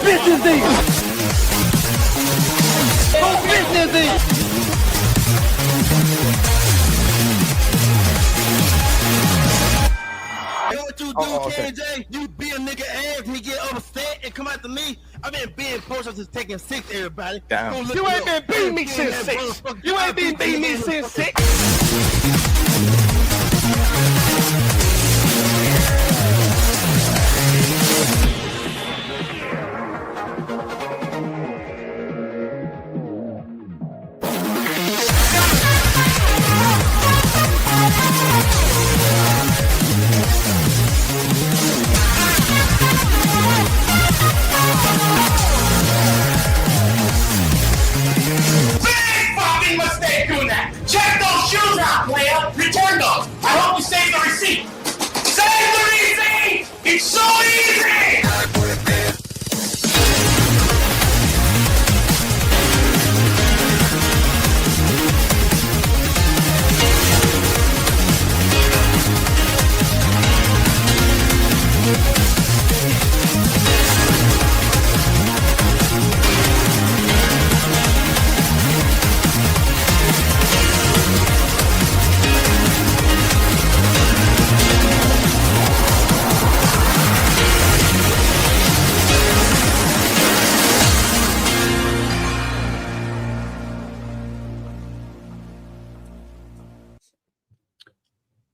business is? Whose business is? You know what you do, King Jae? You be a nigga ass, he get upset and come after me. I've been being push-ups taking 6, everybody. Damn. You ain't been beating me since 6. You ain't been beating me since 6. Mistake doing that. Check those shoes out, player. Return those. I hope you save the receipt. Save the receipt! It's so easy!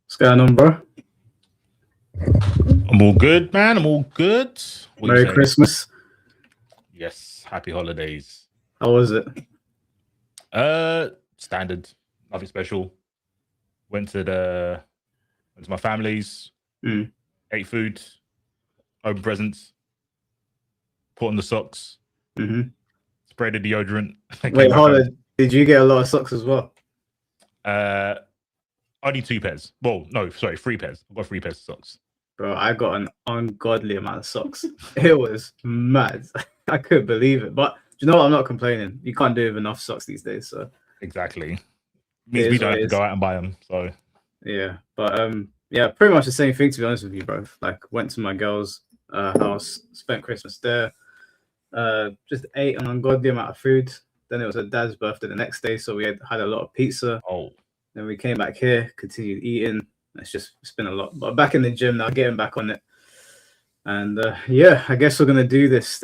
What's going on, bro? I'm all good, man. I'm all good. What Merry Christmas. Yes, happy holidays. How was it? Standard, nothing special. Went to my family's, ate food, opened presents, put on the socks, sprayed the deodorant. Wait, hold on. Did you get a lot of socks as well? Only 2 pairs. Well, no, sorry, 3 pairs. I got 3 pairs of socks. Bro, I got an ungodly amount of socks. It was mad. I couldn't believe it. But you know what? I'm not complaining. You can't do with enough socks these days. So exactly. Means we don't have to go out and buy them. So yeah, but yeah, pretty much the same thing, to be honest with you, bro. Like, went to my girl's house, spent Christmas there, just ate an ungodly amount of food. Then it was her dad's birthday the next day, so we had a lot of pizza. Oh. Then we came back here, continued eating. It's been a lot, but back in the gym now, getting back on it. And yeah, I guess we're gonna do this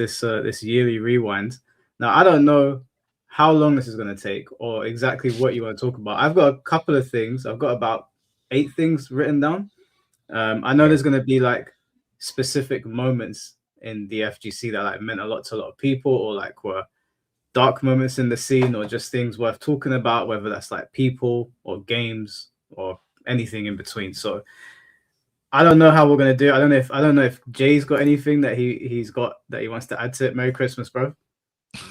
yearly rewind. Now, I don't know how long this is gonna take or exactly what you want to talk about. I've got a couple of things. I've got about 8 things written down. I know there's gonna be like specific moments in the FGC that like meant a lot to a lot of people, or like were dark moments in the scene, or just things worth talking about, whether that's like people or games or anything in between. So I don't know how we're gonna do it. I don't know if Jay's got anything that he's got that he wants to add to it. Merry Christmas, bro.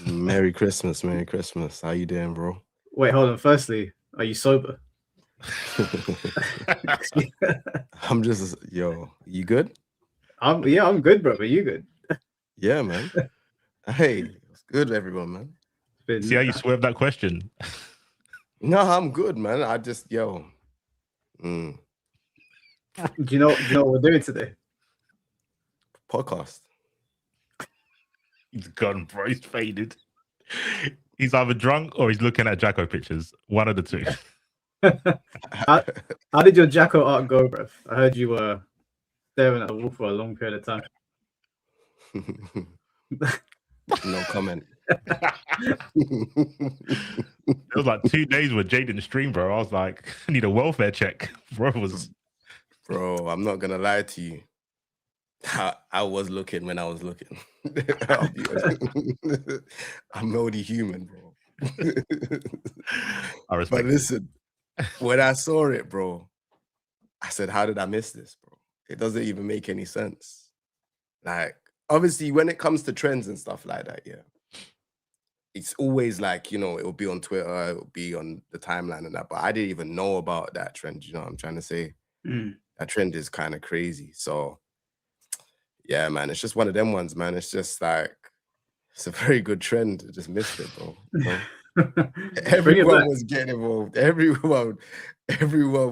Merry Christmas, Merry Christmas. How you doing, bro? Wait, hold on. Firstly, are you sober? I'm just yo. You good? I'm good, bro. Are you good? Yeah, man. Hey. Good, everyone, man. See how you swerved that question? No, I'm good, man. I just, yo. Do you know what we're doing today? Podcast. He's gone, bro. He's faded. He's either drunk or he's looking at Jacko pictures. One of the two. How did your Jacko art go, bro? I heard you were staring at the wall for a long period of time. No comment. It was like 2 days with Jade in the stream, bro. I was like, I need a welfare check. Bro, I'm not gonna lie to you. I was looking when I was looking. I'm only human, bro. I respect. But listen, when I saw it, bro, I said, how did I miss this, bro? It doesn't even make any sense. Like, obviously, when it comes to trends and stuff like that, yeah, it's always like, you know, it will be on Twitter, it will be on the timeline and that, but I didn't even know about that trend, you know what I'm trying to say? That trend is kind of crazy. So, yeah, man, it's just one of them ones, man. It's just like, it's a very good trend. I just missed it, bro. Everyone was getting involved. Everyone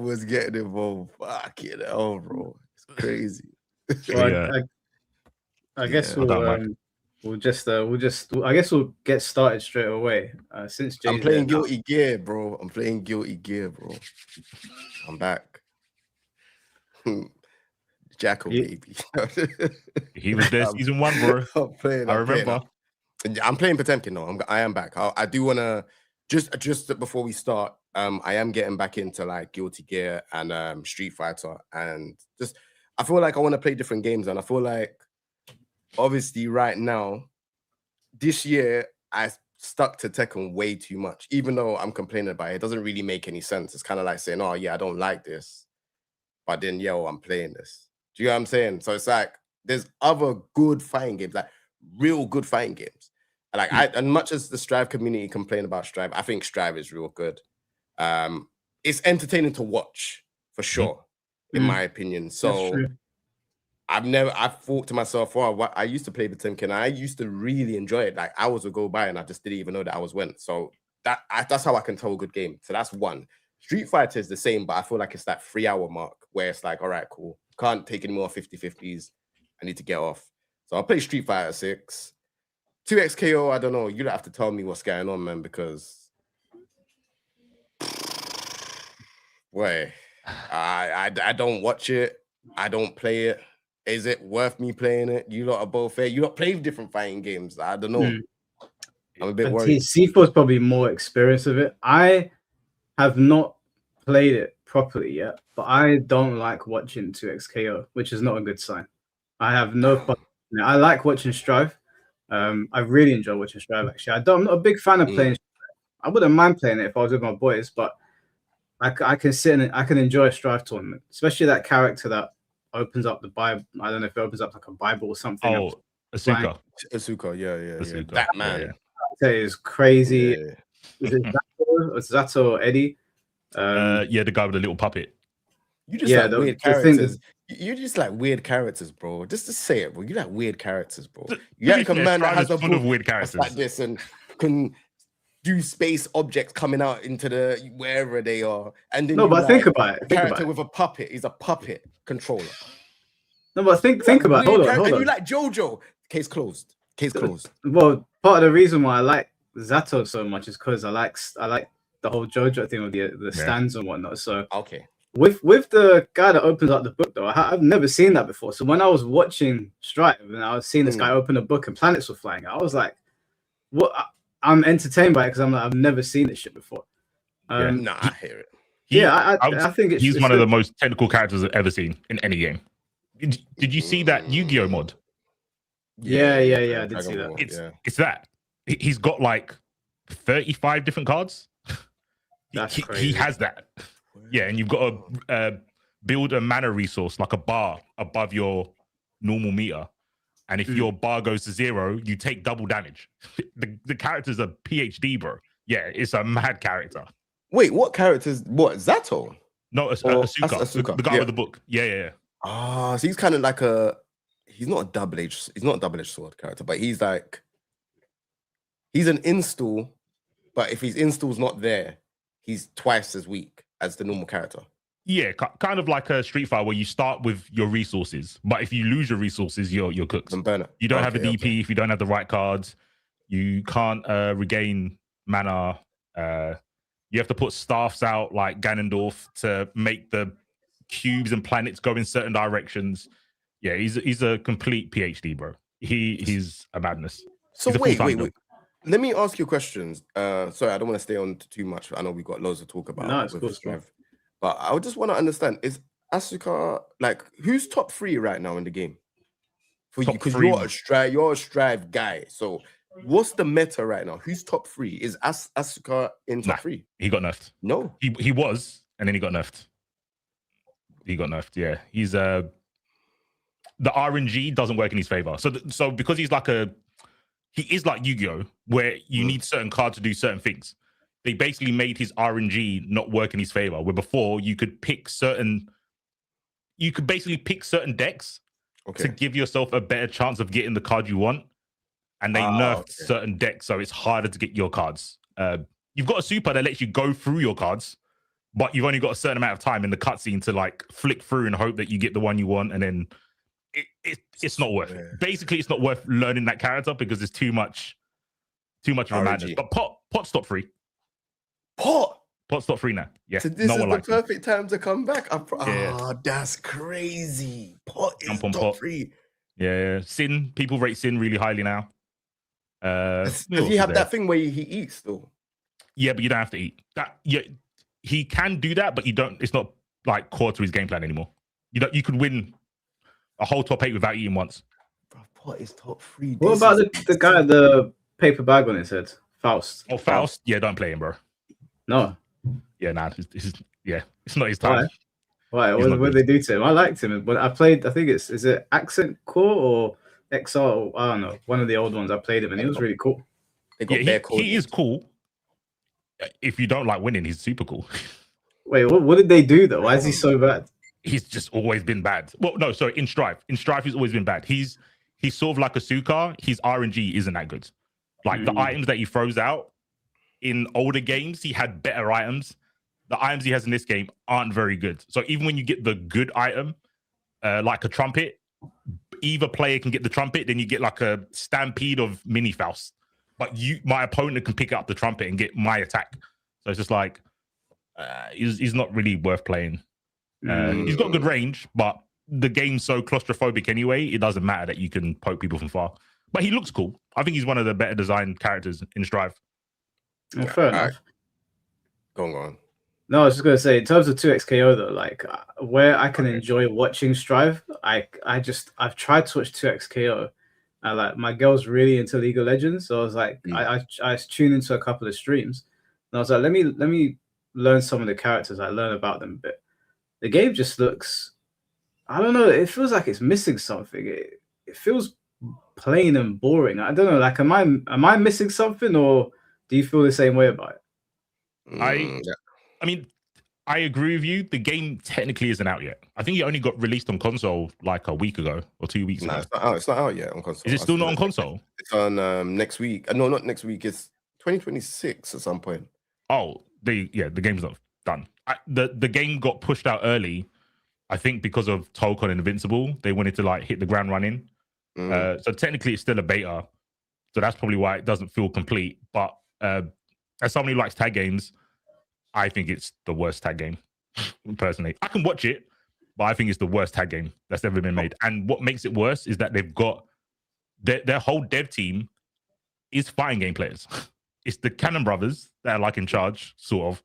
was getting involved. Fuck it, bro. It's crazy. Well, I guess we'll I guess we'll get started straight away. Since Jay's I'm playing there now. Guilty Gear, bro. I'm playing Guilty Gear, bro. I'm back. Jacko, Yeah. baby. He was there season 1, bro. I remember. I'm playing Potemkin. No, I am back. I do want to just before we start. I am getting back into like Guilty Gear and Street Fighter, and just I feel like I want to play different games, and I feel like obviously right now, this year I stuck to Tekken way too much. Even though I'm complaining about it, it doesn't really make any sense. It's kind of like saying, "Oh yeah, I don't like this," but then I'm playing this. Do you know what I'm saying? So it's like there's other good fighting games, like real good fighting games. Like as much as the Strive community complain about Strive, I think Strive is real good. It's entertaining to watch for sure, in my opinion. So I've thought to myself, I used to play the Timken. I used to really enjoy it. Like hours would go by and I just didn't even know that hours went. So that's how I can tell a good game. So that's one. Street Fighter is the same, but I feel like it's that 3-hour mark where it's like, all right, cool. Can't take any more 50-50s. I need to get off. So I'll play Street Fighter 6. 2XKO, I don't know. You don't have to tell me what's going on, man, because boy, I don't watch it. I don't play it. Is it worth me playing it? You lot are both fair. You lot play different fighting games. I don't know. I'm a bit worried. C4 is probably more experienced of it. I have not played it properly yet, but I don't like watching 2XKO, which is not a good sign. I have no fun. I like watching Strive. I really enjoy watching Strive, actually. I'm not a big fan of playing Strive. I wouldn't mind playing it if I was with my boys, but I can sit and I can enjoy a Strive tournament, especially that character that opens up the Bible. I don't know if it opens up like a Bible or something. Oh, Asuka. Yeah. Asuka. That man. That is crazy. Yeah. Is it Zato or Eddie? Yeah, the guy with the little puppet. You just like weird characters. You're just like weird characters, bro. Just to say it, bro. You like weird characters, bro. You like a man that has a full of weird characters like this and can do space objects coming out into the wherever they are. And then but think about it. A character with a puppet. He's a puppet controller. No, but think about it. Hold on. And you like JoJo. Case closed. Well, part of the reason why I like Zato so much is because I like the whole JoJo thing with the stands and whatnot. So okay. With the guy that opens up the book, though, I've never seen that before. So when I was watching Strive and I was seeing this guy open a book and planets were flying, I was like, "What?" I'm entertained by it because I'm like, I've never seen this shit before. I hear it. I think he's one of the most technical characters I've ever seen in any game. Did you see that Yu-Gi-Oh mod? Yeah, I did see that. It's that he's got like 35 different cards. That's crazy. He has that. Yeah, and you've got to build a mana resource like a bar above your normal meter. And if your bar goes to 0, you take double damage. The character's a PhD, bro. Yeah, it's a mad character. Wait, what characters? What, Zato? No, Asuka. The guy with the book. Yeah. So he's kind of like he's not a double-edged sword character, but he's an install, but if his install's not there, he's twice as weak as the normal character. Yeah, kind of like a Street Fighter where you start with your resources, but if you lose your resources, you're cooked. You don't have a DP if you don't have the right cards. You can't regain mana. You have to put staffs out like Ganondorf to make the cubes and planets go in certain directions. Yeah, he's a complete PhD, bro. He's a madness. So wait. Let me ask you questions. Sorry, I don't want to stay on too much. I know we've got loads to talk about. No, it's cool. But I just want to understand, is Asuka, like, who's top 3 right now in the game? For you, because you're a Strive guy. So what's the meta right now? Who's top 3? Is Asuka in top 3? He got nerfed. No. He was, and then he got nerfed. Yeah. He's the RNG doesn't work in his favor. So because he is like Yu-Gi-Oh, where you need certain cards to do certain things. They basically made his RNG not work in his favor, where before you could basically pick certain decks to give yourself a better chance of getting the card you want. And they nerfed certain decks, so it's harder to get your cards. You've got a super that lets you go through your cards, but you've only got a certain amount of time in the cutscene to like flick through and hope that you get the one you want. And then it's not worth it. Basically, it's not worth learning that character because there's too much of a madness. But Pot's top 3. Pot's top 3 now. Yeah, so this is the perfect time to come back. That's crazy. Pot is top 3. Yeah, Sin. People rate Sin really highly now. Does he have that thing where he eats though? Yeah, but you don't have to eat that. Yeah, he can do that, but you don't. It's not like core to his game plan anymore. You could win a whole top 8 without eating once. Bro, Pot is top 3. What about the guy with the paper bag on his head? Faust. Oh, Faust. Yeah, don't play him, bro. No. Yeah, nah. It's not his time. Why? What did they do to him? I liked him, but I played. I think is it Accent Core or XR? I don't know. One of the old ones. I played him, and he was really cool. He is cool. If you don't like winning, he's super cool. Wait, what did they do though? Why is he so bad? He's just always been bad. Well, no, sorry. In Strife, he's always been bad. He's sort of like a Sukar. His RNG isn't that good. Like the items that he throws out in older games, he had better items. The items he has in this game aren't very good. So even when you get the good item, like a trumpet, either player can get the trumpet, then you get like a stampede of mini Faust. But my opponent can pick up the trumpet and get my attack. So it's just like he's not really worth playing. He's got good range, but the game's so claustrophobic anyway, it doesn't matter that you can poke people from far. But he looks cool. I think he's one of the better designed characters in Strive. Well, fair enough. Go on. No, I was just gonna say, in terms of 2xKO though, like where I can enjoy watching Strive, I've tried to watch 2xKO. Like my girl's really into League of Legends, so I was like, I tuned into a couple of streams, and I was like, let me learn some of the characters. I learn about them a bit. The game just looks, I don't know, it feels like it's missing something. It feels plain and boring. I don't know, like am I missing something, or do you feel the same way about it? I mean, I agree with you. The game technically isn't out yet. I think it only got released on console like a week ago or 2 weeks ago. It's not out yet on console. Is it still not on console? It's on next week. No, not next week. It's 2026 at some point. Oh, the game's not done. The game got pushed out early, I think because of Tolkien Invincible. They wanted to like hit the ground running. So technically it's still a beta. So that's probably why it doesn't feel complete. But as somebody who likes tag games, I think it's the worst tag game, personally. I can watch it, but I think it's the worst tag game that's ever been made. And what makes it worse is that they've got their whole dev team is fighting game players. It's the Cannon brothers that are like in charge, sort of.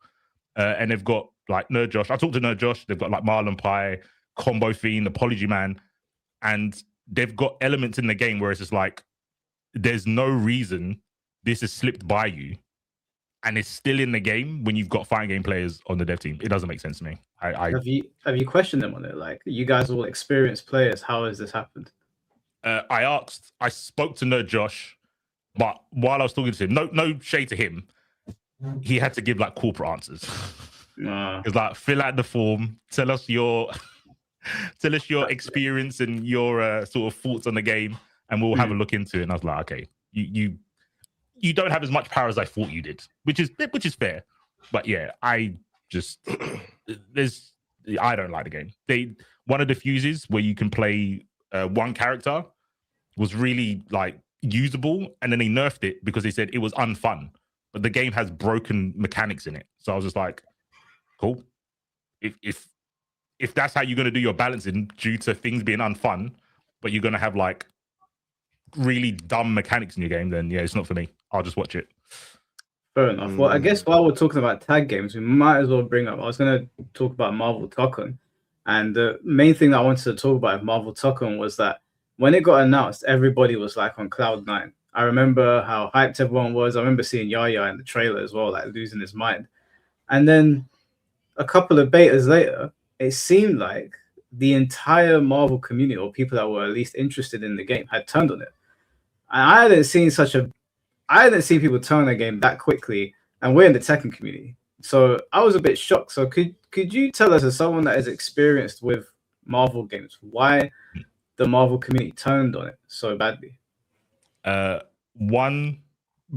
And they've got like Nerd Josh. I talked to Nerd Josh. They've got like Marlon Pie, Combo Fiend, Apology Man. And they've got elements in the game where it's just like, there's no reason this has slipped by you. And it's still in the game when you've got fighting game players on the dev team. It doesn't make sense to me. Have you questioned them on it? Like, you guys are all experienced players. How has this happened? I spoke to Nerd Josh, but while I was talking to him, no shade to him, he had to give like corporate answers. It's like, fill out the form, tell us your experience and your sort of thoughts on the game, and we'll have a look into it. And I was like, okay, you don't have as much power as I thought you did, which is fair. But yeah, I don't like the game. One of the fuses where you can play one character was really like usable, and then they nerfed it because they said it was unfun. But the game has broken mechanics in it. So I was just like, cool. If that's how you're gonna do your balancing due to things being unfun, but you're gonna have like really dumb mechanics in your game, then yeah, it's not for me. I'll just watch it. Fair enough. Well, I guess while we're talking about tag games, we might as well bring up, I was going to talk about Marvel Tekken. And the main thing that I wanted to talk about with Marvel Tekken was that when it got announced, everybody was like on cloud nine. I remember how hyped everyone was. I remember seeing Yaya in the trailer as well, like losing his mind. And then a couple of betas later, it seemed like the entire Marvel community, or people that were at least interested in the game, had turned on it. And I hadn't seen people turn the game that quickly, and we're in the Tekken community. So I was a bit shocked. So could you tell us, as someone that is experienced with Marvel games, why the Marvel community turned on it so badly? One,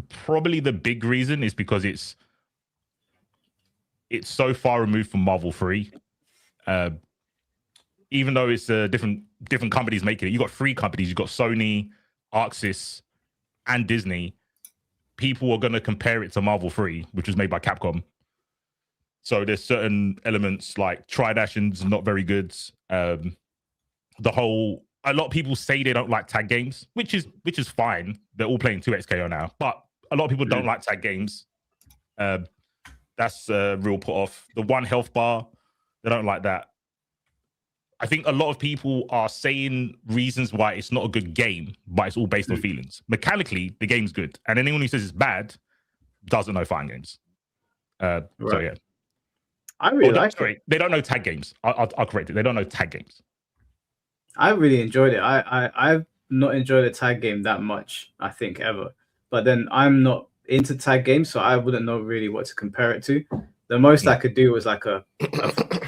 probably the big reason is because it's so far removed from Marvel 3. even though it's different companies making it, you got 3 companies. You got Sony, Arxis, and Disney. People are going to compare it to Marvel 3, which was made by Capcom. So there's certain elements like Tridashion's not very good. A lot of people say they don't like tag games, which is fine. They're all playing 2XKO now, but a lot of people don't like tag games. That's a real put off. The 1 health bar, they don't like that. I think a lot of people are saying reasons why it's not a good game, but it's all based on feelings. Mechanically, the game's good, and anyone who says it's bad doesn't know fighting games. So yeah, I really like it. They don't know tag games. I'll correct it. They don't know tag games. I really enjoyed it. I've not enjoyed a tag game that much, I think, ever. But then I'm not into tag games, so I wouldn't know really what to compare it to. The most I could do was like the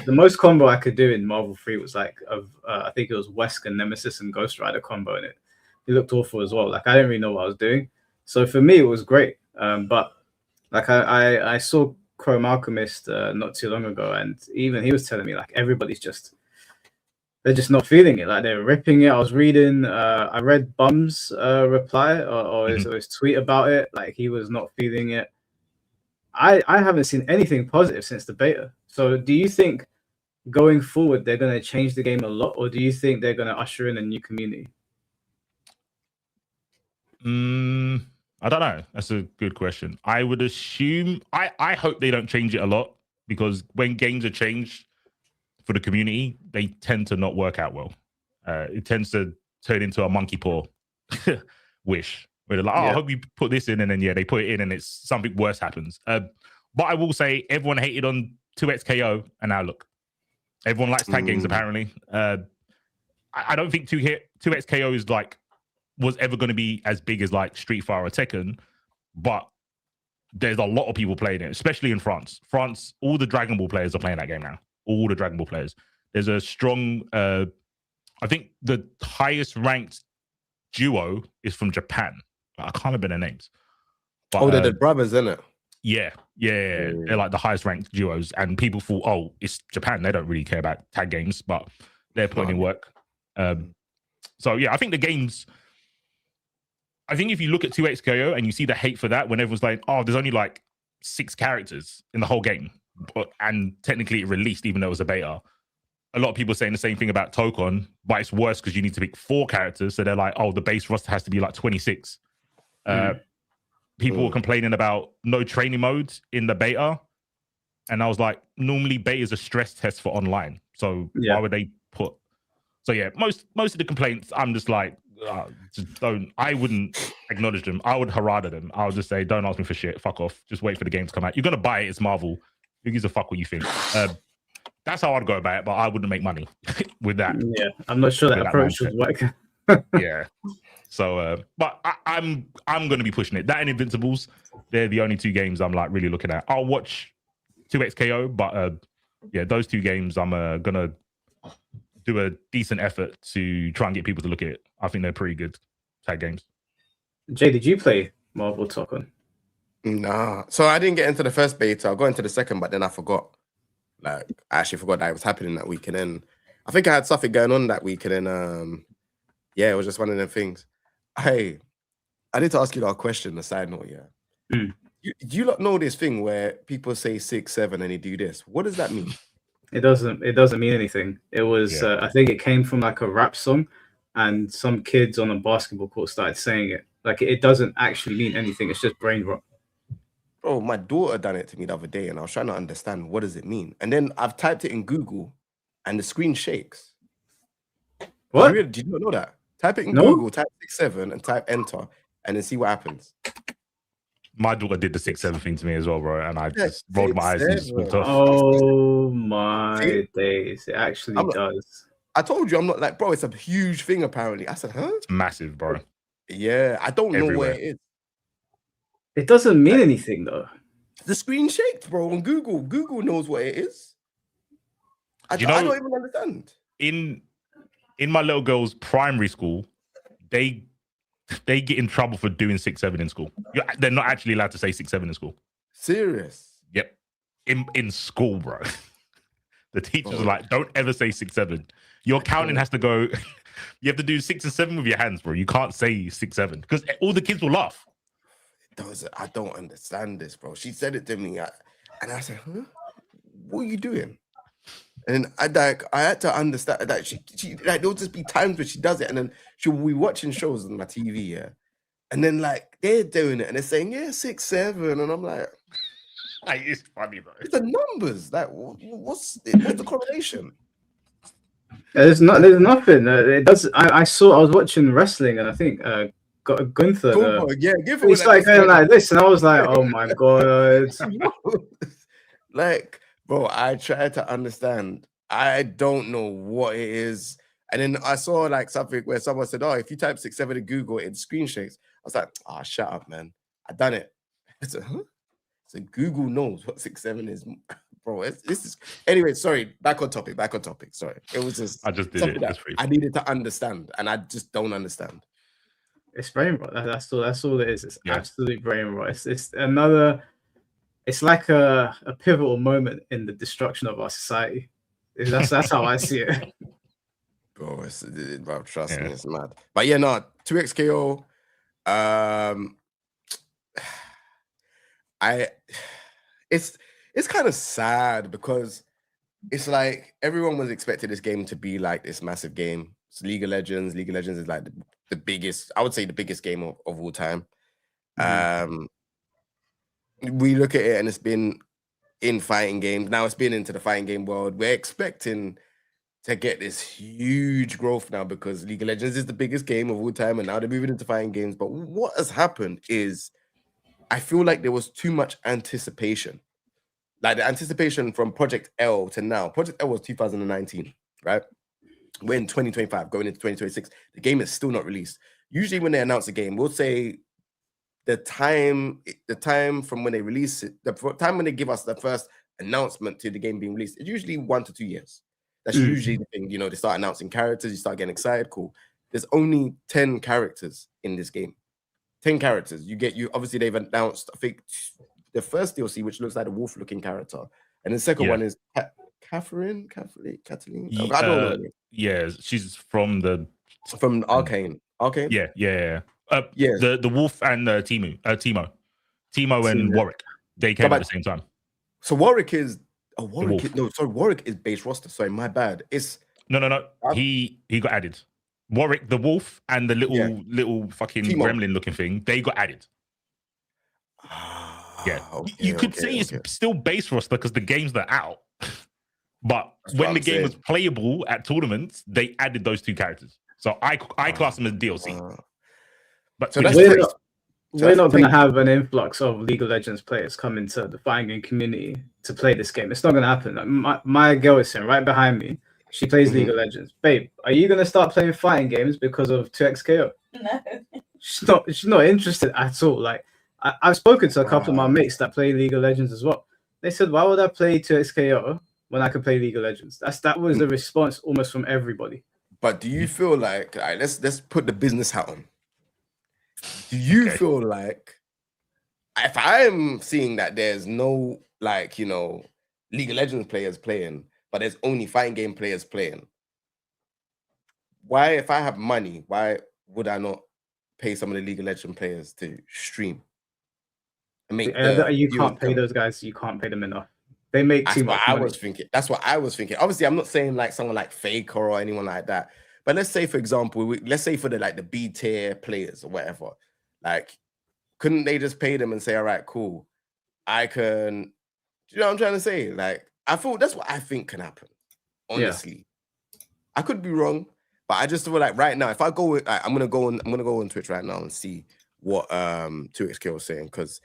most combo I could do in Marvel 3 was like I think it was Wesker, Nemesis, and Ghost Rider combo in it. It looked awful as well. Like I didn't really know what I was doing. So for me, it was great. But like I saw Chrome Alchemist not too long ago, and even he was telling me like everybody's they're just not feeling it. Like they're ripping it. I was reading, I read Bum's reply or his tweet about it. Like he was not feeling it. I haven't seen anything positive since the beta. So do you think going forward they're going to change the game a lot, or do you think they're going to usher in a new community? I don't know. That's a good question. I would assume I hope they don't change it a lot, because when games are changed for the community, they tend to not work out well. It tends to turn into a monkey paw wish. Where they're like, I hope you put this in, and then they put it in, and it's something worse happens. But I will say everyone hated on 2XKO, and now look, everyone likes tag games apparently. I don't think 2XKO is was ever going to be as big as like Street Fighter or Tekken, but there's a lot of people playing it, especially in France. France, all the Dragon Ball players are playing that game now. All the Dragon Ball players. There's a strong, I think the highest ranked duo is from Japan. I can't remember their names. But, they're the brothers, isn't it? Yeah. They're like the highest ranked duos, and people thought, it's Japan. They don't really care about tag games, but they're putting in work. So yeah, I think the games. I think if you look at 2XKO and you see the hate for that, when everyone's like, there's only like 6 characters in the whole game, and technically it released even though it was a beta. A lot of people are saying the same thing about Tokon, but it's worse because you need to pick 4 characters. So they're like, the base roster has to be like 26. People were complaining about no training modes in the beta. And I was like, normally beta is a stress test for online. So why would they put... So yeah, most of the complaints, I'm just like, just don't... I wouldn't acknowledge them. I would harada them. I would just say, don't ask me for shit. Fuck off. Just wait for the game to come out. You're going to buy it. It's Marvel. Who gives a fuck what you think? That's how I'd go about it, but I wouldn't make money with that. Yeah, I'm not sure that approach would work. Yeah. So, but I'm going to be pushing it. That and Invincibles, they're the only 2 games I'm like really looking at. I'll watch 2XKO, but yeah, those 2 games I'm going to do a decent effort to try and get people to look at it. I think they're pretty good tag games. Jay, did you play Marvel Tokon? Nah. So I didn't get into the first beta. I got into the second, but then I forgot. Like, I actually forgot that it was happening that week. And then I think I had something going on that week. And then, it was just one of them things. Hey, I need to ask you a question, a side note, Do you not know this thing where people say 6, 7 and they do this? What does that mean? It doesn't mean anything. It was, I think it came from like a rap song, and some kids on a basketball court started saying it. Like, it doesn't actually mean anything. It's just brain rot. Bro, my daughter done it to me the other day, and I was trying to understand what does it mean. And then I've typed it in Google, and the screen shakes. What? Did you not know that? Type it in Google, type 6, 7, and type enter, and then see what happens. My daughter did the 6, 7 thing to me as well, bro, and I just rolled my eyes and just walked off. Oh my days! It actually does. I told you I'm not like, bro. It's a huge thing apparently. I said, huh? It's massive, bro. Yeah, I don't know where it is. It doesn't mean anything though. The screen shaked, bro. On Google, Google knows what it is. I don't even understand. In my little girl's primary school, they get in trouble for doing 6, 7 in school. They're not actually allowed to say 6, 7 in school. Serious? Yep. In school, bro. The teachers are like, don't ever say 6, 7. Your counting has to go. You have to do 6 and 7 with your hands, bro. You can't say 6, 7 because all the kids will laugh. I don't understand this, bro. She said it to me, and I said, "Huh? What are you doing?" And I had to understand that she like there'll just be times where she does it, and then she'll be watching shows on my TV, yeah, and then like they're doing it and they're saying 6, 7, and I'm like, it's funny though. It's the numbers. Like, what's the correlation? There's nothing. It does. I was watching wrestling, and I think Gunther. Gunther. It's like going like this, and I was like, oh my god. Like, bro, I tried to understand. I don't know what it is. And then I saw like something where someone said, "Oh, if you type 6, 7 in Google, it screen shakes." I was like, "Ah, shut up, man. I done it." I said, "Huh?" So Google knows what 6, 7 is, bro. This is anyway. Sorry, back on topic. Sorry, it was just I just did it. I needed to understand, and I just don't understand. It's brain rot. That's all it is. It's absolute brain rot. It's another. It's like a pivotal moment in the destruction of our society. That's how I see it. Bro, bro, trust me, it's mad. But yeah, no, 2XKO. It's kind of sad because it's like everyone was expecting this game to be like this massive game. It's League of Legends. League of Legends is like the biggest, I would say the biggest game of all time. We look at it and it's been in fighting games. Now it's been into the fighting game world. We're expecting to get this huge growth now because League of Legends is the biggest game of all time, and now they're moving into fighting games. But what has happened is I feel like there was too much anticipation. Like the anticipation from Project L to now. Project L was 2019, right? We're in 2025, going into 2026. The game is still not released. Usually when they announce a game, we'll say the time from when they release it, the time when they give us the first announcement to the game being released, it's usually 1 to 2 years. That's usually the thing. You know, they start announcing characters, you start getting excited, cool. There's only 10 characters in this game. 10 characters. Obviously they've announced, I think, the first DLC, which looks like a wolf-looking character, and the second one is Kathleen. I don't know. Yeah, she's from Arcane. Arcane. Yeah. The wolf and Timo and Warwick. They came at the same time. So Warwick is Warwick is base roster. Sorry, my bad. It's no. He got added. Warwick, the wolf, and the little fucking gremlin looking thing, they got added. You could say it's still base roster because the games are out. But when the game was playable at tournaments, they added those 2 characters. So I class them as DLC. But so we're not going to have an influx of League of Legends players come into the fighting game community to play this game. It's not going to happen. Like my girl is sitting right behind me. She plays League of Legends. Babe, are you going to start playing fighting games because of 2XKO? No. She's not interested at all. Like I've spoken to a couple of my mates that play League of Legends as well. They said, "Why would I play 2XKO when I could play League of Legends?" That was the response almost from everybody. But do you feel like let's put the business hat on? Do you feel like if I'm seeing that there's no League of Legends players playing, but there's only fighting game players playing, why, if I have money, why would I not pay some of the League of Legends players to stream? You can't pay those guys. You can't pay them enough. They make too much money. That's what I was thinking. Obviously, I'm not saying like someone like Faker or anyone like that. But let's say, for example, let's say for the B tier players or whatever, like, couldn't they just pay them and say, "All right, cool, I can." Do you know what I'm trying to say? Like, I thought that's what I think can happen. Honestly, I could be wrong, but I just feel like right now, if I go, I'm gonna go on Twitch right now and see what 2XK was saying, because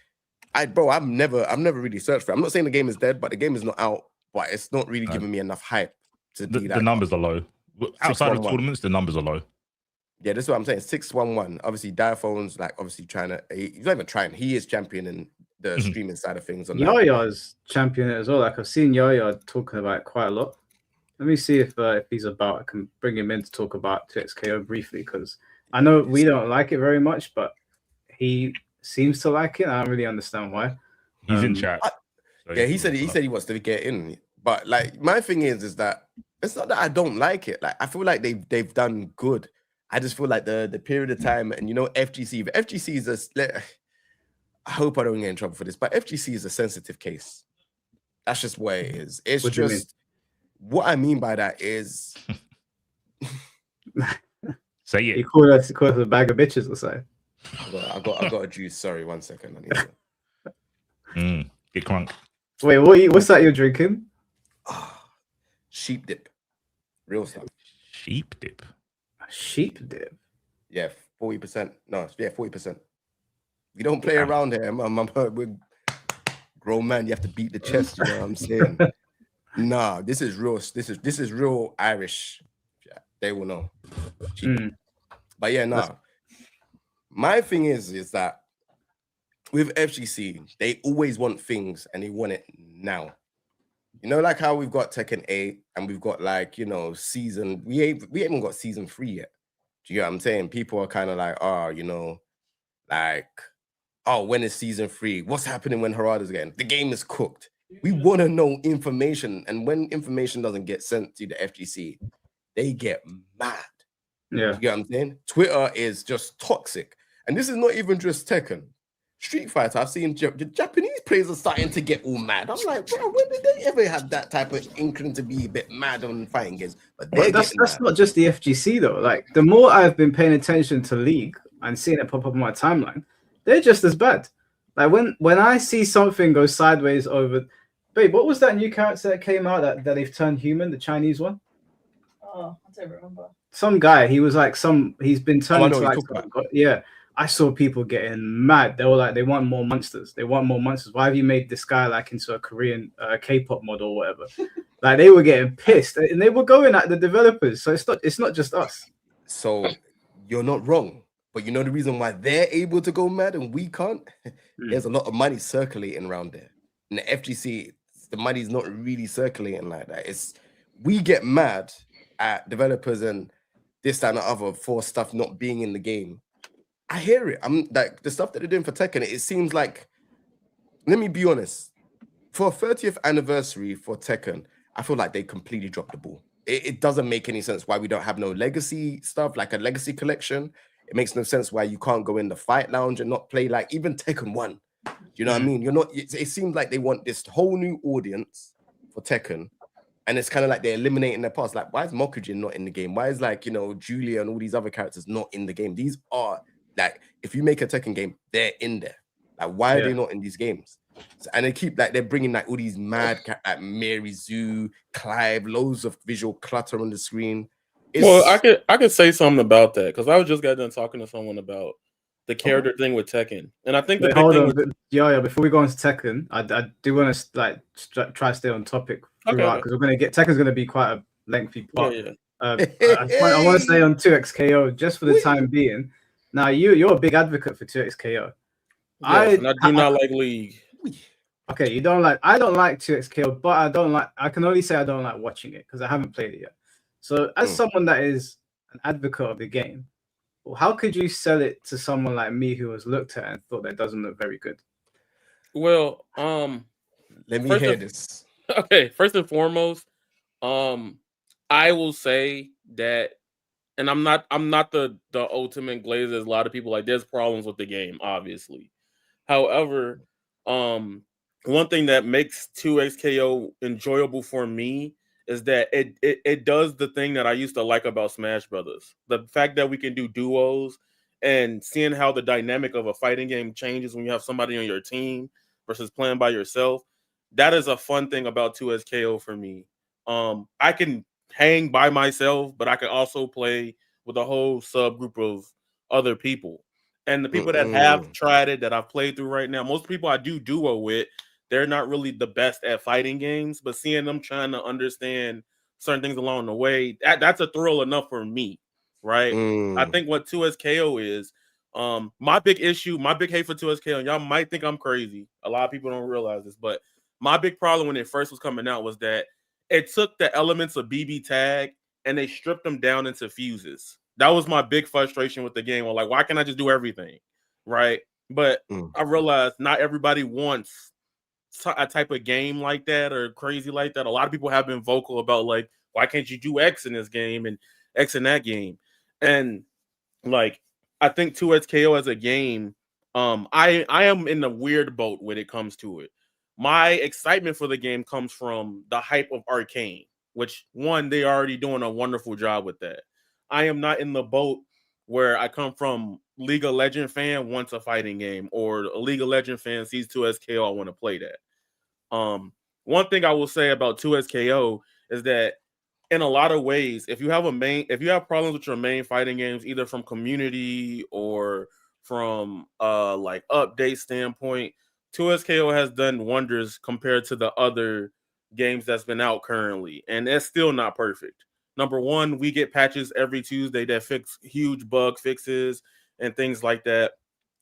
I've never really searched for it. I'm not saying the game is dead, but the game is not out. But it's not really giving me enough hype to be that. The numbers are low. Outside of tournaments, the numbers are low. Yeah, that's what I'm saying. 6-1-1. Obviously, Diaphone's like obviously trying to. He's not even trying. He is championing the streaming side of things. Yaya's championing it as well. Like I've seen Yaya talking about it quite a lot. Let me see if he's about. I can bring him in to talk about 2XKO briefly, because I know we don't like it very much, but he seems to like it. I don't really understand why. He's in chat. He said he wants to get in. But like my thing is that It's not that I don't like it. Like I feel like they've done good. I just feel like the period of time, and FGC. FGC is I hope I don't get in trouble for this, but FGC is a sensitive case. That's just what it is. It's just what I mean by that is say it. You call us a bag of bitches or so. I got a juice. Sorry, 1 second. I need to get crunk. Wait, what's that you're drinking? Sheep dip. Real stuff. Sheep dip. Sheep dip. Yeah, 40%. No, yeah, 40%. You don't play around here. We're grown man. You have to beat the chest. You know what I'm saying? Nah, this is real. This is real Irish. Yeah, they will know. But yeah, nah. My thing is that with FGC, they always want things and they want it now. Like how we've got Tekken 8 and we've got season. We haven't got season 3 yet. Do you know what I'm saying? People are kind of like, when is season 3? What's happening when Harada's getting? The game is cooked. We want to know information, and when information doesn't get sent to the FGC, they get mad. Yeah, you know what I'm saying? Twitter is just toxic, and this is not even just Tekken. Street Fighter, I've seen Japanese players are starting to get all mad. I'm like, bro, when did they ever have that type of inkling to be a bit mad on fighting games? But that's not just the FGC though. Like the more I've been paying attention to League and seeing it pop up on my timeline, they're just as bad. Like when I see something go sideways over, babe, what was that new character that came out that they've turned human, the Chinese one? Oh, I don't remember. Some guy, he was like he's been turned into like, yeah. I saw people getting mad. They were like, they want more monsters. They want more monsters. Why have you made this guy like into a Korean K-pop model or whatever? Like they were getting pissed and they were going at the developers. So it's not just us. So you're not wrong. But the reason why they're able to go mad and we can't? There's a lot of money circulating around there. In the FGC, the money's not really circulating like that. We get mad at developers and this, that, and the other for stuff not being in the game. I hear it. I'm like the stuff that they're doing for Tekken. It seems like, let me be honest, for a 30th anniversary for Tekken, I feel like they completely dropped the ball. It doesn't make any sense why we don't have no legacy stuff, like a legacy collection. It makes no sense why you can't go in the fight lounge and not play like even Tekken 1. You know what I mean? It seems like they want this whole new audience for Tekken. And it's kind of like they're eliminating their past. Like, why is Mokujin not in the game? Why is Julia and all these other characters not in the game? These are like, if you make a Tekken game, they're in there. Like, why are they not in these games? And they keep they're bringing all these mad Mary Zoo, Clive, loads of visual clutter on the screen. Well, I could say something about that because I was just got done talking to someone about the character thing with Tekken, and I think the big thing yeah. Before we go on to Tekken, I do want to try to stay on topic throughout because we're going to get Tekken's going to be quite a lengthy part. I want to stay on 2XKO just for the time being. Now you're a big advocate for 2XKO. I do not like League. Okay, you don't like. I don't like 2XKO, but I can only say I don't like watching it because I haven't played it yet. So, as someone that is an advocate of the game, how could you sell it to someone like me who has looked at it and thought that doesn't look very good? Well, let me hear this. Okay, first and foremost, I will say that, and I'm not the ultimate glazer as a lot of people like. There's problems with the game, obviously. However, one thing that makes 2XKO enjoyable for me is that it does the thing that I used to like about Smash Brothers. The fact that we can do duos and seeing how the dynamic of a fighting game changes when you have somebody on your team versus playing by yourself. That is a fun thing about 2XKO for me. I can hang by myself, but I can also play with a whole subgroup of other people. And the people that have tried it, that I've played through right now, most people I do duo with, they're not really the best at fighting games, but seeing them trying to understand certain things along the way, that's a thrill enough for me, right? I think what 2XKO is, my big hate for 2XKO, and y'all might think I'm crazy. A lot of people don't realize this, but my big problem when it first was coming out was that it took the elements of BB Tag and they stripped them down into fuses. That was my big frustration with the game. Like, why can't I just do everything, right? But I realized not everybody wants a type of game like that or crazy like that. A lot of people have been vocal about like Why can't you do X in this game and X in that game? And like, I think 2SKO as a game, I am in the weird boat when it comes to it. My excitement for the game comes from the hype of Arcane, which one, they already doing a wonderful job with that. I am not in the boat where I come from League of Legends fan wants a fighting game, or a League of Legends fan sees 2SKO, I want to play that. One thing I will say about 2SKO is that in a lot of ways, if you have problems with your main fighting games, either from community or from like update standpoint, 2SKO has done wonders compared to the other games that's been out currently, and that's still not perfect. Number one, we get patches every Tuesday that fix huge bug fixes and things like that.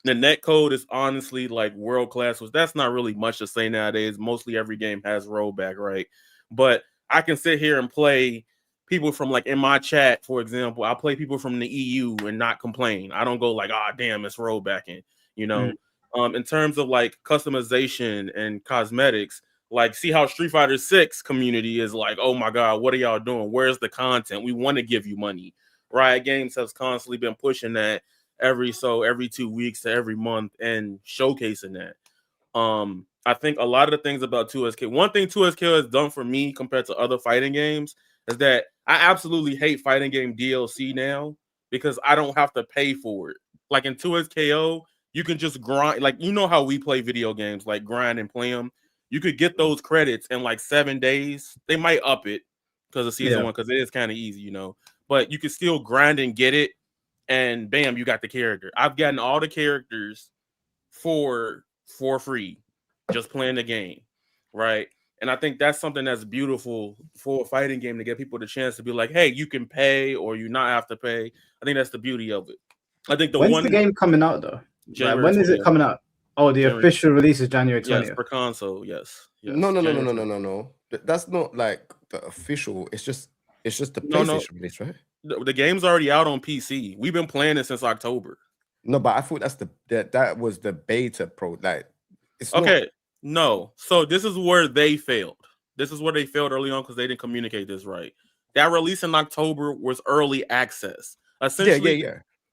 The net code is honestly like world class, which that's not really much to say nowadays. Mostly every game has rollback, right? But I can sit here and play people from, like, in my chat, for example, I play people from the EU and not complain. I don't go like, ah, damn, it's rollbacking, you know. In terms of like customization and cosmetics, like, see how Street Fighter 6 community is like, oh my god, what are y'all doing? Where's the content? We want to give you money. Riot Games has constantly been pushing that every 2 weeks to every month and showcasing that. I think a lot of the things about 2SK, one thing 2SK has done for me compared to other fighting games is that I absolutely hate fighting game DLC now because I don't have to pay for it. Like in 2SKO, you can just grind, like, you know how we play video games, like grind and play them. You could get those credits in like 7 days. They might up it because of season 1, because it is kind of easy, you know. But you can still grind and get it, and bam, you got the character. I've gotten all the characters for free, just playing the game, right? And I think that's something that's beautiful for a fighting game, to get people the chance to be like, hey, you can pay or you not have to pay. I think that's the beauty of it. I think When's the game coming out though? Like, when is it coming out? Oh, the official release is January 20th. Yes, for console. Yes. No. That's not like the official. It's just the PlayStation release, right? The game's already out on PC. We've been playing it since October. No, but I thought that was the beta pro. Like, it's okay. No. So this is where they failed. This is where they failed early on because they didn't communicate this right. That release in October was early access. Essentially,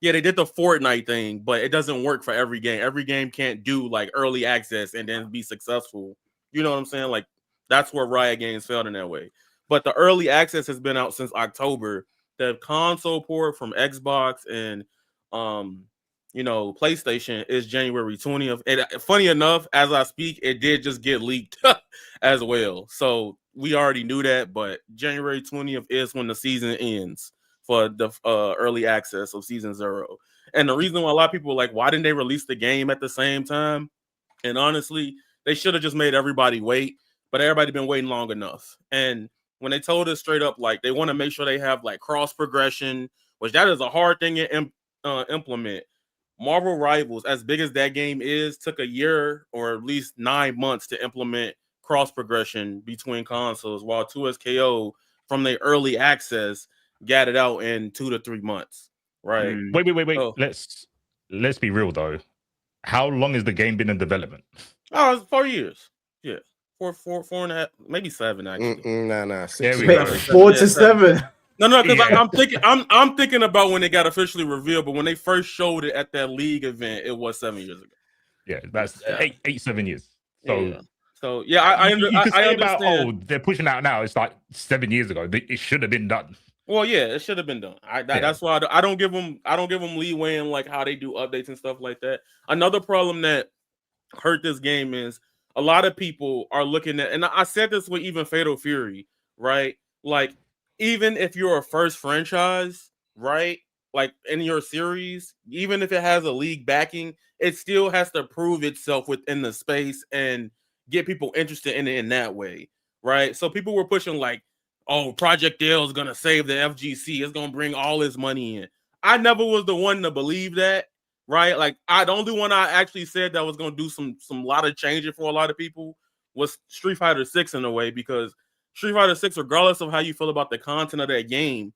yeah, they did the Fortnite thing, but it doesn't work for every game. Every game can't do like early access and then be successful. You know what I'm saying? Like, that's where Riot Games failed in that way. But the early access has been out since October. The console port from Xbox and PlayStation is January 20th. And funny enough, as I speak, it did just get leaked as well. So we already knew that, but January 20th is when the season ends for the early access of Season 0. And the reason why a lot of people were like, why didn't they release the game at the same time? And honestly, they should have just made everybody wait, but everybody been waiting long enough. And when they told us straight up, like, they want to make sure they have like cross progression, which that is a hard thing to implement. Marvel Rivals, as big as that game is, took a year or at least 9 months to implement cross progression between consoles, while 2SKO from the early access got it out in 2 to 3 months. Right? Wait. Oh. Let's be real though. How long has the game been in development? Oh, it's 4 years. Yeah. 4 and a half, maybe 7 actually. Nah. 4 to 7. No, because I'm thinking about when it got officially revealed, but when they first showed it at that league event, it was 7 years ago. Yeah, that's 7 years. So I understand. About, they're pushing out now. It's like 7 years ago. It should have been done. Well, yeah, it should have been done. That's why I don't give them leeway in like how they do updates and stuff like that. Another problem that hurt this game is a lot of people are looking at, and I said this with even Fatal Fury, right? Like, even if you're a first franchise, right? Like in your series, even if it has a league backing, it still has to prove itself within the space and get people interested in it in that way, right? So people were pushing like, oh, Project Dale is gonna save the FGC. It's gonna bring all his money in. I never was the one to believe that, right? Like, the only one I actually said that was gonna do some lot of changing for a lot of people was Street Fighter 6 in a way, because Street Fighter 6, regardless of how you feel about the content of that game,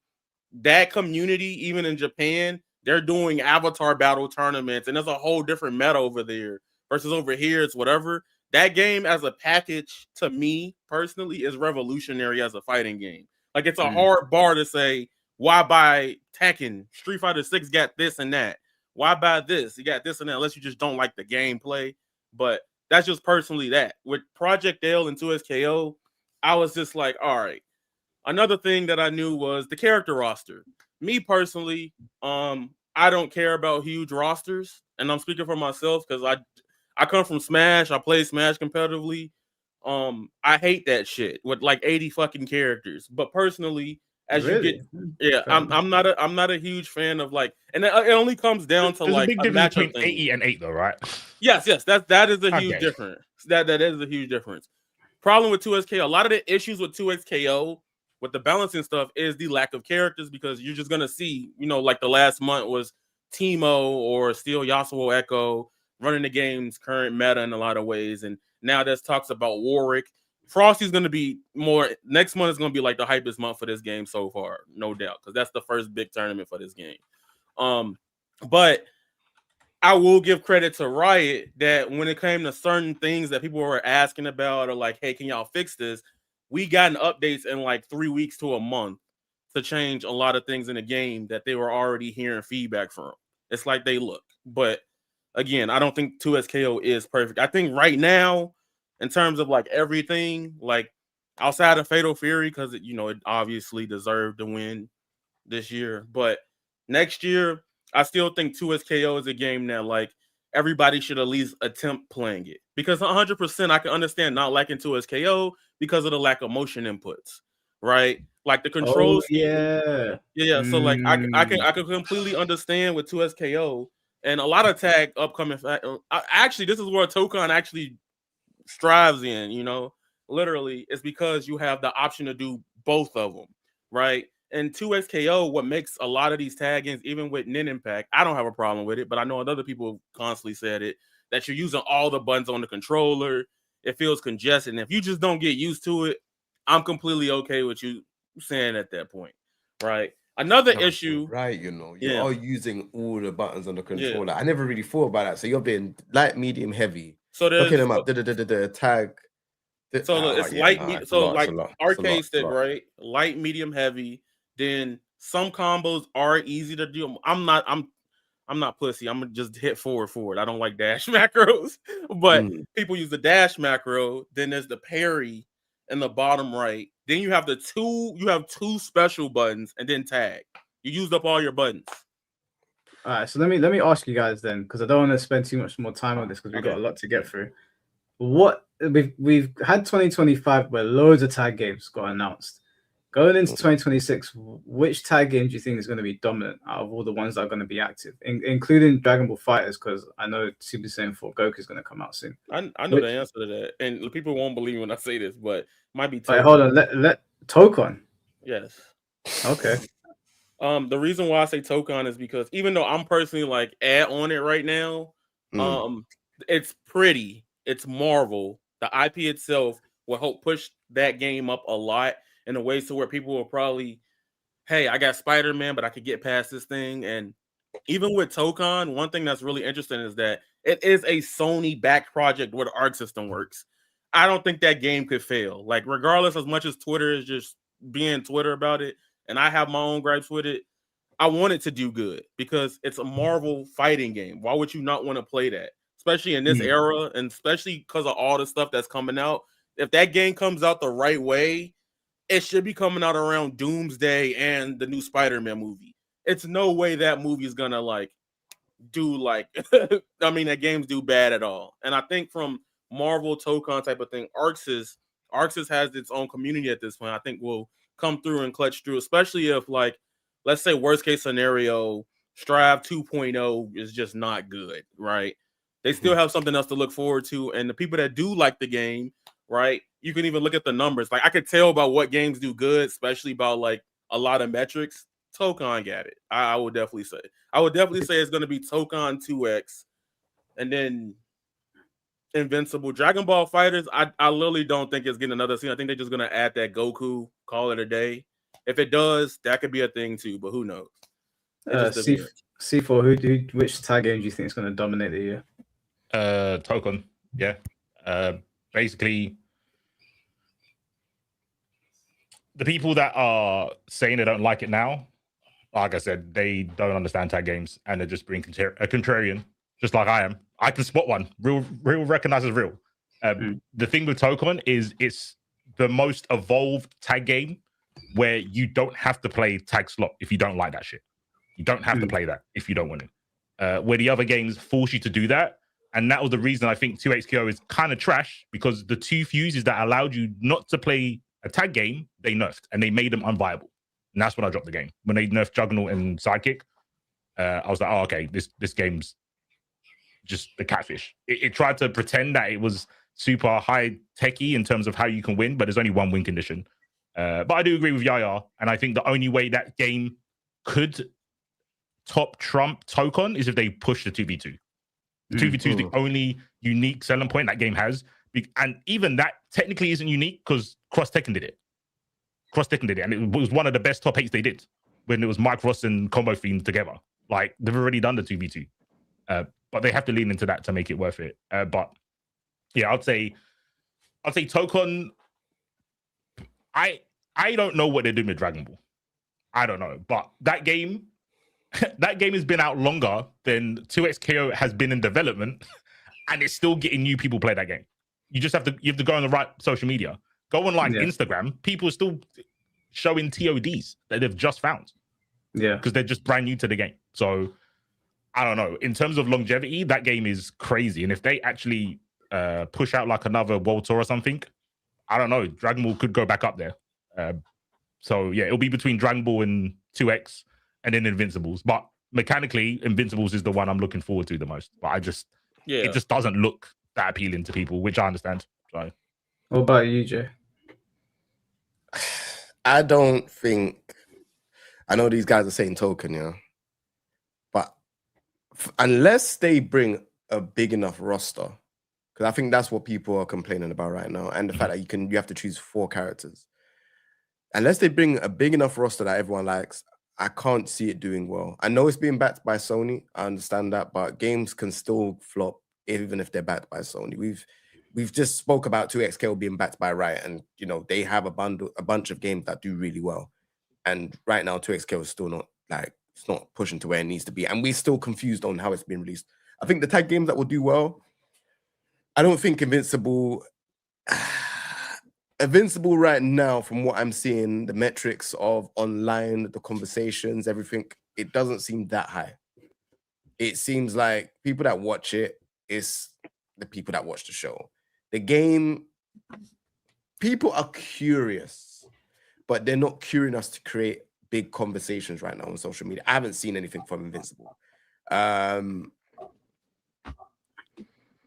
that community, even in Japan, they're doing avatar battle tournaments, and there's a whole different meta over there versus over here. It's whatever. That game as a package, to me personally, is revolutionary as a fighting game. Like it's a hard bar to say, why buy Tekken? Street Fighter 6 got this and that. Why buy this? You got this and that, unless you just don't like the gameplay. But that's just personally that. With Project L and 2SKO, I was just like, all right. Another thing that I knew was the character roster. Me personally, I don't care about huge rosters, and I'm speaking for myself because I come from Smash. I play Smash competitively. I hate that shit with like 80 fucking characters. But personally, as you get, I'm not a huge fan of like, and it only comes down to There's like a big difference between thing. 80 and 8, though, right? Yes, that is a huge difference. That is a huge difference. Problem with 2SKO, a lot of the issues with 2SKO with the balancing stuff is the lack of characters, because you're just gonna see, like the last month was Teemo or Steel Yasuo Echo running the game's current meta in a lot of ways, and now there's talks about Warwick. Frosty's gonna be more. Next month is gonna be like the hypest month for this game so far, no doubt, because that's the first big tournament for this game. But I will give credit to Riot that when it came to certain things that people were asking about, or like, hey, can y'all fix this? We gotten updates in like 3 weeks to a month to change a lot of things in the game that they were already hearing feedback from. It's like they look. But again, I don't think 2SKO is perfect. I think right now, in terms of like everything, like outside of Fatal Fury, because it obviously deserved to win this year. But next year, I still think 2SKO is a game that like everybody should at least attempt playing it, because 100% I can understand not liking 2SKO because of the lack of motion inputs, right? Like the controls. Yeah. So like I can completely understand with 2SKO and a lot of tag upcoming. Actually, this is where Tokon actually strives in. Literally, it's because you have the option to do both of them, right? And 2SKO, what makes a lot of these tag games, even with Nin Impact, I don't have a problem with it, but I know other people constantly said it, that you're using all the buttons on the controller. It feels congested. And if you just don't get used to it, I'm completely okay with you saying at that point, right? Another issue. Right, you are using all the buttons on the controller. Yeah. I never really thought about that. So you're being light, medium, heavy. So there's looking them up, tag. So it's light, like arcade stick, right? Light, medium, heavy. Then some combos are easy to do. I'm not pussy. I'm gonna just hit forward. I don't like dash macros, but people use the dash macro. Then there's the parry in the bottom right. Then you have two special buttons, and then tag. You used up all your buttons. All right, so let me ask you guys then, because I don't want to spend too much more time on this because we've got a lot to get through. What we've had 2025 where loads of tag games got announced. Going into 2026, which tag game do you think is going to be dominant out of all the ones that are going to be active, including Dragon Ball FighterZ? Because I know Super Saiyan 4 Goku is going to come out soon. I know the answer to that, and people won't believe me when I say this, but it might be. Wait, hold on. Let Tokon. Yes. Okay. The reason why I say Tokon is because even though I'm personally like on it right now, it's pretty. It's Marvel. The IP itself will help push that game up a lot in a way to where people will probably, hey, I got Spider-Man, but I could get past this thing. And even with Tokon, one thing that's really interesting is that it is a Sony-backed project where the art system works. I don't think that game could fail. Like, regardless, as much as Twitter is just being Twitter about it, and I have my own gripes with it, I want it to do good because it's a Marvel fighting game. Why would you not want to play that? Especially in this era, and especially because of all the stuff that's coming out. If that game comes out the right way, it should be coming out around Doomsday and the new Spider-Man movie. It's no way that movie is gonna I mean, that games do bad at all. And I think from Marvel Tokon type of thing, Arxis has its own community at this point. I think will come through and clutch through, especially if, like, let's say worst case scenario, Strive 2.0 is just not good, right? They still have something else to look forward to. And the people that do like the game, right, you can even look at the numbers. Like, I could tell about what games do good, especially about like a lot of metrics. Tokon got it. I would definitely say. I would definitely say it's going to be Tokon 2X. And then Invincible. Dragon Ball FighterZ, I literally don't think it's getting another season. I think they're just going to add that Goku, call it a day. If it does, that could be a thing too, but who knows? C4, which tag game do you think is going to dominate the year? Tokon, yeah. Basically, the people that are saying they don't like it now, like I said, they don't understand tag games and they're just being a contrarian, just like I am. I can spot one. Real recognizes real. The thing with Tokon is it's the most evolved tag game where you don't have to play tag slot if you don't like that shit. You don't have to play that if you don't want it. Where the other games force you to do that. And that was the reason I think 2XKO is kind of trash, because the two fuses that allowed you not to play a tag game, they nerfed and they made them unviable. And that's when I dropped the game. When they nerfed Juggernaut and Sidekick, I was like, oh, okay, this game's just the catfish. It tried to pretend that it was super high techy in terms of how you can win, but there's only one win condition. But I do agree with Yaya, and I think the only way that game could top trump Tokon is if they push the 2v2. The 2v2 is the only unique selling point that game has. And even that technically isn't unique because Cross Tekken did it. And it was one of the best top 8s they did when it was Mike Ross and Combo Fiend together. Like, they've already done the 2v2. But they have to lean into that to make it worth it. But yeah, I'd say Tokon. I don't know what they're doing with Dragon Ball. I don't know. But that game has been out longer than 2XKO has been in development, and it's still getting new people play that game. You have to go on the right social media. Go on Instagram. People are still showing TODs that they've just found. Yeah, because they're just brand new to the game. So I don't know. In terms of longevity, that game is crazy. And if they actually push out like another World Tour or something, I don't know. Dragon Ball could go back up there. So yeah, it'll be between Dragon Ball and 2X. And then Invincibles, but mechanically, Invincibles is the one I'm looking forward to the most. But it just doesn't look that appealing to people, which I understand. So, what about you, Jay? I don't think. I know these guys are saying Token, yeah, but unless they bring a big enough roster, because I think that's what people are complaining about right now, and the fact that you have to choose 4 characters. Unless they bring a big enough roster that everyone likes, I can't see it doing well. I know it's being backed by Sony. I understand that, but games can still flop even if they're backed by Sony. We've just spoke about 2XKO being backed by Riot, and they have a bunch of games that do really well. And right now, 2XKO is still not it's not pushing to where it needs to be, and we're still confused on how it's been released. I think the tag games that will do well. I don't think Invincible right now, from what I'm seeing, the metrics of online, the conversations, everything, it doesn't seem that high. It seems like people that watch it is the people that watch the show. The game, people are curious, but they're not curious enough to create big conversations right now on social media. I haven't seen anything from Invincible.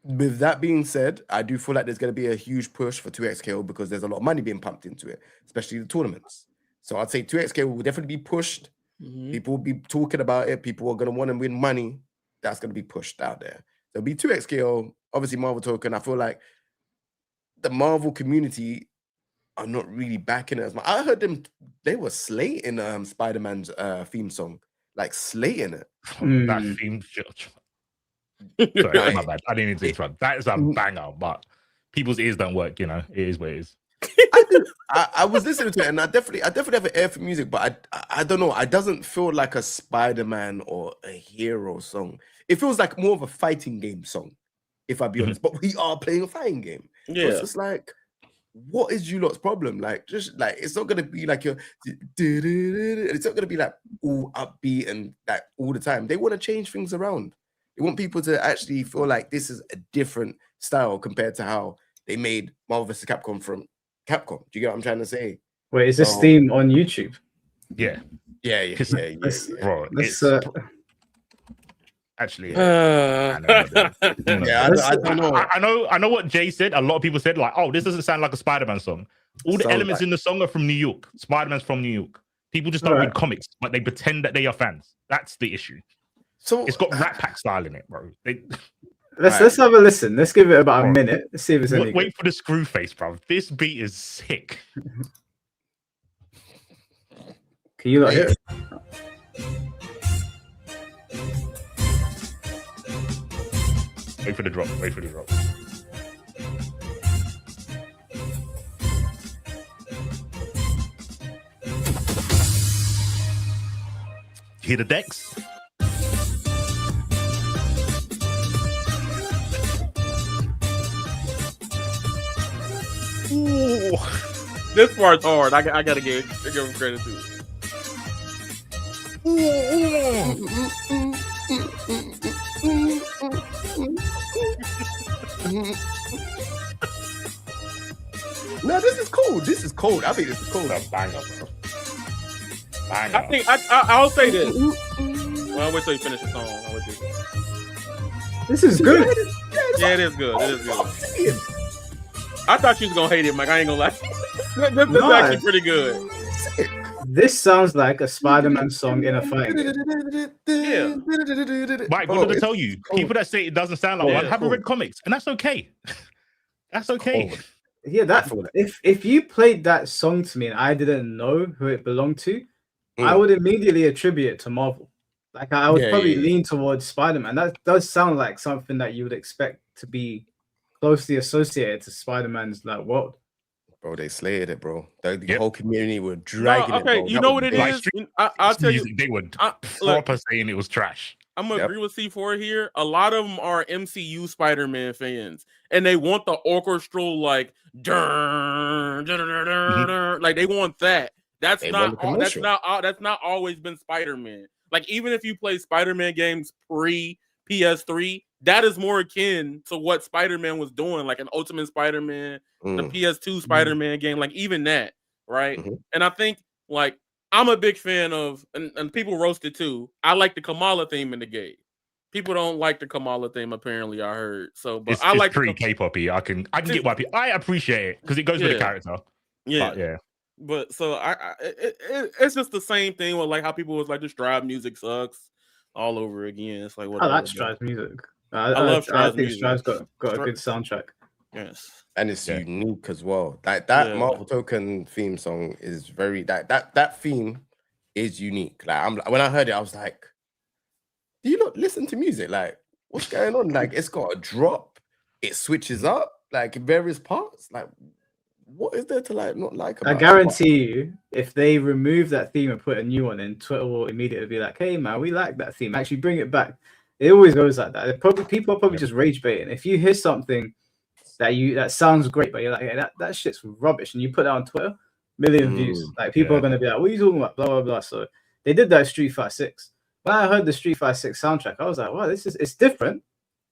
With that being said, I do feel like there's going to be a huge push for 2XKO because there's a lot of money being pumped into it, especially the tournaments. So I'd say 2XKO will definitely be pushed. People will be talking about it. People are going to want to win money. That's going to be pushed out there. There'll be 2XKO, obviously Marvel Token. I feel like the Marvel community are not really backing it as much. I heard they were slating Spider-Man's theme song, like slating it. That theme judge. Sorry, my bad. I didn't need to interrupt. That is a banger, but people's ears don't work. It is what it is. I was listening to it, and I definitely have an ear for music, but I don't know. It doesn't feel like a Spider-Man or a hero song. It feels like more of a fighting game song, if I be honest. But we are playing a fighting game. Yeah, so it's just like, what is you lot's problem? Like, just like, it's not gonna be like your. It's not gonna be like all upbeat and like all the time. They want to change things around. They want people to actually feel like this is a different style compared to how they made Marvel vs. Capcom from Capcom. Do you get what I'm trying to say? Wait, is this theme on YouTube? Yeah. Bro, actually, I don't know. I know what Jay said. A lot of people said, like, oh, this doesn't sound like a Spider-Man song. All the elements in the song are from New York. Spider-Man's from New York. People just don't read comics, but they pretend that they are fans. That's the issue. So it's got Rat Pack style in it, bro. Let's have a listen. Let's give it about a minute. Let's see if it's any Wait for the screw face, bro. This beat is sick. Can you not hear it? Wait for the drop. Wait for the drop. Hear the decks. Ooh. This part's hard. I gotta give him credit to it. No, this is cool. This is cold. I think this is cool. That's a banger, bro. Banger. I think I'll say this. Well, I'll wait till you finish the song. I'll wait till you... This is good. Yeah, it is good. It is good. I thought you was gonna hate it, Mike. I ain't gonna lie. This is actually pretty good. This sounds like a Spider-Man song in a fight. Yeah. Mike, what did I tell you? People that say it doesn't sound like one haven't read comics, and that's okay. That's okay. Yeah, that if you played that song to me and I didn't know who it belonged to, I would immediately attribute it to Marvel. Like I would probably lean towards Spider-Man. That does sound like something that you would expect to be closely associated to Spider-Man's like world. Bro, they slayed it, bro. The whole community were dragging it. Okay, bro. you know what it is? I'll tell you. They were proper saying it was trash. I'm gonna agree with C4 here. A lot of them are MCU Spider-Man fans, and they want the orchestral like, like they want that. That's not always been Spider-Man. Like even if you play Spider-Man games pre PS3, that is more akin to what Spider-Man was doing, like an Ultimate Spider-Man, the PS2 Spider-Man game, like even that, right? And I think like I'm a big fan of, and people roast it too. I like the Kamala theme in the game. People don't like the Kamala theme, apparently. I heard so, but I like pretty K-poppy. I can get why people. I appreciate it because it goes with the character. Yeah, but so it's just the same thing with like how people was like the Strive music sucks all over again. It's like I like Strive's music. I love Strive's music. Strive's got a good soundtrack. Yes, and it's unique as well. Like that Marvel Token theme song is very that theme is unique. Like when I heard it, I was like, "Do you not listen to music? Like, what's going on? Like, it's got a drop, it switches up like in various parts. Like, what is there to like not like about I guarantee you, if they remove that theme and put a new one in, Twitter will immediately be like, "Hey man, we like that theme. Actually, bring it back." It always goes like that. People are probably just rage baiting. If you hear something that sounds great, but you're like, hey, that shit's rubbish, and you put that on Twitter, million views. Like people are gonna be like, "What are you talking about?" Blah blah blah. So they did that Street Fighter 6. When I heard the Street Fighter 6 soundtrack, I was like, "Wow, it's different."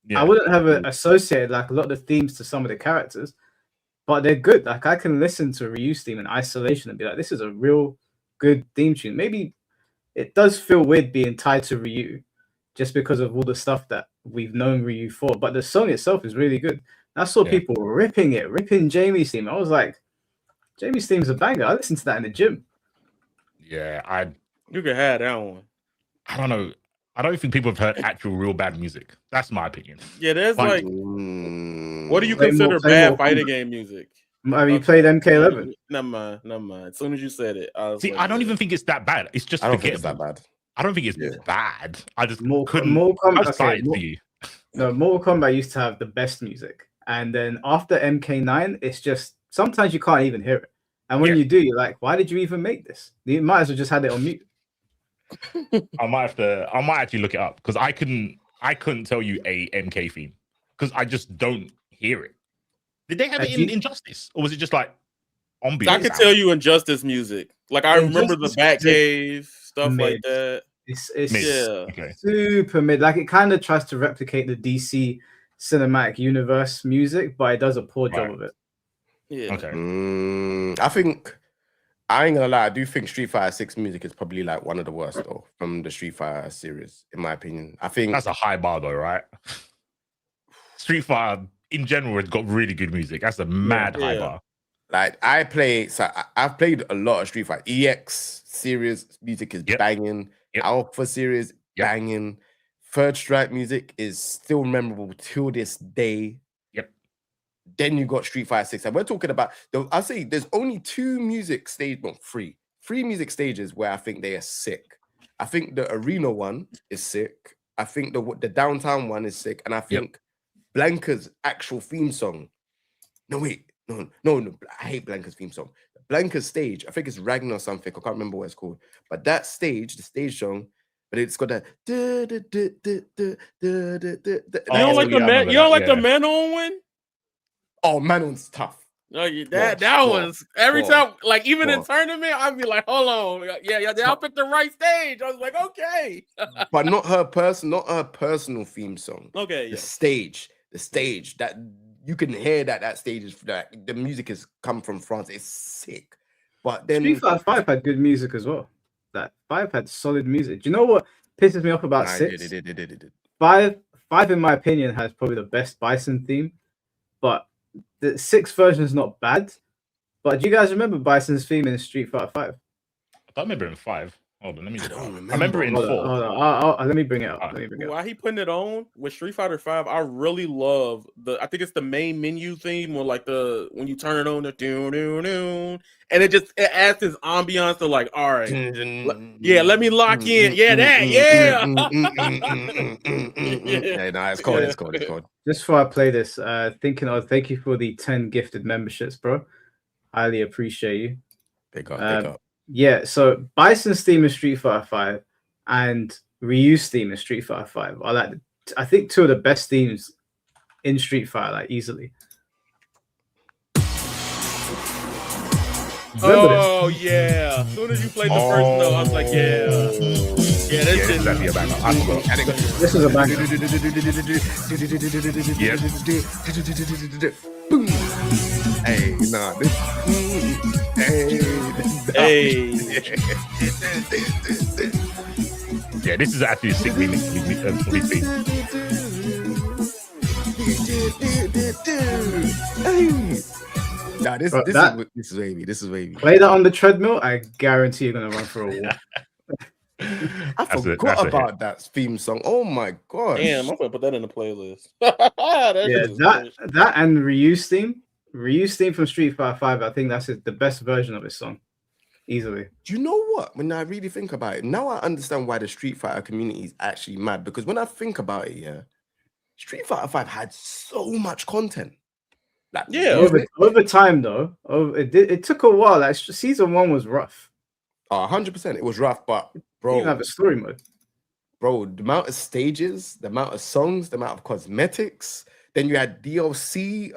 Yeah. I wouldn't have associated like a lot of the themes to some of the characters, but they're good. Like I can listen to Ryu's theme in isolation and be like, "This is a real good theme tune." Maybe it does feel weird being tied to Ryu, just because of all the stuff that we've known Ryu for. But the song itself is really good. I saw people ripping Jamie's theme. I was like, Jamie's theme's a banger. I listened to that in the gym. Yeah, you can have that one. I don't know. I don't think people have heard actual real bad music. That's my opinion. Yeah, there's like what do you consider bad fighting game music? Have you played MK11? Never mind. As soon as you said it, I don't even think it's that bad. It's just I don't think it's that bad. I don't think it's bad. I just Mortal Kombat used to have the best music, and then after MK9, it's just sometimes you can't even hear it. And when you do, you're like, "Why did you even make this? You might as well just had it on mute." I might actually look it up because I couldn't tell you a MK theme because I just don't hear it. Did they have it in Injustice, or was it just like ambience? I could tell you Injustice music. Like I remember the Batcave stuff like that. It's super mid. Like it kind of tries to replicate the DC cinematic universe music, but it does a poor job of it. Yeah. Okay. I think I ain't gonna lie. I do think Street Fighter 6 music is probably like one of the worst though from the Street Fighter series, in my opinion. I think that's a high bar though, right? Street Fighter in general has got really good music. That's a mad high bar. Like I've played a lot of Street Fighter. EX series music is banging. Alpha series banging. Third Strike music is still memorable till this day. Then you got Street Fighter 6. And we're talking about, I'll say there's only three music music stages where I think they are sick. I think the arena one is sick. I think the downtown one is sick. And I think Blanca's actual theme song. No, I hate Blanca's theme song. Blanca's stage, I think it's Ragnar or something. I can't remember what it's called. But that stage, the stage song, but it's got that. You don't like the man? You don't like the Manon one? Oh, Manon's tough. No, that one's every time, like even in tournament, I'd be like, hold on, I'll pick the right stage. I was like, okay, but not her personal theme song. Okay, the stage that you can hear that stage is that the music has come from France. It's sick. But then Street Fighter 5 had good music as well. That 5 had solid music. Do you know what pisses me off about 6? 5 in my opinion has probably the best Bison theme, but the 6 version is not bad. But do you guys remember Bison's theme in Street Fighter 5? I don't remember it in 5. Hold on, let me get it. I remember it in 4. Let me bring it up. While he putting it on with Street Fighter 5, I really love I think it's the main menu theme when when you turn it on, the doo, and it adds this ambiance to like, all right, let me lock in, yeah, it's cold. Just before I play this, thank you for the 10 gifted memberships, bro. Highly appreciate you. Big up. Yeah, so Bison's theme is Street Fighter 5 and Ryu's theme is Street Fighter 5. I think 2 of the best themes in Street Fighter, like easily. Oh yeah! As soon as you played the first note, I was like, this is a banger. This is a banger. Boom. Hey, nah, this. Hey. Yeah, this is actually a sick remix for this thing. Nah, this is wavy. This is wavy. Play that on the treadmill. I guarantee you're gonna run for a walk. I forgot about that theme song. Oh my god! Damn, I'm gonna put that in the playlist. that and Ryu's theme from Street Fighter 5. I think that's the best version of his song, easily. Do you know what? When I really think about it, now I understand why the Street Fighter community is actually mad. Because when I think about it, Street Fighter 5 had so much content. Like, over time though, it took a while. Like season 1 was rough. 100%, it was rough, but bro, you didn't have a story mode. Bro, the amount of stages, the amount of songs, the amount of cosmetics. Then you had DLC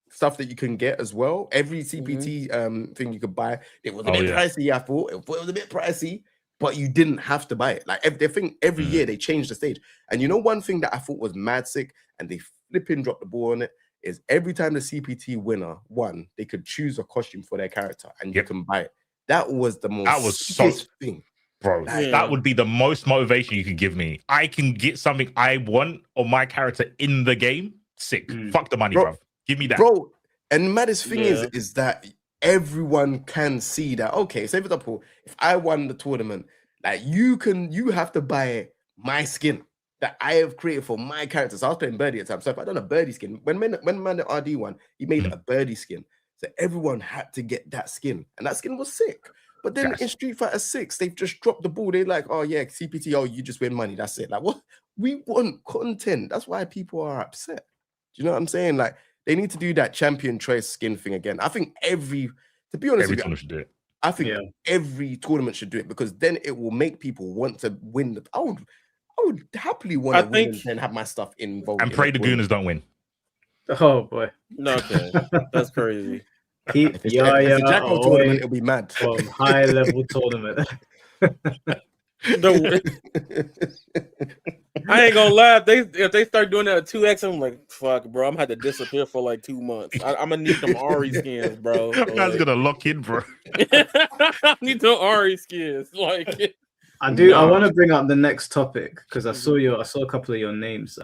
stuff that you can get as well. Every CPT thing you could buy. It was a bit pricey. I thought it was a bit pricey, but you didn't have to buy it. Like every year they changed the stage. And you know one thing that I thought was mad sick, and they flipping dropped the ball on it, is every time the CPT winner won, they could choose a costume for their character, and you can buy it. That was the most thing. Bro, that would be the most motivation you could give me. I can get something I want on my character in the game. Sick. Fuck the money, bro. Give me that. Bro, and the maddest thing is that everyone can see that, okay, say for example, if I won the tournament, like you have to buy my skin that I have created for my character. So I was playing Birdie at the time. So if I done a Birdie skin, when Man RD won, he made a Birdie skin. So everyone had to get that skin. And that skin was sick. But then in Street Fighter 6, they've just dropped the ball. They're like, oh yeah, CPT, you just win money. That's it. Like, what? We want content. That's why people are upset. Do you know what I'm saying? Like, they need to do that champion choice skin thing again. I think to be honest, every tournament should do it. I think every tournament should do it, because then it will make people want to win. I would happily want to win and have my stuff involved. And pray the Gooners don't win. Oh boy. No, okay. That's crazy. If it's a Jacko tournament, it'll be mad. High level tournament. I ain't gonna lie. If they start doing that at 2X, I'm like, fuck, bro. I'm gonna have to disappear for like 2 months. I'm gonna need them Ari skins, bro. That's gonna lock in, bro. I need the Ari skins. Like, I want to bring up the next topic because I saw a couple of your names.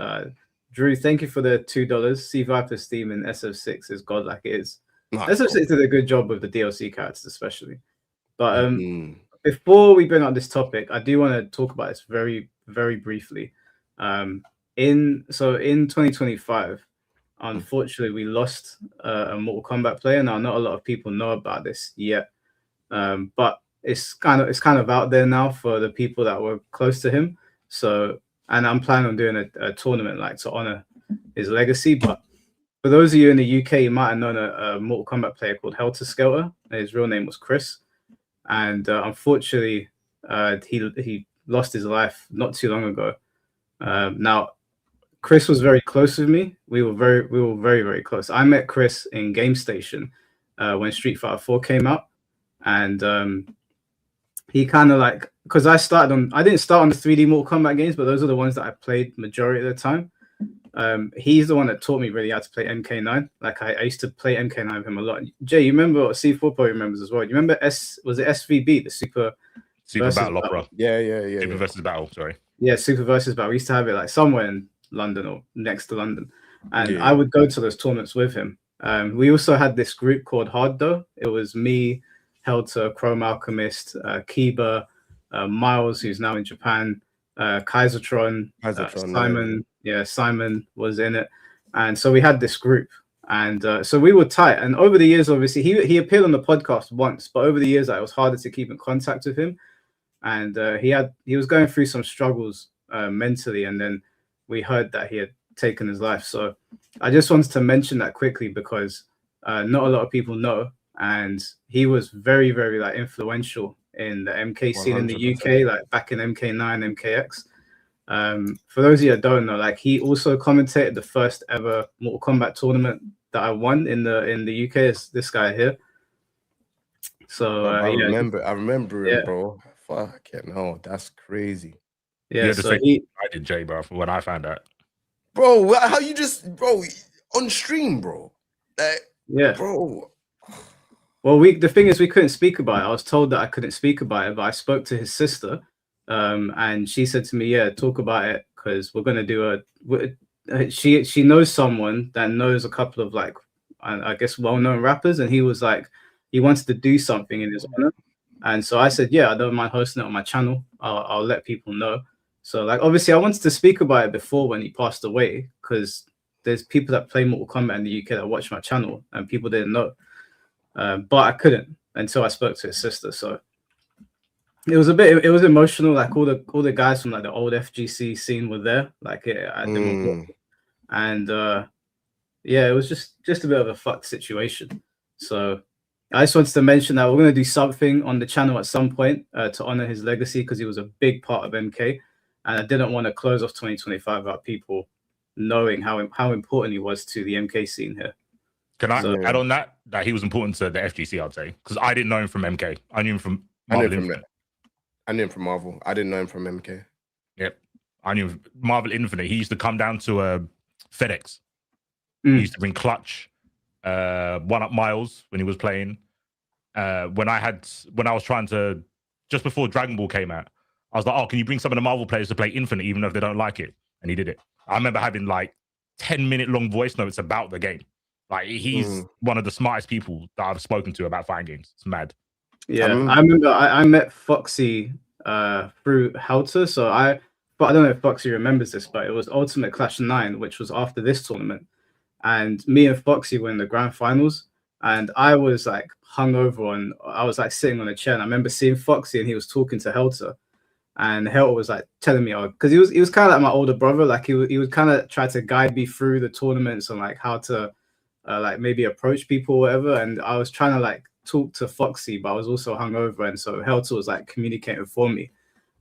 Drew, thank you for the $2. C Viper's theme in SF6 is god like it is. SF6 did a good job with the DLC characters, especially. But before we bring up this topic, I do want to talk about this very, very briefly. In 2025, unfortunately, we lost a Mortal Kombat player. Now, not a lot of people know about this yet, but it's kind of out there now for the people that were close to him. So, and I'm planning on doing a tournament like to honor his legacy. But for those of you in the UK, you might have known a Mortal Kombat player called Helter Skelter. His real name was Chris, and unfortunately, he lost his life not too long ago. Now, Chris was very close with me. We were very close. I met Chris in Game Station when Street Fighter 4 came out, and he kind of like, because I didn't start on the 3D Mortal Kombat games, but those are the ones that I played majority of the time. He's the one that taught me really how to play MK9. Like I used to play MK9 with him a lot. Jay, you remember C4 probably remembers as well. You remember was it SVB, the Super Battle Opera? Yeah. Super versus Battle, sorry. Yeah, Super versus Battle. We used to have it like somewhere in London or next to London. And I would go to those tournaments with him. We also had this group called Hard Though. It was me, Helter, Chrome Alchemist, Kiba, Miles, who's now in Japan, Kaisertron, Simon. Yeah, Simon was in it. And so we had this group. And so we were tight. And over the years, obviously, he appeared on the podcast once, but over the years, it was harder to keep in contact with him. And he was going through some struggles mentally. And then we heard that he had taken his life. So I just wanted to mention that quickly because not a lot of people know. And he was very, very like influential in the MK scene 100%. In the UK, like back in MK9, MKX. For those of you that don't know, like he also commentated the first ever Mortal Kombat tournament that I won in the UK. Is this guy here? So I remember him, bro. Fucking hell, that's crazy. Yeah, so I did, Jay, bro. When I found out, bro, how you just, bro, on stream, bro? Yeah, bro. Well, the thing is, we couldn't speak about it. I was told that I couldn't speak about it, but I spoke to his sister, and she said to me, "Yeah, talk about it because we're gonna do She knows someone that knows a couple of like, I guess, well-known rappers, and he was like, he wanted to do something in his honor, and so I said, "Yeah, I don't mind hosting it on my channel. I'll let people know." So, like, obviously, I wanted to speak about it before when he passed away because there's people that play Mortal Kombat in the UK that watch my channel, and people didn't know. But I couldn't until I spoke to his sister. So it was emotional. Like all the guys from like the old FGC scene were there, like and yeah, it was just a bit of a fucked situation. So I just wanted to mention that we're gonna do something on the channel at some point to honor his legacy because he was a big part of MK, and I didn't want to close off 2025 without people knowing how important he was to the MK scene here. Can I add on that he was important to the FGC, I'd say, because I didn't know him from MK. I knew him from Marvel Infinite. I knew him from Marvel. I didn't know him from MK. Yep. I knew Marvel Infinite. He used to come down to FedEx. He used to bring Clutch, one up Miles when he was playing. When I was trying to, just before Dragon Ball came out, I was like, "Oh, can you bring some of the Marvel players to play Infinite, even if they don't like it?" And he did it. I remember having like 10-minute long voice notes about the game. Like he's one of the smartest people that I've spoken to about fighting games. It's mad. Yeah, I remember I met Foxy through Helter. But I don't know if Foxy remembers this, but it was Ultimate Clash 9, which was after this tournament. And me and Foxy were in the grand finals, and I was like hungover I was like sitting on a chair, and I remember seeing Foxy, and he was talking to Helter, and Helter was like telling me, because he was kind of like my older brother, like he would kind of try to guide me through the tournaments and like how to like maybe approach people or whatever. And I was trying to like talk to Foxy, but I was also hungover, and so Helter was like communicating for me.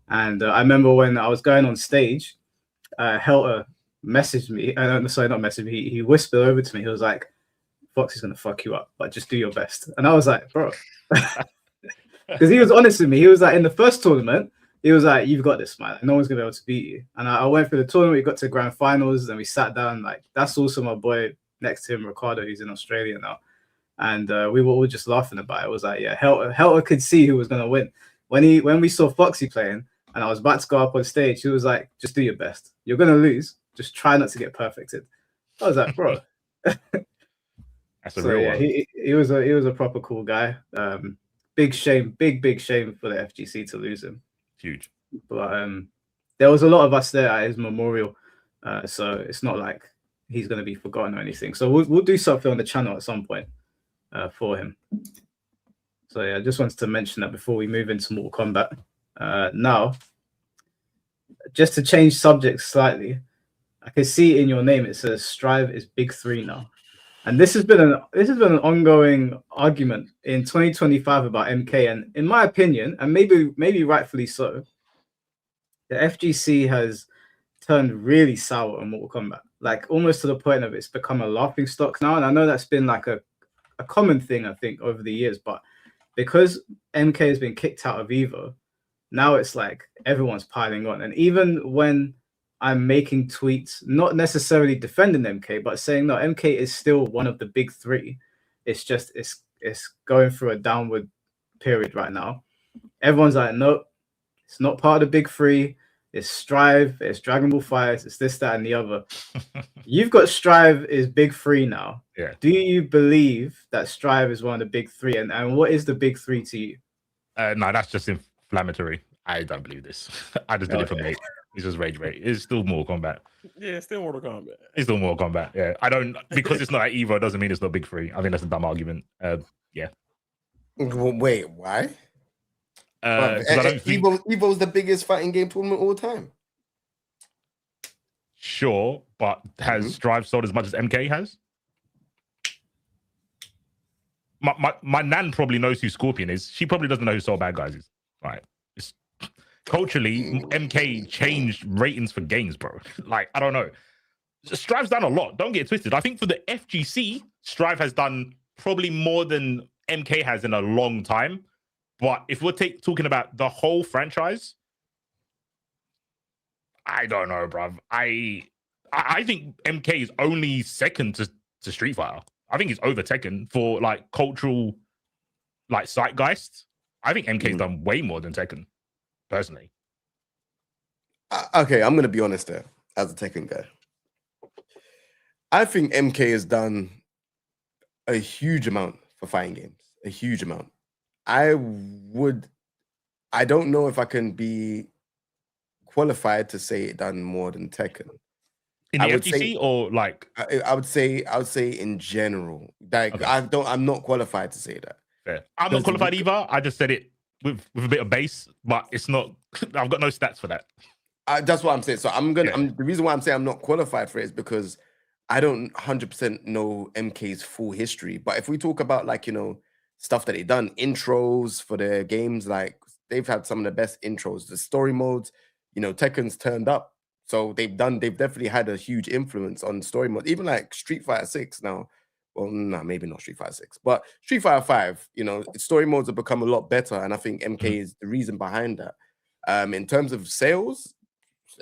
And I remember when I was going on stage, Helter messaged me, sorry, not messaged me, he whispered over to me, he was like, "Foxy's gonna fuck you up, but just do your best." And I was like, bro, because he was honest with me. He was like, in the first tournament, he was like, "You've got this, man. No one's gonna be able to beat you." And I went through the tournament, we got to grand finals, and we sat down. Like, that's also my boy next to him, Ricardo, who's in Australia now. And we were all just laughing about it. It was like, yeah, Helter could see who was gonna win. When we saw Foxy playing, and I was about to go up on stage, he was like, "Just do your best. You're gonna lose. Just try not to get perfected." I was like, bro. That's a real one. He was a proper cool guy. Big shame for the FGC to lose him. Huge. But there was a lot of us there at his memorial, so it's not like he's gonna be forgotten or anything. So we'll do something on the channel at some point for him. So yeah, I just wanted to mention that before we move into Mortal Kombat. Now, just to change subjects slightly, I can see in your name it says Strive is Big 3 now, and this has been an ongoing argument in 2025 about MK, and in my opinion, and maybe rightfully so, the FGC has turned really sour on Mortal Kombat, like almost to the point of it's become a laughing stock now. And I know that's been like a common thing, I think, over the years, but because MK has been kicked out of EVO, now it's like everyone's piling on. And even when I'm making tweets, not necessarily defending MK, but saying no, MK is still one of the big three. It's just it's going through a downward period right now. Everyone's like, nope, it's not part of the big three. It's Strive, it's Dragon Ball FighterZ, it's this, that, and the other. You've got Strive is big three now. Yeah. Do you believe that Strive is one of the big three? And what is the big three to you? No, that's just inflammatory. I don't believe this. I just did it for me. It's just rage rate. It's still Mortal Kombat. Yeah, it's still Mortal Kombat. It's still Mortal Kombat. Yeah, I don't because it's not at EVO doesn't mean it's not big three. I think that's a dumb argument. Yeah. Wait, why? I don't think EVO's the biggest fighting game tournament all the time. Sure, but has Strive sold as much as MK has? My nan probably knows who Scorpion is. She probably doesn't know who Soul Bad Guys is. Right. It's, culturally, MK changed ratings for games, bro. Like, I don't know. Strive's done a lot. Don't get it twisted. I think for the FGC, Strive has done probably more than MK has in a long time. But if we're talking about the whole franchise, I don't know, bruv. I think MK is only second to Street Fighter. I think it's over Tekken for like cultural, like zeitgeist. I think MK's done way more than Tekken, personally. Okay, I'm gonna be honest there as a Tekken guy. I think MK has done a huge amount for fighting games. A huge amount. I don't know if I can be qualified to say it done more than Tekken. In the FGC or like I would say in general. Like okay. I'm not qualified to say that. Fair. I'm not qualified either. I just said it with a bit of base, but it's not I've got no stats for that. That's what I'm saying. So the reason why I'm saying I'm not qualified for it is because I don't 100% know MK's full history. But if we talk about like, you know, stuff that they've done, intros for their games, like they've had some of the best intros, the story modes, you know, Tekken's turned up. So they've definitely had a huge influence on story mode. Even like Street Fighter 6 now. Well, no, maybe not Street Fighter 6, but Street Fighter 5, you know, story modes have become a lot better. And I think MK is the reason behind that. In terms of sales,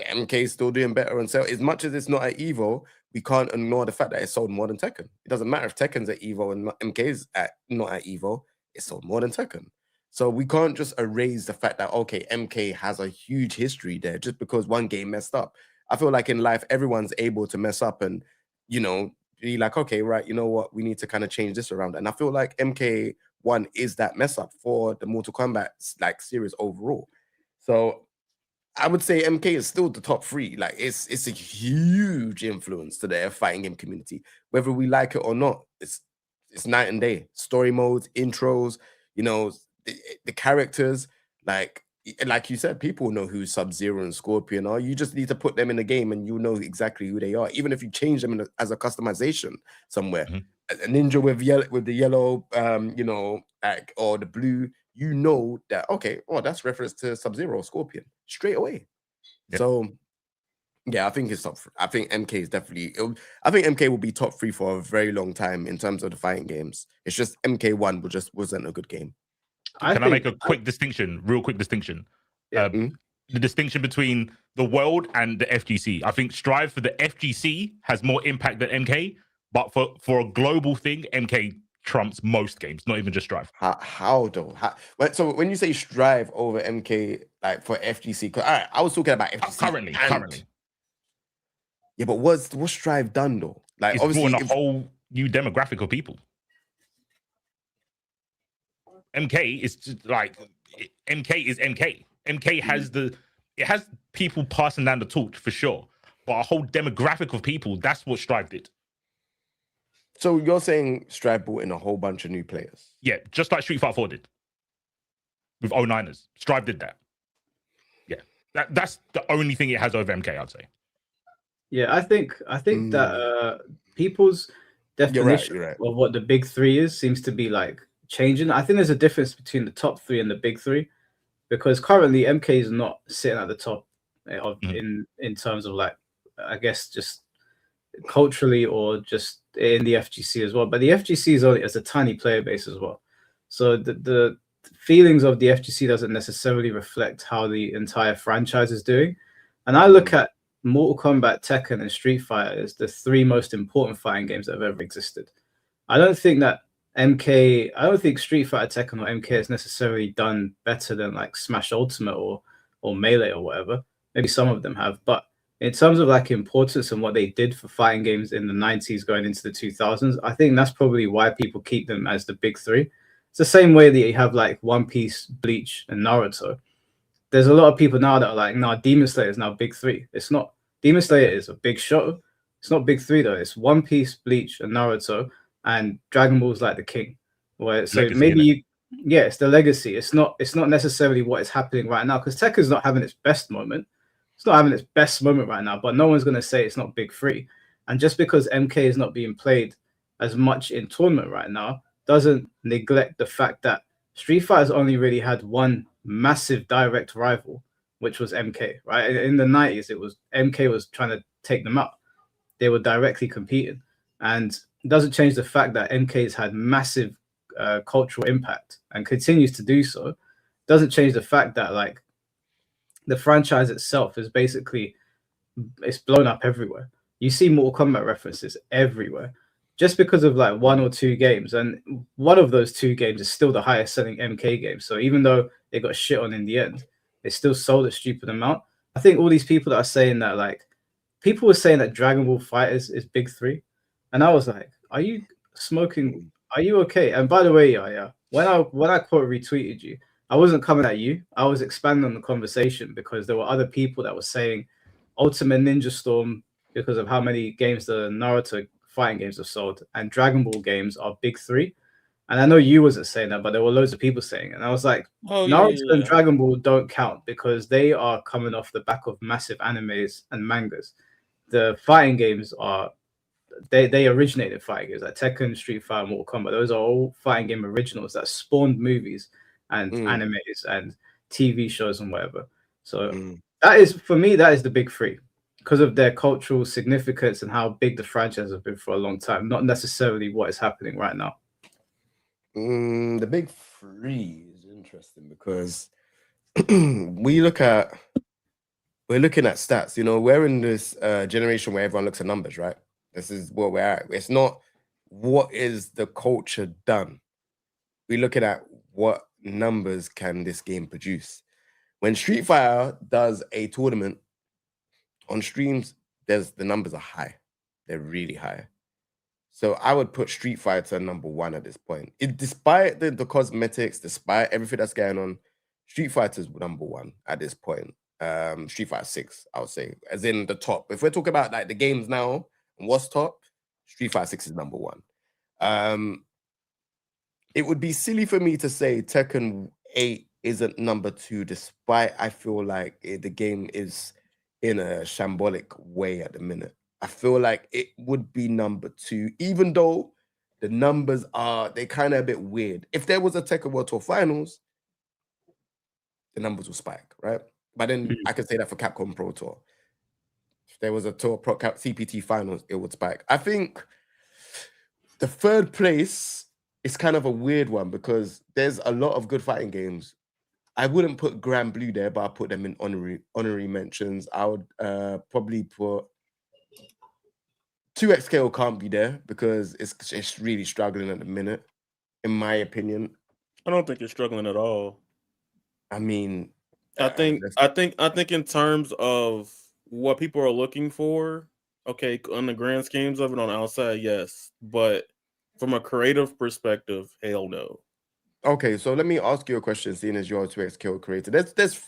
MK is still doing better on sales. As much as it's not at EVO, we can't ignore the fact that it sold more than Tekken. It doesn't matter if Tekken's at EVO and MK's not at EVO, it sold more than Tekken. So we can't just erase the fact that, okay, MK has a huge history there just because one game messed up. I feel like in life, everyone's able to mess up and, you know, be like, okay, right, you know what? We need to kind of change this around. And I feel like MK1 is that mess up for the Mortal Kombat like series overall. So I would say MK is still the top three. Like it's a huge influence to the fighting game community. Whether we like it or not, it's night and day. Story modes, intros, you know, the characters, like you said, people know who Sub-Zero and Scorpion are. You just need to put them in the game and you know exactly who they are. Even if you change them as a customization somewhere. A ninja with the yellow, you know, like, or the blue, you know that, okay, oh, that's reference to Sub-Zero or Scorpion straight away. Yep. So yeah, I think it's top. I think MK is definitely. I think MK will be top 3 for a very long time in terms of the fighting games. It's just MK1 wasn't a good game. Can I make a quick distinction, real quick distinction? Yeah. The distinction between the world and the FGC. I think Strive for the FGC has more impact than MK, but for a global thing, MK trumps most games, not even just Strive. How though? So when you say Strive over MK, like for FGC, all right, I was talking about FGC currently. Yeah, but what's Strive done though? Like it's obviously brought a whole new demographic of people. MK is just like MK is MK. MK has it has people passing down the torch for sure, but a whole demographic of people. That's what Strive did. So you're saying Strive brought in a whole bunch of new players? Yeah, just like Street Fighter 4 did with 09ers. Strive did that. Yeah, that's the only thing it has over MK, I'd say. Yeah, I think that people's definition you're right. of what the big 3 is seems to be like changing. I think there's a difference between the top 3 and the big 3, because currently MK is not sitting at the top in terms of like, I guess just culturally or just in the FGC as well. But the FGC is only as a tiny player base as well, so the feelings of the FGC doesn't necessarily reflect how the entire franchise is doing. And I look at Mortal Kombat, Tekken, and Street Fighter as the 3 most important fighting games that have ever existed. I don't think Street Fighter, Tekken, or MK has necessarily done better than like Smash Ultimate or Melee or whatever. Maybe some of them have, but in terms of like importance and what they did for fighting games in the 90s going into the 2000s, I think that's probably why people keep them as the big 3. It's the same way that you have like One Piece, Bleach, and Naruto. There's a lot of people now that are like, no, Demon Slayer is now big 3. It's not. Demon Slayer is a big show. It's not big 3 though. It's One Piece, Bleach, and Naruto, and Dragon Ball's like the king. Where so legacy, maybe it's the legacy. It's not necessarily what is happening right now, because Tekken's not having its best moment. It's not having its best moment right now, but no one's going to say it's not big 3. And just because MK is not being played as much in tournament right now doesn't neglect the fact that Street Fighter's only really had one massive direct rival, which was MK, right? In the 90s, it was MK was trying to take them out. They were directly competing. And it doesn't change the fact that MK's had massive cultural impact and continues to do so. It doesn't change the fact that like the franchise itself is basically, it's blown up everywhere. You see Mortal Kombat references everywhere just because of like 1 or 2 games. And one of those 2 games is still the highest selling MK game. So even though they got shit on in the end, they still sold a stupid amount. I think all these people that are saying that, like, people were saying that Dragon Ball FighterZ is big 3. And I was like, are you smoking? Are you okay? And by the way, yeah, when I quote retweeted you, I wasn't coming at you. I was expanding on the conversation because there were other people that were saying Ultimate Ninja Storm, because of how many games the Naruto fighting games have sold, and Dragon Ball games are big 3. And I know you wasn't saying that, but there were loads of people saying it. And I was like, Naruto and Dragon Ball don't count because they are coming off the back of massive animes and mangas. The fighting games are, they originated fighting games like Tekken, Street Fighter, Mortal Kombat. Those are all fighting game originals that spawned movies and animes and TV shows and whatever. So that is, for me, that is the big 3 because of their cultural significance and how big the franchise has been for a long time, not necessarily what is happening right now. The big 3 is interesting because we're looking at stats. You know, we're in this generation where everyone looks at numbers, right? This is where we're at. It's not what is the culture done. We're looking at what numbers can this game produce. When Street Fighter does a tournament on streams, the numbers are high. They're really high. So I would put Street Fighter number 1 at this point. Despite the cosmetics, despite everything that's going on, Street Fighter's number 1 at this point. Street Fighter 6, I would say, as in the top. If we're talking about like the games now and what's top, Street Fighter 6 is number 1. It would be silly for me to say Tekken 8 isn't number 2, despite I feel like the game is in a shambolic way at the minute. I feel like it would be number 2, even though the numbers are, they kind of a bit weird. If there was a Tekken World Tour Finals, the numbers will spike, right? But then I could say that for Capcom Pro Tour. If there was a Tour Pro CPT Finals, it would spike. I think the 3rd place is kind of a weird one because there's a lot of good fighting games. I wouldn't put Grand Blue there, but I'll put them in honorary mentions. I would probably put 2XKO can't be there because it's really struggling at the minute, in my opinion. I don't think it's struggling at all. I mean, I think in terms of what people are looking for, okay, on the grand schemes of it on outside, yes, but from a creative perspective, hell no. Okay, so let me ask you a question, seeing as you're a 2XKO creator. There's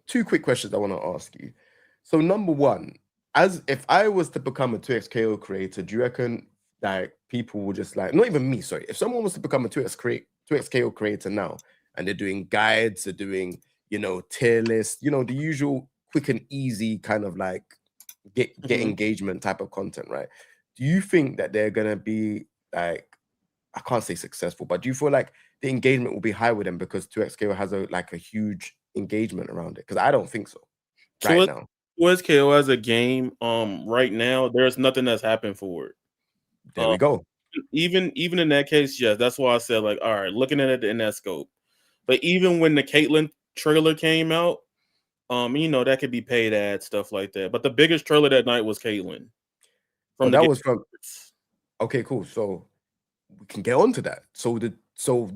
2 quick questions I want to ask you. So number 1, as if I was to become a 2XKO creator, do you reckon like people will just like, not even me, sorry, if someone was to become a 2XKO creator now and they're doing guides, they're doing, you know, tier lists, you know, the usual quick and easy kind of like get engagement type of content, right? Do you think that they're gonna be like, I can't say successful, but do you feel like the engagement will be high with them because 2XKO has a huge engagement around it? Because I don't think so now. USKO as a game, right now, there's nothing that's happened for it. There we go. Even in that case, yes, that's why I said, like, all right, looking at it in that scope. But even when the Caitlyn trailer came out, that could be paid ads, stuff like that. But the biggest trailer that night was Caitlyn. Okay, cool. So we can get on to that. So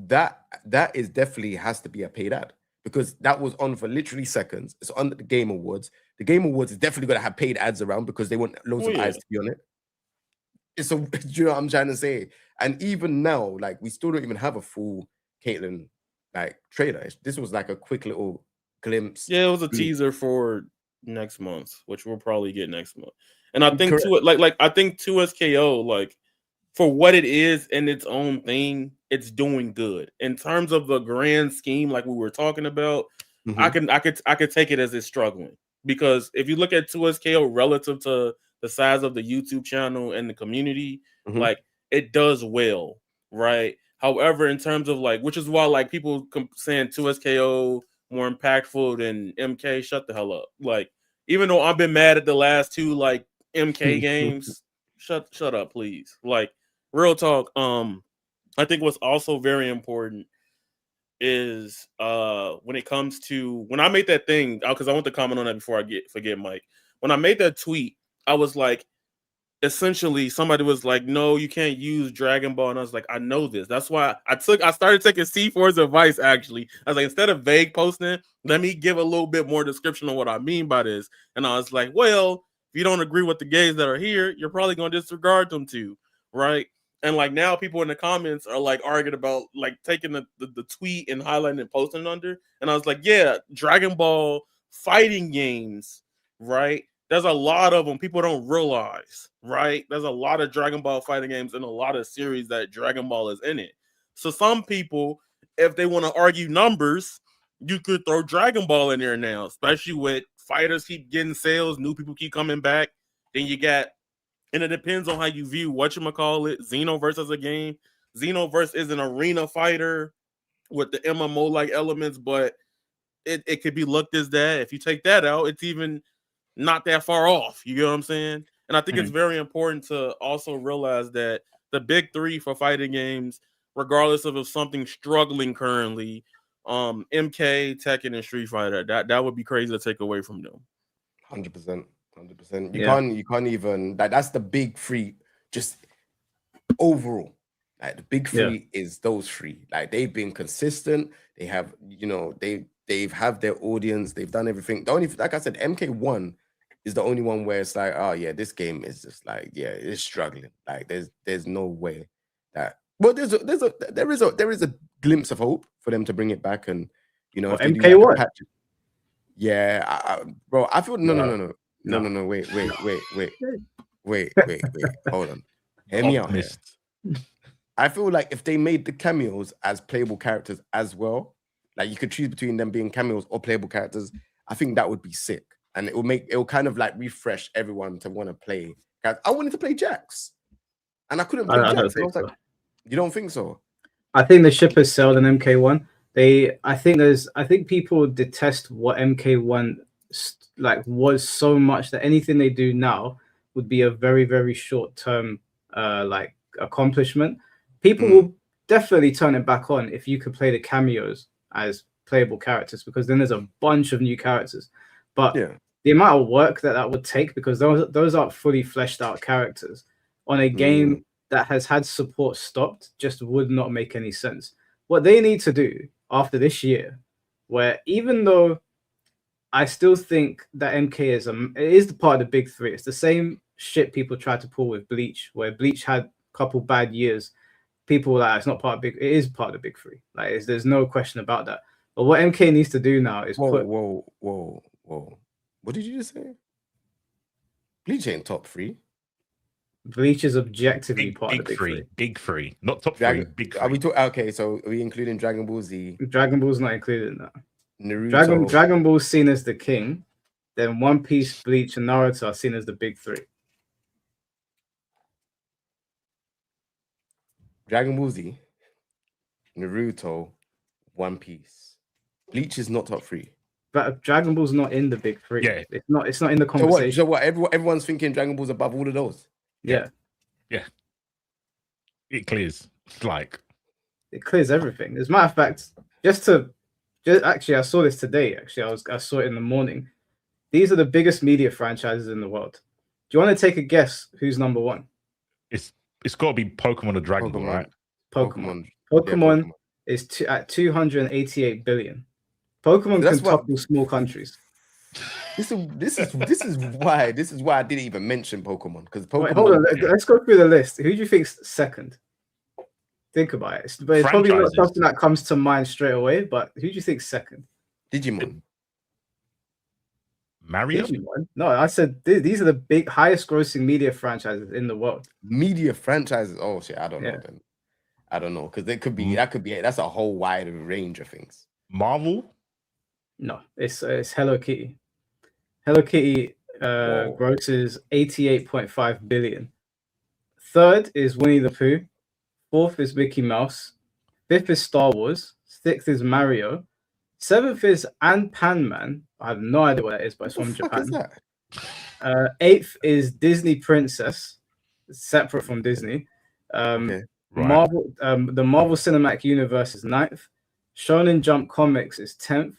that is definitely has to be a paid ad because that was on for literally seconds. It's on the Game Awards. The Game Awards is definitely going to have paid ads around because they want loads of eyes to be on it. Do you know what I'm trying to say? And even now, like, we still don't even have a full Caitlyn like trailer. This was like a quick little glimpse. Yeah, it was a teaser for next month, which we'll probably get next month. And I think I think 2SKO, like, for what it is in its own thing, it's doing good. In terms of the grand scheme, like we were talking about, I could take it as it's struggling. Because if you look at 2SKO relative to the size of the YouTube channel and the community, like, it does well, right? However, in terms of, like, which is why, like, people saying 2SKO more impactful than MK, shut the hell up. Like, even though I've been mad at the last two, like, MK games, shut up, please. Like, real talk. I think what's also very important is when it comes to when I made that thing, because I want to comment on that before I forget, Mike. When I made that tweet, I was like, essentially, somebody was like, "No, you can't use Dragon Ball," and I was like, "I know this." That's why I started taking C4's advice. Actually, I was like, instead of vague posting, let me give a little bit more description of what I mean by this. And I was like, well, if you don't agree with the gays that are here, you're probably gonna disregard them too, right? And like now, people in the comments are like arguing about like taking the tweet and highlighting and posting under. And I was like, yeah, Dragon Ball fighting games, right? There's a lot of them people don't realize, right? There's a lot of Dragon Ball fighting games and a lot of series that Dragon Ball is in it. So some people, if they want to argue numbers, you could throw Dragon Ball in there now, especially with fighters keep getting sales, new people keep coming back. Then you got, and it depends on how you view whatchamacallit, Xenoverse as a game. Xenoverse is an arena fighter with the MMO-like elements, but it could be looked as that. If you take that out, it's even not that far off. You get what I'm saying? And I think it's very important to also realize that the big three for fighting games, regardless of if something's struggling currently, MK, Tekken, and Street Fighter, that would be crazy to take away from them. 100%. You can't even that's the big three just overall. Like the big three is those three. Like they've been consistent. They have, they've have their audience. They've done everything. The only, like I said, MK1 is the only one where it's like, oh yeah, this game is just like, yeah, it's struggling. Like there's no way that. Well, there is a glimpse of hope for them to bring it back, and if they MK1. do yeah, bro, I feel no. Wait, hold on. Hear me out here. I feel like if they made the cameos as playable characters as well, like you could choose between them being cameos or playable characters, I think that would be sick. And it will kind of like refresh everyone to want to play. I wanted to play Jax, and I couldn't play Jax. I was like, you don't think so? I think the ship has sailed in MK1. I think people detest what MK1 was so much that anything they do now would be a very, very short term like accomplishment. People will definitely turn it back on if you could play the cameos as playable characters, because then there's a bunch of new characters. But the amount of work that would take, because those aren't fully fleshed out characters on a game that has had support stopped, just would not make any sense. What they need to do after this year, where even though I still think that MK is the part of the big three, it's the same shit people try to pull with Bleach, where Bleach had a couple bad years. People were like, it's not part of big. It is part of the big three. Like, there's no question about that. But what MK needs to do now is whoa. What did you just say? Bleach ain't top three. Bleach is objectively part of the big three. Big three, not top three. Big three. Are we okay? So are we including Dragon Ball Z? Dragon Ball's not included in that. Naruto. Dragon Ball's seen as the king. Then One Piece, Bleach, and Naruto are seen as the big three. Dragon Ball Z, Naruto, One Piece. Bleach is not top three. but Dragon Ball's not in the big three. Yeah. It's not in the conversation. So what? Everyone's thinking Dragon Ball's above all of those. Yeah. It clears. Like it clears everything. As a matter of fact, actually, I saw this today. Actually, I saw it in the morning. These are the biggest media franchises in the world. Do you want to take a guess who's number one? It's got to be Pokemon or Dragon Ball, right? Pokemon is at 288 billion. Pokemon can topple small countries. This is why I didn't even mention Pokemon, because Pokemon. Wait, hold on, let's go through the list. Who do you think's second? Think about it. But it's probably not something that comes to mind straight away. But who do you think's second? Digimon. Mario? Digimon? No, I said these are the highest grossing media franchises in the world. Media franchises? Oh shit, I don't know then. I don't know, because that's a whole wide range of things. Marvel? No, it's Hello Kitty. Hello Kitty grosses 88.5 billion. Third is Winnie the Pooh. Fourth is Mickey Mouse. Fifth is Star Wars. Sixth is Mario. Seventh is Pan Man. I have no idea what that is, but it's from Japan. Eighth is Disney Princess, separate from Disney. Marvel, the Marvel Cinematic Universe is 9th. Shonen Jump Comics is 10th.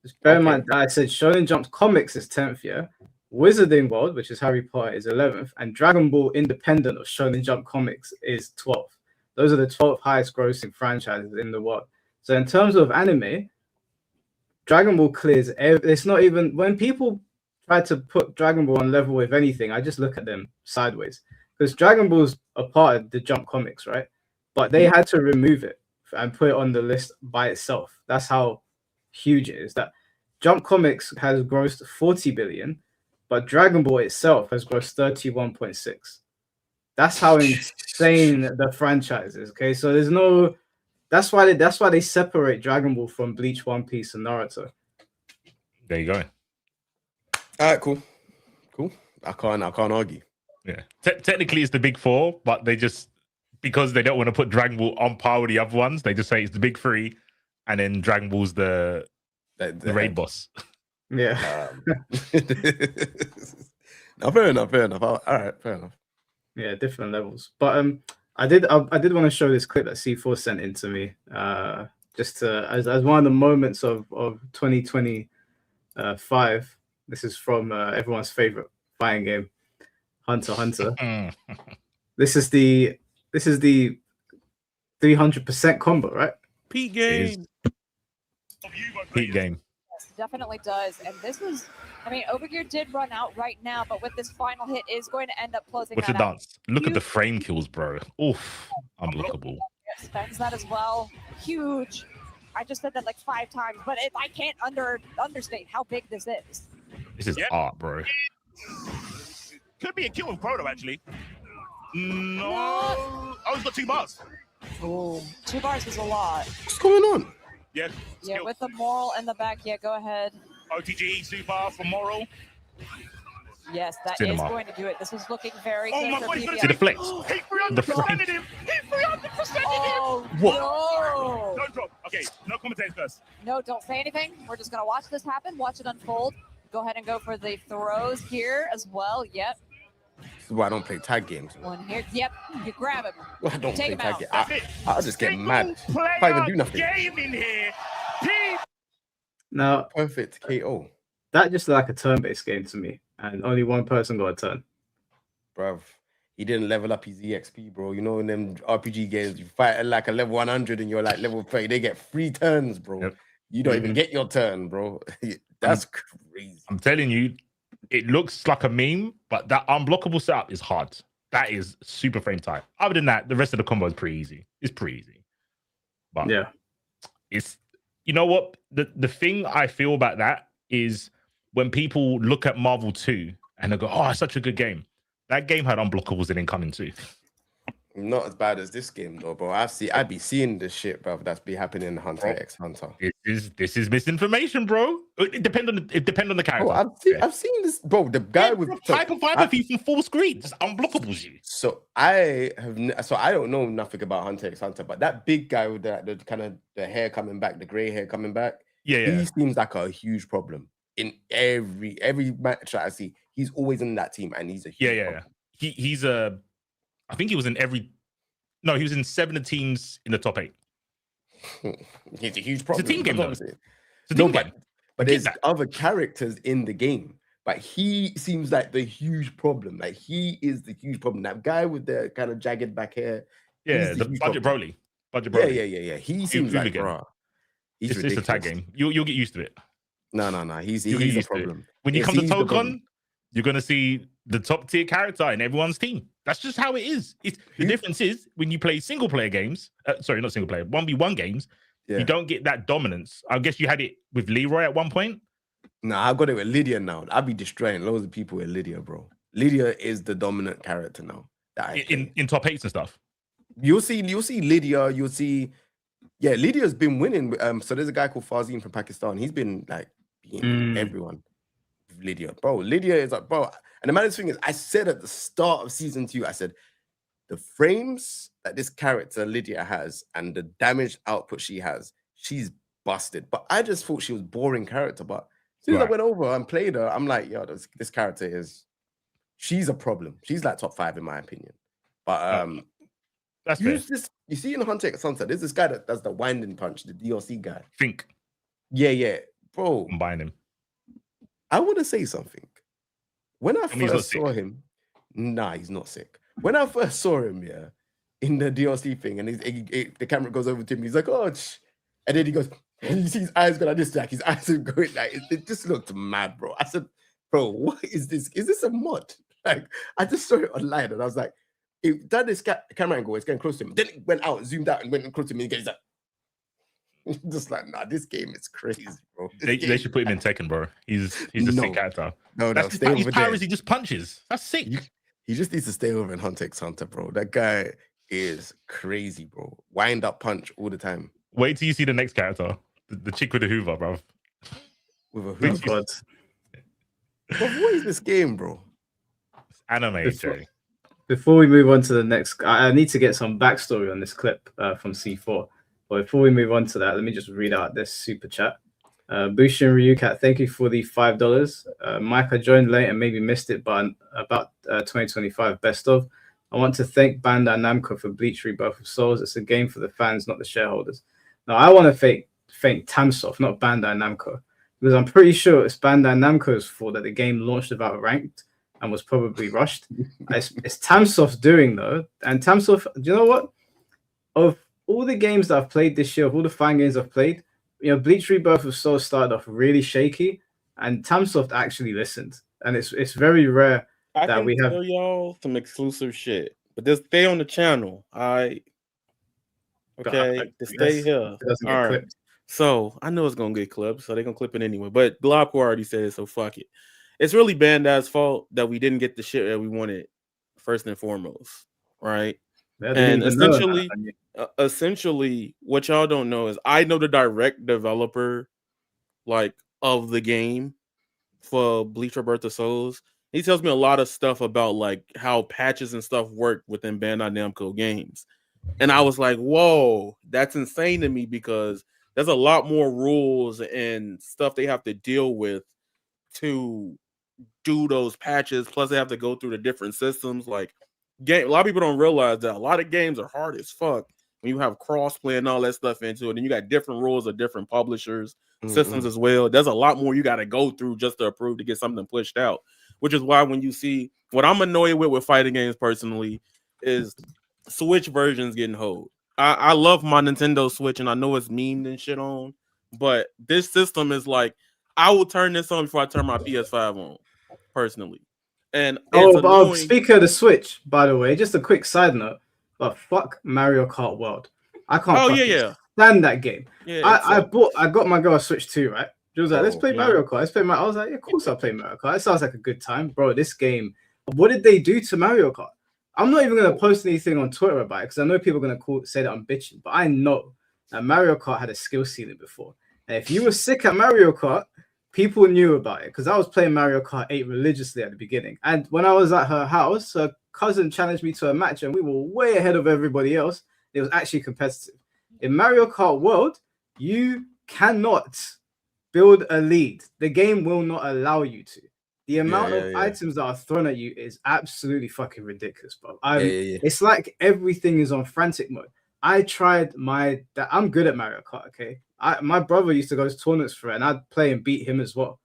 Just bear in mind that I said Shonen Jump Comics is 10th, yeah. Wizarding World, which is Harry Potter, is 11th, and Dragon Ball, independent of Shonen Jump Comics, is 12th. Those are the 12 highest grossing franchises in the world. So in terms of anime, Dragon Ball clears. It's not even when people try to put Dragon Ball on level with anything, I just look at them sideways, because Dragon Ball's a part of the Jump Comics, right? But they had to remove it and put it on the list by itself. That's how huge it is. That Jump Comics has grossed 40 billion, but Dragon Ball itself has grossed 31.6. That's how insane the franchise is. Okay, so there's no. That's why they separate Dragon Ball from Bleach, One Piece, and Naruto. There you go. All right, cool. I can't argue. Yeah, technically it's the big four, but they just, because they don't want to put Dragon Ball on par with the other ones, they just say it's the big three, and then Dragon Ball's the raid boss. Yeah. No, fair enough. All right, fair enough. Yeah, different levels. But I did want to show this clip that C4 sent in to me, just to, as one of the moments of 2025. This is from everyone's favorite fighting game, Hunter x Hunter. This is the 300% combo, right? Peak game. Peak game. Yes, definitely does. And this was, I mean, Overgear did run out right now, but with this final hit is going to end up closing What's that the dance? Look at the frame kills, bro. Oof, unblockable. Yes, spends that as well. Huge. I just said that like 5 times, but I can't understate how big this is. This is art, bro. Could be a kill with Chrono, actually. No. Oh, he's got 2 bars. Oh, 2 bars is a lot. What's going on? Yeah. Yeah, with the moral in the back. Yeah, go ahead. OTG, super for moral. Yes, that Cinema. is going to do it. This is looking very good for PBR. See the flex. He 300%ed him. He 300%ed him. Oh, What? no. Don't drop. Okay, no commentators first. No, don't say anything. We're just going to watch this happen, watch it unfold. Go ahead and go for the throws here as well. Yep. This is why I don't play tag games. One here. Yep. You grab him. I don't Take play him tag out. games. I'll just get mad. Can't even do nothing. Game in here. Now, Perfect KO. that just like a turn-based game to me, and only one person got a turn. Bruv, he didn't level up his EXP, bro. You know, in them RPG games, you fight at like a level 100 and you're like level 30. They get 3 turns, bro. Yep. You don't even get your turn, bro. That's crazy. I'm telling you, it looks like a meme, but that unblockable setup is hard. That is super frame tight. Other than that, the rest of the combo is pretty easy. It's pretty easy. But Yeah. it's, you know what? The thing I feel about that is when people look at Marvel 2 and they go, oh, it's such a good game. That game had unblockables in Incoming too. Not as bad as this game though, bro. I'd be seeing this shit, bro. That's be happening in Hunter x Hunter. This is misinformation, bro. It depends on the character. Bro, I've seen this, bro. The guy with hypervibrophy from full screen, just unblockables you. So I don't know nothing about Hunter x Hunter, but that big guy with the kind of the hair coming back, the gray hair coming back, He seems like a huge problem in every match that I see. He's always in that team, and he's a huge problem. He's a. I think he was in every. No, he was in 7 of the teams in the top 8. He's a huge problem. It's a team game, though. It's a team game. But there's other characters in the game. But he seems like the huge problem. Like, he is the huge problem. That guy with the kind of jagged back hair. Yeah, the Budget Broly. Budget Broly. Yeah. He seems like, bro. It's a tag game. You'll get used to it. No. He's a problem. When you come to Tokon, you're going to see the top tier character in everyone's team. That's just how it is. The difference is when you play single player games, sorry, not single player, 1v1 games, you don't get that dominance. I guess you had it with Leroy at one point. Nah, I got it with Lydia now. I'll be destroying loads of people with Lydia, bro. Lydia is the dominant character now. In top 8s and stuff. You'll see Lydia, Lydia's been winning. So there's a guy called Fazim from Pakistan. He's been like beating everyone. Lydia, bro. Lydia is like, bro. And the maddest thing is, I said at the start of season 2, I said, the frames that this character Lydia has and the damage output she has, she's busted. But I just thought she was boring character. But as soon as I went over and played her, I'm like, yo, this character she's a problem. She's like top 5 in my opinion. But that's you see in Hunter x Hunter, there's this guy that does the winding punch, the DLC guy. Think. Yeah. Bro. Combine him. I want to say something. When I first saw him, nah, he's not sick. When I first saw him, in the DLC thing, and the camera goes over to him, he's like, oh, and then he goes, and you see his eyes going like this, like his eyes are going like, it just looked mad, bro. I said, bro, what is this? Is this a mod? Like, I just saw it online, and I was like, if that is camera angle, it's getting close to him. Then it went out, zoomed out, and went close to him, and he's like, just like, nah, this game is crazy, bro. They should put him in Tekken, bro. He's a sick character. No, his power is he just punches. That's sick. He just needs to stay over in Hunter x Hunter, bro. That guy is crazy, bro. Wind up punch all the time. Wait till you see the next character, the chick with the Hoover, bro. With a Hoover. But what is this game, bro? It's anime, Jay. Before we move on to the next, I need to get some backstory on this clip from C4. But before we move on to that, let me just read out this super chat. Bushin Ryukat, thank you for the $5. Mike, I joined late and maybe missed it, but about 2025 best of. I want to thank Bandai Namco for Bleach Rebirth of Souls. It's a game for the fans, not the shareholders. Now, I want to thank Tamsoft, not Bandai Namco, because I'm pretty sure it's Bandai Namco's fault that the game launched without ranked and was probably rushed. It's Tamsoft's doing, though. And Tamsoft, do you know what? Of all the games that I've played this year, of all the fine games I've played, Bleach Rebirth of Souls started off really shaky, and Tamsoft actually listened. And it's very rare that we have. Tell y'all some exclusive shit, but just stay on the channel. Okay, to stay here. All right. Clipped. So I know it's gonna get clipped, so they're gonna clip it anyway. But Globco already said it, so fuck it. It's really Bandai's fault that we didn't get the shit that we wanted first and foremost, right? And essentially, what y'all don't know is I know the direct developer, like, of the game for Bleach Rebirth of Souls. He tells me a lot of stuff about like how patches and stuff work within Bandai Namco games, and I was like, "Whoa, that's insane to me," because there's a lot more rules and stuff they have to deal with to do those patches. Plus, they have to go through the different systems, like. A lot of people don't realize that a lot of games are hard as fuck when you have crossplay and all that stuff into it, and you got different rules of different publishers, systems as well. There's a lot more you got to go through just to approve to get something pushed out, which is why when you see what I'm annoyed with fighting games personally is Switch versions getting hold. I love my Nintendo Switch, and I know it's mean and shit on, but this system is like, I will turn this on before I turn my PS5 on, personally. And speaking of the Switch, by the way, just a quick side note, but fuck Mario Kart World. I can't stand that game. Yeah, I got my girl a Switch too, right? She was like, let's play Mario Kart. Let's play I was like, yeah, of course I'll play Mario Kart. It sounds like a good time. Bro, this game, what did they do to Mario Kart? I'm not even going to post anything on Twitter about it because I know people are going to say that I'm bitching, but I know that Mario Kart had a skill ceiling before. And if you were sick at Mario Kart, people knew about it because I was playing Mario Kart 8 religiously at the beginning. And when I was at her house, her cousin challenged me to a match and we were way ahead of everybody else. It was actually competitive. In Mario Kart World, you cannot build a lead, the game will not allow you to. The amount of items that are thrown at you is absolutely fucking ridiculous, bro. It's like everything is on frantic mode. I tried I'm good at Mario Kart, okay? My brother used to go to tournaments for it, and I'd play and beat him as well.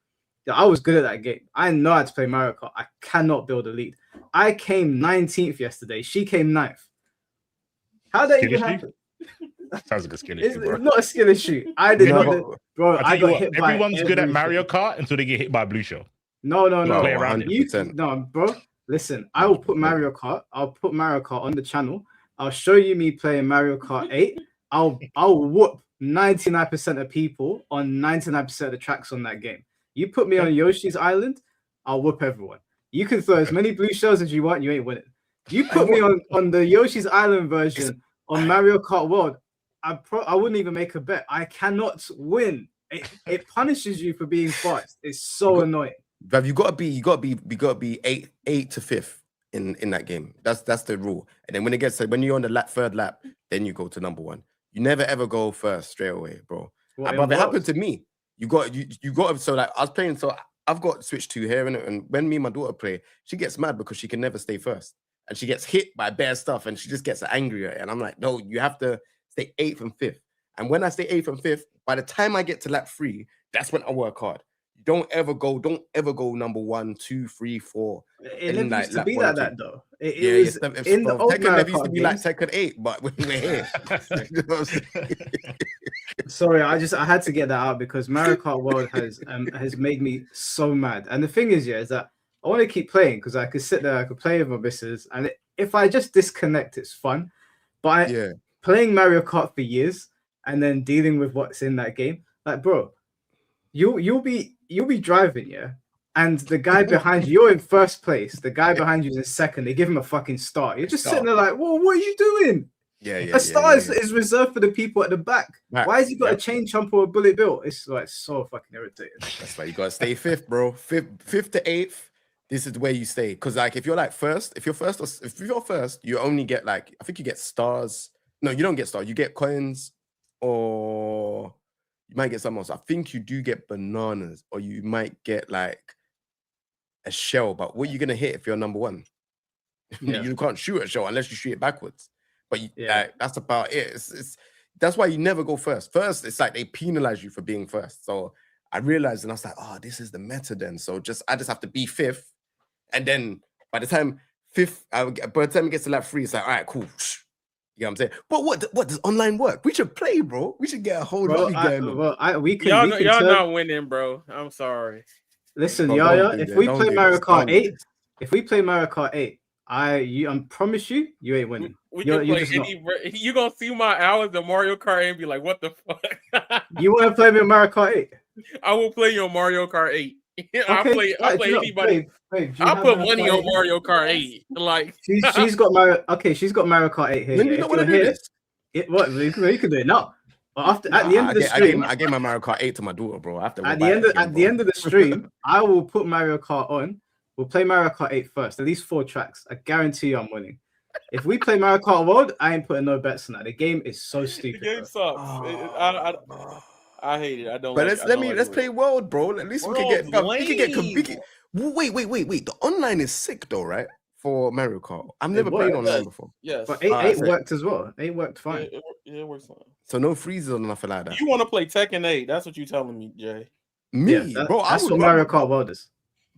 I was good at that game. I know how to play Mario Kart. I cannot build a lead. I came 19th yesterday. She came 9th. How did that even happen? Sounds like a skill issue, bro. It's not a skill issue. I did not. Bro, I got hit by everyone's good at Mario Kart until they get hit by a blue shell. No. Play around it. No, bro. Listen, I will put Mario Kart. I'll put Mario Kart on the channel. I'll show you me playing Mario Kart 8. I'll whoop 99% of people on 99% of the tracks on that game. You put me on Yoshi's Island, I'll whoop everyone. You can throw as many blue shells as you want, you ain't winning. You put me on the Yoshi's Island version on Mario Kart World, I wouldn't even make a bet. I cannot win. It punishes you for being fast. It's so annoying. But you gotta be 8 to 5th in that game. That's the rule. And then when you're on the third lap, then you go to number 1. You never ever go first straight away, bro. But it happened to me. You got so like I was playing, so I've got Switch 2 here, and when me and my daughter play, she gets mad because she can never stay first. And she gets hit by bare stuff and she just gets angrier. And I'm like, no, you have to stay 8th and 5th. And when I stay 8th and 5th, by the time I get to lap 3, that's when I work hard. Don't ever go number 1, 2, 3, 4. It never used to be like that though. It was in the old Tekken never used to be like Tekken 8, but we're here. You know what I'm saying? Sorry, I had to get that out because Mario Kart World has made me so mad. And the thing is that I want to keep playing because I could sit there, I could play with my missus, and if I just disconnect, it's fun. But playing Mario Kart for years and then dealing with what's in that game, like, bro, you'll be driving, and the guy behind you, you're in first place. The guy behind you is in second. They give him a fucking star. You're just sitting there like, whoa, what are you doing? A star is reserved for the people at the back. Right. Why has he got a chain jump or a bullet bill? It's like so fucking irritating. That's why you gotta stay 5th, bro. 5th to 8th. This is where you stay. Because like if you're like first, if you're first, you only get like, I think you get stars. No, you don't get stars. You get coins, or you might get something else. I think you do get bananas, or you might get like a shell. But what are you gonna hit if you're number 1? You can't shoot a shell unless you shoot it backwards. But that's about it. That's why you never go first. First, it's like they penalize you for being first. So I realized, and I was like, oh, this is the meta then. So I just have to be 5th. And then by the time it gets to lap 3, it's like, all right, cool. You know what I'm saying? But what does online work? We should play, bro. We should get a whole lobby going. Y'all not winning, bro. I'm sorry. Listen, if we play Mario Kart 8, I promise you ain't winning. You gonna see my hours of Mario Kart and be like, what the fuck? You want to play me on Mario Kart 8? I will play you on Mario Kart 8. I play anybody. I put money on Mario Kart 8. Like she's got Mario. Okay, she's got Mario Kart 8 here. When you don't want to do this, what you can do it now. At the end of the stream, I gave my Mario Kart 8 to my daughter, bro. At the end of the stream, I will put Mario Kart on. We'll play Mario Kart 8 first. At least 4 tracks. I guarantee you, I'm winning. If we play Mario Kart World, I ain't putting no bets on that. The game is so stupid. The game sucks. I hate it. I don't. But let's play World, bro. At least we can get. Wait. The online is sick though, right? For Mario Kart, I've never played online before. Yes, but 8 worked as well. 8 worked fine. It works fine. So no freezes or nothing like that. You want to play Tekken 8? That's what you're telling me, Jay. Bro. That's what Mario Kart World is.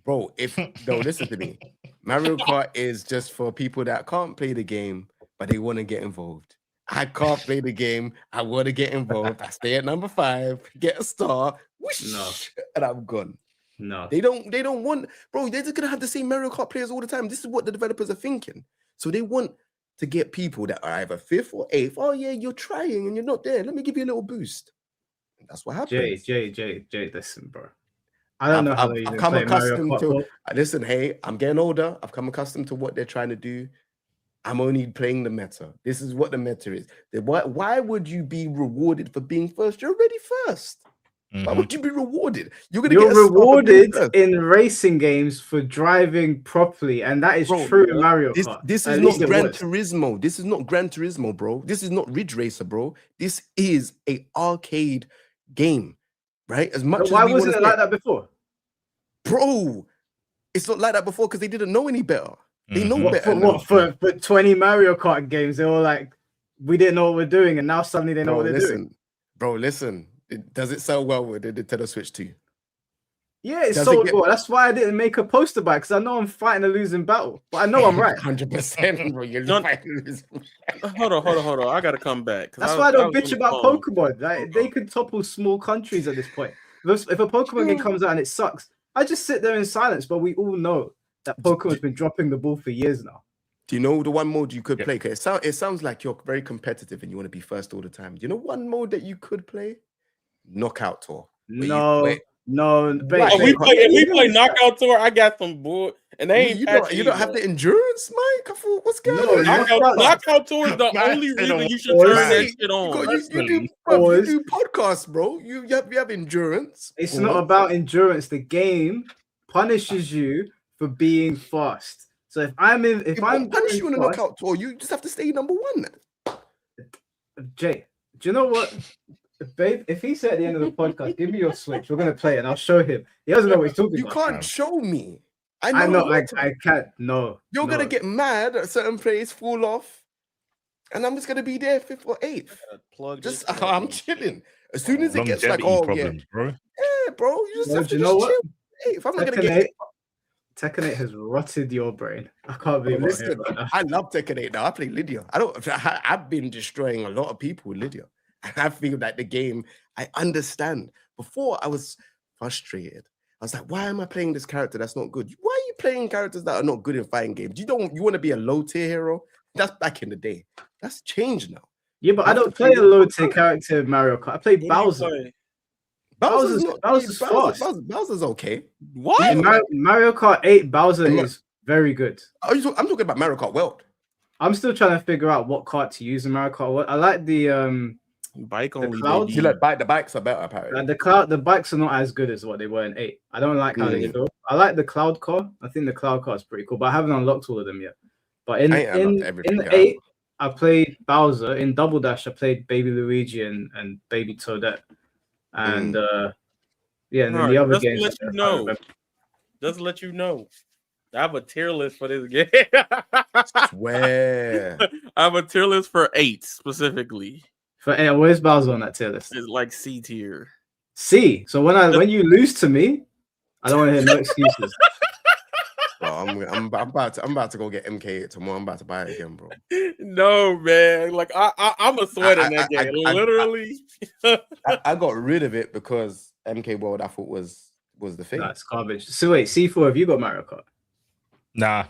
Bro, listen to me. Mario Kart is just for people that can't play the game, but they want to get involved. I can't play the game. I want to get involved. I stay at number 5, get a star, whoosh, and I'm gone. No, they don't want, bro. They're just gonna have the same Mario Kart players all the time. This is what the developers are thinking. So they want to get people that are either 5th or 8th. Oh yeah, you're trying and you're not there. Let me give you a little boost. And that's what happens. Jay, listen, bro. I don't know how I've come accustomed to. Listen, hey, I'm getting older. I've come accustomed to what they're trying to do. I'm only playing the meta. This is what the meta is. Why would you be rewarded for being first? You're already first. Why would you be rewarded? You're rewarded in racing games for driving properly, and that is true in Mario Kart. This is not Gran Turismo. This is not Gran Turismo, bro. This is not Ridge Racer, bro. This is a arcade game. right? As much But as why we wasn't wanna it like say- that before? Bro, it's not like that before because they didn't know any better. They know What, better. for, now. for 20 Mario Kart games, they were like, we didn't know what we're doing, and now suddenly they know what they're doing. Bro, listen. Does it sell well with the Nintendo Switch 2? Yeah, it's so well. That's why I didn't make a poster by, because I know I'm fighting a losing battle, but I know I'm right. 100%, bro. You're fighting a losing Hold on. I gotta come back. That's why I don't bitch about Pokemon. Like, they could topple small countries at this point. If a Pokemon game comes out and it sucks, I just sit there in silence. But we all know that Pokemon's been dropping the ball for years now. Do you know the one mode you could play? Cause it sounds like you're very competitive and you want to be first all the time. Do you know one mode that you could play? Knockout Tour. No. If we play Knockout Tour, I got some bull, and they ain't. You don't have the endurance, Mike. I thought, what's going on? Knockout Tour is the only reason you should turn that shit on. You do podcasts, bro. You have endurance. It's not about endurance. The game punishes you for being fast. So if I'm punish you in a Knockout Tour, you just have to stay number one. Jay, do you know what? Babe, if he said at the end of the podcast, give me your Switch, we're gonna play it and I'll show him. He doesn't know what he's talking about. You can't show me. I can't. No. You're gonna get mad at a certain place, fall off, and I'm just gonna be there 5th or 8th. I'm chilling. As soon as it gets like, bro. bro. Yeah, bro. You just have to chill. If I'm not gonna get Tekken 8 has rotted your brain. I can't believe it. I love Tekken 8 now. I play Lydia. I've been destroying a lot of people with Lydia. And I feel like the game, I understand. Before I was frustrated. I was like, why am I playing this character that's not good? Why are you playing characters that are not good in fighting games? You want to be a low tier hero? That's back in the day. That's changed now. Yeah, but I don't play a low tier character in Mario Kart. I play Bowser. Bowser's fast. Bowser's okay. What? Mario Kart 8 Bowser is very good. I'm talking about Mario Kart World. I'm still trying to figure out what cart to use in Mario Kart World. I like the bike only. You like the bikes are better apparently. The bikes are not as good as what they were in 8. I don't like how they feel. I like the cloud car. I think the cloud car is pretty cool, but I haven't unlocked all of them yet. But in 8, I played Bowser. In Double Dash, I played Baby Luigi and Baby Toadette. And and then the other games. Just let you know. I have a tier list for this game. Swear. I have a tier list for 8 specifically. For 8, where's Bowser on that tier list? It's like C tier. C. So when you lose to me, I don't want to hear no excuses. Bro, I'm about to go get MK8 tomorrow. I'm about to buy it again, bro. No, man. Like I'm a sweat in that game. Literally. I got rid of it because MK World I thought was the thing. That's garbage. So wait, C4, have you got Mario Kart? Nah,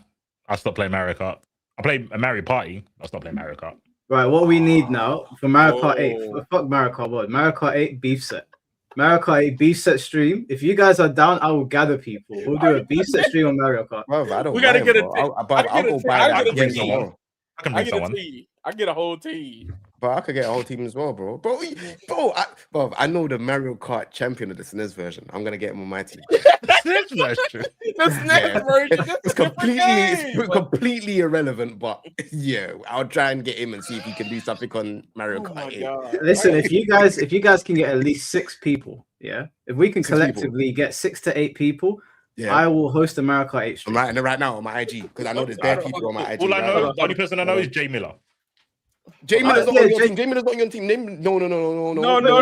I stopped playing Mario Kart. I played a Mario Party. I stopped playing Mario Kart. Right, what we need now for Mario Kart 8, fuck Mario Kart World. Mario Kart 8 beef set. Mario Kart 8 beef set stream. If you guys are down, I will gather people. We'll do a beef set stream on Mario Kart. Bro, we gotta get a team. I'll go buy that again tomorrow. I can bring someone. I get a whole team. But I could get a whole team as well, bro. I know the Mario Kart champion of the SNES version. I'm gonna get him on my team. That's true. The SNES version. It's completely irrelevant, but yeah, I'll try and get him and see if he can do something on Mario Kart 8. Listen, if you guys can get at least 6 people, yeah, if we can collectively get 6 to 8 people. Yeah. I will host a Mario Kart 8 stream. Right now on my IG because I know there's bad people on my IG. All I know, the only person I know is Jay Miller. Jay Miller's not on your team. Jay Miller's not on your team. No. We're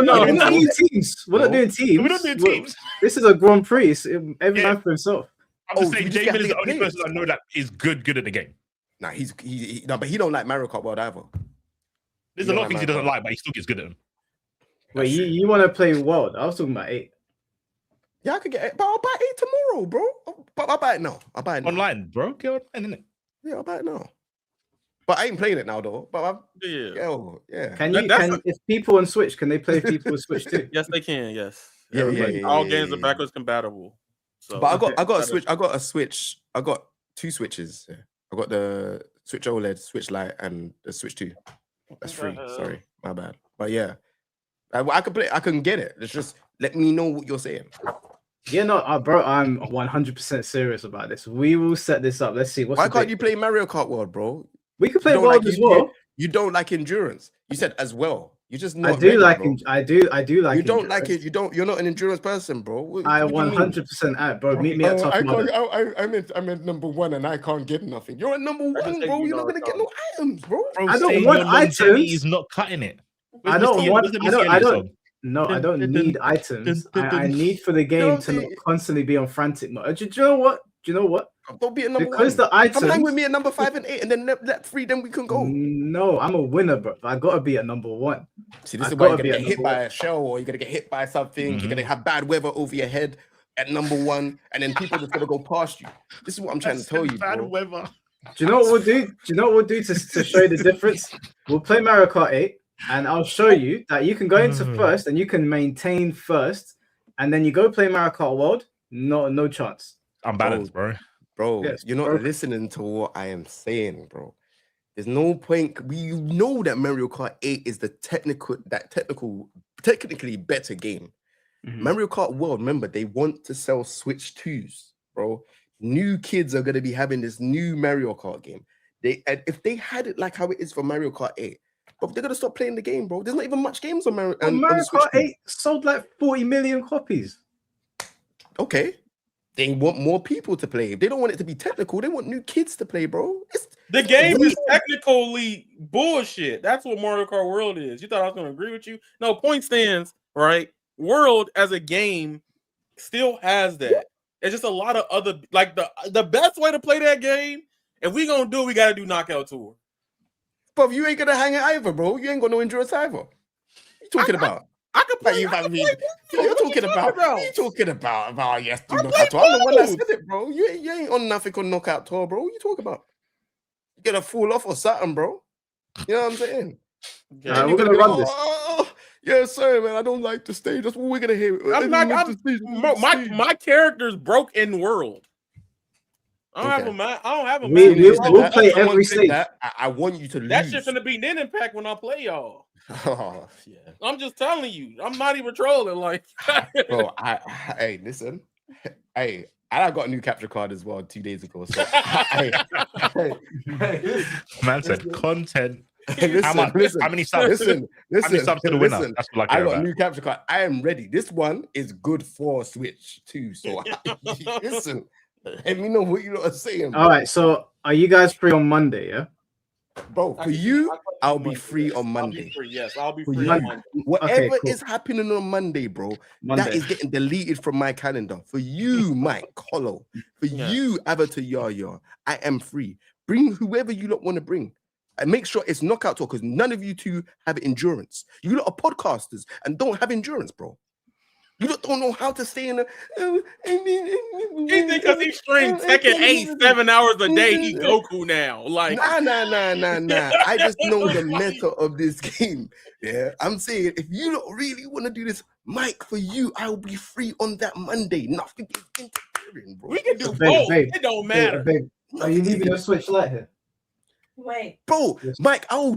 not doing teams. We're not doing teams. We're not doing teams. This is a Grand Prix. It's every man for himself. I'm just saying Jay Miller's the only person I know that is good at the game. Nah, but he don't like Mario Kart World either. There's a lot of things he doesn't like, but he still gets good at them. Wait, you want to play World? I was talking about 8. Yeah, I could get it, but I'll buy 8 tomorrow, bro. But I'll buy it now. Online, bro. Get online, innit? Yeah, I'll buy it now. But I ain't playing it now, though. But yeah. Can if people on Switch, can they play people on Switch too? Yes, they can. Yes. Yeah. All games are backwards compatible. So, but I got a Switch. I got a Switch. I got 2 Switches. I got the Switch OLED, Switch Lite, and the Switch 2. That's free. Sorry, my bad. But yeah, I can play. I can get it. It's just let me know what you're saying. Yeah, no, bro, I'm 100% serious about this. We will set this up. Let's see. Why can't you play Mario Kart World, bro? We could play World as well. You don't like endurance. You said as well. You're just not. I do ready, like bro. I do like. You don't like it. You're not an endurance person, bro. I 100% at, bro. Meet me at Tough Mudder. I'm at number 1 and I can't get nothing. You're at number 1, bro. You're not gonna get no items, bro. I don't want items. Is not cutting it. I don't need items. I need for the game to not constantly be on frantic mode. Do you know what? Don't be at number because 1. the items. Come hang with me at number 5 and 8, and then let 3. Then we can go. No, I'm a winner, bro. I gotta be at number 1. See, this is why you're gonna get hit by a shell, or you're gonna get hit by something. You're gonna have bad weather over your head at number 1, and then people just gonna go past you. This is what I'm trying to tell you, bad bro. weather. Do you know what we'll do? To show you the difference? We'll play Mario Kart 8, and I'll show you that you can go into first, and you can maintain first, and then you go play Mario Kart World. No chance. I'm balanced, bro. Bro, yes, you're not listening to what I am saying, bro. There's no point. You know that Mario Kart 8 is the technically better game. Mario Kart World, remember, they want to sell Switch 2s, bro. New kids are gonna be having this new Mario Kart game. If they had it like how it is for Mario Kart 8, but they're gonna stop playing the game, bro. There's not even much games on Mario Kart 8 sold like 40 million copies. Okay. They want more people to play. They don't want it to be technical. They want new kids to play, bro. The game is technically bullshit. That's what Mario Kart World is. You thought I was going to agree with you? No, point stands, right? World as a game still has that. It's just a lot of other, like the best way to play that game, if we going to do it, we got to do Knockout Tour. But you ain't going to hang it either, bro. You ain't got no endurance either. What you talking about? I could play. You're talking about yes, do Knockout Tour. I'm the one that said it, bro. You ain't on nothing on Knockout Tour, bro. What you talking about? You gonna fall off or something, bro? You know what I'm saying? Okay. We're gonna run this. Yeah, sorry, man. I don't like the stage. That's what we're gonna hear. My character's broke in World. I don't have a We'll play every stage. I want you to lose. That shit's gonna be Nin Impact when I play y'all. Oh yeah. I'm just telling you. I'm not even trolling. Like, bro, hey, listen. Hey, I got a new capture card as well 2 days ago. So, man said content. Listen, how many subs? How many subs to the winner? That's what I got a new capture card. I am ready. This one is good for Switch too. So listen, let me know what you lot are saying. All right. So are you guys free on Monday? Yeah. Bro, for you, I'll be free on Monday. I'll be free on Monday. Whatever is happening on Monday, bro, that is getting deleted from my calendar. For you, Mike Hollow, for you, Avatar Yaya, I am free. Bring whoever you lot want to bring. And make sure it's Knockout Talk, because none of you two have endurance. You lot are podcasters and don't have endurance, bro. You don't know how to stay in the. He think because he streamed Tekken 8 7 hours a day, he Goku now. Like nah. I just know the meta of this game. Yeah, I'm saying if you don't really want to do this, Mike, for you, I will be free on that Monday. Nothing is interfering, bro. We can do both. It don't matter. Babe. Are you leaving your Switch Lite here? Wait, bro, Mike, I will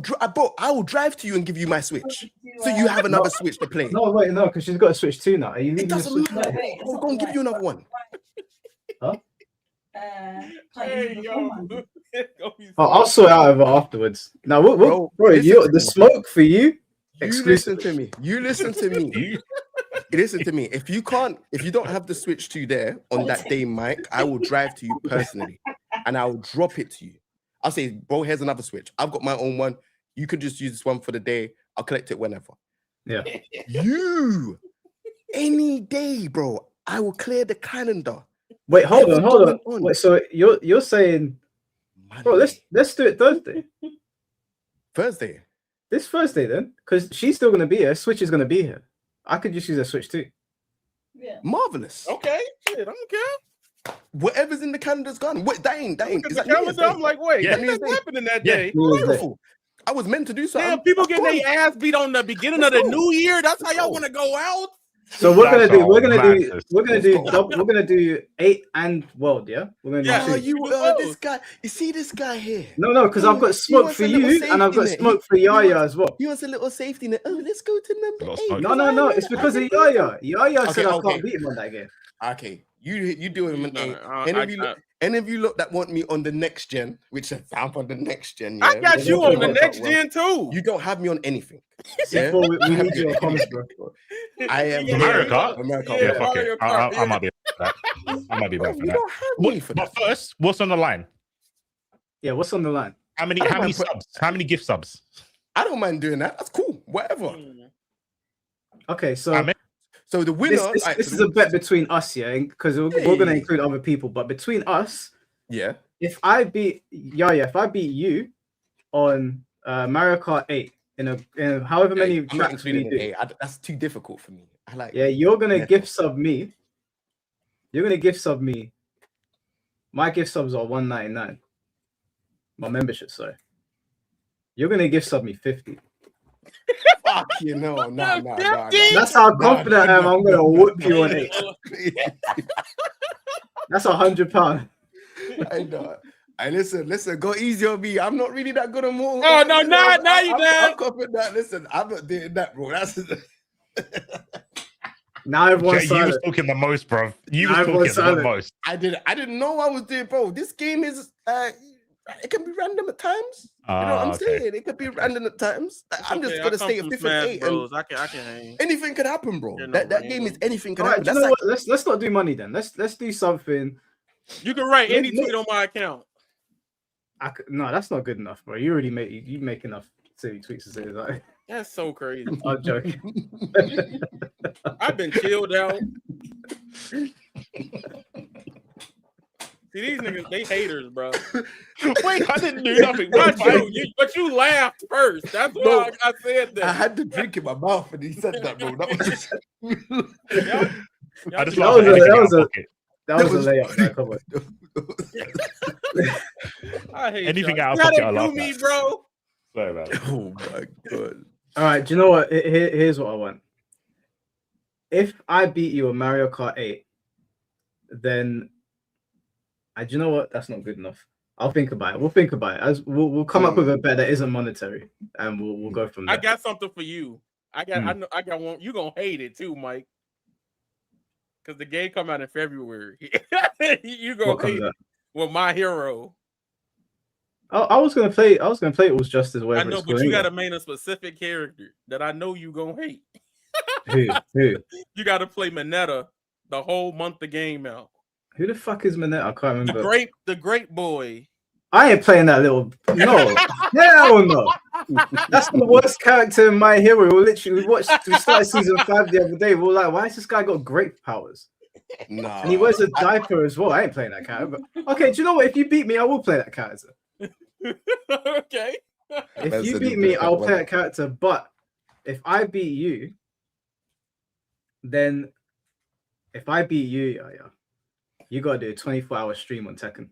drive to you and give you my Switch, so you have another Switch to play. No, because she's got a Switch 2 now. Are you leaving it doesn't matter. I'll go and give you another one. Huh? I'll sort it out over afterwards. Now, bro, the smoke for you. You listen to me. Listen to me. If you don't have the Switch 2 there on that day, Mike, I will drive to you personally, and I will drop it to you. I'll say, bro, here's another Switch. I've got my own one. You could just use this one for the day. I'll collect it whenever. Yeah. You, any day, bro. I will clear the calendar. Wait, hold on. Wait, so you're saying, Monday. Bro, let's do it Thursday. Thursday. This Thursday then, because she's still gonna be here. Switch is gonna be here. I could just use a Switch too. Yeah. Marvelous. Okay. Shit, I don't care. Whatever's in the calendar's gone. Wait, that ain't. Is that calendar? I'm like, wait, what's happening that day? Beautiful. I was meant to do something. Damn, people getting their ass beat on the beginning of the new year. That's how y'all want to go out. So we're gonna do 8 and World, yeah. We're gonna do this guy. You see this guy here? No, because I've got smoke for you and I've got smoke for Yaya as well. He wants a little safety net. Oh, let's go to number 8. No, it's because of Yaya. Yaya said I can't beat him on that game. Okay, you do him an 8. Any of you look that want me on the next gen, which is I'm on the next gen. I got you on the next gen too. You don't have me on anything. Yeah? We need you on comments, bro. I am America. America. Fuck it. I might be for that. I might be back for that. Don't have me for But that. first, what's on the line? Yeah, what's on the line? How many subs? How many gift subs? I don't mind doing that. That's cool. Whatever. Okay, so so the winner. This is a bet between us, yeah, because we're going to include other people. But between us, yeah, if I beat if I beat you on Mario Kart 8 in a however many tracks we do, that's too difficult for me. I like. Yeah, you're gonna gift sub me. You're gonna gift sub me. My gift subs are $1.99. My membership, sorry. You're gonna gift sub me 50. Fuck you, no. That's how confident I am. I'm gonna whoop you on it. That's £100. I know. I listen, go easy on me. I'm not really that good at more. Oh no, now you done. I'm confident that. Listen, I'm not doing that, bro. That's now everyone's You was talking the most, bro. You was talking the most. I didn't know I was doing, bro. This game is it can be random at times. You know what I'm saying? It could be random at times. I'm just gonna stay at 58. I can hang. Anything could happen, bro. That game is anything could happen. You know what? Let's not do money then. Let's do something. You can write any tweet on my account. No, that's not good enough, bro. You already make enough silly tweets to say that. That's so crazy. I'm joking. I've been chilled out. See, these niggas, they haters, bro. Wait, I didn't do nothing. But you laughed first. That's why I said that. I had the drink in my mouth and he said that, bro. That was a layup. Come on. I hate anything y'all. out of pocket. I love me, bro. Sorry about it. Oh my god. All right, do you know what? Here's what I want. If I beat you on Mario Kart 8, then do you know what? That's not good enough. I'll think about it. We'll think about it. As we'll come up with a bet that isn't monetary, and we'll go from there. I got something for you. I got one. You gonna hate it too, Mike. Because the game come out in February. You gonna hate it with My Hero. I was gonna play It Was Justice. I know, but you gotta main a specific character that I know you gonna hate. Who? You gotta play Mineta the whole month the game out. Who the fuck is Mineta? I can't remember. The great boy. I ain't playing that little. No, hell no. That's the worst character in My Hero. We started season 5 the other day. We were like, why has this guy got great powers? Nah. And he wears a diaper as well. I ain't playing that character. But, okay, do you know what? If you beat me, I will play that character. Okay. If you beat me, I'll play that character. But if I beat you, then if I beat you, you gotta do a 24-hour stream on Tekken.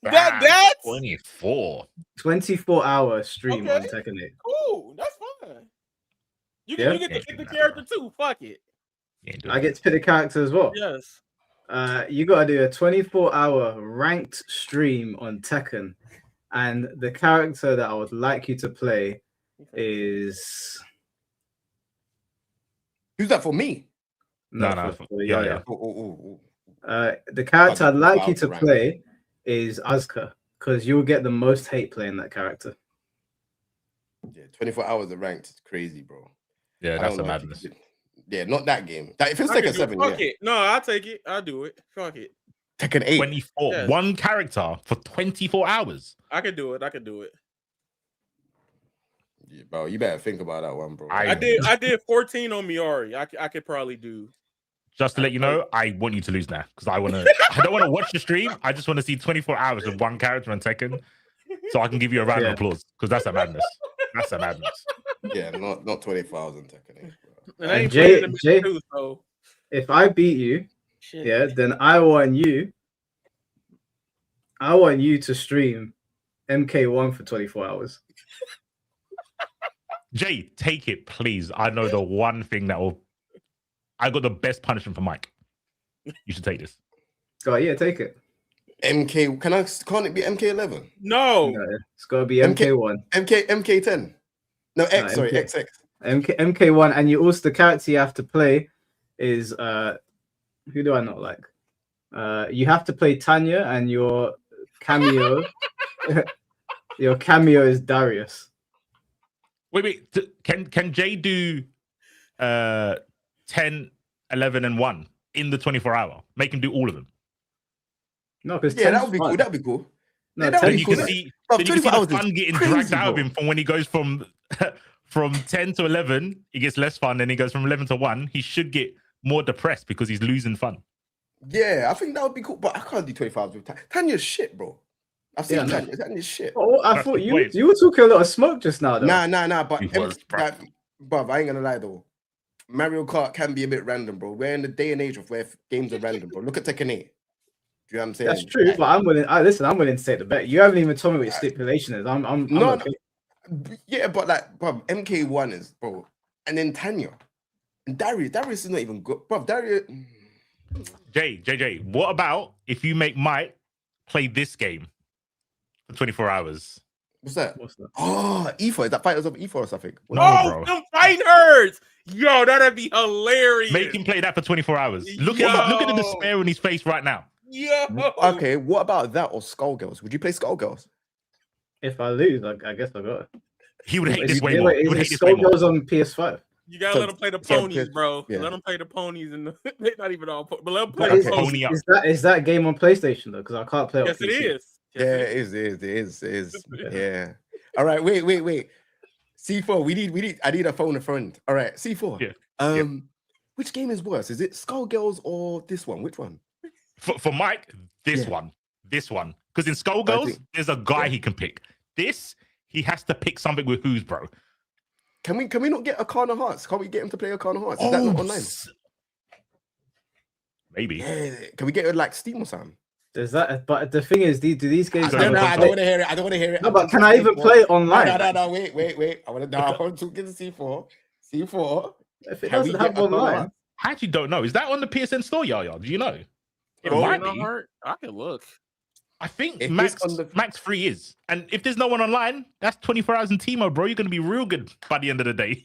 That's 24-hour stream on Tekken 8. Cool, that's fine. You get to pick the character too. Fuck it. I get to pick the character as well. Yes. You gotta do a 24-hour ranked stream on Tekken, and the character that I would like you to play is. Who's that for me? No. Yeah. The character I'd like you to play is Asuka, because you'll get the most hate playing that character. Yeah, 24 hours of ranked is crazy, bro. Yeah, that's a madness. Yeah, not that game. If it's Tekken 7, fuck it. No, I'll take it. I'll do it. Fuck it. Tekken 8. 24. Yes. One character for 24 hours. I can do it. Yeah, bro, you better think about that one, bro. I did 14 on Miori. I could probably do. Just to let you know, I want you to lose now because I don't want to watch the stream. I just want to see 24 hours of one character on Tekken, so I can give you a round of applause because that's a madness. That's a madness. Yeah, not 24 hours on Tekken 8. And Jay, too, so. If I beat you, then I want you to stream MK1 for 24 hours. Jay, take it, please. I know the one thing that will. I got the best punishment for Mike. You should take this. Oh yeah, take it. MK, can't it be MK11? No, it's gotta be MK1. MK10. No, X, sorry, XX. MK1, and you also the character you have to play is who do I not like? You have to play Tanya, and your cameo, your cameo is Darius. Wait. Can Jay do 10, 11, and 1 in the 24-hour? Make him do all of them. No, because that would be cool. That'd be cool. No, then you can see the fun getting dragged out of him from when he goes from 10 to 11. He gets less fun. Then he goes from 11 to 1. He should get more depressed because he's losing fun. Yeah, I think that would be cool. But I can't do 25 hours with Tanya. Tanya's shit, bro. I've seen Tanya. Tanya's shit. Oh, I thought you were talking a lot of smoke just now, though. Nah. But bruv, I ain't gonna lie though. Mario Kart can be a bit random, bro. We're in the day and age of where games are random, bro. Look at Tekken 8. Do you know what I'm saying? That's true, but I'm willing. Listen, I'm willing to take the bet. You haven't even told me what your stipulation is. I'm okay. Yeah, but like, bro, MK1 is, bro, and then Tanya and Darius is not even good, bro. Darius. Jay, what about if you make Mike play this game for 24 hours? What's that? Oh, E4. Is that Fighters of E4 or something? No, them fighting herds. Yo, that'd be hilarious. Make him play that for 24 hours. Look at the despair in his face right now. Yo. Okay, what about that or Skullgirls? Would you play Skullgirls? If I lose, I guess I got it. He would hate this way more. He would hate this way more. Skullgirls on PS5. You gotta let them play the ponies, bro. Yeah. Let them play the ponies, and they're not even all. But let them play the ponies. Is that game on PlayStation though? Because I can't play it. Yes, on PC. it is. Yes, it is. Yeah. All right. Wait. C4. I need a phone a friend. All right. C4. Yeah. Which game is worse? Is it Skullgirls or this one? Which one? For Mike, this one. Because in Skullgirls, there's a guy he can pick. This, he has to pick something with who's, bro. Can we not get Arcana Hearts? Can't we get him to play Arcana Hearts? Is that not online? Maybe. Yeah. Can we get it like Steam or something? There's that, but the thing is, do these games? I don't want to hear it. No, but can I even play it online? No. Wait. I want to get the C4. C4. If it doesn't have online, I actually don't know. Is that on the PSN store, Yaya? Do you know? It might be. I can look. I think Max Free is. And if there's no one online, that's 24 hours in Teemo, bro. You're going to be real good by the end of the day.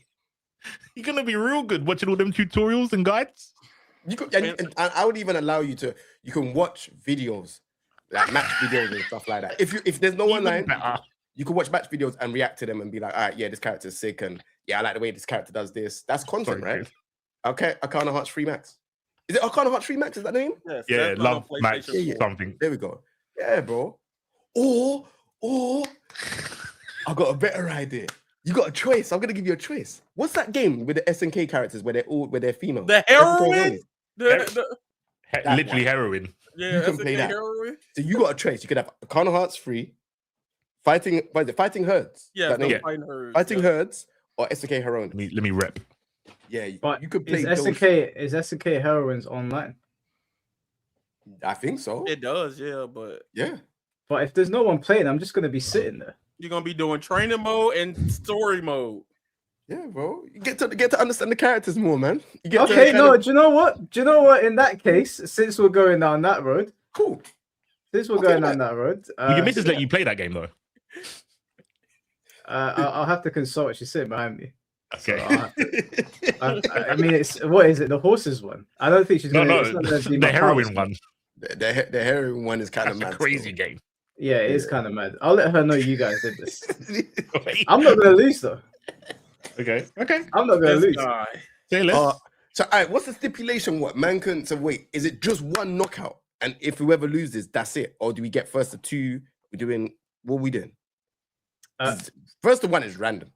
You're going to be real good watching all them tutorials and guides. You could, and I would even allow you to. You can watch videos, like match videos and stuff like that. If there's no one online, you can watch match videos and react to them and be like, all right, yeah, this character's sick, and yeah, I like the way this character does this. That's content, right? Okay, Arcana Hearts 3 Max. Is it Arcana Hearts 3 Max? Is that the name? Yeah, love Max something. There we go. Yeah, bro. Or I got a better idea. You got a choice. I'm gonna give you a choice. What's that game with the SNK characters where they're female? The heroine. Literally heroin. Yeah, you can play that. Heroine. So you got a choice. You could have Arcana Hearts 3, Fighting Herds. Yeah, Fighting Herds or SNK Heroine. Let me rep. Yeah, but you could play. Is SNK Heroines online? I think so. It does, yeah, but But if there's no one playing, I'm just gonna be sitting there. You're gonna be doing training mode and story mode. Yeah, bro. You get to understand the characters more, man. Do you know what? In that case, since we're going down that road, cool. Since we're going down that road, will your missus let you play that game though? I'll have to consult. She's sitting behind me. Okay. So I mean, it's what is it? The horses one? I don't think she's going to. No, the heroin one. The heroin one is kind of mad. Crazy game. Yeah, it is kind of mad. I'll let her know you guys did this. I'm not going to lose though. Okay. I'm not going to lose. So, all right, what's the stipulation? What man can? So wait, is it just one knockout? And if whoever loses, that's it, or do we get first to two? We're doing what are we doing? First to one is random.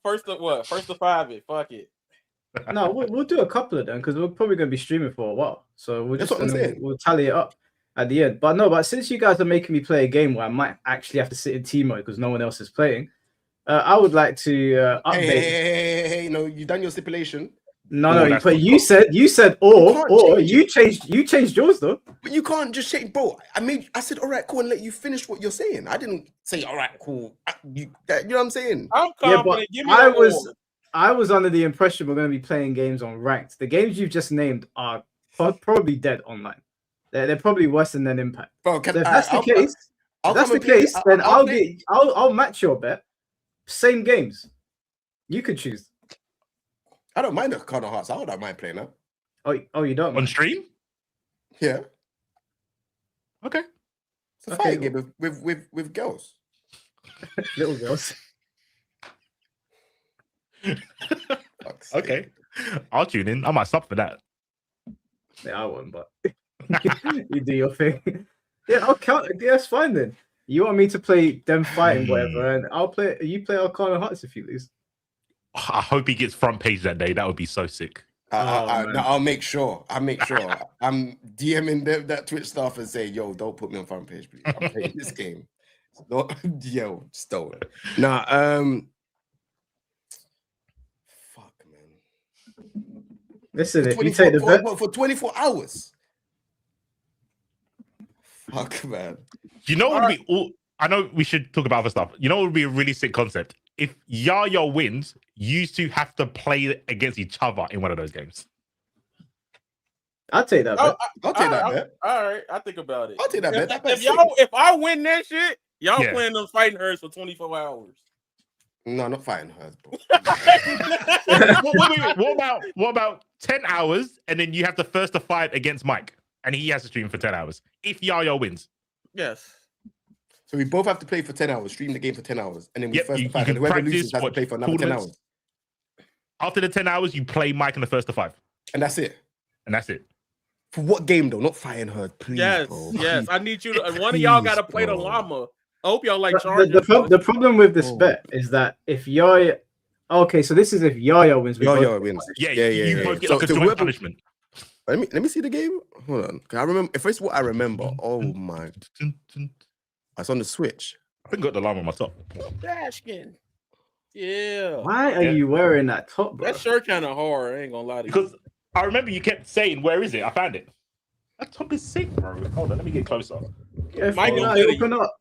First to what? First to 5 it. Fuck it. No, we'll do a couple of them because we're probably going to be streaming for a while. So we'll tally it up at the end. But since you guys are making me play a game where I might actually have to sit in team mode because no one else is playing, I would like to update. Hey, no, you done your stipulation. No, but you said or you changed yours though. But you can't just change, bro. I said all right, cool, and let you finish what you're saying. I didn't say all right, cool. You know what I'm saying? I'm confident. I was under the impression we're going to be playing games on ranked. The games you've just named are probably dead online. They're probably worse than Impact. Bro, if that's the case, then I'll match your bet. Same games. You could choose. I don't mind the Arcana Hearts. I don't mind playing that. Oh, you don't on stream? Yeah. Okay. It's a fighting game with girls. Little girls. Okay. I'll tune in. I might sub for that. Yeah, I won't, but you do your thing. Yeah, I'll count. Yeah, that's fine then. You want me to play them fighting, whatever, and I'll play. You play Arcana Hearts if you lose. I hope he gets front page that day. That would be so sick. I'll make sure. I'm DMing them that Twitch stuff and say, "Yo, don't put me on front page, please. I'm playing this game." Yo, just don't. Nah. Fuck, man. Listen, if you take the bet for 24 hours. Fuck, man. You know what would be all? I know we should talk about other stuff. You know what would be a really sick concept? If Yaya wins, you two have to play against each other in one of those games. I'll take that bet. I'll take that bet. All right, I'll think about it. I'll take that bet. If I win that shit, y'all playing them fighting hers for 24 hours. No, not fighting hers, bro. Wait. What about 10 hours and then you have to first to fight against Mike and he has to stream for 10 hours if Yaya wins? Yes. So we both have to play for 10 hours, stream the game for 10 hours, and then we first to fight. You And whoever loses has to play for another 10 hours. After the 10 hours, you play Mike in the first to 5. And that's it. For what game, though? Not fighting her, please, bro. Yes. I need you to... One of y'all got to play the llama. I hope y'all like charging. The problem with this bet is that if Yaya... Okay, so this is if Yaya wins. Yaya wins. Yeah. You both get like a joint punishment. Let me see the game. Hold on. I remember... If it's what I remember... Oh, my... It's on the Switch. I think I got the llama on my top. Dashkin. Yeah. Why are you wearing that top, bro? That shirt kind of hard. I ain't gonna lie to you. Because I remember you kept saying, "Where is it?" I found it. That top is sick, bro. Hold on, let me get closer. Yeah, Mike, open up.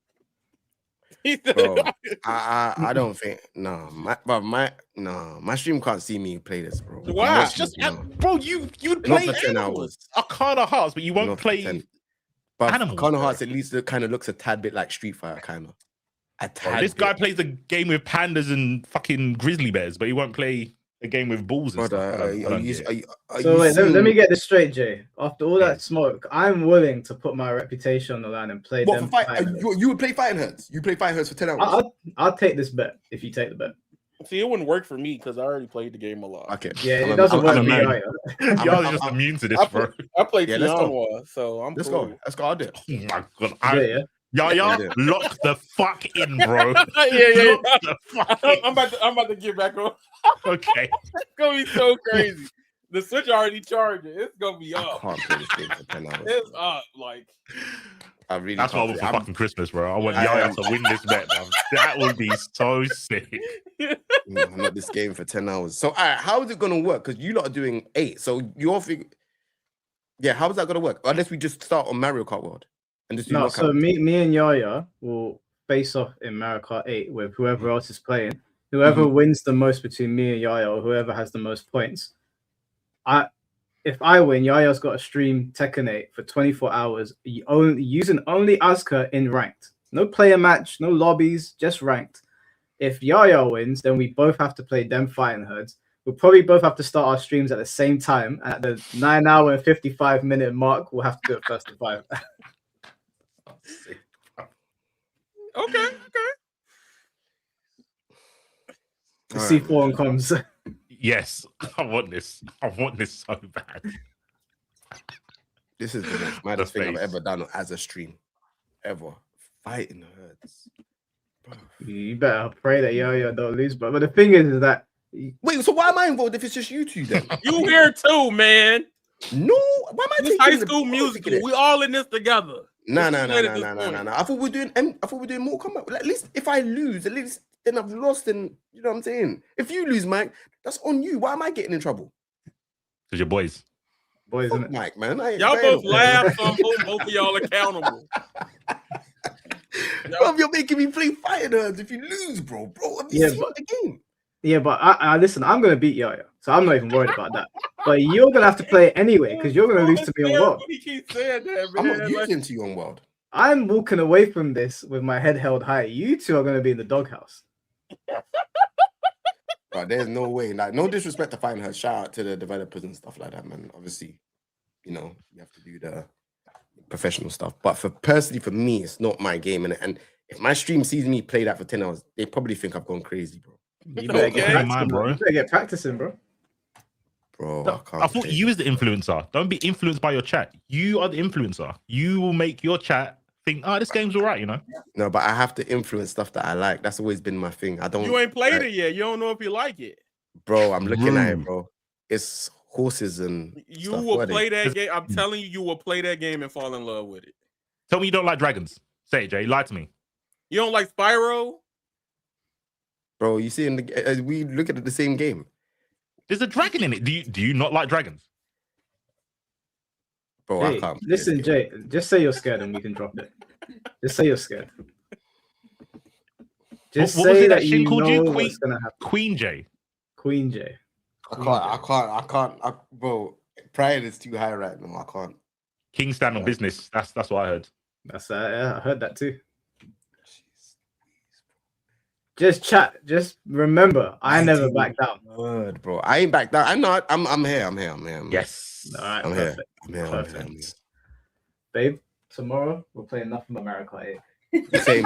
Bro, I don't think my stream can't see me play this, bro. Why? Bro, you play for 10 hours. Arcana Hearts, but you won't play. But Animals, Arcana Hearts at least it kind of looks a tad bit like Street Fighter, kind of. This guy plays a game with pandas and fucking grizzly bears, but he won't play a game with bulls and stuff. Let me get this straight, Jay. After all that smoke, I'm willing to put my reputation on the line and play them. You would play Fighting Herds? You play Fighting Herds for 10 hours? I'll take this bet if you take the bet. See, it wouldn't work for me because I already played the game a lot. Okay. Yeah, it doesn't work for me either. Y'all are just immune to this, bro. I played Tianhua, so I'm Let's cool. go. Let's go. I'll do it. Oh my god. Yaya, lock the fuck in, bro. Yeah. I'm about to get back on. Okay. It's gonna be so crazy. The Switch already charging. It's gonna be up. I can't play this game for 10 hours. It's up, like. That's what I want for fucking Christmas, bro. I want Yaya to win this bet, man. That would be so sick. Not this game for 10 hours. So, all right, how is it gonna work? Because you lot are doing 8. So you're figuring, how is that gonna work? Unless we just start on Mario Kart World and just do so me and Yaya will face off in Mario Kart 8 with whoever else is playing. Whoever wins the most between me and Yaya, or whoever has the most points. If I win, Yaya's got to stream Tekken 8 for 24 hours, using only Asuka in ranked. No player match, no lobbies, just ranked. If Yaya wins, then we both have to play them fighting herds. We'll probably both have to start our streams at the same time. At the 9-hour and 55-minute mark, we'll have to do it first to 5. Okay. The C4 and comes. Yes, I want this so bad. This is the most maddest thing I've ever done as a stream. Ever. Fighting herds. Bro. You better pray that Yaya don't lose. But the thing is that... Wait, so why am I involved if it's just you two then? You here too, man. No, why am I taking High School Musical? We all in this together. No. I thought we're doing Mortal Kombat. At least if I lose, at least then I've lost, and you know what I'm saying? If you lose, Mike, that's on you. Why am I getting in trouble? Because you're boys. Boys, isn't it? Mike, man. Y'all both laugh, so I'm holding both of y'all accountable. Bro, you're making me play fighting herds if you lose, bro. Have you seen the game? Yeah, but I listen, I'm going to beat Yaya, so I'm not even worried about that. But you're going to have to play it anyway, because you're going to lose to me on World. He keeps saying that, man. I'm not losing to you on World. I'm walking away from this with my head held high. You two are going to be in the doghouse. Bro, there's no way. Like, no disrespect to fighting her. Shout out to the developers and stuff like that, man. Obviously, you know, you have to do professional stuff. But personally, for me, it's not my game. And if my stream sees me play that for 10 hours, they probably think I've gone crazy, bro. You better get practicing, bro. You better get practicing, bro. Bro, I thought you was the influencer. Don't be influenced by your chat. You are the influencer. You will make your chat think, this game's all right, you know? No, but I have to influence stuff that I like. That's always been my thing. You ain't played it yet. You don't know if you like it. Bro, I'm looking at it, bro. It's horses and you will play that game. I'm telling you, you will play that game and fall in love with it. Tell me you don't like dragons. Say it, Jay. Lie to me. You don't like Spyro? Bro, you see, we look at the same game. There's a dragon in it. Do you not like dragons? Bro, hey, I can't. Listen, Jay, just say you're scared and we can drop it. Just say you're scared. Just what say that you called know you? what's gonna happen. Queen Jay. Queen Jay. I can't. Bro, pride is too high right now. I can't. King stand on business. That's what I heard. Yeah, I heard that too. Just chat. Just remember, I never back down. Word, bro. I ain't back down. I'm not. I'm here. I'm here. Yes. All right. I'm Perfect. here. I'm Perfect. here. Babe, tomorrow we're playing Nothing But Mario Kart 8. Same.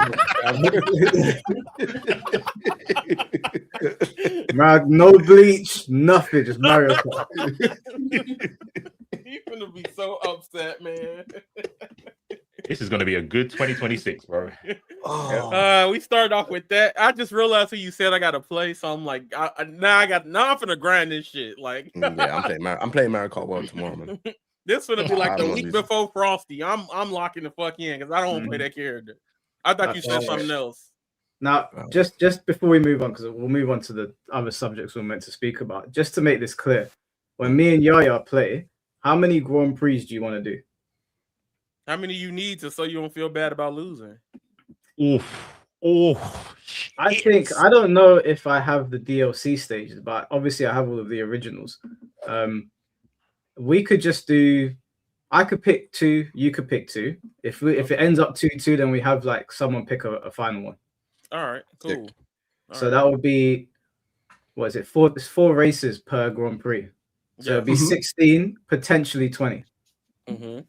No bleach, nothing, just Mario Kart. You're gonna be so upset, man. This is gonna be a good 2026, bro. We started off with that. I just realized who you said I gotta play, so I'm like, now I'm finna grind this shit. Like, yeah, I'm playing Mario Kart World tomorrow, man. This gonna be like the week before Frosty. I'm locking the fuck in because I don't want to play that character. I thought you said something else. Now, just before we move on, because we'll move on to the other subjects we're meant to speak about, just to make this clear, when me and Yaya play, how many Grand Prix do you want to do? How many you need so you don't feel bad about losing? I think, I don't know if I have the DLC stages, but obviously I have all of the originals. We could just do, I could pick 2, you could pick 2. If it ends up 2-2, then we have like someone pick a final one. All right, cool. So that would be, what is it? 4 races per Grand Prix. So it'd be 16, potentially 20. Mm-hmm.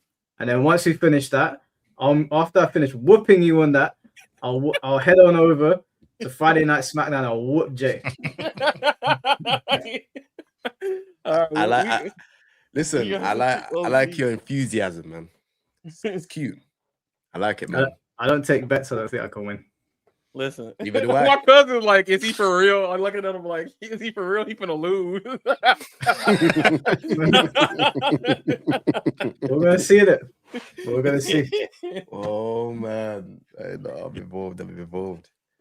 And then once we finish that, after I finish whooping you on that, I'll head on over to Friday Night SmackDown. I'll whoop Jay. I like your enthusiasm, man. It's cute. I like it, man. I don't take bets. I don't think I can win. Listen, neither do my cousin's like, is he for real? I'm looking at him like, is he for real? He finna lose. We're gonna see it. We're gonna see. Oh man, I'm involved.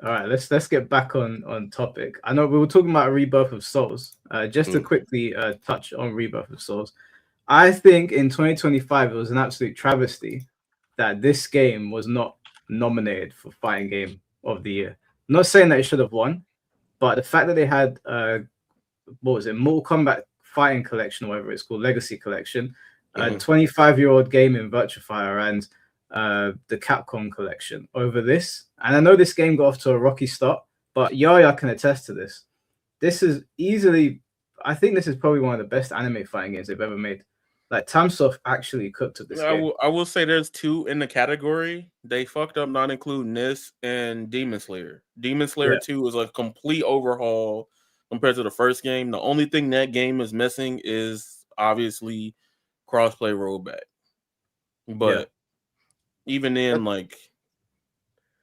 All right, let's get back on topic. I know we were talking about Rebirth of Souls. Just to quickly touch on Rebirth of Souls, I think in 2025 it was an absolute travesty that this game was not nominated for Fighting Game of the Year. I'm not saying that it should have won, but the fact that they had what was it, Mortal Kombat Fighting Collection, or whatever it's called, Legacy Collection, 25-year-old game in Virtuefire, and the Capcom Collection over this. And I know this game got off to a rocky start, but Yaya can attest to this. This is easily, I think this is probably one of the best anime fighting games they've ever made. Like, Tamsoft actually cooked at this game. I will say there's 2 in the category. They fucked up not including this and Demon Slayer. Demon Slayer 2 is a complete overhaul compared to the first game. The only thing that game is missing is obviously crossplay rollback. But even then, like,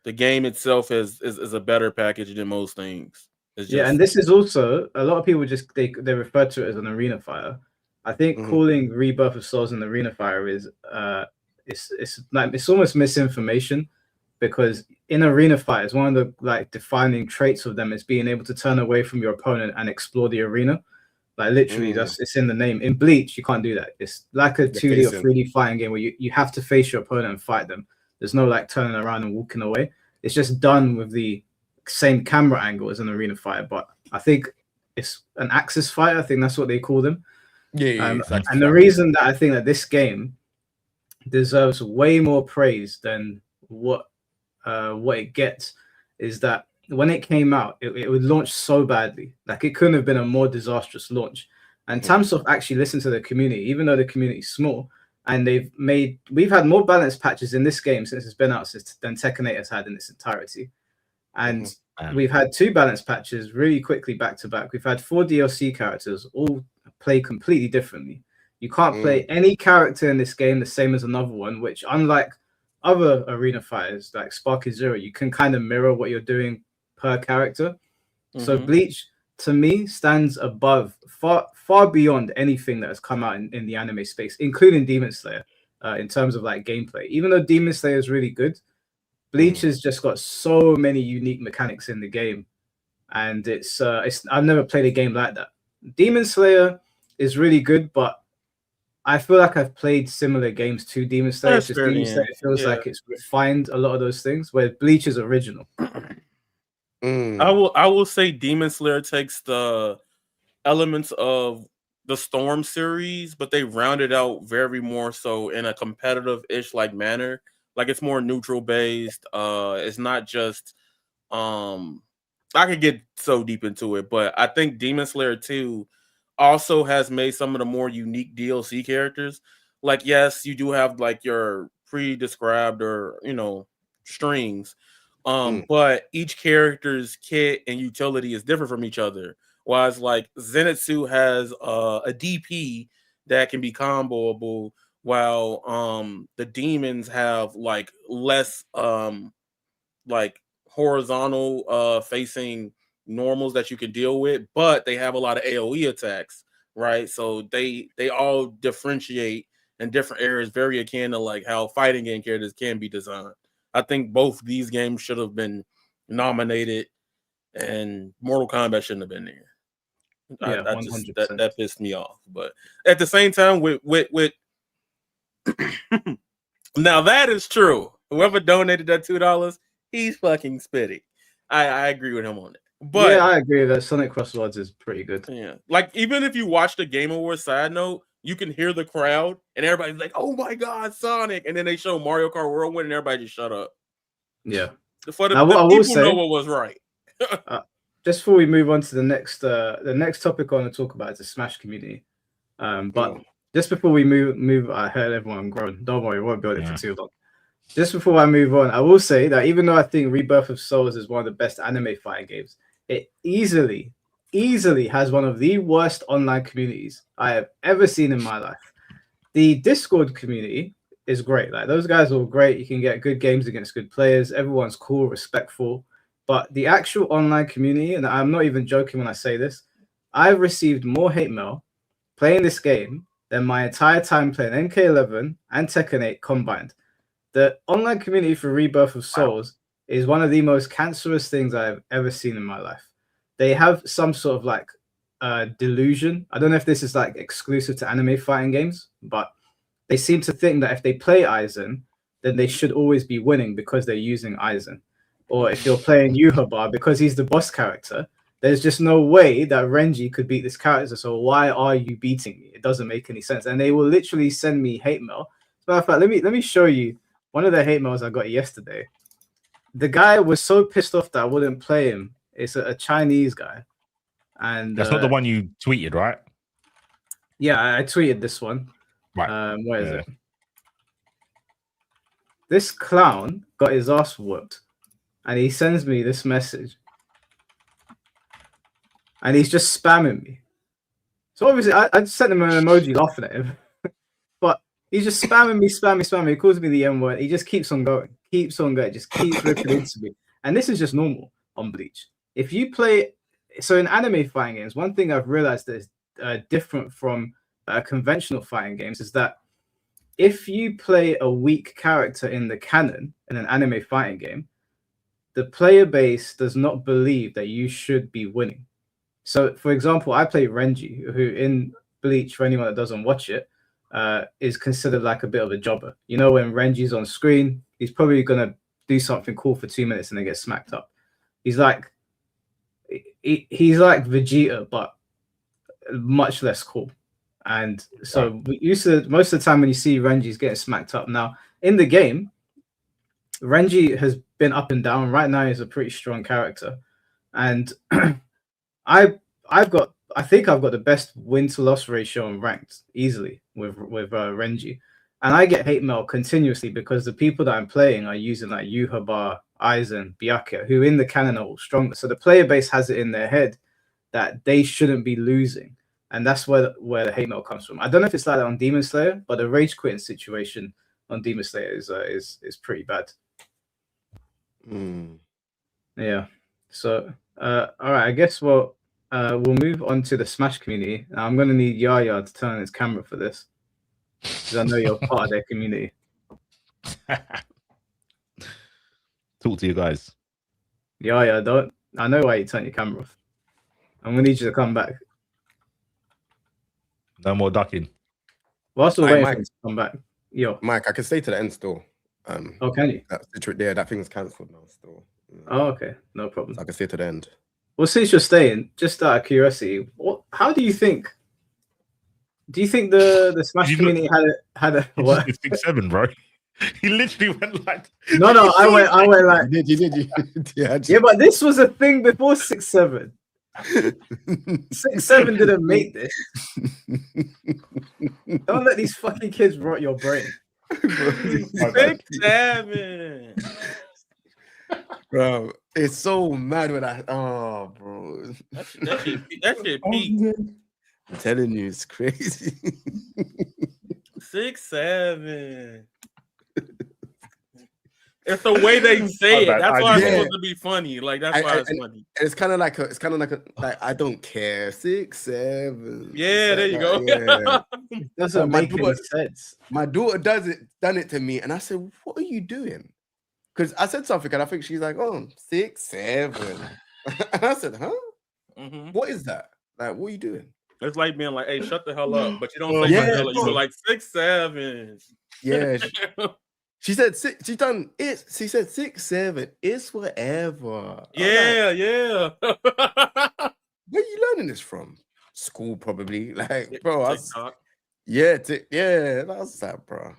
the game itself is a better package than most things. And this is also, a lot of people just they refer to it as an arena fighter. I think calling Rebirth of Souls an arena fighter is it's almost misinformation, because in arena fighters, one of the like defining traits of them is being able to turn away from your opponent and explore the arena. Like, literally, it's in the name. In Bleach, you can't do that. It's like a 2D or 3D fighting game where you have to face your opponent and fight them. There's no like turning around and walking away. It's just done with the same camera angle as an arena fighter, but I think it's an axis fighter. I think that's what they call them. Exactly. And the reason that I think that this game deserves way more praise than what it gets is that when it came out, it would launch so badly. Like, it couldn't have been a more disastrous launch. And Tamsoft actually listened to the community, even though the community is small. and we've had more balanced patches in this game since it's been out than Tekken 8 has had in its entirety. And we've had 2 balanced patches really quickly back to back. We've had 4 DLC characters all play completely differently. You can't play any character in this game the same as another one, which unlike other arena fighters like Sparky Zero, you can kind of mirror what you're doing per character. So Bleach, to me, stands above, far beyond anything that has come out in the anime space, including Demon Slayer, in terms of like gameplay. Even though Demon Slayer is really good, Bleach has just got so many unique mechanics in the game, and it's I've never played a game like that. Demon Slayer is really good, but I feel like I've played similar games to Demon Slayer. Demon Slayer feels like it's refined a lot of those things, where Bleach is original. I will say Demon Slayer takes the elements of the Storm series, but they round it out very more so in a competitive-ish like manner. Like it's more neutral based. It's not just I could get so deep into it, but I think Demon Slayer 2 also has made some of the more unique DLC characters. Like, yes, you do have like your pre-described or strings. But each character's kit and utility is different from each other. Whereas like Zenitsu has a DP that can be comboable, while the demons have like less like horizontal facing normals that you can deal with, but they have a lot of AoE attacks, right? So they all differentiate in different areas, very akin to like how fighting game characters can be designed. I think both these games should have been nominated, and Mortal Kombat shouldn't have been there. Yeah, I just, that pissed me off. But at the same time, with now that is true. Whoever donated that $2, he's fucking spitty. I agree with him on it. But yeah, I agree that Sonic Crossroads is pretty good. Yeah, like even if you watch the Game Awards side note, you can hear the crowd and everybody's like, "Oh my god, Sonic!" And then they show Mario Kart Whirlwind and everybody just shut up. Yeah, for the people know what was right. Just before we move on to the next topic I want to talk about is the Smash community. But just before we move, I heard everyone groan. Don't worry, we won't build it for too long. Just before I move on, I will say that even though I think Rebirth of Souls is one of the best anime fighting games, it easily has one of the worst online communities I have ever seen in my life. The Discord community is great. Like those guys are all great. You can get good games against good players. Everyone's cool, respectful. But the actual online community, and I'm not even joking when I say this, I've received more hate mail playing this game than my entire time playing MK11 and Tekken 8 combined. The online community for Rebirth of Souls is one of the most cancerous things I've ever seen in my life. They have some sort of like delusion. I don't know if this is like exclusive to anime fighting games, but they seem to think that if they play Aizen, then they should always be winning because they're using Aizen. Or if you're playing Yuhabar, because he's the boss character, there's just no way that Renji could beat this character. So why are you beating me? It doesn't make any sense. And they will literally send me hate mail. As a matter of fact, let me show you one of the hate mails I got yesterday. The guy was so pissed off that I wouldn't play him. It's a Chinese guy. And that's not the one you tweeted, right? Yeah, I tweeted this one. Right. Where is it? This clown got his ass whooped. And he sends me this message. And he's just spamming me. So obviously, I sent him an emoji laughing at him. But he's just spamming me. He calls me the M word. He just keeps on going. Just keeps ripping into me. And this is just normal on Bleach. If you play... So in anime fighting games, one thing I've realized that is different from conventional fighting games is that if you play a weak character in the canon in an anime fighting game, the player base does not believe that you should be winning. So, for example, I play Renji, who in Bleach, for anyone that doesn't watch it, is considered like a bit of a jobber. You know, when Renji's on screen, he's probably going to do something cool for 2 minutes and then get smacked up. He's like Vegeta, but much less cool. And so we used to, most of the time when you see Renji's getting smacked up. Now, in the game, Renji has been up and down. Right now, he's a pretty strong character, and I think I've got the best win to loss ratio in ranked easily with Renji. And I get hate mail continuously because the people that I'm playing are using like Yuhabar, Aizen, Byakuya, who in the canon are all stronger. So the player base has it in their head that they shouldn't be losing. And that's where the hate mail comes from. I don't know if it's like that on Demon Slayer, but the rage quitting situation on Demon Slayer is pretty bad. Yeah. So all right, I guess we'll move on to the Smash community. Now, I'm gonna need Yaya to turn his camera for this, because I know you're part of their community. Talk to you guys. Yaya, don't. I know why you turned your camera off. I'm gonna need you to come back. No more ducking. Whilst we're waiting for him to come back, Mike, I can stay to the end still. Oh, can you? That thing's cancelled now still. Oh, okay, no problem. So I can stay to the end. Well, since you're staying, just out of curiosity, how do you think? Do you think the Smash community had a what? 6'7", bro. He literally went like. No, I went like. You did. Yeah, but this was a thing before 6'7". 6'7" didn't make this. Don't let these fucking kids rot your brain. 6'7". Bro, it's so mad when bro. That shit peak. I'm telling you, it's crazy. 6'7". It's the way they say it. That's why it's supposed to be funny. Like that's why it's funny. It's kind of like I don't care. 6'7". Yeah, there you go. Yeah. It doesn't make any sense. My daughter done it to me, and I said, "What are you doing?" Because I said something, and I think she's like, "Oh, 6'7". And I said, "Huh? Mm-hmm. What is that? Like, what are you doing?" It's like being like, "Hey, shut the hell up," but you don't say shut the hell up. You go like 6'7". Yeah. She said six. She said 6'7". It's whatever. Yeah. Where are you learning this from? School, probably. Like, bro. That's that, bro.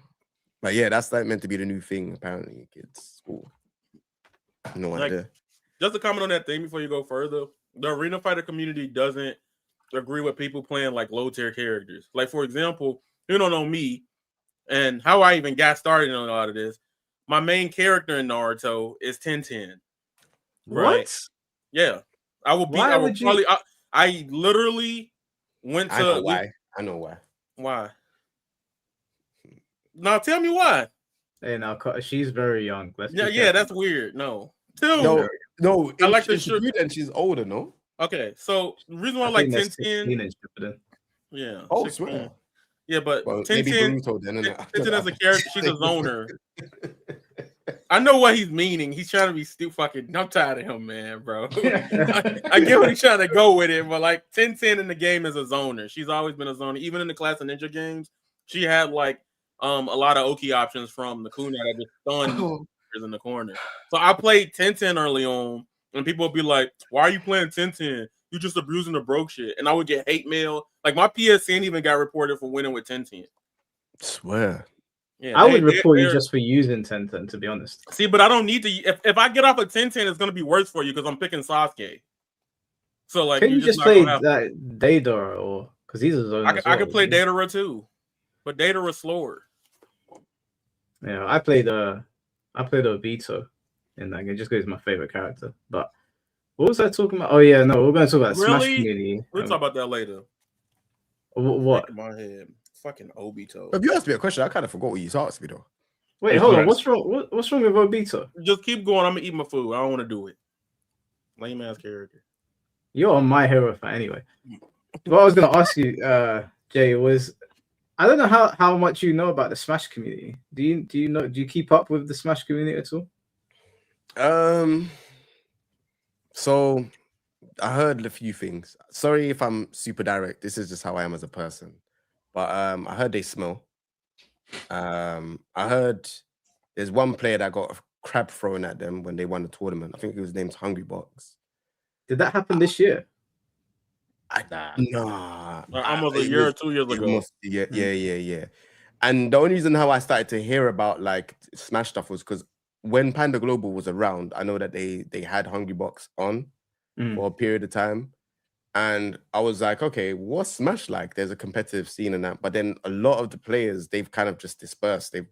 But yeah, that's like meant to be the new thing. Apparently, kids school. No idea. Just to comment on that thing before you go further, the arena fighter community doesn't agree with people playing like low tier characters. Like, for example, you don't know me. And how I even got started on a lot of this, my main character in Naruto is 10-10. Right? What? Yeah. I literally went to. I know why. Why? Now tell me why. Hey, now she's very young. That's weird. No. No. I like the shirt. And she's older, no? Okay, so the reason why I like 10-10. Yeah. Oh, swear. Yeah, but 10-10 as a character, she's a zoner. I know what he's meaning. He's trying to be stupid. Fucking, I'm tired of him, man, bro. I get what he's trying to go with it, but like 10-10 in the game is a zoner. She's always been a zoner. Even in the Class of Ninja games, she had like a lot of Oki options from the Kuna that just stunned in the corner. So I played 10-10 early on, and people would be like, "Why are you playing 10-10? You just abusing the broke shit." And I would get hate mail. Like my PSN even got reported for winning with 10-10. Swear. Yeah, I would report you just for using 10-10, to be honest. See, but I don't need to. If I get off of 10-10, it's gonna be worse for you because I'm picking Sasuke. So like, can you just play that Deidara or because these are zoners? I can play Deidara too, but Deidara's slower. Yeah, I played Obito in that game just because he's my favorite character. But what was I talking about? Oh yeah, no, we're gonna talk about Smash community. We'll talk about that later. What? In my head, fucking Obito. If you asked me a question, I kind of forgot what you asked me though. Wait, hold on. What's wrong? What's wrong with Obito? Just keep going. I'm gonna eat my food. I don't want to do it. Lame ass character. You're on My Hero fan anyway. What I was gonna ask you, Jay, was I don't know how much you know about the Smash community. Do you keep up with the Smash community at all? So I heard a few things. Sorry if I'm super direct. This is just how I am as a person. But I heard they smell. I heard there's one player that got a crab thrown at them when they won the tournament. I think it was named Hungry Box. Did that happen this year? Nah. Almost a year or 2 years ago. Yeah. And the only reason how I started to hear about like Smash stuff was because when Panda Global was around, I know that they had Hungry Box on for a period of time. And I was like, okay, what's Smash like? There's a competitive scene in that. But then a lot of the players, they've kind of just dispersed. They've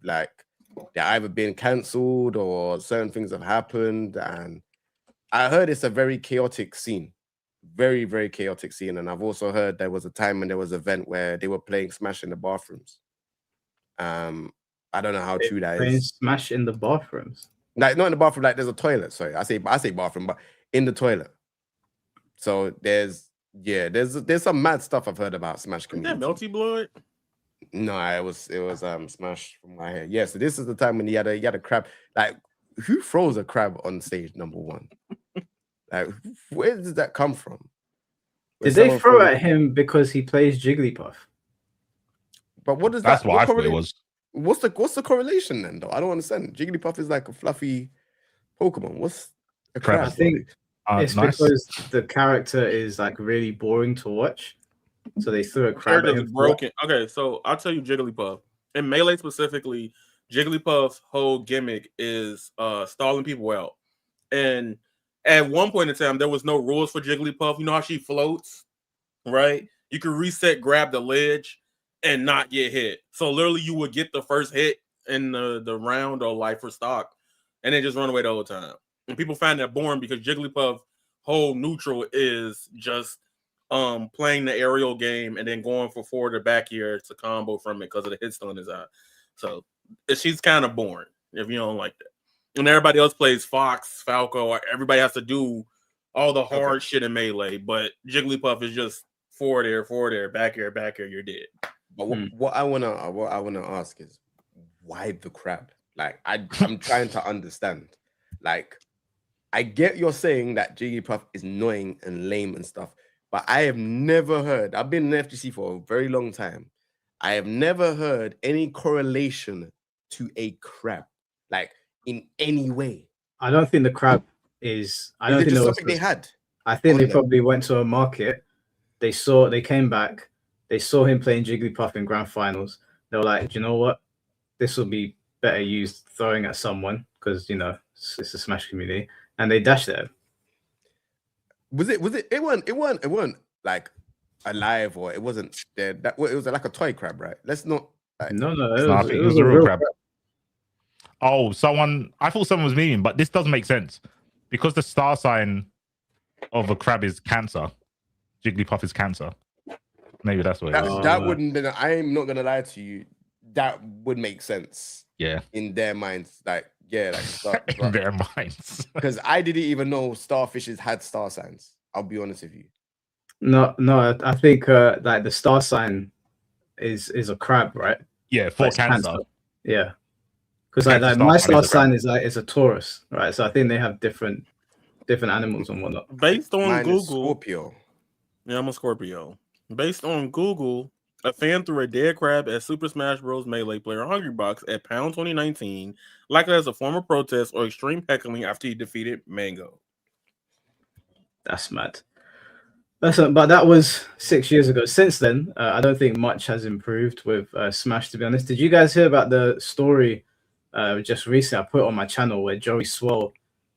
either been cancelled or certain things have happened. And I heard it's a very chaotic scene. Very, very chaotic scene. And I've also heard there was a time when there was an event where they were playing Smash in the bathrooms. I don't know how true that is. Smash in the bathrooms. Like not in the bathroom, like there's a toilet. Sorry, I say bathroom, but in the toilet. So there's some mad stuff I've heard about Smash community. Is that Melty Blood? No, it was Smash from my head. Yeah, so this is the time when he had a crab. Like, who throws a crab on stage number one? Like, where does that come from? Did they throw at him because he plays Jigglypuff? But what does That's what I thought it was. What's the correlation then, though? I don't understand. Jigglypuff is like a fluffy Pokemon. What's a crab? I think it's because the character is like really boring to watch. So they threw a crab at him. Broken. Okay, so I'll tell you Jigglypuff. In Melee specifically, Jigglypuff's whole gimmick is stalling people out. And at one point in time, there was no rules for Jigglypuff. You know how she floats, right? You could reset, grab the ledge, and not get hit. So literally, you would get the first hit in the round or life for stock, and then just run away the whole time. And people find that boring because Jigglypuff whole neutral is just playing the aerial game and then going for forward or back here to combo from it because of the hit stun his eye. So she's kind of boring if you don't like that. And everybody else plays Fox, Falco. Everybody has to do all the hard shit in Melee, but Jigglypuff is just forward air, back air, you're dead. But what I wanna ask is why the crab? Like I'm trying to understand. Like I get you're saying that Jigglypuff is annoying and lame and stuff, but I have never heard. I've been in FGC for a very long time. I have never heard any correlation to a crab, like in any way. I don't think the crab is. I don't think there was something they had. I think they probably went to a market. They came back. They saw him playing Jigglypuff in grand finals. They were like, do you know what? This will be better used throwing at someone because you know it's a Smash community, and they dashed at him. It weren't like alive or it wasn't there. It was like a toy crab, right? Let's not. Like, no, it was a real crab. Oh, I thought someone was memeing, but this does make sense because the star sign of a crab is Cancer. Jigglypuff is Cancer. Maybe that's what it is. That wouldn't be. I'm not gonna lie to you. That would make sense. Yeah. In their minds, like in their minds. Because I didn't even know starfishes had star signs. I'll be honest with you. No. I think like the star sign is a crab, right? Yeah, for Cancer. Yeah. Because like my star sign is a Taurus, right? So I think they have different animals and whatnot. Based on Mine Google, is Scorpio. Yeah, I'm a Scorpio. Based on Google, a fan threw a dead crab at Super Smash Bros. Melee player Hungrybox at Pound 2019, likely as a form of protest or extreme heckling after he defeated Mango. That's mad. But that was 6 years ago. Since then, I don't think much has improved with Smash, to be honest. Did you guys hear about the story just recently? I put it on my channel where Joey Swell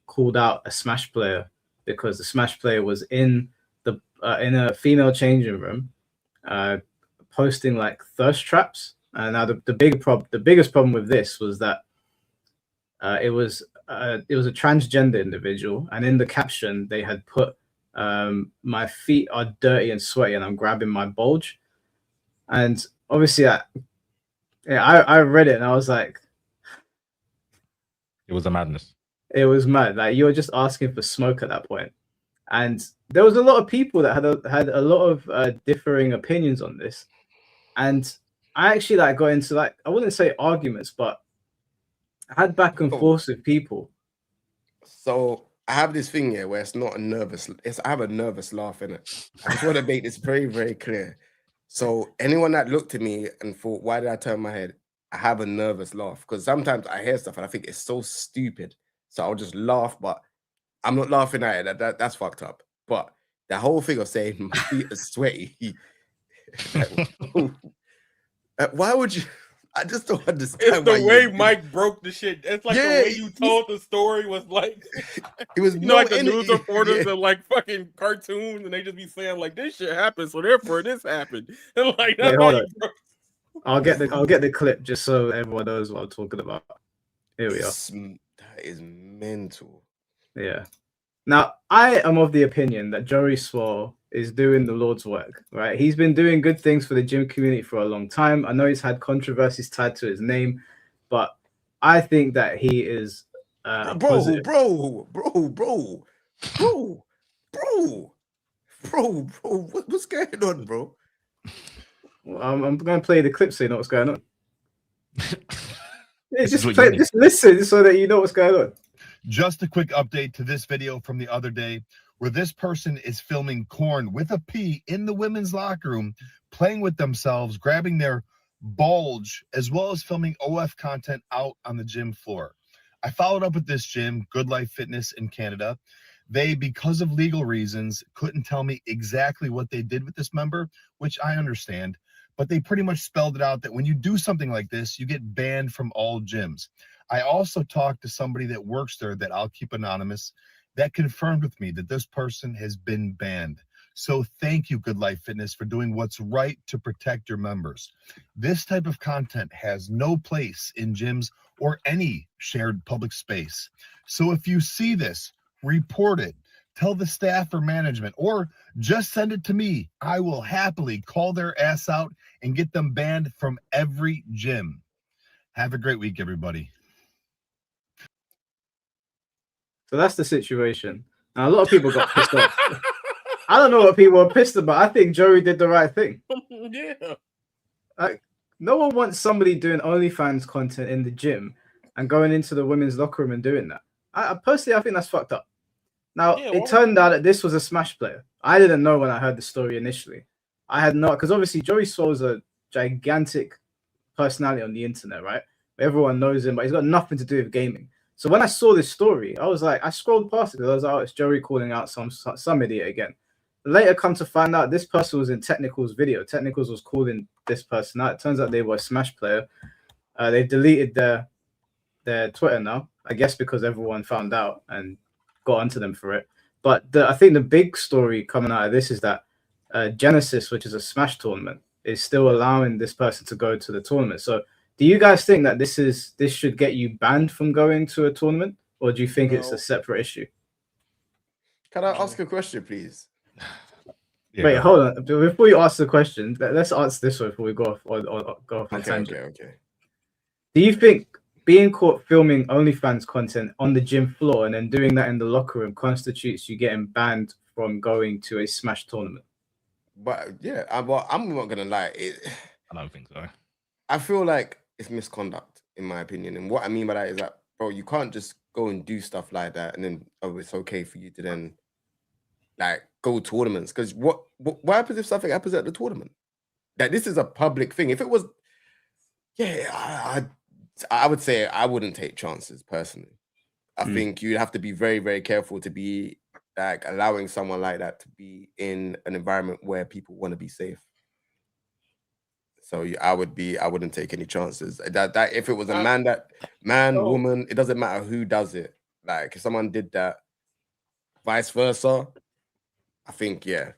called out a Smash player because the Smash player was in a female changing room posting like thirst traps. And now the biggest problem with this was that it was a transgender individual, and in the caption they had put my feet are dirty and sweaty and I'm grabbing my bulge. And obviously I read it and I was like, it was a madness. It was mad. Like you were just asking for smoke at that point. And there was a lot of people that had a lot of differing opinions on this. And I actually got into I wouldn't say arguments, but I had back and forth with people. So I have this thing here where it's not a nervous. I have a nervous laugh in it. I just want to make this very, very clear. So anyone that looked at me and thought, "Why did I turn my head?" I have a nervous laugh because sometimes I hear stuff and I think it's so stupid. So I'll just laugh, but I'm not laughing at it. That's fucked up. But the whole thing of saying my feet are sweaty. Why would you? I just don't understand. It's the way Mike broke the shit. It's like the way you told the story was like it was like the news reporters and like fucking cartoons, and they just be saying like this shit happened, so therefore this happened. And like that's how you broke. I'll get the clip just so everyone knows what I'm talking about. Here we are. That is mental. Yeah. Now, I am of the opinion that Joey Swole is doing the Lord's work, right? He's been doing good things for the gym community for a long time. I know he's had controversies tied to his name, but I think that he is bro, what's going on, bro? Well, I'm going to play the clip so you know what's going on. Just listen so that you know what's going on. Just a quick update to this video from the other day where this person is filming Korn with a P in the women's locker room, playing with themselves, grabbing their bulge, as well as filming OF content out on the gym floor. I followed up with this gym, Good Life Fitness in Canada. They, because of legal reasons, couldn't tell me exactly what they did with this member, which I understand, but they pretty much spelled it out that when you do something like this, you get banned from all gyms. I also talked to somebody that works there that I'll keep anonymous that confirmed with me that this person has been banned. So thank you, Good Life Fitness, for doing what's right to protect your members. This type of content has no place in gyms or any shared public space. So if you see this, report it, tell the staff or management, or just send it to me. I will happily call their ass out and get them banned from every gym. Have a great week, everybody. So that's the situation. Now, a lot of people got pissed off. I don't know what people are pissed about. I think Joey did the right thing. Yeah. Like, no one wants somebody doing OnlyFans content in the gym and going into the women's locker room and doing that. I personally think that's fucked up. Now, it turned out that this was a Smash player. I didn't know when I heard the story initially. I had not, because obviously Joey Swole's a gigantic personality on the internet, right? Everyone knows him, but he's got nothing to do with gaming. So when I saw this story, I was like, I scrolled past it. I was like, oh, it's Joey calling out some idiot again. Later, come to find out, this person was in Technical's video. Technicals was calling this person out. It turns out they were a Smash player. They deleted their Twitter now, I guess because everyone found out and got onto them for it. But I think the big story coming out of this is that Genesis, which is a Smash tournament, is still allowing this person to go to the tournament. So do you guys think that this should get you banned from going to a tournament, or do you think it's a separate issue? Can I ask a question, please? Yeah. Wait, hold on. Before you ask the question, let's answer this one before we go off on tangent. Okay. Do you think being caught filming OnlyFans content on the gym floor and then doing that in the locker room constitutes you getting banned from going to a Smash tournament? But yeah, I'm not gonna lie. I don't think so. I feel like it's misconduct, in my opinion. And what I mean by that is that, bro, you can't just go and do stuff like that and then it's okay for you to then like go tournaments. Because what happens if something happens at the tournament? Like, this is a public thing. If it was, I would say I wouldn't take chances personally. I think you'd have to be very, very careful to be like allowing someone like that to be in an environment where people want to be safe. So I wouldn't take any chances. That if it was a woman, it doesn't matter who does it. Like if someone did that, vice versa, I think you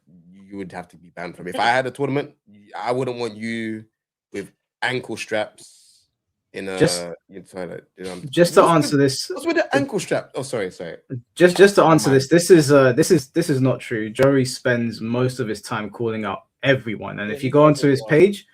would have to be banned from it. If I had a tournament, I wouldn't want you with ankle straps in a toilet. Just to answer this, what's with the ankle strap? Oh, sorry. Just to answer this, this is not true. Joey spends most of his time calling out everyone, and if you go onto his page,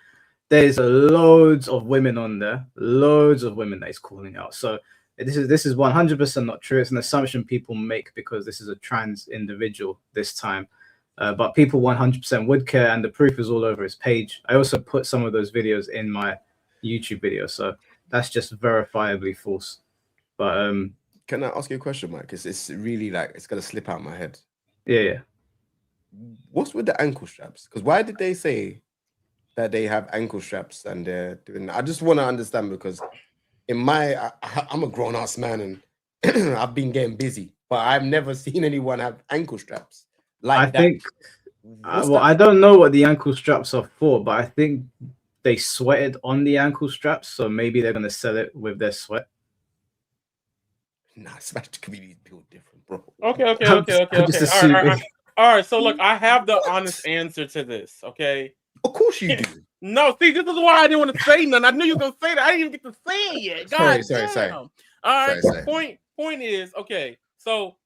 there's loads of women on there, loads of women that he's calling out. So this is 100% not true. It's an assumption people make because this is a trans individual this time. But people 100% would care, and the proof is all over his page. I also put some of those videos in my YouTube video, so that's just verifiably false. But can I ask you a question, Mike? It's really like it's gonna slip out my head. Yeah. What's with the ankle straps? Because why did they say that they have ankle straps and they're doing that? I just want to understand, because I'm a grown-ass man and I've been getting busy, but I've never seen anyone have ankle straps like that. I don't know what the ankle straps are for, but I think they sweated on the ankle straps, so maybe they're gonna sell it with their sweat. Nah, Smash community is built different, bro. Okay. All right. So look, I have the honest answer to this. Okay. Of course you do. No, see, this is why I didn't want to say nothing. I knew you were gonna say that. I didn't even get to say it yet. God Sorry. All right. Sorry. Point is, okay. So,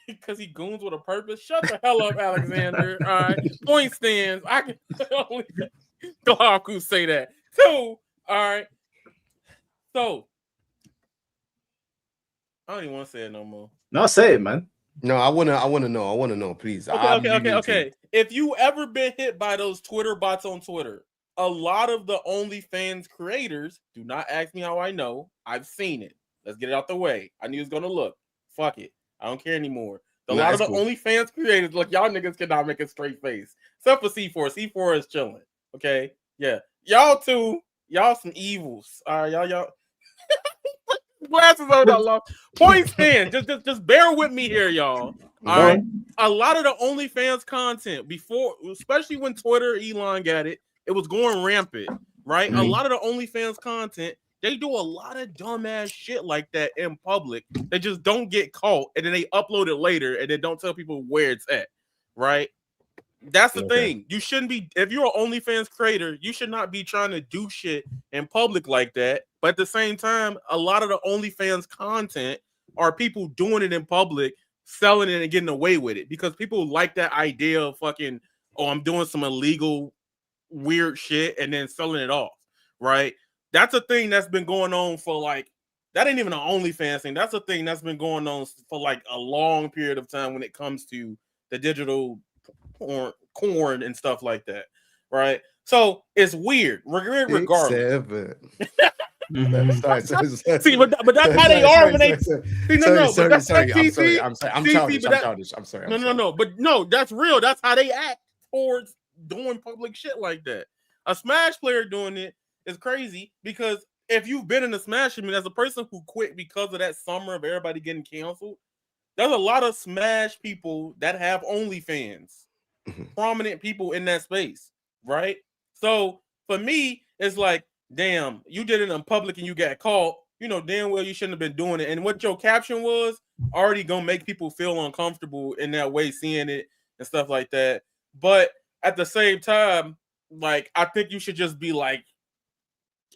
because he goons with a purpose. Shut the hell up, Alexander. All right. Point stands. I can only Gohaku say that. 2. All right. So, I don't even want to say it no more. No, say it, man. No, I wanna know, please. Okay. If you ever been hit by those Twitter bots on Twitter, a lot of the OnlyFans creators, do not ask me how I know. I've seen it. Let's get it out the way. I knew it was gonna look. Fuck it. I don't care anymore. A lot of the OnlyFans creators, look, y'all niggas cannot make a straight face. Except for C4. C4 is chilling. Okay? Yeah. Y'all two, y'all some evils. All right, y'all. Glasses on that long. Point stand. Just bear with me here, y'all. All right. A lot of the OnlyFans content before, especially when Twitter Elon got it, it was going rampant, right? A lot of the OnlyFans content, they do a lot of dumbass shit like that in public. They just don't get caught, and then they upload it later, and then don't tell people where it's at, right? That's the thing. You shouldn't be, if you're an OnlyFans creator, you should not be trying to do shit in public like that. But at the same time, a lot of the OnlyFans content are people doing it in public, selling it and getting away with it because people like that idea of fucking, oh, I'm doing some illegal, weird shit and then selling it off, right? That's a thing that's been going on for like, that ain't even an OnlyFans thing. That's a thing that's been going on for like a long period of time when it comes to the digital corn and stuff like that, right? So it's weird. Regardless. See, but that's how they are when they. I'm childish. I'm sorry. No. But no, that's real. That's how they act towards doing public shit like that. A Smash player doing it is crazy because if you've been in the Smash, I mean, as a person who quit because of that summer of everybody getting canceled, there's a lot of Smash people that have OnlyFans. Prominent people in that space, right? So for me, it's like, damn, you did it in public and you got caught. You know damn well you shouldn't have been doing it. And what your caption was already gonna make people feel uncomfortable in that way, seeing it and stuff like that. But at the same time, like I think you should just be like,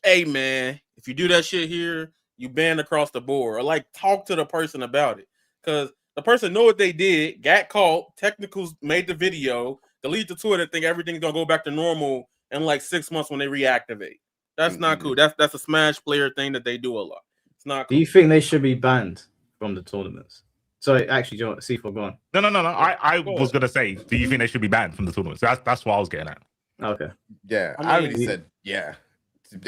hey man, if you do that shit here, you banned across the board, or like talk to the person about it, because the person know what they did, got caught, technicals made the video, delete the Twitter, think everything's gonna go back to normal in like 6 months when they reactivate. That's not cool. That's a Smash player thing that they do a lot. It's not cool. Do you think they should be banned from the tournaments? Sorry, actually, John, C4, go on. No. I was gonna say, do you think they should be banned from the tournaments? That's what I was getting at. Okay. Yeah, I already said yeah.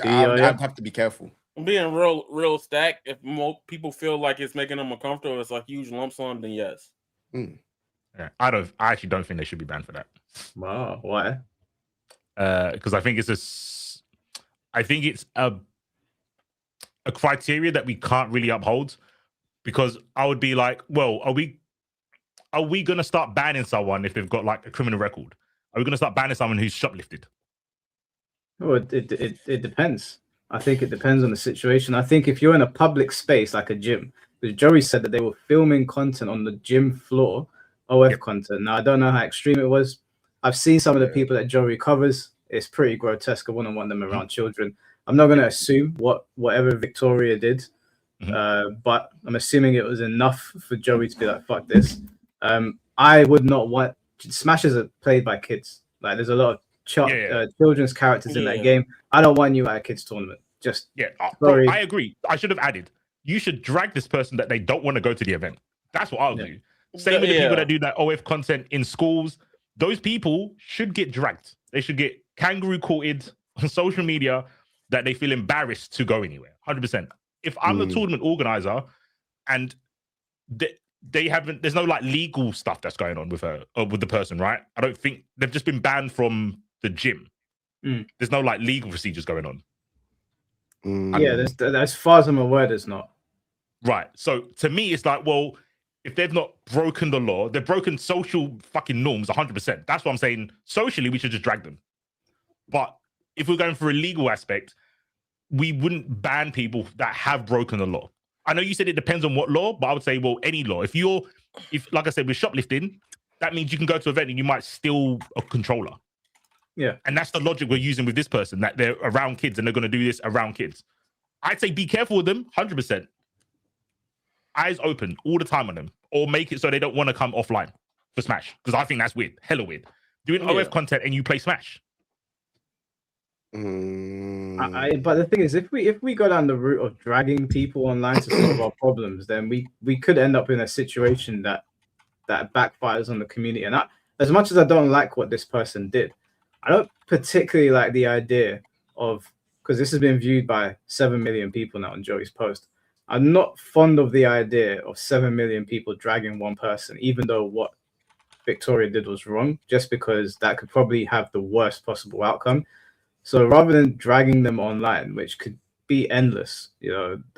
I'd have to be careful. I'm being real stacked. If more people feel like it's making them uncomfortable, it's a huge lump sum, then yes. Yeah, I actually don't think they should be banned for that. Wow, why? Because I think it's a criteria that we can't really uphold. Because I would be like, well, are we gonna start banning someone if they've got like a criminal record? Are we gonna start banning someone who's shoplifted? Well, it depends. I think it depends on the situation. I think if you're in a public space like a gym, because Joey said that they were filming content on the gym floor, OF content. Now, I don't know how extreme it was. I've seen some of the people that Joey covers. It's pretty grotesque. I wouldn't want them around children. I'm not going to assume whatever Victoria did, but I'm assuming it was enough for Joey to be like, fuck this. I would not want... Smashes are played by kids. Like, there's a lot of children's characters in that game. I don't want you at a kids tournament. Just bro, I agree. I should have added. You should drag this person that they don't want to go to the event. That's what I'll do. Same with the people that do that OF content in schools. Those people should get dragged. They should get kangaroo courted on social media that they feel embarrassed to go anywhere. 100%. If I'm the tournament organizer and they haven't, there's no like legal stuff that's going on with her or with the person, right? I don't think they've just been banned from the gym. There's no like legal procedures going on. Yeah, as far as I'm aware, there's not. Right. So to me, it's like, well, if they've not broken the law, they've broken social fucking norms 100%. That's what I'm saying. Socially, we should just drag them. But if we're going for a legal aspect, we wouldn't ban people that have broken the law. I know you said it depends on what law, but I would say, well, any law. If like I said, with shoplifting, that means you can go to an event and you might steal a controller. Yeah. And that's the logic we're using with this person, that they're around kids and they're going to do this around kids. I'd say be careful with them, 100%. Eyes open all the time on them, or make it so they don't want to come offline for Smash, because I think that's weird, hella weird. Doing OF content and you play Smash. But the thing is, if we go down the route of dragging people online to solve our problems, then we could end up in a situation that backfires on the community. And as much as I don't like what this person did, I don't particularly like the idea of, because this has been viewed by 7 million people now on Joey's post. I'm not fond of the idea of 7 million people dragging one person, even though what Victoria did was wrong, just because that could probably have the worst possible outcome. So rather than dragging them online, which could be endless,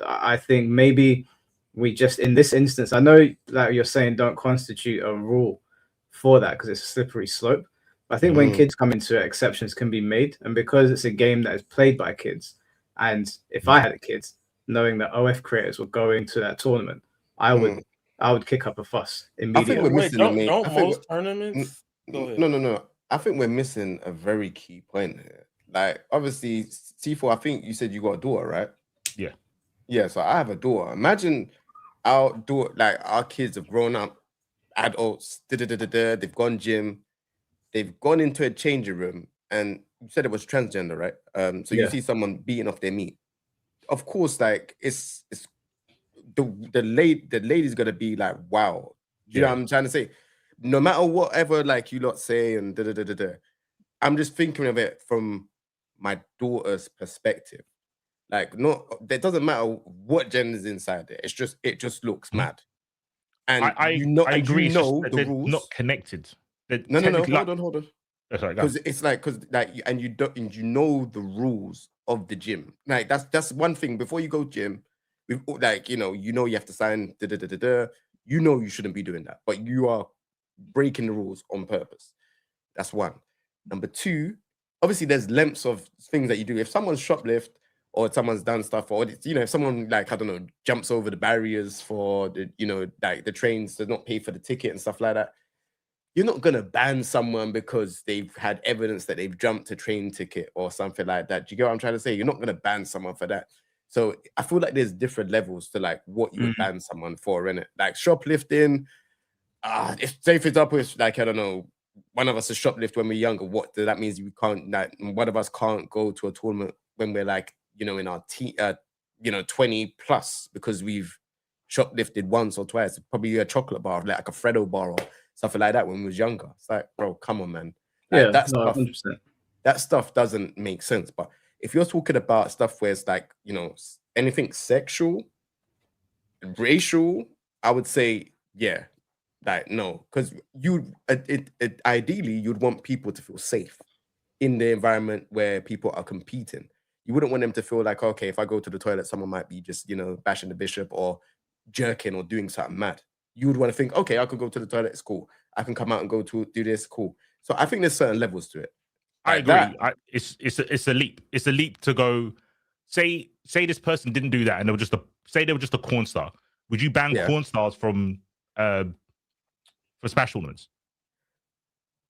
I think maybe we just, in this instance, I know like you're saying, don't constitute a rule for that because it's a slippery slope. But I think when kids come into it, exceptions can be made. And because it's a game that is played by kids, and if I had a kid, knowing that OF creators were going to that tournament, I would kick up a fuss immediately. I think we're missing most tournaments? No. I think we're missing a very key point here. Like, obviously, C4, I think you said you got a daughter, right? Yeah. Yeah, so I have a daughter. Imagine our daughter, like, our kids have grown up, adults, they've gone gym, they've gone into a changing room, and you said it was transgender, right? So you see someone beating off their meat. Of course, like, it's the lady's gonna be like, wow. You know what I'm trying to say? No matter whatever, like, you lot say and I'm just thinking of it from my daughter's perspective. Like, it doesn't matter what gender's inside there. It just looks mad. And I agree. The rules. Not connected. No. Hold on. Because it's like, and you know the rules of the gym. Like, that's one thing. Before you go gym, like, you have to sign. You know you shouldn't be doing that, but you are breaking the rules on purpose. That's one. Number two, obviously there's lengths of things that you do. If someone's shoplift or someone's done stuff, or if someone, like, I don't know, jumps over the barriers for like the trains to not pay for the ticket and stuff like that, you're not gonna ban someone because they've had evidence that they've jumped a train ticket or something like that. Do you get what I'm trying to say? You're not gonna ban someone for that. So I feel like there's different levels to like what you would ban someone for, innit? Like shoplifting, if say for example, it's like, I don't know, one of us is shoplift when we're younger, what that means we can't, like, one of us can't go to a tournament when we're like, in our 20 plus, because we've shoplifted once or twice, probably a chocolate bar, like a Freddo bar or something like that when we was younger. It's like, bro, come on, man. Like, that stuff doesn't make sense. But if you're talking about stuff where it's like, anything sexual, racial, I would say, yeah, like, no, because ideally you'd want people to feel safe in the environment where people are competing. You wouldn't want them to feel like, okay, if I go to the toilet, someone might be just, bashing the bishop or jerking or doing something mad. You would want to think, okay, I could go to the toilet, it's cool. I can come out and go to do this, cool. So I think there's certain levels to it. I agree. It's a leap. It's a leap to go. Say this person didn't do that, and they were just a corn star. Would you ban corn stars from for Smash tournaments?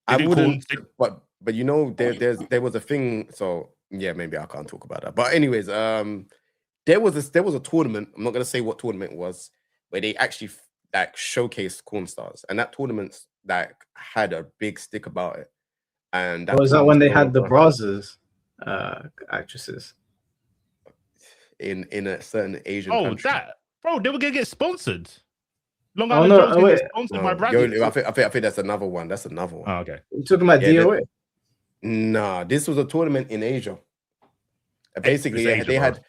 I wouldn't. But there was a thing. So yeah, maybe I can't talk about that. But anyways, there was a tournament. I'm not gonna say what tournament it was, where they actually like showcased corn stars, and that tournament like had a big stick about it. And was that when they had the Brazzers actresses in a certain Asian country? Bro, they were gonna get sponsored. Long Island Joe's gonna get sponsored by Brazzers. I think that's another one. That's another one. Oh, okay. You're talking about DOA? Nah, this was a tournament in Asia. Basically, they had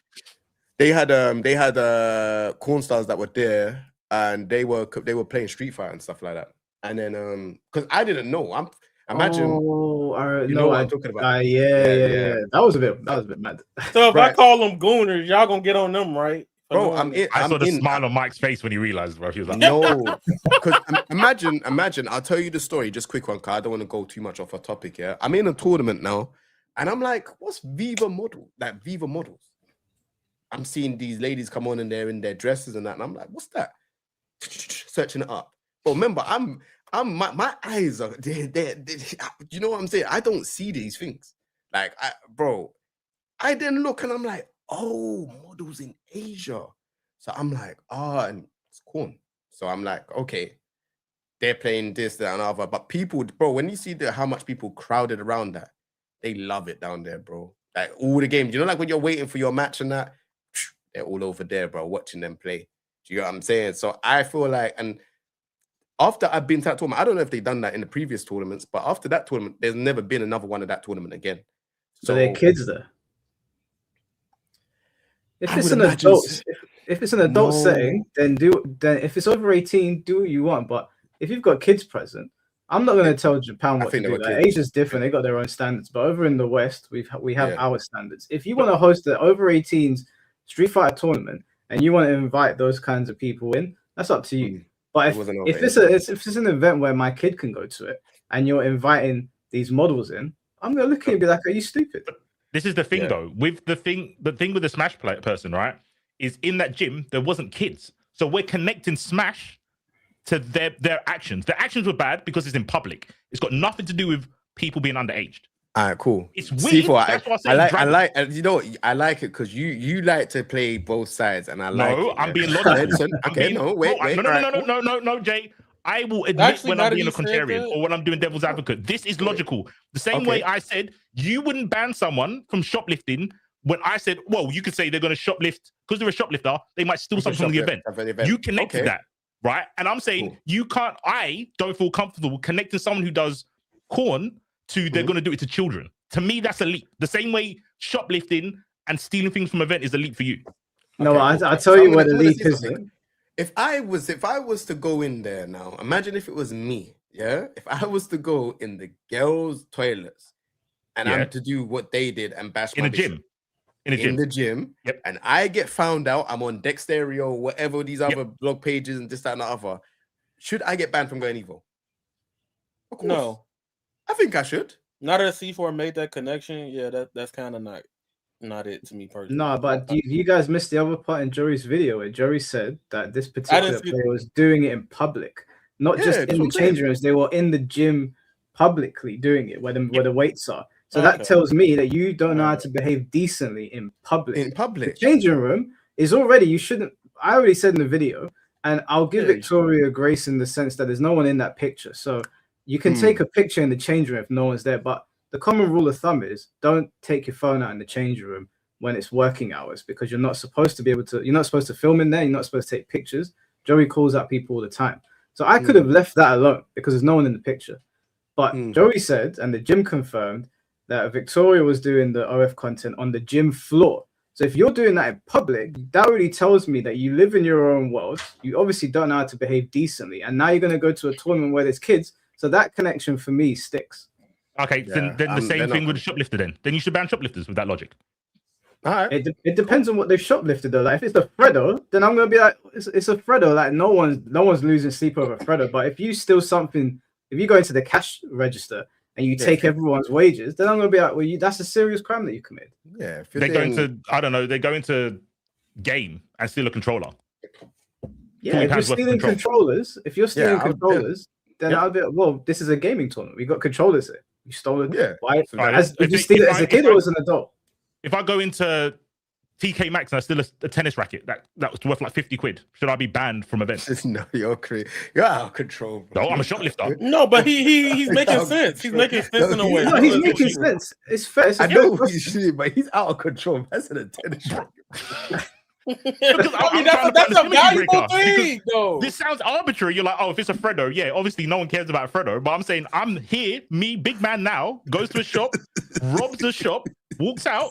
corn stars that were there, and they were playing Street Fighter and stuff like that. And then because I didn't know, imagine. Oh, you know what I'm talking about. Yeah. That was a bit mad. So if I call them gooners, y'all gonna get on them, right? Bro, I saw the smile on Mike's face when he realized, bro. He was like, no. Because imagine, I'll tell you the story, just quick one, because I don't want to go too much off our topic here. I'm in a tournament now, And I'm like, what's Viva model? Like Viva models. I'm seeing these ladies come on and they're in their dresses and that. And I'm like, what's that? Searching it up. But remember, my eyes are, you know what I'm saying? I don't see these things. Like, I then look and I'm like, oh, models in Asia. So I'm like, and it's corn. So I'm like, okay, they're playing this, that, and other. But people, bro, when you see how much people crowded around that, they love it down there, bro. Like all the games, you know, like when you're waiting for your match and that, they're all over there, bro, watching them play. Do you know what I'm saying? So I feel like, and after I've been to that tournament, I don't know if they've done that in the previous tournaments, but after that tournament, there's never been another one of that tournament again. So they're kids there. If it's an adult, if it's an adult setting, then if it's over 18, do what you want. But if you've got kids present, I'm not going to tell Japan what to do. Like, Asia's different; they got their own standards. But over in the West, we have our standards. If you want to host the over 18s Street Fighter tournament and you want to invite those kinds of people in, that's up to you. But if it's an event where my kid can go to it and you're inviting these models in, I'm going to look at you and be like, "Are you stupid?" This is the thing, though. With the thing with the Smash person, right, is in that gym there wasn't kids, so we're connecting Smash to their actions. Their actions were bad because it's in public. It's got nothing to do with people being underaged. All right, cool. It's weird. C4, I like, you know, I like it because you like to play both sides, and I like. No, I'm being logical. No, Jay. I will admit when I'm being a contrarian or when I'm doing devil's advocate. This is logical. The same way I said you wouldn't ban someone from shoplifting. When I said, well, you could say they're going to shoplift because they're a shoplifter. They might steal something from the event. You connected that, right? And I'm saying you can't. I don't feel comfortable connecting someone who does corn to they're going to do it to children. To me, that's a leap. The same way shoplifting and stealing things from an event is a leap for you. No, I'll tell you where the leap is. If I was to go in there now, imagine if it was me, yeah? If I was to go in the girls' toilets and I'm to do what they did and bash in my a gym. In the gym, and I get found out, I'm on Dexterio, whatever these other blog pages and this, that, and the other, should I get banned from going evil? Of course. No. I think I should. Not that C4 made that connection. Yeah, that's kind of not it to me personally. No, but you guys missed the other part in Joey's video where Joey said that this particular player was doing it in public, not just in the change rooms. They were in the gym publicly doing it where the weights are. So that tells me that you don't know how to behave decently in public. In public, the changing room is already. You shouldn't. I already said in the video, and I'll give Victoria grace in the sense that there's no one in that picture. So you can take a picture in the change room if no one's there, but the common rule of thumb is don't take your phone out in the change room when it's working hours because you're not supposed to be able to. You're not supposed to film in there. You're not supposed to take pictures. Joey calls out people all the time. So I could have left that alone because there's no one in the picture. But Joey said, and the gym confirmed, that Victoria was doing the OF content on the gym floor. So if you're doing that in public, that really tells me that you live in your own world. You obviously don't know how to behave decently. And now you're going to go to a tournament where there's kids. So that connection for me sticks. Okay, then the same thing with the shoplifter then. Then you should ban shoplifters with that logic. All right. It depends on what they've shoplifted though. Like if it's the Freddo, then I'm gonna be like, it's a Freddo. Like no one's losing sleep over Freddo. But if you steal something, if you go into the cash register and you take everyone's wages, then I'm gonna be like, well, that's a serious crime that you commit. Yeah, they go into they go into game and steal a controller. Yeah, if you're stealing controllers, then I'll be like, well, this is a gaming tournament. We got controllers here. You stole it. Yeah. Why? Did you steal it as a kid or as an adult? If I go into TK Maxx and I steal a tennis racket that was worth like 50 quid, should I be banned from events? No, you're out of control, bro. No, I'm a shoplifter. No, but he's making sense. He's making sense in a way. No, he's making sense. It's fair. I know but he's out of control. That's a tennis racket. That's a valuable thing, though. This sounds arbitrary. You're like, oh, if it's a Freddo, yeah, obviously no one cares about a Freddo. But I'm saying I'm here, me, big man now, goes to a shop, robs the shop, walks out.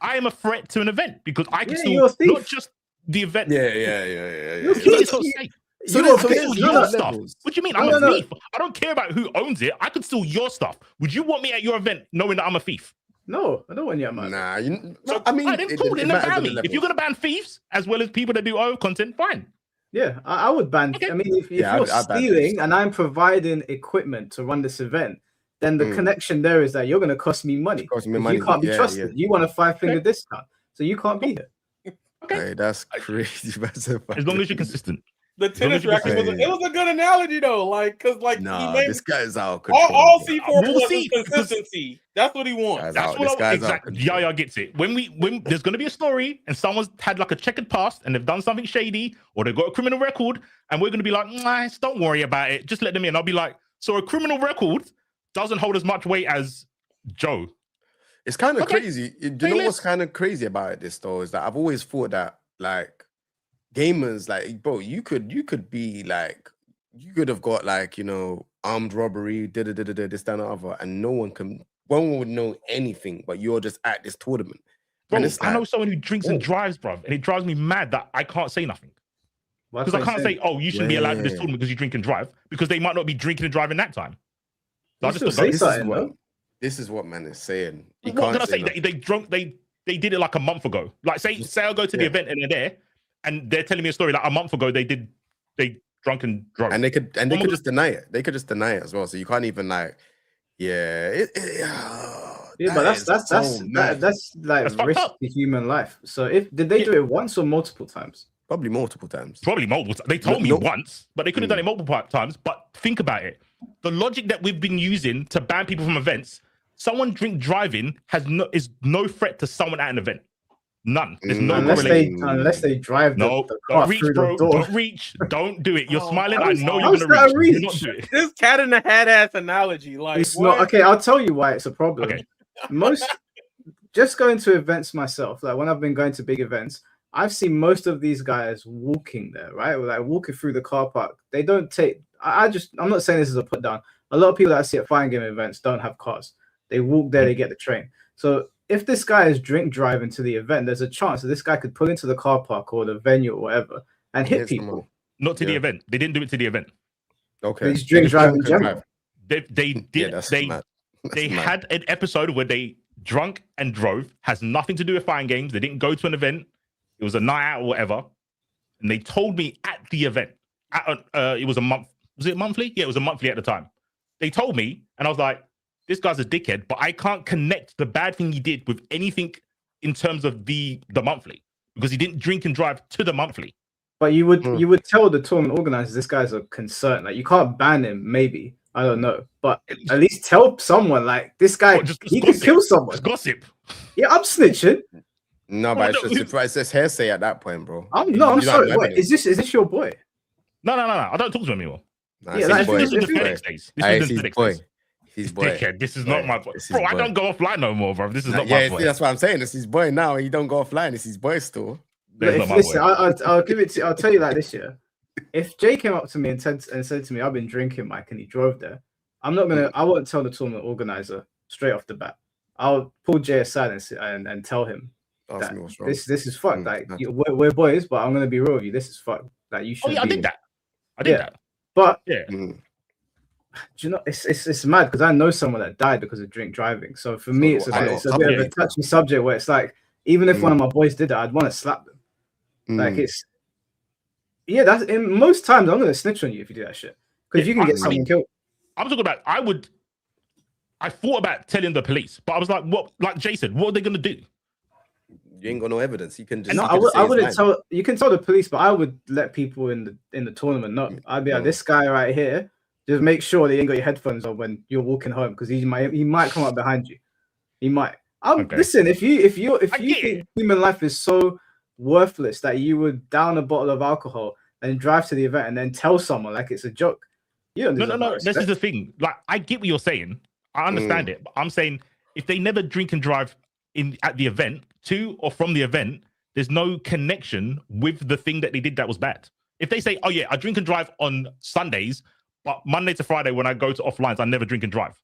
I am a threat to an event because I can still not just the event. Yeah. It's not safe. So I can steal your stuff. What do you mean? I'm a thief. I don't care about who owns it. I could steal your stuff. Would you want me at your event knowing that I'm a thief? No, I don't want you at mine. Nah, I mean, ban me. If you're gonna ban thieves as well as people that do OF content, fine. Yeah, I would ban. Okay. I mean, if you're stealing and I'm providing equipment to run this event, then the connection there is that you're going to cost me money. You can't be trusted. You want a 5-finger discount, so you can't be here. Okay, that's crazy. As long as you're consistent. The tennis racket was a good analogy though, like this guy's out of control. All C4 wants is consistency. That's what he wants. That's what exactly. Yaya gets it. When there's going to be a story and someone's had like a checkered past and they've done something shady or they've got a criminal record, and we're going to be like, nice, don't worry about it, just let them in. I'll be like, so a criminal record doesn't hold as much weight as Joe. It's kind of crazy. Do you know what's kind of crazy about this though? Is that I've always thought that like gamers, like, bro, you could be like, you could have got like, you know, armed robbery, this, that, and the other, and no one would know anything, but you're just at this tournament. Bro, I know someone who drinks and drives, bro, and it drives me mad that I can't say nothing. Because I can't say, oh, you shouldn't be allowed to this tournament because you drink and drive, because they might not be drinking and driving that time. So This is what man is saying. What did I say? They did it like a month ago. Like say I'll go to the event and they're there, and they're telling me a story like a month ago they drunk and drove. And they could just deny it. They could just deny it as well. So you can't even like, but that's risk to human life. So did they do it once or multiple times? Probably multiple times. They told me once, but they could have done it multiple times. But think about it. The logic that we've been using to ban people from events, someone drink driving is no threat to someone at an event. None. There's no correlation. Unless they drive the car don't reach, through bro. the door. Don't reach. Don't do it. You're smiling. I know you're gonna reach. Do not do it. This cat in the hat ass analogy, like it's not okay. I'll tell you why it's a problem. Okay. Just going to events myself, like when I've been going to big events, I've seen most of these guys walking there, right? Like walking through the car park. They don't take. I'm not saying this is a put down. A lot of people that I see at fighting game events don't have cars. They walk there, they get the train. So if this guy is drink driving to the event, there's a chance that this guy could pull into the car park or the venue or whatever and hit people. Not to the event. They didn't do it to the event. Okay. He's drink driving in general. They did. They had an episode where they drunk and drove. Has nothing to do with fighting games. They didn't go to an event. It was a night out or whatever. And they told me at the event, it was a month. Was it monthly? Yeah, it was a monthly at the time. They told me, and I was like, this guy's a dickhead, but I can't connect the bad thing he did with anything in terms of the monthly, because he didn't drink and drive to the monthly. But you would tell the tournament organizers this guy's a concern. Like you can't ban him, maybe. I don't know. But at least tell someone like this guy he can kill someone. Just gossip. Yeah, I'm snitching. No, but it's just hearsay at that point, bro. I'm sorry. Wait, is this your boy? No. I don't talk to him anymore. Nah, this was the FedEx days. This was the FedEx days. His boy. Dickhead. This is not my boy. Bro, I don't go offline no more, bro. This is not my boy. That's what I'm saying. It's his boy now. He don't go offline. It's his boy still. I'll give it to. I'll tell you like this year. If Jay came up to me and said to me, "I've been drinking, Mike," and he drove there, I won't tell the tournament organizer straight off the bat. I'll pull Jay aside and tell him that this is fucked. Like we're boys, but I'm gonna be real with you. This is fucked. Like you should. I did that. I did that. But yeah. Do you know it's mad because I know someone that died because of drink driving. So for me, it's a bit of a touchy subject where it's like, even if one of my boys did that, I'd want to slap them. Like that's in most times I'm gonna snitch on you if you do that shit because you can get someone killed. I'm talking about I thought about telling the police, but I was like, what? Like Jay said, what are they gonna do? You ain't got no evidence. You can just. I wouldn't tell. You can tell the police, but I would let people in the tournament know. I'd be like, this guy right here. Just make sure that you ain't got your headphones on when you're walking home because he might come up behind you. He might. Listen, if you think human life is so worthless that you would down a bottle of alcohol and drive to the event and then tell someone like it's a joke, no. This is the thing. Like I get what you're saying. I understand it, but I'm saying if they never drink and drive at the event to or from the event, there's no connection with the thing that they did that was bad. If they say, "Oh yeah, I drink and drive on Sundays." But Monday to Friday, when I go to offlines, I never drink and drive.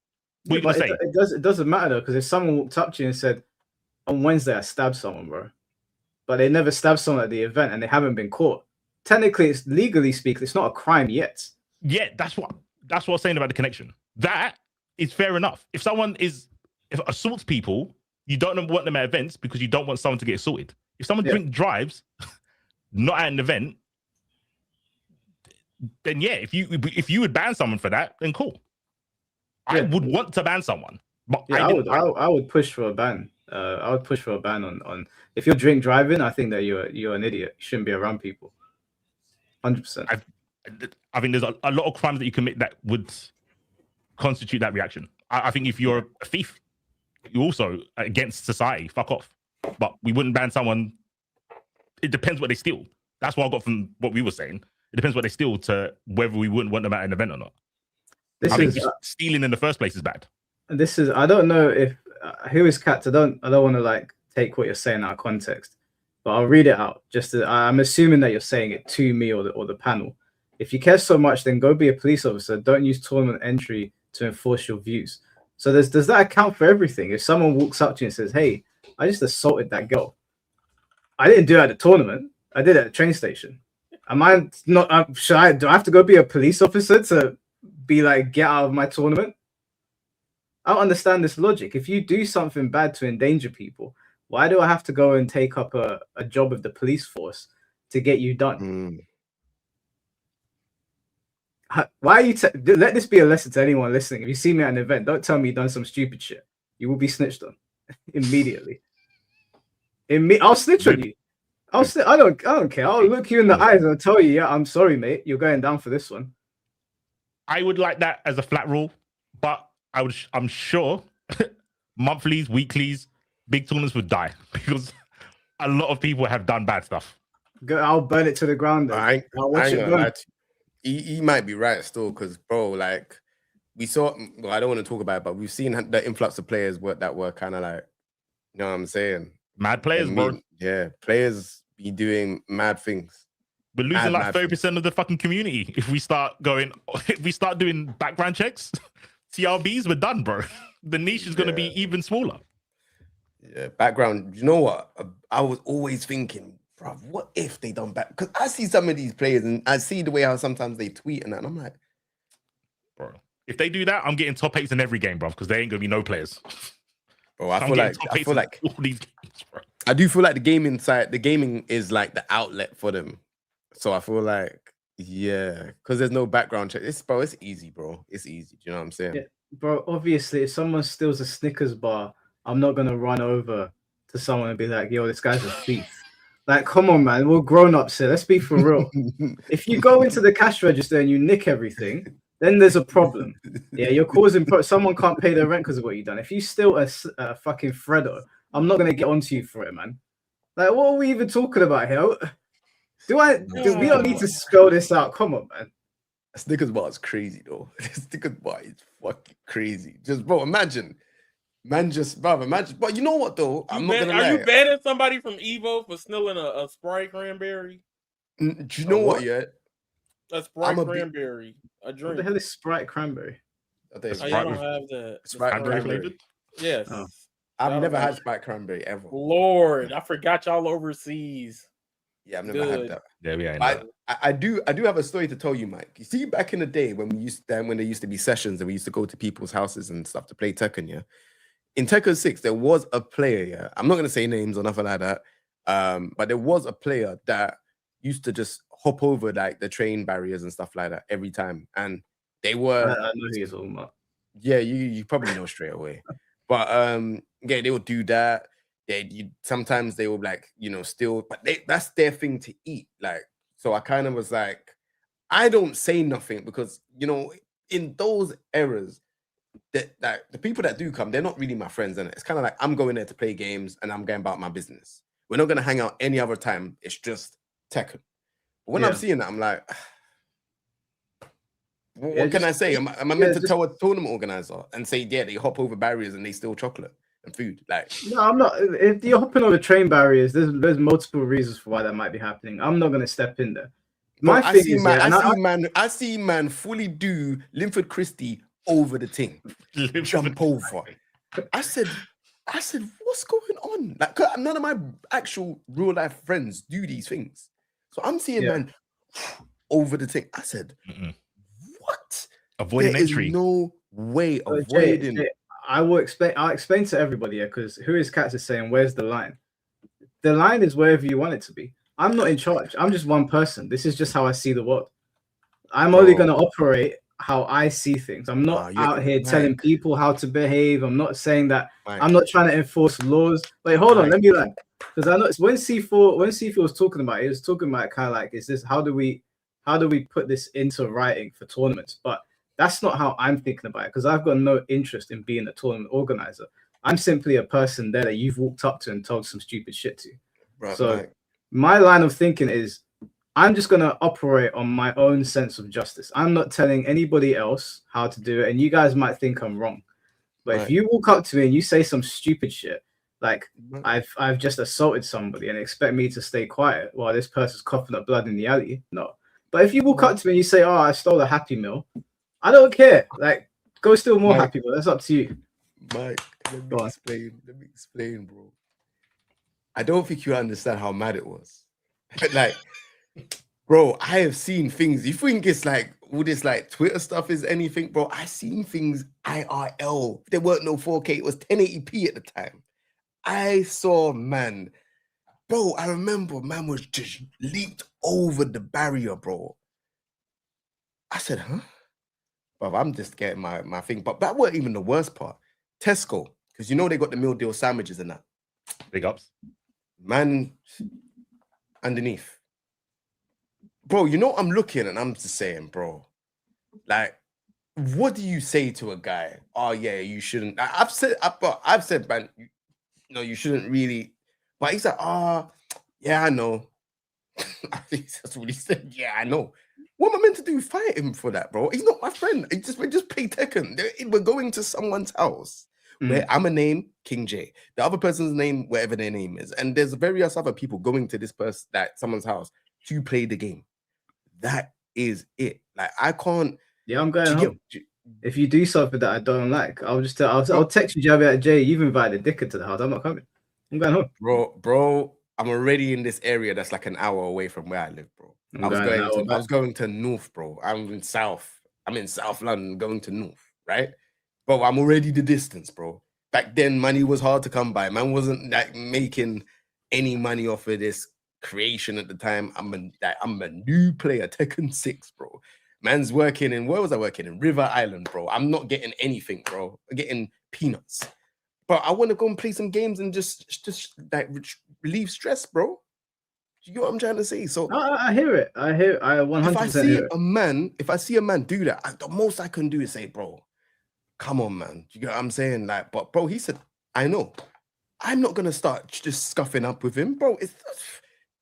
What are you gonna say? It doesn't matter though, because if someone walked up to you and said, "On Wednesday, I stabbed someone, bro," but they never stabbed someone at the event and they haven't been caught. Technically, it's legally speaking, it's not a crime yet. Yeah, that's what I'm saying about the connection. That is fair enough. If someone assaults people, you don't want them at events because you don't want someone to get assaulted. If someone drives, not at an event. Then yeah, if you would ban someone for that, then cool. I would want to ban someone, but yeah, I would push for a ban. I would push for a ban on if you're drink driving. I think that you're an idiot. You shouldn't be around people. 100%. I think there's a lot of crimes that you commit that would constitute that reaction. I think if you're a thief, you're also against society. Fuck off. But we wouldn't ban someone. It depends what they steal. That's what I got from what we were saying. It depends what they steal to whether we wouldn't want them at an event or not. I think stealing in the first place is bad. This is, I don't know if who is Cats. I don't want to like take what you're saying out of context, but I'll read it out. I'm assuming that you're saying it to me or the panel. If you care so much, then go be a police officer. Don't use tournament entry to enforce your views. So does that account for everything? If someone walks up to you and says, "Hey, I just assaulted that girl. I didn't do it at the tournament. I did it at the train station. Am I not? Do I have to go be a police officer to be like, get out of my tournament? I don't understand this logic. If you do something bad to endanger people, why do I have to go and take up a job with the police force to get you done? Why are you? Let this be a lesson to anyone listening. If you see me at an event, don't tell me you've done some stupid shit. You will be snitched on immediately. I'll snitch on you. I don't care. I'll look you in the eyes and I'll tell you, yeah, I'm sorry, mate. You're going down for this one. I would like that as a flat rule, but I'm sure monthlies, weeklies, big tournaments would die because a lot of people have done bad stuff. I'll burn it to the ground. I'll watch it burn. He might be right still, because bro, like we saw. Well, I don't want to talk about it, but we've seen the influx of players that were kind of like, you know what I'm saying? Mad players, bro. Yeah, players be doing mad things. We're losing like 30% of the fucking community if we start doing background checks. TRBs, we're done, bro. The niche is going to be even smaller. Yeah, background. You know what? I was always thinking, bro, what if they done back? Because I see some of these players and I see the way how sometimes they tweet and that, and I'm like, bro, if they do that, I'm getting top 8s in every game, bro, because there ain't going to be no players. Bro, I feel like all these games, bro. I do feel like the gaming is like the outlet for them. So I feel like, yeah, because there's no background check. It's easy, bro. It's easy. Do you know what I'm saying? Yeah, bro, obviously, if someone steals a Snickers bar, I'm not going to run over to someone and be like, yo, this guy's a thief. Like, come on, man. We're grown-ups here. Let's be for real. If you go into the cash register and you nick everything, then there's a problem. Yeah, you're causing someone can't pay their rent because of what you've done. If you steal a fucking Freddo, I'm not going to get onto you for it, man. Like, what are we even talking about here? We don't need to spell this out. Come on, man. Snickers bar is crazy, though. Snickers bar is fucking crazy. Just, bro, imagine. But you know what, though? I'm not gonna lie. Are you banning somebody from Evo for stealing a Sprite cranberry? Do you know what? Yeah, a Sprite cranberry. A drink. What the hell is Sprite cranberry? I don't have that. Sprite cranberry flavored? Yes. Oh. I've never had Sprite cranberry ever. Lord, I forgot y'all overseas. Yeah, I've never had that. Yeah, we ain't. I do have a story to tell you, Mike. You see, back in the day when there used to be sessions and we used to go to people's houses and stuff to play Tekken, yeah. In Tekken 6, there was a player, yeah. I'm not gonna say names or nothing like that. But there was a player that used to just hop over like the train barriers and stuff like that every time. And they were I know who you're talking about. Yeah, you probably know straight away. But yeah, they would do that. Sometimes they would like, steal, but that's their thing to eat. Like, so I kind of was like, I don't say nothing because in those eras, that the people that do come, they're not really my friends, and it's kind of like I'm going there to play games and I'm going about my business. We're not gonna hang out any other time. It's just Tekken. But when I'm seeing that, I'm like, what can I say? Am I meant to tell a tournament organizer and say, yeah, they hop over barriers and they steal chocolate and food? Like, no, I'm not. If you're hopping over train barriers, there's multiple reasons for why that might be happening. I'm not gonna step in there. I see man fully do Linford Christie over the thing, jump over. I said, what's going on? Like, none of my actual real life friends do these things. So I'm seeing man over the thing. I said, what? Avoiding entry. No way avoiding. I'll explain to everybody here, because Who Is Cats is saying, where's the line? The line is wherever you want it to be. I'm not in charge. I'm just one person. This is just how I see the world. I'm only going to operate how I see things. I'm not Nah, out here Mike. telling people how to behave. I'm not saying that. Mike. I'm not trying to enforce laws. Wait, hold on. Mike. Let me like, because I know it's when C4 was talking about it, he was talking about kind of like, is this how do we put this into writing for tournaments? But that's not how I'm thinking about it, because I've got no interest in being a tournament organizer. I'm simply a person there that you've walked up to and told some stupid shit to. Right, so Mike. my line of thinking is, I'm just going to operate on my own sense of justice. I'm not telling anybody else how to do it. And you guys might think I'm wrong. But if you walk up to me and you say some stupid shit, like I've just assaulted somebody and expect me to stay quiet while this person's coughing up blood in the alley, no. But if you walk up to me and you say, oh, I stole a Happy Meal, I don't care. Like, go steal more Happy Meal. That's up to you. Mike, let me explain, bro. I don't think you understand how mad it was. Like, bro, I have seen things. You think it's like all this like Twitter stuff is anything, bro? I seen things IRL. There weren't no 4K. It was 1080p at the time. I saw, man, bro, I remember man was just leaped over the barrier, bro. I said, huh? Bro, I'm just getting my thing. But that weren't even the worst part. Tesco, because you know they got the meal deal sandwiches and that. Big ups. Man, underneath. Bro, you know, I'm looking and I'm just saying, bro, like, what do you say to a guy? Oh, yeah, you shouldn't. I've said, man, you know, you shouldn't really. But he's like, yeah, I know. I think that's what he said. Yeah, I know. What am I meant to do? Fight him for that, bro? He's not my friend. We just play Tekken. We're going to someone's house where I'm a name, King Jae. The other person's name, whatever their name is. And there's various other people going to this person, that someone's house to play the game. That is it. Like, I can't. Yeah, I'm going home. If you do something that I don't like, I'll just I'll text you, Jay. You've invited Dicker to the house. I'm not coming. I'm going home, bro. I'm already in this area that's like an hour away from where I live, bro. I was going to North, bro. I'm in South London, going to North, right? Bro, I'm already the distance, bro. Back then, money was hard to come by. Man wasn't like making any money off of this creation at the time. I'm a new player, Tekken 6, bro. Man's working in, where was I working? In River Island, bro. I'm not getting anything, bro. I'm getting peanuts. But I want to go and play some games and just like relieve stress, bro. You get what I'm trying to say? So I hear it. I 100% if I see a man do that, the most I can do is say, bro, come on, man. You get what I'm saying? Like, but bro, he said, I know. I'm not gonna start just scuffing up with him, bro.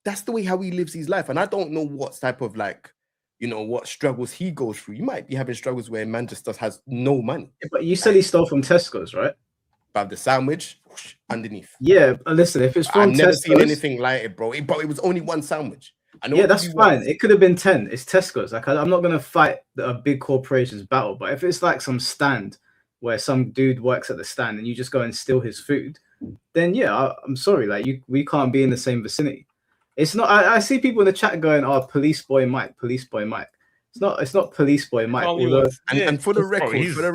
That's the way how he lives his life. And I don't know what type of like, you know, what struggles he goes through. You might be having struggles where a man just has no money. Yeah, but you said he stole from Tesco's, right? But the sandwich underneath. Yeah, listen, if it's from I've never Tesco's, seen anything like it, bro. But it was only one sandwich. I know. Yeah, that's fine. It could have been 10. It's Tesco's. Like, I'm not gonna fight a big corporation's battle. But if it's like some stand where some dude works at the stand and you just go and steal his food, then yeah, I'm sorry. Like, we can't be in the same vicinity. It's not. I see people in the chat going, "Oh, police boy Mike, police boy Mike." It's not police boy Mike. And for the record, he's a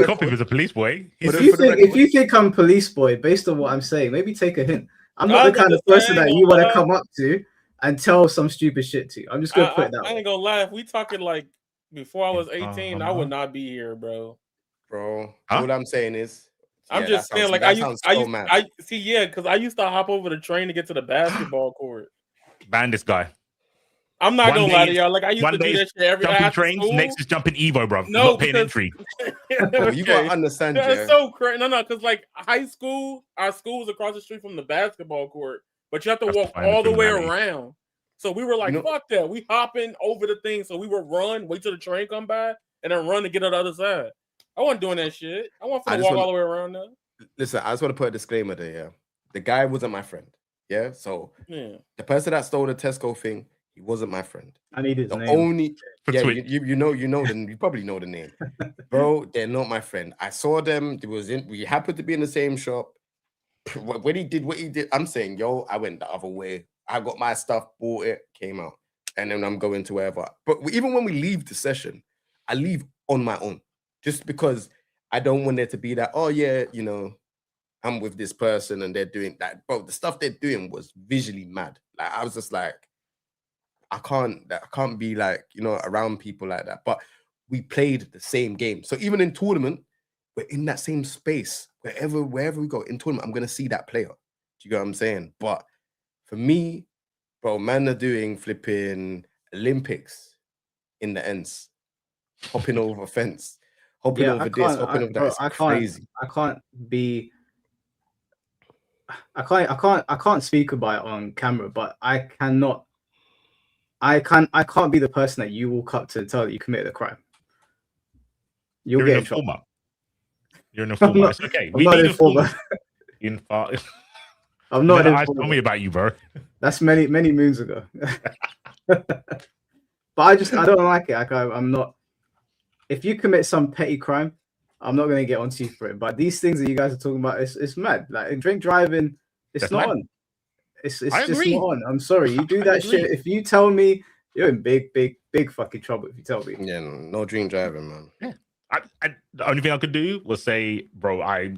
copy of a police boy. If you think I'm police boy, based on what I'm saying, maybe take a hint. I'm not the kind of person that you want to come up to and tell some stupid shit to. I'm just gonna put it that way. I ain't gonna lie. If we talking like before I was 18, I would not be here, bro. All I'm saying is, I'm just saying, like, I see, yeah, because I used to hop over the train to get to the basketball court. Ban this guy. I'm not gonna lie to y'all. Like, I used to do that shit every jumping trains. School. Next is jumping Evo, bro. No, not paying entry. You gotta understand. That's so crazy. No, because like high school, our school was across the street from the basketball court, but you have to walk all the way around. So we were like, fuck that. We hopping over the thing, so we would run, wait till the train come by, and then run to get on the other side. I wasn't doing that shit. I want to walk all the way around there. Listen, I just want to put a disclaimer there. Yeah, the guy wasn't my friend. Yeah, so the person that stole the Tesco thing, he wasn't my friend. I need his name. You probably know the name, bro. They're not my friend. I saw them. We happened to be in the same shop. When he did what he did, I'm saying, yo, I went the other way. I got my stuff, bought it, came out, and then I'm going to wherever. But even when we leave the session, I leave on my own, just because I don't want there to be that. Oh yeah, you know, I'm with this person and they're doing that. Bro, the stuff they're doing was visually mad. Like, I was just like, I can't be like, you know, around people like that. But we played the same game. So even in tournament, we're in that same space. Wherever we go in tournament, I'm gonna see that player. Do you get what I'm saying? But for me, bro, man are doing flipping Olympics in the ends, hopping over a fence, hopping over this, hopping over that. It's crazy. I can't speak about it on camera, but I can't be the person that you walk up to tell that you committed a crime. You're an informer. You're an informer. It's okay. We need informer. I'm not. Tell me about you, bro. That's many moons ago. But I don't like it. Like I'm not. If you commit some petty crime, I'm not going to get onto you for it. But these things that you guys are talking about, it's mad. Like drink driving, it's not on. It's just not on. I'm sorry. You do that shit. If you tell me, you're in big fucking trouble. If you tell me. Yeah, no drink driving, man. Yeah. The only thing I could do was say, bro, I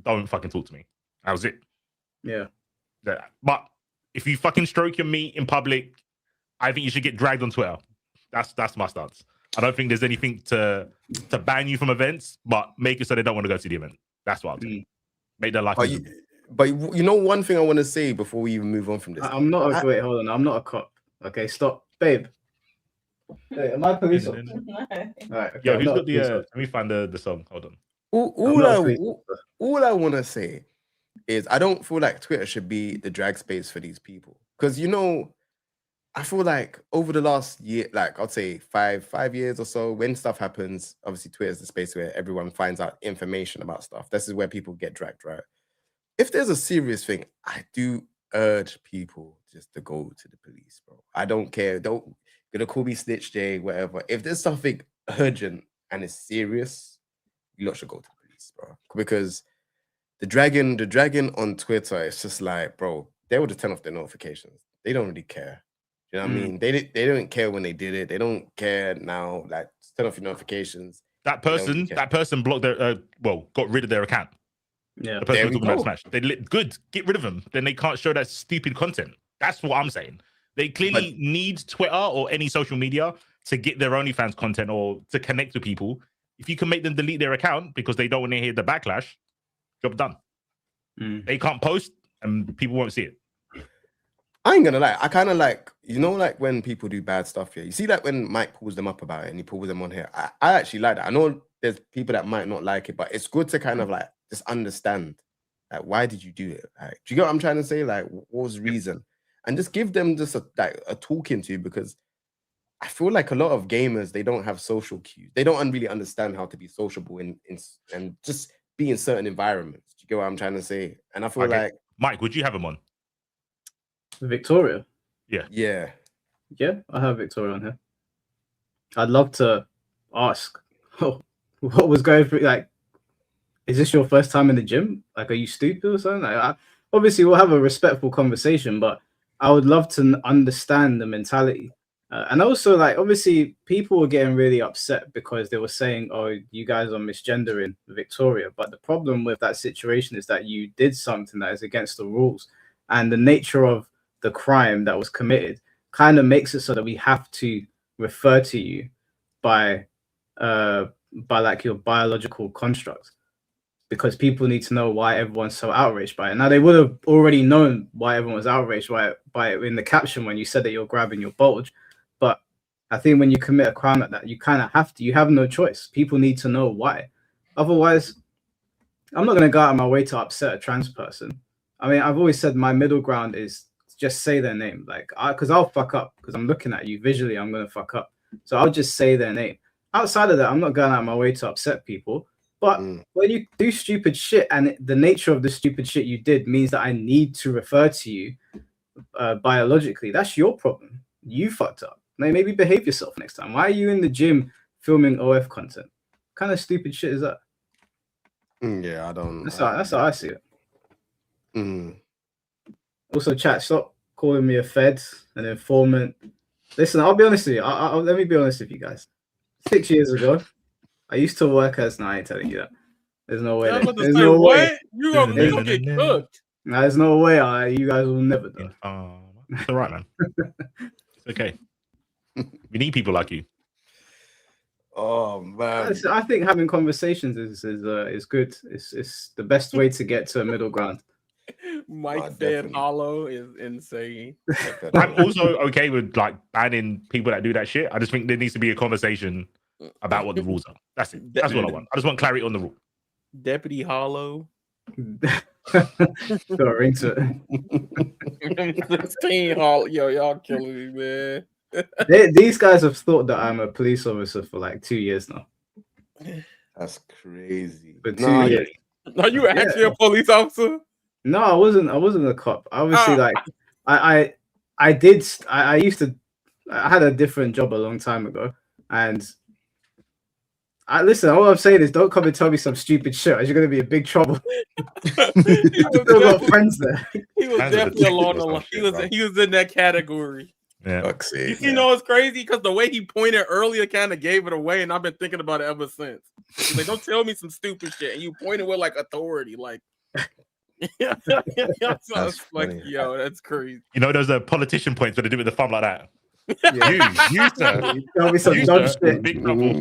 don't fucking talk to me. That was it. Yeah. But if you fucking stroke your meat in public, I think you should get dragged on Twitter. That's my stance. I don't think there's anything to ban you from events, but make it so they don't want to go to the event. That's what I'll do. Make their life. But you know, one thing I want to say before we even move on from this. Wait, hold on. I'm not a cop. Okay, stop, babe. Hey, am I police officer? All right. Okay, who's got the? Let me find the song. Hold on. All I want to say is I don't feel like Twitter should be the drag space for these people, because I feel like over the last year, like I'd say 5 years or so, when stuff happens, obviously Twitter is the space where everyone finds out information about stuff. This is where people get dragged, right? If there's a serious thing, I do urge people just to go to the police, bro. I don't care. Don't gonna call me Snitch Jay, whatever. If there's something urgent and it's serious, you lot should go to the police, bro. Because the dragon on Twitter, it's just like, bro, they would just turn off their notifications. They don't really care. You know what I mean? They don't care when they did it. They don't care now. Like, turn off your notifications. That person blocked their got rid of their account. Yeah, the person was talking about Smash. Good, get rid of them. Then they can't show that stupid content. That's what I'm saying. They clearly need Twitter or any social media to get their OnlyFans content or to connect with people. If you can make them delete their account because they don't want to hear the backlash, job done. They can't post and people won't see it. I ain't gonna lie. I kind of like, like when people do bad stuff here. You see, like when Mike pulls them up about it and he pulls them on here. I actually like that. I know there's people that might not like it, but it's good to kind of like just understand, like, why did you do it? Like, do you get what I'm trying to say? Like, what was the reason? And just give them just a talking to, because I feel like a lot of gamers, they don't have social cues. They don't really understand how to be sociable and just be in certain environments. Do you get what I'm trying to say? And I feel like, Mike, would you have him on? Victoria? Yeah, I have Victoria on here. I'd love to ask, what was going through, like, is this your first time in the gym? Like, are you stupid or something? Like, obviously we'll have a respectful conversation, but I would love to understand the mentality. And also, like, obviously people were getting really upset because they were saying, oh, you guys are misgendering Victoria. But the problem with that situation is that you did something that is against the rules, and the nature of the crime that was committed kind of makes it so that we have to refer to you by like your biological construct, because people need to know why everyone's so outraged by it. Now, they would have already known why everyone was outraged by it in the caption when you said that you're grabbing your bulge. But I think when you commit a crime like that, you kind of have to. You have no choice. People need to know why. Otherwise, I'm not going to go out of my way to upset a trans person. I mean, I've always said my middle ground is just say their name, like, because I'll fuck up, because I'm looking at you visually, I'm gonna fuck up, so I'll just say their name. Outside of that, I'm not going out of my way to upset people. But when you do stupid shit, and the nature of the stupid shit you did means that I need to refer to you biologically, that's your problem. You fucked up. Like, maybe behave yourself next time. Why are you in the gym filming OF content? What kind of stupid shit is that? Yeah, I don't. That's how I see it. Also, chat, stop calling me a fed, an informant. Listen, I'll be honest with you. Let me be honest with you guys. 6 years ago, I used to work as... No, I ain't telling you that. There's no way. There's no way. You gonna get cooked. No, there's no way. You guys will never know. It's all right, man. It's okay. We need people like you. Oh man, I think having conversations is good. It's the best way to get to a middle ground. Mike said hollow is insane. I'm also okay with like banning people that do that shit. I just think there needs to be a conversation about what the rules are. That's it. That's what I want. I just want clarity on the rule. Deputy Hollow. Got into it. 16 Hollow. Yo, y'all killing me, man. These guys have thought that I'm a police officer for like 2 years now. That's crazy. For 2 years. Are you actually a police officer? No, I wasn't a cop. Obviously, like I had a different job a long time ago, and listen. All I'm saying is, don't come and tell me some stupid shit, or you're gonna be in big trouble. I still got friends there. He was definitely along the line. He was in that category. Yeah. You know, it's crazy because the way he pointed earlier kind of gave it away, and I've been thinking about it ever since. He's like, don't tell me some stupid shit, and you pointed with like authority, like. That's like, yo, that's crazy. You know, those are politician points where they do it with the thumb like that. Yeah. You sir. You tell me some dumb shit. Big trouble.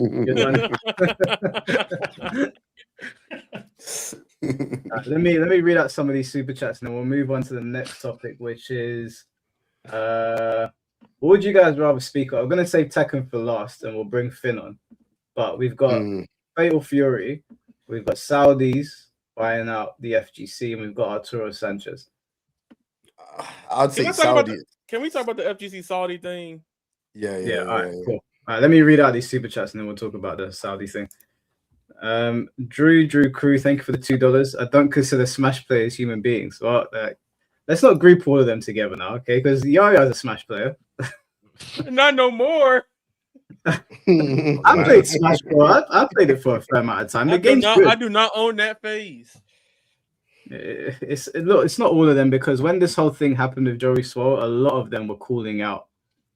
Let me read out some of these super chats, and then we'll move on to the next topic, which is what would you guys rather speak of? I'm gonna save Tekken for last, and we'll bring Finn on. But we've got Fatal Fury, we've got Saudis buying out the FGC, and we've got Arturo Sanchez. I'd say Saudi. Can we talk about the FGC Saudi thing? Yeah. All right, cool. All right, let me read out these super chats, and then we'll talk about the Saudi thing. Drew Crew, thank you for the $2. I don't consider Smash players human beings. Well, let's not group all of them together now, okay? Because Yaya's a Smash player. Not no more. I played Smash, bro. I played it for a fair amount of time. The game's good. I do not own that phase. It's not all of them, because when this whole thing happened with Joey Swole, a lot of them were calling out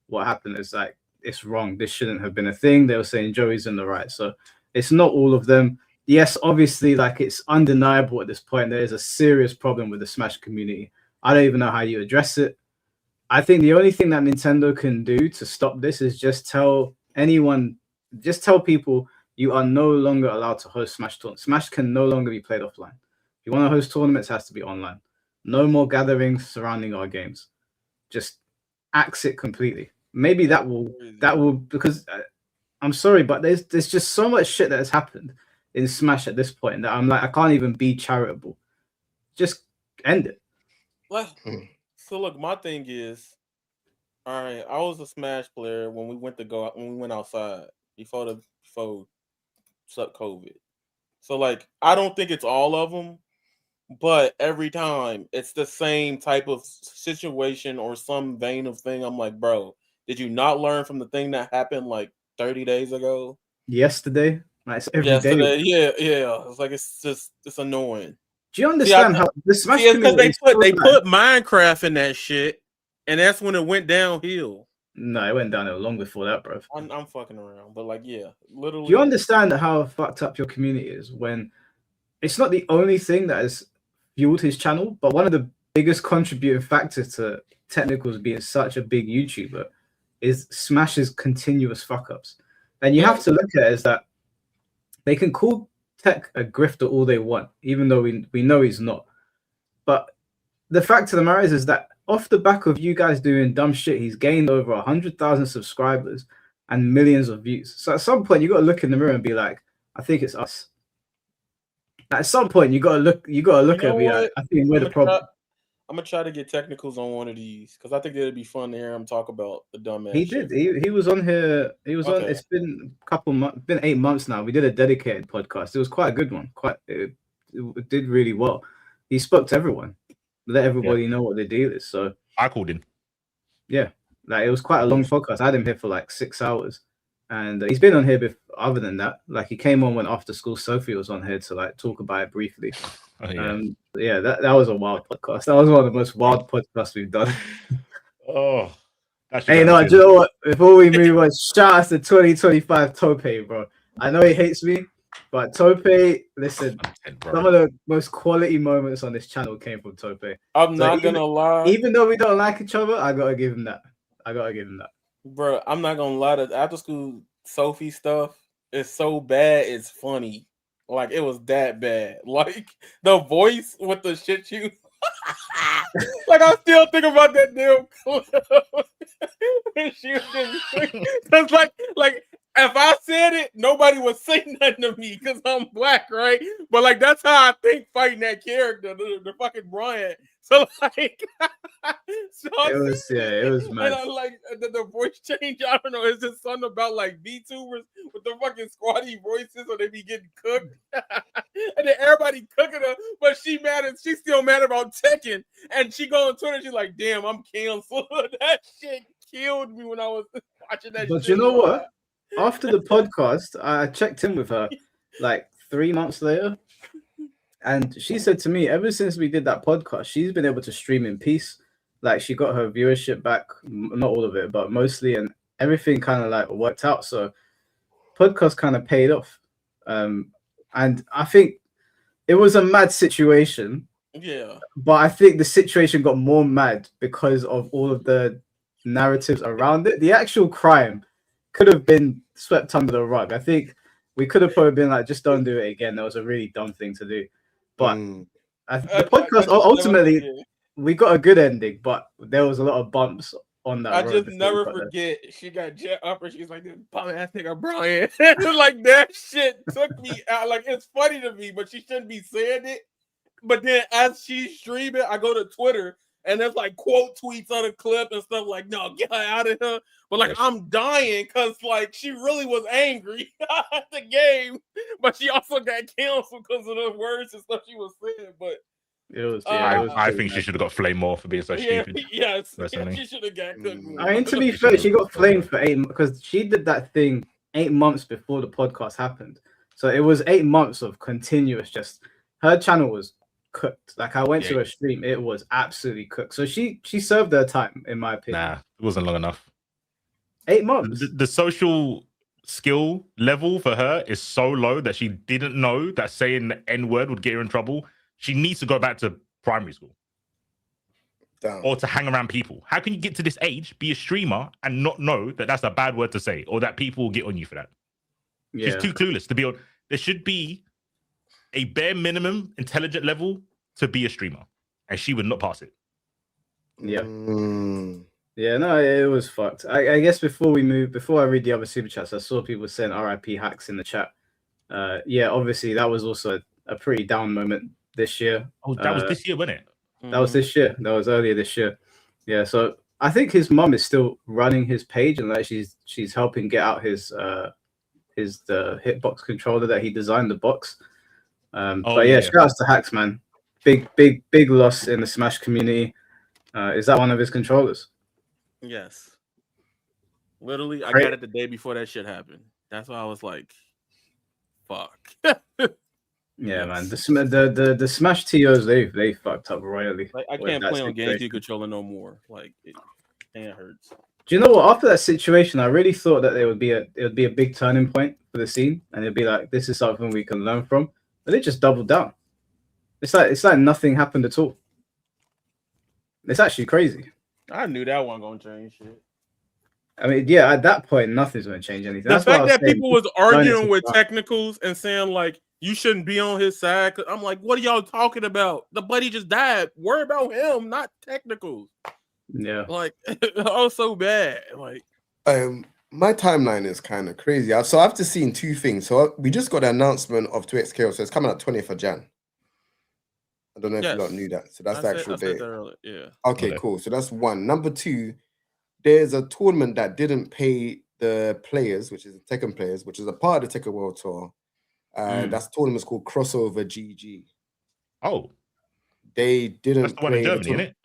what happened. It's like, it's wrong. This shouldn't have been a thing. They were saying Joey's in the right. So it's not all of them. Yes, obviously, like, it's undeniable at this point. There is a serious problem with the Smash community. I don't even know how you address it. I think the only thing that Nintendo can do to stop this is just tell people you are no longer allowed to host Smash tournaments. Smash can no longer be played offline. If you want to host tournaments, it has to be online. No more gatherings surrounding our games. Just axe it completely. Maybe that will because I'm sorry, but there's just so much shit that has happened in Smash at this point that I'm like, I can't even be charitable. Just end it. Well, so look, my thing is, all right, I was a Smash player when we went outside before COVID. So like, I don't think it's all of them, but every time it's the same type of situation or some vein of thing. I'm like, bro, did you not learn from the thing that happened like 30 days ago? Yesterday? Like every Yesterday, day. Yeah. It's like, it's annoying. Do you understand how the Smash community they put Minecraft in that shit, and that's when it went downhill. No, it went downhill long before that, bro. I'm fucking around, but like, yeah, literally. Do you understand how fucked up your community is when it's not the only thing that has fueled his channel, but one of the biggest contributing factors to Technicals being such a big YouTuber is Smash's continuous fuck ups. And you have to look at it as that they can call Tech a grifter all they want, even though we know he's not. But the fact of the matter is that off the back of you guys doing dumb shit, he's gained over 100,000 subscribers and millions of views. So at some point, you got to look in the mirror and be like, I think it's us. At some point, you got to look and be like, I think we're the problem. I'm gonna try to get Technicals on one of these because I think it'd be fun to hear him talk about the dumb ass. He did. He was on here. He was on. It's been a couple months. Been 8 months now. We did a dedicated podcast. It was quite a good one. It did really well. He spoke to everyone, let everybody know what the deal is. So I called him. Yeah, like it was quite a long podcast. I had him here for like 6 hours, and he's been on here before. Other than that, like he came on when After School Sophie was on here to like talk about it briefly. That was a wild podcast. That was one of the most wild podcasts we've done. Oh, hey, no, do you know what? Before we move on, shout out to 2025 Tope, bro. I know he hates me, but Tope, listen, some of the most quality moments on this channel came from Tope. I'm not gonna lie. Even though we don't like each other, I gotta give him that. Bro, I'm not gonna lie. The After School Sophie stuff is so bad it's funny. Like it was that bad. Like the voice with the shit you like I still think about that damn clip. Cause like if I said it, nobody would say nothing to me because I'm black, right? But like that's how I think fighting that character, the fucking Brian. So like, so it was mad. And I like the voice change. I don't know. It's just something about like VTubers with the fucking squatty voices, or they be getting cooked, and then everybody cooking her. But she's still mad about Tekken, and she go on Twitter. She's like, "Damn, I'm canceled." That shit killed me when I was watching that. But shit you know what? After the podcast, I checked in with her like 3 months later, and she said to me, ever since we did that podcast, she's been able to stream in peace. Like she got her viewership back, not all of it, but mostly, and everything kind of like worked out. So podcast kind of paid off. And I think it was a mad situation. Yeah. But I think the situation got more mad because of all of the narratives around it. The actual crime could have been swept under the rug. I think we could have probably been like, just don't do it again. That was a really dumb thing to do. But the podcast, ultimately, we got a good ending, but there was a lot of bumps on that. I just never forget. She got jet up and she's like, this bum ass nigga Brian. Like that shit took me out. Like it's funny to me, but she shouldn't be saying it. But then as she's streaming, I go to Twitter and there's like quote tweets on the clip and stuff like, no, get her out of here. But like I'm dying because like she really was angry at the game, but she also got canceled because of the words and stuff she was saying. But it was, I think she should have got flamed more for being so stupid. Yes, she should have got cooked more. I mean, to be fair, she got flamed for 8 because she did that thing 8 months before the podcast happened. So it was 8 months of continuous, just her channel was cooked. Like I went to her stream, it was absolutely cooked. So she served her time, in my opinion. Nah, it wasn't long enough. 8 months. The social skill level for her is so low that she didn't know that saying the N word would get her in trouble. She needs to go back to primary school. Damn. Or to hang around people. How can you get to this age, be a streamer, and not know that that's a bad word to say, or that people will get on you for that? Yeah. She's too clueless to be on. There should be a bare minimum intelligent level to be a streamer, and she would not pass it. Yeah. Yeah, no, it was fucked. I guess before I read the other super chats, I saw people saying RIP hacks in the chat. Yeah, obviously that was also a pretty down moment this year. Oh, that was this year, wasn't it? That was this year. That was earlier this year. Yeah, so I think his mum is still running his page, and like she's helping get out the hitbox controller that he designed, the box. But yeah, shout outs to Hacks, man. Big loss in the Smash community. Is that one of his controllers? Yes. Literally, I got it the day before that shit happened. That's why I was like, fuck. Yeah, man. The Smash TOs, they fucked up royally. Like, I can't play on GameCube controller no more. Like it hurts. Do you know what? After that situation, I really thought that it would be a big turning point for the scene, and it'd be like, this is something we can learn from. But they just doubled down. It's like nothing happened at all. It's actually crazy. I knew that wasn't gonna change shit. I mean, yeah, at that point, nothing's gonna change anything. The fact that people was arguing with technicals and saying like you shouldn't be on his side, I'm like, what are y'all talking about? The buddy just died. Worry about him, not technicals. Yeah, like oh, so bad. Like, my timeline is kind of crazy. So I've just seen two things. So we just got an announcement of 2XKO, so it's coming out 20th of Jan. I don't know if you lot knew that. So that's the actual date. Yeah. Okay, cool. So that's one. Number two, there's a tournament that didn't pay the players, which is the Tekken players, which is a part of the Tekken World Tour. That's tournament's called Crossover GG. Oh. They didn't That's the one in Germany, isn't it?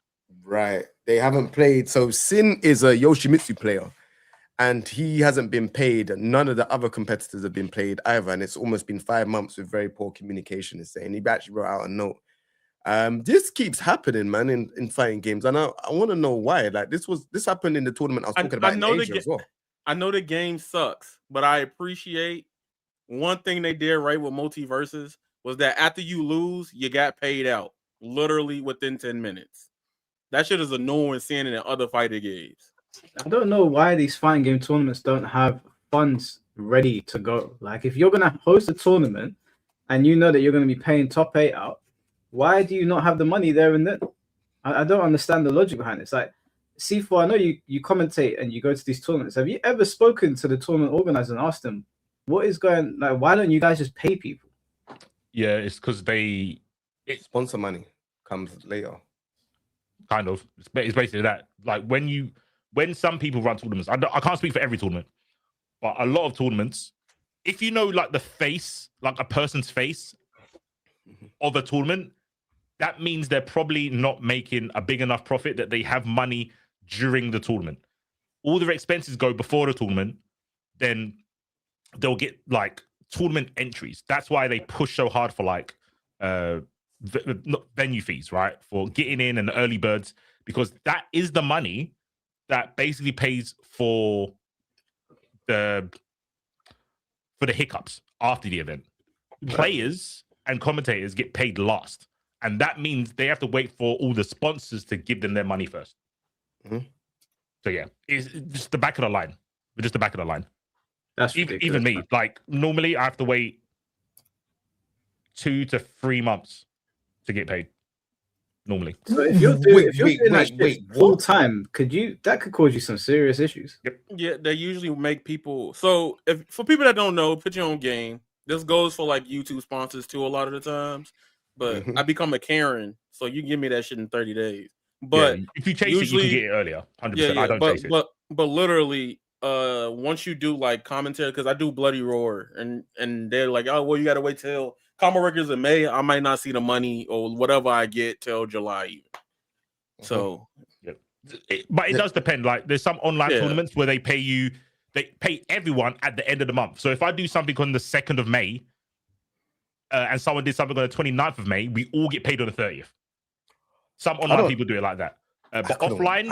Right. They haven't played. So Sin is a Yoshimitsu player, and he hasn't been paid. None of the other competitors have been paid either. And it's almost been 5 months with very poor communication, is saying. He actually wrote out a note. This keeps happening, man, in fighting games, and I want to know why. Like this happened in the tournament I was talking about in Asia as well. I know the game sucks, but I appreciate one thing they did right with multiverses was that after you lose, you got paid out literally within 10 minutes. That shit is annoying seeing it in other fighting games. I don't know why these fighting game tournaments don't have funds ready to go. Like if you're gonna host a tournament and you know that you're gonna be paying top 8 out, why do you not have the money there and then? I don't understand the logic behind it. It's like C4, I know you commentate and you go to these tournaments. Have you ever spoken to the tournament organizer and asked them what is going, like, why don't you guys just pay people? Yeah, it's because sponsor money comes later. Kind of. It's basically that. Like when some people run tournaments, I can't speak for every tournament, but a lot of tournaments, if you know like the face, like a person's face of a tournament, that means they're probably not making a big enough profit that they have money during the tournament. All their expenses go before the tournament, then they'll get like tournament entries. That's why they push so hard for like venue fees, right? For getting in and the early birds, because that is the money that basically pays for the hiccups after the event. Players and commentators get paid last. And that means they have to wait for all the sponsors to give them their money first. Mm-hmm. So yeah, it's just the back of the line. We're just the back of the line. That's even me. Like normally I have to wait 2 to 3 months to get paid. Normally. So if you're doing that shit full time, that could cause you some serious issues. Yep. Yeah, they usually make people. So for people that don't know, put your own game. This goes for like YouTube sponsors too a lot of the times. But I become a Karen, so you give me that shit in 30 days. But if you chase it, you can get it earlier. 100%. Yeah, I don't chase it. But literally, once you do like commentary, because I do Bloody Roar, and they're like, oh well, you gotta wait till Combo Records in May. I might not see the money or whatever I get till July even. So, but it does depend. Like there's some online tournaments where they pay everyone at the end of the month. So if I do something on the 2nd of May. And someone did something on the 29th of May, we all get paid on the 30th. Some online people do it like that. But offline,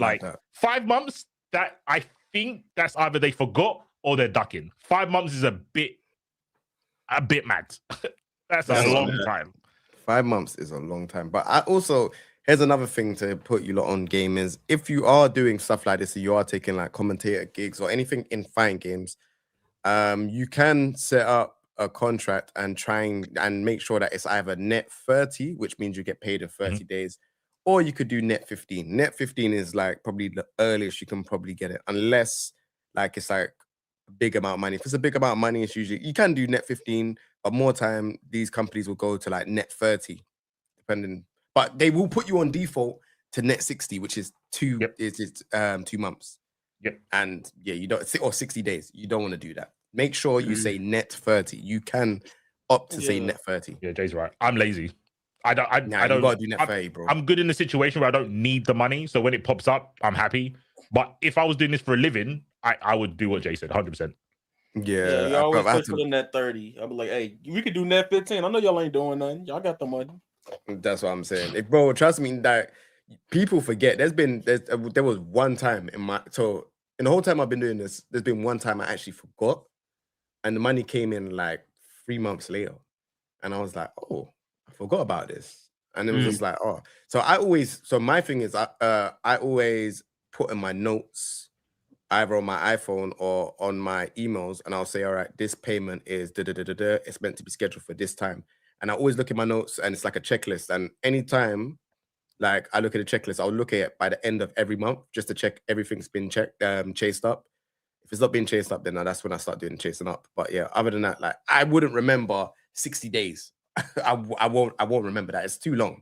like 5 months, that I think that's either they forgot or they're ducking. 5 months is a bit mad. That's a long time. 5 months is a long time. But I also, here's another thing to put you lot on game is if you are doing stuff like this, so you are taking like commentator gigs or anything in fighting games, you can set up a contract and trying and make sure that it's either net 30, which means you get paid in 30 days, or you could do net 15. Net 15 is like probably the earliest you can probably get it, unless like it's like a big amount of money. If it's a big amount of money, it's usually you can do net 15, but more time these companies will go to like net 30, depending. But they will put you on default to net 60, which is 2 months. Yep. And yeah, you don't, or 60 days. You don't want to do that. Make sure you say net 30. You can opt to say net 30. Yeah, Jay's right. I'm lazy. I don't you gotta do net 30, bro. I'm good in the situation where I don't need the money. So when it pops up, I'm happy. But if I was doing this for a living, I would do what Jay said, 100%. Yeah, you always push for the net 30. I'll be like, hey, we could do net 15. I know y'all ain't doing nothing. Y'all got the money. That's what I'm saying. Bro, trust me, that people forget. There was one time in the whole time I've been doing this, there's been one time I actually forgot. And the money came in like 3 months later. And I was like, oh, I forgot about this. And it was just like, oh. So my thing is I always put in my notes, either on my iPhone or on my emails, and I'll say, all right, this payment is it's meant to be scheduled for this time. And I always look at my notes and it's like a checklist. And anytime like I look at the checklist, I'll look at it by the end of every month just to check everything's been chased up. If it's not being chased up, then that's when I start doing chasing up. But yeah, other than that, like I wouldn't remember 60 days. I won't remember that. It's too long. Do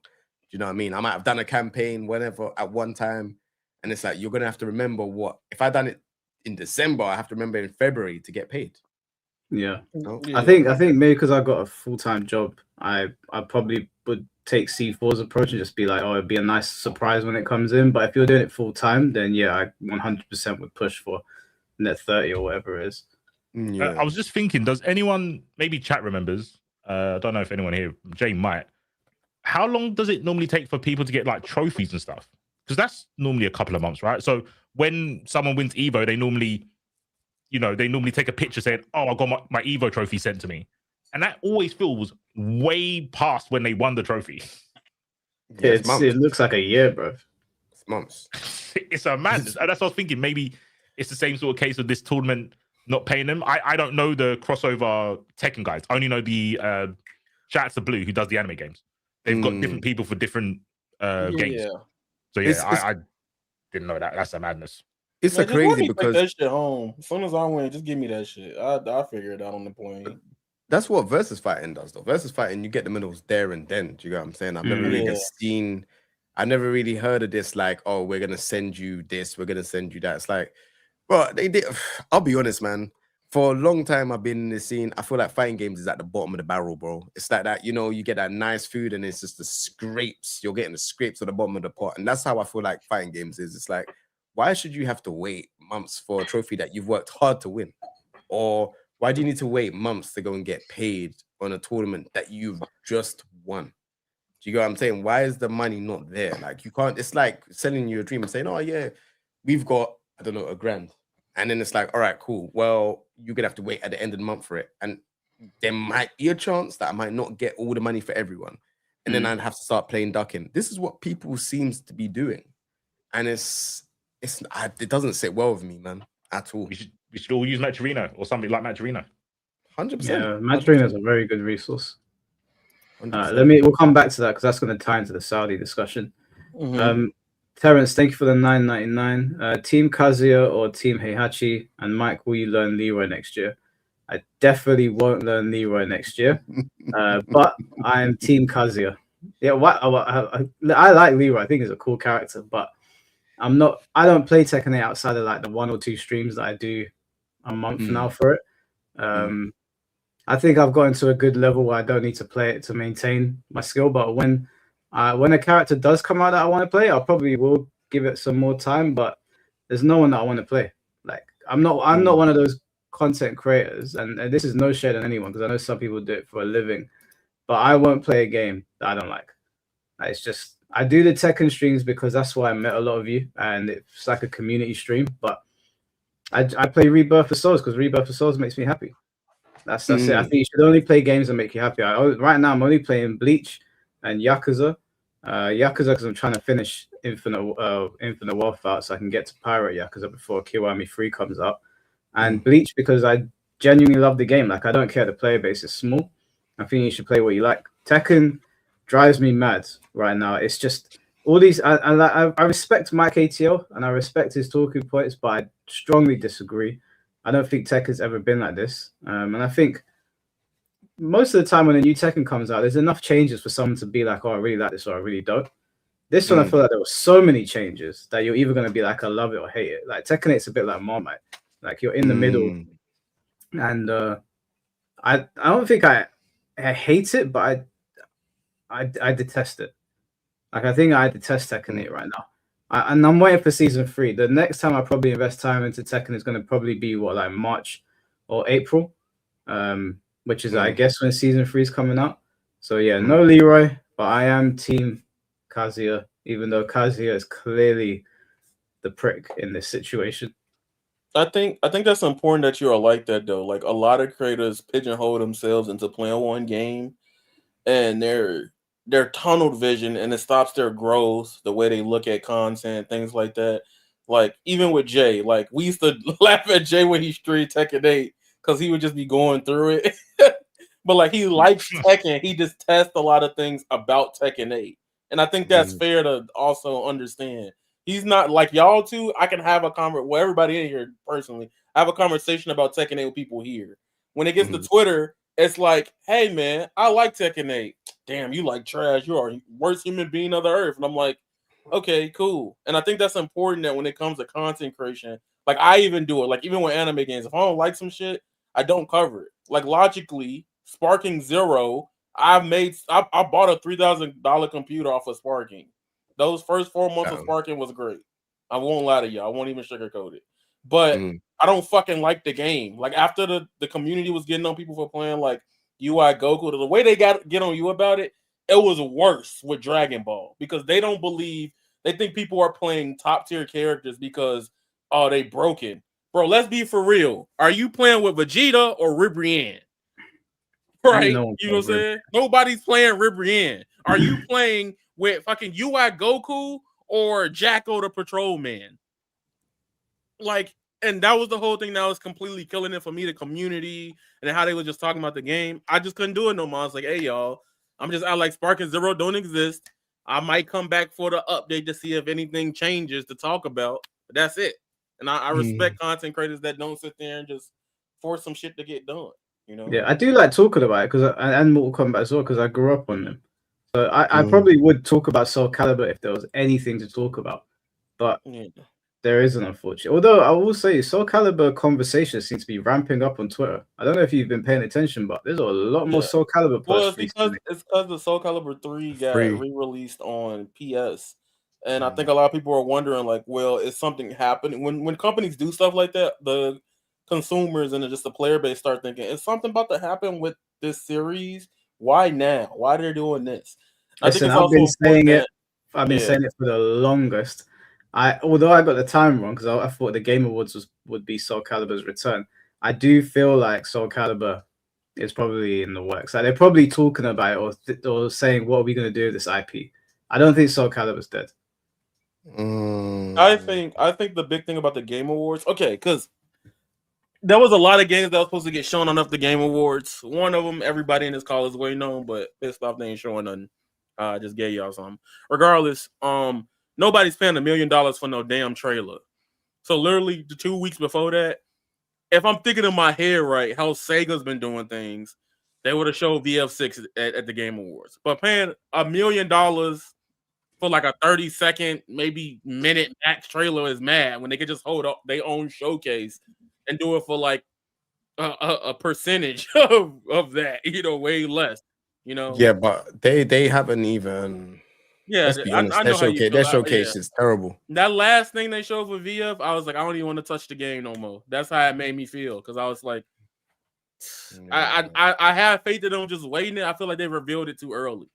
you know what I mean? I might have done a campaign whenever at one time, and it's like you're gonna have to remember what if I done it in December, I have to remember in February to get paid. Yeah. I think maybe because I got a full-time job, I probably would take C4's approach and just be like, oh, it'd be a nice surprise when it comes in. But if you're doing it full-time, then yeah, I 100% would push for net 30 or whatever it is. Yeah. I was just thinking, does anyone, maybe chat remembers, I don't know if anyone here, Jay might, how long does it normally take for people to get like trophies and stuff? Because that's normally a couple of months, right? So when someone wins Evo, they normally take a picture saying, oh, I got my Evo trophy sent to me. And that always feels way past when they won the trophy. Yeah, it looks like a year, bro. It's months. It's a madness. And that's what I was thinking. Maybe it's the same sort of case of this tournament not paying them. I don't know the crossover Tekken guys. I only know the shout out to Blue who does the anime games. They've got different people for different games. Yeah. So yeah, I didn't know that. That's a madness. It's Man, a crazy take because that shit home. As soon as I win, just give me that shit. I figure it out on the plane. that's what versus fighting does, though. Versus fighting, you get the medals there and then. Do you get what I'm saying? I've never really seen. I never really heard of this. Like, oh, we're gonna send you this. We're gonna send you that. It's like, bro, they did. I'll be honest, man. For a long time, I've been in the scene. I feel like fighting games is at the bottom of the barrel, bro. It's like that, you know, you get that nice food and it's just the scrapes. You're getting the scrapes at the bottom of the pot. And that's how I feel like fighting games is. It's like, why should you have to wait months for a trophy that you've worked hard to win? Or why do you need to wait months to go and get paid on a tournament that you've just won? Do you get what I'm saying? Why is the money not there? Like, you can't, it's like selling you a dream and saying, oh yeah, we've got, I don't know, $1,000. And then it's like, all right, cool. Well, you're going to have to wait at the end of the month for it. And there might be a chance that I might not get all the money for everyone. And then I'd have to start playing ducking. This is what people seems to be doing. And it doesn't sit well with me, man, at all. We should all use Matcherino or something like Matcherino. 100%. Yeah, Matcherino is a very good resource. We'll come back to that because that's going to tie into the Saudi discussion. Terrence, thank you for the $9.99. Team Kazuya or Team Heihachi? And Mike, will you learn Leroy next year? I definitely won't learn Leroy next year, but I am Team Kazuya. Yeah, I like Leroy. I think he's a cool character, but I don't play Tekken 8 outside of like the 1 or 2 streams that I do a month now for it. I think I've gotten to a good level where I don't need to play it to maintain my skill, but when a character does come out that I want to play, I probably will give it some more time, but there's no one that I want to play. Like I'm not one of those content creators, and this is no shade on anyone because I know some people do it for a living, but I won't play a game that I don't like. It's just I do the Tekken streams because that's why I met a lot of you, and it's like a community stream. But I play Rebirth of Souls because Rebirth of Souls makes me happy. That's it. I think you should only play games that make you happy. Right now, I'm only playing Bleach and Yakuza. Yakuza because I'm trying to finish Infinite Wealth out so I can get to Pirate Yakuza before Kiwami 3 comes out. And Bleach because I genuinely love the game. Like I don't care the player base is small. I think you should play what you like. Tekken drives me mad right now. It's just all these. I respect Mike ATL and I respect his talking points, but I strongly disagree. I don't think Tekken's ever been like this. And I think most of the time when a new Tekken comes out, there's enough changes for someone to be like, oh, I really like this or I really don't. This one, I feel like there were so many changes that you're either going to be like, I love it or hate it. Like Tekken 8's a bit like Marmite. Like you're in the middle. And I don't think I hate it, but I detest it. Like I think I detest Tekken 8 right now. And I'm waiting for season 3. The next time I probably invest time into Tekken is going to probably be like March or April, which is I guess when season 3 is coming out. So yeah, no Leroy, but I am Team Kazuya, even though Kazuya is clearly the prick in this situation. I think that's important that you are like that though. Like a lot of creators pigeonhole themselves into playing one game, and their tunneled vision, and it stops their growth, the way they look at content, things like that. Like even with Jay, like we used to laugh at Jay when he streamed Tekken 8 because he would just be going through it. But like he likes Tekken, he just tests a lot of things about Tekken 8, and I think that's fair to also understand. He's not like y'all two. I can have a conversation. Well, everybody in here personally, I have a conversation about Tekken 8 with people here. When it gets to Twitter, it's like, hey man, I like Tekken 8. Damn, you like trash. You are the worst human being of the earth. And I'm like, okay, cool. And I think that's important that when it comes to content creation, like I even do it. Like even with anime games, if I don't like some shit, I don't cover it. Like logically, Sparking Zero, I bought a $3,000 computer off of Sparking. Those first 4 months of Sparking was great. I won't lie to y'all. I won't even sugarcoat it. But I don't fucking like the game. Like after the community was getting on people for playing like UI Goku, the way they get on you about it, it was worse with Dragon Ball because they don't believe, they think people are playing top tier characters because they broken. Bro, let's be for real. Are you playing with Vegeta or Ribrianne? Right? You know what I'm saying? Nobody's playing Ribrianne. Are you playing with fucking UI Goku or Jacko the Patrolman? Like, And that was the whole thing that was completely killing it for me, the community, and how they were just talking about the game. I just couldn't do it no more. I was like, hey, y'all, I'm just out like Spark and Zero don't exist. I might come back for the update to see if anything changes to talk about. But that's it. And I respect content creators that don't sit there and just force some shit to get done. You know? Yeah, I do like talking about it because and Mortal Kombat as well because I grew up on them. So I probably would talk about Soul Calibur if there was anything to talk about, but there isn't, unfortunately. Although I will say Soul Calibur conversations seem to be ramping up on Twitter. I don't know if you've been paying attention, but there's a lot more Soul Calibur posts. Well, it's because the Soul Calibur 3 got re-released on PS. And I think a lot of people are wondering, like, well, is something happening? When companies do stuff like that, the consumers and just the player base start thinking, is something about to happen with this series? Why now? Why they're doing this? Listen, I've been saying it. I've been saying it for the longest. Although I got the time wrong because I thought the Game Awards would be Soul Calibur's return. I do feel like Soul Calibur is probably in the works. Like they're probably talking about it or saying, what are we going to do with this IP? I don't think Soul Calibur's dead. I think the big thing about the Game Awards, because there was a lot of games that was supposed to get shown on the Game Awards. One of them, everybody in this call is waiting on, but pissed off they ain't showing nothing. Just gave y'all something. Regardless, nobody's paying $1 million for no damn trailer. So literally the 2 weeks before that, if I'm thinking in my head right, how Sega's been doing things, they would have showed VF6 at the Game Awards. But paying $1 million for like a 30-second, maybe minute max trailer is mad when they could just hold up their own showcase and do it for like a percentage of that, way less, Yeah, but they haven't even. Yeah, let's be honest, their showcase is terrible. That last thing they showed for VF, I was like, I don't even want to touch the game no more. That's how it made me feel because I was like, I have faith in them just waiting it. I feel like they revealed it too early.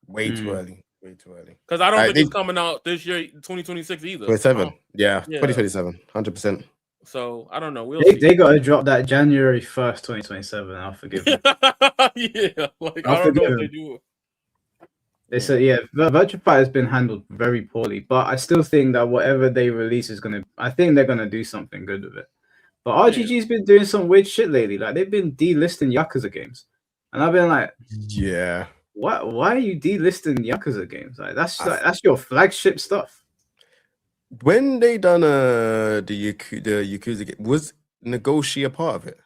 Way too early. Because I don't think it's coming out this year, 2026 either. 2027. Yeah, 2027, 100%. So I don't know. They got to drop that January 1st, 2027. I'll forgive them. Yeah, like I don't know if they do it. It's Virtua Fighter has been handled very poorly, but I still think that whatever they release is I think they're gonna do something good with it. But RGG's been doing some weird shit lately. Like they've been delisting Yakuza games, and I've been like, yeah, why are you delisting Yakuza games? Like that's your flagship stuff. When they done the Yakuza game, was Nagoshi a part of it?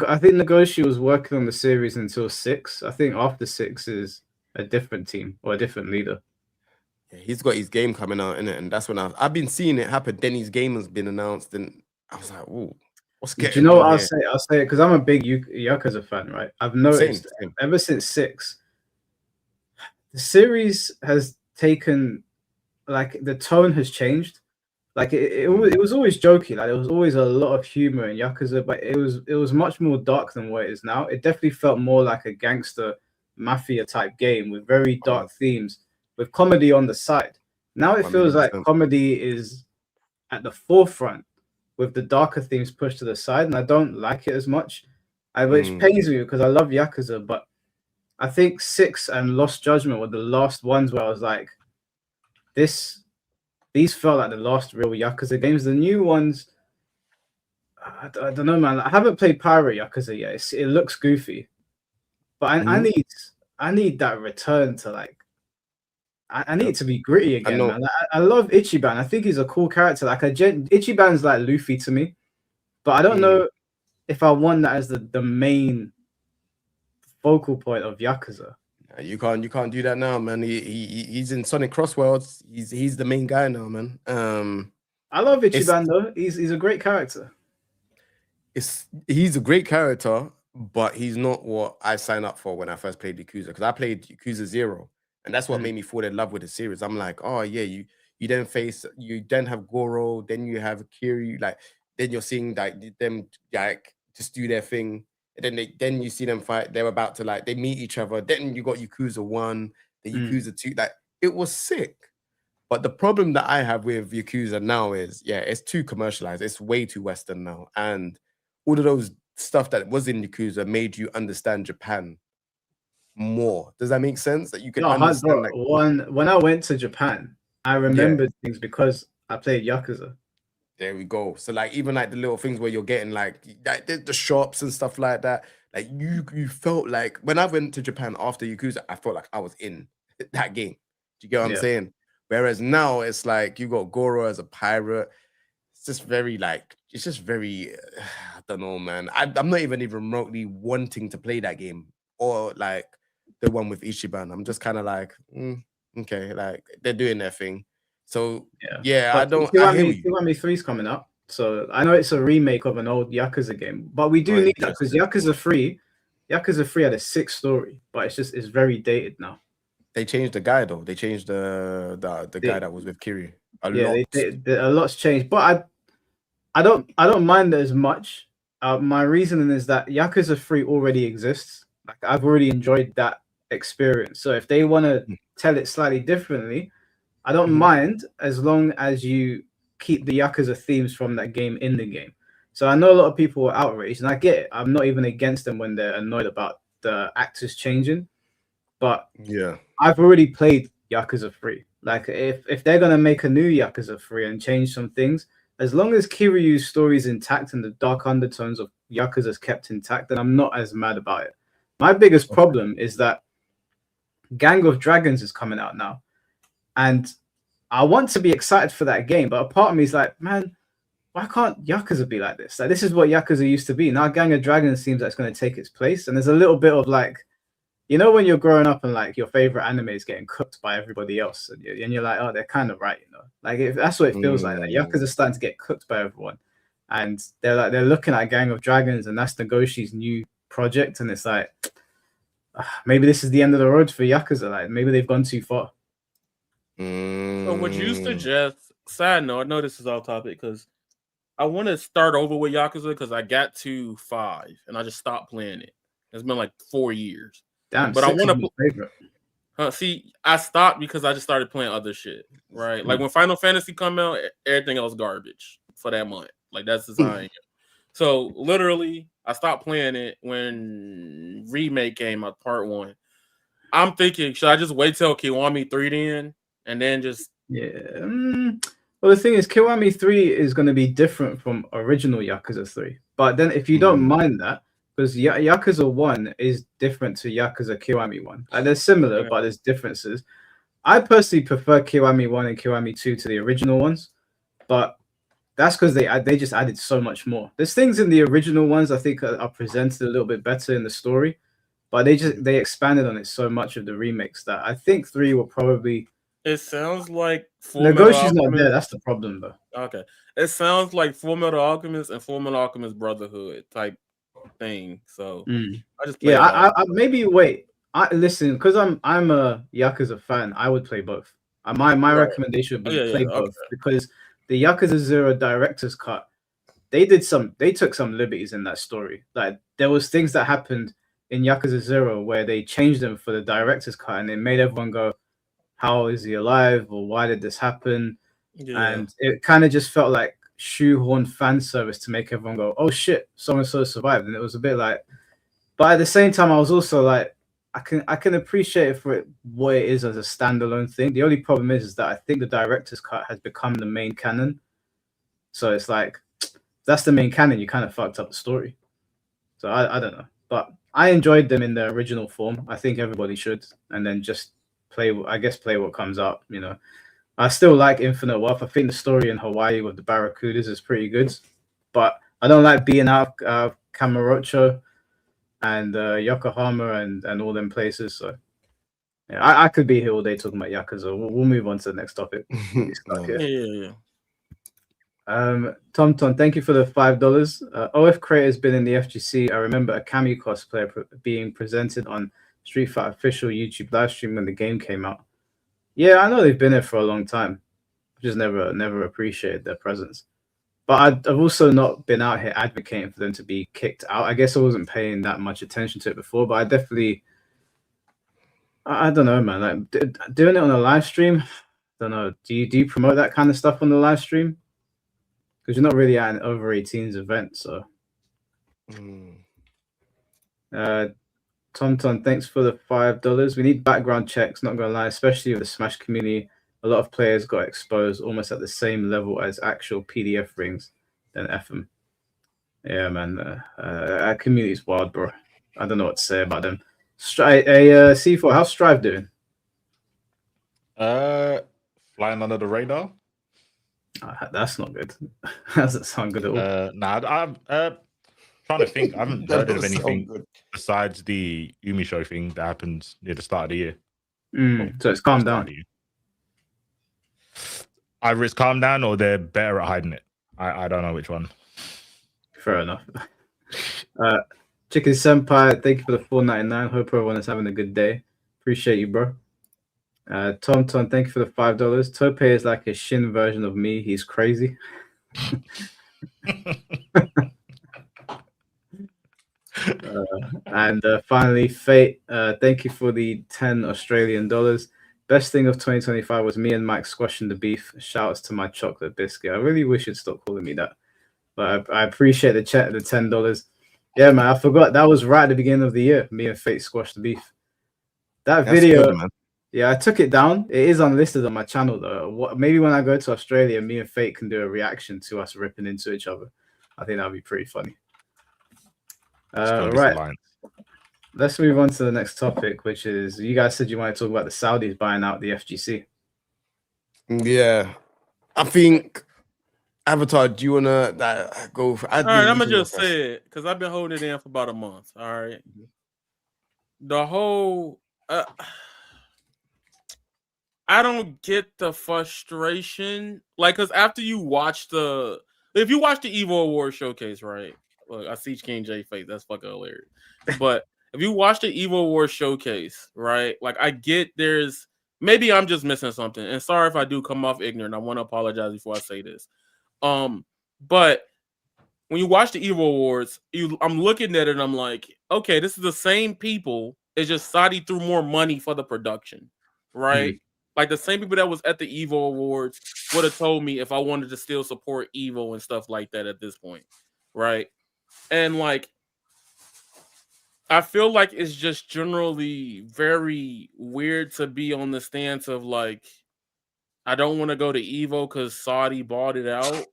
I think Nagoshi was working on the series until 6. I think after 6 is a different team or a different leader. Yeah, he's got his game coming out in it, and that's when I've been seeing it happen. Then his game has been announced, and I was like, "Ooh, what's getting?" Do you know what I'll say? I'll say it because I'm a big Yakuza fan, right? I've noticed ever since 6, the series has taken the tone has changed. Like it was always jokey. Like there was always a lot of humor in Yakuza, but it was much more dark than what it is now. It definitely felt more like a gangster mafia type game with very dark themes with comedy on the side. Now it feels like comedy is at the forefront with the darker themes pushed to the side, and I don't like it as much. Which pains me because I love Yakuza, but I think 6 and Lost Judgment were the last ones where I was like, these felt like the last real Yakuza games. The new ones, I don't know, man. I haven't played Pirate Yakuza yet. It looks goofy. But I need that return to I need it to be gritty again, man. I love Ichiban. I think he's a cool character. Ichiban's like Luffy to me, but I don't know if I want that as the main focal point of Yakuza. You can't do that now, man. He's in Sonic Cross Worlds. He's the main guy now, man. I love Ichiban though. He's a great character. He's a great character, but he's not what I signed up for when I first played Yakuza, because I played Yakuza 0, and that's what made me fall in love with the series. I'm like, oh yeah, you then have Goro, then you have Kiryu, then you're seeing them just do their thing, and then you see them fight. They're about to they meet each other. Then you got Yakuza 1, the Yakuza 2. It was sick. But the problem that I have with Yakuza now is, it's too commercialized. It's way too Western now, and all of those stuff that was in Yakuza made you understand Japan more. Does that make sense? That you can understand. When I went to Japan, I remembered things because I played Yakuza. There we go. So like even like the little things where you're getting like the shops and stuff like that. Like you felt like when I went to Japan after Yakuza, I felt like I was in that game. Do you get what I'm saying? Whereas now it's like you got Goro as a pirate. It's just very like it's just very I don't know, man. I'm not even remotely wanting to play that game or like the one with Ichiban. I'm just kind of like, okay, like they're doing their thing. So yeah, but I don't. I hear you. Kiwami 3 is coming up, so I know it's a remake of an old Yakuza game, but we do need that because Yakuza 3 had a 6 story, but it's very dated now. They changed the guy though. They changed the guy that was with Kiri. A lot's changed, but I don't mind it as much. My reasoning is that Yakuza 3 already exists. Like I've already enjoyed that experience. So if they want to tell it slightly differently, I don't mind as long as you keep the Yakuza themes from that game in the game. So I know a lot of people were outraged, and I get it. I'm not even against them when they're annoyed about the actors changing. But yeah, I've already played Yakuza 3. Like if they're gonna make a new Yakuza 3 and change some things, as long as Kiryu's story is intact and the dark undertones of Yakuza is kept intact, then I'm not as mad about it. My biggest problem is that Gang of Dragons is coming out now. And I want to be excited for that game, but a part of me is like, man, why can't Yakuza be like this? Like, this is what Yakuza used to be. Now Gang of Dragons seems like it's going to take its place. And there's a little bit of like, you know, when you're growing up and like your favorite anime is getting cooked by everybody else, and you're like, oh, they're kind of right, you know. Like that's what it feels like. Like Yakuza is starting to get cooked by everyone, and they're looking at Gang of Dragons, and that's Nagoshi's new project, and it's like, maybe this is the end of the road for Yakuza. Like maybe they've gone too far. So would you suggest? Side note, I know this is off topic because I want to start over with Yakuza because I got to 5 and I just stopped playing it. It's been like 4 years. Damn, but I want to see. I stopped because I just started playing other shit. Right, like when Final Fantasy come out, everything else garbage for that month. Like that's the time. So literally, I stopped playing it when Remake came out, Part 1. I'm thinking, should I just wait till Kiwami 3 then, and then just Well, the thing is, Kiwami 3 is going to be different from original Yakuza 3. But then, if you don't mind that. Because Yakuza 1 is different to Yakuza Kiwami 1. Like, they're similar, but there's differences. I personally prefer Kiwami 1 and Kiwami 2 to the original ones, but that's because they just added so much more. There's things in the original ones I think are presented a little bit better in the story, but they expanded on it so much of the remakes that I think 3 will probably. It sounds like Nagoshi's not there. That's the problem, though. Okay, it sounds like Fullmetal Alchemist and Fullmetal Alchemist Brotherhood type thing. So I just I maybe wait. Listen, because I'm a Yakuza fan, I would play both. My recommendation would be play both because the Yakuza 0 director's cut, they took some liberties in that story. Like there was things that happened in Yakuza 0 where they changed them for the director's cut and it made everyone go, how is he alive, or why did this happen? And it kind of just felt like shoehorn fan service to make everyone go, oh shit, so-and-so survived. And it was a bit like, but at the same time I was also like, I can appreciate it for what it is as a standalone thing. The only problem is that I think the director's cut has become the main canon. So it's like, if that's the main canon, you kind of fucked up the story. So I don't know, but I enjoyed them in their original form. I think everybody should, and then just play what comes up, you know. I still like Infinite Wealth. I think the story in Hawaii with the Barracudas is pretty good, but I don't like being out of Kamurocho and Yokohama and all them places. So yeah, I could be here all day talking about Yakuza. We'll move on to the next topic. Tom, thank you for the $5. OF Creator has been in the FGC. I remember a Cammy cosplayer being presented on Street Fighter official YouTube live stream when the game came out. Yeah, I know they've been there for a long time. I've just never appreciated their presence. But I've also not been out here advocating for them to be kicked out. I guess I wasn't paying that much attention to it before, but I definitely, I don't know, man. Like doing it on a live stream, I don't know. Do you promote that kind of stuff on the live stream? Because you're not really at an over 18s event, so. Tom, thanks for the $5. We need background checks, not gonna lie, especially with the Smash community. A lot of players got exposed almost at the same level as actual PDF rings than FM. Yeah, man. Our community's wild, bro. I don't know what to say about them. C4, how's Strive doing? Flying under the radar. That's not good. Doesn't sound good at all. Nah, I'm trying to think. I haven't heard of anything besides the Umi show thing that happened near the start of the year. So it's calmed down. Either it's calmed down or they're better at hiding it. I don't know which one. Fair enough. Chicken Senpai, thank you for the $4.99. Hope everyone is having a good day. Appreciate you, bro. Tom, thank you for the $5. Tope is like a Shin version of me. He's crazy. And finally, Fate, thank you for the 10 Australian dollars. Best thing of 2025 was me and Mike squashing the beef. Shouts to my chocolate biscuit. I really wish you'd stop calling me that. But I appreciate the chat, the $10. Yeah, man, I forgot that was right at the beginning of the year. Me and Fate squashed the beef. That's video, good, man. Yeah, I took it down. It is unlisted on my channel though. Maybe when I go to Australia, me and Fate can do a reaction to us ripping into each other. I think that'd be pretty funny. Right. Let's move on to the next topic, which is you guys said you want to talk about the Saudis buying out the FGC. Yeah, I think Avatar. Do you wanna go? All right, I'm gonna just say it because I've been holding it in for about a month. All right, the whole I don't get the frustration, like, because after you watch if you watch the Evo Award showcase, right? Look, I see King Jae face. That's fucking hilarious. But if you watch the Evo Award showcase, right? Like, I get maybe I'm just missing something. And sorry if I do come off ignorant. I want to apologize before I say this. But when you watch the Evo Awards, I'm looking at it and I'm like, okay, this is the same people. It's just Saudi threw more money for the production, right? Like the same people that was at the Evo Awards would have told me if I wanted to still support Evo and stuff like that at this point, right? And like, I feel like it's just generally very weird to be on the stance of like, I don't want to go to Evo because Saudi bought it out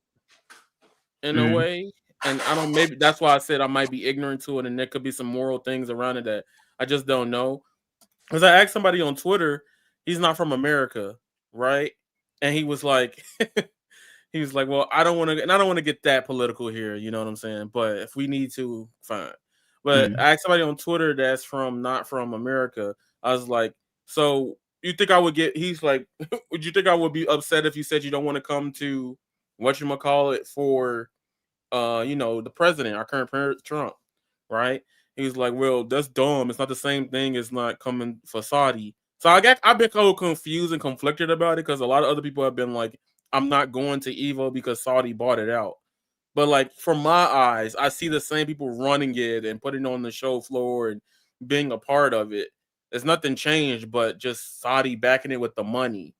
in a way. And I don't, maybe that's why I said I might be ignorant to it, and there could be some moral things around it that I just don't know. Because I asked somebody on Twitter, he's not from America, right? And he was like, well, I don't want to, and I don't want to get that political here, you know what I'm saying? But if we need to, fine. But I asked somebody on Twitter that's not from America. I was like, so you think I would get, he's like, would you think I would be upset if you said you don't want to come to whatchamacallit for, the president, our current president, Trump, right? He was like, well, that's dumb. It's not the same thing as not coming for Saudi. So I've been a little confused and conflicted about it because a lot of other people have been like, I'm not going to Evo because Saudi bought it out. But like from my eyes, I see the same people running it and putting it on the show floor and being a part of it. There's nothing changed, but just Saudi backing it with the money.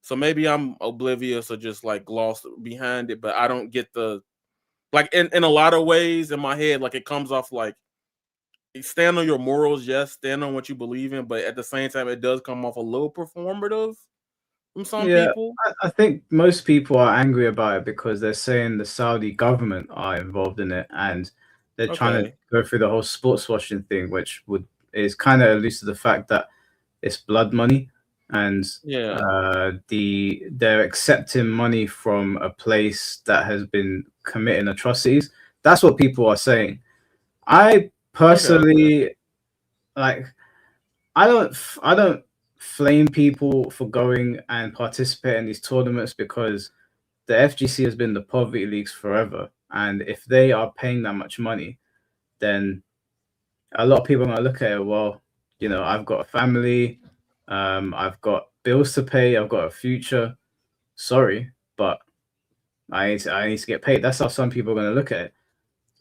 So maybe I'm oblivious or just like lost behind it, but I don't get like in a lot of ways in my head, like it comes off like stand on your morals, yes, stand on what you believe in, but at the same time, it does come off a little performative from some people. I think most people are angry about it because they're saying the Saudi government are involved in it and they're trying to go through the whole sports washing thing, which is kind of alludes to the fact that it's blood money and they're accepting money from a place that has been committing atrocities. That's what people are saying. I personally I don't flame people for going and participate in these tournaments because the FGC has been the poverty leagues forever, and if they are paying that much money, then a lot of people are going to look at it, well, I've got a family, I've got bills to pay, I've got a future, sorry, but I need to get paid. That's how some people are going to look at it.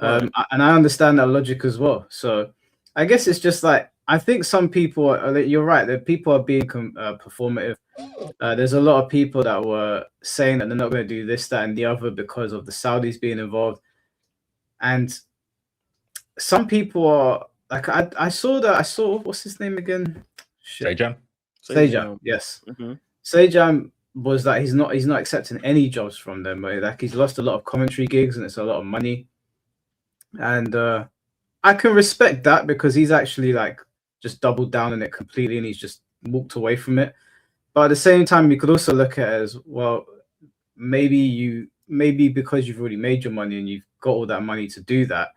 And I understand that logic as well. So I guess it's just like, I think some people, you're right, that people are being performative. There's a lot of people that were saying that they're not going to do this, that, and the other because of the Saudis being involved. And some people are like, I saw, what's his name again? Sejam. Sejam, yes. Sejam was that he's not accepting any jobs from them. Like he's lost a lot of commentary gigs and it's a lot of money. And I can respect that because he's actually like just doubled down on it completely and he's just walked away from it. But at the same time, you could also look at it as well. Maybe because you've already made your money and you've got all that money to do that,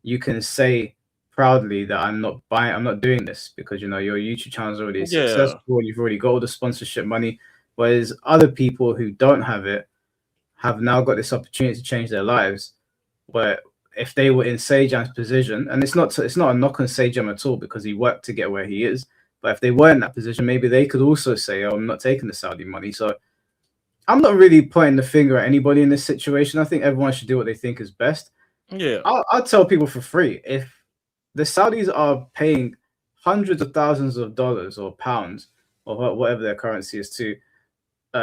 you can say proudly that I'm not doing this because your YouTube channel is already successful. You've already got all the sponsorship money. Whereas other people who don't have it have now got this opportunity to change their lives. Where if they were in Sejam's position, and it's not a knock on Sejam at all because he worked to get where he is. But if they were in that position, maybe they could also say, "Oh, I'm not taking the Saudi money." So I'm not really pointing the finger at anybody in this situation. I think everyone should do what they think is best. Yeah, I'll tell people for free if the Saudis are paying hundreds of thousands of dollars or pounds or whatever their currency is to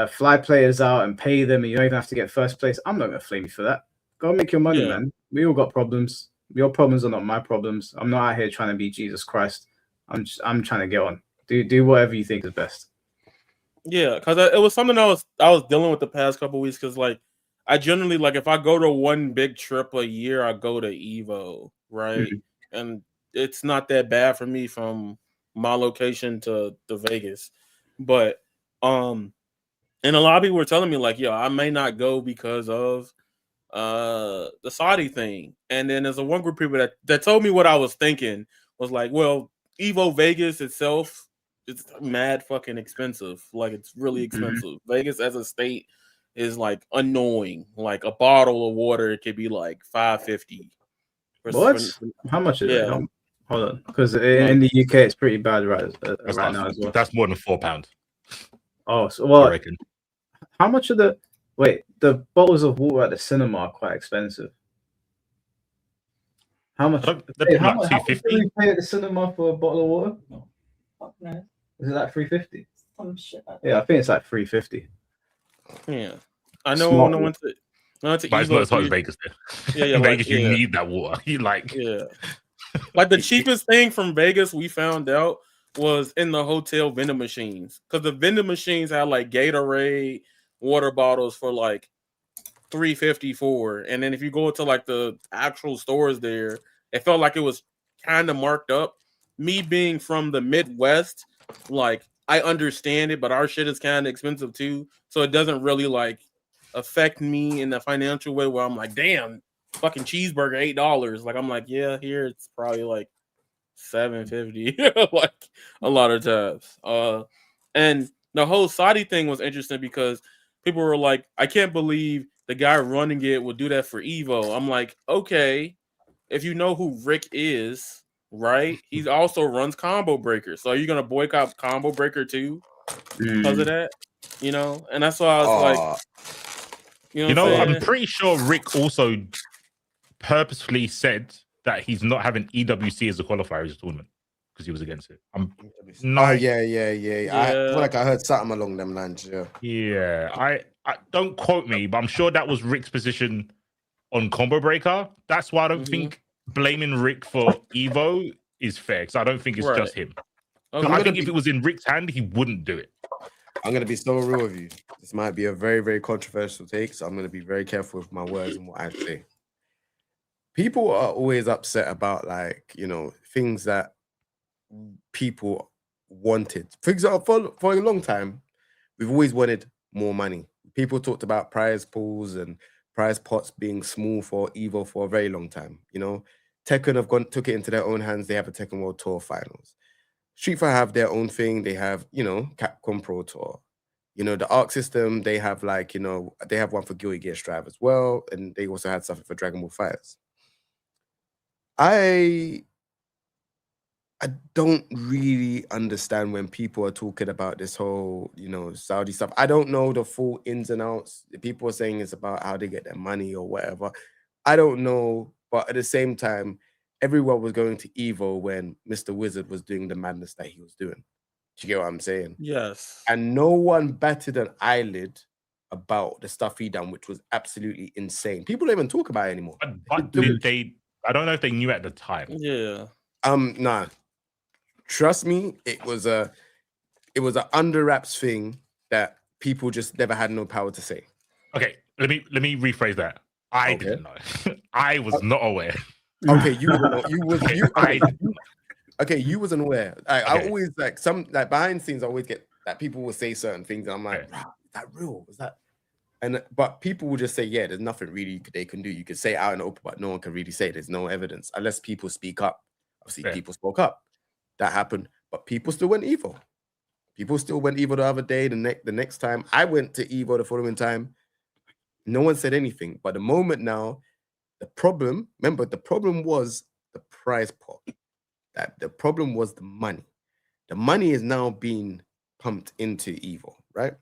fly players out and pay them, and you don't even have to get first place. I'm not gonna flame you for that. Go make your money, man. We all got problems. Your problems are not my problems. I'm not out here trying to be Jesus Christ. I'm trying to get on. Do whatever you think is best. Yeah, because it was something I was dealing with the past couple of weeks. Because like I generally like if I go to one big trip a year, I go to Evo, right? Mm-hmm. And it's not that bad for me from my location to Vegas, but and a lot of people were telling me like, yo, I may not go because of the Saudi thing. And then there's one group of people that told me what I was thinking was like, well, Evo Vegas itself, it's mad fucking expensive. Like it's really expensive. Mm-hmm. Vegas as a state is like annoying. Like a bottle of water, it could be like $5.50. What? How much is it? Hold on, because in the UK it's pretty bad right now as well. That's more than £4. Oh, so well, how much of the bottles of water at the cinema are quite expensive. How much? How much do you pay at the cinema for a bottle of water? No. Is it like $3.50? Some shit. Yeah, I think it's like $3.50. Yeah, I know. No one to. But it's not as hot as Vegas. Yeah. In Vegas, you need that water. Like the cheapest thing from Vegas we found out was in the hotel vending machines because the vending machines had like Gatorade water bottles for like $3.54, and then if you go to like the actual stores there, it felt like it was kind of marked up. Me being from the Midwest, like I understand it, but our shit is kind of expensive too, so it doesn't really like affect me in the financial way where I'm like, damn, fucking cheeseburger $8. Like I'm like, yeah, here it's probably like $7.50, like a lot of times. And the whole Saudi thing was interesting because people were like, I can't believe the guy running it would do that for Evo. I'm like, okay, if you know who Rick is, right? He also runs Combo Breaker. So are you gonna boycott Combo Breaker too because of that? You know, and that's why I was like, I'm pretty sure Rick also purposefully said that he's not having EWC as a qualifier as a tournament because he was against it. Yeah. I feel like I heard something along them lines. Yeah. I don't quote me, but I'm sure that was Rick's position on Combo Breaker. That's why I don't think blaming Rick for Evo is fair, because I don't think it's just him. I think if it was in Rick's hand, he wouldn't do it. I'm going to be so real with you. This might be a very, very controversial take, so I'm going to be very careful with my words and what I say. People are always upset about, like, things that people wanted. For example, for a long time, we've always wanted more money. People talked about prize pools and prize pots being small for Evo for a very long time. Tekken have took it into their own hands. They have a Tekken World Tour Finals. Street Fighter have their own thing. They have, Capcom Pro Tour. The Arc System, they have they have one for Guilty Gear Strive as well. And they also had something for Dragon Ball FighterZ. I don't really understand when people are talking about this whole, Saudi stuff. I don't know the full ins and outs. People are saying it's about how they get their money or whatever. I don't know. But at the same time, everyone was going to Evo when Mr. Wizard was doing the madness that he was doing. Do you get what I'm saying? Yes. And no one batted an eyelid about the stuff he done, which was absolutely insane. People don't even talk about it anymore. But did they? I don't know if they knew at the time. Yeah. Nah. Trust me, it was a under wraps thing that people just never had no power to say. Okay, let me rephrase that. I didn't know. I was not aware. Okay, you wasn't aware. I always like behind the scenes. I always get that people will say certain things, and I'm like, wow, is that real? Is that? But people will just say, yeah, there's nothing really they can do. You could say it out in the open, but no one can really say it. There's no evidence unless people speak up. Obviously, people spoke up. That happened, but people still went evil. People still went evil the other day. The next time I went to evil the following time, no one said anything. But the moment now, the problem was the prize pot. That the problem was the money. The money is now being pumped into evil, right?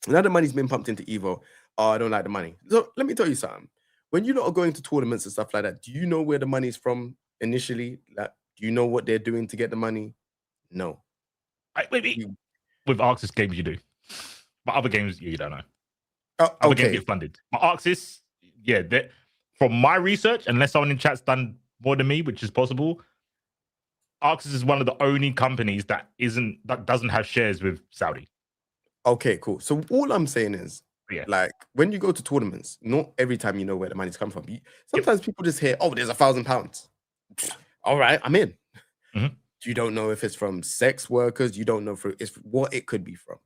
Now the money's been pumped into evil. Oh, I don't like the money. So let me tell you something. When you're not going to tournaments and stuff like that, do you know where the money's from initially? Like, do you know what they're doing to get the money? No. Wait. With Arxis games, you do. But other games, you don't know. Other games get funded. But Arxis, yeah, from my research, unless someone in chat's done more than me, which is possible, Arxis is one of the only companies that doesn't have shares with Saudi. Okay, cool. So all I'm saying is, like, when you go to tournaments, not every time you know where the money's come from. Sometimes people just hear, oh, there's £1,000. All right, I'm in. Mm-hmm. You don't know if it's from sex workers. You don't know it's what it could be from.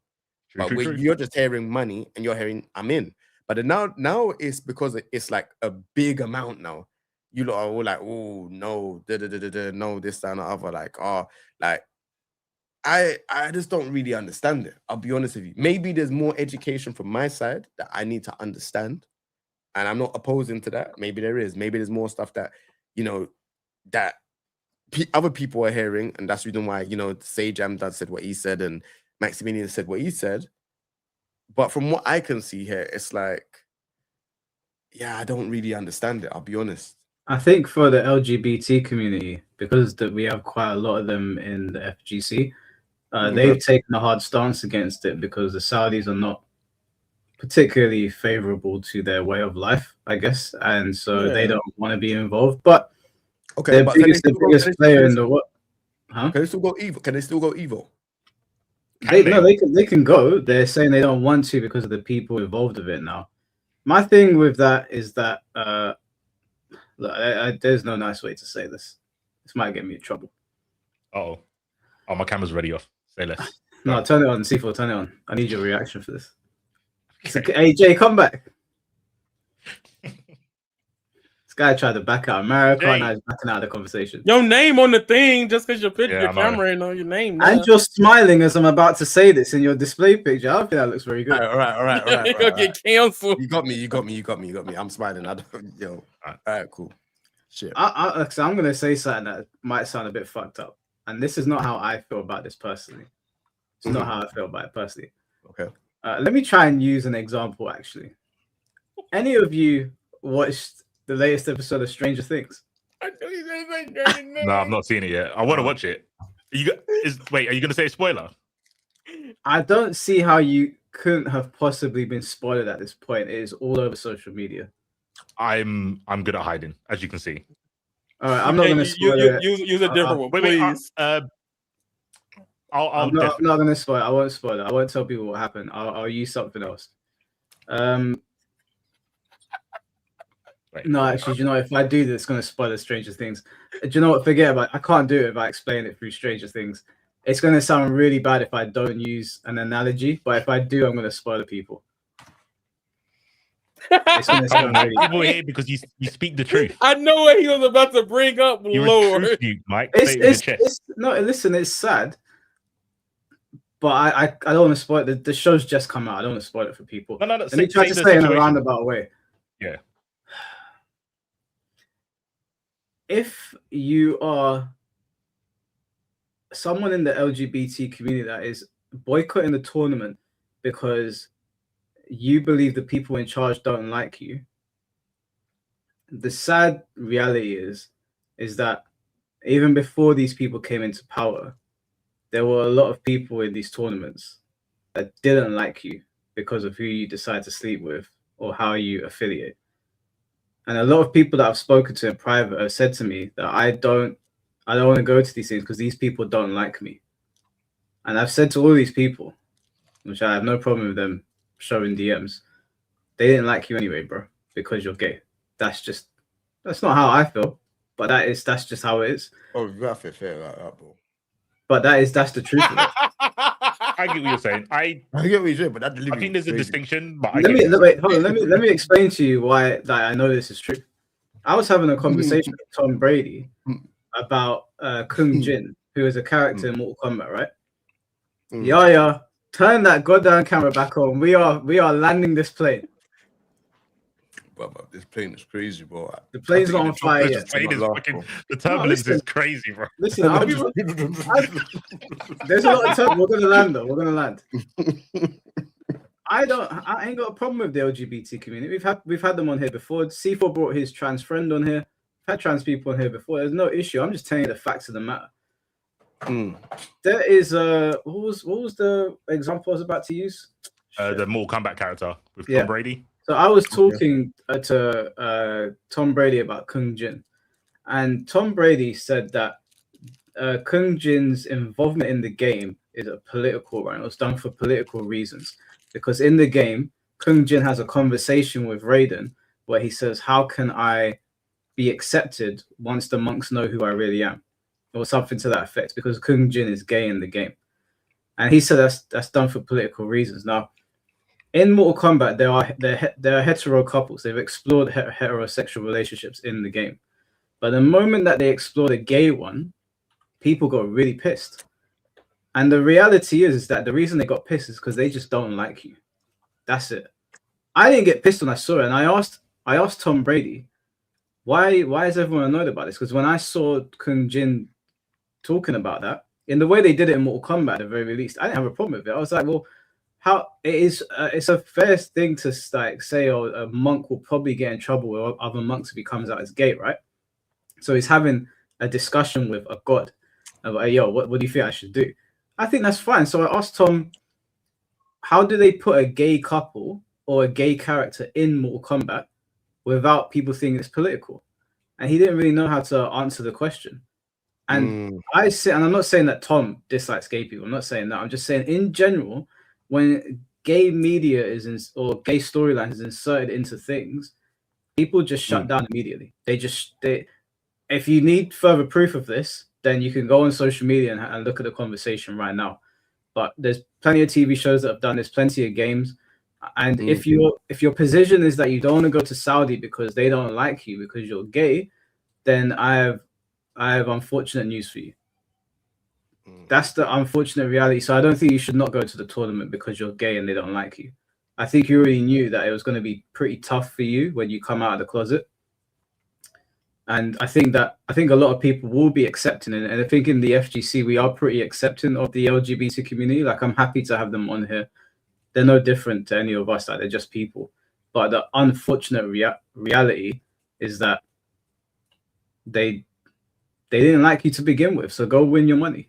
True. You're just hearing money and you're hearing, I'm in. But now it's because it's like a big amount now. You lot are all like, oh, no, no, this, that, and the other. Like, I just don't really understand it. I'll be honest with you. Maybe there's more education from my side that I need to understand. And I'm not opposing to that. Maybe there is. Maybe there's more stuff that, that other people are hearing. And that's the reason why, Sage Amdad said what he said and Maximilian said what he said. But from what I can see here, it's like, yeah, I don't really understand it. I'll be honest. I think for the LGBT community, because we have quite a lot of them in the FGC, they've taken a hard stance against it because the Saudis are not particularly favorable to their way of life, I guess, and so they don't want to be involved. But the biggest player in the world, Can they still go evil? Can they still go evil? They can go. They're saying they don't want to because of the people involved with it now. My thing with that is that there's no nice way to say this. This might get me in trouble. Oh, my camera's already off. Say less. No, turn it on. C4, turn it on. I need your reaction for this. Hey, Jay, come back. This guy tried to back out America, and now he's backing out of the conversation. Your name on the thing, just because your picture, your camera ain't on your name. And you're smiling as I'm about to say this in your display picture. I don't think that looks very good. All right. You're gonna get canceled. You got me. I'm smiling. All right, cool. Shit. So I'm gonna say something that might sound a bit fucked up, and this is not how I feel about this personally. It's not how I feel about it personally. Okay. Let me try and use an example. Actually, any of you watched the latest episode of Stranger Things? No, I've not seen it yet. I want to watch it. Are you going to say a spoiler? I don't see how you couldn't have possibly been spoiled at this point. It is all over social media. I'm good at hiding, as you can see. All right, I'm not going to spoil it. Use a different one, please. I'm not going to spoil it. I won't spoil it. I won't tell people what happened. I'll use something else. No, actually, do you know, if I do this, it's going to spoil the Stranger Things. Do you know what? Forget about it. I can't do it if I explain it through Stranger Things. It's going to sound really bad if I don't use an analogy, but if I do, I'm going to spoil the people. It's going to sound really people here because you speak the truth. I know what he was about to bring up, Lord. Mike. No, listen, it's sad. But I don't want to spoil it. The show's just come out. I don't want to spoil it for people. No. Let me try to say it in a roundabout way. Yeah. If you are someone in the LGBT community that is boycotting the tournament because you believe the people in charge don't like you, the sad reality is that even before these people came into power, there were a lot of people in these tournaments that didn't like you because of who you decide to sleep with or how you affiliate. And a lot of people that I've spoken to in private have said to me that I don't want to go to these things because these people don't like me. And I've said to all these people, which I have no problem with them showing DMs. They didn't like you anyway, bro, because you're gay. That's not how I feel, but that's just how it is. Oh, you have to fair like that, bro. But that's the truth of it. I get what you're saying. I get what you're saying, but that I think there's a distinction. But let me explain to you why I know this is true. I was having a conversation with Tom Brady about Kung Jin, who is a character in Mortal Kombat, right? Yeah, turn that goddamn camera back on. We are landing this plane. But this plane is crazy, bro. The plane's not on fire yet. The turbulence is crazy, bro. Listen, there's a lot of turbulence. We're gonna land though. We're gonna land. I ain't got a problem with the LGBT community. We've had them on here before. C4 brought his trans friend on here. I've had trans people on here before. There's no issue. I'm just telling you the facts of the matter. There is what was the example I was about to use? The Mortal Kombat character with Tom Brady. So I was talking to Tom Brady about Kung Jin, and Tom Brady said that Kung Jin's involvement in the game is a political one. It was done for political reasons, because in the game, Kung Jin has a conversation with Raiden where he says, "How can I be accepted once the monks know who I really am?" Or something to that effect, because Kung Jin is gay in the game, and he said that's done for political reasons. Now, in Mortal Kombat, there are hetero couples. They've explored heterosexual relationships in the game. But the moment that they explored a gay one, people got really pissed. And the reality is that the reason they got pissed is because they just don't like you. That's it. I didn't get pissed when I saw it. And I asked Tom Brady, why is everyone annoyed about this? Because when I saw Kung Jin talking about that, in the way they did it in Mortal Kombat at the very least, I didn't have a problem with it. I was like, well, how it is it's a fair thing to like say, oh, a monk will probably get in trouble with other monks if he comes out as gay, right? So he's having a discussion with a god about, yo, what do you think I should do? I think that's fine. So I asked Tom, how do they put a gay couple or a gay character in Mortal Kombat without people thinking it's political? And he didn't really know how to answer the question. And and I'm not saying that Tom dislikes gay people. I'm not saying that. I'm just saying in general, when gay media or gay storyline is inserted into things, people just shut down immediately. If you need further proof of this, then you can go on social media and look at the conversation right now. But there's plenty of TV shows that have done this, plenty of games. And if your position is that you don't want to go to Saudi because they don't like you because you're gay, then I have unfortunate news for you. That's the unfortunate reality. So I don't think you should not go to the tournament because you're gay and they don't like you. I think you already knew that it was going to be pretty tough for you when you come out of the closet. And I think a lot of people will be accepting it. And I think in the FGC, we are pretty accepting of the LGBT community. Like, I'm happy to have them on here. They're no different to any of us. Like, they're just people. But the unfortunate reality is that they didn't like you to begin with. So go win your money.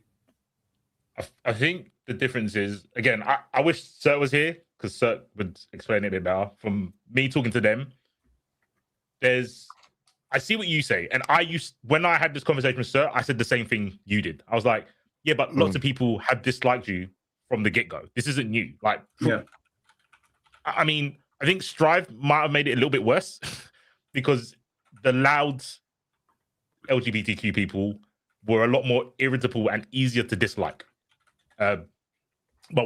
I think the difference is, again, I wish Sir was here because Sir would explain it a bit better. From me talking to them, I see what you say. And when I had this conversation with Sir, I said the same thing you did. I was like, yeah, but lots of people have disliked you from the get-go. This isn't new. Like, yeah. I mean, I think Strive might have made it a little bit worse because the loud LGBTQ people were a lot more irritable and easier to dislike. But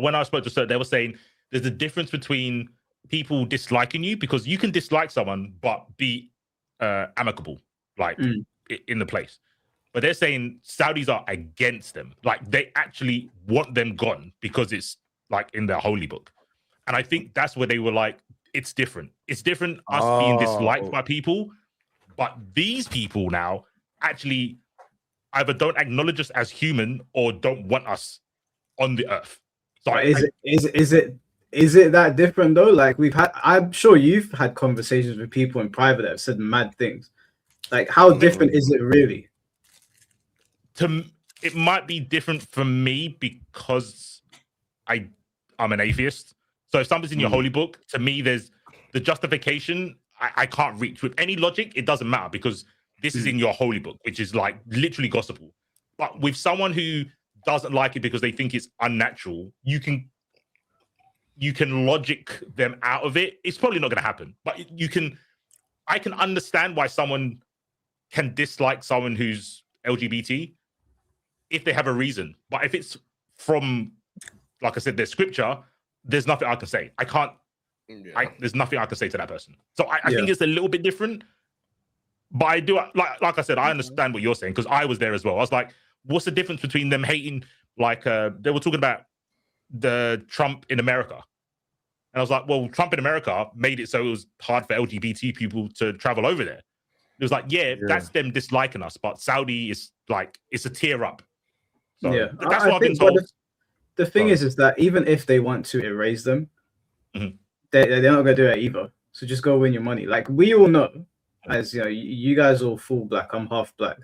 when I spoke to Sir, they were saying there's a difference between people disliking you, because you can dislike someone but be amicable, like in the place. But they're saying Saudis are against them. Like, they actually want them gone because it's like in their holy book. And I think that's where they were like, it's different. It's different us being disliked by people, but these people now actually either don't acknowledge us as human or don't want us on the earth. So is it that different though? Like, I'm sure you've had conversations with people in private that have said mad things. Like, how different is it really? It might be different for me because I'm an atheist. So if something's in your holy book, to me, there's the justification I can't reach. With any logic, it doesn't matter because this is in your holy book, which is like literally gospel. But with someone who doesn't like it because they think it's unnatural, you can you can logic them out of it. It's probably not going to happen, but I can understand why someone can dislike someone who's LGBT if they have a reason. But if it's from, like I said, there's scripture, there's nothing I can say. I can't. There's nothing I can say to that person. So I think it's a little bit different. But I do, like I said, I understand what you're saying because I was there as well. I was like, what's the difference between them hating, like they were talking about the Trump in America. And I was like, well, Trump in America made it so it was hard for LGBT people to travel over there. It was like, yeah, that's them disliking us, but Saudi is like, it's a tier up. So that's what I've been told. The thing is that even if they want to erase them, they're not going to do it either. So just go win your money. Like we all know, as you know, you guys all full black, I'm half black.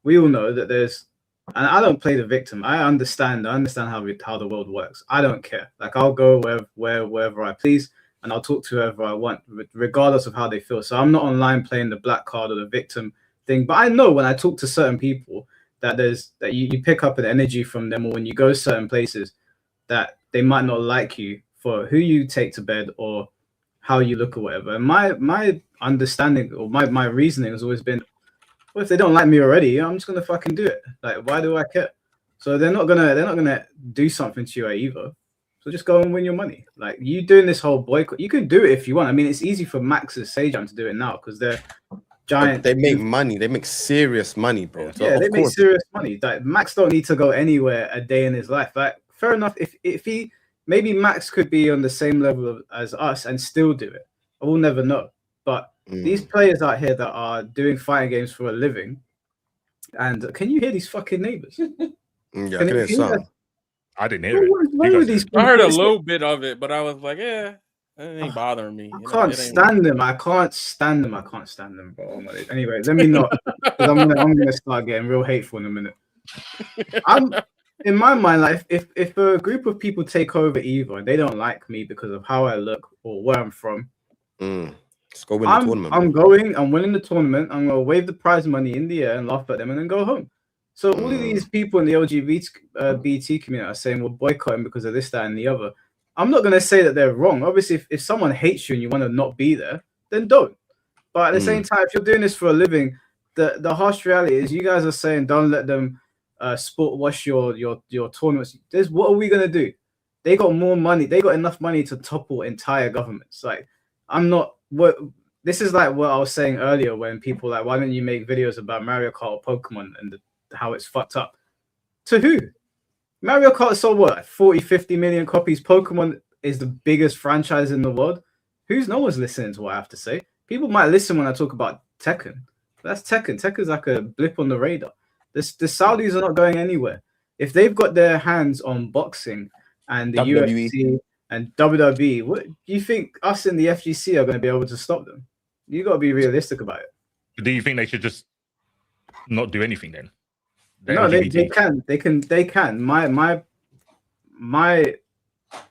We all know that there's, and I don't play the victim. I understand how the world works. I don't care. Like I'll go wherever I please, and I'll talk to whoever I want, regardless of how they feel. So I'm not online playing the black card or the victim thing. But I know when I talk to certain people that you pick up an energy from them, or when you go certain places that they might not like you for who you take to bed or how you look or whatever. And my understanding or my reasoning has always been, well, if they don't like me already, I'm just gonna fucking do it. Like, why do I care? So they're not gonna do something to you either. So just go and win your money. Like you doing this whole boycott, you can do it if you want. I mean, it's easy for Max's Sejam to do it now because they're giant. They make money. They make serious money, bro. So yeah, they make serious money. Like Max don't need to go anywhere a day in his life. Like fair enough. If he maybe Max could be on the same level as us and still do it. I will never know. But these players out here that are doing fighting games for a living, and can you hear these fucking neighbors? Yeah, I can hear some. I didn't hear it. I heard a little bit of it, but I was like, yeah, it ain't bothering me. I can't stand them. I can't stand them, bro. Anyway, let me not, because I'm gonna start getting real hateful in a minute. In my mind, like if a group of people take over Evo and they don't like me because of how I look or where I'm from, let's go win the tournament. I'm winning the tournament. I'm gonna wave the prize money in the air and laugh at them and then go home. So all of these people in the LGBT community are saying we're boycotting because of this, that, and the other. I'm not gonna say that they're wrong. Obviously, if someone hates you and you want to not be there, then don't. But at the same time, if you're doing this for a living, the harsh reality is you guys are saying don't let them sport wash your tournaments. What are we gonna do? They got more money. They got enough money to topple entire governments. Like this is like what I was saying earlier when people like, why don't you make videos about Mario Kart or Pokemon and how it's fucked up? To who? Mario Kart sold what, 40, 50 million copies. Pokemon is the biggest franchise in the world. No one's listening to what I have to say. People might listen when I talk about Tekken. That's Tekken. Tekken's like a blip on the radar. The Saudis are not going anywhere. If they've got their hands on boxing and the UFC and WWE, what do you think us in the FGC are going to be able to stop them? You got to be realistic about it. Do you think they should just not do anything then? No, they can. They can. My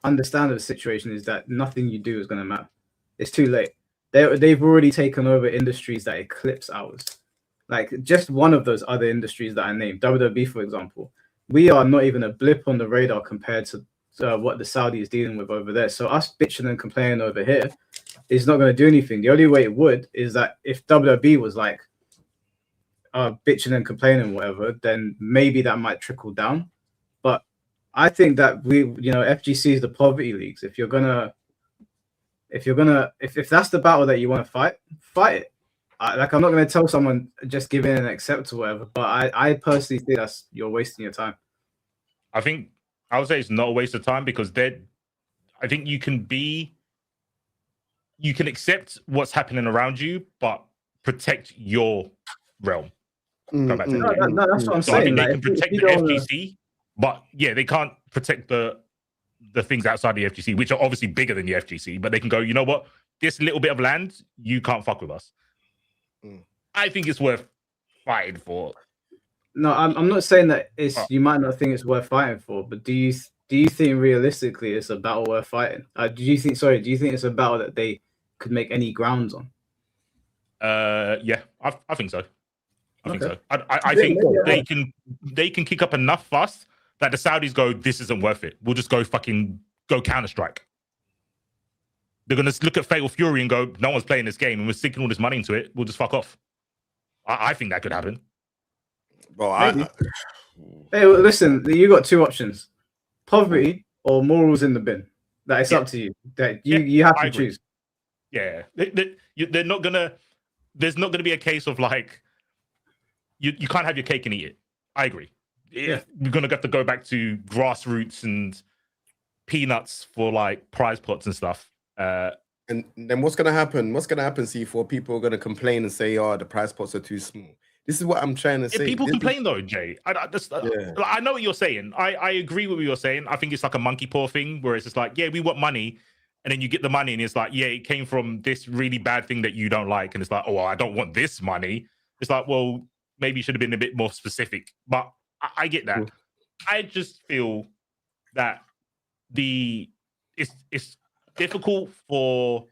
understanding of the situation is that nothing you do is going to matter. It's too late. They've already taken over industries that eclipse ours. Like just one of those other industries that I named, WWE, for example, we are not even a blip on the radar compared to what the Saudi is dealing with over there. So us bitching and complaining over here is not going to do anything. The only way it would is that if WWE was like bitching and complaining, whatever, then maybe that might trickle down. But I think that FGC is the poverty leagues. If that's the battle that you want to fight it. I'm not going to tell someone just give in and accept or whatever, but I personally think you're wasting your time. I would say it's not a waste of time because I think you can accept what's happening around you, but protect your realm. No, that's what I'm saying. They can protect the FGC, but yeah, they can't protect the things outside the FGC, which are obviously bigger than the FGC, but they can go, you know what? This little bit of land, you can't fuck with us. I think it's worth fighting for. No, I'm not saying that you might not think it's worth fighting for, but do you think realistically it's a battle worth fighting? Do you think it's a battle that they could make any grounds on? Yeah, I think so. I think so. I think they can kick up enough fuss that the Saudis go, this isn't worth it. We'll just go Counter-Strike. they're gonna look at Fatal Fury and go, "No one's playing this game, and we're sinking all this money into it. We'll just fuck off." I think that could happen. Well, hey, well, listen, you got two options: poverty or morals in the bin. That it's up to you. That you have to choose. Yeah, they're not gonna. There's not gonna be a case of like you can't have your cake and eat it. I agree. You're gonna have to go back to grassroots and peanuts for like prize pots and stuff. And then what's gonna happen? What's gonna happen? C4 people are gonna complain and say, "Oh, the prize pots are too small." This is what I'm trying to say. People complain though, Jay. I know what you're saying. I agree with what you're saying. I think it's like a monkey paw thing where it's just like, yeah, we want money, and then you get the money, and it's like, yeah, it came from this really bad thing that you don't like, and it's like, oh, well, I don't want this money. It's like, well, maybe you should have been a bit more specific. But I get that. I just feel that it's difficult for,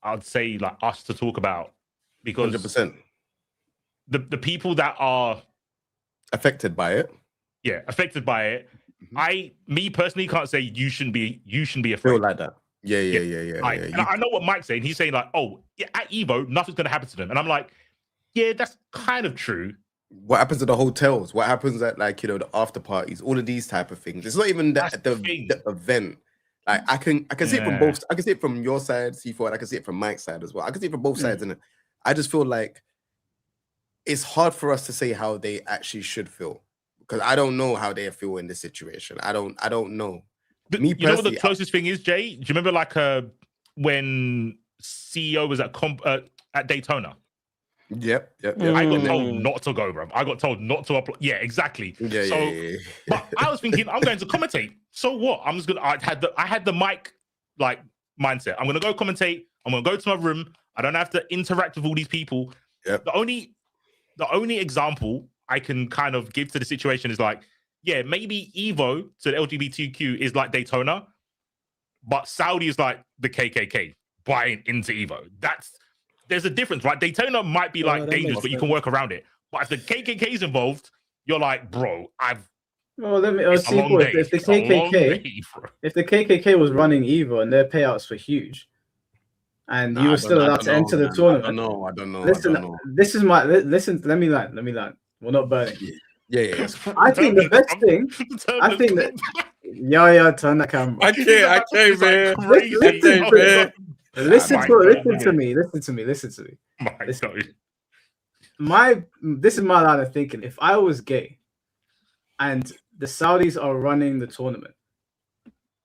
I'd say, like us to talk about because 100%. The people that are affected by it. Yeah, affected by it. Me personally can't say you shouldn't be afraid. Feel like that. Yeah. I know what Mike's saying. He's saying like, oh, yeah, at Evo, nothing's gonna happen to them. And I'm like, yeah, that's kind of true. What happens at the hotels? What happens at like, the after parties? All of these type of things. It's not even that the event. Like I can see it from both. I can see it from your side, C4, and I can see it from Mike's side as well. I can see it from both sides, and I just feel like it's hard for us to say how they actually should feel because I don't know how they feel in this situation. I don't know. You know what the closest thing is, Jay? Do you remember like when CEO was at Daytona? Yep. I got told not to go, bro. I got told not to apply. Yeah, exactly. Yeah. But I was thinking, I'm going to commentate. So what? I'm just gonna. I had the mic like mindset. I'm gonna go commentate. I'm gonna go to my room. I don't have to interact with all these people. Yep. The only example I can kind of give to the situation is like, yeah, maybe Evo to the LGBTQ is like Daytona, but Saudi is like the KKK buying into Evo. There's a difference, right? Daytona might be like dangerous, but you can work around it. But if the KKK is involved, you're like, bro, if the KKK was running Evo and their payouts were huge, and you were still allowed to enter the tournament. I don't know. Listen. Let me learn. We're not burning. Yeah. I think the best thing. I think that. Yeah. Turn that camera. I can't, man. Listen to me. This is my line of thinking. If I was gay, and the Saudis are running the tournament,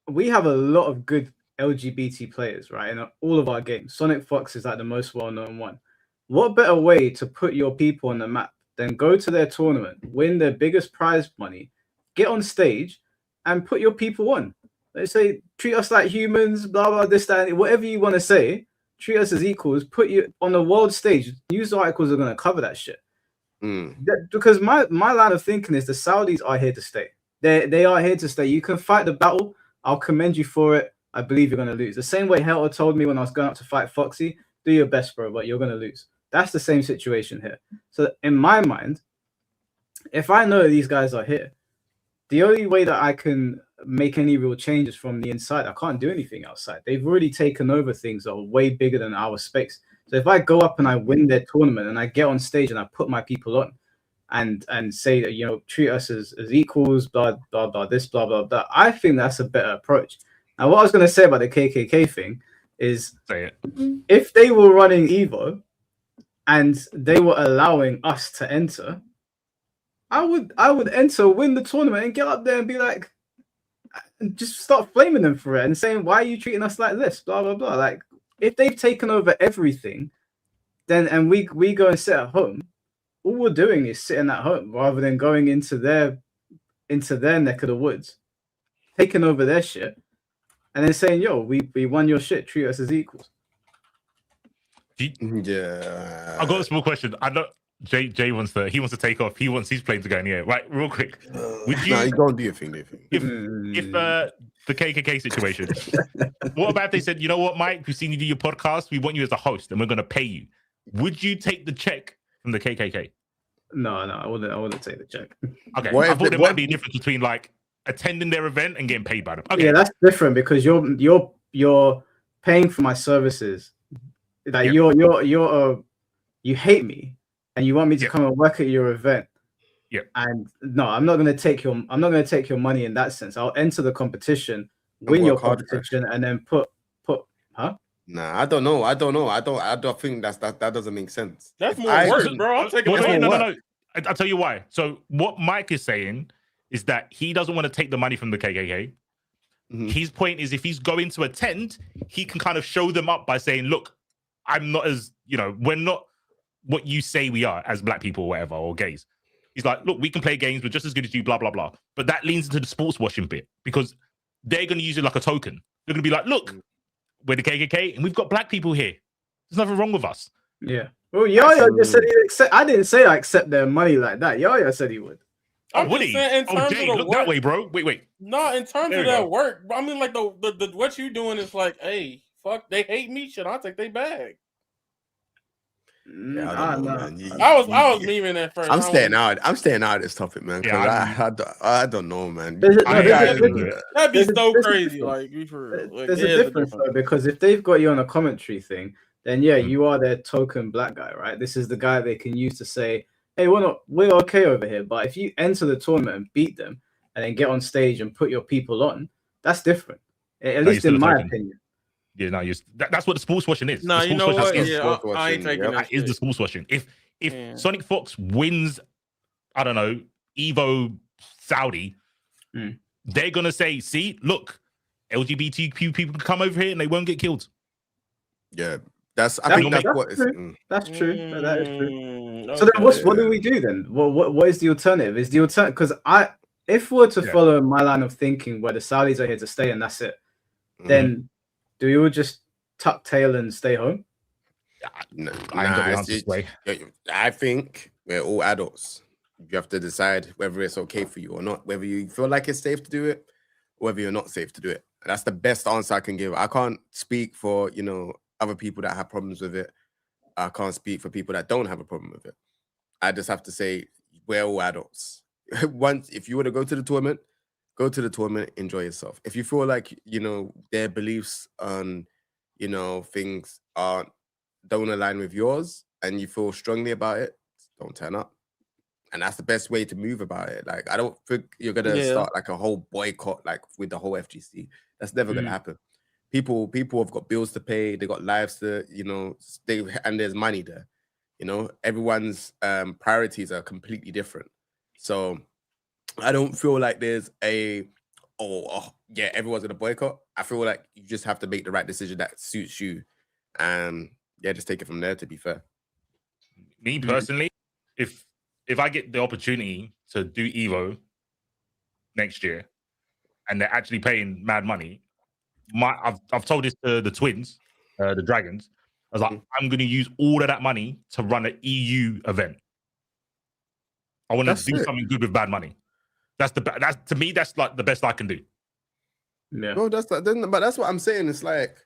we have a lot of good LGBT players, right? In all of our games. Sonic Fox is like the most well-known one. What better way to put your people on the map than go to their tournament, win their biggest prize money, get on stage, and put your people on? They say, treat us like humans, blah, blah, this, that, whatever you want to say, treat us as equals, put you on the world stage. News articles are going to cover that shit. Because my line of thinking is the Saudis are here to stay. They are here to stay. You can fight the battle. I'll commend you for it. I believe you're going to lose. The same way Helter told me when I was going up to fight Foxy, do your best, bro, but you're going to lose. That's the same situation here. So in my mind, if I know these guys are here, the only way that I can make any real changes from the inside, I can't do anything outside. They've already taken over things that are way bigger than our space. So if I go up and I win their tournament and I get on stage and I put my people on and say that, treat us as equals, blah, blah, blah, this, blah, blah, blah, I think that's a better approach. Now, what I was going to say about the KKK thing is if they were running Evo and they were allowing us to enter, I would enter, win the tournament, and get up there and be like, and just start flaming them for it and saying, why are you treating us like this? Blah, blah, blah. Like, if they've taken over everything, then and we go and sit at home, all we're doing is sitting at home rather than going into their neck of the woods, taking over their shit, and then saying, yo, we won your shit, treat us as equals. Yeah. I've got a small question. I know Jay wants to take off. He wants his plane to go in the air. Right, real quick. Would you? No, you don't do your thing. If the KKK situation, what about if they said, you know what, Mike, we've seen you do your podcast. We want you as a host, and we're going to pay you. Would you take the check from the KKK? No, I wouldn't take the check. Okay, I thought there might be a difference between like attending their event and getting paid by them. Okay, yeah, that's different because you're you're paying for my services. Like you hate me and you want me to come and work at your event. Yeah. And no, I'm not gonna take your money in that sense. I'll enter the competition, win your competition, and then put Nah, I don't know. I don't think that doesn't make sense. That's more work, bro. I'm taking no. I'll tell you why. So what Mike is saying is that he doesn't want to take the money from the KKK. Mm-hmm. His point is if he's going to attend, he can kind of show them up by saying, look, I'm not as, we're not what you say we are as black people or whatever, or gays. He's like, look, we can play games, we're just as good as you, blah, blah, blah. But that leans into the sports washing bit because they're going to use it like a token. They're going to be like, look, we're the KKK and we've got black people here. There's nothing wrong with us. Yeah. Well, Yaya just said he'd accept. I didn't say I accept their money like that. Yaya said he would. I'm just saying in terms Jay, of the look work. That way, bro. Wait. No, in terms of that work, I mean, like the what you doing is like, hey, fuck, they hate me. Should I take their bag? Yeah, I was memeing that first. I'm staying out of this topic, man. Yeah, I don't know, man. That'd be so crazy. There's a difference though, because if they've got you on a commentary thing, then you are their token black guy, right? This is the guy they can use to say, hey, we're okay over here. But if you enter the tournament and beat them and then get on stage and put your people on, that's different. At least in my opinion. Yeah, no, that's what the sports washing is. No, you know what? Yeah, I ain't taking that. That is the sports washing. If Sonic Fox wins, I don't know, Evo Saudi, they're gonna say, see, look, LGBTQ people can come over here and they won't get killed. Yeah, I think that's what true. That's true. That is true. So then, what do we do then? What is the alternative? Is the alternative because if we're to follow my line of thinking, where the Saudis are here to stay and that's it, then do we all just tuck tail and stay home? I think we're all adults. You have to decide whether it's okay for you or not, whether you feel like it's safe to do it, or whether you're not safe to do it. That's the best answer I can give. I can't speak for other people that have problems with it. I can't speak for people that don't have a problem with it. I just have to say we're all adults. If you want to go to the tournament, go to the tournament, enjoy yourself. If you feel like, their beliefs on, things don't align with yours and you feel strongly about it, don't turn up. And that's the best way to move about it. Like, I don't think you're going to start like a whole boycott, like with the whole FGC. That's never going to happen. People have got bills to pay. They got lives to, and there's money there. Everyone's priorities are completely different. So I don't feel like there's everyone's gonna boycott. I feel like you just have to make the right decision that suits you, and just take it from there. To be fair, me personally, if I get the opportunity to do Evo next year, and they're actually paying mad money, I've told this to the twins, the Dragons. I was like, I'm gonna use all of that money to run an EU event. I want to do something good with bad money. That's to me, that's like the best I can do. Yeah. Well, but that's what I'm saying. It's like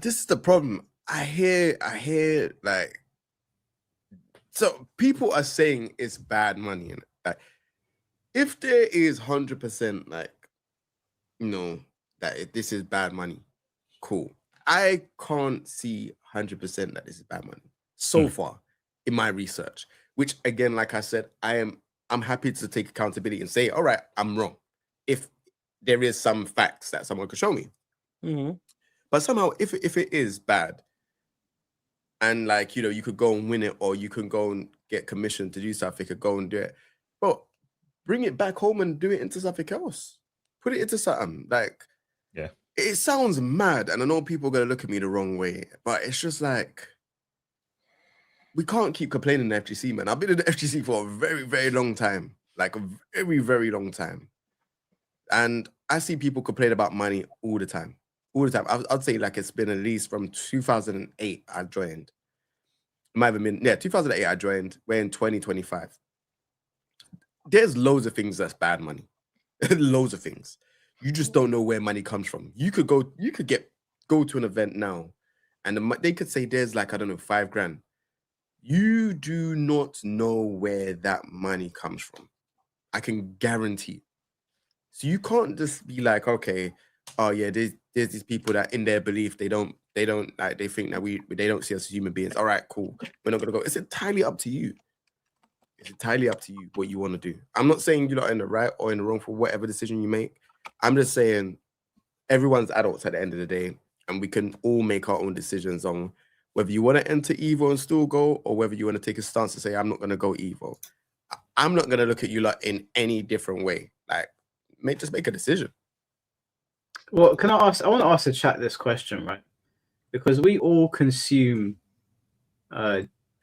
this is the problem. I hear like, so people are saying it's bad money, and like if there is 100% like that this is bad money, cool. I can't see 100% that this is bad money so far in my research. Which again, like I said, I'm happy to take accountability and say, all right, I'm wrong. If there is some facts that someone could show me. But somehow, if it is bad, and like, you could go and win it, or you can go and get commissioned to do something, you could go and do it. But bring it back home and do it into something else. Put it into something. Like, it sounds mad, and I know people are going to look at me the wrong way, but it's just like, we can't keep complaining in the FGC, man. I've been in the FGC for a very, very long time. Like a very, very long time. And I see people complain about money all the time. All the time. I'd say like it's been at least from 2008 I joined. It might have been, 2008 I joined. We're in 2025. There's loads of things that's bad money. Loads of things. You just don't know where money comes from. You could go to an event now and they could say there's like, I don't know, $5,000. You do not know where that money comes from. I can guarantee. So you can't just be like, okay, oh yeah, there's these people that in their belief they don't like, they think that they don't see us as human beings. All right, cool. We're not gonna go. It's entirely up to you. It's entirely up to you what you want to do. I'm not saying you're not in the right or in the wrong for whatever decision you make. I'm just saying everyone's adults at the end of the day, and we can all make our own decisions on whether you want to enter Evo and still go, or whether you want to take a stance to say, I'm not going to go Evo. I'm not going to look at you like in any different way. Like, just make a decision. Well, can I ask? I want to ask the chat this question, right? Because we all consume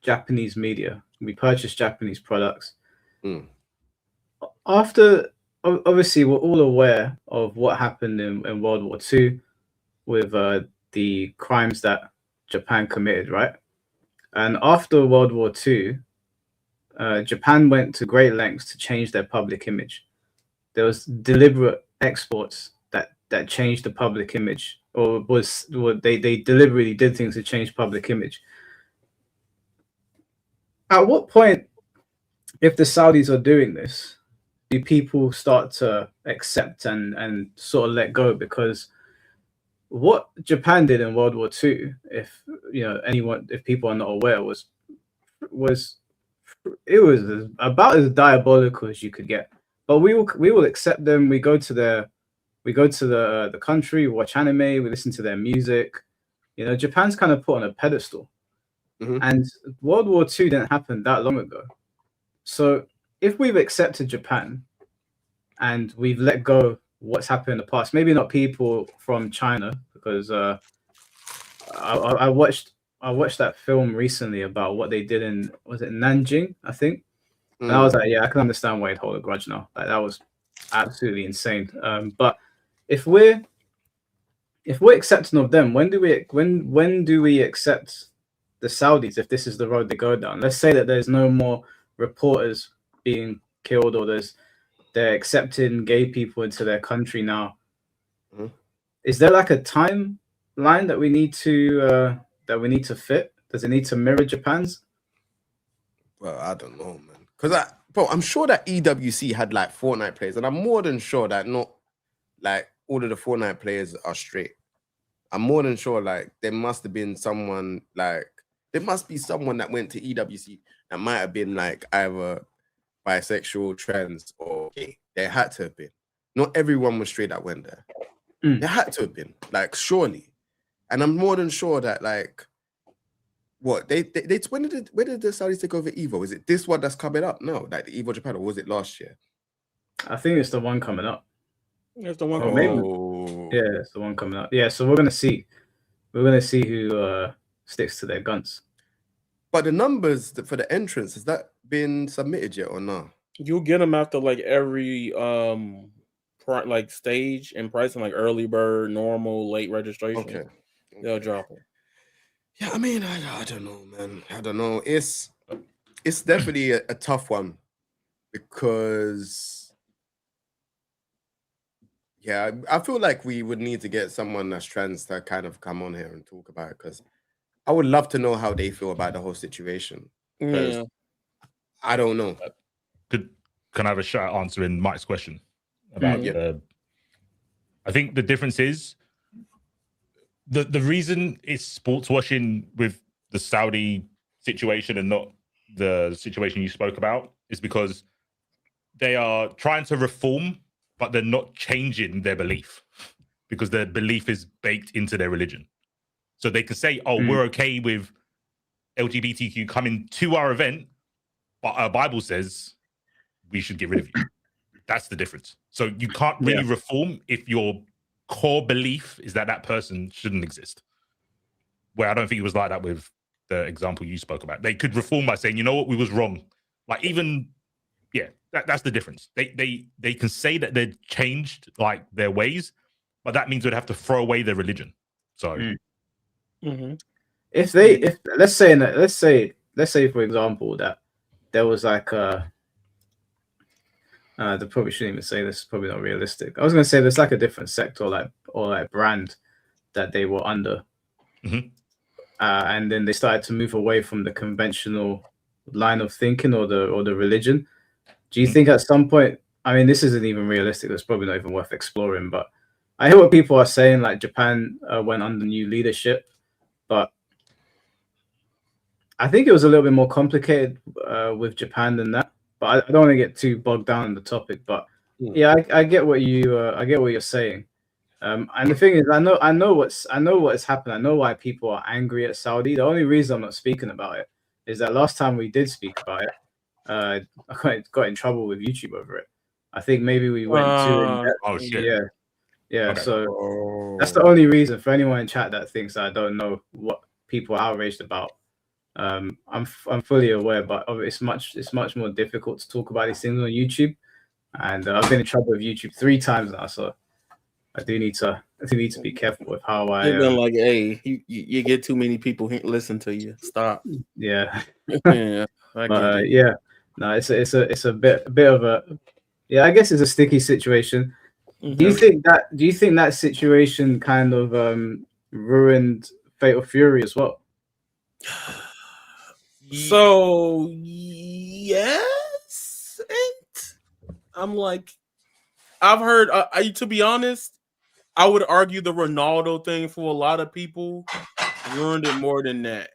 Japanese media. We purchase Japanese products. After, obviously, we're all aware of what happened in World War II with the crimes that Japan committed, right? And after World War II, Japan went to great lengths to change their public image. There was deliberate exports that changed the public image, or they deliberately did things to change public image. At what point, if the Saudis are doing this, do people start to accept and sort of let go? Because what Japan did in World War II, if people are not aware, was about as diabolical as you could get. But we will accept them. We go to the country, we watch anime, we listen to their music. You know, Japan's kind of put on a pedestal. And World War II didn't happen that long ago. So if we've accepted Japan and we've let go what's happened in the past, maybe not people from China, because I watched that film recently about what they did in, was it Nanjing, I think? And I was like, yeah, I can understand why you'd hold a grudge now. Like, that was absolutely insane. But if we're accepting of them, when do we accept the Saudis if this is the road they go down? Let's say that there's no more reporters being killed, or they're accepting gay people into their country now. Is there like a timeline that we need to fit? Does it need to mirror Japan's? Well, I don't know, man. Because I'm sure that EWC had like Fortnite players, and I'm more than sure that not like all of the Fortnite players are straight. I'm more than sure like there must have been someone that went to EWC that might have been like either bisexual, trans, or gay. There had to have been. Not everyone was straight that went there. There had to have been, like, surely. And I'm more than sure that like what when did the Saudis take over Evo? Is it this one that's coming up? No, like the Evo Japan, or was it last year? I think it's the one coming up. It's the one Yeah, it's the one coming up. Yeah, so we're gonna see who sticks to their guns. But the numbers for the entrance, has that been submitted yet or not? You'll get them after like every like stage and pricing, like early bird, normal, late registration. Okay. They'll drop them. Yeah, I mean, I don't know, man. I don't know. It's definitely a tough one, because yeah, I feel like we would need to get someone that's trans to kind of come on here and talk about it, because I would love to know how they feel about the whole situation. Yeah. I don't know. Can I have a shot at answering Mike's question about I think the difference is the reason it's sports washing with the Saudi situation and not the situation you spoke about is because they are trying to reform, but they're not changing their belief, because their belief is baked into their religion. So they can say, oh, we're okay with LGBTQ coming to our event, but our Bible says we should get rid of you. That's the difference. So you can't really reform if your core belief is that person shouldn't exist. Where I don't think it was like that with the example you spoke about. They could reform by saying, you know what, we was wrong. Like, even, that's the difference. They can say that they've changed like their ways, but that means they'd have to throw away their religion. So let's say for example that there was like they probably shouldn't even say this, probably not realistic. I was gonna say there's like a different sector or like brand that they were under. And then they started to move away from the conventional line of thinking or the religion. Do you think at some point, I mean, this isn't even realistic, it's probably not even worth exploring, but I hear what people are saying, like Japan went under new leadership, but I think it was a little bit more complicated with Japan than that. But I don't want to get too bogged down in the topic. But yeah, I get what you're saying. And the thing is, I know what has happened. I know why people are angry at Saudi. The only reason I'm not speaking about it is that last time we did speak about it, I got in trouble with YouTube over it. I think maybe we went too in depth. Oh shit. Yeah. Okay. So that's the only reason for anyone in chat that thinks I don't know what people are outraged about. I'm fully aware, but it's much more difficult to talk about these things on YouTube. And I've been in trouble with YouTube 3 times now, so I do need to be careful with how I. They've been like, hey, you get too many people listen to you. Stop. Yeah. Yeah. I get it. Yeah. No, it's a bit of a. Yeah, I guess it's a sticky situation. Mm-hmm. Do you think that situation kind of ruined Fatal Fury as well? So yes, I'm like, I've heard. To be honest, I would argue the Ronaldo thing for a lot of people ruined it more than that.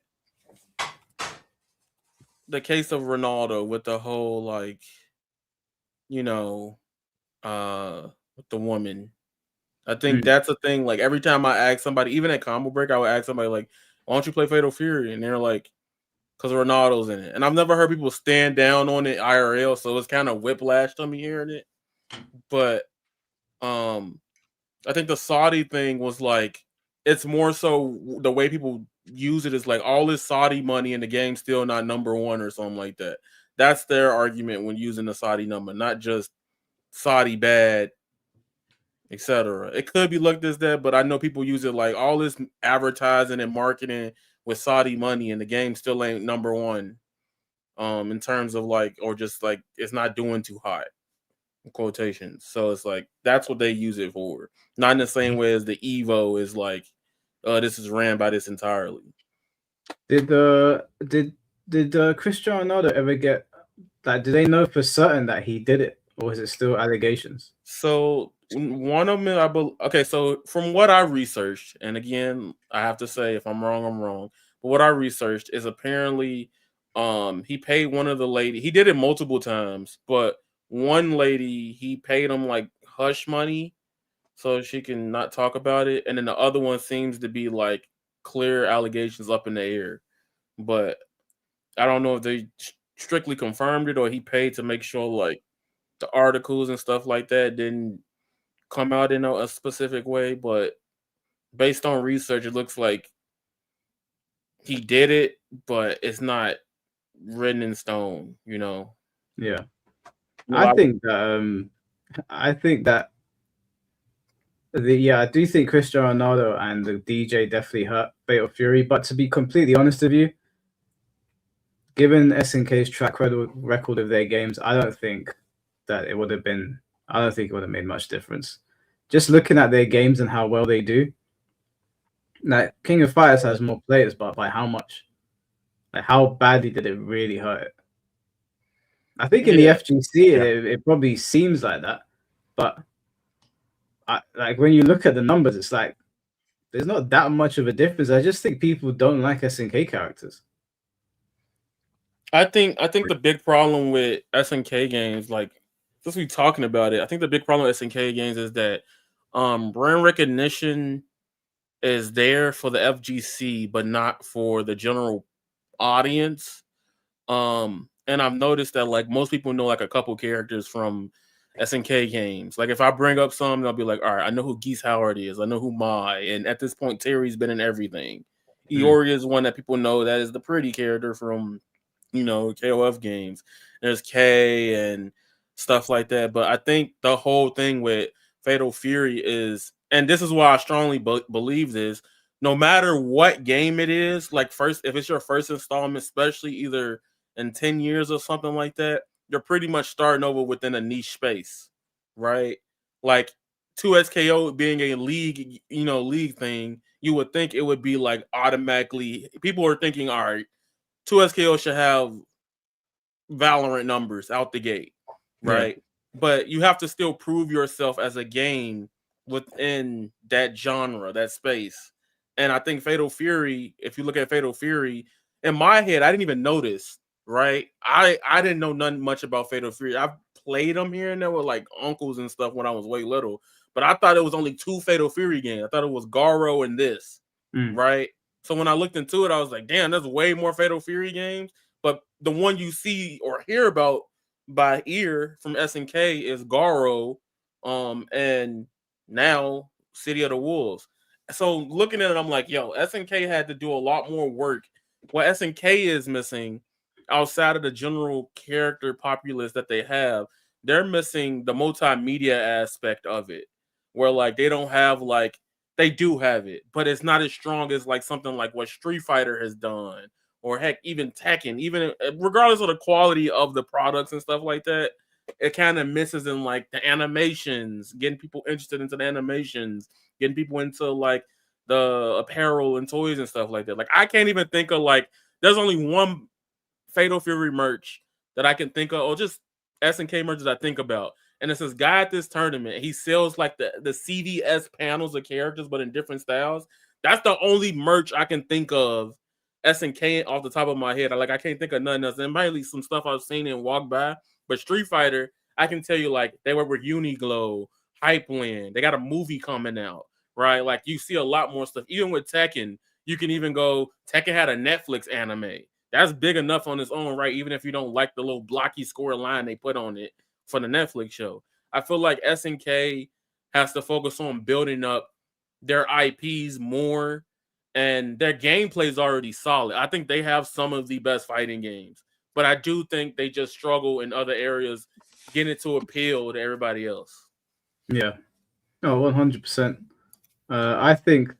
The case of Ronaldo with the whole like, with the woman. I think that's a thing. Like every time I ask somebody, even at Combo Break, I would ask somebody like, "Why don't you play Fatal Fury?" And they're like, "Because Ronaldo's in it." And I've never heard people stand down on it IRL, so it's kind of whiplash to me hearing it. But I think the Saudi thing was like, it's more so the way people use it is like all this Saudi money in the game still not number 1 or something like that. That's their argument when using the Saudi number, not just Saudi bad, etc. It could be looked as that, but I know people use it like all this advertising and marketing with Saudi money and the game still ain't number 1 in terms of like, or just like it's not doing too hot. Quotations. So it's like that's what they use it for. Not in the same way as the Evo is like, this is ran by this entirely. Did Cristiano Ronaldo ever get like? Did they know for certain that he did it, or is it still allegations? So one of them, okay. So from what I researched, and again, I have to say if I'm wrong, I'm wrong. But what I researched is apparently, he paid one of the lady. He did it multiple times, but one lady he paid him like hush money so she can not talk about it, and then the other one seems to be like clear allegations up in the air, but I don't know if they strictly confirmed it or he paid to make sure like the articles and stuff like that didn't come out in a specific way. But based on research, it looks like he did it, but it's not written in stone. Yeah. I think that I do think Cristiano Ronaldo and the DJ definitely hurt Fatal Fury. But to be completely honest with you, given SNK's track record of their games, I don't think it would have made much difference. Just looking at their games and how well they do, like King of Fighters has more players, but by how much? Like how badly did it really hurt it? I think in the FGC, it probably seems like that, but like when you look at the numbers, it's like there's not that much of a difference. I just think people don't like SNK characters. I think the big problem with SNK games, like since we talking about it, I think the big problem with SNK games is that brand recognition is there for the FGC, but not for the general audience. And I've noticed that like most people know like a couple characters from SNK games. Like if I bring up some, they'll be like, all right, I know who Geese Howard is. I know who Mai. And at this point, Terry's been in everything. Iori is one that people know that is the pretty character from, KOF games. There's K and stuff like that. But I think the whole thing with Fatal Fury is, and this is why I strongly believe this, no matter what game it is, like if it's your first installment, especially either in 10 years or something like that, you're pretty much starting over within a niche space, right? Like 2SKO being a league thing, you would think it would be like automatically, people are thinking, all right, 2SKO should have Valorant numbers out the gate, right? Yeah. But you have to still prove yourself as a game within that genre, that space. And I think Fatal Fury, if you look at Fatal Fury, in my head, I didn't even notice, right? I didn't know nothing much about Fatal Fury. I've played them here and there with like uncles and stuff when I was way little, but I thought it was only 2 Fatal Fury games. I thought it was Garo and this, right? So when I looked into it, I was like, damn, there's way more Fatal Fury games. But the one you see or hear about by ear from SNK is Garo, and now City of the Wolves. So looking at it, I'm like, yo, SNK had to do a lot more work. What SNK is missing outside of the general character populace that they have, they're missing the multimedia aspect of it, where like they don't have like, they do have it, but it's not as strong as like something like what Street Fighter has done, or heck, even Tekken, even regardless of the quality of the products and stuff like that, it kind of misses in like the animations, getting people interested into the animations, getting people into like the apparel and toys and stuff like that. Like I can't even think of like, there's only one Fatal Fury merch that I can think of, or just SNK merch that I think about. And it's this guy at this tournament. He sells like the CVS panels of characters, but in different styles. That's the only merch I can think of SNK off the top of my head. I can't think of nothing else. And might be some stuff I've seen and walked by. But Street Fighter, I can tell you, like, they were with Uniglow, Hypeland. They got a movie coming out, right? Like, you see a lot more stuff. Even with Tekken, you can even go, Tekken had a Netflix anime. That's big enough on its own, right? Even if you don't like the little blocky score line they put on it for the Netflix show. I feel like SNK has to focus on building up their IPs more, and their gameplay is already solid. I think they have some of the best fighting games, but I do think they just struggle in other areas getting it to appeal to everybody else. Yeah, no, 100%. I think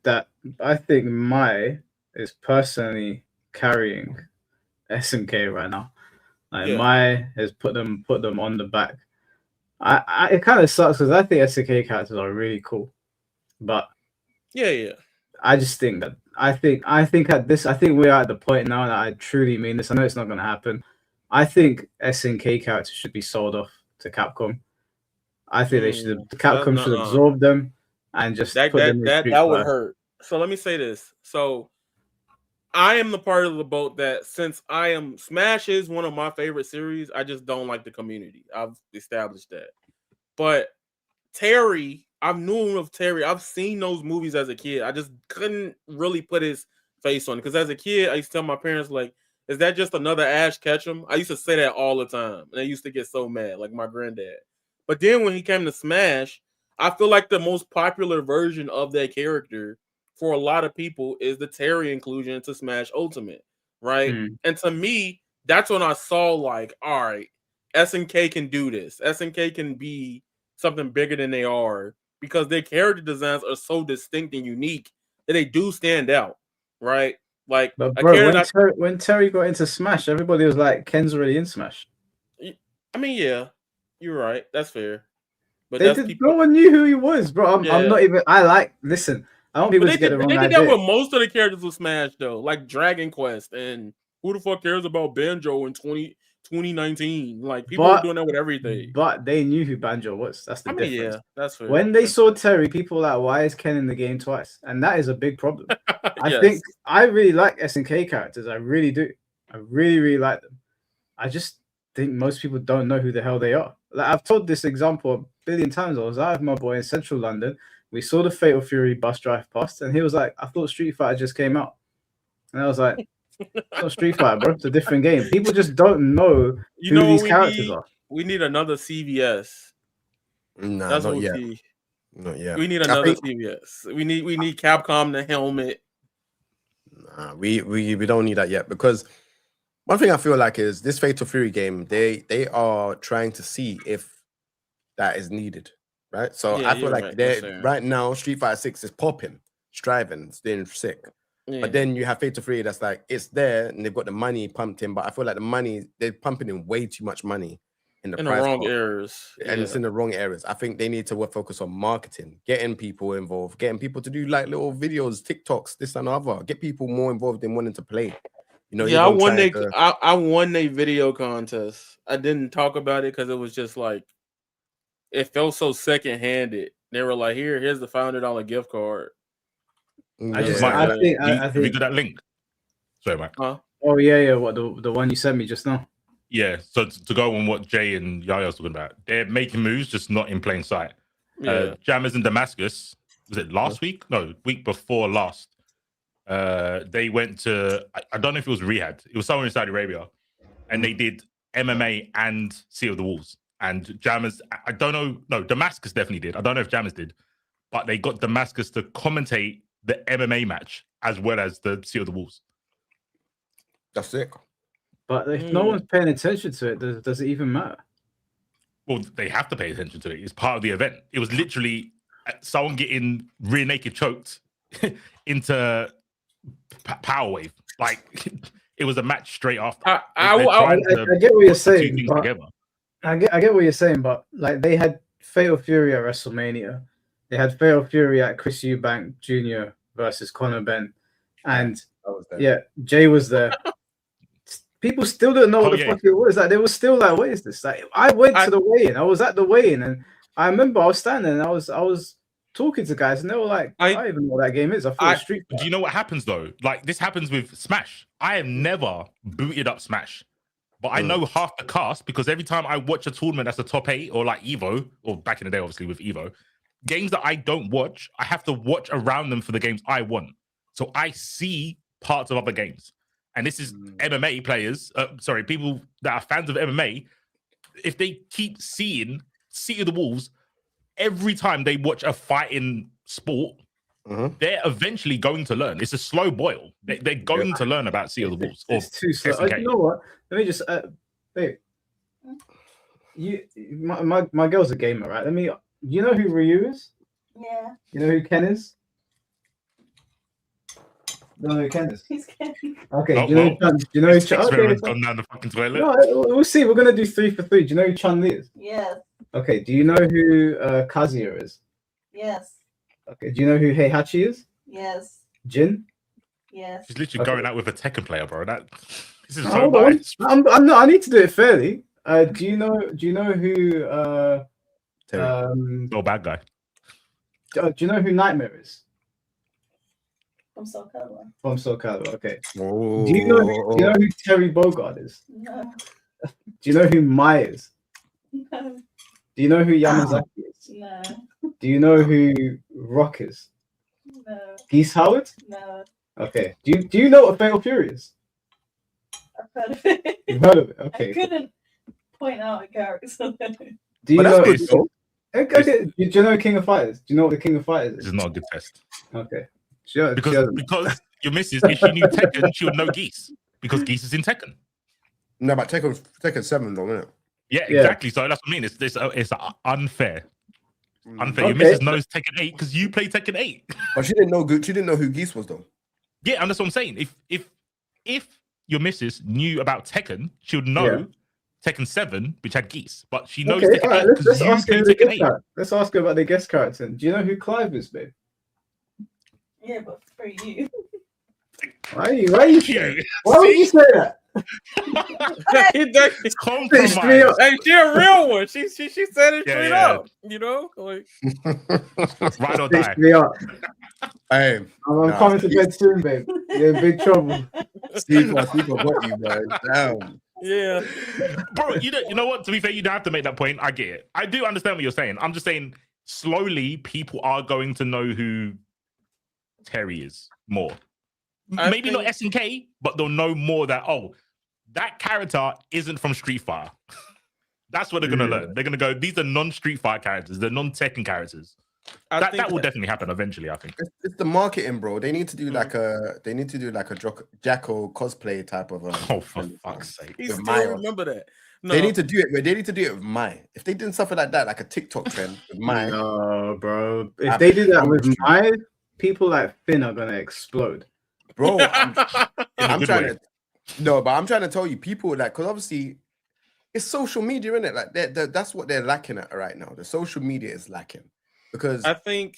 Mai is personally carrying SNK right now. Like Mai has put them on the back. It kind of sucks because I think SNK characters are really cool, but I just think that I think we're at the point now that I truly mean this. I know it's not going to happen. I think SNK characters should be sold off to Capcom. I think Capcom should absorb them and just put them in that would hurt. So let me say this. So I am the part of the boat that since Smash is one of my favorite series, I just don't like the community. I've established that. But Terry, I've known of Terry. I've seen those movies as a kid. I just couldn't really put his face on it. Because as a kid, I used to tell my parents, like, is that just another Ash Ketchum? I used to say that all the time. And I used to get so mad, like my granddad. But then when he came to Smash, I feel like the most popular version of that character for a lot of people is the Terry inclusion into Smash Ultimate, right? And to me, that's when I saw like, all right, SNK can do this. SNK can be something bigger than they are because their character designs are so distinct and unique that they do stand out, right? Like, but bro, when Terry got into Smash, everybody was like, Ken's already in Smash. I mean, yeah, you're right. That's fair. But no one knew who he was, bro. I'm not even. Listen. I don't want people to get the wrong idea. They did that with most of the characters with Smash, though, like Dragon Quest, and who the fuck cares about Banjo in 2019? Like, people were doing that with everything. But they knew who Banjo was. That's the difference. Yeah, that's fair. When they saw Terry, people were like, why is Ken in the game twice? And that is a big problem. I think I really like SNK characters. I really do. I really, really like them. I just think most people don't know who the hell they are. Like, I've told this example a billion times. I was out with my boy in central London. We saw the Fatal Fury bus drive past, and he was like, I thought Street Fighter just came out. And I was like, it's not Street Fighter, bro. It's a different game. People just don't know who these characters are. We need another CVS. Nah, that's not what yet. we Not yet. We need another CVS. We need Capcom the helmet. Nah, we don't need that yet, because one thing I feel like is this Fatal Fury game, they are trying to see if that is needed. Right, so I feel like right now Street Fighter 6 is popping, striving, it's doing sick. But then you have Fatal Fury that's like, it's there and they've got the money pumped in, but I feel like the money, they're pumping in way too much money in the wrong areas, and it's in the wrong areas. I think they need to focus on marketing, getting people involved, getting people to do like little videos, TikToks, this and other, get people more involved in wanting to play. You know, I won a video contest. I didn't talk about it because it was just like, it felt so second-handed. They were like, here's the $500 gift card. I think have you got that link? Sorry, Mike. Oh yeah. What the one you sent me just now? Yeah. So to go on what Jay and Yaya was talking about, they're making moves, just not in plain sight. Jammers in Damascus. Was it last week? No, week before last. They went to I don't know if it was Riyadh. It was somewhere in Saudi Arabia, and they did MMA and Sea of the Wolves. And Jammers, I don't know. No, Damascus definitely did. I don't know if Jammers did, but they got Damascus to commentate the MMA match as well as the Sea of the Wolves. That's sick. But if no one's paying attention to it, does it even matter? Well, they have to pay attention to it. It's part of the event. It was literally someone getting rear naked choked into Power Wave. Like it was a match straight after. I get what you're saying. I get what you're saying, but like they had Fatal Fury at WrestleMania. They had Fatal Fury at Chris Eubank Jr. versus Conor Benn. And Jay was there. People still don't know what the fuck it was. Like they were still like, what is this? Like I went to the weigh-in. I was at the weigh-in and I remember I was standing and I was talking to guys and they were like, I don't even know what that game is. I thought Street Fighter. Do you know what happens though? Like this happens with Smash. I have never booted up Smash. But I know half the cast because every time I watch a tournament that's the top 8 or like Evo, or back in the day, obviously with Evo, games that I don't watch, I have to watch around them for the games I want. So I see parts of other games. And this is MMA players, people that are fans of MMA. If they keep seeing Sea of the Wolves every time they watch a fighting sport, they're eventually going to learn. It's a slow boil. They're going to learn about Sea of the Wolves. It's too slow. You know what? Let me just, babe. My girl's a gamer, right? You know who Ryu is? Yeah. You know who Ken is? You know who Ken is? He's Ken. Okay. Do you know who Chun? Okay. Gone down the fucking toilet. No, we'll see. We're gonna do 3 for 3. Do you know who Chun Li is? Yes. Okay. Do you know who Kazuya is? Yes. Okay. Do you know who Heihachi is? Yes. Jin? Yes. She's literally going out with a Tekken player, bro. This is so nice. I'm not. I need to do it fairly. Do you know who? No bad guy. Do you know who Nightmare is? From Soul Calibur. From Soul Calibur. Okay. Do you know who Terry Bogard is? No. Do you know who Mai is? No. Do you know who Yamazaki is? No. Do you know who Rock is? No. Geese Howard? No. Okay. Do you know what Fatal Fury is? I've heard of it. You've heard of it? Okay. I couldn't point out a character. Do you know? Okay. Do you know King of Fighters? Do you know what the King of Fighters is? This is not a good test. Okay. Sure. Because your missus, if she knew Tekken, she would know Geese. Because Geese is in Tekken. No, but Tekken 7 though, isn't it? Yeah, exactly. So that's what I mean. It's unfair. Unfair. Your missus knows Tekken 8 because you play Tekken 8. But she didn't know who Geese was though. Yeah, and that's what I'm saying. If your missus knew about Tekken, she would know Tekken 7, which had Geese. But she knows Tekken 8 because you play Tekken 8. Let's ask her about the guest character. Do you know who Clive is, babe? Yeah, but for you. Why would you say that? It's compromise. Hey, she a real one. She said it straight up. You know, like right or die. Hey, I'm coming to bed soon, babe. You're in big trouble. People got you, man. Damn. Yeah, bro. You know what? To be fair, you don't have to make that point. I get it. I do understand what you're saying. I'm just saying, slowly, people are going to know who Terry is more. Maybe not SNK, but they'll know more that that character isn't from Street Fighter. That's what they're gonna learn. They're gonna go, these are non-Street Fighter characters, they're non-Tekken characters. That will definitely happen eventually, I think. It's the marketing, bro. They need to do like a Jacko cosplay type of for fuck's sake. He still remember that. No. They need to do it with Mai. If they did something like that, like a TikTok trend with Mai. No, bro. If they do that with Mai, people like Finn are gonna explode. Bro, I'm trying to tell you, people like, because obviously it's social media, isn't it? Like that's what they're lacking at right now. The social media is lacking because I think,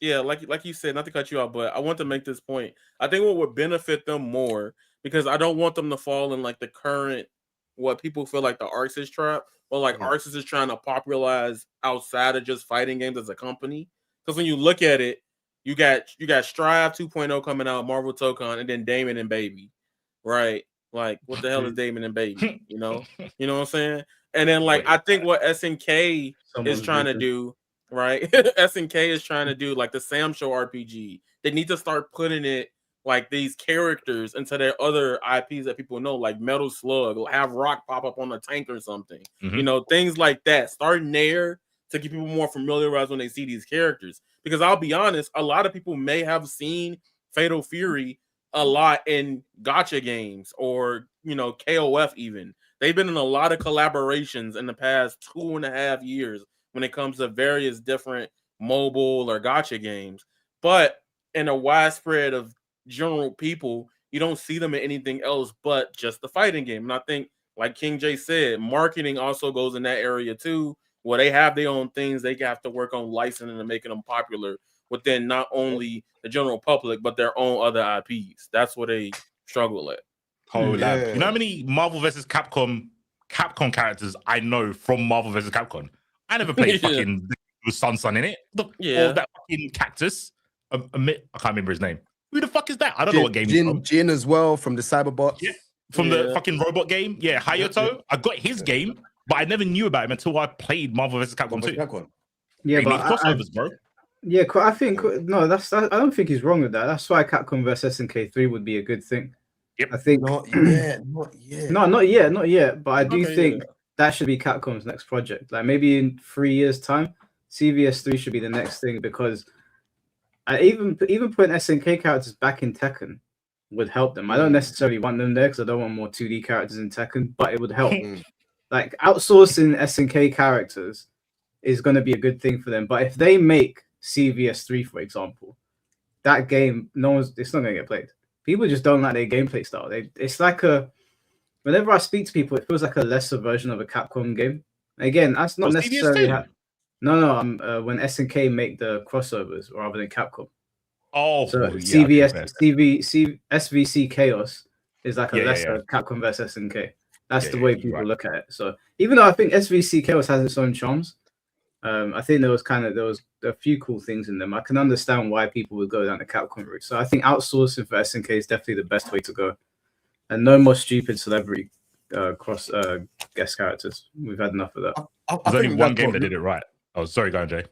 like you said, not to cut you out, but I want to make this point. I think what would benefit them more, because I don't want them to fall in like the current, what people feel like the artist trap. but like Arxis is trying to popularize outside of just fighting games as a company. Because when you look at it, you got Strive 2.0 coming out, Marvel Tokon, and then Damon and Baby, right? Like, what the hell is Damon and Baby? You know what I'm saying? And then like I think what SNK is trying to do, right? SNK is trying to do like the Sam Show RPG. They need to start putting it like these characters into their other IPs that people know, like Metal Slug, have Rock pop up on a tank or something. You know, things like that. Starting there to get people more familiarized when they see these characters. Because I'll be honest, a lot of people may have seen Fatal Fury a lot in gacha games or, KOF even. They've been in a lot of collaborations in the past 2.5 years when it comes to various different mobile or gacha games. But in a widespread of general people, you don't see them in anything else but just the fighting game. And I think, like King Jae said, marketing also goes in that area too, where they have their own things they have to work on licensing and making them popular within not only the general public, but their own other IPs. That's what they struggle at. Collab. You know how many Marvel vs. Capcom characters I know from Marvel vs. Capcom? I never played fucking with Sun in it. Or that fucking cactus. I can't remember his name. Who the fuck is that? I don't know what game he's from. Jin as well from the Cyberbots. Yeah, from the fucking robot game. Yeah, Hayato. I got his game, but I never knew about him until I played Marvel vs. Capcom 2. Yeah, they but need crossovers, bro. Yeah, I think no. I don't think he's wrong with that. That's why Capcom vs SNK 3 would be a good thing. Yep. I think not yet. No, not yet. But I do think that should be Capcom's next project. Like maybe in 3 years' time, CVS3 should be the next thing, because even putting SNK characters back in Tekken would help them. I don't necessarily want them there because I don't want more 2D characters in Tekken, but it would help. Like outsourcing SNK characters is going to be a good thing for them. But if they make CVS3, for example, that game, it's not going to get played. People just don't like their gameplay style. It's like whenever I speak to people, it feels like a lesser version of a Capcom game. Again, that's not necessarily when SNK make the crossovers rather than Capcom. SVC Chaos is like a lesser Capcom versus SNK. That's the way people look at it. So even though I think SVC Chaos has its own charms, I think there was a few cool things in them. I can understand why people would go down the Capcom route. So I think outsourcing for SNK is definitely the best way to go. And no more stupid celebrity guest characters. We've had enough of that. There's only one game that did it right. Oh, sorry, go on, Jay.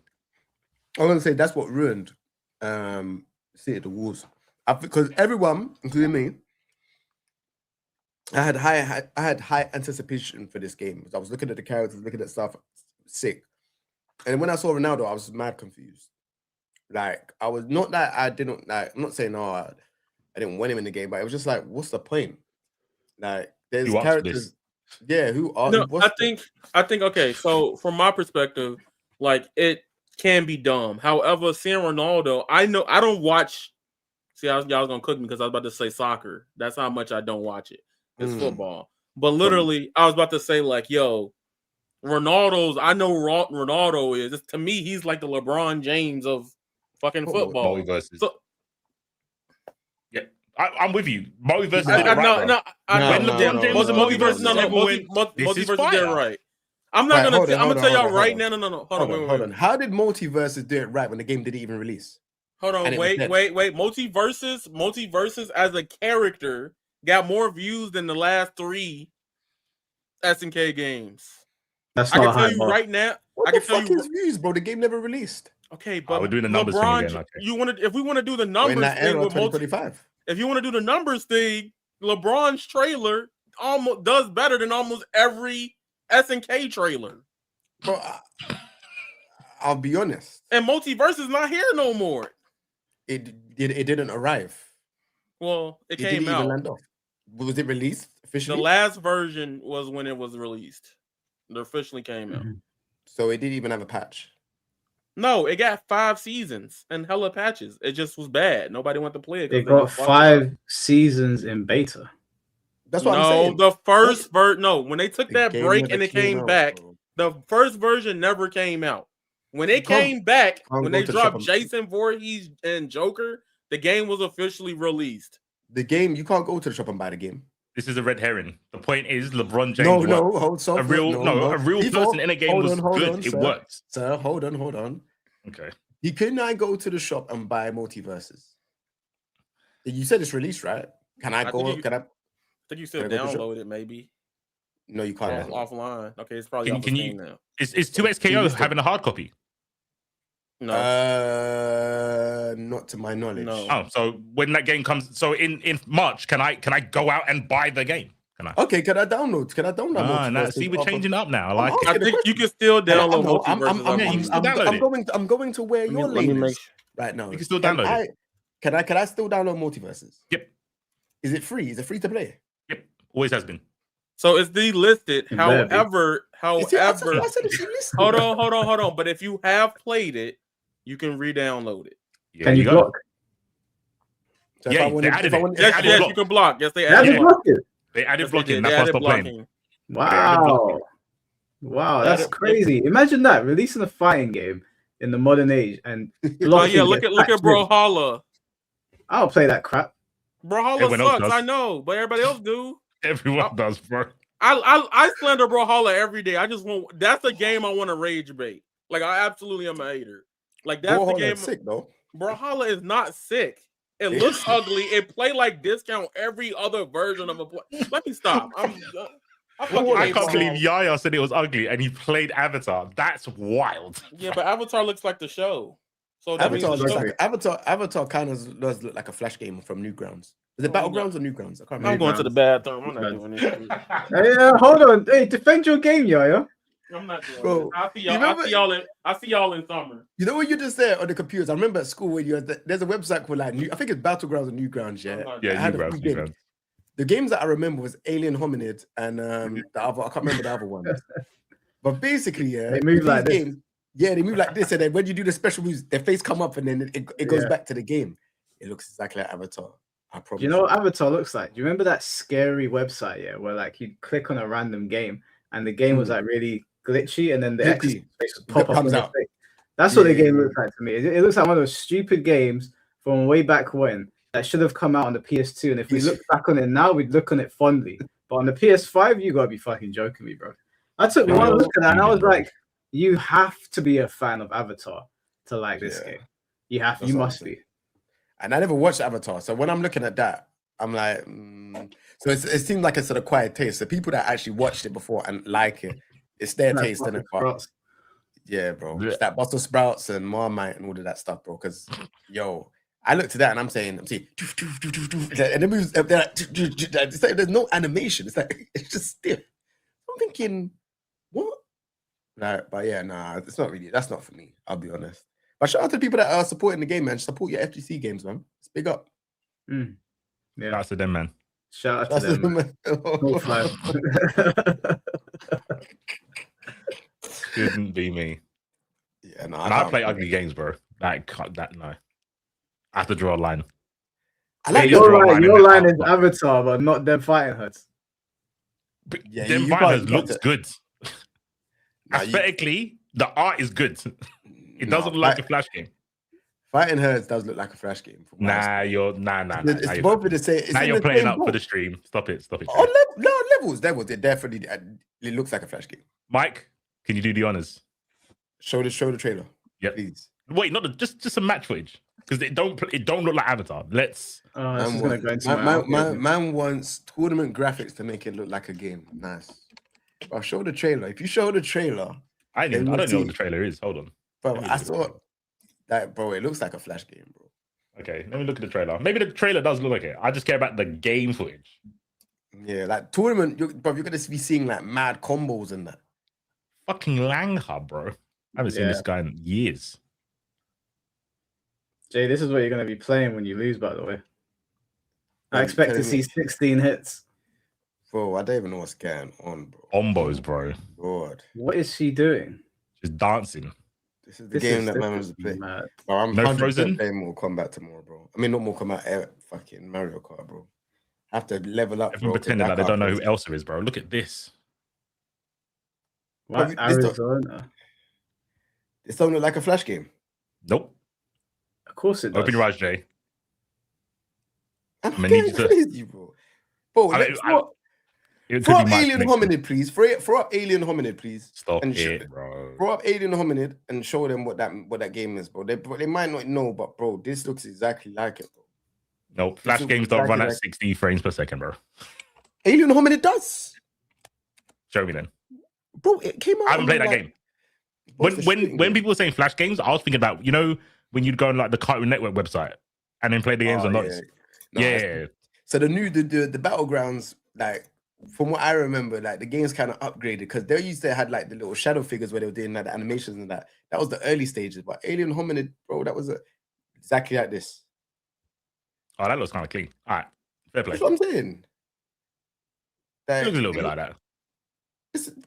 I was going to say that's what ruined City of the Wolves. Because everyone, including me, I had high anticipation for this game. I was looking at the characters, looking at stuff, sick. And when I saw Ronaldo, I was mad confused. Like, I was not that I didn't like. I'm not saying I didn't win him in the game, but it was just like, what's the point? Like, there's characters. Yeah, who are? No, I think okay. So from my perspective, like it can be dumb. However, seeing Ronaldo, I know I don't watch. See, y'all was gonna cook me because I was about to say soccer. That's how much I don't watch it. It's football. But literally, I was about to say like, yo, Ronaldo's. I know Ronaldo is. To me, he's like the LeBron James of fucking football. Multiverses. So, yeah, I'm with you. Multiverses did it right. Multiverses did it right. I'm not gonna. I'm gonna tell y'all right now. No. Hold on. How did Multiverses do it right when the game didn't even release? Hold on. Wait. Multiverses as a character got more views than the last 3 SNK games. That's I can tell you right now. What the fuck is views, bro? The game never released. Okay, but we're doing the numbers thing again. Okay. If we want to do the numbers thing with 2025. If you want to do the numbers thing, LeBron's trailer almost does better than almost every SNK trailer. Bro, I'll be honest. And Multiverse is not here no more. It didn't arrive. Well, it came out. Land off. Was it released officially? The last version was when it was released. It officially came out. So it didn't even have a patch. No, it got 5 seasons and hella patches. It just was bad. Nobody wanted to play it. It got 5 seasons in beta. That's what I'm saying. The first version. No, when they took that break and it came back, the first version never came out. When it came back, when they dropped Jason Voorhees and Joker, the game was officially released. The game, you can't go to the shop and buy the game. This is a red herring. The point is LeBron James. A real person in a game was good. It worked. Sir, hold on. Okay. Can I go to the shop and buy multiverses? You said it's released, right? Can I go? I think you still download it, maybe. No, you can't. Offline. Okay, it's probably off Steam now. Is 2XKO having a hard copy? No. Not to my knowledge. No. Oh, so when that game comes, so in March, can I go out and buy the game? Can I? Okay, can I download? Nah, see, we're changing up now. I think you can still download. I'm going to where your lane is right now. You can still download it. Can I still download multiverses? Yep. Is it free? Is it free to play? Yep. Always has been. So it's delisted. However, hold on. But if you have played it, you can re-download it. Yeah, can you block? So yeah, yes, you can block. Yes, they added blocking. They added blocking. That's what's playing. Wow. Wow, that's crazy. Imagine that, releasing a fighting game in the modern age and look at Brawlhalla. I'll play that crap. Brawlhalla sucks, I know, but everybody else do. Everyone does, bro. I slander Brawlhalla every day. I just want that's the game I want to rage bait. Like I absolutely am a hater. Like that's the game. Sick though. Brawlhalla is not sick. It looks ugly. It play like discount every other version of a play. Let me stop. I can't believe Yaya said it was ugly and he played Avatar. That's wild. Yeah, but Avatar looks like the show. So Avatar kind of does look like a Flash game from Newgrounds. Is it Battlegrounds or Newgrounds? I can't remember. I'm going to the bathroom. I'm not doing this. Hey, hold on. Hey, defend your game, Yaya. I'm not doing it. I see y'all in summer. You know what you just said on the computers? I remember at school when there's a website called I think it's Battlegrounds or Newgrounds, yeah. Newgrounds. The games that I remember was Alien Hominid and the other, I can't remember the other ones. But basically, they move like this. Games, they move like this, and then when you do the special moves, their face come up and then it goes back to the game. It looks exactly like Avatar. I promise. You know what Avatar looks like? Do you remember that scary website, where like you click on a random game and the game was like really glitchy, and then the X face would pop up out. That's what the game looks like to me. It looks like one of those stupid games from way back when that should have come out on the PS2. And if we look back on it now, we'd look on it fondly. But on the PS5, you gotta be fucking joking me, bro. I took one look at that and I was like, you have to be a fan of Avatar to like this game. You must be. And I never watched Avatar, so when I'm looking at that, I'm like, so it seems like it's an acquired taste. The people that actually watched it before and like it, it's their taste in it. Yeah, bro. It's that Brussels sprouts and Marmite and all of that stuff, bro. Because, I looked at that and I'm seeing, and it moves up there. It's like there's no animation. It's like it's just stiff. I'm thinking, what? Like, but it's not really. That's not for me. I'll be honest. But shout out to the people that are supporting the game, man. Support your FGC games, man. It's big up. Yeah, shout out to them, man. Shout out to them. Couldn't be me. Yeah, no. I play ugly games, bro. No. I have to draw a line. Your line is Avatar, but not them fighting hurts. Yeah, them fighting hurts looks good. Aesthetically, the art is good. It doesn't look like a Flash game. Fighting Herds does look like a Flash game. Nah. It's both of the same. Now you're playing up for the stream. Stop it. Levels. It definitely it looks like a Flash game. Mike, can you do the honors? Show the trailer. Yep. Please. Wait, not just some match footage because it don't look like Avatar. Let's. Man wants tournament graphics to make it look like a game. Nice. I'll show the trailer. If you show the trailer, I don't know what the trailer is. Hold on. Bro, I saw that, bro. It looks like a Flash game, bro. Okay, let me look at the trailer. Maybe the trailer does look like it. I just care about the game footage. Yeah, like tournament, you're gonna be seeing like mad combos and that. Fucking Langha, bro. I haven't seen this guy in years. Jay, this is what you're gonna be playing when you lose, by the way. I expect to see 16 hits. Bro, I don't even know what's going on, bro. Combos, bro. God. What is she doing? She's dancing. This is the game that man wants to play. Bro, I'm no Frozen playing Mortal Kombat tomorrow, bro. I mean, not Mortal Kombat, fucking Mario Kart, bro. I have to level up. Everyone pretending like they don't know who else there is, bro. Look at this. What? Arizona? This don't look like a Flash game. Nope. Of course it does. Open your eyes, Jay. I'm getting crazy, bro. Bro, I mean, it throw could up be my alien connection. hominid, please. Throw up alien hominid, please. Stop and it, bro. Throw up alien hominid and show them what that game is, bro. They might not know, but bro, this looks exactly like it, bro. Nope, Flash games don't run at 60 frames per second, bro. Alien hominid does. Show me then. Bro, it came out. I haven't played that game. When people were saying Flash games, I was thinking about, you know, when you'd go on like the Cartoon Network website and then play the games on notes. Yeah. So the Battlegrounds, like from what I remember, like the game's kind of upgraded because they used to had like the little shadow figures where they were doing like the animations and that. That was the early stages. But Alien Hominid, bro, that was exactly like this. Oh, that looks kind of clean. All right, fair play. That's what I'm saying. It looks a little bit like that.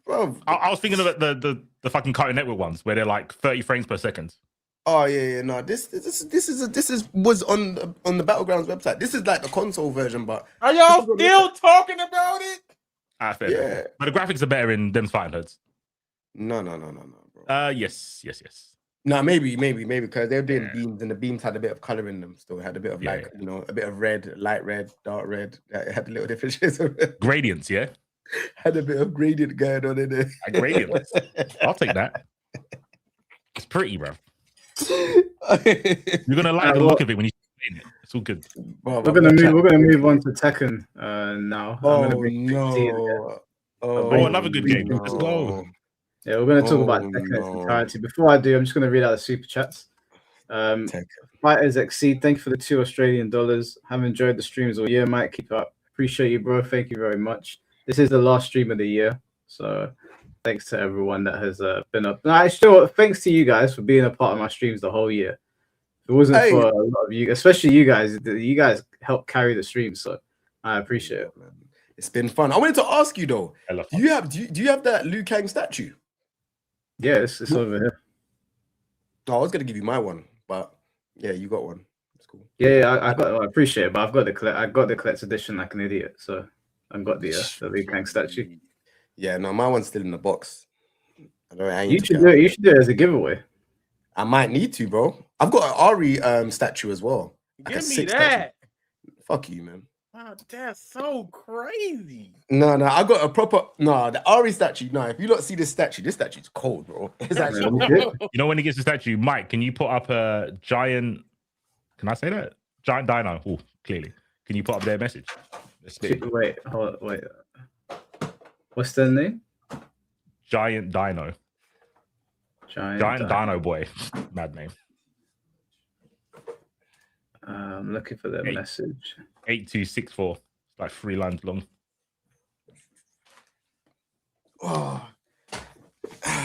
Bro, I was thinking of the fucking Cartoon Network ones where they're like 30 frames per second. Oh yeah, no. This was on the Battlegrounds website. This is like the console version, but are y'all still talking about it? Fair. Yeah, but the graphics are better in them fighting herds. No, bro. Yes. No, maybe because they're doing beams and the beams had a bit of color in them. Still had a bit of a bit of red, light red, dark red. It had a little different shades of red. Gradients, yeah. Had a bit of gradient going on in there. Gradients. I'll take that. It's pretty, bro. You're gonna like the look of it when you see it. It's all good. We're gonna move on to Tekken now. Another good game. Let's go. Yeah, we're gonna talk about Tekken entirety. Before I do, I'm just gonna read out the super chats. Fighters Exceed, thank you for the $2 Australian. Have enjoyed the streams all year, Mike. Keep up. Appreciate you, bro. Thank you very much. This is the last stream of the year, so thanks to everyone that has been up. Thanks to you guys for being a part of my streams the whole year. If it wasn't for a lot of you, especially you guys helped carry the stream, so I appreciate it, man. It's been fun. I wanted to ask you though. Do you have that Liu Kang statue? Yeah, it's over here. No, I was gonna give you my one, but yeah, you got one. It's cool. Yeah, I appreciate it, but I got the collector's edition like an idiot, so I've got the Liu Kang statue. Yeah, no, my one's still in the box. You should do it as a giveaway. I might need to, bro. I've got an Ari statue as well. Give me that. Statue. Fuck you, man. Wow, that's so crazy. No, I got a proper the Ari statue. No, if you don't see this statue's cold, bro. It's actually you know when he gets the statue, Mike, can you put up a giant? Can I say that? Giant dino. Oh, clearly. Can you put up their message? Wait. What's their name? Giant Dino. Giant Dino boy. Mad name. I'm looking for their message. 8264. It's like 3 lines long. Oh.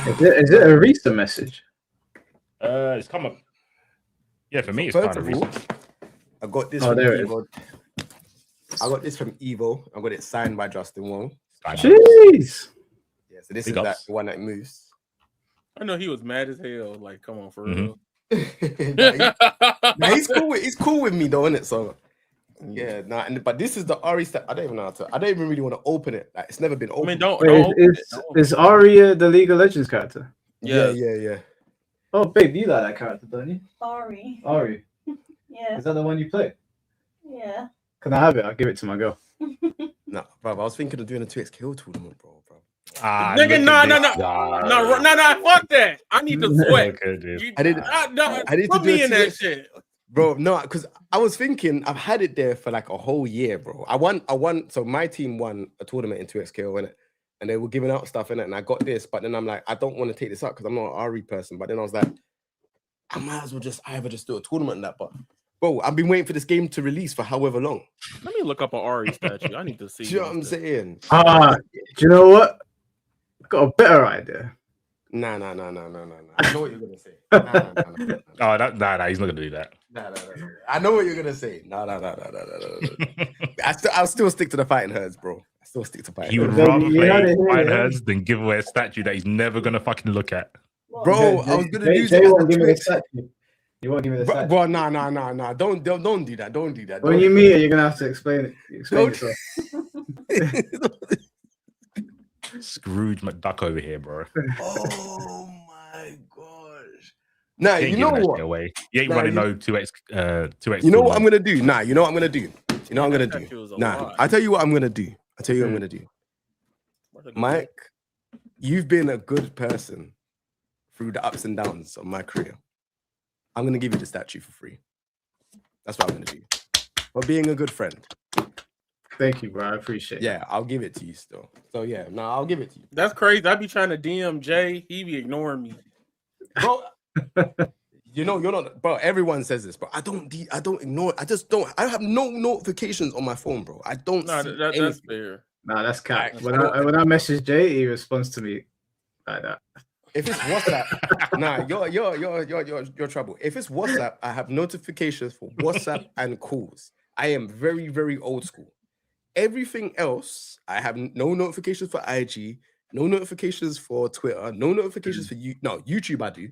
Is it a recent message? It's come up. Yeah, for me, it's kind of recent. I got this. There it is. I got this from Evo. I got it signed by Justin Wong. Jeez. Yeah, so this is the one that moves. I know he was mad as hell. Like, come on, for real. He's cool with me though, isn't it? So yeah, but this is the Ari stuff. I don't even really want to open it. Like, it's never been opened. I mean, is Ari the League of Legends character? Yeah. Oh, babe, you like that character, don't you? Ari. Yeah. Is that the one you play? Yeah. Can I have it? I'll give it to my girl. No, bro. I was thinking of doing a 2x kill tournament, bro. Nigga, no, fuck that. I need to sweat. I need to do that shit, bro. No, because I was thinking I've had it there for like a whole year, bro. I won. So my team won a tournament in 2x kill, innit? And they were giving out stuff in it, and I got this. But then I'm like, I don't want to take this up because I'm not an RE person. But then I was like, I might as well either do a tournament and that. But bro, I've been waiting for this game to release for however long. Let me look up an Ari statue. I need to see. Do you know what I'm saying? Do you know what? I got a better idea. No. I know what you're gonna say. No. He's not gonna do that. No. I know what you're gonna say. No. I'll still stick to the fighting herds, bro. I still stick to fighting. He would rather play fighting herds than give away a statue that he's never gonna fucking look at. Bro, I was gonna use it. You won't give me the statue. Bro, no. Don't do that. Don't do that. When you meet it, you're gonna have to explain it. Explain yourself. Scrooge McDuck over here, bro. Oh my gosh. Nah, you know what? Away. You ain't running no 2x. You know what I'm gonna do? You know what I'm gonna do? You know what I'm gonna do? Nah, I tell you what I'm gonna do. I tell you what I'm gonna do. Mike, you've been a good person through the ups and downs of my career. I'm gonna give you the statue for free. That's what I'm gonna do. For being a good friend. Thank you, bro. I appreciate it. Yeah, I'll give it to you still. So yeah, no, I'll give it to you. That's crazy. I be trying to DM Jay. He be ignoring me. Bro, you know, you're not, bro. Everyone says this, bro. I don't ignore. I just don't. I have no notifications on my phone, bro. I don't. See that's fair. Nah, that's cap. When I message Jay, he responds to me like that. If it's WhatsApp, nah, you're trouble. If it's WhatsApp, I have notifications for WhatsApp and calls. I am very, very old school. Everything else, I have no notifications for IG, no notifications for Twitter, no notifications for you. No, YouTube I do.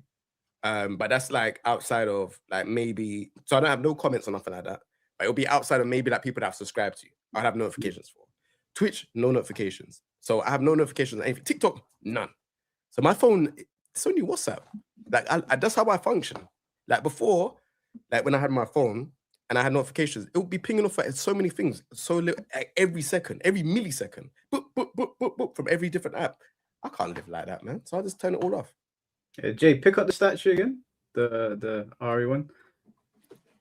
But that's like outside of like maybe, so I don't have no comments or nothing like that. But it'll be outside of maybe like people that I've subscribed to. I'd have notifications for. Twitch, no notifications. So I have no notifications on anything. TikTok, none. So my phone, it's only WhatsApp. Like that's how I function. Like before, like when I had my phone and I had notifications, it would be pinging off at so many things, so little, every second, every millisecond, boop, from every different app. I can't live like that, man. So I just turn it all off. Jay, pick up the statue again. The Ari one.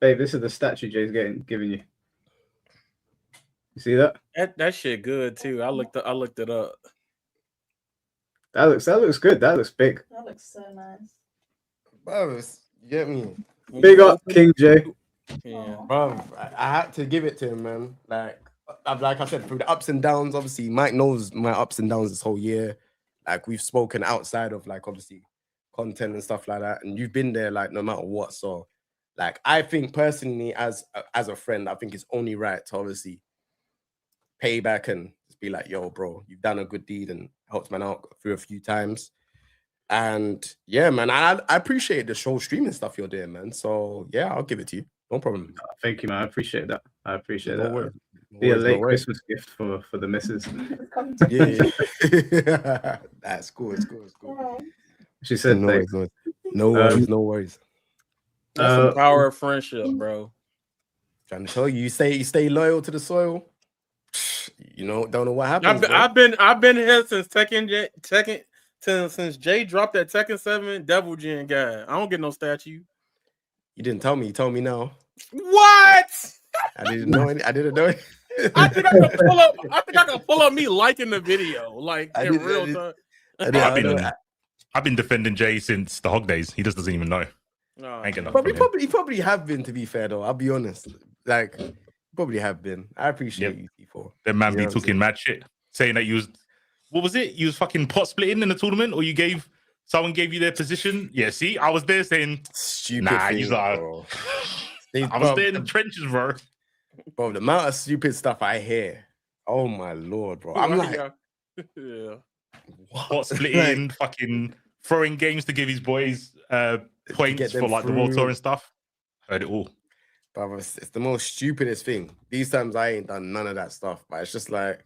Babe, this is the statue Jay's giving you. You see that? That shit good too. I looked it up. That looks good. That looks big. That looks so nice. Bro, you get me? Big up, King Jae. Yeah, bro. I had to give it to him, man. Like I said, through the ups and downs. Obviously, Mike knows my ups and downs this whole year. Like we've spoken outside of like obviously content and stuff like that, and you've been there like no matter what. So, like I think personally, as a friend, I think it's only right to obviously pay back and just be like, yo, bro, you've done a good deed and helped man out through a few times. And yeah, man, I appreciate the show streaming stuff you're doing, man. So yeah, I'll give it to you. No problem. Thank you, man. I appreciate that. Be a late Christmas gift for the missus. Yeah. That's cool. It's cool. She said no worries. That's the power of friendship, bro. Trying to tell you, you stay loyal to the soil. You know, don't know what happens. I've been here since since Jay dropped that Tekken 7 Devil Gen guy. I don't get no statue. You didn't tell me. You told me now. What? I didn't know it. I didn't know it. I think I can pull up me liking the video, like in real time. I've been defending Jay since the Hog days. He just doesn't even know. No, he probably have been, to be fair though. I'll be honest. Like probably have been. I appreciate you, C4. That man be talking mad shit, saying that you was, what was it? You was fucking pot splitting in the tournament, or someone gave you their position. Yeah, see, I was there saying stupid. Nah, you are. I was there in the trenches, bro. Bro, the amount of stupid stuff I hear. Oh my lord, bro. I'm like, yeah. Pot splitting, fucking throwing games to give his boys points for like the World Tour and stuff. Heard it all. But it's the most stupidest thing. These times I ain't done none of that stuff. But it's just like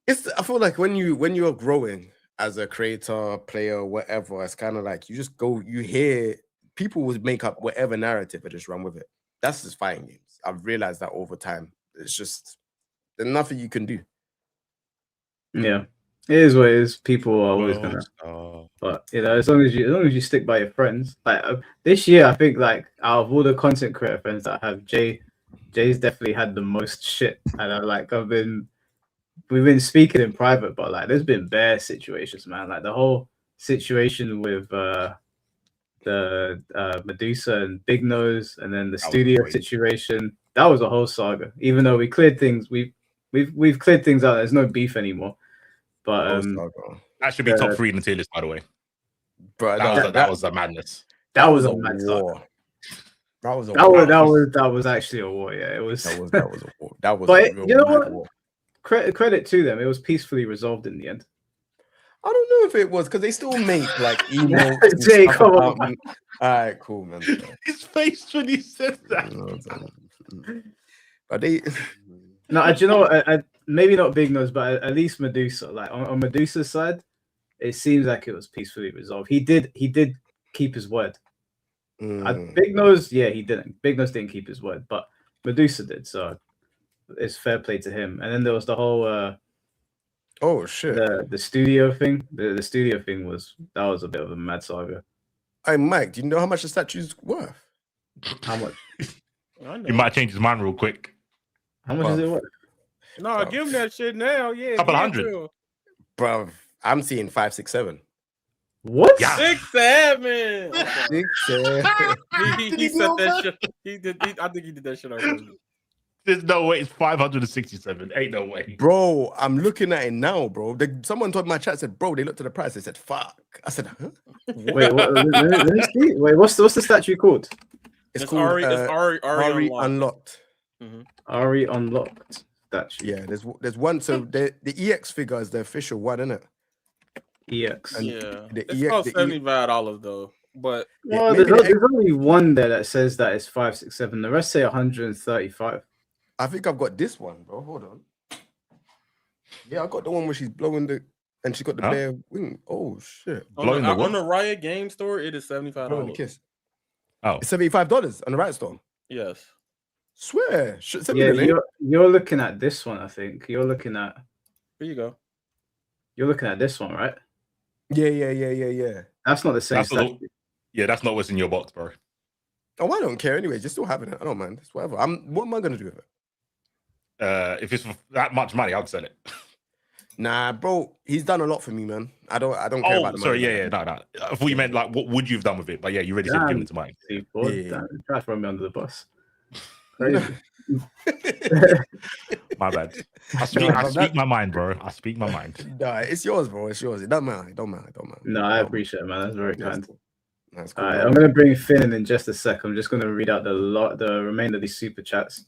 I feel like when you're growing as a creator, player, whatever, it's kind of like you hear people would make up whatever narrative and just run with it. That's just fighting games. I've realized that over time. It's just there's nothing you can do. Yeah. It is what it is. People are always gonna, but you know, as long as you stick by your friends. Like this year, I think like out of all the content creator friends that I have, Jay's definitely had the most shit. And we've been speaking in private, but like there's been bare situations, man. Like the whole situation with the Medusa and Big Nose, and then the studio situation. That was a whole saga. Even though we cleared things, we've cleared things out. There's no beef anymore. But that should be top 3 in the tier list, by the way. Bro, that was a madness. That was a mad war. That was actually a war. Yeah, it was. That was a war. That was. But you know what? War. Credit to them. It was peacefully resolved in the end. I don't know if it was because they still make like emotes. Jay, come on. Man. All right, cool, man. His face when he said that. But they. No, do you know what? Maybe not Big Nose, but at least Medusa. Like on Medusa's side, it seems like it was peacefully resolved. He did keep his word. Big Nose, yeah, he didn't. Big Nose didn't keep his word, but Medusa did. So it's fair play to him. And then there was the whole oh shit, the studio thing. The studio thing was a bit of a mad saga. Hey Mike, do you know how much the statue's worth? How much? He might change his mind real quick. How much is it worth? No, give him that shit now. Yeah, couple hundred. Bro, I'm seeing 5, 6, 7. What? Yeah. 6, 7. 6, 7. He said that shit. He did. I think he did that shit already. There's no way it's 567. Ain't no way. Bro, I'm looking at it now, bro. Someone told my chat, said, bro, they looked at the price. They said, fuck. I said, huh? Wait, let me see. Wait, what's the statue called? It's called Ari Unlocked. Mm-hmm. Ari Unlocked statue. Yeah, there's one. So the EX figure is the official one, isn't it? EX. And Yeah, the it's EX, about $75 though. But well, there's only one there that says that it's 567. The rest say 135. I think I've got this one, bro. Hold on. Yeah, I got the one where she's blowing and she's got the bare wing. Oh shit! On the Riot Game Store, it is $75. Kiss. Oh, it's $75 on the Riot Store. Yes. Swear. Yeah, you're looking at this one. I think you're looking at. Here you go. You're looking at this one, right? Yeah. That's not the same statue. Yeah, that's not what's in your box, bro. Oh, I don't care anyway. You're still having it. I don't mind. It's whatever. What am I gonna do with it? If it's for that much money, I'd sell it. Nah, bro. He's done a lot for me, man. I don't care about the money. Sorry, no. I thought you meant like what would you have done with it? But yeah, you already said give it to Mike. C4, try to throw me under the bus. Crazy. My bad. I speak my mind, bro. I speak my mind. Nah, it's yours, bro. It's yours. It don't matter. No, I appreciate it, man. That's very kind. That's cool. All right, I'm gonna bring Finn in just a sec. I'm just gonna read out the remainder of these super chats.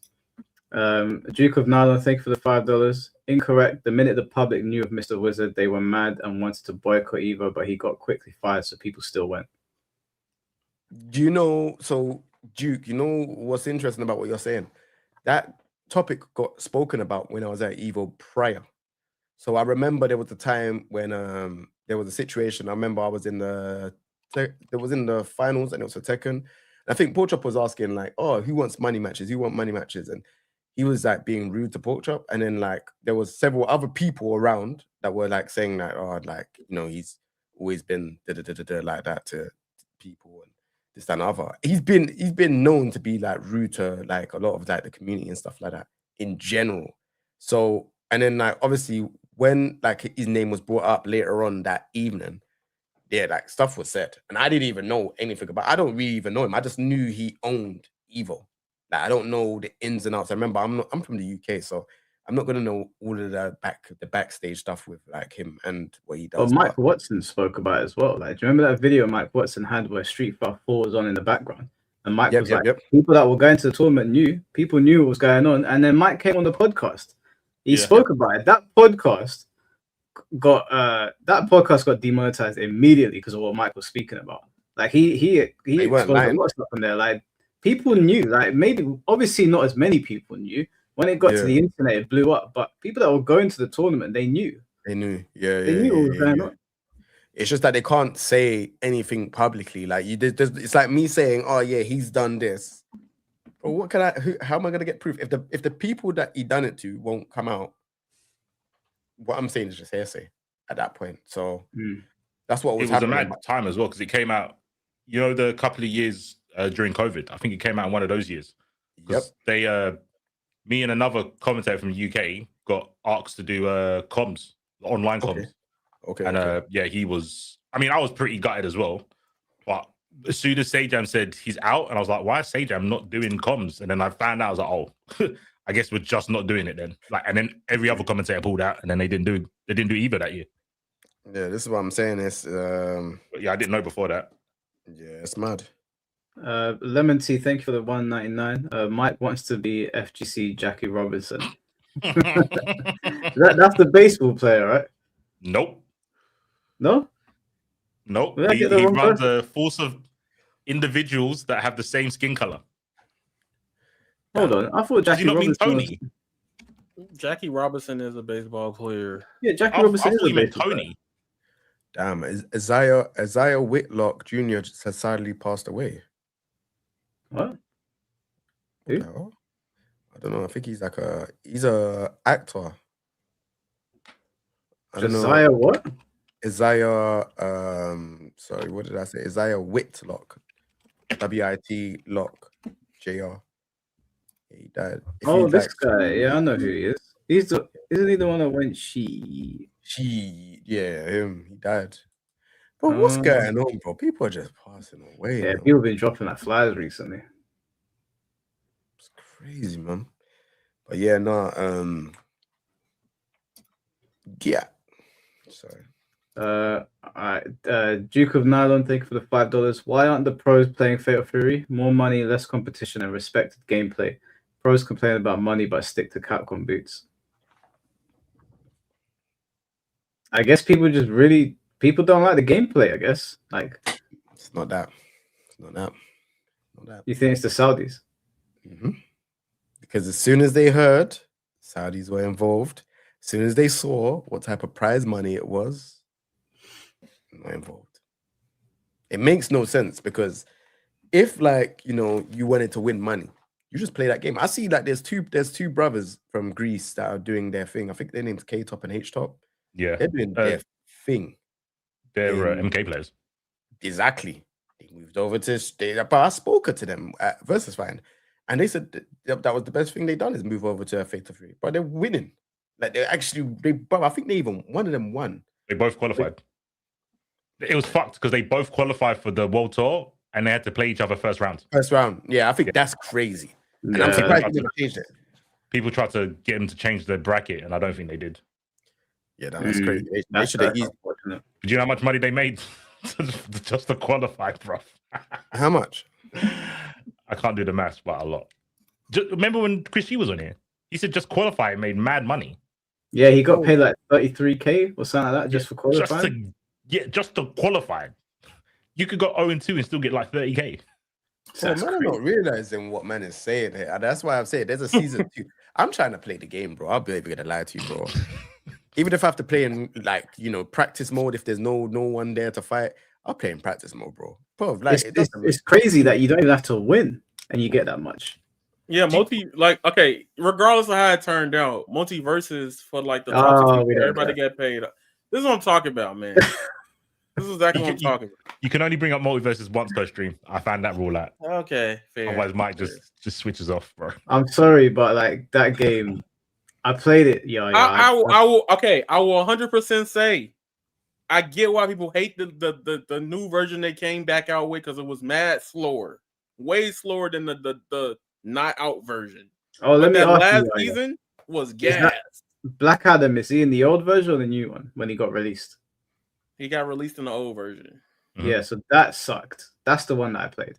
Duke of Nylon, thank you for the $5. Incorrect. The minute the public knew of Mr. Wizard, they were mad and wanted to boycott Evo, but he got quickly fired, so people still went. Do you know? So Duke, you know what's interesting about what you're saying? That topic got spoken about when I was at Evo prior. So I remember there was a time when there was a situation. I remember I was in the finals and it was for Tekken. And I think Porkchop was asking like, "Oh, who wants money matches? Who want money matches?" And he was like being rude to Porkchop. And then like there was several other people around that were like saying like, "Oh, like he's always been like that to people and this and other." He's been known to be like rude to like a lot of like the community and stuff like that in general. So and then like obviously when like his name was brought up later on that evening, yeah, like stuff was said, and I didn't even know anything about. I don't really even know him. I just knew he owned Evo. Like I don't know the ins and outs. I remember I'm from the UK, so I'm not gonna know all of the backstage stuff with like him and what he does. Well, Mike Watson spoke about it as well. Like, do you remember that video Mike Watson had where Street Fighter 4 was on in the background? And Mike was like, people that were going to the tournament people knew what was going on, and then Mike came on the podcast. He spoke about it. That podcast got demonetized immediately because of what Mike was speaking about. Like he exposed a lot of stuff on there. Like people knew, like maybe obviously not as many people knew. When it got to the internet, it blew up. But people that were going to the tournament, they knew. They knew. They knew what was going on. It's just that they can't say anything publicly. Like it's like me saying, "Oh yeah, he's done this." But what can how am I gonna get proof if the people that he done it to won't come out? What I'm saying is just hearsay at that point. So that's what was happening. It was a mad time as well because it came out, the couple of years during COVID. I think it came out in one of those years. Yep. They, me and another commentator from the UK got asked to do comms, online comms. Okay. And he was. I mean, I was pretty gutted as well. But as soon as Sajam said he's out, and I was like, why is Sajam not doing comms? And then I found out, I was like, oh. I guess we're just not doing it then. Like, and then every other commentator pulled out, and then they didn't do either that year. Yeah, this is what I'm saying. Is I didn't know before that. Yeah, it's mad. Lemon Tea, thank you for the $1.99. Mike wants to be FGC Jackie Robinson. That's the baseball player, right? Nope. No. He runs a force of individuals that have the same skin color. Hold on, I thought Jackie Robinson. Tony? Jackie Robinson is a baseball player. Yeah, Jackie Robinson is a baseball Tony. Player. Damn, Isaiah Whitlock Jr. has sadly passed away. What? Who? I don't know. I think he's a actor. I don't know. Josiah what? Isaiah, sorry, what did I say? Isaiah Whitlock. WIT Lock. JR. He died. This guy. Yeah, I know who he is. Isn't he the one that went yeah, him. He died. But what's going on, bro? People are just passing away. Yeah, man. people have been dropping like flies recently. It's crazy, man. But yeah, no, yeah. Sorry. Duke of Nylon, thank you for the $5. Why aren't the pros playing Fatal Fury? More money, less competition, and respected gameplay. Pros complain about money, but stick to Capcom boots. I guess people don't like the gameplay. I guess it's not that. You think it's the Saudis? Mm-hmm. Because as soon as they heard Saudis were involved, as soon as they saw what type of prize money it was, not involved. It makes no sense because if you wanted to win money, you just play that game. I see there's two brothers from Greece that are doing their thing. I think their name's K-Top and H-Top. Yeah. They're doing their thing. They're MK players. Exactly. They moved over to but I spoke to them at Versus Find, and they said that was the best thing they've done is move over to a Fatal Fury. But they're winning. Like I think one of them won. They both qualified. It was fucked because they both qualified for the World Tour and they had to play each other first round. Yeah, I think that's crazy. And I'm surprised they didn't change it. People tried to get them to change their bracket, and I don't think they did. Yeah, that's crazy. They should have eased. Do you know how much money they made just to qualify, bro? How much? I can't do the maths, but a lot. Remember when Chris G was on here? He said just qualify and made mad money. Yeah, he got paid like 33K or something like that just for qualifying. Just to qualify. You could go 0-2 and still get like 30K. So man, I'm not realizing what man is saying here. That's why I'm saying there's a season 2. I'm trying to play the game, bro. I'll be able to lie to you, bro. Even if I have to play in practice mode, if there's no one there to fight, I'll play in practice mode, bro. It's crazy that you don't even have to win and you get that much. Yeah, regardless of how it turned out, multiverses for the top 2, everybody get paid. This is what I'm talking about, man. This is exactly what I'm talking about. You can only bring up multiverses once per stream. I found that rule out. Okay, fair. Otherwise, Mike just switches off, bro. I'm sorry, but that game, I played it. I will 100% say I get why people hate the new version they came back out with because it was mad slower, way slower than the not out version. Oh, let me ask last you, season was gas. Black Adam, is he in the old version or the new one when he got released? He got released in the old version. Yeah, so that sucked. That's the one that I played.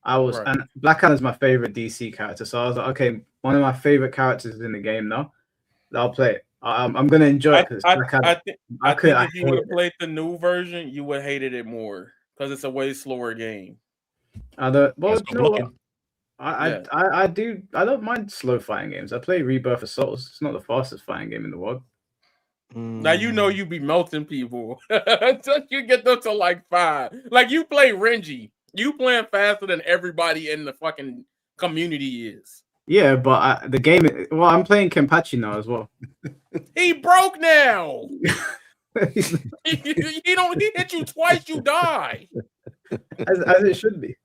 And Black Adam's my favorite DC character. So I was like, okay, one of my favorite characters in the game now. I'll play it. I'm gonna enjoy it because I think if you would have played the new version, you would have hated it more because it's a way slower game. I don't mind slow fighting games. I play Rebirth of Souls. It's not the fastest fighting game in the world. Now you be melting people until you get them to 5. Like you play Renji, you playing faster than everybody in the fucking community is. Yeah, but I'm playing Kenpachi now as well. He broke now. he hit you twice, you die. As it should be.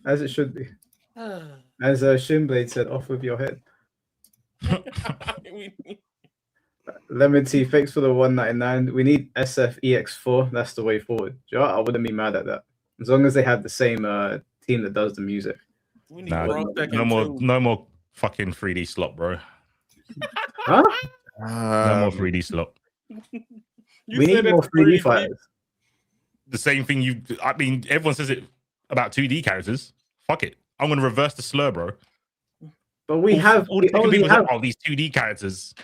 As it should be. As Shinblade said, off with your head. Lemon Tea, thanks for the 199. We need SFEX4. That's the way forward. You know, I wouldn't be mad at that. As long as they have the same team that does the music. No more fucking 3D slot, bro. Huh? No more 3D slot. We need more 3D fighters. The same thing everyone says it about 2D characters. Fuck it. I'm gonna reverse the slur, bro. But these 2D characters.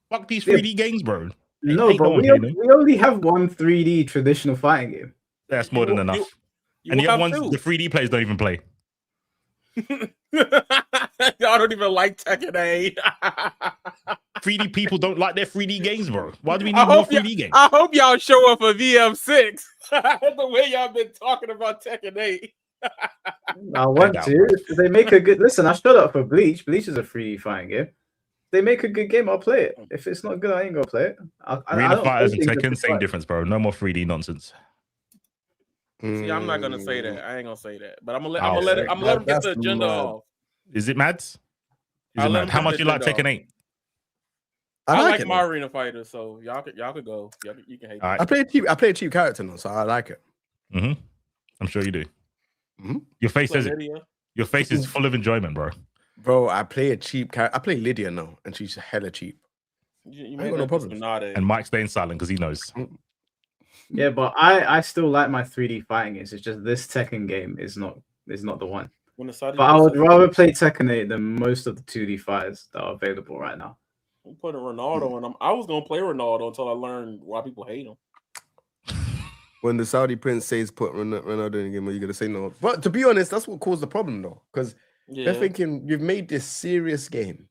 Fuck these 3D games, bro. No, but we only have one 3D traditional fighting game. That's more than enough. And the other ones, the 3D players don't even play. Y'all don't even like Tekken 8. 3D people don't like their 3D games, bro. Why do we need more 3D games? I hope y'all show up for VM6. The way y'all been talking about Tekken 8. I want to. If they make a good listen, I showed up for Bleach. Bleach is a 3D fighting game. If they make a good game, I'll play it. If it's not good, I ain't gonna play it. Arena Fighters and Tekken, same difference, bro. No more 3D nonsense. See, I'm not gonna say that. I ain't gonna say that. But I'm gonna let him get the agenda off. Is it Mads? How much you like Tekken 8? I like my Arena Fighter, so y'all could go. You can hate. Right. I play a cheap character now, so I like it. I'm sure you do. Your face says it. Your face is full of enjoyment, bro. Bro, I play a cheap character. I play Lydia now, and she's hella cheap. You ain't got no problem. And Mike's staying silent because he knows. Yeah, but I still like my 3D fighting games. It's just this Tekken game is not the one. But I would rather play Tekken 8 than most of the 2D fighters that are available right now. I'm putting Ronaldo in them. I was gonna play Ronaldo until I learned why people hate him. When the Saudi prince says put Ronaldo in the game, are you gonna say no? But to be honest, that's what caused the problem though, because they're thinking you've made this serious game.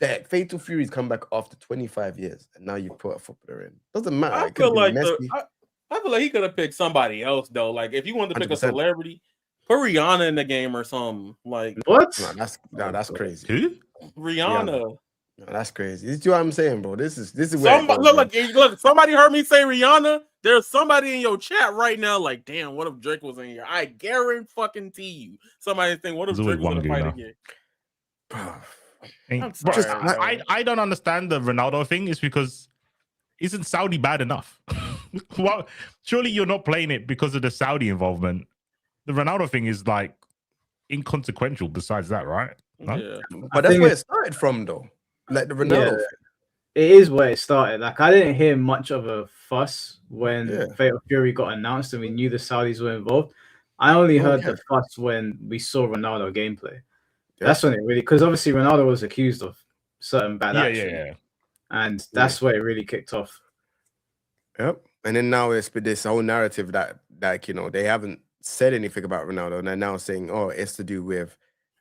That Fatal Fury's come back after 25 years, and now you put a footballer in. Doesn't matter. I feel like he could have picked somebody else though. Like if you wanted to pick 100%. A celebrity, put Rihanna in the game or something. Like what? That's crazy. Who? Rihanna. No, that's crazy. You see what I'm saying, bro? This is where look. Somebody heard me say Rihanna. There's somebody in your chat right now. Like, damn, what if Drake was in here? I guarantee you. Somebody think, what if Drake was gonna fight again? I don't understand the Ronaldo thing. It's because isn't Saudi bad enough? Well, surely you're not playing it because of the Saudi involvement. The Ronaldo thing is like inconsequential. Besides that, right? No? Yeah, but that's where it started from, though. Like the Ronaldo thing. It is where it started. Like I didn't hear much of a fuss when Fatal Fury got announced and we knew the Saudis were involved. I only heard the fuss when we saw Ronaldo gameplay. That's when it really, because obviously Ronaldo was accused of certain bad action, and that's where it really kicked off. Yep, and then now it's been this whole narrative that, like, you know, they haven't said anything about Ronaldo, and they're now saying, oh, it's to do with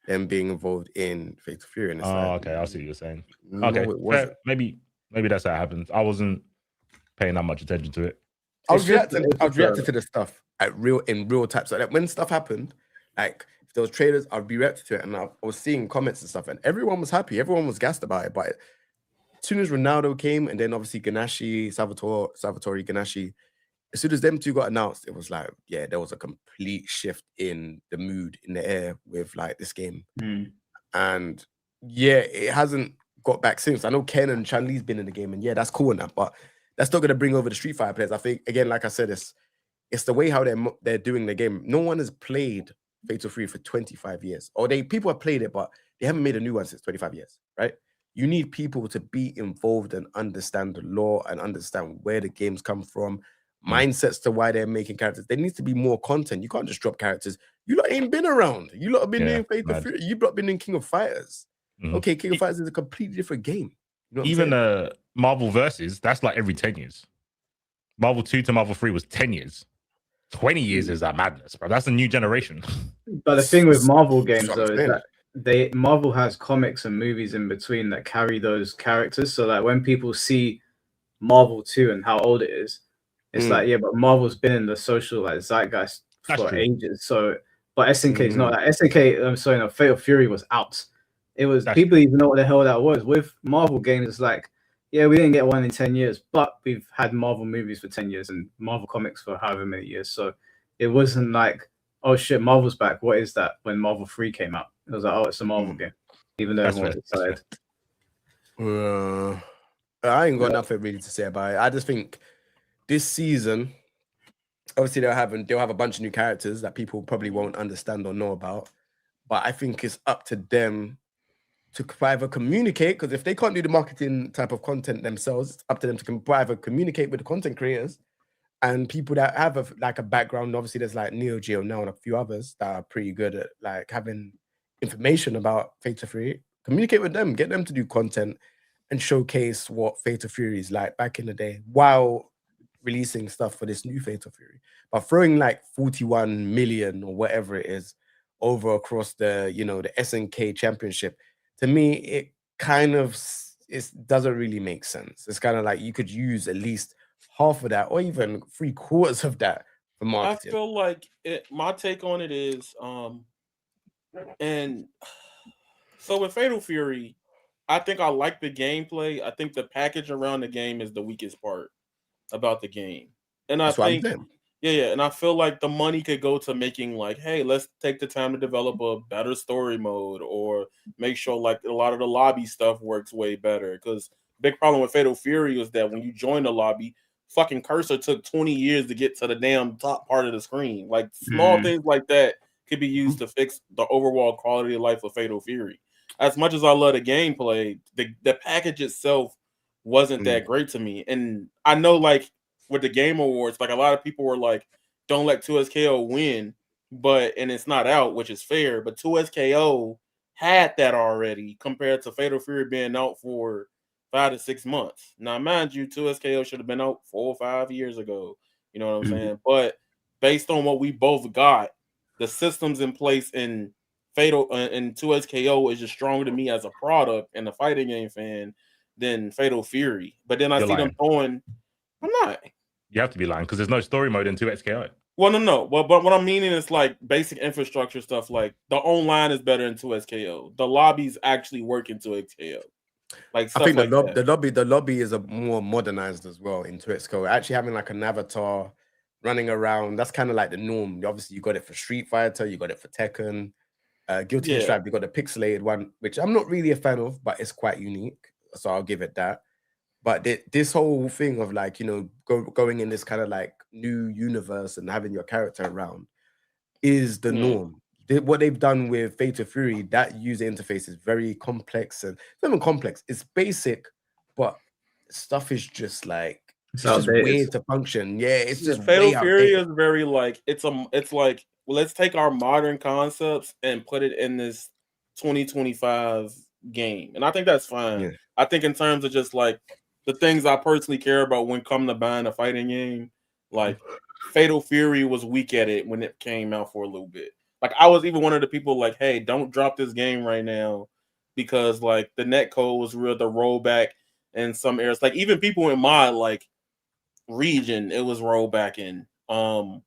them being involved in Fatal Fury. And it's okay, I see what you're saying. Okay, maybe that's how it happens. I wasn't paying that much attention to it. I was reacting to the stuff in real time. So like when stuff happened, like if there was trailers, I'd be reacting to it, and I was seeing comments and stuff, and everyone was happy, everyone was gassed about it. But as soon as Ronaldo came, and then obviously Salvatore Ganashi, as soon as them two got announced, it was like, there was a complete shift in the mood in the air with like this game. And it hasn't got back since. I know Ken and Chan-Li's been in the game, and that's cool and that, but that's not going to bring over the Street Fighter players. I think, again, like I said, it's the way how they're doing the game. No one has played Fatal Fury for 25 years. Or people have played it, but they haven't made a new one since 25 years, right? You need people to be involved and understand the lore and understand where the games come from, mindsets to why they're making characters. There needs to be more content. You can't just drop characters. You lot ain't been around. You lot have been doing Fatal Fury. You lot been in King of Fighters. Okay, King of Fighters is a completely different game. You know even Marvel Versus, that's like every 10 years. Marvel 2 to Marvel 3 was 10 years. 20 years is that madness, bro. That's a new generation. But the thing with Marvel games, though, is that Marvel has comics and movies in between that carry those characters. So like when people see Marvel 2 and how old it is, it's like, but Marvel's been in the social like zeitgeist for ages. So, but SNK is not that. SNK, Fatal Fury was out. It was people even know what the hell that was. With Marvel games, it's like, we didn't get one in 10 years, but we've had Marvel movies for 10 years and Marvel comics for however many years. So it wasn't like, oh shit, Marvel's back. What is that? When Marvel 3 came out, it was like, oh, it's a Marvel game. Even though everyone was excited. I ain't got nothing really to say about it. I just think this season, obviously they'll have a bunch of new characters that people probably won't understand or know about. But I think it's up to them to either communicate, because if they can't do the marketing type of content themselves, it's up to them to either communicate with the content creators and people that have a background. Obviously, there's like Neo Geo now and a few others that are pretty good at like having information about Fatal Fury. Communicate with them, get them to do content and showcase what Fatal Fury is like back in the day while releasing stuff for this new Fatal Fury. But throwing like 41 million or whatever it is over across the the SNK championship, to me, it kind of doesn't really make sense. It's kind of like you could use at least half of that or even 3/4 of that for marketing. I feel like my take on it is, and so with Fatal Fury, I think I like the gameplay. I think the package around the game is the weakest part about the game. And I think, yeah, and I feel like the money could go to making like, hey, let's take the time to develop a better story mode or make sure like a lot of the lobby stuff works way better. Because big problem with Fatal Fury was that when you join the lobby, fucking cursor took 20 years to get to the damn top part of the screen. Like small things like that could be used to fix the overall quality of life of Fatal Fury. As much as I love the gameplay, the package itself wasn't that great to me. And I know like with the Game Awards, like a lot of people were like, don't let 2SKO win, and it's not out, which is fair. But 2SKO had that already compared to Fatal Fury being out for 5 to 6 months. Now, mind you, 2SKO should have been out 4 or 5 years ago. You know what I'm saying? But based on what we both got, the systems in place in Fatal and 2SKO is just stronger to me as a product and a fighting game fan than Fatal Fury. But then I see them throwing. I'm not. You have to be lying because there's no story mode in 2XKO. Well, no. But what I'm meaning is like basic infrastructure stuff. Like the online is better in 2SKO. The lobbies actually work in 2XKO. Like I think like the lobby is more modernized as well in 2XKO. Actually having like an avatar running around, that's kind of like the norm. Obviously, you got it for Street Fighter, you got it for Tekken, Guilty Gear Stripe. You got the pixelated one, which I'm not really a fan of, but it's quite unique. So I'll give it that. But this whole thing of like, you know, going in this kind of like new universe and having your character around is the norm. What they've done with Fatal Fury, that user interface is very complex and not even complex. It's basic, but stuff is just like it's just weird to function. Yeah, it's just Fatal Fury is very like it's like let's take our modern concepts and put it in this 2025 game, and I think that's fine. Yeah. I think in terms of just like the things I personally care about when come to buying a fighting game, like Fatal Fury was weak at it when it came out for a little bit. Like I was even one of the people like, hey, don't drop this game right now because like the netcode was real, the rollback in some areas. Like even people in my like region, it was rollback in. A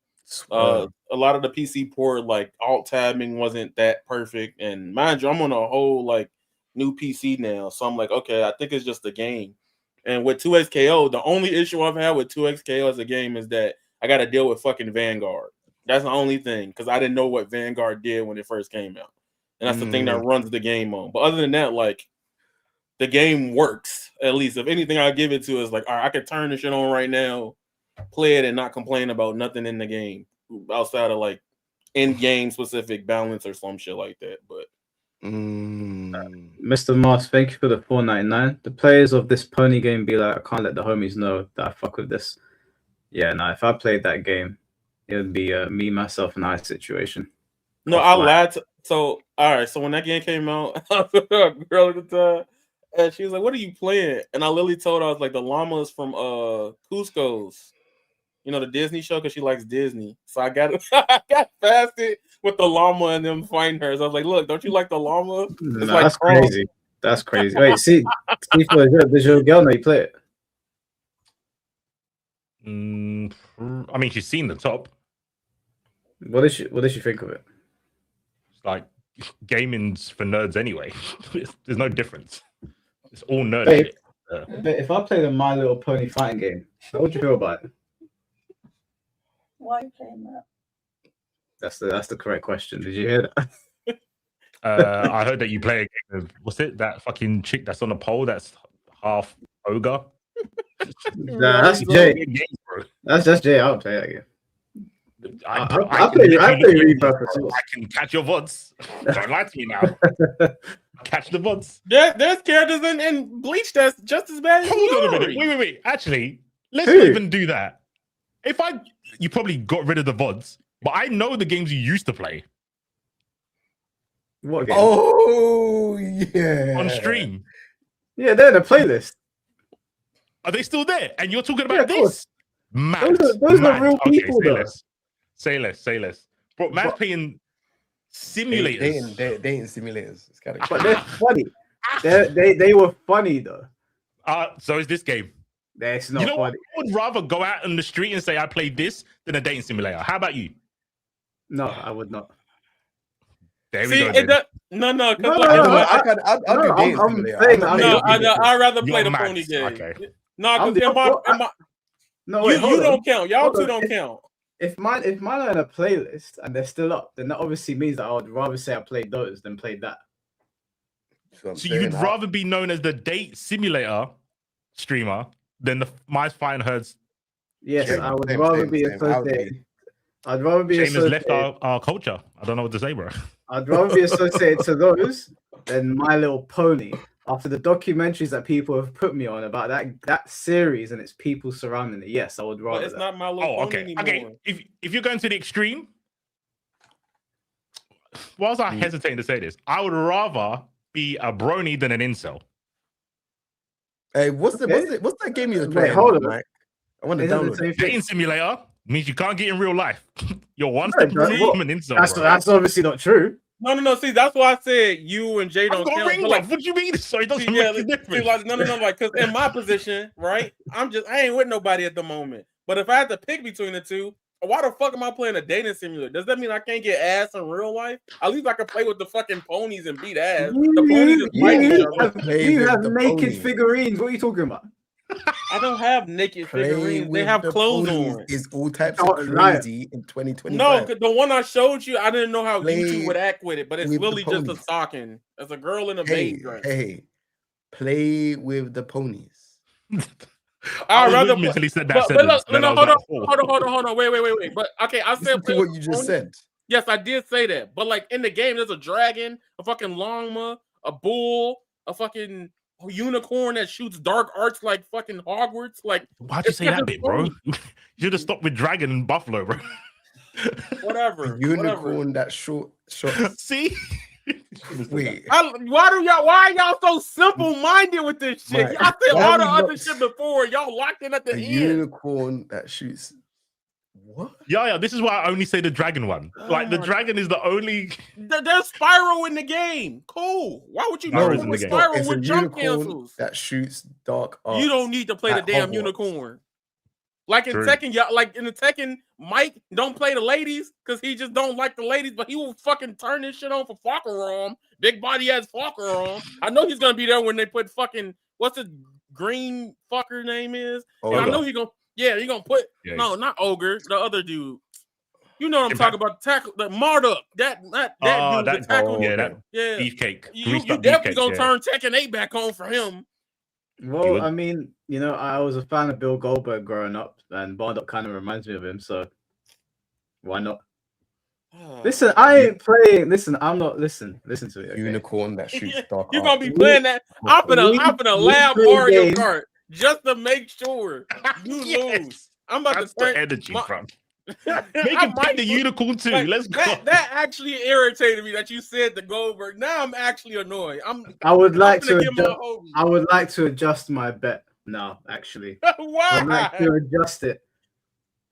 lot of the PC port, like alt tabbing wasn't that perfect. And mind you, I'm on a whole like new PC now. So I'm like, okay, I think it's just a game. And with 2XKO, the only issue I've had with 2XKO as a game is that I got to deal with fucking Vanguard. That's the only thing, because I didn't know what Vanguard did when it first came out. And that's the thing that runs the game on. But other than that, like, the game works, at least. If anything I give it to is like, all right, I can turn this shit on right now, play it, and not complain about nothing in the game outside of, like, in-game specific balance or some shit like that. But Mr. Moss, thank you for the $4.99. The players of this pony game be like, I can't let the homies know that I fuck with this. Yeah, no, if I played that game, it would be me, myself, and I situation. No, I lied. So, all right. So when that game came out, I was with a girl at the time, and she was like, "What are you playing?" And I literally told her, I was like, "The llamas from Cusco's, you know, the Disney show, because she likes Disney." So I got past it with the llama and them fighting her. So I was like, "Look, don't you like the llama?" No, like that's crazy. That's crazy. Wait, see, does your girl know you play it? I mean, she's seen the top. What did she think of it? It's like gaming's for nerds anyway. There's no difference. It's all nerd. But if I played a My Little Pony fighting game, how would you feel about it? Why are you playing that? That's the correct question. Did you hear that? I heard that you play a game of what's it? That fucking chick that's on a pole that's half ogre. Nah, that's Jay. That's Jay. I'll play that game. I can catch your VODs. Don't lie to me now. Catch the VODs. There's characters in Bleach that's just as bad as Hold on a minute. Wait. Actually, let's not even do that. You probably got rid of the VODs, but I know the games you used to play. What game? Oh, yeah. On stream. Yeah, they're in the playlist. Are they still there? And you're talking about this? Mad. Those are real people, though. Say less. Bro, man's playing simulators. They ain't simulators. It's kind of but they're funny. They were funny, though. So is this game. That's not You know what? funny. I would rather go out on the street and say I played this than a dating simulator. How about you? No, I would not. There See, we go. it no, no, because I'll do dating simulator. I'd rather play You're the pony mad. game. Okay. No, because No, wait, you don't on. count. Y'all Hold two on. don't count. If mine are in a playlist and they're still up, then that obviously means that I would rather say I played those than played that. So you'd rather be known as the date simulator streamer than the My Fine Herds. Yes, I would rather be associated. I'd rather be Shame has associated. left our culture. I don't know what to say, bro. I'd rather be associated to those than My Little Pony. After the documentaries that people have put me on about that series and its people surrounding it, yes, I would rather. But it's not My Little Pony anymore. Okay. If you're going to the extreme, whilst I hesitating to say this, I would rather be a brony than an incel. Hey, what's that game you were playing? Hold on, Mike? I want to download it. Dating simulator means you can't get in real life. You're one step removed from an incel. That's obviously not true. No. See, that's why I said you and Jay don't count. Ring, like, what do you mean? So it doesn't see, make a difference. Like, no. Like, because in my position, right, I ain't with nobody at the moment. But if I had to pick between the two, why the fuck am I playing a dating simulator? Does that mean I can't get ass in real life? At least I can play with the fucking ponies and beat ass. The ponies is fighting. You have naked figurines. What are you talking about? I don't have naked figurines. They have clothes on. Is all types of crazy in 2025. No, the one I showed you, I didn't know how YouTube would act with it, but it's really just a stocking. It's a girl in a maid dress. Hey, play with the ponies. I'd rather mentally said that. Hold on. Wait. But okay, I said what you just said. Yes, I did say that. But like in the game, there's a dragon, a fucking llama, a bull, a fucking unicorn that shoots dark arts like fucking Hogwarts. Like, why'd you say that bit, bro? You should have stopped with dragon and buffalo, bro. Whatever. Unicorn that short. See? Wait. Why are y'all so simple-minded with this shit? Right. I said all the other shit before. Y'all locked in at the end. Unicorn that shoots. What? Yeah. This is why I only say the dragon one. Like the dragon is the only. There's Spyro in the game. Cool. Why would you go with Spyro with jump cancels? That shoots dark arts. You don't need to play the damn unicorn. Like in Tekken, y'all, like in the Tekken, Mike don't play the ladies because he just don't like the ladies, but he will fucking turn this shit on for Falcarom. Big body ass Falcarom. I know he's gonna be there when they put fucking what's the green fucker name is. And I know he gonna put no, not Ogre, the other dude. You know what I'm talking about? Tackle the Marduk. That dude that tackle. Beefcake. You definitely gonna turn Tekken 8 back on for him. Well, I mean, I was a fan of Bill Goldberg growing up, and Bardock kind of reminds me of him, so why not? Listen, I ain't playing. Listen, I'm not. Listen to it. Okay? Unicorn that shoots dark. You're gonna be playing that. I'm gonna lab Mario Kart just to make sure you lose. I'm about to turn energy from. Make him play the unicorn too. Like, let's go. That actually irritated me that you said the Goldberg. Now I'm actually annoyed. I would like to adjust my bet. No, actually. Why? I'd like to adjust it.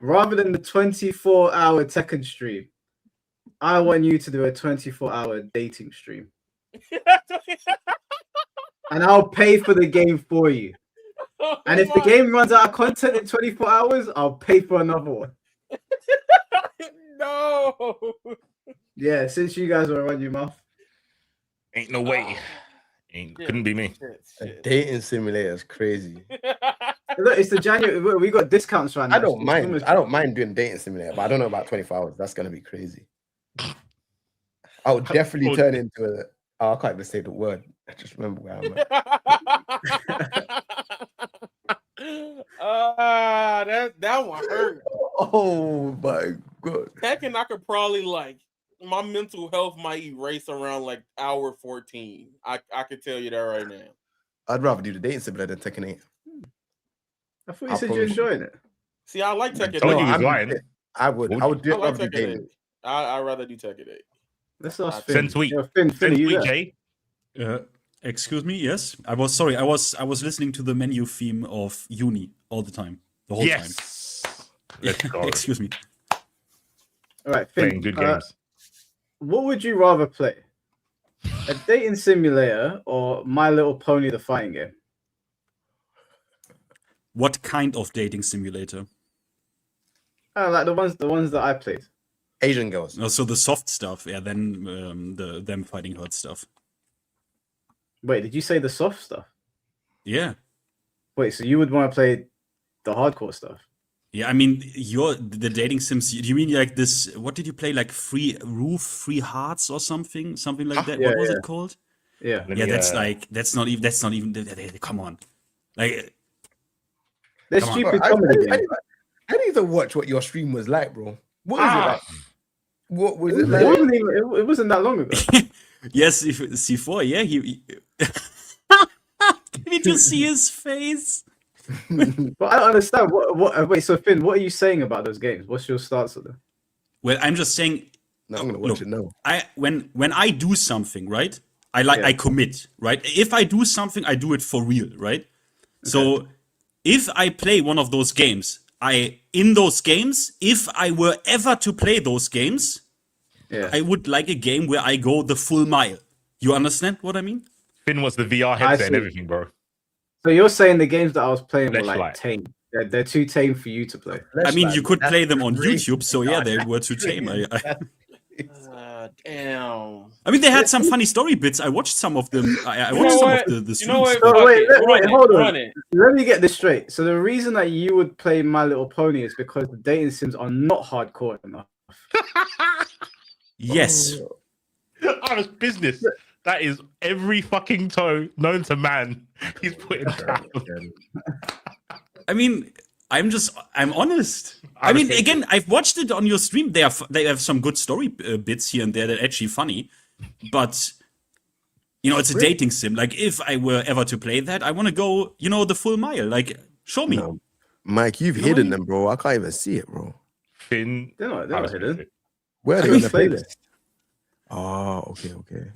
Rather than the 24-hour Tekken stream, I want you to do a 24-hour dating stream. And I'll pay for the game for you. And if the game runs out of content in 24 hours, I'll pay for another one. No. Yeah, since you guys will run your mouth. Ain't no way. Couldn't be me. A dating simulator is crazy. Look, it's the January. We got discounts right now. I don't mind doing dating simulator, but I don't know about 24 hours. That's gonna be crazy. I would definitely turn into a. Oh, I can't even say the word. I just remember where I'm at. That one hurt. Oh my god. Tekken, I could probably my mental health might erase around hour 14. I could tell you that right now. I'd rather do the dating simulator than Tekken 8. I thought you said you're enjoying it. See, I like Tekken 8. I would do it. Like Tekken 8. I'd rather do Tekken 8. Let's ask Finn. Finn, Jay. Excuse me. Yes, I was sorry. I was listening to the menu theme of Uni all the time, the whole time. Let's go. Excuse me. All right, Finn. Playing good games. What would you rather play? A dating simulator or My Little Pony the fighting game? What kind of dating simulator? Like the ones that I played. Asian girls. Oh, so the soft stuff, yeah. Then them fighting hurt stuff. Wait, did you say the soft stuff? Yeah. Wait, so you would want to play the hardcore stuff? Yeah, I mean, the dating sims. Do you mean like this? What did you play? Like Free Hearts or something like that? Yeah, what was it called? Yeah, yeah. That's not even. Come on, like. There's stupid comedy games. I need to watch what your stream was like, bro. What was it like? What was it like? It wasn't that long ago. Yes, C4. Yeah, he Can you just see his face? But I don't understand. Wait, so Finn, what are you saying about those games? What's your stance on them? Well, I'm just saying. No, I'm gonna watch it now. When I do something, right? I commit, right? If I do something, I do it for real, right? Okay. So if I play one of those games, if I were ever to play those games, I would like a game where I go the full mile. You understand what I mean? Finn wants the VR headset and everything, bro. So you're saying the games that I was playing were like tame. They're too tame for you to play. I mean, you could play them on YouTube, so yeah, they were too tame. Damn. I mean, they had some funny story bits. I watched some of them. I watched some of the streams. Wait, hold on. Let me get this straight. So the reason that you would play My Little Pony is because the dating sims are not hardcore enough. Yes. Oh, it's business. That is every fucking toe known to man. He's putting down. I mean, I'm honest. I mean, again, I've watched it on your stream. They have some good story bits here and there that are actually funny, but it's a dating sim. Like, if I were ever to play that, I want to go, the full mile. Like, show me. No. Mike, you've hidden them, bro. I can't even see it, bro. Finn, they're not hidden. Where are they in the playlist? Oh, okay.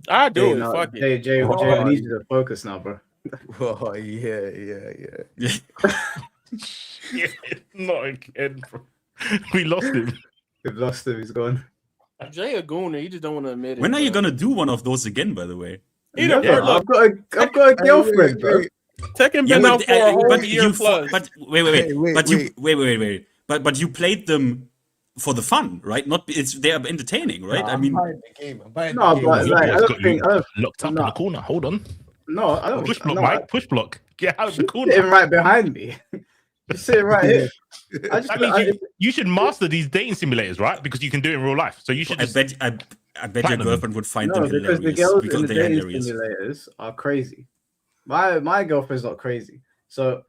I do it. Fuck it. Jay, I need you to focus now, bro. Oh, yeah. Yeah, not again, bro. We lost him. We've lost him. He's gone. Jay a gooner. He just don't want to admit it. When are you gonna do one of those again? By the way, I've got a girlfriend, bro. Tekken been out for a whole year plus. But wait. But you played them for the fun, right? They are entertaining, right? I'm buying the game. But like, I don't think locked up in the corner. Hold on. No, I don't. Push block, Mike. Push block. Get out of the corner. Sitting right behind me. Just sitting right here. You should master these dating simulators, right? Because you can do it in real life. So you should. I bet your girlfriend would find them hilarious. Because the girls in the dating simulators are crazy. My girlfriend's not crazy, so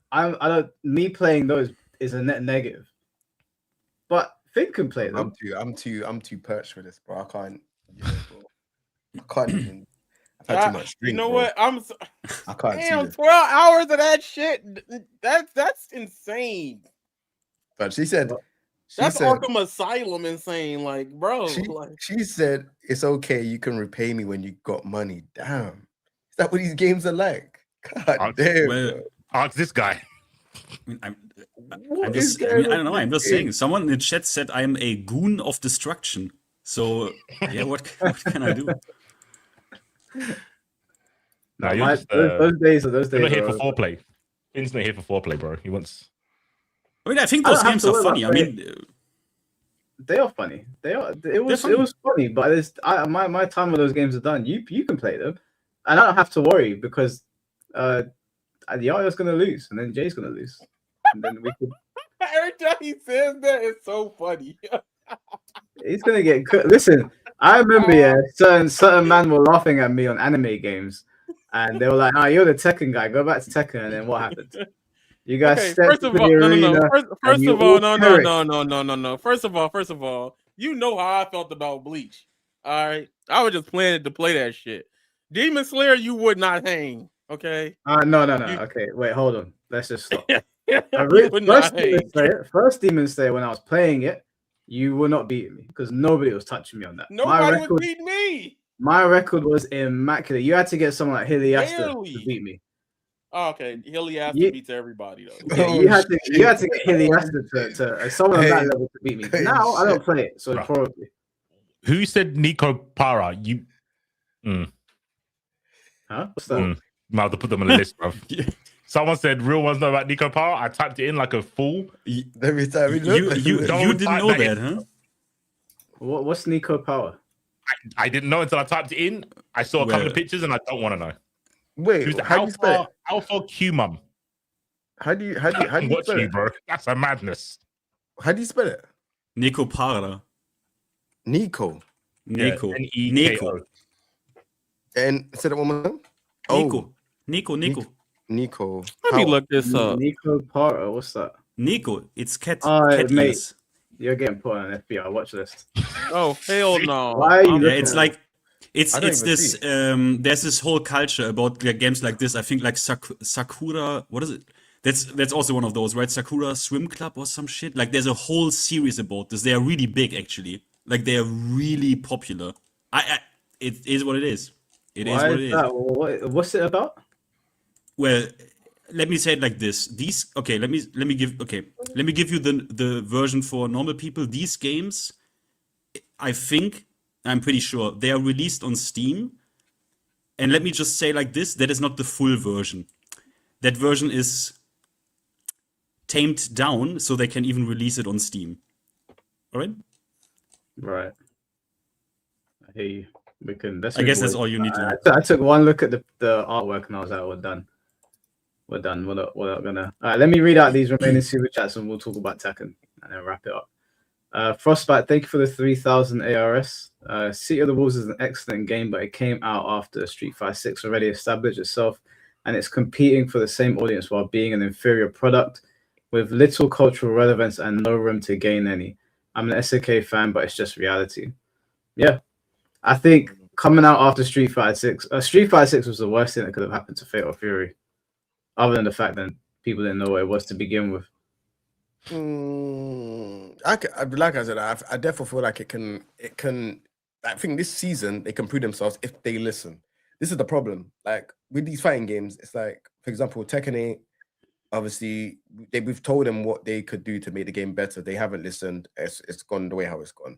me playing those is a net negative. But Finn can play them. I'm too perched for this, bro. I can't. Bro. I can't even. I've had too much drink, you know bro. what? I can't. Damn, 12 hours of that shit. That's insane. But she said. That's Arkham Asylum insane. Like, bro. She said it's okay. You can repay me when you got money. Damn. Is that what these games are like? God damn. Well, ask this guy. I don't know. I'm just saying. Someone in the chat said I'm a goon of destruction. So yeah, what can I do? No, those days. You're not here for foreplay. Finn's not here for foreplay, bro. He wants. I mean, I think those games are funny. I mean, they are funny. They are. It was funny, but my time with those games are done. You can play them, and I don't have to worry because Yaya's gonna lose, and then Jay's gonna lose, and then we could. Every time he says that, it's so funny. He's gonna get cooked. Listen, I remember, certain men were laughing at me on anime games, and they were like, "Oh, you're the Tekken guy. Go back to Tekken." And then what happened? You guys First of all, no. First of all, you know how I felt about Bleach. All right, I was just planning to play that shit. Demon Slayer, you would not hang. Okay. No. Okay, wait, hold on. Let's just stop. First Demon Slayer, when I was playing it, you were not beating me because nobody was touching me on that. Nobody would beat me. My record was immaculate. You had to get someone like Hiliasta to beat me. Oh, okay, Hiliasta beats everybody though. Yeah, you had to get Hiliasta to someone on that level to beat me. Now I don't play it, so probably. Who said Nico Para? Huh? What's that? Might have to put them on the list, bro. Someone said real ones know about Nico Power. I typed it in like a fool. Every time You didn't know that, huh? What's Nico Power? I didn't know until I typed it in. I saw a couple of pictures and I don't want to know. Wait, Who's how do you spell it? Alpha Q Mum. How do you spell it, bro? That's a madness. How do you spell it? Nico Para. Nico. Nico. Yeah, Nico. And said it one more time. Nico. Nico. Let me look this up. Nico Para. What's that? Nico. It's cat. Mate, ears. you're getting put on an FBI watch list. Oh hell no! Why are you Yeah, it's like it's this. see. There's this whole culture about games like this. I think like Sakura. What is it? That's also one of those, right? Sakura Swim Club or some shit. Like there's a whole series about this. They are really big, actually. Like they are really popular. It is what it is. It is what it is. What's it about? Well, let me say it like this. Let me give you the version for normal people. These games, I'm pretty sure they are released on Steam. And let me just say like this, that is not the full version. That version is tamed down so they can even release it on Steam. All right? Right. I hear you. I guess that's all you need to know. I took one look at the artwork and I was like, we're done. We're not gonna. All right, let me read out these remaining super chats and we'll talk about Tekken and then wrap it up. Frostbite, thank you for the 3,000 ARS. City of the Wolves is an excellent game, but it came out after Street Fighter 6 already established itself, and it's competing for the same audience while being an inferior product with little cultural relevance and no room to gain any. I'm an SNK fan, but it's just reality. Yeah, I think coming out after Street Fighter 6, Street Fighter 6 was the worst thing that could have happened to Fatal Fury, other than the fact that people didn't know what it was to begin with. Like I said, I definitely feel like it can. I think this season they can prove themselves if they listen. This is the problem. Like with these fighting games, it's like, for example, Tekken 8. Obviously, we've told them what they could do to make the game better. They haven't listened. It's gone the way how it's gone.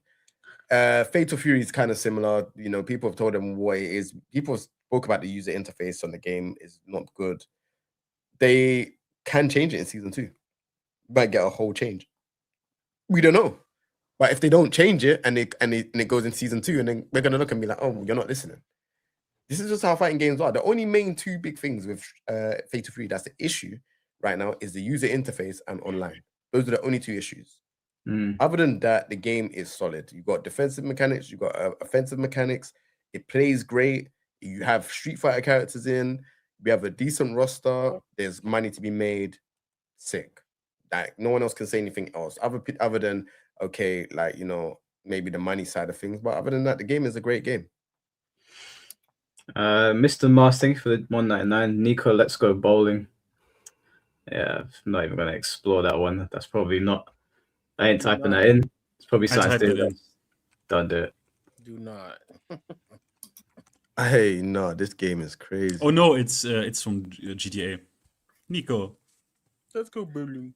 Fatal Fury is kind of similar. You know, people have told them what it is. People spoke about the user interface on the game is not good. They can change it in season 2. Might get a whole change. We don't know. But if they don't change it and it goes in season 2, and then they're gonna look and be like, oh, you're not listening. This is just how fighting games are. The only main 2 big things with Fatal Fury that's the issue right now is the user interface and online. Those are the only 2 issues. Other than that, the game is solid. You've got defensive mechanics, you've got offensive mechanics. It plays great. You have Street Fighter characters in. We have a decent roster. There's money to be made. Sick. Like no one else can say anything else other than okay, like, you know, maybe the money side of things. But other than that, the game is a great game. Mr. Mars, thank you for the 199. Nico, let's go bowling. Yeah, I'm not even gonna explore that one. That's probably not. I ain't typing that in. It's probably something to do. Don't do it. Do not. Hey, no, this game is crazy. Oh no, it's from GTA. Nico, let's go bowling.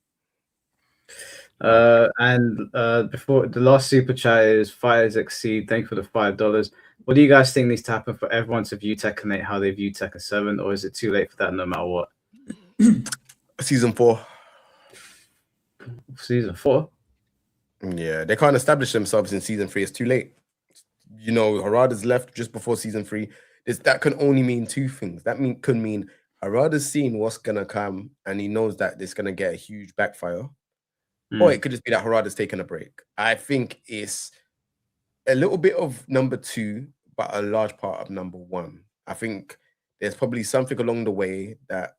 And before the last super chat is Fires Exceed. Thank you for the $5. What do you guys think needs to happen for everyone to view Tekken 8 how they view Tekken 7, or is it too late for that no matter what? Season 4. Season 4? Yeah, they can't establish themselves in season 3. It's too late. You know, Harada's left just before season 3. That can only mean 2 things. That could mean Harada's seen what's gonna come and he knows that it's gonna get a huge backfire. Or it could just be that Harada's taking a break. I think it's a little bit of number 2, but a large part of number 1. I think there's probably something along the way that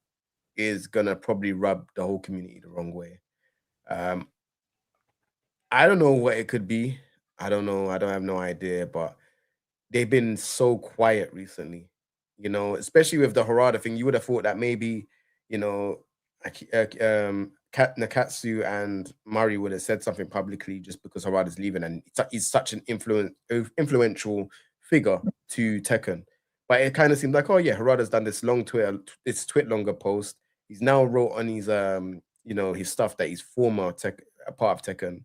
is gonna probably rub the whole community the wrong way. I don't know what it could be. I don't know. I don't have no idea, but they've been so quiet recently, you know, especially with the Harada thing. You would have thought that maybe, you know, Nakatsu and Mari would have said something publicly just because Harada's leaving, and he's such an influential figure to Tekken. But it kind of seemed like, oh yeah, Harada's done this long twit longer post. He's now wrote on his you know, his stuff that he's former a part of Tekken.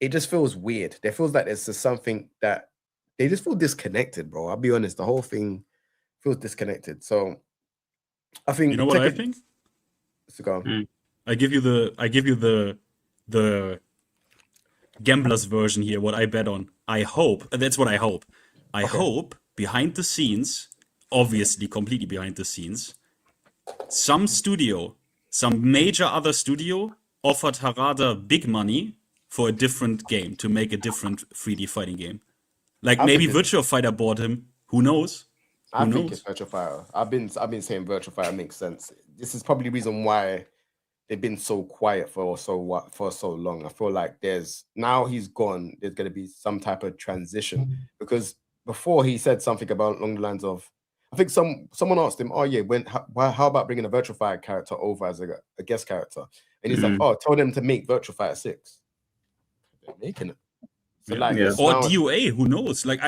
It just feels weird. There feels like there's just something that they just feel disconnected, bro. I'll be honest, the whole thing feels disconnected. So I think you know what I think? I give you the gambler's version here. What I bet on. I hope that's what I hope. I hope behind the scenes, obviously completely behind the scenes, some major other studio offered Harada big money for a different game to make a different 3D fighting game. Like maybe Virtua Fighter bought him. Who knows? I think it's Virtua Fighter. I've been saying Virtua Fighter makes sense. This is probably the reason why they've been so quiet for so long. I feel like now he's gone. There's going to be some type of transition, because before he said something about along the lines of, I think someone asked him, "Oh yeah, how about bringing a Virtua Fighter character over as a guest character?" And he's like, "Oh, tell them to make Virtua Fighter 6." They're making it. So or DOA, who knows? Like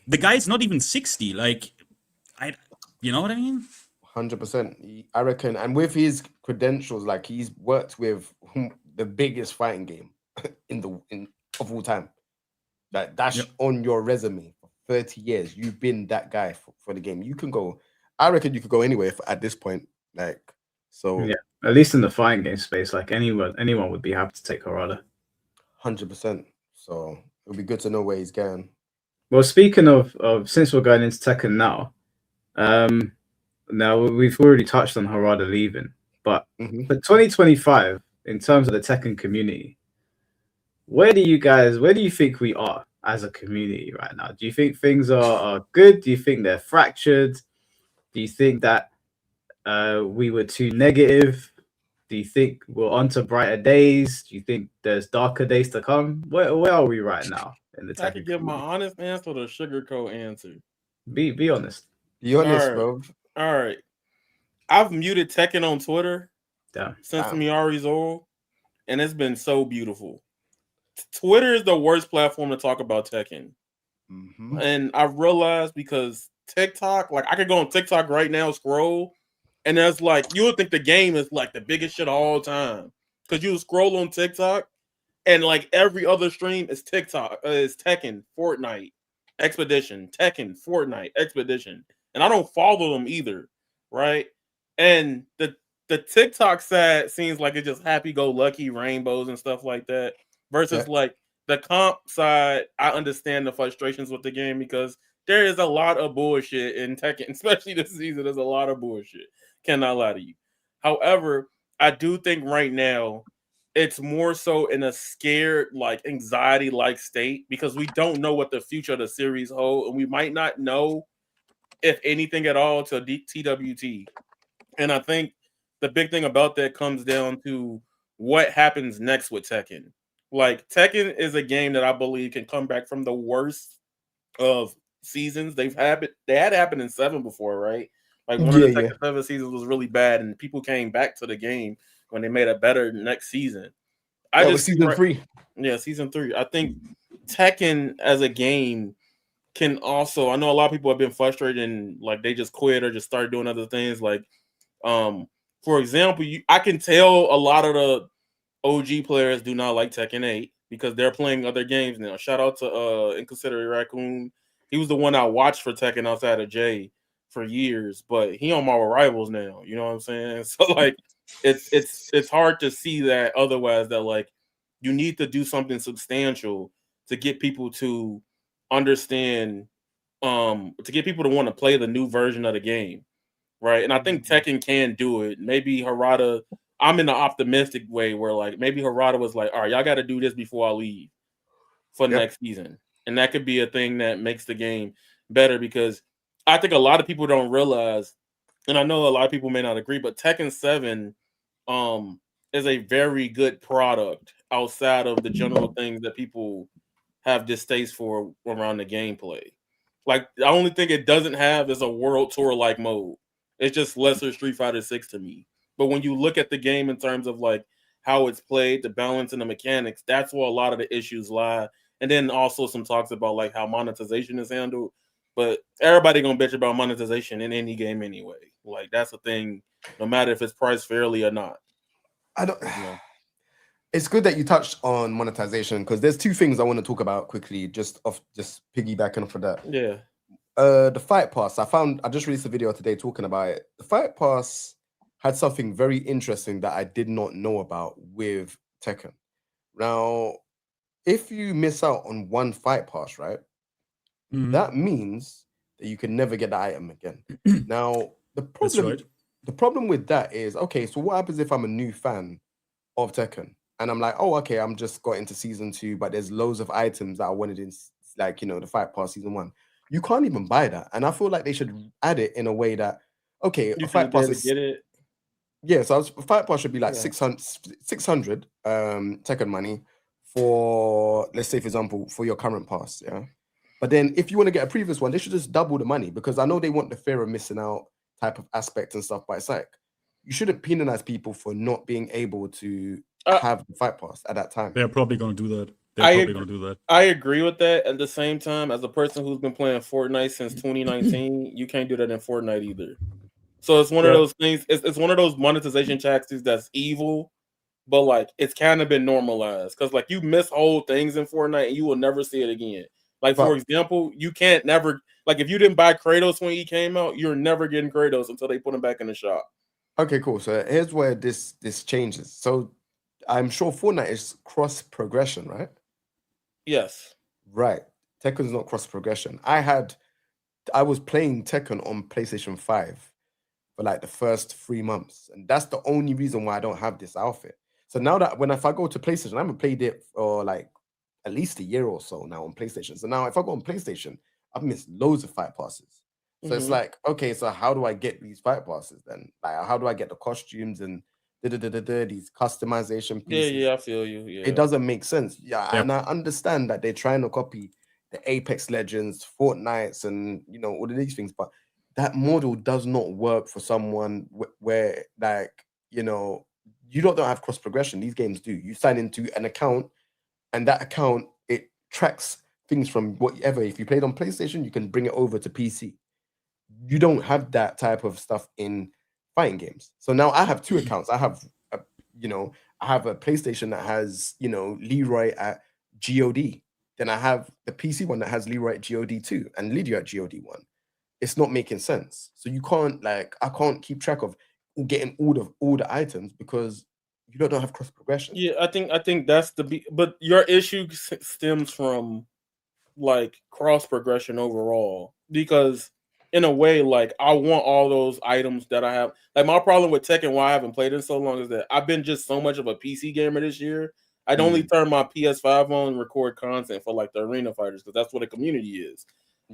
the guy's not even 60. Like you know what I mean? 100%. I reckon, and with his credentials, like he's worked with the biggest fighting game of all time. That's on your resume for 30 years. You've been that guy for the game. You can go. I reckon you could go anywhere at this point. At least in the fighting game space, like anyone would be happy to take Harada. 100%. So it'll be good to know where he's going. Well, speaking of since we're going into Tekken now, now we've already touched on Harada leaving, but for 2025, in terms of the Tekken community, where do you think we are as a community right now? Do you think things are good? Do you think they're fractured? Do you think that we were too negative? Do you think we're on to brighter days? Do you think there's darker days to come? Where are we right now in the Tekken? I could give my honest answer or the sugarcoat answer. Be honest. Be honest, bro. All right. I've muted Tekken on Twitter since Miyari's old, and it's been so beautiful. Twitter is the worst platform to talk about Tekken. And I realized because TikTok, like I could go on TikTok right now, scroll, and there's like, you would think the game is like the biggest shit of all time. Because you scroll on TikTok, and like every other stream is TikTok, is Tekken, Fortnite, Expedition, Tekken, Fortnite, Expedition. And I don't follow them either, right? And the TikTok side seems like it's just happy-go-lucky rainbows and stuff like that. Versus like the comp side, I understand the frustrations with the game because there is a lot of bullshit in Tekken, especially this season. There's a lot of bullshit. Cannot lie to you. However, I do think right now it's more so in a scared, like anxiety-like state because we don't know what the future of the series holds, and we might not know if anything at all to TWT. And I think the big thing about that comes down to what happens next with Tekken. Like Tekken is a game that I believe can come back from the worst of seasons. They had happened in 7 before, right? Like one of the Tekken 7 seasons was really bad, and people came back to the game when they made a better next season. Season 3. Yeah, season 3. I think Tekken as a game can also, I know a lot of people have been frustrated and like they just quit or just started doing other things. Like, for example, I can tell a lot of the OG players do not like Tekken 8 because they're playing other games now. Shout out to Inconsiderate Raccoon. He was the one I watched for Tekken outside of Jay for years, but he on Marvel Rivals now. You know what I'm saying? So like, it's hard to see that otherwise. That like you need to do something substantial to get people to understand, to get people to want to play the new version of the game, right? And I think Tekken can do it. Maybe Harada. I'm in the optimistic way where like maybe Harada was like, all right, y'all got to do this before I leave for next season. And that could be a thing that makes the game better because I think a lot of people don't realize, and I know a lot of people may not agree, but Tekken 7 is a very good product outside of the general things that people have distaste for around the gameplay. Like the only thing it doesn't have is a world tour like mode. It's just lesser Street Fighter 6 to me. But when you look at the game in terms of like how it's played, the balance and the mechanics, that's where a lot of the issues lie. And then also some talks about like how monetization is handled. But everybody gonna bitch about monetization in any game anyway. Like that's the thing, no matter if it's priced fairly or not. I don't. It's good that you touched on monetization because there's 2 things I want to talk about quickly, just piggybacking off of that. Yeah. The Fight Pass. I just released a video today talking about it. The Fight Pass had something very interesting that I did not know about with Tekken. Now, if you miss out on one fight pass, right, that means that you can never get the item again. Now, the problem with that is, okay, so what happens if I'm a new fan of Tekken and I'm like, oh, okay, I'm just got into season 2, but there's loads of items that I wanted in, like, you know, the fight pass season 1. You can't even buy that, and I feel like they should add it in a way that, okay, a fight pass is get it. Yeah, so fight pass should be like 600 Tekken money for, let's say, for example, for your current pass, yeah. But then if you want to get a previous one, they should just double the money, because I know they want the fear of missing out type of aspect and stuff. But it's like, you shouldn't penalize people for not being able to have the fight pass at that time. They're probably going to do that. I agree with that. At the same time, as a person who's been playing Fortnite since 2019, you can't do that in Fortnite either. So it's one of those things. It's one of those monetization tactics that's evil, but like it's kind of been normalized, because like you miss whole things in Fortnite and you will never see it again. Like, for example, you can't never, like, if you didn't buy Kratos when he came out, you're never getting Kratos until they put him back in the shop. Okay, cool. So here's where this changes. So I'm sure Fortnite is cross progression, right? Yes. Right. Tekken's not cross progression. I was playing Tekken on PlayStation 5 for like the first 3 months, and that's the only reason why I don't have this outfit. So now that if I go to PlayStation, I haven't played it for like at least a year or so now on PlayStation. So now if I go on PlayStation, I've missed loads of fight passes. So it's like, okay, so how do I get these fight passes then? Like, how do I get the costumes and these customization pieces? Yeah, I feel you. Yeah. It doesn't make sense. Yeah, and I understand that they're trying to copy the Apex Legends, Fortnites, and you know, all of these things, but that model does not work for someone where, like, you know, you don't have cross progression. These games do. You sign into an account, and that account, it tracks things from whatever. If you played on PlayStation, you can bring it over to PC. You don't have that type of stuff in fighting games. So now I have 2 accounts. I have, I have a PlayStation that has, you know, Leroy at GOD. Then I have the PC one that has Leroy at GOD 2 and Lydia at GOD 1. It's not making sense. So you can't, like, I can't keep track of getting all the items because you don't have cross progression. Yeah, I think that's but your issue stems from like cross progression overall, because in a way, like, I want all those items that I have. Like, my problem with Tekken, why I haven't played it so long, is that I've been just so much of a PC gamer this year. I'd only turn my PS5 on and record content for like the arena fighters, because that's what a community is.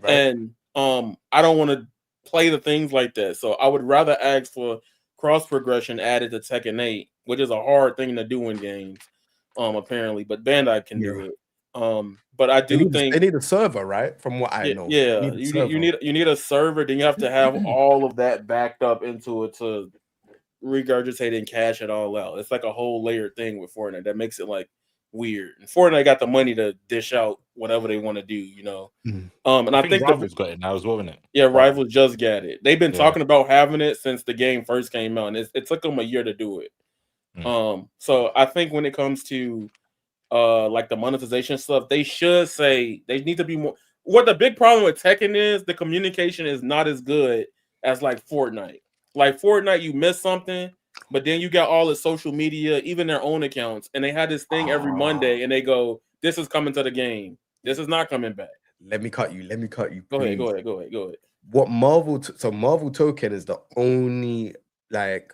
Right. And I don't want to play the things like that. So I would rather ask for cross progression added to Tekken 8, which is a hard thing to do in games, apparently. But Bandai can do it. But I do think they need a server, right? From what I know. Yeah, you need a server. Then you have to have all of that backed up into it to regurgitate and cash it all out. It's like a whole layered thing with Fortnite that makes it like weird. And Fortnite got the money to dish out whatever they want to do, you know. And I think Rivals got it now as well, isn't it? Yeah, Rivals just got it. They've been talking about having it since the game first came out, and it took them a year to do it. So I think when it comes to like the monetization stuff, they should say they need to be more. What the big problem with Tekken is, the communication is not as good as like Fortnite. Like Fortnite, you miss something, but then you got all the social media, even their own accounts, and they had this thing every Monday, and they go, "This is coming to the game. This is not coming back." Let me cut you. Go ahead. What Marvel? So Marvel Token is the only that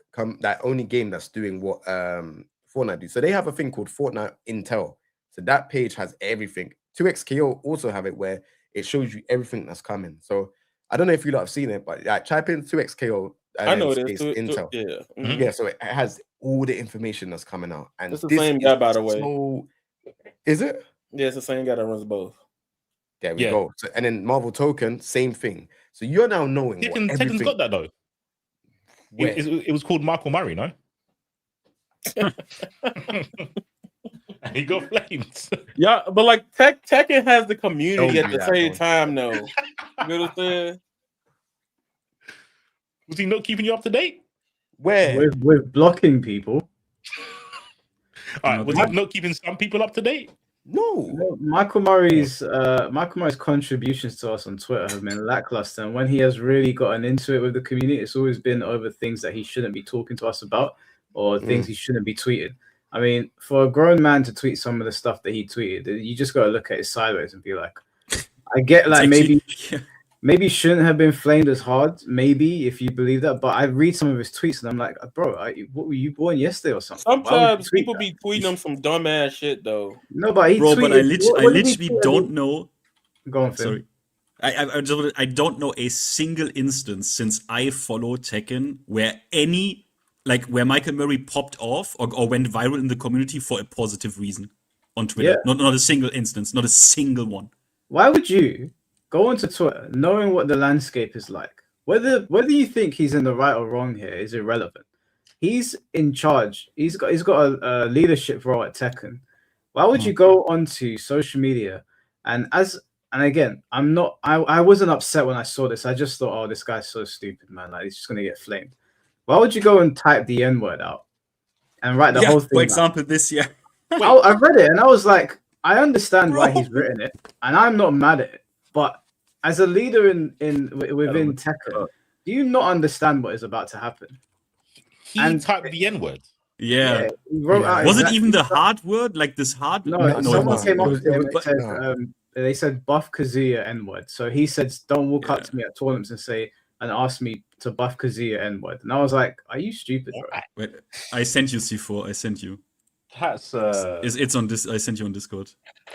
only game that's doing what Fortnite do. So they have a thing called Fortnite Intel. So that page has everything. 2XKO also have it where it shows you everything that's coming. So I don't know if you lot have seen it, but like type in 2XKO. I know it is Intel. Yeah, so it has all the information that's coming out. And it's the same guy, by the way. So, is it? Yeah, it's the same guy that runs both. There we go. So, and then Marvel Token, same thing. So you're now knowing Tekken's got that though. It was called Michael Murray, no? And he got flames. Yeah, but like Tekken has the community at the same time, though. You know what I'm saying? Was he not keeping you up to date? Where? With blocking people. All right, was he not keeping some people up to date? No. Michael Murray's contributions to us on Twitter have been lackluster, and when he has really gotten into it with the community, it's always been over things that he shouldn't be talking to us about or things he shouldn't be tweeting. I mean, for a grown man to tweet some of the stuff that he tweeted, you just got to look at it sideways and be like, I get like maybe shouldn't have been flamed as hard, maybe if you believe that. But I read some of his tweets and I'm like, bro, what were you born yesterday or something? Sometimes people be tweeting them some dumbass shit though. No, but he bro, tweeted, but I literally don't know. Go on, Finn. Sorry. I don't know a single instance since I follow Tekken where where Michael Murray popped off or went viral in the community for a positive reason on Twitter. Yeah. Not a single instance, not a single one. Why would you go onto Twitter knowing what the landscape is like? Whether you think he's in the right or wrong here is irrelevant. He's in charge. He's got a leadership role at Tekken. Why would you go onto social media and again, I wasn't upset when I saw this. I just thought, oh, this guy's so stupid, man. Like he's just gonna get flamed. Why would you go and type the N-word out and write the whole thing? For example, this year. I read it and I was like, I understand why he's written it, and I'm not mad at it. But as a leader within Tekken, do you not understand what is about to happen? He typed the N-word. Yeah. He wrote out Was it even the hard word? Like this hard? No, someone came up to him and said, they said buff Kazuya N-word. So he said, don't walk up to me at tournaments and ask me to buff Kazuya N-word. And I was like, are you stupid, bro? Wait, I sent you C4. I sent you. That's it's on this. I sent you on Discord.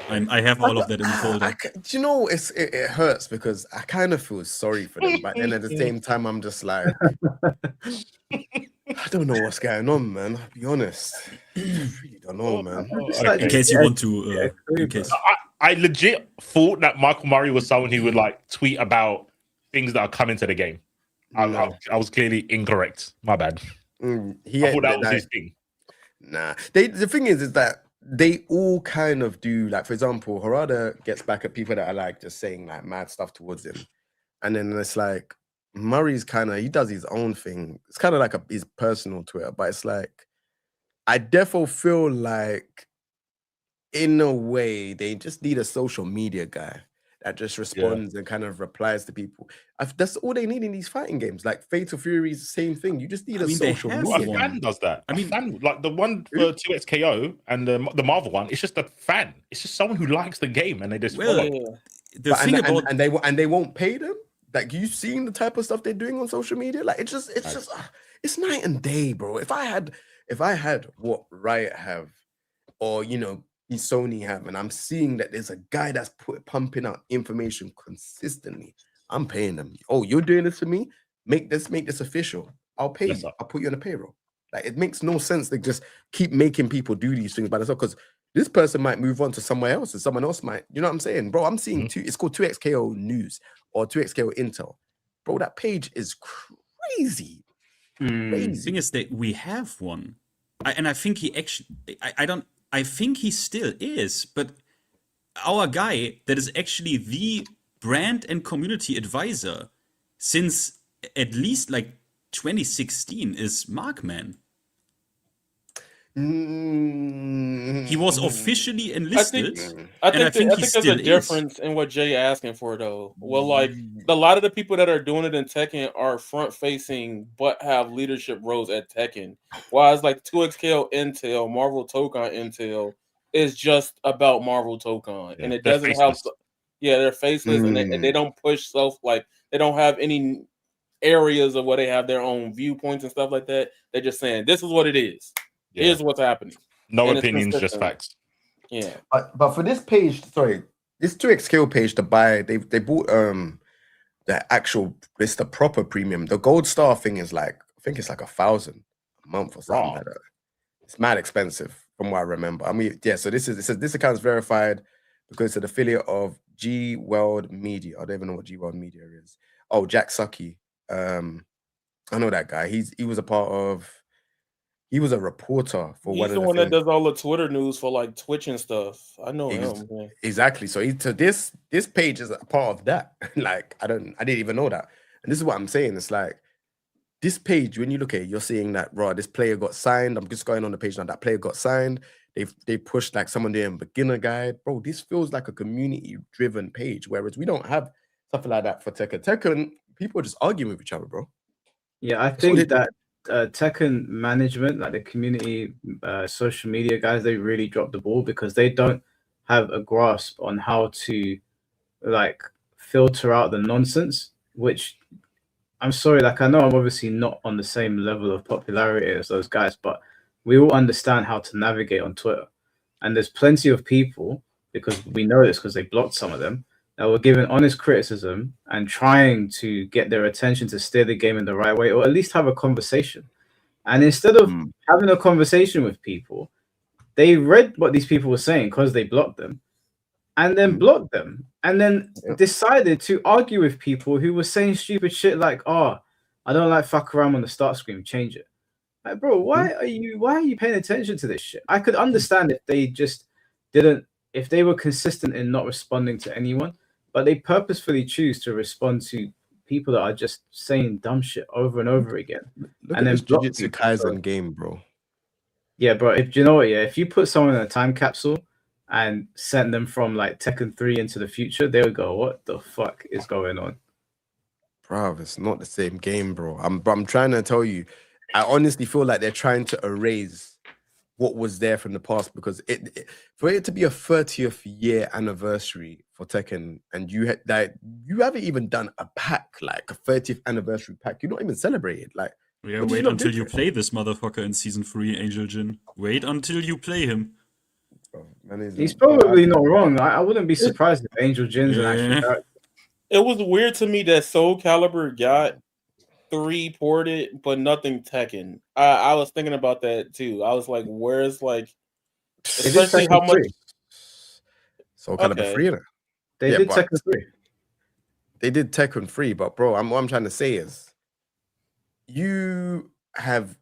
I have all of that in the folder. Do you know it hurts because I kind of feel sorry for them, but then at the same time I'm just like, I don't know what's going on, man. I'll be honest. I really don't know, man. In case you want to, I legit thought that Michael Murray was someone who would like tweet about things that are coming to the game. I was clearly incorrect. My bad. I thought that was his thing. Nah, the thing is that they all kind of do, like, for example, Harada gets back at people that are like just saying like mad stuff towards him, and then it's like Murray's he does his own thing. It's kind of like his personal Twitter, but it's like I defo feel like in a way they just need a social media guy that just responds and kind of replies to people. That's all they need in these fighting games. Like Fatal Fury is the same thing. You just need a social media. A fan does that. I mean, like the one for 2XKO and the Marvel one, it's just a fan. It's just someone who likes the game and they just follow. The thing about and they won't pay them. Like you've seen the type of stuff they're doing on social media. Like it's night and day, bro. If I had what Riot have, or Sony have, and I'm seeing that there's a guy that's pumping out information consistently, I'm paying them. Oh, you're doing this for me? Make this official. I'll pay you. I'll put you on a payroll. Like it makes no sense to just keep making people do these things by themselves, because this person might move on to somewhere else and someone else might, you know what I'm saying? Bro, I'm seeing it's called 2XKO News or 2XKO Intel. Bro, that page is crazy. The thing is that we have one. And I think he actually, I think he still is, but our guy that is actually the brand and community advisor since at least like 2016 is Markman. He was officially enlisted. I think there's a difference in what Jay asking for though. Well, like a lot of the people that are doing it in Tekken are front facing but have leadership roles at Tekken. Whereas like 2XKO Intel, Marvel Tokon Intel is just about Marvel Tokon, and it doesn't have. They're faceless, and they don't push they don't have any areas of where they have their own viewpoints and stuff like that. They're just saying this is what it is. Yeah. Here's what's happening. No opinions, just facts. Yeah. But for this page, this 2XKO page to buy, they bought the actual, it's the proper premium. The gold star thing is like, I think it's like $1,000 a month or something like that. It's mad expensive from what I remember. I mean, so this account is verified because it's an affiliate of G World Media. I don't even know what G World Media is. Oh, Jack Sucky. I know that guy. He was a part of. He was a reporter for He's the one that does all the Twitter news for like Twitch and stuff. I know him. Exactly. So this page is a part of that. Like I didn't even know that. And this is what I'm saying. It's like this page, when you look at it, you're seeing that this player got signed. I'm just going on the page now. That player got signed. They pushed like someone doing beginner guide. Bro, this feels like a community-driven page, whereas we don't have something like that for Tekken. Tekken, people just arguing with each other, bro. Yeah, I think that Tekken management, like the community, social media guys, they really dropped the ball because they don't have a grasp on how to like filter out the nonsense, which I'm sorry, like I know I'm obviously not on the same level of popularity as those guys, but we all understand how to navigate on Twitter. And there's plenty of people, because we know this because they blocked some of them, that were giving honest criticism and trying to get their attention to steer the game in the right way, or at least have a conversation. And instead of having a conversation with people, they read what these people were saying because they blocked them, and then blocked them, and then decided to argue with people who were saying stupid shit like, "Oh, I don't like fuck around on the start screen, change it." Like, bro, why are you paying attention to this shit? I could understand if they just didn't, if they were consistent in not responding to anyone, but they purposefully choose to respond to people that are just saying dumb shit over and over again. Look and at then this Jujutsu Kaisen game, bro. Yeah, bro. If you know what, yeah, if you put someone in a time capsule and sent them from like Tekken 3 into the future, they would go, "What the fuck is going on?" Bro, it's not the same game, bro. I'm trying to tell you, I honestly feel like they're trying to erase what was there from the past, because for it to be a 30th year anniversary for Tekken, and you haven't even done a pack, like a 30th anniversary pack. You're not even celebrated. Like, yeah, wait until you play this motherfucker in season 3, Angel Jin. Wait until you play him. He's probably not wrong. I wouldn't be surprised if Angel Jin's an actual character. It was weird to me that Soul Calibur got 3 ported, but nothing Tekken. I was thinking about that too. I was like, where's like, especially how much Soul Calibur 3, They did Tekken 3. They did Tekken 3, but bro, what I'm trying to say is, you have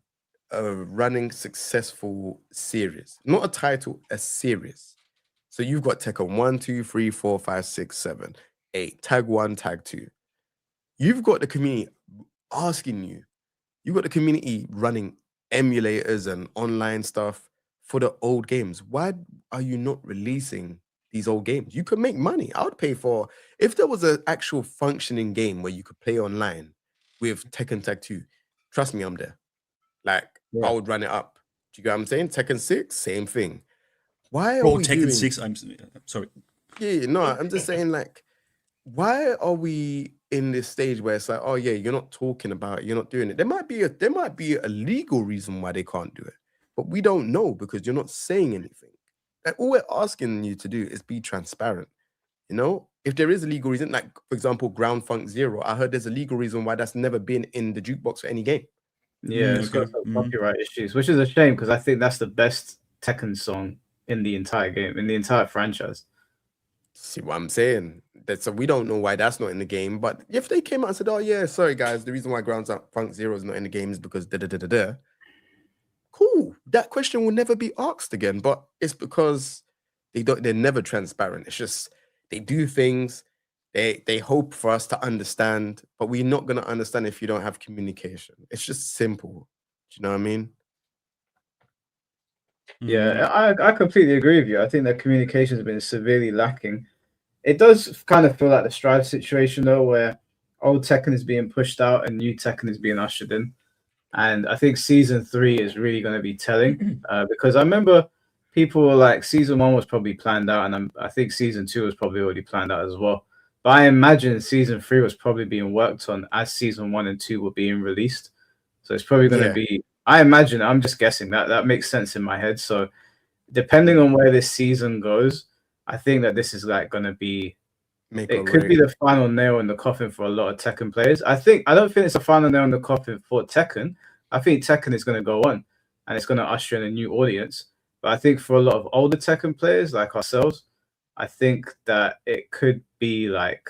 a running successful series, not a title, a series. So you've got Tekken 1, 2, 3, 4, 5, 6, 7, 8, tag 1, tag 2. You've got the community asking you, you've got the community running emulators and online stuff for the old games. Why are you not releasing these old games? You could make money. I would pay for, if there was an actual functioning game where you could play online with Tekken Tag 2, trust me, I'm there. Like, I would run it up. Do you get what I'm saying? Tekken 6, same thing. Why are we Tekken doing... 6, I'm sorry. Yeah, no, I'm just saying, like, why are we in this stage where it's like, oh yeah, you're not talking about it, you're not doing it? There might be a legal reason why they can't do it, but we don't know because you're not saying anything. Like, all we're asking you to do is be transparent. You know, if there is a legal reason, like for example, Ground Funk Zero, I heard there's a legal reason why that's never been in the jukebox for any game. Yeah, it's got some copyright issues, which is a shame because I think that's the best Tekken song in the entire game, in the entire franchise. See what I'm saying? So we don't know why that's not in the game. But if they came out and said, "Oh yeah, sorry guys, the reason why Ground Funk Zero is not in the game is because da da da da da," cool. That question will never be asked again. But it's because they're never transparent. It's just they do things. They hope for us to understand, but we're not gonna understand if you don't have communication. It's just simple. Do you know what I mean? Yeah, I completely agree with you. I think that communication has been severely lacking. It does kind of feel like the Strive situation, though, where old Tekken is being pushed out and new Tekken is being ushered in. And I think Season 3 is really going to be telling because I remember people were like, Season 1 was probably planned out, and I think Season 2 was probably already planned out as well. But I imagine Season 3 was probably being worked on as Season 1 and 2 were being released. So it's probably going to be... I imagine, I'm just guessing, that makes sense in my head. So depending on where this season goes, I think that this is like going to be, it could be the final nail in the coffin for a lot of Tekken players. I don't think it's a final nail in the coffin for Tekken. I think Tekken is going to go on and it's going to usher in a new audience. But I think for a lot of older Tekken players like ourselves, I think that it could be like,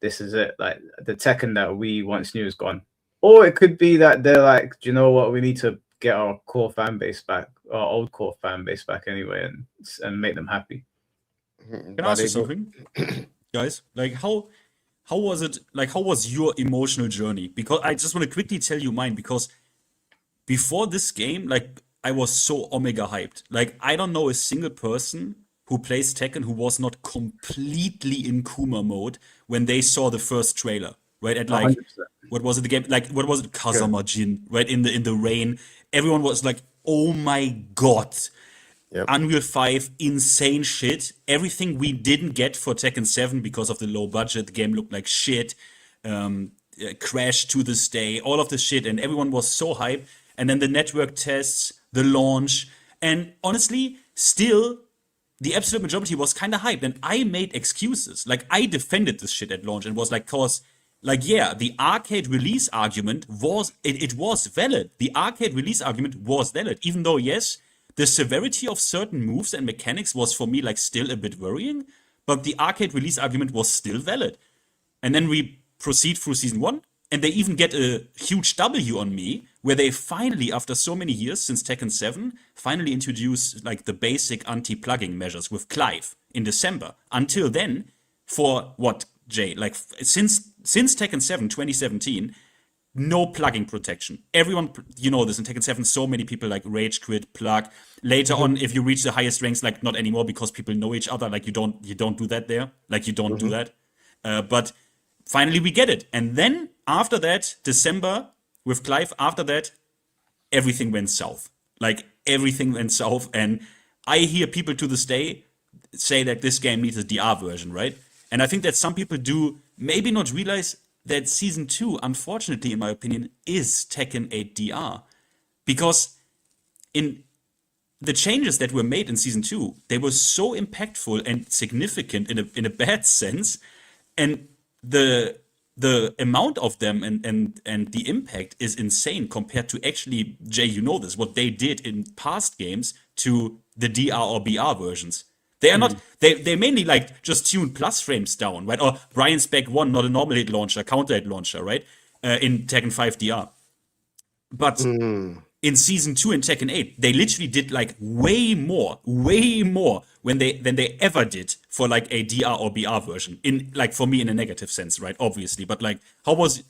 this is it. Like the Tekken that we once knew is gone. Or it could be that they're like, do you know what? We need to get our core fan base back, our old core fan base back anyway, and make them happy. Can I ask you something, guys? Like, how was it? Like, how was your emotional journey? Because I just want to quickly tell you mine. Because before this game, like, I was so Omega hyped. Like, I don't know a single person who plays Tekken who was not completely in Kuma mode when they saw the first trailer, right? At like, 100%. what was it, the game? Like, what was it? Kazama Jin, right? In the rain. Everyone was like, oh my God. Yep. Unreal 5, insane shit. Everything we didn't get for Tekken 7 because of the low budget. The game looked like shit. Crashed to this day. All of this shit. And everyone was so hyped. And then the network tests, the launch. And honestly, still, the absolute majority was kind of hyped. And I made excuses. Like, I defended this shit at launch and was like, yeah, the arcade release argument was, it was valid. The arcade release argument was valid. Even though, yes, the severity of certain moves and mechanics was for me like still a bit worrying, but the arcade release argument was still valid. And then we proceed through season 1, and they even get a huge W on me, where they finally, after so many years since Tekken 7, finally introduce like the basic anti-plugging measures with Clive in December. Until then, for what, Jay? Like since Tekken 7 2017, no plugging protection. Everyone, you know this, in Tekken 7, so many people like rage quit, plug. Later on, if you reach the highest ranks, like not anymore because people know each other, like you don't do that there. Like you don't do that. But finally we get it. And then after that, December with Clive, after that, everything went south. Like everything went south. And I hear people to this day say that this game needs a DR version, right? And I think that some people do maybe not realize that Season 2, unfortunately, in my opinion, is Tekken 8 DR. Because in the changes that were made in Season 2, they were so impactful and significant in a bad sense. And the amount of them and the impact is insane compared to actually, Jay, you know this, what they did in past games to the DR or BR versions. They are not, they mainly like just tune plus frames down, right? Or Brian's Back 1, not a normal hit launcher, counter hit launcher, right? In Tekken 5 DR. But in Season 2 in Tekken 8, they literally did like way more than they ever did for like a DR or BR version. In like for me in a negative sense, right? Obviously. But like how was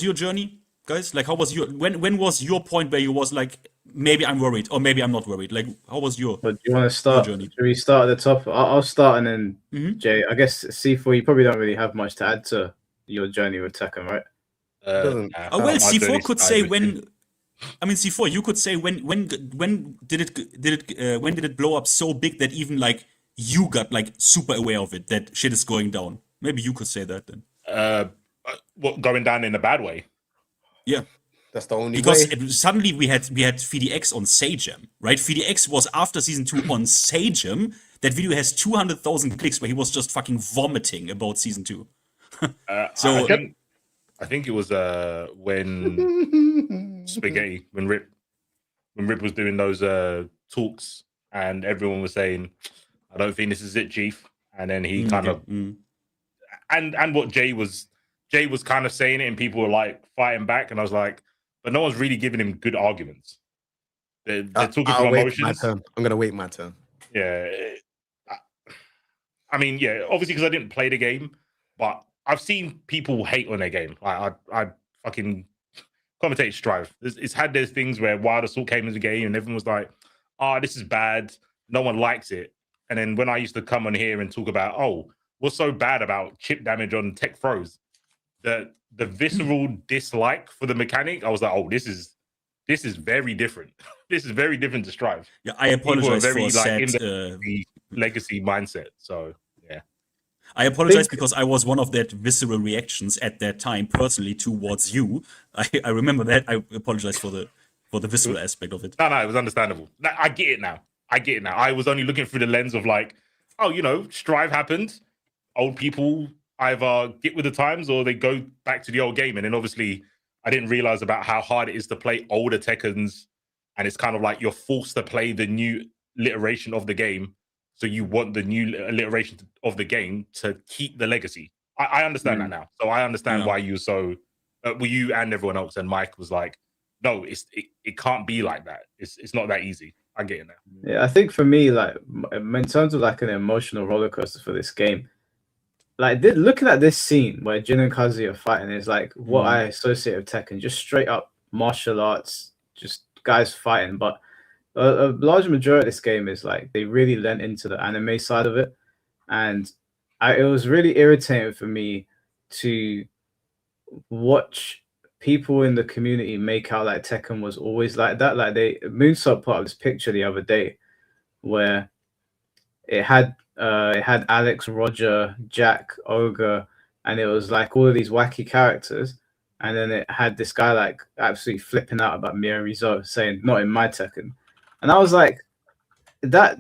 your journey, guys? Like how was your when was your point where you was like, maybe I'm worried or maybe I'm not worried? Like how was your But do you want to start? journey? Should we start at the top? I'll start and then Jay. I guess C4, you probably don't really have much to add to your journey with Tekken, right? Well, C4 could say when. I mean, C4, you could say when did it blow up so big that even like you got like super aware of it that shit is going down? Maybe you could say that then. What, going down in a bad way? Yeah, that's the only because way. Suddenly we had VDX on Sagem, right? VDX was after Season 2 on Sagem. That video has 200,000 clicks where he was just fucking vomiting about Season 2. So I think it was when Spaghetti, when Rip was doing those talks, and everyone was saying, "I don't think this is it, Chief." And then he kind of, and what Jay was kind of saying it, and people were like fighting back, and I was like, but no one's really giving him good arguments. They're talking from emotions. I'm gonna wait my turn. Yeah, I mean, yeah, obviously because I didn't play the game, but I've seen people hate on their game. Like I fucking commentate Strive. It's had those things where Wild Assault came into the game and everyone was like, "Oh, this is bad. No one likes it." And then when I used to come on here and talk about, "Oh, what's so bad about chip damage on tech throws?" The visceral dislike for the mechanic, I was like, "Oh, this is very different. This is very different to Strive." Yeah, I apologize for in the legacy mindset. So. I apologize because I was one of that visceral reactions at that time personally towards you. I remember that. I apologize for the visceral aspect of it. No, it was understandable. I get it now. I was only looking through the lens of like, oh, you know, Strive happened. Old people either get with the times or they go back to the old game. And then obviously I didn't realize about how hard it is to play older Tekkens. And it's kind of like you're forced to play the new iteration of the game. So you want the new iteration of the game to keep the legacy. I understand that now. So I understand why you so, you and everyone else, and Mike was like, no, it can't be like that. It's not that easy. I get it now. Yeah, I think for me, like in terms of like an emotional roller coaster for this game, like looking at this scene where Jin and Kazuya are fighting is like what I associate with Tekken, just straight up martial arts, just guys fighting. But a large majority of this game is like they really lent into the anime side of it, and it was really irritating for me to watch people in the community make out like Tekken was always like that. Like Moonsault put up this picture the other day where it had Alex, Roger, Jack, Ogre, and it was like all of these wacky characters. And then it had this guy like absolutely flipping out about Miyagi saying, "Not in my Tekken." And I was like, I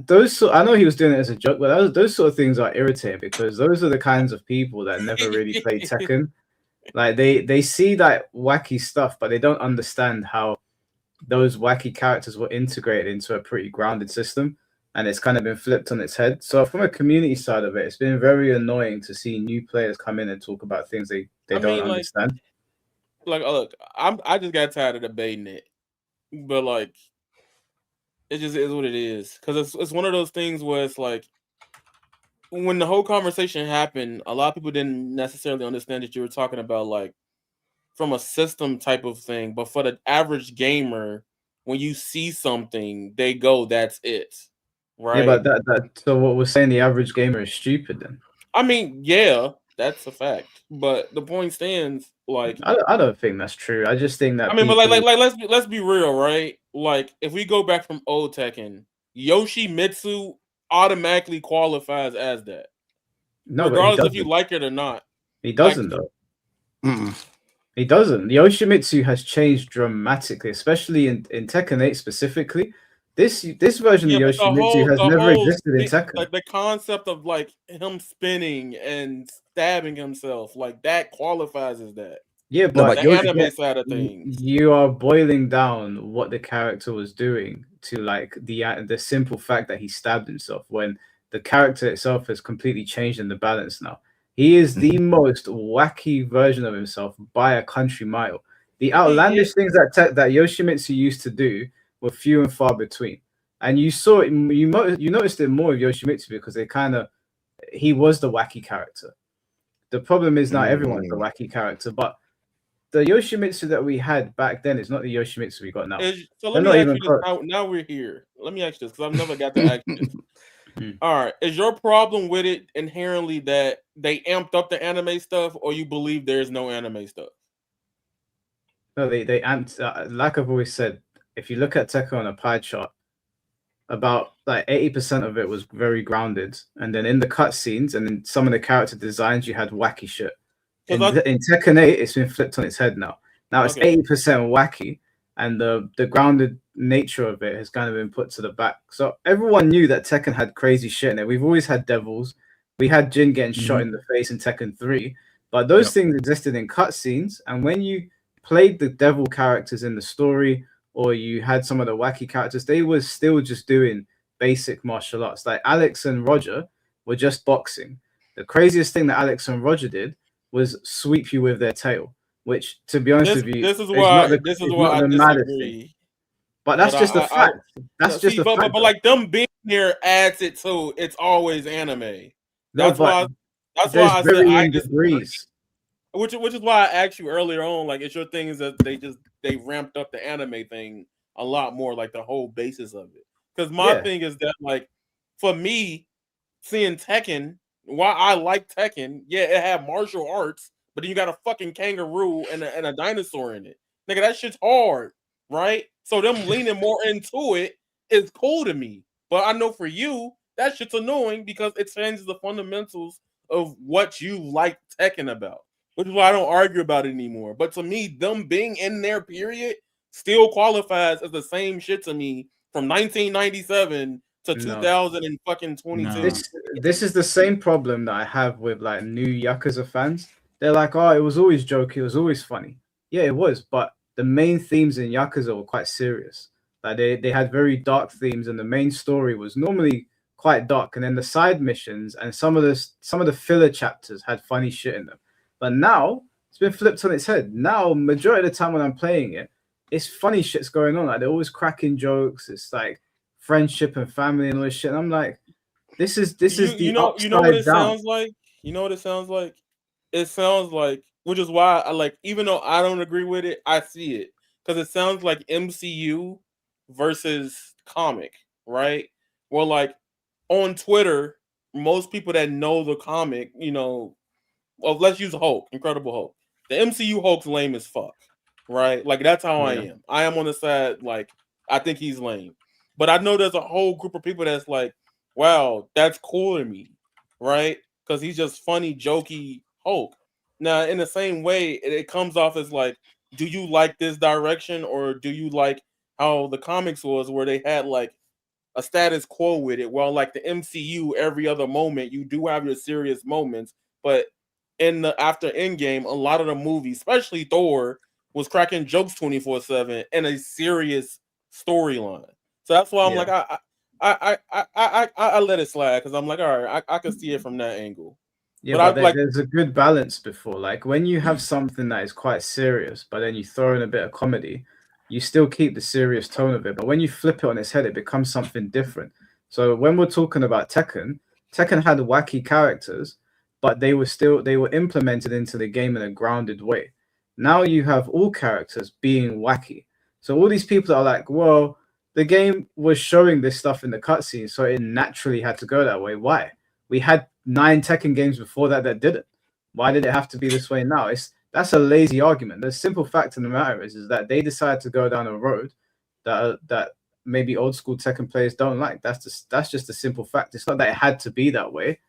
know he was doing it as a joke, but those sort of things are irritating because those are the kinds of people that never really played Tekken. Like they see that wacky stuff, but they don't understand how those wacky characters were integrated into a pretty grounded system, and it's kind of been flipped on its head. So from a community side of it, it's been very annoying to see new players come in and talk about things they don't understand. Like, look, I just got tired of debating it, but like, it just is what it is. Because it's one of those things where it's like, when the whole conversation happened, a lot of people didn't necessarily understand that you were talking about like from a system type of thing. But for the average gamer, when you see something, they go, "That's it." Right? Yeah, but so what we're saying, the average gamer is stupid then? I mean, yeah, that's a fact. But the point stands. Like, I don't think that's true. I just think that. I mean, but like let's be real, right? Like, if we go back from old Tekken, Yoshimitsu automatically qualifies as that. No, regardless if you like it or not. He doesn't though. He doesn't. Yoshimitsu has changed dramatically, especially in Tekken 8 specifically. This version of Yoshimitsu has never existed in Tekken. Like the concept of like him spinning and stabbing himself, like that qualifies as that. Yeah, but the anime side of things. You are boiling down what the character was doing to like the simple fact that he stabbed himself when the character itself has completely changed in the balance now. He is the most wacky version of himself by a country mile. The outlandish things that Yoshimitsu used to do were few and far between. And you saw it, you noticed it more with Yoshimitsu because he was the wacky character. The problem is now everyone's the wacky character, but the Yoshimitsu that we had back then is not the Yoshimitsu we got now. So let me ask you this. Now we're here. Let me ask you this because I've never got to ask you this. All right, is your problem with it inherently that they amped up the anime stuff, or you believe there's no anime stuff? No, they amped. Like I've always said, if you look at Tekken on a pie chart, about like 80% of it was very grounded, and then in the cutscenes and in some of the character designs, you had wacky shit. In Tekken 8, it's been flipped on its head now. Now it's 80% wacky, and the grounded nature of it has kind of been put to the back. So everyone knew that Tekken had crazy shit in it. We've always had devils. We had Jin getting shot in the face in Tekken 3, but those things existed in cutscenes. And when you played the devil characters in the story, or you had some of the wacky characters, they were still just doing basic martial arts. Like Alex and Roger were just boxing. The craziest thing that Alex and Roger did was sweep you with their tail, which, to be honest with you, this is why I disagree. But that's just a fact. That's just a fact. But like them being here adds it to it's always anime. That's why I said I disagree. Which is why I asked you earlier on, like, it's your thing is that they ramped up the anime thing a lot more, like the whole basis of it. Because my thing is that, like, for me, seeing Tekken, why I like Tekken, yeah, it had martial arts, but then you got a fucking kangaroo and a dinosaur in it. Nigga, that shit's hard, right? So them leaning more into it is cool to me. But I know for you, that shit's annoying because it changes the fundamentals of what you like Tekken about. Which is why I don't argue about it anymore. But to me, them being in their period still qualifies as the same shit to me from 1997 to 2022. This is the same problem that I have with like new Yakuza fans. They're like, oh, it was always jokey, it was always funny. Yeah, it was, but the main themes in Yakuza were quite serious. Like they had very dark themes, and the main story was normally quite dark. And then the side missions and some of the filler chapters had funny shit in them. But now it's been flipped on its head. Now, majority of the time when I'm playing it, it's funny shit's going on. Like they're always cracking jokes. It's like friendship and family and all this shit. And I'm like, this is you know what it sounds like? You know what it sounds like? It sounds like, which is why I like, even though I don't agree with it, I see it. Because it sounds like MCU versus comic, right? Well, like on Twitter, most people that know the comic, you know, well, let's use Hulk, Incredible Hulk. The MCU Hulk's lame as fuck, right? Like that's how I am. I am on the side, like I think he's lame, but I know there's a whole group of people that's like, wow, that's cool to me, right? Because he's just funny, jokey Hulk. Now, in the same way, it comes off as like, do you like this direction or do you like how the comics was, where they had like a status quo with it? Well, like the MCU, every other moment you do have your serious moments, but in the after Endgame, a lot of the movies, especially Thor, was cracking jokes 24/7 and a serious storyline. So that's why I'm like, I let it slide because I'm like, all right, I can see it from that angle. Yeah, but there's a good balance before. Like when you have something that is quite serious, but then you throw in a bit of comedy, you still keep the serious tone of it. But when you flip it on its head, it becomes something different. So when we're talking about Tekken had wacky characters, but they were implemented into the game in a grounded way. Now you have all characters being wacky. So all these people are like, well, the game was showing this stuff in the cutscene, so it naturally had to go that way. Why? We had 9 Tekken games before that didn't. Why did it have to be this way now? That's a lazy argument. The simple fact of the matter is that they decided to go down a road that maybe old school Tekken players don't like. That's just a simple fact. It's not that it had to be that way.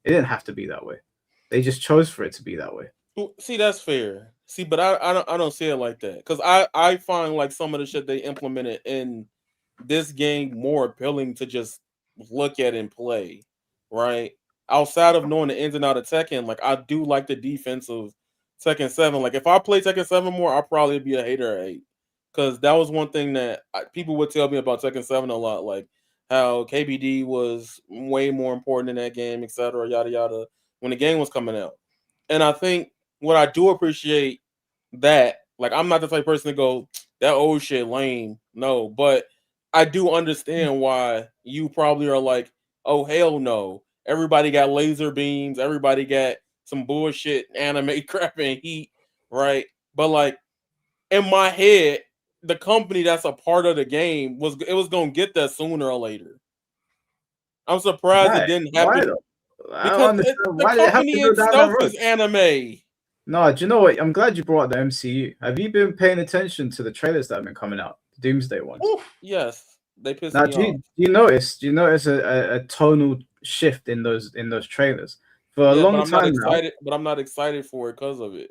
It didn't have to be that way. They just chose for it to be that way. See, that's fair. See, but I don't see it like that, because I find like some of the shit they implemented in this game more appealing to just look at and play, right? Outside of knowing the ins and outs of Tekken, like I do like the defense of Tekken 7. Like if I play Tekken 7 more, I'll probably be a hater at 8, because that was one thing that people would tell me about Tekken 7 a lot, like how KBD was way more important in that game, etc. Yada yada, when the game was coming out. And I think what I do appreciate that, like I'm not the type of person to go, that old shit lame. No, but I do understand why you probably are like, oh hell no. Everybody got laser beams, everybody got some bullshit anime crap and heat, right? But like in my head, the company that's a part of the game was gonna get that sooner or later. I'm surprised it didn't happen. Because the company itself is anime. No, do you know what? I'm glad you brought up the MCU. Have you been paying attention to the trailers that have been coming out? The Doomsday ones. Yes, they pissed now, me off. Do you notice a tonal shift in those trailers? For a long time now. But I'm not excited for it because of it.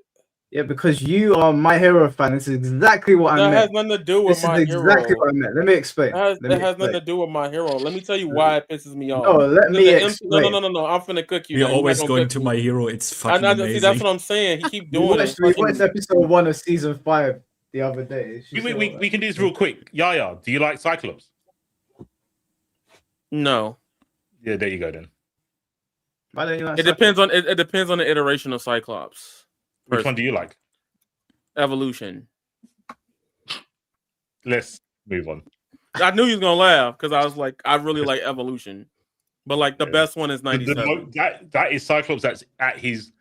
Yeah, because you are My Hero fan. This is exactly what I meant. That has nothing to do with My Hero. Exactly what I meant. Let me explain. That has nothing to do with My Hero. Let me tell you why it pisses me off. No, let me explain. No. I'm finna cook you. You're always going to My Hero. It's fucking amazing. See, that's what I'm saying. He keep doing it. We watched episode 1 of season 5 the other day. We can do this real quick. Yaya, do you like Cyclops? No. Yeah, there you go then. Why don't you like it depends on the iteration of Cyclops. Which one do you like? Evolution. Let's move on. I knew he was gonna laugh because I was like, I really like Evolution, but like the best one is 97. That is Cyclops. That's at his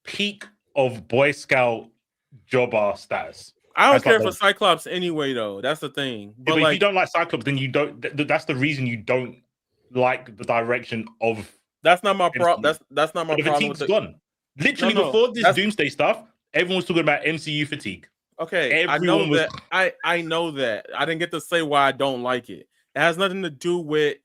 peak of Boy Scout jobber status. I don't care for Cyclops anyway, though. That's the thing. But if you don't like Cyclops, then you don't. That's the reason you don't like the direction of. That's not my problem. That's not my the problem. Fatigue's gone. Literally before this Doomsday stuff, everyone was talking about MCU fatigue. Okay, I know that. I know that. I didn't get to say why I don't like it. It has nothing to do with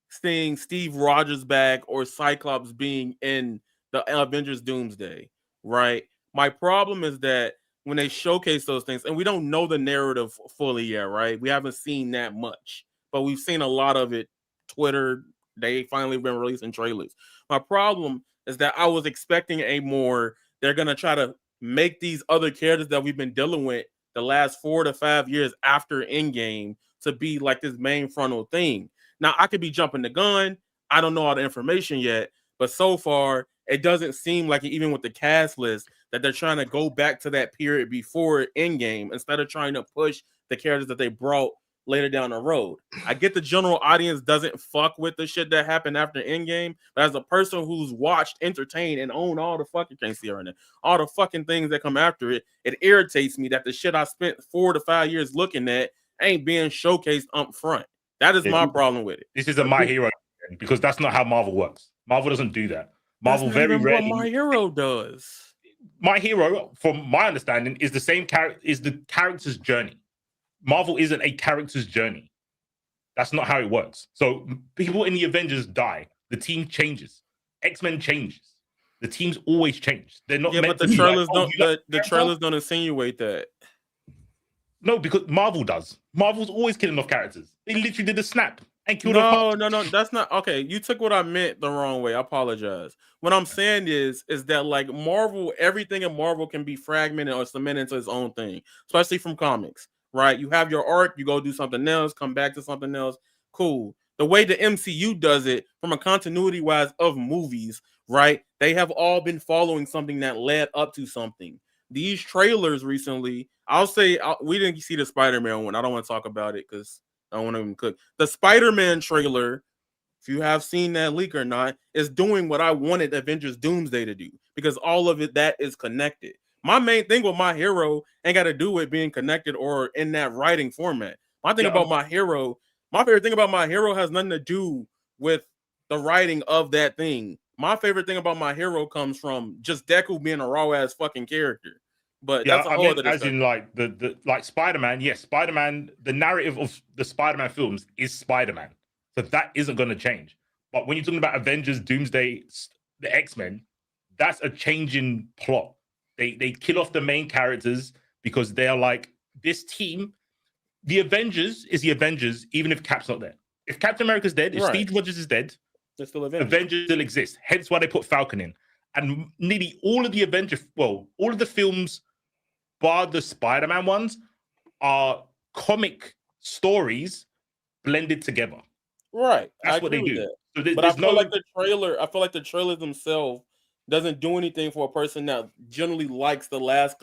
seeing Steve Rogers back or Cyclops being in the Avengers Doomsday, right? My problem is that when they showcase those things, and we don't know the narrative fully yet, right? We haven't seen that much, but we've seen a lot of it. Twitter, they finally been releasing trailers. My problem is that I was expecting they're going to try to make these other characters that we've been dealing with the last 4 to 5 years after Endgame to be like this main frontal thing. Now, I could be jumping the gun. I don't know all the information yet, but so far, it doesn't seem like, even with the cast list, that they're trying to go back to that period before Endgame instead of trying to push the characters that they brought later down the road. I get the general audience doesn't fuck with the shit that happened after Endgame, but as a person who's watched, entertained, and owned all the fucking all the fucking things that come after it, it irritates me that the shit I spent 4 to 5 years looking at ain't being showcased up front. That is my problem with it. This is a My Hero because that's not how Marvel works. Marvel doesn't do that. Marvel very rarely. What My Hero does. My Hero, from my understanding, is the same character. Is the character's journey. Marvel isn't a character's journey. That's not how it works. So people in the Avengers die. The team changes. X-Men changes. The teams always change. They're not. Yeah, but the trailers don't. The trailers don't insinuate that. No, because Marvel does. Marvel's always killing off characters. They literally did a snap and killed off. No, that's not okay. You took what I meant the wrong way. I apologize. What I'm saying is that like Marvel, everything in Marvel can be fragmented or cemented into its own thing, especially from comics, right? You have your art, you go do something else, come back to something else. Cool. The way the MCU does it, from a continuity wise of movies, right? They have all been following something that led up to something. These trailers recently, I'll say we didn't see the Spider-Man one. I don't want to talk about it because I don't want to even cook. The Spider-Man trailer, if you have seen that leak or not, is doing what I wanted Avengers Doomsday to do because all of it that is connected. My main thing with My Hero ain't got to do with being connected or in that writing format. My thing about My Hero, my favorite thing about My Hero has nothing to do with the writing of that thing. My favorite thing about My Hero comes from just Deku being a raw ass fucking character. But yeah, that's a whole other as in like the like Spider-Man. Yes, Spider-Man. The narrative of the Spider-Man films is Spider-Man, so that isn't going to change. But when you're talking about Avengers, Doomsday, the X-Men, that's a changing plot. They kill off the main characters because they are like this team. The Avengers is the Avengers, even if Cap's not there. If Captain America's dead, if Steve Rogers is dead. They're still Avengers still exist. Hence why they put Falcon in. And nearly all of the all of the films, bar the Spider-Man ones, are comic stories blended together. Right. That's what they do. So but I feel like the trailers themselves doesn't do anything for a person that generally likes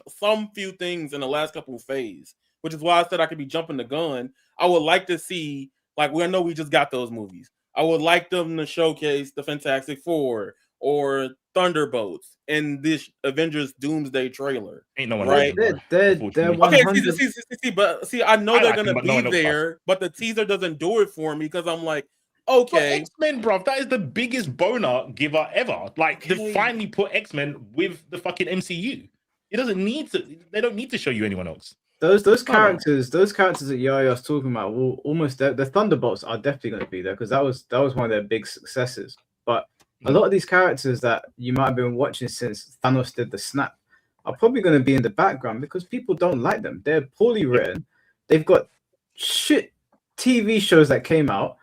some few things in the last couple of phases, which is why I said I could be jumping the gun. I would like to see, like, I know we just got those movies. I would like them to showcase the Fantastic Four or Thunderbolts in this Avengers Doomsday trailer. Ain't no one right? They're okay. See, I know they're gonna be there, but the teaser doesn't do it for me because I'm like, okay, X-Men, bro, that is the biggest boner giver ever. Like, to finally put X-Men with the fucking MCU. It doesn't need to. They don't need to show you anyone else. Those characters that Yaya's talking about will almost the Thunderbolts are definitely going to be there because that was one of their big successes. But a lot of these characters that you might have been watching since Thanos did the snap are probably going to be in the background because people don't like them. They're poorly written. They've got shit TV shows that came out,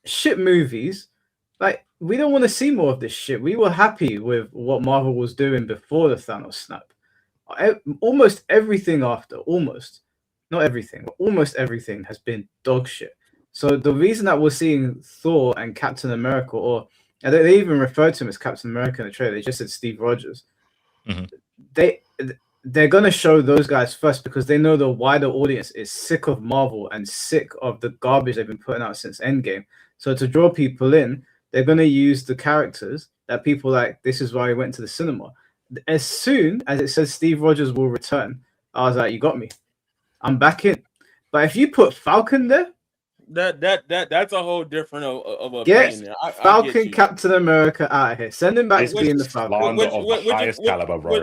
shit movies. Like, we don't want to see more of this shit. We were happy with what Marvel was doing before the Thanos snap. Almost everything after, not everything, but almost everything has been dog shit. So the reason that we're seeing Thor and Captain America, or they even referred to him as Captain America in the trailer, they just said Steve Rogers. Mm-hmm. They're gonna show those guys first because they know the wider audience is sick of Marvel and sick of the garbage they've been putting out since Endgame. So to draw people in, they're gonna use the characters that people like. This is why we went to the cinema. As soon as it says Steve Rogers will return, I was like, you got me. I'm back in. But if you put Falcon there, that's a whole different of a get Falcon, Captain America out of here. Send him back to being the Falcon.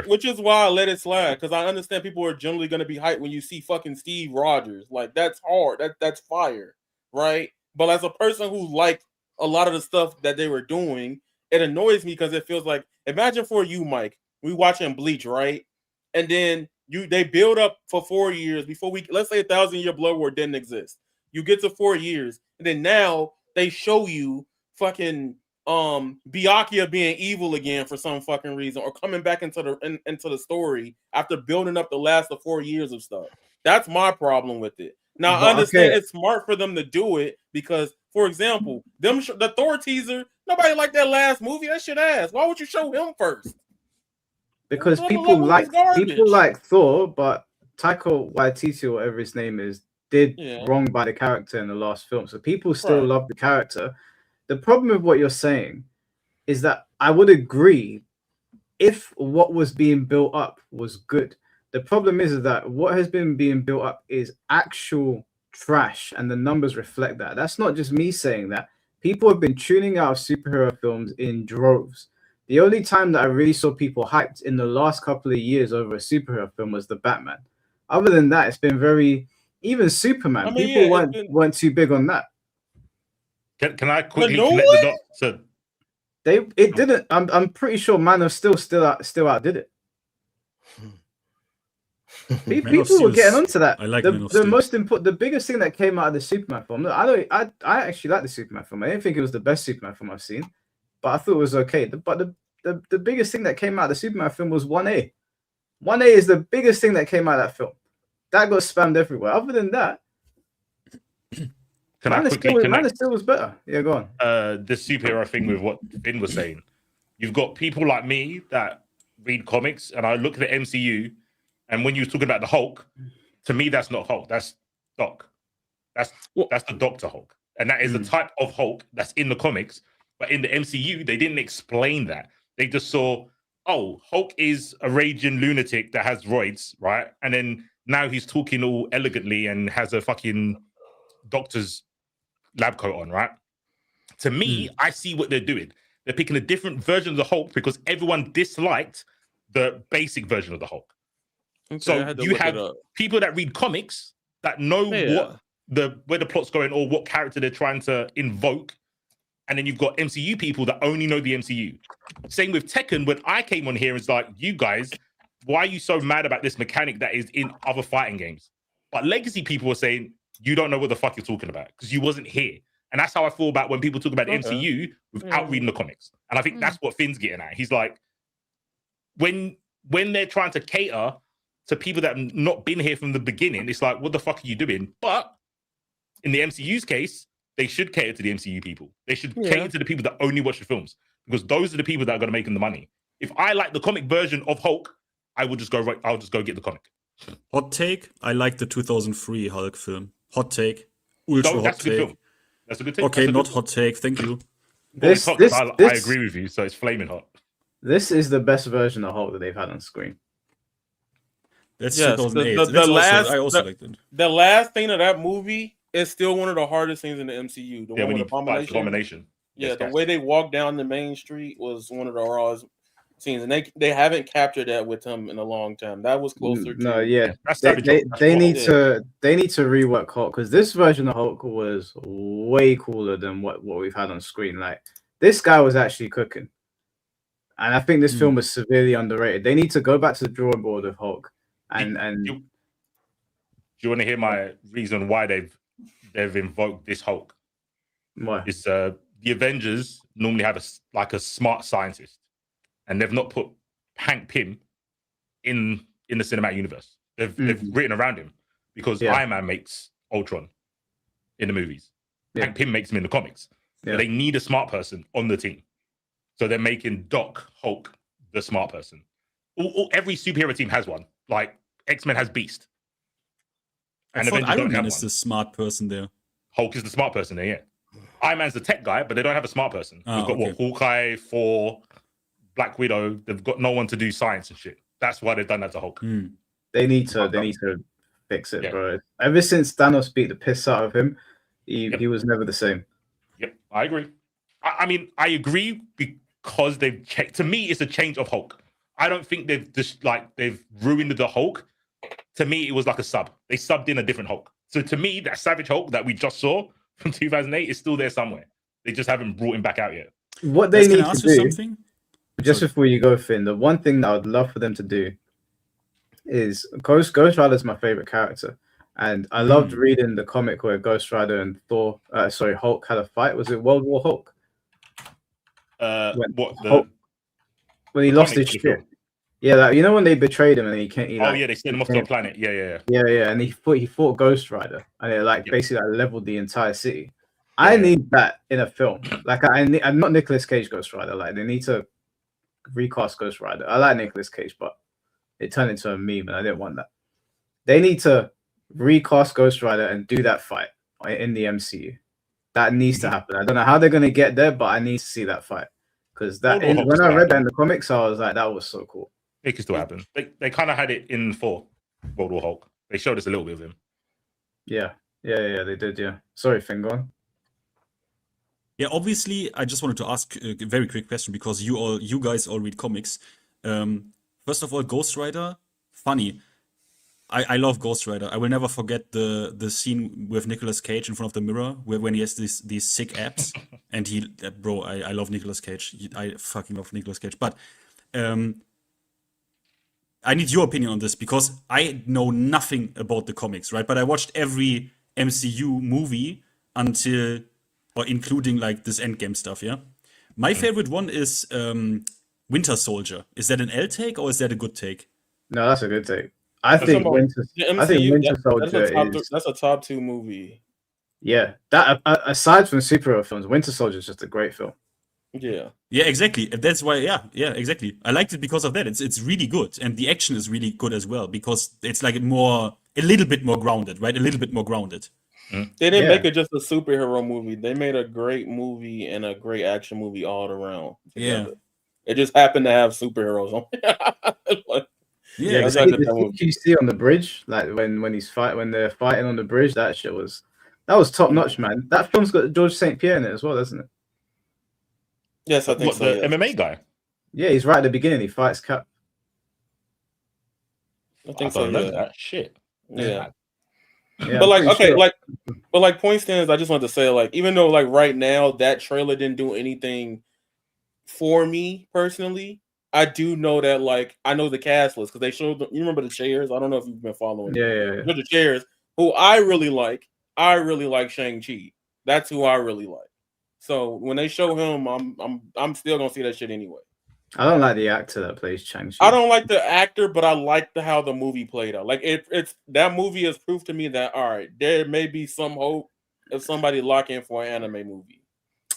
Which is why I let it slide, because I understand people are generally going to be hyped when you see fucking Steve Rogers. Like, that's hard. That's fire, right? But as a person who liked a lot of the stuff that they were doing, it annoys me because it feels like, imagine for you, Mike, we watching Bleach, right? And then they build up for 4 years before let's say 1,000-year Blood War didn't exist. You get to 4 years, and then now they show you fucking Byakuya being evil again for some fucking reason, or coming back into the story after building up the last of 4 years of stuff. That's my problem with it. Now I understand it's smart for them to do it because, for example, the Thor teaser, nobody liked that last movie. That shit ass. Why would you show him first? Because people like Thor, but Taika Waititi, or whatever his name is, did wrong by the character in the last film. So people still love the character. The problem with what you're saying is that I would agree if what was being built up was good. The problem is that what has been being built up is actual trash, and the numbers reflect that. That's not just me saying that. People have been tuning out of superhero films in droves. The only time that I really saw people hyped in the last couple of years over a superhero film was the Batman. Other than that, it's been very, even Superman. I mean, People yeah, weren't too big on that. Can I quickly new connect the dots? So, It didn't. I'm pretty sure Man of Steel still outdid it. People were getting onto that. I like the most important, the biggest thing that came out of the Superman film. Look, I actually like the Superman film. I didn't think it was the best Superman film I've seen, but I thought it was okay. But the biggest thing that came out of the Superman film was 1A. 1A is the biggest thing that came out of that film. That got spammed everywhere. Other than that, Man of Steel was better. Yeah, go on. The superhero thing with what Finn was saying. You've got people like me that read comics, and I look at the MCU, and when you were talking about the Hulk, to me that's not Hulk. That's Doc. That's the Doctor Hulk, and that is the type of Hulk that's in the comics. But in the MCU, they didn't explain that. They just saw, oh, Hulk is a raging lunatic that has roids, right? And then now he's talking all elegantly and has a fucking doctor's lab coat on, right? To me, I see what they're doing. They're picking a different version of the Hulk because everyone disliked the basic version of the Hulk. Okay, so you have people that read comics that know where the plot's going or what character they're trying to invoke. And then you've got MCU people that only know the MCU. Same with Tekken, when I came on here, it's like, you guys, why are you so mad about this mechanic that is in other fighting games? But Legacy people were saying, you don't know what the fuck you're talking about because you wasn't here. And that's how I feel about when people talk about the MCU without reading the comics. And I think that's what Finn's getting at. He's like, when they're trying to cater to people that have not been here from the beginning, it's like, what the fuck are you doing? But in the MCU's case, they should cater to the MCU people. They should cater to the people that only watch the films because those are the people that are going to make them the money. If I like the comic version of Hulk, I'll just go get the comic. Hot take, I like the 2003 Hulk film. Hot take. Ultra hot take. Film. That's a good take. Okay, not hot take. Thank you. I agree with you, so it's flaming hot. This is the best version of Hulk that they've had on screen. That's 2008. I also liked it. The last thing of that movie is still one of the hardest things in the MCU. The one with Abomination. Yeah, the way they walked down the main street was one of the rawest scenes, and they haven't captured that with him in a long time. That was closer. They need to rework Hulk because this version of Hulk was way cooler than what we've had on screen. Like this guy was actually cooking, and I think this film was severely underrated. They need to go back to the drawing board of Hulk. And do you want to hear my reason why they've invoked this Hulk? Why? It's the Avengers normally have a smart scientist. And they've not put Hank Pym in the cinematic universe. They've written around him because Iron Man makes Ultron in the movies. Hank Pym makes him in the comics. So they need a smart person on the team. So they're making Doc Hulk the smart person. Every superhero team has one. Like X-Men has Beast. And Iron Man is the smart person there. Hulk is the smart person there, yeah. Iron Man's the tech guy, but they don't have a smart person. We've got Hawkeye, Thor, Black Widow. They've got no one to do science and shit. That's why they've done that to Hulk. They need to fix it, bro. Ever since Thanos beat the piss out of him, he was never the same. Yep, I agree. I mean, I agree because they've checked. To me, it's a change of Hulk. I don't think they've ruined the Hulk. To me, it was like a sub. They subbed in a different Hulk. So to me, that Savage Hulk that we just saw from 2008 is still there somewhere. They just haven't brought him back out yet. What they need to do, just before you go, Finn, the one thing that I would love for them to do is Ghost Rider is my favorite character. And I loved reading the comic where Ghost Rider and Hulk had a fight. Was it World War Hulk? When he lost his shit. Yeah, you know when they betrayed him and he can't. They sent him off to a planet. Yeah. And he fought Ghost Rider, and it basically leveled the entire city. I need that in a film. I'm not Nicolas Cage Ghost Rider. Like they need to recast Ghost Rider. I like Nicolas Cage, but it turned into a meme, and I didn't want that. They need to recast Ghost Rider and do that fight in the MCU. That needs to happen. I don't know how they're gonna get there, but I need to see that fight because when I read that in the comics, I was like, that was so cool. It could still happen. They kind of had it in for World War Hulk. They showed us a little bit of him. Yeah. Yeah, they did. Yeah. Sorry, Finn, go on. Yeah, obviously, I just wanted to ask a very quick question because you guys all read comics. First of all, Ghost Rider, funny. I love Ghost Rider. I will never forget the scene with Nicolas Cage in front of the mirror when he has these sick abs, and bro, I love Nicolas Cage. I fucking love Nicolas Cage. But I need your opinion on this because I know nothing about the comics, right? But I watched every MCU movie until or including like this Endgame stuff, yeah? My favorite one is Winter Soldier. Is that an L take or is that a good take? No, that's a good take. I think Winter Soldier that's a top 2 movie. Yeah, that aside from superhero films, Winter Soldier is just a great film. Yeah. Yeah, exactly. That's why. Yeah, exactly. I liked it because of that. It's really good, and the action is really good as well because it's like a little bit more grounded, right? A little bit more grounded. They didn't make it just a superhero movie. They made a great movie and a great action movie all around. Together. Yeah, it just happened to have superheroes on. You see on the bridge, like when they're fighting on the bridge, that was top notch, man. That film's got George St. Pierre in it as well, doesn't it? Yes, I think so. The MMA guy. Yeah, he's right at the beginning. He fights Cap. I think so. Yeah. That shit. Yeah. Yeah, but like point stands, I just wanted to say, like, even though like right now that trailer didn't do anything for me personally, I do know that like I know the cast list because they showed you remember the chairs. I don't know if you've been following. Yeah. The chairs who I really like. I really like Shang-Chi. That's who I really like. So when they show him, I'm still gonna see that shit anyway. I don't like the actor that plays Shang-Chi. I don't like the actor, but I like how the movie played out. Like it's that movie has proved to me that all right, there may be some hope if somebody lock in for an anime movie.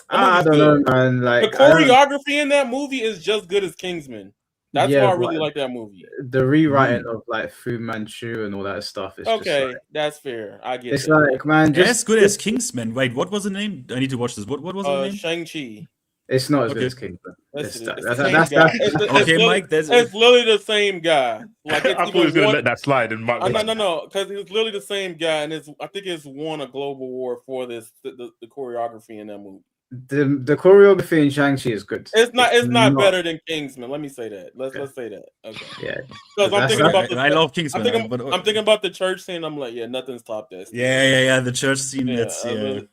I don't know, man. Like the choreography in that movie is just good as Kingsman. That's why I really like that movie. The rewriting of like Fu Manchu and all that stuff is okay. That's fair. I get it. It's like, man, just as good as Kingsman. Wait, what was the name? I need to watch this. What was the name? Shang-Chi. It's not as good as Kingsman. Okay, Mike. It's literally the same guy. Like I thought he was going to let that slide, and Mike. No, because it's literally the same guy, and I think it's won a global award for this the choreography in that movie. The choreography in Shang-Chi is good. It's not better than Kingsman. Let me say that. Let's say that. Okay. Yeah. Because I'm thinking about I love Kingsman. I'm thinking about the church scene. I'm like, yeah, nothing's topped that. Yeah. The church scene.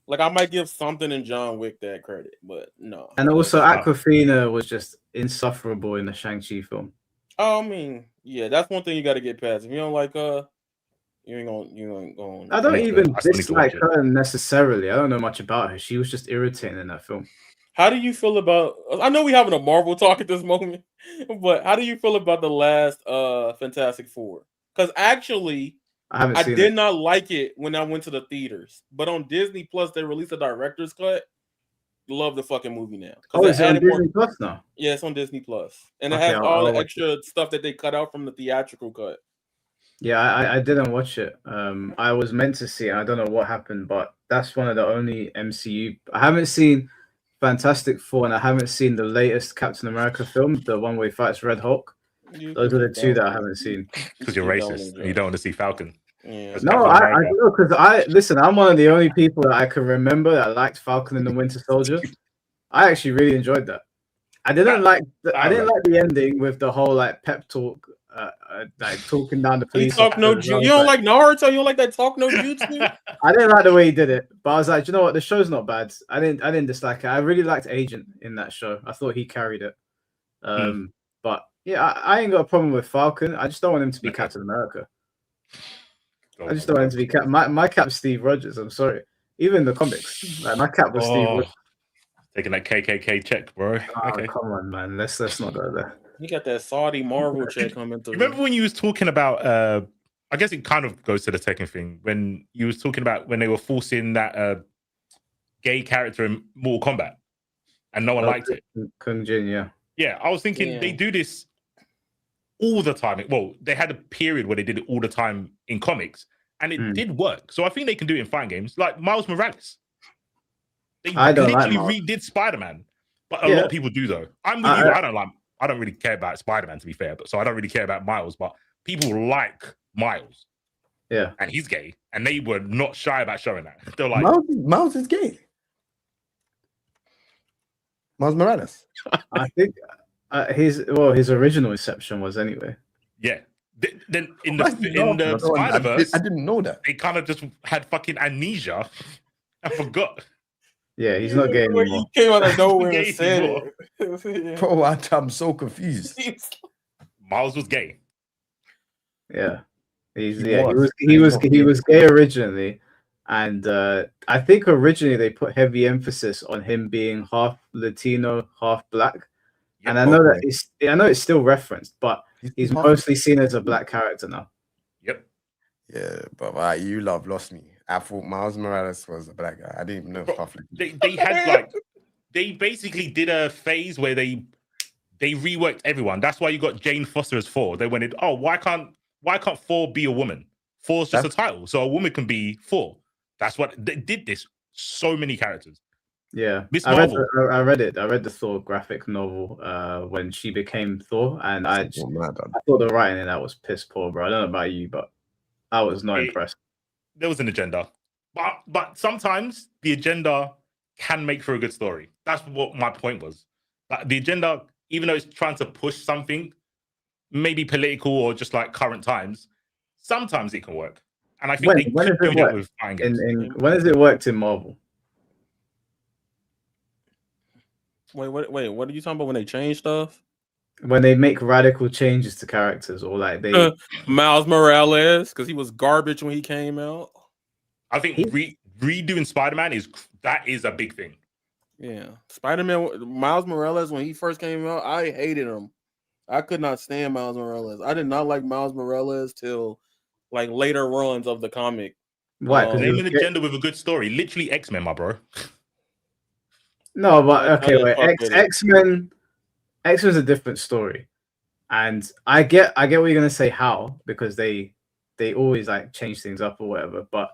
Like I might give something in John Wick that credit, but no. And also, Awkwafina was just insufferable in the Shang-Chi film. Oh, I mean, yeah, that's one thing you got to get past. If you don't like you ain't going. I don't even dislike her necessarily. I don't know much about her. She was just irritating in that film. How do you feel about? I know we're having a Marvel talk at this moment, but how do you feel about the last Fantastic Four? Because actually, I did not like it when I went to the theaters, but on Disney Plus they released a director's cut. Love the fucking movie now. Oh, it's on Disney Plus now. Yeah, it's on Disney Plus, and it has all the extra stuff that they cut out from the theatrical cut. Yeah, I didn't watch it. I was meant to see it. I don't know what happened, but that's one of the only MCU. I haven't seen Fantastic Four, and I haven't seen the latest Captain America film, the one where he fights Red Hulk. Those are the two that I haven't seen. Because you're racist and you don't want to see Falcon. Yeah. No, I do, because listen, I'm one of the only people that I can remember that liked Falcon and the Winter Soldier. I actually really enjoyed that. I didn't like the ending with the whole like pep talk, like talking down the police. You don't like Naruto? You don't like that talk no jutsu? I didn't like the way he did it, but I was like, you know what, the show's not bad. I didn't dislike it. I really liked Agent in that show. I thought he carried it. But yeah, I ain't got a problem with Falcon. I just don't want him to be Captain America. I just don't want him to be Cap. My Cap's Steve Rogers. I'm sorry. Even in the comics, like my Cap was Steve Rogers. Taking that KKK check, bro. Oh, okay. Come on, man. Let's not go there. You got that Saudi Marvel check coming through. Remember when you was talking about? I guess it kind of goes to the second thing when you was talking about when they were forcing that gay character in Mortal Kombat, and no one liked it. Kung Jin, yeah. Yeah, I was thinking they do this all the time. Well, they had a period where they did it all the time in comics, and it did work. So I think they can do it in fighting games, like Miles Morales. They literally redid Spider-Man, but a lot of people do though. I'm with you. I don't really care about Spider-Man, to be fair, but so I don't really care about Miles. But people like Miles. Yeah. And he's gay. And they were not shy about showing that. They're like, Miles is gay. Miles Morales. I think his original reception was anyway. Yeah. Then in the Spider-Verse, I didn't know that. They kind of just had fucking amnesia. I forgot. Yeah, he's not gay anymore. He came out of nowhere and said it. Bro, I'm so confused. Miles was gay. Yeah. He was gay originally. And I think originally they put heavy emphasis on him being half Latino, half black. Yep, and I know it's still referenced, but he's mostly seen as a black character now. Yep. Yeah, but you lost me. I thought Miles Morales was a black guy. I didn't even know. They had they basically did a phase where they reworked everyone. That's why you got Jane Foster as Thor. They went, why can't Thor be a woman? Thor's just a title, so a woman can be Thor. That's what they did. This so many characters. Yeah, Miss I Marvel. read it. I read the Thor graphic novel when she became Thor, and I thought the writing in that was piss poor, bro. I don't know about you, but I was not impressed. There was an agenda, but sometimes the agenda can make for a good story. That's what my point was. Like the agenda, even though it's trying to push something, maybe political or just like current times, sometimes it can work. And I think they could do that with fighting games. When has it worked in Marvel? Wait, what are you talking about when they change stuff? When they make radical changes to characters, or like they Miles Morales, because he was garbage when he came out. I think redoing Spider-Man is a big thing. Yeah, Spider-Man, Miles Morales, when he first came out, I hated him. I could not stand Miles Morales. I did not like Miles Morales till like later runs of the comic. Why? Name an agenda with a good story. Literally X-Men, my bro. No, but okay, wait. X-Men is a different story, and I get what you're gonna say. How? Because they always like change things up or whatever. But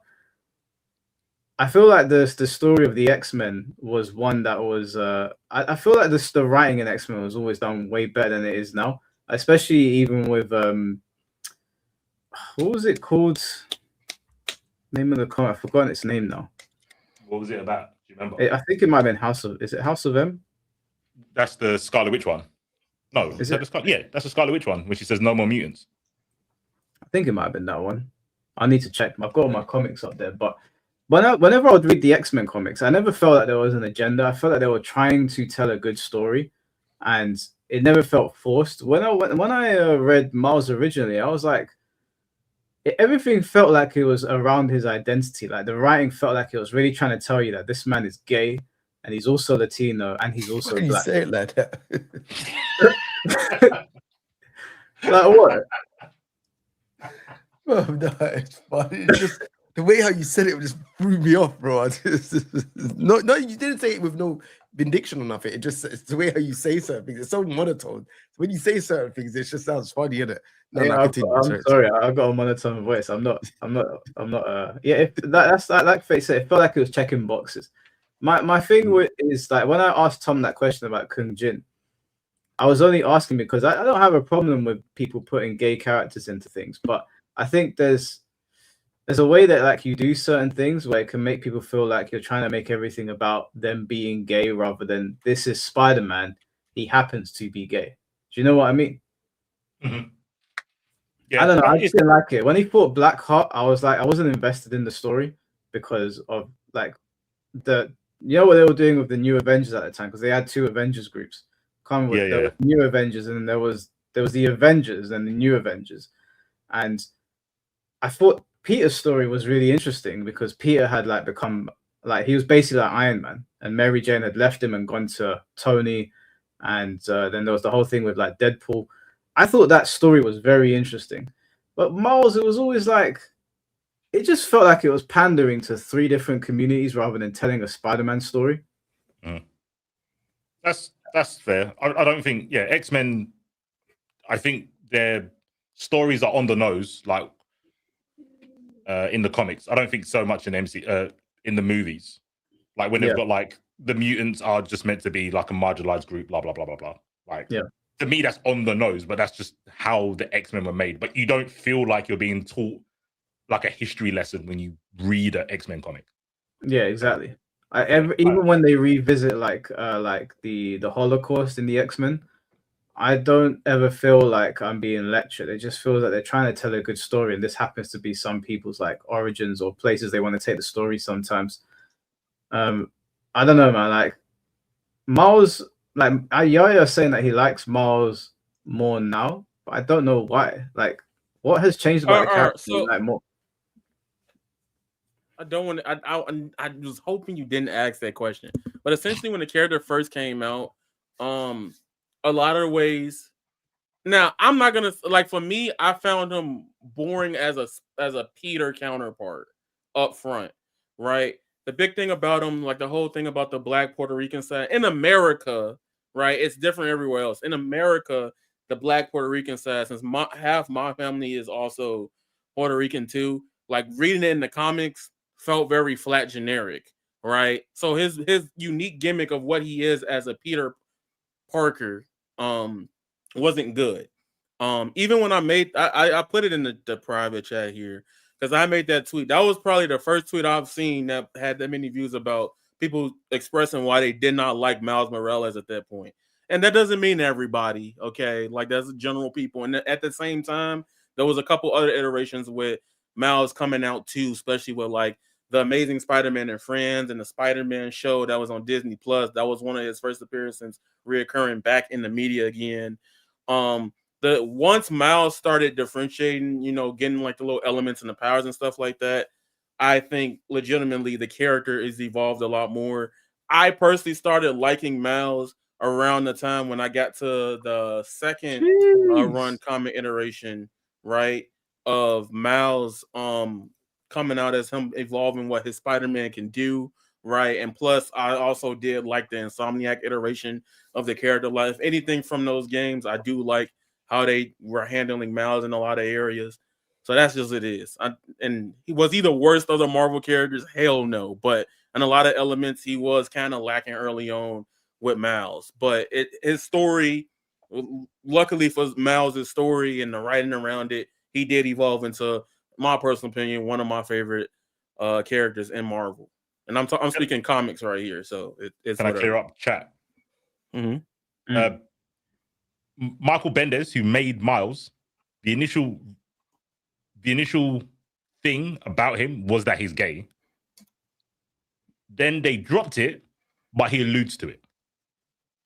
I feel like the story of the X-Men was one that was. I feel like the writing in X-Men was always done way better than it is now, especially even with what was it called? Name of the comic. I've forgotten its name now. What was it about? Do you remember? I think it might have been Is it House of M? That's the Scarlet Witch one. No, that's the Scarlet Witch one, when she says no more mutants. I think it might have been that one. I need to check. I've got all my comics up there, but whenever I would read the X-Men comics, I never felt like there was an agenda. I felt like they were trying to tell a good story, and it never felt forced. When I read Miles originally, I was like, everything felt like it was around his identity. Like the writing felt like it was really trying to tell you that this man is gay, and he's also Latino, and he's also black. You say it like that? Like what? Bro, no, it's funny. It's just the way how you said it just threw me off, bro. No, you didn't say it with no vindication or nothing. It's the way how you say certain things. It's so monotone. When you say certain things, it just sounds funny, innit? I'm sorry, I've got a monotone voice. I'm not. Yeah, if that's like they said, it felt like it was checking boxes. My thing is like when I asked Tom that question about Kung Jin, I was only asking because I don't have a problem with people putting gay characters into things, but I think there's a way that like you do certain things where it can make people feel like you're trying to make everything about them being gay rather than this is Spider-Man. He happens to be gay. Do you know what I mean? Mm-hmm. Yeah, I don't know. I just didn't like it. When he fought Blackheart, I was like, I wasn't invested in the story because of like what they were doing with the New Avengers at the time, because they had two Avengers groups. There was New Avengers, and then there was the Avengers and the New Avengers. And I thought Peter's story was really interesting because Peter had like become like he was basically like Iron Man, and Mary Jane had left him and gone to Tony, and then there was the whole thing with like Deadpool. I thought that story was very interesting, but Miles, it was always like it just felt like it was pandering to three different communities rather than telling a Spider-Man story. That's fair. I don't think X-Men. I think their stories are on the nose, like in the comics. I don't think so much in in the movies. Like when they've got like the mutants are just meant to be like a marginalized group, blah blah blah blah blah. Like to me, that's on the nose, but that's just how the X-Men were made. But you don't feel like you're being taught like a history lesson when you read an X-Men comic. Yeah, exactly. Even when they revisit like the Holocaust in the X-Men, I don't ever feel like I'm being lectured. It just feels like they're trying to tell a good story, and this happens to be some people's like origins or places they want to take the story sometimes. I don't know, man. Like Miles, like Yaya saying that he likes Miles more now, but I don't know why. Like, what has changed about the character? So like more? I don't want to. I was hoping you didn't ask that question, but essentially, when the character first came out, a lot of ways. Now, I'm not gonna like. For me, I found him boring as a Peter counterpart up front, right? The big thing about him, like the whole thing about the Black Puerto Rican side in America, right? It's different everywhere else. In America, the Black Puerto Rican side, since half my family is also Puerto Rican too. Like reading it in the comics felt very flat, generic, right? So his unique gimmick of what he is as a Peter Parker, wasn't good. Even when I put it in the private chat here because I made that tweet. That was probably the first tweet I've seen that had that many views about people expressing why they did not like Miles Morales at that point. And that doesn't mean everybody, okay? Like that's general people. And at the same time, there was a couple other iterations with Miles coming out too, especially with like the Amazing Spider-Man and Friends and the Spider-Man show that was on Disney Plus. That was one of his first appearances reoccurring back in the media again. The once Miles started differentiating, getting like the little elements and the powers and stuff like that, I think legitimately the character is evolved a lot more. I personally started liking Miles around the time when I got to the second run comic iteration, right, of Miles coming out as him evolving what his Spider-Man can do, right? And plus, I also did like the Insomniac iteration of the character life. Anything from those games, I do like how they were handling Miles in a lot of areas. So that's just it is. And he was either worst of the Marvel characters, hell no. But in a lot of elements, he was kind of lacking early on with Miles. But his story, luckily for Miles' story and the writing around it, he did evolve into, my personal opinion, one of my favorite characters in Marvel. And I'm speaking comics right here. So it's Can I clear up chat? Mm-hmm. Michael Bendis, who made Miles, the initial thing about him was that he's gay. Then they dropped it, but he alludes to it.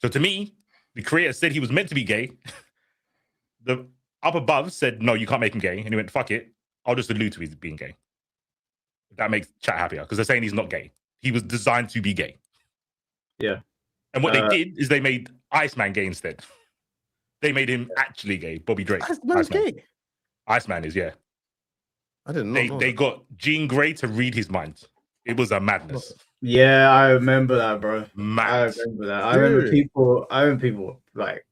So to me, the creator said he was meant to be gay. The up above said, no, you can't make him gay. And he went, fuck it. I'll just allude to his being gay. That makes chat happier because they're saying he's not gay. He was designed to be gay. Yeah. And what they did is they made Iceman gay instead. They made him actually gay. Bobby Drake. Iceman's gay. Iceman is, yeah. I didn't know. They got Jean Grey to read his mind. It was a madness. Yeah, I remember that, bro. Mad. I remember that. I remember people like,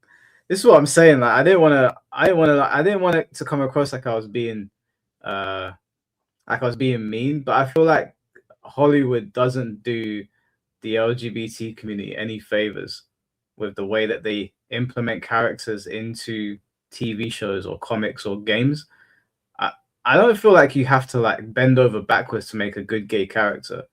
this is what I'm saying. Like, I didn't want it to come across like I was being mean, but I feel like Hollywood doesn't do the LGBT community any favors with the way that they implement characters into TV shows or comics or games. I don't feel like you have to like bend over backwards to make a good gay character.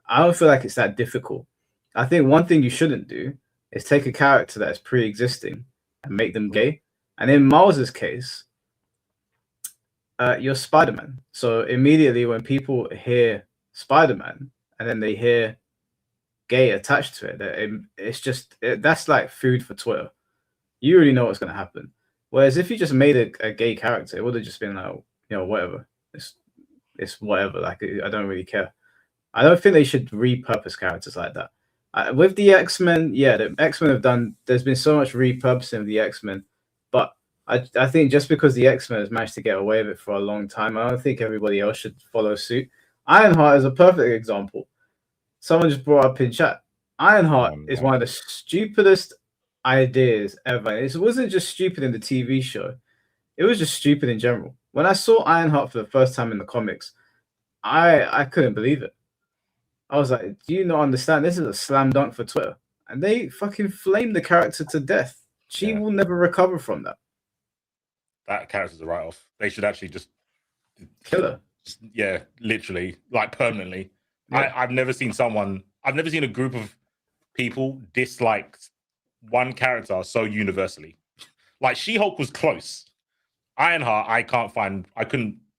I don't feel like it's that difficult. I think one thing you shouldn't do is take a character that's pre-existing and make them gay. And in Miles's case, you're Spider-Man. So immediately when people hear Spider-Man and then they hear gay attached to it, that's like food for Twitter. You already know what's going to happen. Whereas if you just made a gay character, it would have just been like, whatever. It's whatever. Like, I don't really care. I don't think they should repurpose characters like that. With the X-Men, yeah, the X-Men have done, there's been so much repurposing of the X-Men, but I think just because the X-Men has managed to get away with it for a long time, I don't think everybody else should follow suit. Ironheart is a perfect example. Someone just brought up in chat. Ironheart is one of the stupidest ideas ever. It wasn't just stupid in the TV show. It was just stupid in general. When I saw Ironheart for the first time in the comics, I couldn't believe it. I was like, do you not understand? This is a slam dunk for Twitter. And they fucking flamed the character to death. She will never recover from that. That character's a write-off. They should actually just kill her. Yeah, literally, like permanently. Yeah. I've never seen a group of people dislike one character so universally. Like She-Hulk was close. Ironheart,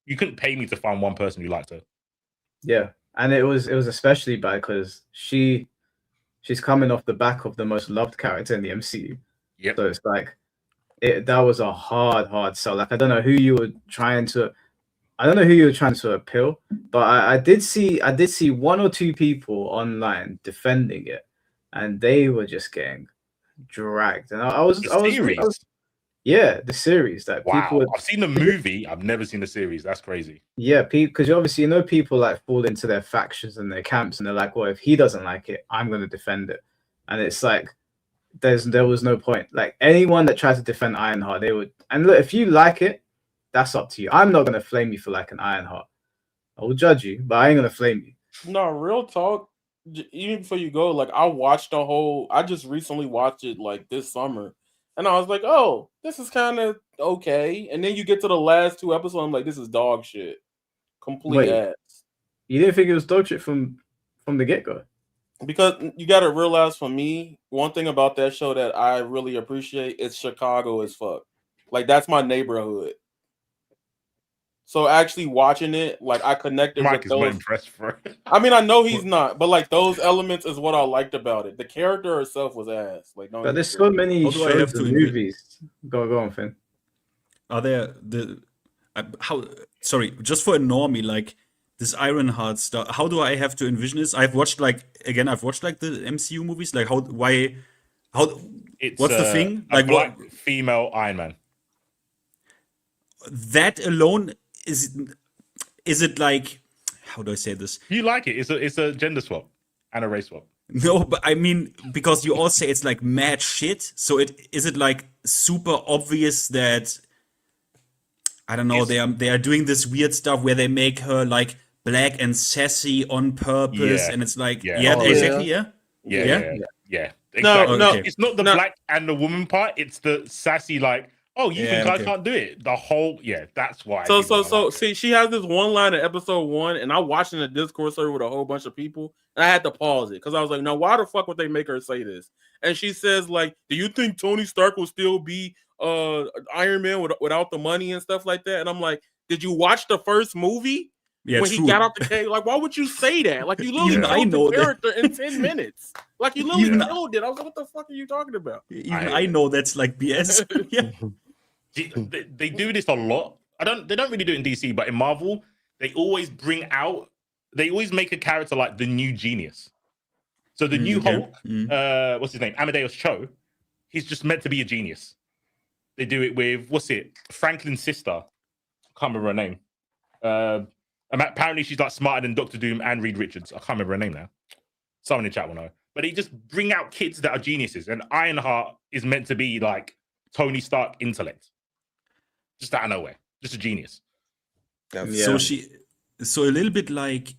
you couldn't pay me to find one person who liked her. Yeah, and it was especially bad because she's coming off the back of the most loved character in the MCU. Yep. So it's like that was a hard sell. Like I don't know who you were trying to appeal, but I did see one or two people online defending it, and they were just getting dragged. And I was yeah, the series that wow. people. I've seen the movie. I've never seen the series. That's crazy. Yeah, because obviously people like fall into their factions and their camps, and they're like, well, if he doesn't like it, I'm going to defend it. And it's like there was no point. Like anyone that tried to defend Ironheart, they would. And look, if you like it, that's up to you. I'm not going to flame you for like an Ironheart. I will judge you, but I ain't going to flame you. No, real talk. Even before you go, like I just recently watched it like this summer. And I was like, oh, this is kind of okay. And then you get to the last 2 episodes, I'm like, this is dog shit. Complete ass. You didn't think it was dog shit from the get-go? Because you got to realize, for me, one thing about that show that I really appreciate is Chicago as fuck. Like, that's my neighborhood. So actually watching it, like I connected Mike with is those. not impressed for it. I mean, I know he's not, but like those elements is what I liked about it. The character herself was ass. Like, but there's so many shows and movies. Go on, Finn. Are there sorry, just for a normie, like this Ironheart stuff, how do I have to envision this? I've watched like the MCU movies. Like what's the thing? Like black female Iron Man. That alone is it like, how do I say this? You like it? It's a gender swap and a race swap. No, but I mean, because you all say it's like mad shit. So is it like super obvious that I don't know, they are doing this weird stuff where they make her like black and sassy on purpose, and it's like exactly. No, it's not the black and the woman part. It's the sassy like. Oh, you think I can't do it? The whole that's why. So see, she has this one line in episode 1, and I watched in a Discord server with a whole bunch of people, and I had to pause it because I was like, "No, why the fuck would they make her say this?" And she says, "Like, do you think Tony Stark will still be Iron Man without the money and stuff like that?" And I'm like, "Did you watch the first movie when he got out the cave? Like, why would you say that? Like, you literally killed the character in 10 minutes. Like, you literally killed it." I was like, "What the fuck are you talking about?" I know that's like BS. Yeah. They do this a lot. They don't really do it in DC, but in Marvel, they always make a character like the new genius. So the new Hulk, what's his name? Amadeus Cho, he's just meant to be a genius. They do it with Franklin's sister. Can't remember her name. Apparently she's like smarter than Dr. Doom and Reed Richards. I can't remember her name now. Someone in the chat will know. But they just bring out kids that are geniuses, and Ironheart is meant to be like Tony Stark intellect. Just out of nowhere, just a genius. Yeah. So a little bit like,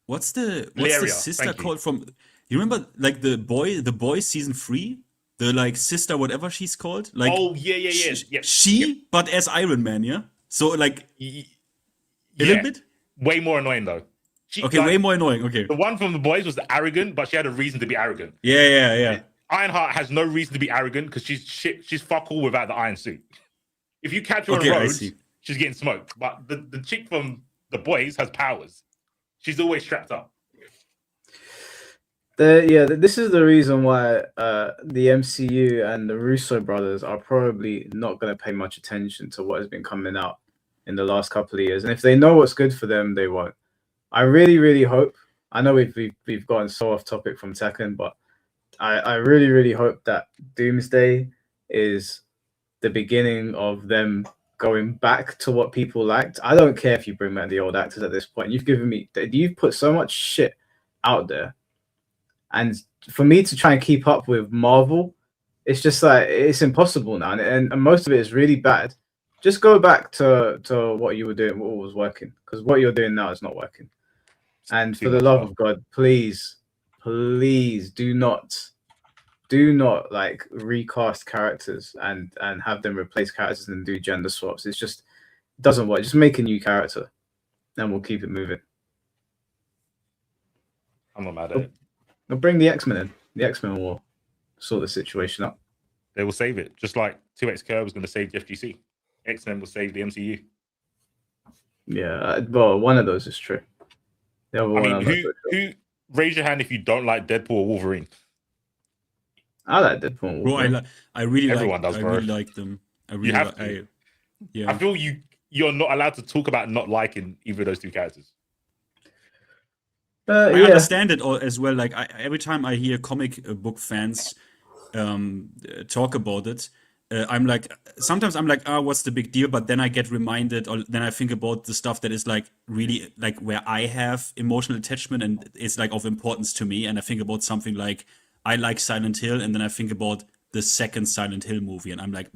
what's the sister called from? You remember like the boys season 3, the like sister whatever she's called, like she but as Iron Man, yeah. So like a little bit. Way more annoying though. Way more annoying. Okay. The one from the boys was arrogant, but she had a reason to be arrogant. Yeah. Ironheart has no reason to be arrogant because she's fuck all without the iron suit. If you catch her on roads, she's getting smoked. But the chick from the boys has powers. She's always strapped up. This is the reason why the MCU and the Russo brothers are probably not going to pay much attention to what has been coming out in the last couple of years. And if they know what's good for them, they won't. I really, really hope. I know we've gotten so off topic from Tekken, but I really, really hope that Doomsday is the beginning of them going back to what people liked. I don't care if you bring back the old actors at this point. You've put so much shit out there, and for me to try and keep up with Marvel, it's just like it's impossible now, and most of it is really bad. Just go back to what you were doing, what was working, because what you're doing now is not working. And for the love of God, please do not like recast characters and have them replace characters and do gender swaps. It doesn't work. Just make a new character. and we'll keep it moving. I'm not mad at it. We'll bring the X-Men in. The X-Men will sort the situation up. They will save it, just like 2X Curve was going to save the FGC. X-Men will save the MCU. Yeah, well, one of those is true. The other one, who? Raise your hand if you don't like Deadpool or Wolverine. I like Deadpool. Bro, I really Everyone does, bro. I really like them. You have to. I feel you're not allowed to talk about not liking either of those two characters. I understand it as well. Like every time I hear comic book fans talk about it, I'm like, sometimes I'm like, what's the big deal? But then I get reminded, or then I think about the stuff that is like really like where I have emotional attachment and it's like of importance to me. And I think about something like I like Silent Hill, and then I think about the second Silent Hill movie, and I'm like,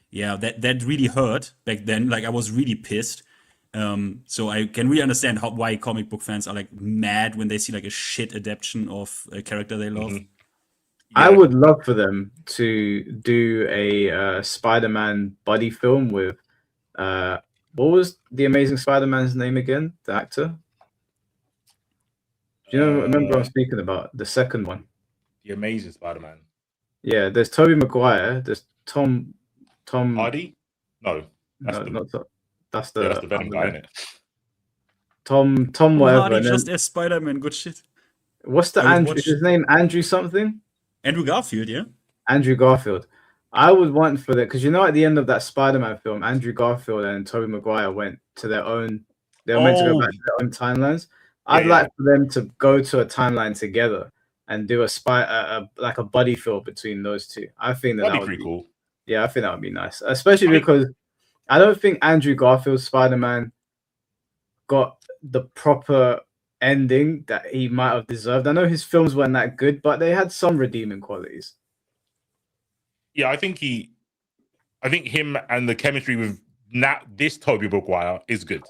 yeah, that really hurt back then. Like I was really pissed. So I can really understand why comic book fans are like mad when they see like a shit adaptation of a character they love. Mm-hmm. Yeah. I would love for them to do a Spider-Man buddy film with what was the Amazing Spider-Man's name again? The actor? Do you remember what I'm speaking about? The second one. The Amazing Spider-Man. Yeah, there's Tobey Maguire. There's Tom Hardy? No, that's the Venom guy, isn't it? Tom whatever. Hardy just as Spider-Man. Good shit. What's the Andrew? Is his name Andrew something? Andrew Garfield, yeah. Andrew Garfield. I would want for that because at the end of that Spider-Man film, Andrew Garfield and Tobey Maguire went to their own. They were meant to go back to their own timelines. I'd like for them to go to a timeline together and do like a buddy film between those two. I think that would be pretty cool. Yeah, I think that would be nice, especially because I don't think Andrew Garfield's Spider-Man got the proper ending that he might have deserved. I know his films weren't that good, but they had some redeeming qualities. Yeah, I think him and the chemistry with this Tobey Maguire is good.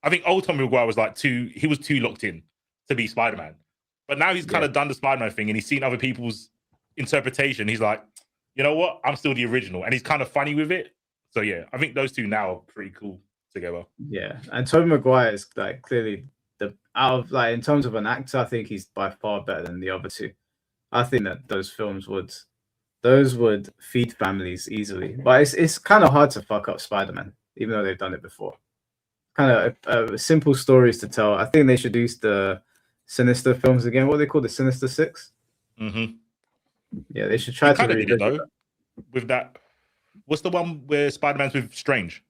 I think old Tobey Maguire was he was too locked in to be Spider-Man. But now he's kind of done the Spider-Man thing and he's seen other people's interpretation. He's like, you know what? I'm still the original. And he's kind of funny with it. So yeah, I think those two now are pretty cool together. Yeah. And Tobey Maguire is like clearly in terms of an actor, I think he's by far better than the other two. I think that those films would feed families easily. But it's kind of hard to fuck up Spider-Man, even though they've done it before. Kind of simple stories to tell. I think they should do the Sinister films again. What do they call the Sinister Six? Mm-hmm. Yeah, they should try to do it though. With that, what's the one where Spider-Man's with Strange?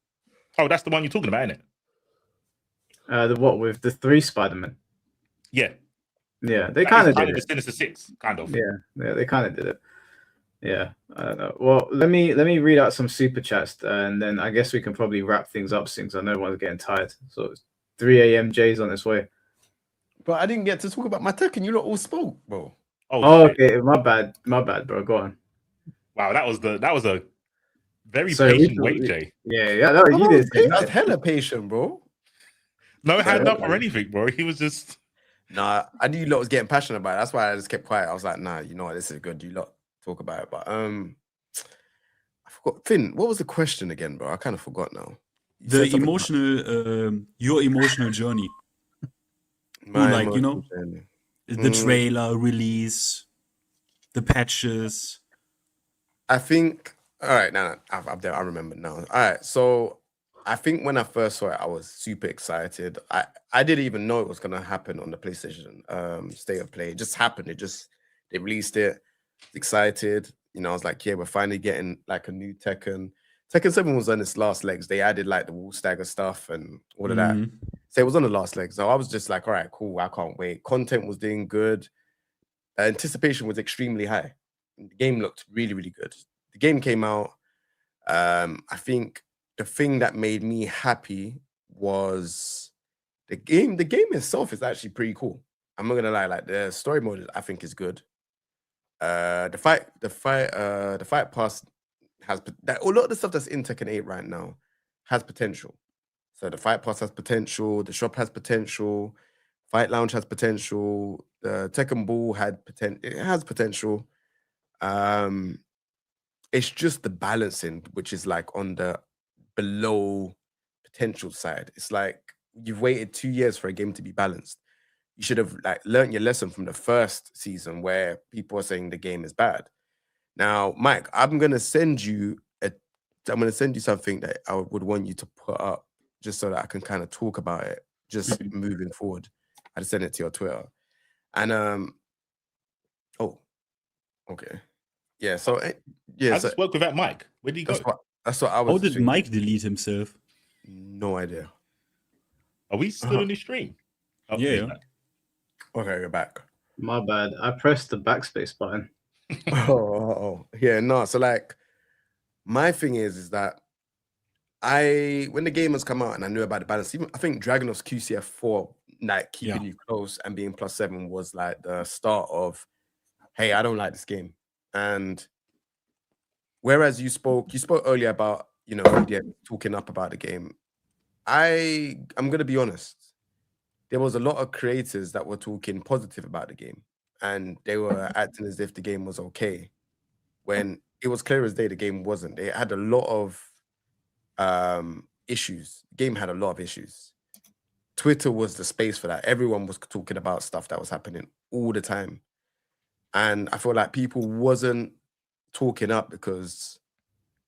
Oh, that's the one you're talking about, isn't it? With the 3 Spider-Man? Yeah. Yeah, they kind of did it. The Sinister Six, kind of. Yeah, they kind of did it. Yeah, I don't know. Well, let me read out some super chats, and then I guess we can probably wrap things up soon because I know everyone's getting tired. So it's 3 a.m. Jay's on its way. But I didn't get to talk about my tech, and you lot all spoke, bro. Oh, okay. My bad, bro. Go on. Wow, that was a very patient wait, Jay. Yeah. No, you did. I was hella patient, bro. No hand up or anything, bro. He was just. Nah, I knew you lot was getting passionate about it. That's why I just kept quiet. I was like, nah, you know what, this is good. You lot talk about it. But I forgot. Finn, what was the question again, bro? I kind of forgot now. Your emotional journey. The trailer, release, the patches. I think. All right, now I remember now. All right, so I think when I first saw it, I was super excited. I didn't even know it was gonna happen on the PlayStation State of Play. It just happened. They released it. Excited. I was like, yeah, we're finally getting like a new Tekken. Tekken 7 was on its last legs. They added like the wall stagger stuff and all of that. So it was on the last legs. So I was just like, all right, cool. I can't wait. Content was doing good. Anticipation was extremely high. The game looked really, really good. The game came out. I think the thing that made me happy was the game. The game itself is actually pretty cool. I'm not gonna lie. Like the story mode, I think is good. The fight pass has a lot of the stuff that's in Tekken 8 right now has potential. So the fight pass has potential. The shop has potential. Fight Lounge has potential. The Tekken Ball had potential. It has potential. It's just the balancing, which is like on the below potential side. It's like you've waited 2 years for a game to be balanced. You should have like learned your lesson from the first season where people are saying the game is bad. Now, Mike, I'm gonna send you something that I would want you to put up just so that I can kind of talk about it just moving forward. I'd send it to your Twitter. And oh, okay. Yeah, so yeah. I just work with that Mike. Where did he go? That's what I was How did thinking. Mike delete himself? No idea. Are we still in the stream? Oh, yeah. Okay, you're back. My bad. I pressed the backspace button. Yeah, no. So like, my thing is that when the game has come out and I knew about the balance, even I think Dragonov's QCF4, like keeping you close and being +7 was like the start of, hey, I don't like this game. And whereas you spoke earlier about, talking up about the game, I'm gonna be honest. There was a lot of creators that were talking positive about the game, and they were acting as if the game was okay, when it was clear as day the game wasn't. It had a lot of issues. The game had a lot of issues. Twitter was the space for that. Everyone was talking about stuff that was happening all the time. And I feel like people wasn't talking up because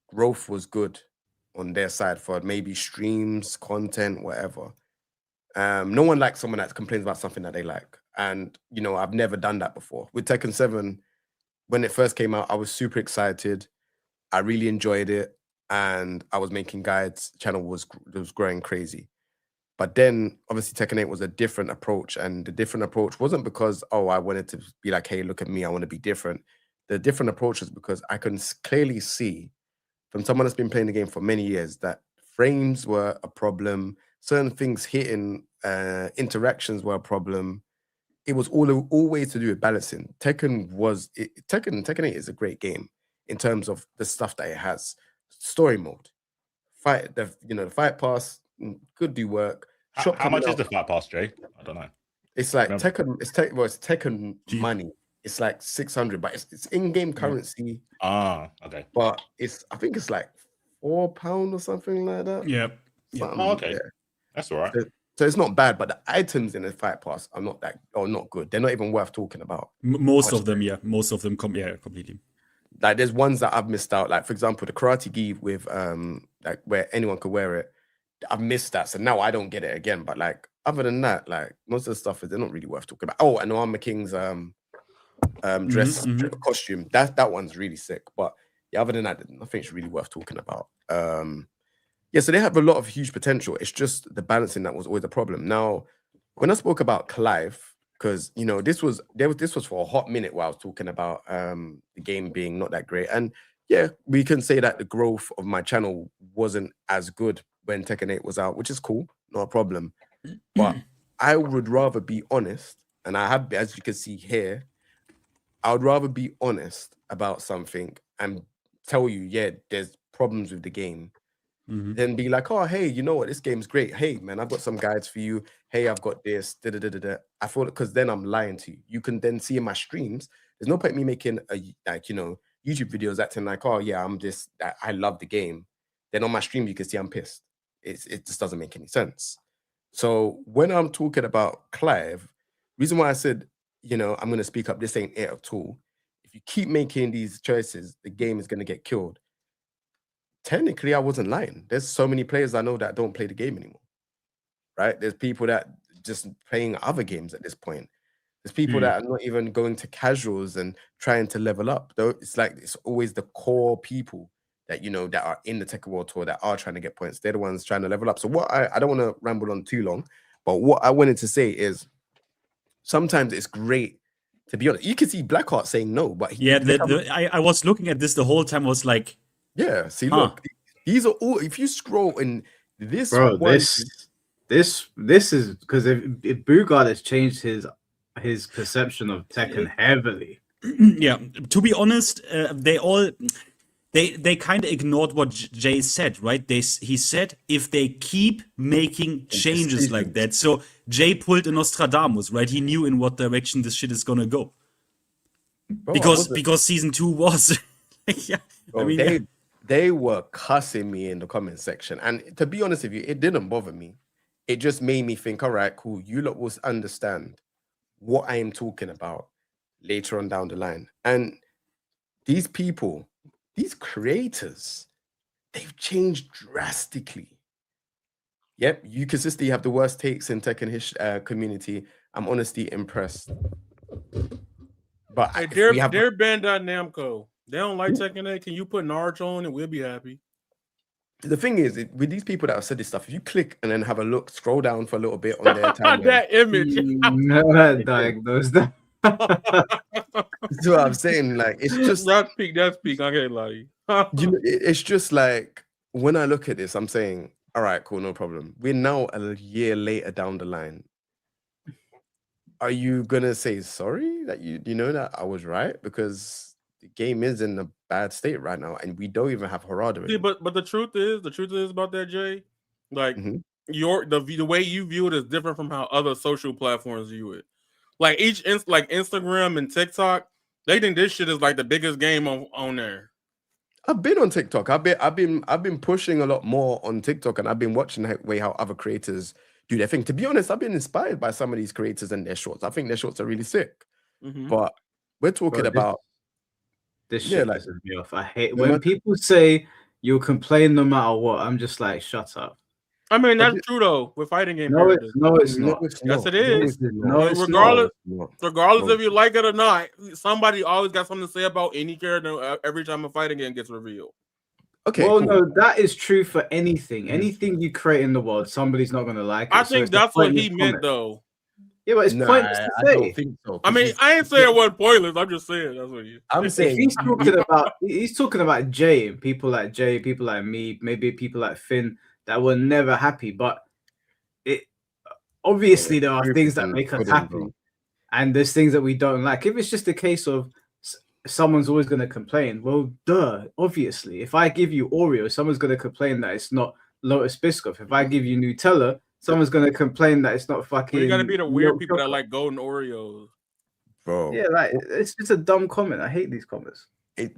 growth was good on their side for maybe streams, content, whatever. No one likes someone that complains about something that they like. And, I've never done that before. With Tekken 7, when it first came out, I was super excited. I really enjoyed it. And I was making guides. The channel was growing crazy. But then, obviously, Tekken 8 was a different approach. And the different approach wasn't because, I wanted to be like, hey, look at me, I want to be different. The different approach is because I can clearly see from someone that's been playing the game for many years that frames were a problem. Certain things hitting, interactions were a problem. It was always to do with balancing. Tekken 8 is a great game in terms of the stuff that it has. Story mode, the fight pass could do work. How much is the fight pass, Jay? I don't know. It's like Tekken. It's Tekken money. It's like 600, but it's in-game currency. Okay. But I think it's like £4 or something like that. Yeah. Okay. That's all right. So it's not bad, but the items in the fight pass are not good. They're not even worth talking about. Most of them, completely. Like there's ones that I've missed out. Like for example, the karate gi with like where anyone could wear it. I've missed that, so now I don't get it again. But like other than that, like most of the stuff they're not really worth talking about. Oh, and Armor King's dress costume. That one's really sick. But yeah, other than that, nothing's really worth talking about. Yeah, so they have a lot of huge potential. It's just the balancing that was always a problem. Now, when I spoke about Clive, because this was for a hot minute while I was talking about the game being not that great. And yeah, we can say that the growth of my channel wasn't as good when Tekken 8 was out, which is cool, not a problem. But I would rather be honest, and I have, as you can see here, I would rather be honest about something and tell you, yeah, there's problems with the game. Then be like, oh, hey, you know what? This game's great. Hey, man, I've got some guides for you. Hey, I've got this. I thought because then I'm lying to you. You can then see in my streams. There's no point in me making YouTube videos acting like, oh yeah, I love the game. Then on my stream you can see I'm pissed. It just doesn't make any sense. So when I'm talking about Clive, reason why I said I'm gonna speak up. This ain't it at all. If you keep making these choices, the game is gonna get killed. Technically, I wasn't lying. There's so many players I know that don't play the game anymore, right? There's people that just playing other games at this point. There's people that are not even going to casuals and trying to level up. Though it's like it's always the core people that that are in the Tekken World Tour that are trying to get points. They're the ones trying to level up. So what I don't want to ramble on too long, but what I wanted to say is sometimes it's great to be honest. You can see Blackheart saying no, but I was looking at this the whole time. I was like. Yeah, see, look, these are all. If you scroll in this, bro, this is because if Bugard has changed his perception of Tekken heavily. Yeah, to be honest, they kind of ignored what Jay said, right? He said if they keep making changes like that, so Jay pulled a Nostradamus, right? He knew in what direction this shit is gonna go, bro, because season 2 was. Yeah, bro, I mean, they were cussing me in the comment section, and to be honest with you, it didn't bother me. it just made me think, all right, cool. You lot will understand what I am talking about later on down the line. And these people, these creators, they've changed drastically. Yep, you consistently have the worst takes in Tekken community. I'm honestly impressed. But hey, they're Bandai Namco. They don't like Tekken 8. Can you put Naruto on and we'll be happy? The thing is, with these people that have said this stuff, if you click and then have a look, scroll down for a little bit on their timeline. That image. Diagnosed that. That's what I'm saying. Like, it's just that's peak. That's peak. I can't lie. It's just like when I look at this, I'm saying, all right, cool, no problem. We're now a year later down the line. Are you gonna say sorry that you know that I was right? Because the game is in a bad state right now, and we don't even have Harada. See, but the truth is about that, Jay. Like the way you view it is different from how other social platforms view it. Like like Instagram and TikTok, they think this shit is like the biggest game on there. I've been on TikTok. I've been pushing a lot more on TikTok, and I've been watching the way how other creators do their thing. To be honest, I've been inspired by some of these creators and their shorts. I think their shorts are really sick. But we're talking about this shit pisses me off. I hate when people say you'll complain no matter what. I'm just like, shut up. I mean, that's true though. With fighting game, no, it's not. Yes, it is. Regardless if you like it or not, somebody always got something to say about any character every time a fighting game gets revealed. Okay. Well, no, that is true for anything. Anything you create in the world, somebody's not gonna like it. I think that's what he meant, though. Yeah, but it's pointless to say. I don't think so. I mean, I ain't saying it wasn't pointless. I'm just saying that's what I'm saying. He's talking about Jay and people like Jay, people like me, maybe people like Finn that were never happy. But it obviously there are things that make us happy, and there's things that we don't like. If it's just a case of someone's always going to complain, well, duh. Obviously, if I give you Oreo, someone's going to complain that it's not Lotus Biscoff. If I give you Nutella, someone's going to complain that it's not fucking. You got to be the weird people that like golden Oreos, bro. Yeah, like it's just a dumb comment. I hate these comments.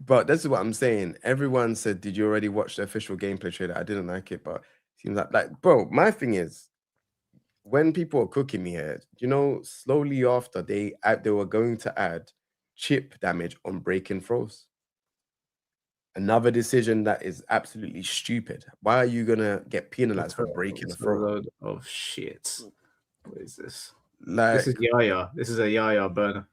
But this is what I'm saying. Everyone said, "Did you already watch the official gameplay trailer?" I didn't like it, but it seems like, bro. My thing is, when people are cooking me here, slowly after they were going to add chip damage on breaking throws. Another decision that is absolutely stupid. Why are you gonna get penalized for breaking a throw? Load of shit. What is this? Like, this is Yaya. This is a Yaya burner.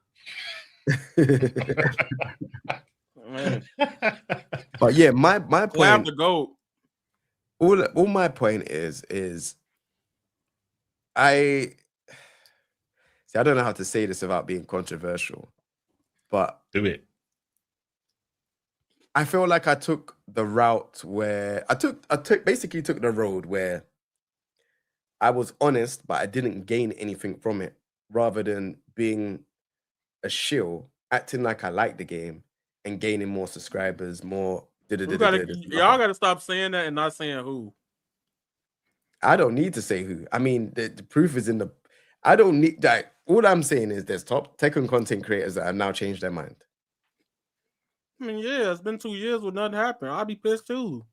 But yeah, my point. The goat. All my point is I don't know how to say this without being controversial, but do it. I feel like I took the route where I basically took the road where I was honest, but I didn't gain anything from it, rather than being a shill, acting like I like the game and gaining more subscribers, more. Y'all gotta stop saying that and not saying who. I don't need to say who. I mean, the proof is in the. I don't need that. All I'm saying is there's top Tekken content creators that have now changed their mind. I mean, yeah, it's been 2 years with nothing happened. I'll be pissed too.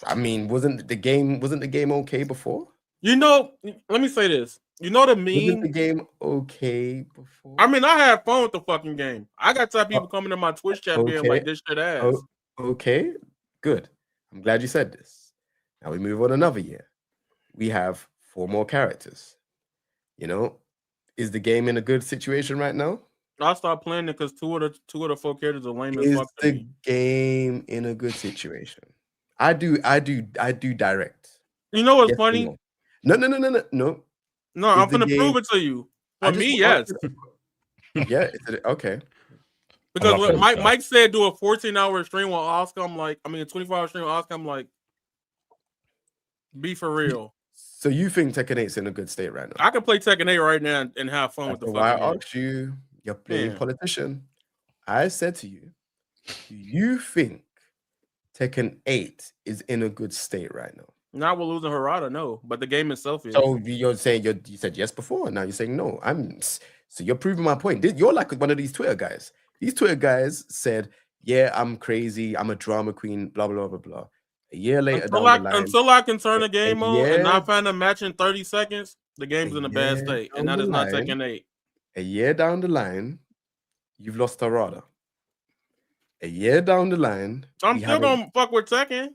I mean, wasn't the game okay before? Let me say this. You know the meme? Wasn't the game okay before? I mean, I had fun with the fucking game. I got some people coming to my Twitch chat being like, this shit ass. Okay, good. I'm glad you said this. Now we move on another year. We have 4 more characters. Is the game in a good situation right now? I stopped playing it because two of the 4 characters are lame as Is fuck. the game in a good situation? I do direct. You know what's funny? No. No, I'm gonna prove it to you. For me, yes. Yeah, okay. Because look, Mike said do a 14-hour stream with Oscar. I'm like, a 24-hour stream with Oscar. I'm like, be for real. So you think Tekken 8's in a good state right now? I can play Tekken 8 right now and have fun with the fucking game. I asked you, you're playing politician. I said to you, do you think Tekken 8 is in a good state right now? Not with losing Harada, no. But the game itself is. So you're saying you said yes before, and now you're saying no. So you're proving my point. You're like one of these Twitter guys. These Twitter guys said, "Yeah, I'm crazy. I'm a drama queen." Blah blah blah blah. A year later until down the line, until I can turn the game on and year- not find a match in 30 seconds, the game's in a bad year state, and down that the is not line- Tekken 8. A year down the line, you've lost Harada. A year down the line, I'm we still haven't- gonna fuck with Tekken.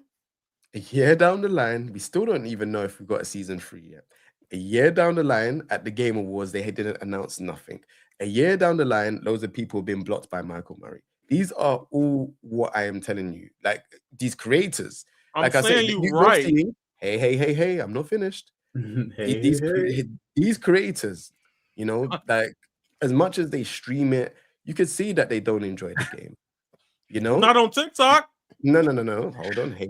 A year down the line, we still don't even know if we got a season 3 yet. A year down the line, at the Game Awards, they didn't announce nothing. A year down the line, loads of people have been blocked by Michael Murray. These are all what I am telling you. Like these creators. I'm like I said, saying you're right. seeing, hey, I'm not finished. These creators, you know, like as much as they stream it, you can see that they don't enjoy the game. You know, Not on TikTok. No. Hold on. Hey.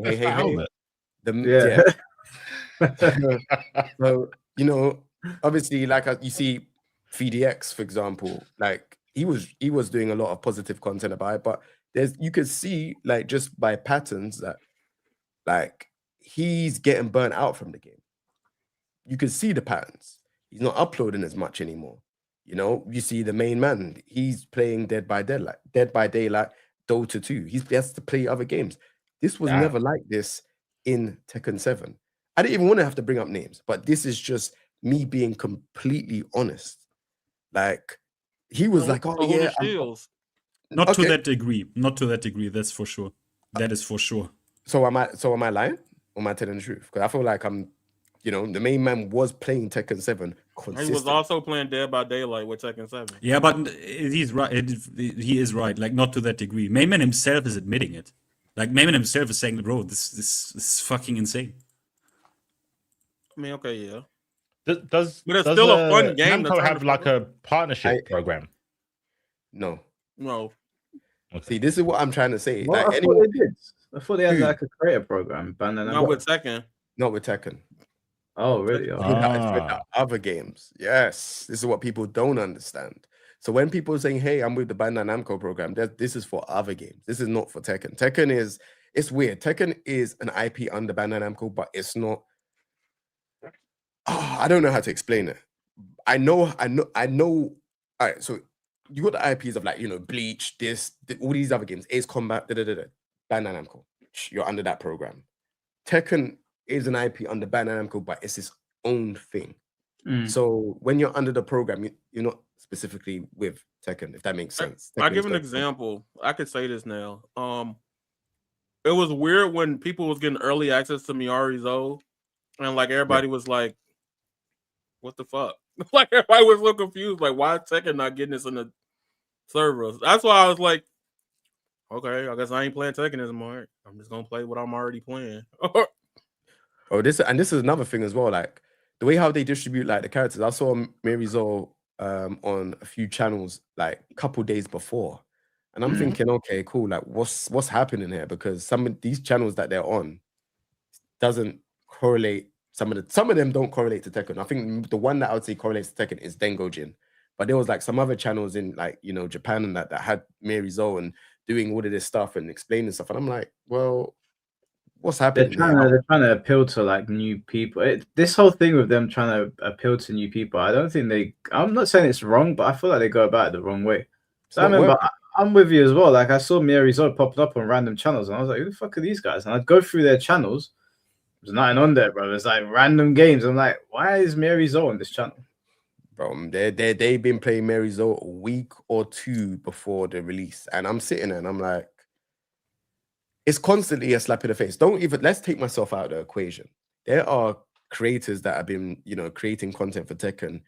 Yeah. So, you know, obviously, like you see VDX, for example, like he was doing a lot of positive content about it, but you could see like just by patterns that like he's getting burnt out from the game. You can see the patterns. He's not uploading as much anymore. You know, you see the main man, he's playing Dead by Daylight, Dota 2. He has to play other games. This was never like this in Tekken 7. I didn't even want to have to bring up names, but this is just me being completely honest. Like, he was like, oh, yeah. Not to that degree. Not to that degree, that's for sure. That is for sure. So am I lying? Or am I telling the truth? Because I feel like you know, the main man was playing Tekken 7 consistently. He was also playing Dead by Daylight with Tekken 7. Yeah, but he's right. He is right. Like, not to that degree. Mayman himself is admitting it. Like, Mayman himself is saying, bro, this is fucking insane. I mean, okay, yeah. But it's still a fun game. Namco have like a partnership program? No. No. Okay. See, this is what I'm trying to say. Well, like, I thought they had like a creator program. Not with Tekken. Not with Tekken. Oh, really? With the other games. Yes. This is what people don't understand. So when people are saying, hey, I'm with the Bandai Namco program, this is for other games. This is not for Tekken. It's weird. Tekken is an IP under Bandai Namco, but it's not. Oh, I don't know how to explain it. I know. All right, so you got the IPs of like, you know, Bleach, all these other games, Ace Combat, Bandai Namco. You're under that program. Tekken is an IP under Bandai Namco, but it's its own thing. So when you're under the program, you're not specifically with Tekken, if that makes sense. I'll give an example. I could say this now. It was weird when people was getting early access to Miari's O, and like everybody was like, what the fuck? Like everybody was so confused. Like, why is Tekken not getting this in the servers? That's why I was like, okay, I guess I ain't playing Tekken anymore. I'm just gonna play what I'm already playing. This is another thing as well. Like the way how they distribute like the characters. I saw Mary Zo on a few channels like a couple days before, and I'm thinking, okay, cool. Like, what's happening here? Because some of these channels that they're on doesn't correlate. Some of them don't correlate to Tekken. I think the one that I would say correlates to Tekken is Dengojin. But there was like some other channels in like, you know, Japan and that had Mary Zo and doing all of this stuff and explaining stuff. And I'm like, well, what's happening? They're trying to appeal to like new people. This whole thing with them trying to appeal to new people, I don't think I'm not saying it's wrong, but I feel like they go about it the wrong way. So I remember I'm with you as well. Like I saw Mary Zo popping up on random channels and I was like, who the fuck are these guys? And I'd go through their channels. There's nothing on there, bro. It's like random games. I'm like, why is Mary Zo on this channel? Bro, they've been playing Mary Zo a week or two before the release. And I'm sitting there and I'm like, it's constantly a slap in the face. Let's take myself out of the equation. There are creators that have been, you know, creating content for Tekken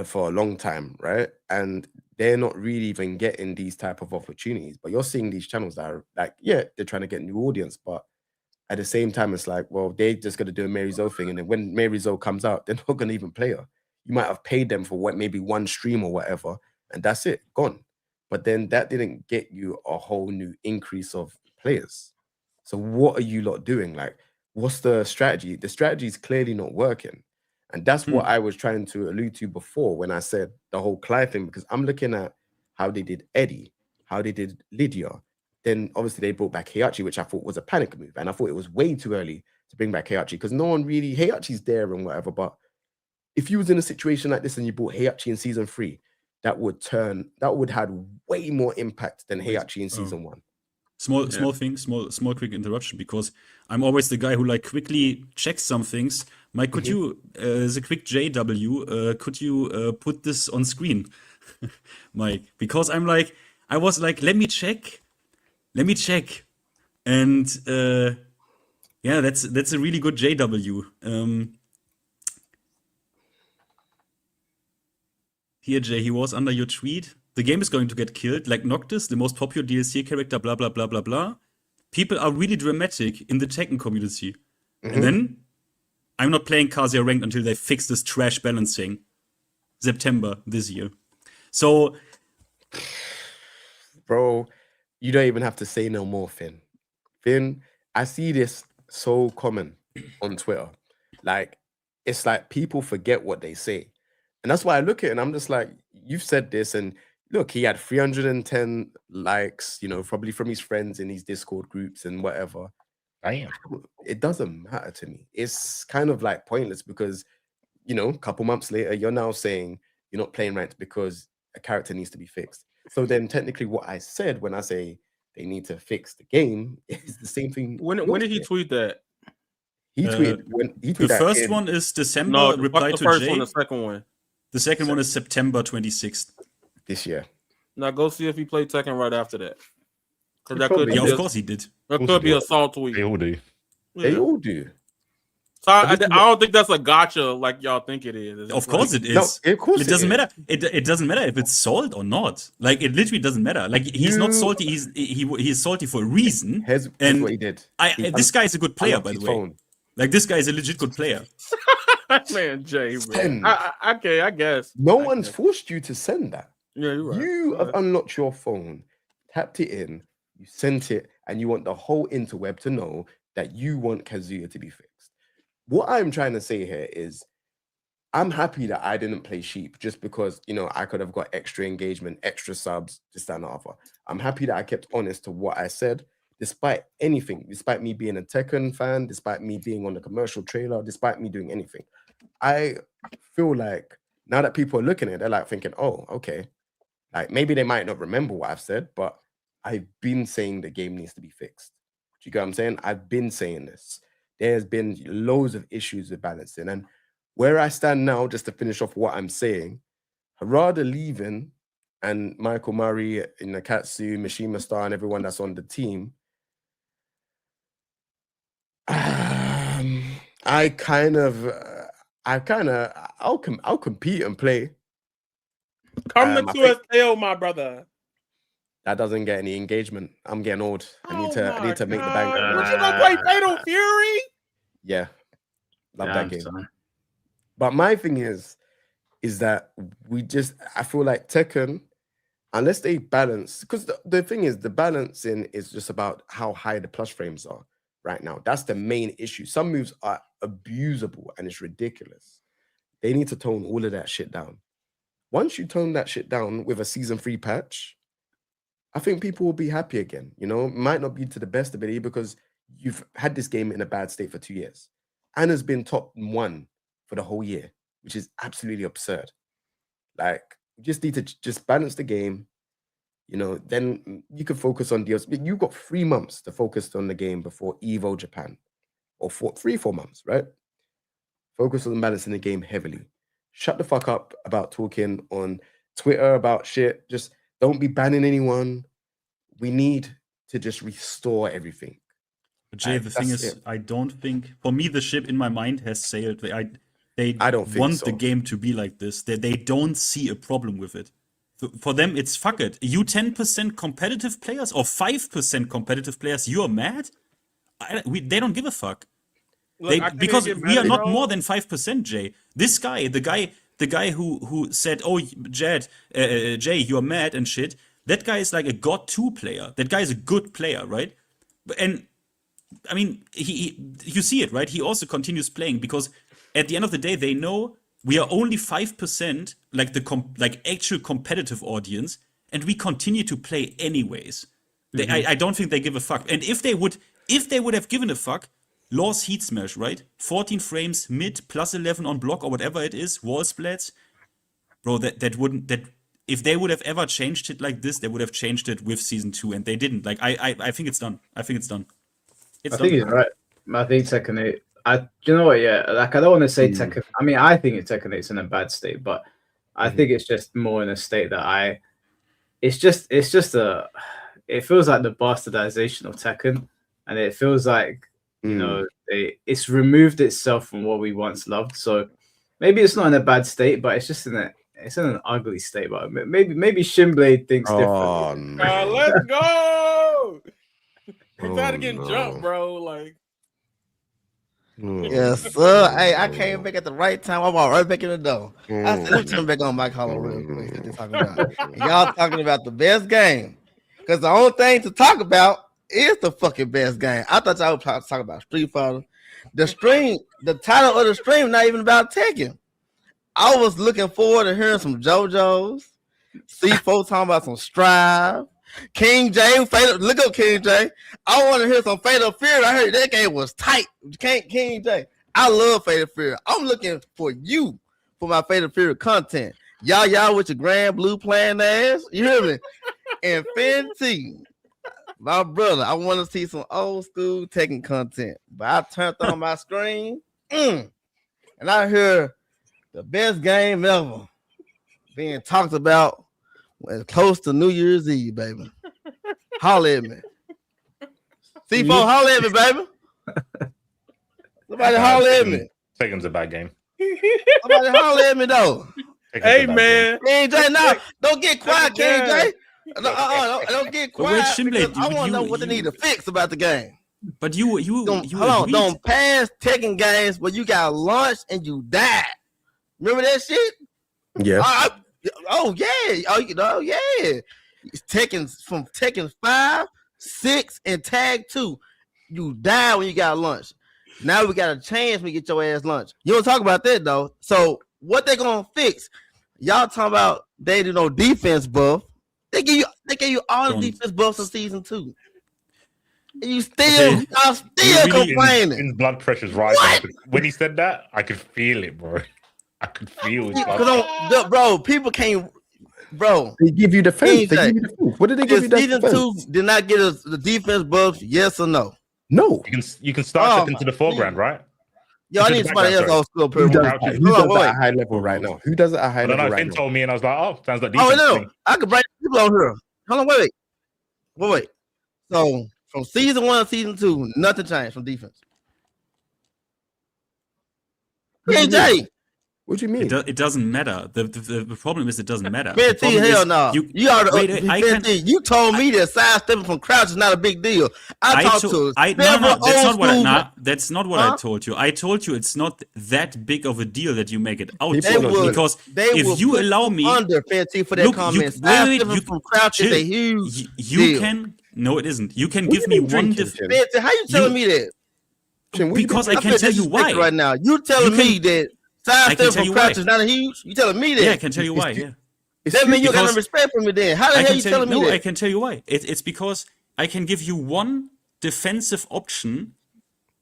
for a long time, right? And they're not really even getting these type of opportunities. But you're seeing these channels that are like, yeah, they're trying to get new audience, but at the same time, it's like, well, they're just going to do a Mary Zo thing. And then when Mary Zo comes out, they're not going to even play her. You might have paid them for maybe one stream or whatever, and that's it, gone. But then that didn't get you a whole new increase of players. So what are you lot doing? Like, what's the strategy? The strategy is clearly not working. And that's what I was trying to allude to before when I said the whole Clive thing, because I'm looking at how they did Eddie, how they did Lydia. Then obviously they brought back Heihachi, which I thought was a panic move. And I thought it was way too early to bring back Heihachi because no one really, Heihachi's there and whatever. But if you was in a situation like this and you brought Heihachi in season 3, that would have way more impact than Heihachi in season 1. Small thing, small quick interruption, because I'm always the guy who like quickly checks some things. Mike, could you, as a quick JW, could you put this on screen, Mike? Because I was like, let me check, and yeah, that's a really good JW. Here, Jay, he was under your tweet. The game is going to get killed, like Noctis, the most popular DLC character, blah, blah, blah, blah, blah. People are really dramatic in the Tekken community. And then, I'm not playing Kazuya Ranked until they fix this trash balancing. September this year. So... Bro, you don't even have to say no more, Finn. Finn, I see this so common on Twitter. Like, it's like people forget what they say. And that's why I look at it and I'm just like, you've said this, and look, he had 310 likes, you know, probably from his friends in his Discord groups and whatever. Damn. It doesn't matter to me. It's kind of like pointless because, you know, a couple months later, you're now saying you're not playing ranked because a character needs to be fixed. So then technically what I said when I say they need to fix the game is the same thing. When did he tweet that? He tweeted when he tweeted the first one is December. No, reply the to first Jay. one, the second one. The second one is September 26th. This year. Now go see if he played Tekken right after that. Because that could of course he did. That could be a salt tweet. They all do. They all do. So I don't think that's a gotcha like y'all think it is. Of course it is. No, of course it doesn't matter. It doesn't matter if it's salt or not. Like it literally doesn't matter. Like he's not salty. He's salty for a reason. Here's what he did. This guy is a good player, by the way. Phone. Like this guy is a legit good player. Man, Jay, man. Okay, I guess. No one's forced you to send that. Yeah, you're right. You have unlocked your phone, tapped it in, you sent it, and you want the whole interweb to know that you want Kazuya to be fixed. What I'm trying to say here is I'm happy that I didn't play sheep just because, you know, I could have got extra engagement, extra subs, this, that, and the other. I'm happy that I kept honest to what I said, despite anything, despite me being a Tekken fan, despite me being on the commercial trailer, despite me doing anything. I feel like now that people are looking at it, they're like thinking, oh, okay. Like maybe they might not remember what I've said, but I've been saying the game needs to be fixed. Do you get what I'm saying? I've been saying this. There's been loads of issues with balancing. And where I stand now, just to finish off what I'm saying, Harada leaving and Michael Murray, Nakatsu, Mishima Star, and everyone that's on the team, I'll compete and play. Come to QSL, my brother. That doesn't get any engagement. I'm getting old. I need to make the bank. Would you go play Fatal Fury? Yeah, love that game. But my thing is that I feel like Tekken, unless they balance, because the thing is, the balancing is just about how high the plus frames are right now. That's the main issue. Some moves are abusable and it's ridiculous. They need to tone all of that shit down. Once you tone that shit down with a season 3 patch, I think people will be happy again. You know, it might not be to the best ability because you've had this game in a bad state for 2 years. Anna's been top 1 for the whole year, which is absolutely absurd. Like, you just need to just balance the game. You know, then you can focus on deals. You've got 3 months to focus on the game before Evo Japan, or 3-4 months, right? Focus on balancing the game heavily. Shut the fuck up about talking on Twitter about shit. Just don't be banning anyone. We need to just restore everything. Jay, the thing is, I don't think, for me, the ship in my mind has sailed. They don't think want so. the game to be like this. They don't see a problem with it. For them, it's fuck it. You 10% competitive players or 5% competitive players, you're mad? They don't give a fuck. Look, because we are not more than 5%, Jay. This guy, the guy who said, "Oh, Jay, you're mad and shit." That guy is like a God 2 player. That guy is a good player, right? And I mean, you see it, right? He also continues playing because at the end of the day, they know we are only 5% like the actual competitive audience, and we continue to play anyways. I don't think they give a fuck. And if they would have given a fuck, Law's Heat Smash, right? 14 frames mid, plus 11 on block or whatever it is, wall splats. Bro, that if they would have ever changed it like this, they would have changed it with season 2, and they didn't. Like I think it's done. I think it's done. I think you're right. I think Tekken 8. You know what? Yeah, like I don't want to say Tekken. I mean, I think Tekken 8's in a bad state, but I think it's just more in a state that It's just it feels like the bastardization of Tekken, and it feels like you know it's removed itself from what we once loved. So maybe it's not in a bad state, but it's just in an ugly state. But maybe Shinblade thinks differently. Let's go. We're trying to get jumped, bro. Like. Yes, sir. Hey, I came back at the right time. I walked right back in the door. I said, let me turn back on Mike Hollow real quick. And y'all talking about the best game. Because the only thing to talk about is the fucking best game. I thought y'all would talk about Street Fighter. The title of the stream, not even about Tekken. I was looking forward to hearing some JoJo's. C4 talking about some Strive. King Jae, look up King Jae. I want to hear some Fatal Fury. I heard that game was tight. King Jae. I love Fatal Fury. I'm looking for you for my Fatal Fury content. Y'all with your grand blue playing ass. You hear me? And Fenty, my brother, I want to see some old school Tekken content. But I turned on my screen and I hear the best game ever being talked about. Well, close to New Year's Eve, baby. Holler at me. C4, holler at me, baby. Somebody holler at me. Tekken's a bad game. Somebody holler at me, though. Hey, man. King Jae, no, don't get quiet, King Jae. Don't get quiet. I want to know what they need to fix about the game. But you hold on, don't pass Tekken games where you got launched and you died. Remember that shit? Yeah. Oh yeah. Tekken 5, 6, and Tag 2. You die when you got lunch. Now we got a chance when you get your ass lunch. You don't talk about that though. So what they gonna fix? Y'all talking about they do no defense buff. They give you all the defense buffs in season 2. And you y'all still complaining. His blood pressure's rising. When he said that, I could feel it, bro. I could feel it. Bro, people can't. Bro, they give you defense. What did they give you? Season 2 did not get us the defense buffs. Yes or no? No. You can start stepping to the foreground, right? Yo, I need somebody else old school. Who does that at high level right now? Who does it at high level right now? Finn told me, and I was like, "Oh, sounds like defense." Oh no, I could bring people on here. Hold on, wait. So from season 1 to season 2, nothing changed from defense. King Jae. What do you mean? It doesn't matter. The problem is it doesn't matter. Hell no. You told me that sidestepping from crouch is not a big deal. That's not what I told you. I told you it's not that big of a deal that you make it out. Because if you allow me under Fenty for that comment, sidestepping from crouch is a huge deal. No, it isn't. You can give me one defense. How you telling me that? Because I can tell you why. Right now, you telling me that sidestepping from crouch is not a huge. You telling me that? Yeah, I can tell you why. Yeah. That means you got no respect for me. Then how the hell you telling me that? No, I can tell you why. It's because I can give you one defensive option,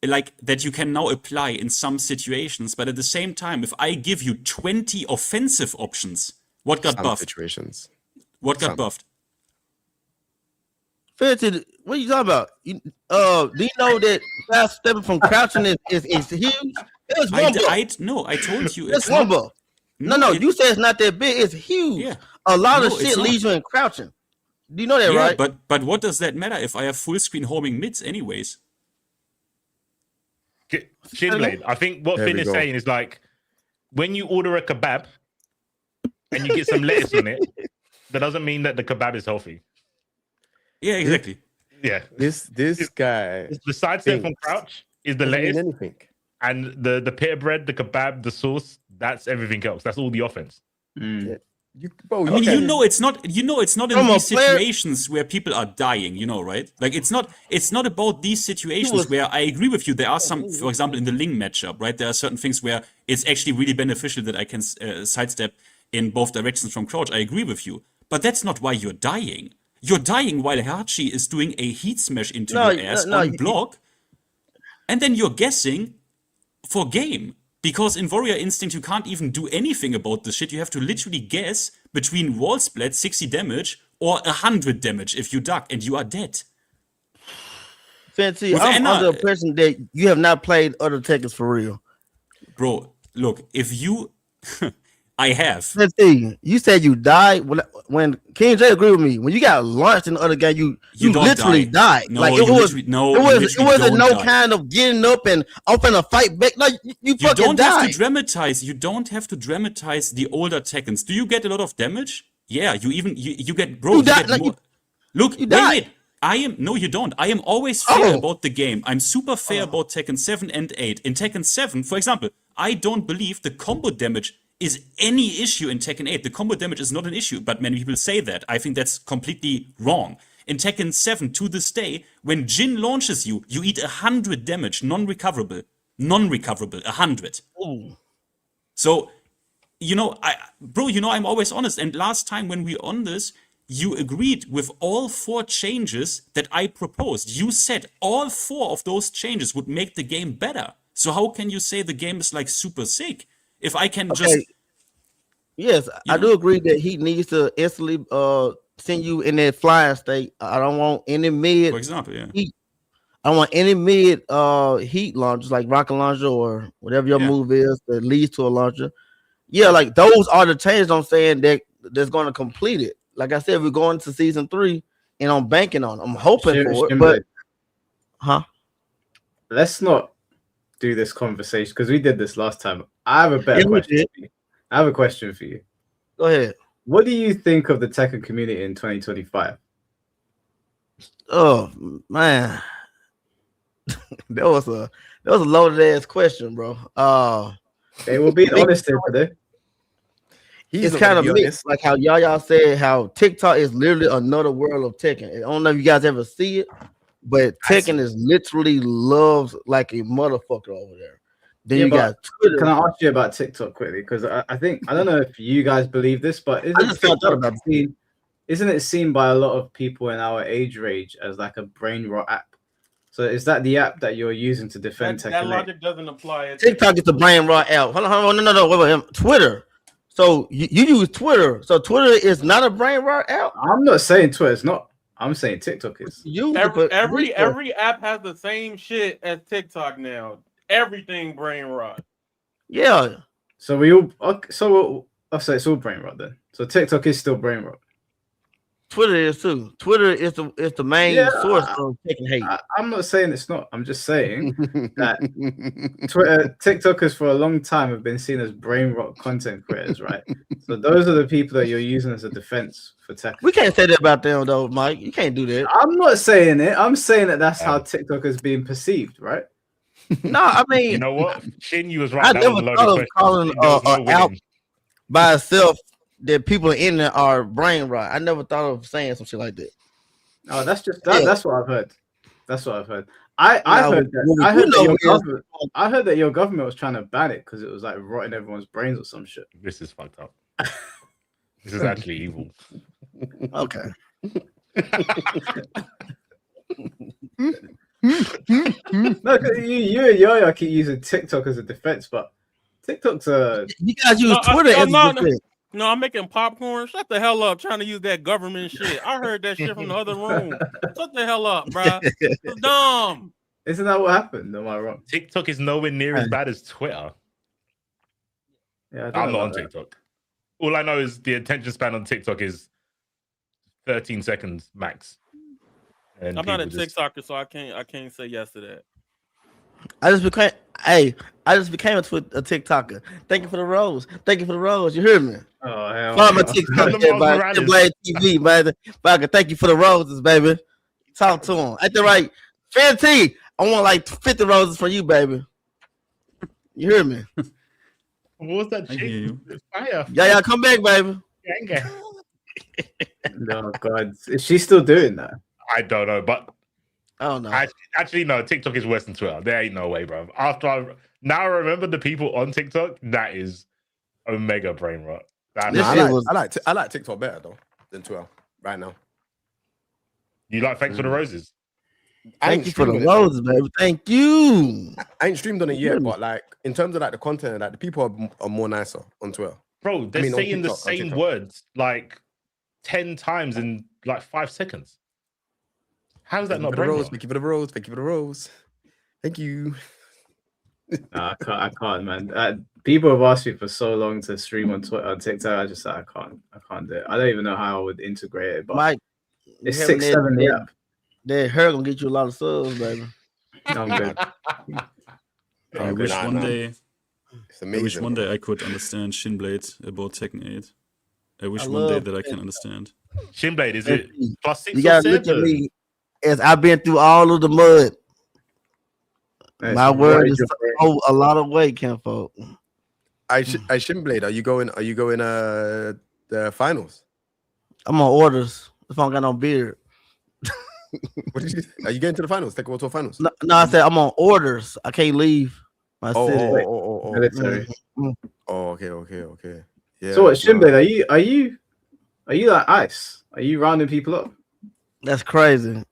like that you can now apply in some situations. But at the same time, if I give you 20 offensive options, what got buffed? Situations. What got buffed? What are you talking about? Do you know that sidestepping from crouching is huge? It's one buff. No, I told you. It's one buff. No, you said it's not that big. It's huge. Yeah. A lot of shit leaves you in crouching. Do you know that, right? But what does that matter if I have full screen homing mids anyways? Shinblade, I think what Finn is saying is like, when you order a kebab and you get some lettuce on it, that doesn't mean that the kebab is healthy. Yeah, exactly. Yeah. This guy. The sidestep from crouch is the lettuce. And the pita bread, the kebab, the sauce, that's everything else. That's all the offense. Yeah. It's not in these situations where people are dying, right? Like it's not about these situations where I agree with you. There are some, for example, in the Ling matchup, right? There are certain things where it's actually really beneficial that I can sidestep in both directions from crouch. I agree with you. But that's not why you're dying. You're dying while Hachi is doing a heat smash into your ass on block, and then you're guessing for game. Because in Warrior Instinct, you can't even do anything about this shit. You have to literally guess between wall splat, 60 damage, or 100 damage if you duck, and you are dead. Fancy, With I'm Anna- under the impression that you have not played other Tekkens for real. Bro, look, if you... I have. Fancy, you said you died when King Jae agreed with me. When you got launched in the other game, you don't literally die. died. No, Like you it was, literally- no, it you was, literally it wasn't don't no die. kind of getting up and I'm finna fight back. Like you You fucking don't have died. to dramatize. You don't have to dramatize the older Tekkens. Do you get a lot of damage? Yeah, you get, bro. You You die- get like, more. Look, you die. wait. No, you don't. I am always fair Oh. about the game. I'm super fair about Tekken 7 and 8. In Tekken 7, for example, I don't believe the combo damage is any issue in Tekken 8. The combo damage is not an issue, but many people say that. I think that's completely wrong. In Tekken 7, to this day, when Jin launches you, you eat 100 damage, non-recoverable. Non-recoverable, 100. Ooh. So, I'm always honest. And last time when we on this, you agreed with all 4 changes that I proposed. You said all 4 of those changes would make the game better. So how can you say the game is like super sick? If I can just... Yes, I do agree that he needs to instantly send you in that flying state. I don't want any mid. For example, yeah. Heat. I don't want any mid heat launchers like rocket launcher or whatever your move is that leads to a launcher. Yeah, like those are the changes I'm saying that's going to complete it. Like I said, we're going to season 3, and I'm banking on. I'm hoping for it, but let's not do this conversation because we did this last time. I have a better question for you. I have a question for you. Go ahead. What do you think of the Tekken community in 2025? Oh man, that was a loaded ass question, bro. It will be honest here today. It's kind of mixed, like how y'all said how TikTok is literally another world of Tekken. I don't know if you guys ever see it, but Tekken is literally loves like a motherfucker over there. Then you got Twitter. Can I ask you about TikTok quickly? Because I don't know if you guys believe this, but isn't it seen by a lot of people in our age range as like a brain rot app? So is that the app that you're using to defend Tekken? That logic doesn't apply. TikTok is the brain rot app. Hold on, no, wait, Twitter. So you use Twitter. So Twitter is not a brain rot app. I'm not saying Twitter's not. I'm saying TikTok is. Every app has the same shit as TikTok now. Everything brain rot. Yeah. So we all. Okay, so I'll say it's all brain rot then. So TikTok is still brain rot. Twitter is too. Twitter is the main source of Tekken hate. I'm not saying it's not. I'm just saying that TikTokers for a long time have been seen as brain rot content creators, right? So those are the people that you're using as a defense for Tekken. We can't say that about them though, Mike. You can't do that. I'm not saying it. I'm saying that that's how TikTok is being perceived, right? No, I mean, you know what? Shin, you was right. I that never was a thought loaded of calling question. out by itself that people in there are brain rot. I never thought of saying some shit like that. Oh, that's just that's what I've heard. That's what I've heard. I heard that your government was trying to ban it because it was like rotting everyone's brains or some shit. This is fucked up. This is actually evil. Okay. No, you and Yo-Yo keep using TikTok as a defense, but TikTok's you guys use Twitter as a defense. No, I'm making popcorn. Shut the hell up trying to use that government shit. I heard that shit from the other room. Shut the hell up, bro. It's dumb. Isn't that what happened? Am I wrong? TikTok is nowhere near as bad as Twitter. Yeah, I'm not on TikTok. All I know is the attention span on TikTok is 13 seconds max. And I'm not a TikToker, so I can't say yes to that. I just became a TikToker. Thank you for the rose. Thank you for the rose. You hear me? Oh hell. Follow my TikTok TV, man. Thank you for the roses, baby. Talk to him. At the right, Fancy. I want like 50 roses for you, baby. You hear me? What was that? Fire. Yeah, come back, baby. No, God, is she still doing that? I don't know, but I don't know. Actually, no. TikTok is worse than Twitter. There ain't no way, bro. Now I remember the people on TikTok. That is omega brain rot. I like TikTok better though than Twitter right now. You like Thanks for the Roses? Thank you for the roses, baby. Thank you. I ain't streamed on it yet, but like in terms of like the content, like the people are more nicer on Twitter. Bro, they're saying the TikTok, same words like 10 times in like 5 seconds. How is that not brain rot? Thank you for the rose. Thank you for the rose. Thank you. Nah, I can't, man. People have asked me for so long to stream on Twitter, on TikTok. I just said I can't do it. I don't even know how I would integrate it. But Mike, it's 6, 7 yeah. That hair gonna get you a lot of subs, baby. I'm good. I wish one day. It's amazing, I wish one day I could understand Shinblade about Tekken 8. I wish one day that I can understand. Shinblade, is it +6? You gotta look at me as I've been through all of the mud. My word is a lot of weight, Kenfolk. I Shinblade, are you going the finals? I'm on orders if I don't got no beard. What did you? Are you going to the finals? Tekken World Tour finals? No, I said I'm on orders. I can't leave my city. Okay. Yeah. So what, Shinblade? Are you like Ice? Are you rounding people up? That's crazy.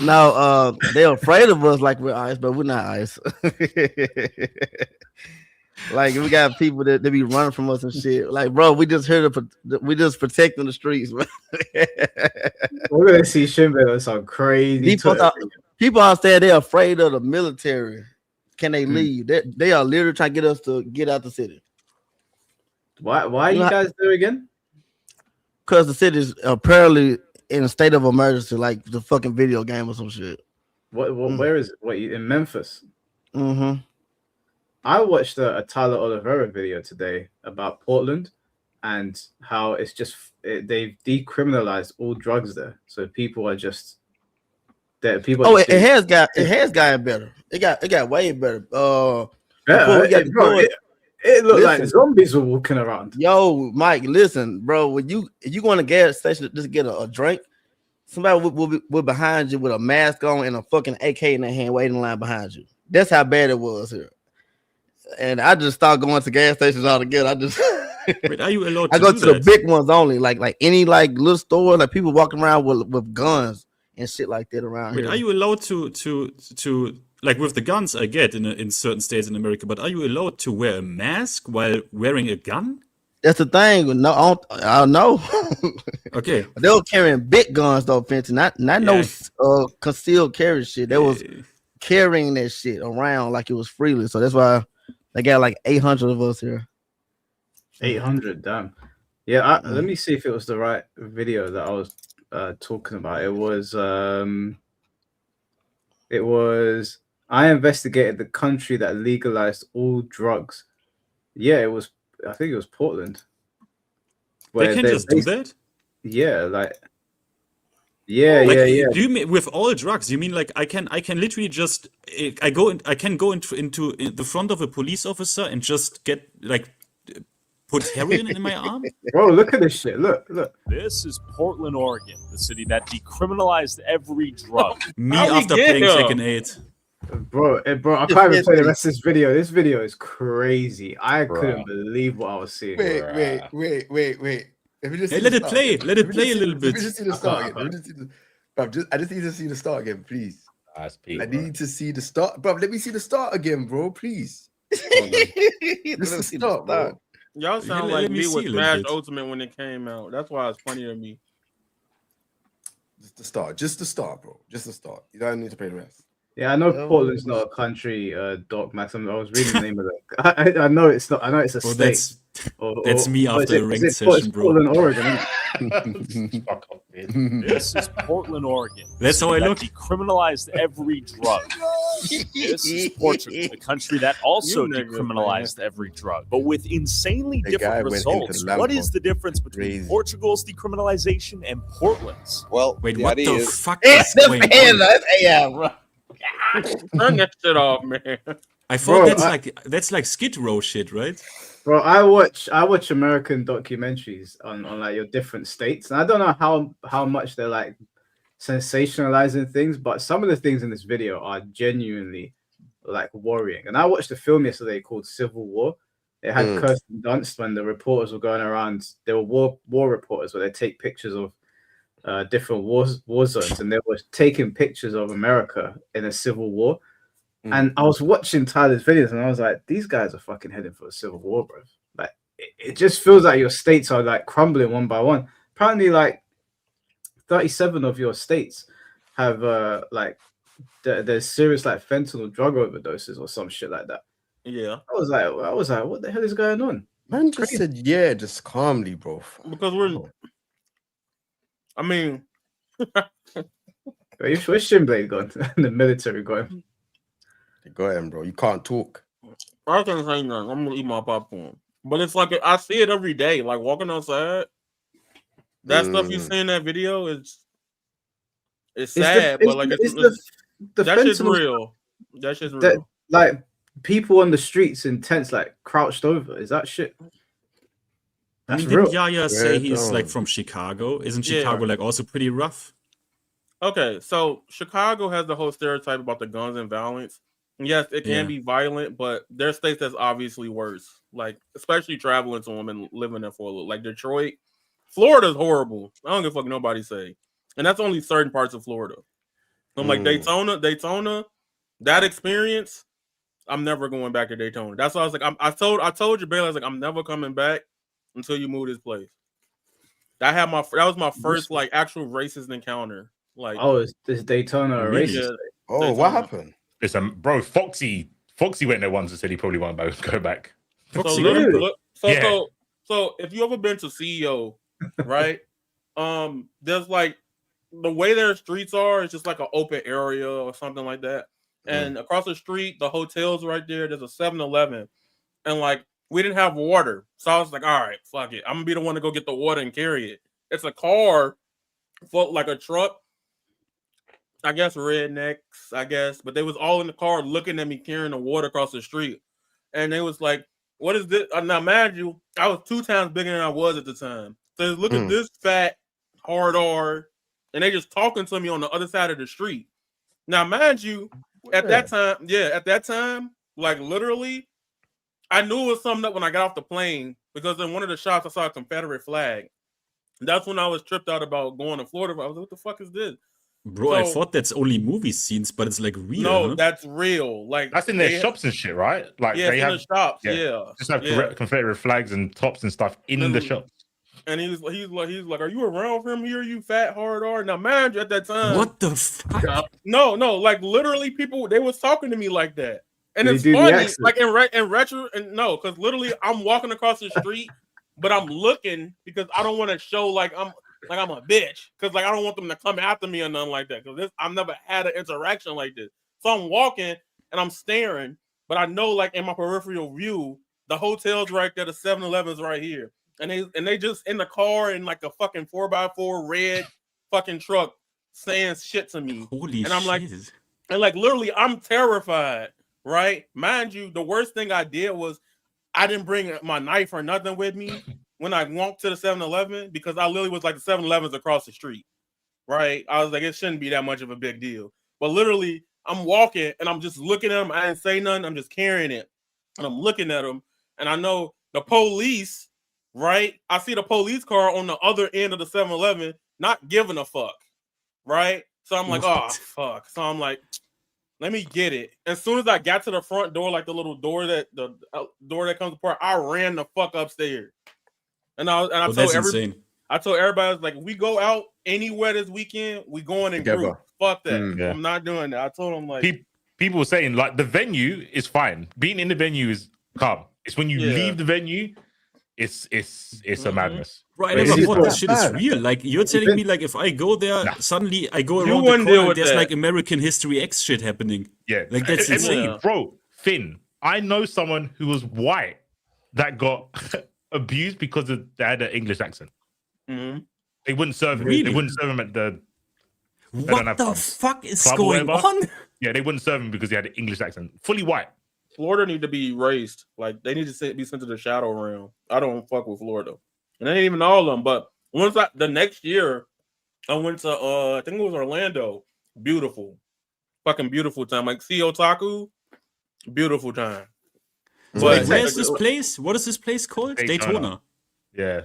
No, they're afraid of us like we're Ice, but we're not Ice. Like we got people that they be running from us and shit. Like, bro, we just here we just protecting the streets. We're gonna see Shinblade on some crazy. People understand they're afraid of the military. Can they leave? They are literally trying to get us to get out the city. Why are you guys there again? Because the city is apparently in a state of emergency, like the fucking video game or some shit. Where is it? What, in Memphis? Mm-hmm. I watched a Tyler Oliveira video today about Portland and how it's just they've decriminalized all drugs there, so people are just there. People. Oh, it has gotten better. It got way better. It looked like zombies were walking around. Yo, Mike, listen, bro. When you go in a gas station to just get a drink, somebody will be behind you with a mask on and a fucking AK in their hand, waiting in line behind you. That's how bad it was here. And I just stopped going to gas stations altogether. I just Wait, are you allowed? I go to the big ones only, like any like little store, like people walking around with guns and shit like that around here. Are you allowed to like with the guns? I get in certain states in America, but are you allowed to wear a mask while wearing a gun? That's the thing. No, I don't know. Okay, they were carrying big guns though, Fenton. Not no concealed carry shit. They was carrying that shit around like it was freely. So that's why they got like 800 of us here. 800, damn. Yeah, let me see if it was the right video that I was talking about. It was I investigated the country that legalized all drugs. Yeah, it was. I think it was Portland. They can just do that. Yeah, like. Yeah. Do you mean with all drugs? You mean like I can literally just I can go into the front of a police officer and just get like put heroin in my arm? Bro, look at this shit. Look. This is Portland, Oregon, the city that decriminalized every drug. Me after playing Tekken 8. Bro, I can't even play the rest of this video. This video is crazy. I couldn't believe what I was seeing. Wait. Let it play a little bit. Let me just see the start again. I just need to see the start again, please. I need to see the start, bro. Let me see the start again, bro. Please. This is the start, bro. Y'all sound like me with Smash Ultimate when it came out. That's why it's funny to me. Just the start, bro. Just the start. You don't need to play the rest. Yeah, I know Portland's not a country, Doc Max. I was reading the name of it. I know it's not. I know it's a state. That's me after a ranked session, bro. Portland, Oregon. This is Portland, Oregon. That's how I look. Decriminalized every drug. This is Portugal, the country that also decriminalized every drug, but with insanely different results. What is the difference between Portugal's decriminalization and Portland's? Well, wait, what the fuck is going on? Turn that shit off, man. I thought that's like Skid Row shit, right? Bro, I watch American documentaries on like your different states, and I don't know how much they're like sensationalizing things, but some of the things in this video are genuinely like worrying. And I watched a film yesterday called Civil War. It had Kirsten Dunst when the reporters were going around. They were war reporters where they take pictures of different war zones, and they were taking pictures of America in a civil war. And I was watching Tyler's videos, and I was like, these guys are fucking heading for a civil war, bro. Like, it just feels like your states are like crumbling one by one. Apparently, like 37 of your states have there's serious like fentanyl drug overdoses or some shit like that. Yeah. I was like, what the hell is going on? Man just said, yeah, just calmly, bro. Because I mean, where's Shinblade gone? The military gone. Go ahead, bro. You can't talk. I can't say nothing. I'm gonna eat my popcorn. But it's like I see it every day. Like walking outside, that stuff you see in that video is sad, but like that shit's real. That shit's real. Like people on the streets in tents, like crouched over. Is that shit? That's real. Did Yaya say he's like from Chicago? Isn't Chicago like also pretty rough? Okay, so Chicago has the whole stereotype about the guns and violence. Yes, it can be violent, but there's states that's obviously worse. Like, especially traveling to women living there for a little. Like Detroit, Florida's horrible. I don't give a fuck nobody say. And that's only certain parts of Florida. I'm like Daytona, that experience, I'm never going back to Daytona. That's why I was like, I told you, Bailey, I was like, I'm never coming back until you move this place. That was my first like actual racist encounter. Like, is Daytona a racist? Oh, Daytona. What happened? Listen, bro, Foxy went there once and said he probably won't go back. So if you ever been to CEO, right? There's like the way their streets are, it's just like an open area or something like that. And across the street, the hotel's right there. There's a 7-Eleven. And like we didn't have water. So I was like, all right, fuck it. I'm gonna be the one to go get the water and carry it. It's a car for like a truck. I guess rednecks, but they was all in the car looking at me carrying the water across the street. And they was like, what is this? Now, mind you, I was 2 times bigger than I was at the time. So look at this fat, hard R, and they just talking to me on the other side of the street. Now, mind you, at that time, like literally, I knew it was something up when I got off the plane because in one of the shots I saw a Confederate flag. That's when I was tripped out about going to Florida. I was like, what the fuck is this? Bro, I thought that's only movie scenes, but it's like real. No, that's real. Like that's in their shops and shit, right? Like they have in the shops. Just have Confederate flags and tops and stuff in the shops. And he's like, are you around from here, you fat hard R? Now, mind you, at that time, what the fuck? No, like literally, people they was talking to me like that, and it's funny, like in retro, and no, because literally, I'm walking across the street, but I'm looking because I don't want to show like I'm a bitch, because like I don't want them to come after me or nothing like that. Because I've never had an interaction like this. So I'm walking and I'm staring, but I know like in my peripheral view, the hotel's right there, the 7-Eleven's right here, and they just in the car in like a fucking 4x4 red fucking truck saying shit to me. Holy and I'm shit. like literally I'm terrified, right? Mind you, the worst thing I did was I didn't bring my knife or nothing with me when I walked to the 7-Eleven, because I literally was like the 7-Eleven's across the street, right? I was like, it shouldn't be that much of a big deal. But literally, I'm walking and I'm just looking at them. I didn't say nothing. I'm just carrying it. And I'm looking at them. And I know the police, right? I see the police car on the other end of the 7-Eleven not giving a fuck, right? So I'm like, oh, fuck. So I'm like, let me get it. As soon as I got to the front door, like the little door that comes apart, I ran the fuck upstairs. And I told everybody, I was like, if we go out anywhere this weekend, we going in groups. Fuck that. I'm not doing that. I told them like people were saying like the venue is fine. Being in the venue is calm. It's when you leave the venue, it's a madness. Right, I never thought this shit is real. Like you're telling me, like if I go there, suddenly I go around the corner and there's like American History X shit happening. Yeah, like that's insane, bro. Finn, I know someone who was white that got abused because they had an English accent. Mm-hmm. They wouldn't serve him. Really? They wouldn't serve him at the. What the fuck is going on? Yeah, they wouldn't serve him because he had an English accent. Fully white. Florida need to be raised. Like they need to be sent to the shadow realm. I don't fuck with Florida, and I ain't even all of them. But once the next year, I went to I think it was Orlando. Beautiful, fucking beautiful time. Like see Otaku, beautiful time. But where's this place? What is this place called? Daytona. Yeah,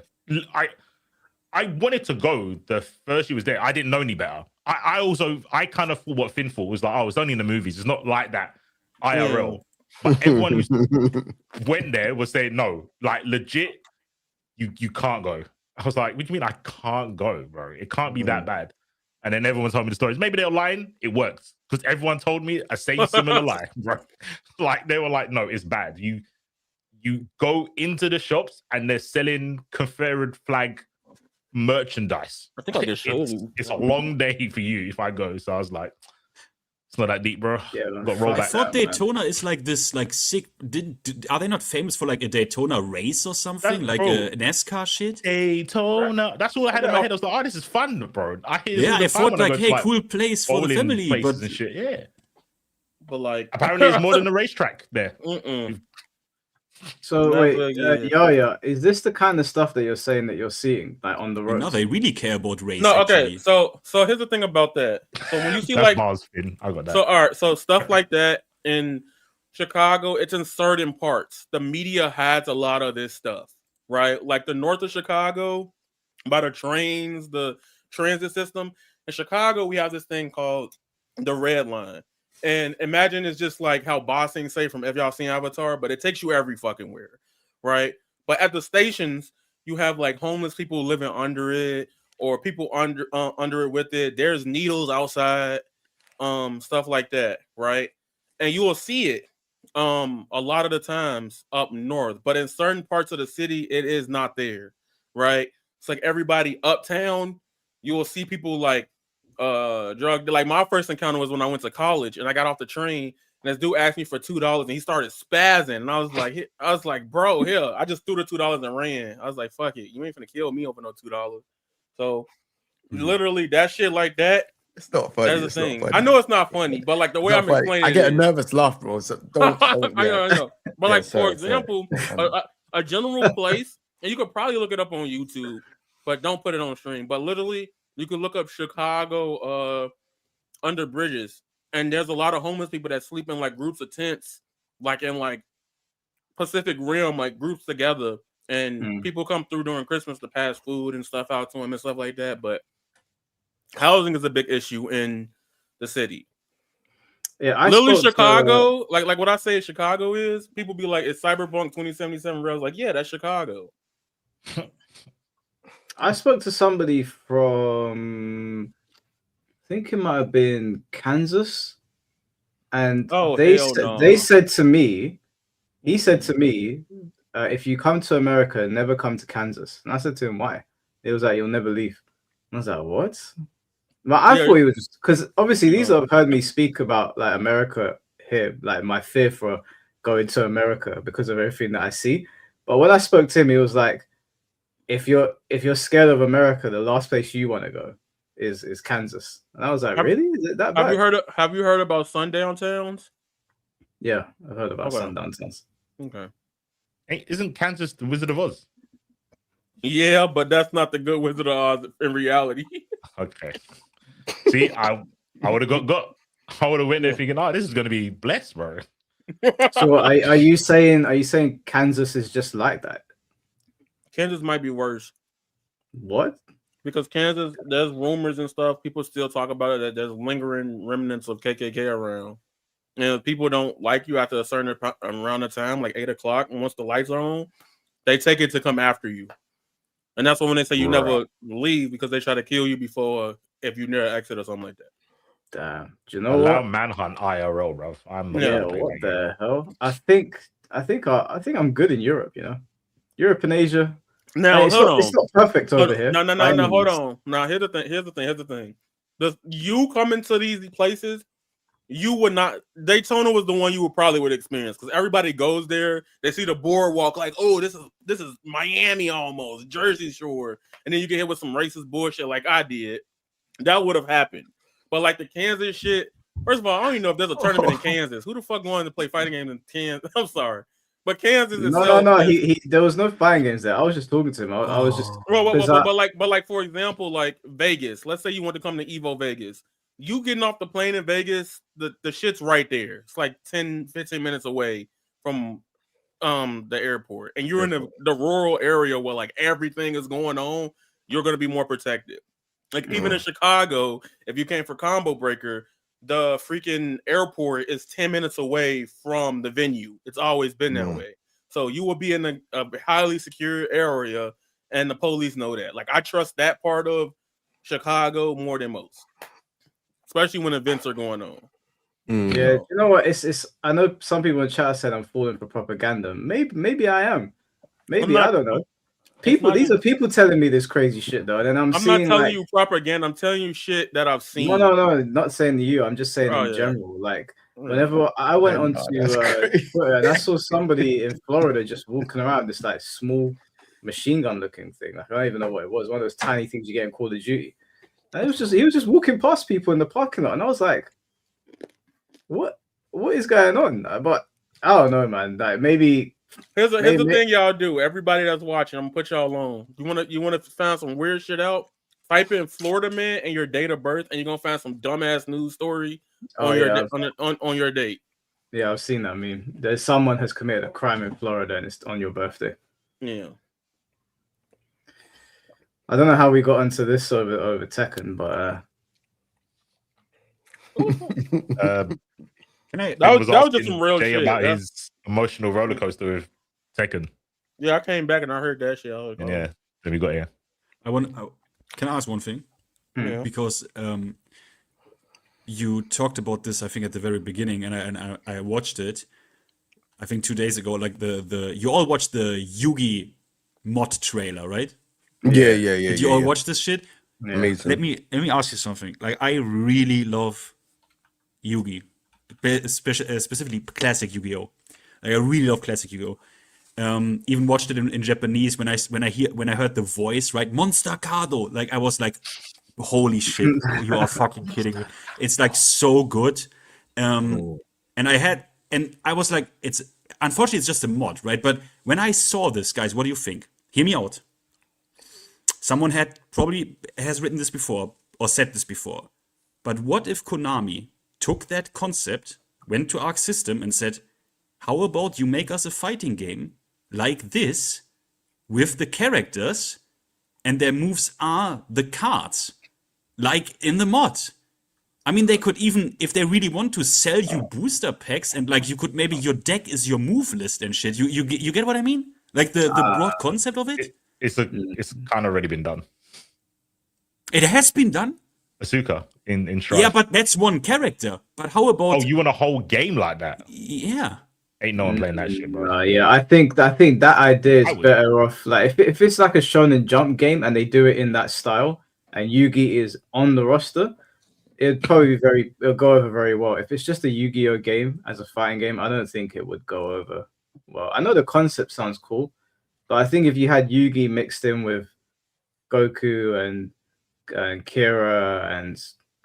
I wanted to go the first year was there. I didn't know any better. I kind of thought what Finn thought was like, oh, it's only in the movies. It's not like that IRL. But everyone who went there was saying, no, like legit, you can't go. I was like, what do you mean I can't go, bro? It can't be that bad. And then everyone told me the stories. Maybe they were lying. It worked because everyone told me a same similar lie, bro. Like they were like, no, it's bad. You go into the shops and they're selling Confederate flag merchandise. I think I just showed you. It's a long day for you if I go. So I was like, it's not that deep, bro. Yeah, got roll I back. thought Daytona is like this, like sick. Are they not famous for like a Daytona race or something, like a NASCAR shit? Daytona. That's all I had in my head. I was like, oh, this is fun, bro. I thought like, hey, cool place for the family, but and shit. Yeah, but like apparently it's more than a racetrack there. So wait, Yaya, is this the kind of stuff that you're saying that you're seeing like on the road? No, they really care about race. No, okay. Actually. So here's the thing about that. So when you see That's like Mars Finn. I got that. So all right, so stuff like that in Chicago, it's in certain parts. The media hides a lot of this stuff, right? Like the north of Chicago, by the trains, the transit system. In Chicago, we have this thing called the Red Line. And imagine it's just like how Bossing say from if y'all seen Avatar, but it takes you every fucking where, right? But at the stations, you have like homeless people living under it, or people under it with it. There's needles outside, stuff like that, right? And you will see it a lot of the times up north, but in certain parts of the city, it is not there, right? It's like everybody uptown, you will see people like drug. Like my first encounter was when I went to college and I got off the train and this dude asked me for $2 and he started spazzing and I was like, bro, here, I just threw the $2 and ran. I was like, fuck it, you ain't finna kill me over no $2. So literally that shit like that. It's not funny. That's the thing. I know it's not funny, but like the way I'm explaining, I get a nervous laugh, bro. So don't. I know. But like for example, a general place, and you could probably look it up on YouTube, but don't put it on stream. But literally, you can look up Chicago under bridges, and there's a lot of homeless people that sleep in like groups of tents, like in like Pacific Rim, like groups together, and people come through during Christmas to pass food and stuff out to them and stuff like that. But housing is a big issue in the city. Yeah, literally Chicago, like what I say Chicago is, people be like, it's Cyberpunk 2077 real. Like, yeah, that's Chicago. I spoke to somebody from, I think it might have been Kansas, and they said to me, he said to me, if you come to America, never come to Kansas. And I said to him, why? It was like, you'll never leave. And I was like, what? But I thought he was, because obviously these have heard me speak about like America here, like my fear for going to America because of everything that I see. But when I spoke to him, he was like, if you're scared of America, the last place you want to go is Kansas. And I was like, really? Is it that bad? Have you heard about sundown towns? Yeah, I've heard about sundown towns. Okay. Hey, isn't Kansas the Wizard of Oz? Yeah, but that's not the good Wizard of Oz in reality. Okay. See, I would have got. I would have went there thinking, oh, this is gonna be blessed, bro. So are you saying Kansas is just like that? Kansas might be worse. What? Because Kansas, there's rumors and stuff. People still talk about it that there's lingering remnants of KKK around. And if people don't like you after a certain around the time, like 8 o'clock, and once the lights are on, they take it to come after you. And that's when they say you never leave because they try to kill you before if you near an exit or something like that. Damn. Do you know what? Manhunt IRL, bro. What the hell? I think I'm good in Europe, you know. Europe and Asia. Now, it's not perfect over here. No, hold on. Now, here's the thing. You come into these places, you would not. Daytona was the one you would experience because everybody goes there. They see the boardwalk, like, oh, this is Miami almost, Jersey Shore, and then you get hit with some racist bullshit like I did. That would have happened. But like the Kansas shit, first of all, I don't even know if there's a tournament in Kansas. Who the fuck going to play fighting games in Kansas? I'm sorry. But Kansas is no. He there was no fighting games there. I was just talking to him. I was just but like for example, like Vegas. Let's say you want to come to Evo Vegas. You getting off the plane in Vegas, the shit's right there. It's like 10-15 minutes away from the airport. And you're in the rural area where like everything is going on. you're going to be more protected. Like even in Chicago, if you came for Combo Breaker, the freaking airport is 10 minutes away from the venue. It's always been that way. So you will be in a highly secure area, and the police know that. Like I trust that part of Chicago more than most, especially when events are going on. Yeah, you know what? It's. I know some people in chat said I'm falling for propaganda. Maybe I am. Maybe I don't know. These are people telling me this crazy shit though, and then I'm seeing not telling you propaganda. I'm telling you shit that I've seen. No, not saying to you. I'm just saying in general. Like whenever I went on to Twitter and I saw somebody in Florida just walking around this like small machine gun looking thing. Like I don't even know what it was. One of those tiny things you get in Call of Duty. And he was just walking past people in the parking lot, and I was like, what is going on? But I don't know, man. Like maybe here's the thing y'all do. Everybody that's watching, I'm gonna put y'all on. You wanna find some weird shit out? Type in Florida man and your date of birth, and you're gonna find some dumbass news story on your date. Yeah, I've seen that. I mean, there's someone has committed a crime in Florida and it's on your birthday. Yeah. I don't know how we got into this over Tekken, but that was just some real Jay shit about his emotional roller coaster with Tekken. Yeah, I came back and I heard that shit. Yeah, then we got here. Can I ask one thing? Yeah. Because you talked about this, I think, at the very beginning, and I watched it. I think 2 days ago. Like you all watched the Yugi mod trailer, right? Yeah. Did you all watch this shit? Yeah. Amazing. Let me ask you something. Like I really love Yugi, specifically classic Yu-Gi-Oh. Like I really love classic Yu-Gi-Oh. Even watched it in Japanese when I heard the voice, right? Monster Kado. Like I was like, holy shit, you are fucking kidding me. It's like so good. And I was like, unfortunately it's just a mod, right? But when I saw this, guys, what do you think? Hear me out. Someone has written this before or said this before. But what if Konami took that concept, went to Arc System and said, how about you make us a fighting game like this with the characters and their moves are the cards, like in the mod? I mean, they could even, if they really want to, sell you booster packs and like you could maybe your deck is your move list and shit. You get what I mean? Like the broad concept of it? It's kind of already been done. It has been done? Asuka in Shrine. Yeah, but that's one character. But how about... Oh, you want a whole game like that? Yeah. Ain't no one playing that shit, bro. Yeah, I think that idea is better off. Like if it's like a Shonen Jump game and they do it in that style, and Yugi is on the roster, it'll go over very well. If it's just a Yu-Gi-Oh game as a fighting game, I don't think it would go over well. I know the concept sounds cool, but I think if you had Yugi mixed in with Goku and Kira and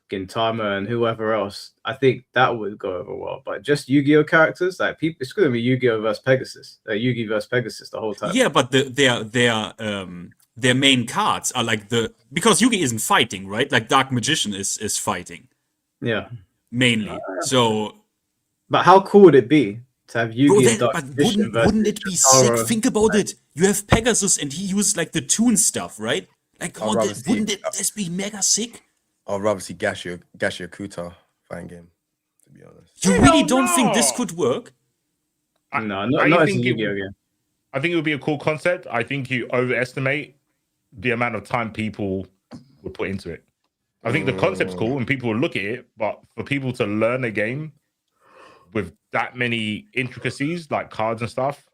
Gintama and whoever else, I think that would go over well. But just Yu-Gi-Oh characters, like people, it's going to be Yu-Gi-Oh versus Pegasus, Yugi versus Pegasus the whole time. Yeah, but their main cards are like because Yugi isn't fighting, right? Like Dark Magician is fighting. Yeah, mainly. So, but how cool would it be to have Yugi and Dark Magician? Wouldn't it be sick? Think about it. You have Pegasus and he used like the toon stuff, right? Like, come on, wouldn't this be mega sick? I'd rather see Gashio Kuta fighting game, to be honest. You really don't think this could work? No, not as a Yu-Gi-Oh game. I think it would be a cool concept. I think you overestimate the amount of time people would put into it. I think the concept's cool and people will look at it, but for people to learn a game with that many intricacies, like cards and stuff,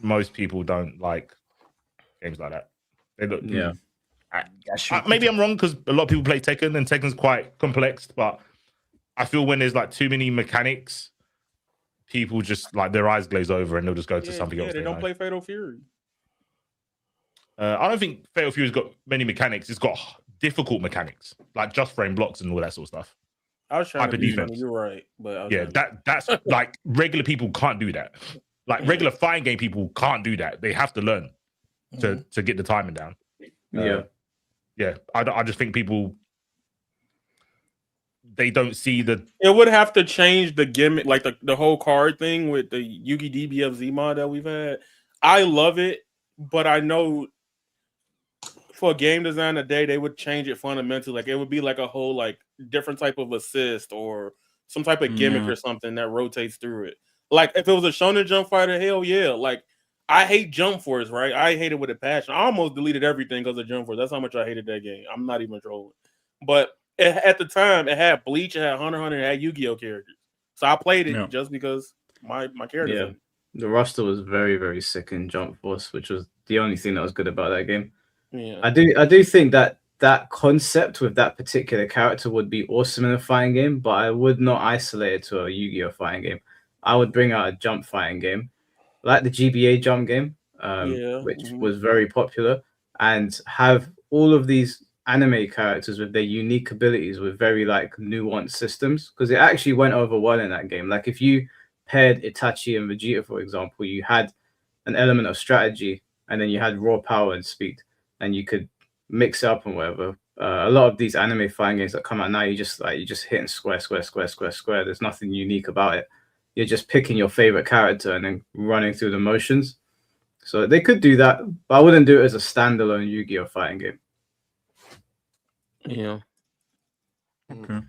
most people don't like games like that. They look, maybe I'm wrong because a lot of people play Tekken and Tekken's quite complex, but I feel when there's like too many mechanics, people just like their eyes glaze over and they'll just go to something else. They don't play Fatal Fury. I don't think Fatal Fury's got many mechanics. It's got difficult mechanics, like just frame blocks and all that sort of stuff. I was trying to be funny. You're right, but that's like regular people can't do that. Like regular fighting game people can't do that. They have to learn to get the timing down. Yeah. I just think people they don't see the. It would have to change the gimmick, like the whole card thing with the Yugi DBFZ mod that we've had. I love it, but I know for a game design today, they would change it fundamentally. Like it would be like a whole like different type of assist or some type of gimmick or something that rotates through it. Like if it was a Shonen Jump fighter, hell yeah. Like I hate Jump Force, right? I hate it with a passion. I almost deleted everything because of Jump Force. That's how much I hated that game. I'm not even trolling. But at the time, it had Bleach, it had Hunter x Hunter, it had Yu-Gi-Oh characters. So I played it just because my characters. Yeah, the roster was very, very sick in Jump Force, which was the only thing that was good about that game. Yeah, I do think that concept with that particular character would be awesome in a fighting game, but I would not isolate it to a Yu-Gi-Oh fighting game. I would bring out a jump fighting game, like the GBA jump game, which was very popular, and have all of these anime characters with their unique abilities with very like nuanced systems, because it actually went over well in that game. Like if you paired Itachi and Vegeta, for example, you had an element of strategy, and then you had raw power and speed, and you could mix it up and whatever. A lot of these anime fighting games that come out now, you just hitting square. There's nothing unique about it. You're just picking your favorite character and then running through the motions. So they could do that, but I wouldn't do it as a standalone Yu-Gi-Oh fighting game. Yeah. Okay.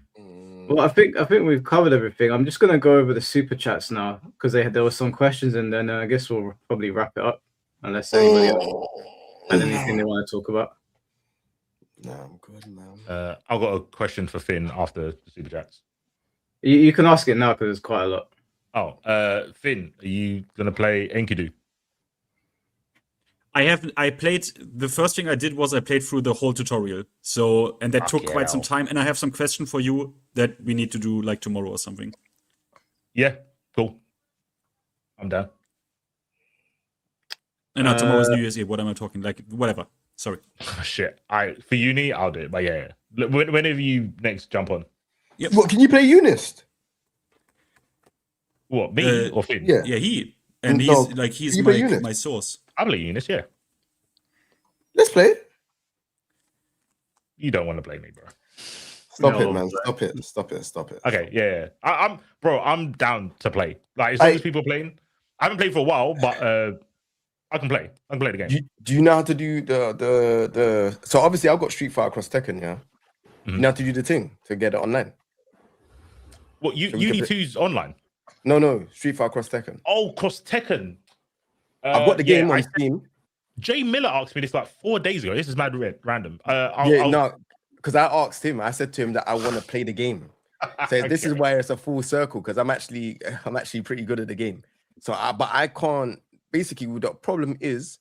Well, I think we've covered everything. I'm just gonna go over the super chats now because there were some questions, and then I guess we'll probably wrap it up unless anybody else has anything they want to talk about. No, I'm good, man. I've got a question for Finn after the super chats. You can ask it now because there's quite a lot. Oh, Finn, are you gonna play Enkidu? I played, the first thing I did was I played through the whole tutorial. So, and that took quite some time. And I have some question for you that we need to do like tomorrow or something. Yeah, cool. I'm down. And tomorrow is New Year's Eve. What am I talking? Like, whatever. Sorry. Oh, shit. For uni, I'll do it. But yeah. Whenever you next jump on. Yep. What, can you play Unist? What, me or Finn? Yeah, he. And he's my source. I play Unist, yeah. Let's play it. You don't want to play me, bro. Stop it, man. Stop it. Okay, yeah. I'm down to play. Like, as long as people are playing. I haven't played for a while, but I can play. I can play the game. Do you know how to do the so obviously I've got Street Fighter Cross Tekken, yeah? Mm-hmm. You know how to do the thing to get it online? What, Uni 2's online? No, Street Fighter Cross Tekken. Oh, Cross Tekken. I've got the game on Steam. Jay Miller asked me this like 4 days ago. This is mad random. Because I asked him. I said to him that I want to play the game. So this is why it's a full circle, because I'm actually pretty good at the game. So, but I can't. Basically, the problem is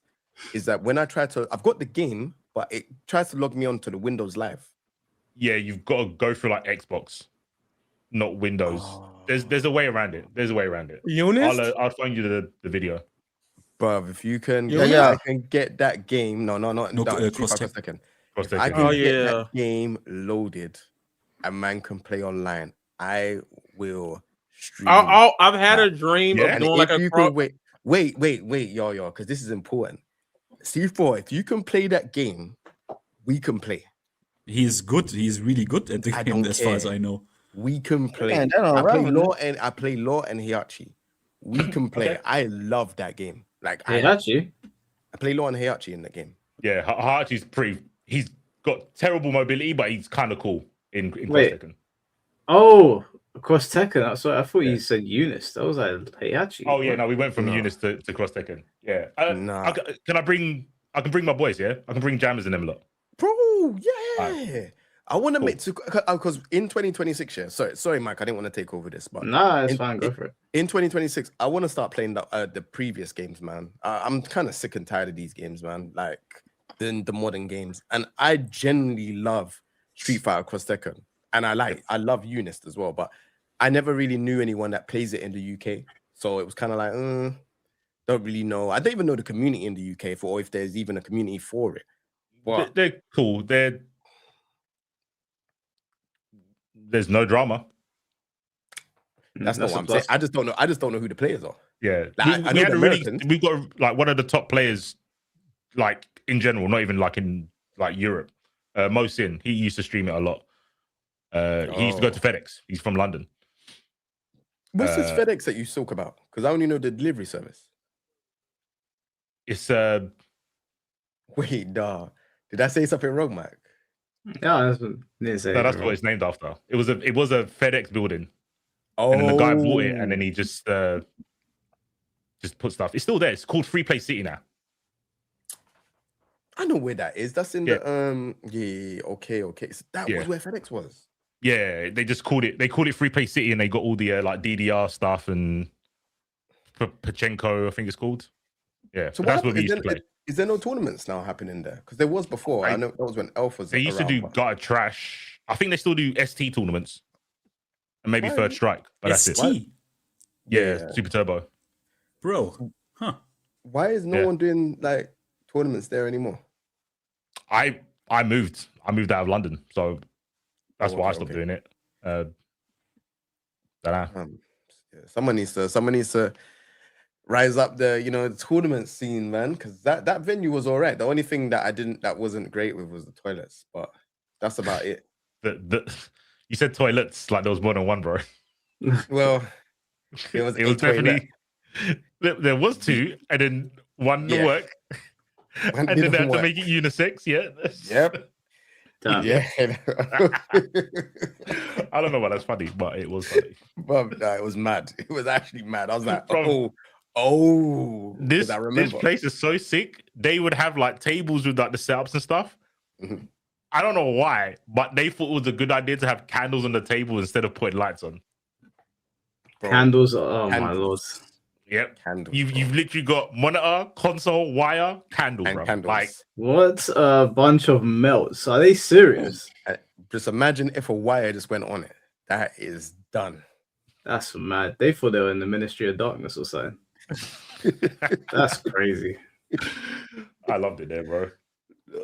that when I try to, I've got the game, but it tries to log me on to the Windows Live. Yeah, you've got to go through like Xbox, not Windows. There's a way around it. Unist? I'll find you the video. Bruv, if you can, I can get that game. No, Cross Tekken. I can get that game loaded, and man can play online. I will stream. I've had a dream of doing like a wait, yo, because this is important. C4, if you can play that game, we can play. He's good. He's really good at the game, as far as I know. We can play. Man, I play Law and Heihachi. We can play. Okay. I love that game. Like Heihachi? I play Law and Heihachi in the game. Yeah, Heihachi's pretty. He's got terrible mobility, but he's kind of cool in Cross Tekken. Oh, Cross Tekken. I thought you said Unist. I was like Heihachi. Oh yeah, no, we went from Unist to Cross Tekken. Yeah. Can I bring my boys? Yeah, I can bring Jammers and them a lot. Bro, yeah. I want to make because in 2026, yeah. Sorry, Mike, I didn't want to take over this, but it's fine. Go for it. In 2026, I want to start playing the previous games, man. I'm kind of sick and tired of these games, man. Like the modern games, and I genuinely love Street Fighter Cross Tekken, and I love Unist as well. But I never really knew anyone that plays it in the UK, so it was kind of like, don't really know. I don't even know the community in the UK or if there's even a community for it. But they're cool. There's no drama. That's not what I'm saying. I just don't know who the players are. Yeah, like, we've got like one of the top players, like in general, not even like in like Europe. Mo Sin, he used to stream it a lot. He used to go to FedEx. He's from London. What's this FedEx that you talk about? Because I only know the delivery service. It's wait, nah. Did I say something wrong, Mike? Yeah, that's what, that's what it's named after. It was a FedEx building. Oh, and then the guy bought it, and then he just put stuff. It's still there. It's called Free Play City now. I know where that is. That's in the okay. So that was where FedEx was. Yeah, they just called it. They called it Free Play City, and they got all the like DDR stuff and Pachenko, I think it's called. Yeah, so that's what we used to play. Is there no tournaments now happening there? Because there was before. I know that was when Elf was. They used to do Gutter Trash. I think they still do ST tournaments, and maybe Third Strike. But ST? that's it. Yeah, Super Turbo. Bro, huh? Why is no one doing like tournaments there anymore? I moved out of London, so that's why I stopped doing it. Someone needs to rise up the tournament scene, man, because that venue was all right. The only thing that wasn't great with was the toilets, but that's about it. You said toilets like there was more than one, bro. Well, it was definitely there was two, and then one didn't work, and then they had to make it unisex. Yeah. Yep. Yeah. I don't know why that's funny, but it was funny. But it was mad. It was actually mad. I was like, this place is so sick. They would have like tables with like the setups and stuff. Mm-hmm. I don't know why, but they thought it was a good idea to have candles on the table instead of putting lights on. Candles, my lord. Yep. Candles, you've literally got monitor, console, wire, candle, bro. Candles. Like, what a bunch of melts. Are they serious? Just imagine if a wire just went on it. That is done. That's mad. They thought they were in the Ministry of Darkness or something. That's crazy. I loved it there, bro.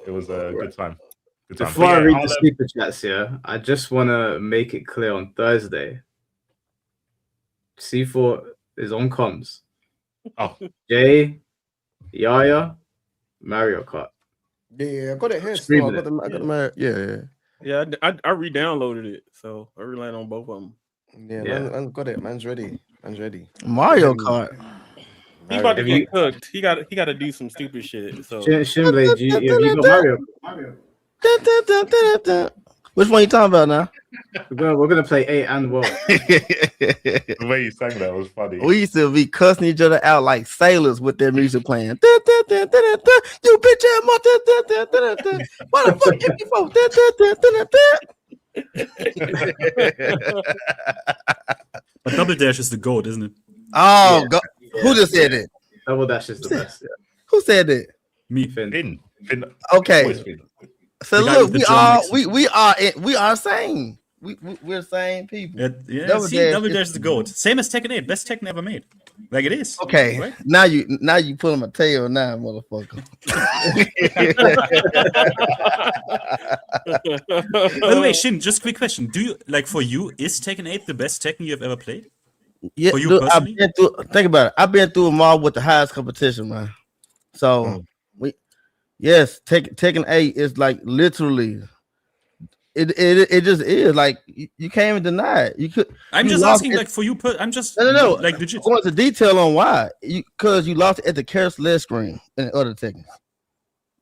It was a good time. Before I read the super chats here, I just want to make it clear on Thursday, C4 is on comms. Oh, Jay, Yaya, Mario Kart. Yeah, I got it here. So I got the Yeah, I re-downloaded it, so I relying on both of them. Yeah. Man got it. Man's ready. Mario Kart. He about to get cooked. He got to do some stupid shit. So Shinblade, you got Mario. Which one you talking about now? We're gonna play 8 and World. The way you sang that was funny. We used to be cussing each other out like sailors with their music playing. You bitch ass mother. What the fuck you But Double Dash is the GOAT, isn't it? Oh, God. Who just said it? Double Dash is the best. Yeah. Who said it? Me, Finn. Okay. So look, we are same. We're same people. Yeah, Double Dash is the GOAT. Same as Tekken 8, best Tekken ever made. Like it is. Okay, right? Now you pulling my tail now, motherfucker. By the way, Shin, just a quick question: do you for you is Tekken 8 the best Tekken you've ever played? Yeah, for you personally? Think about it. I've been through them all with the highest competition, man. So Tekken 8 is like literally. It just is like you can't even deny it. You could. I'm just asking, for you. I'm just no. Like legit. I want the detail on why. Because you lost it at the carousel LED screen and other Tekkens.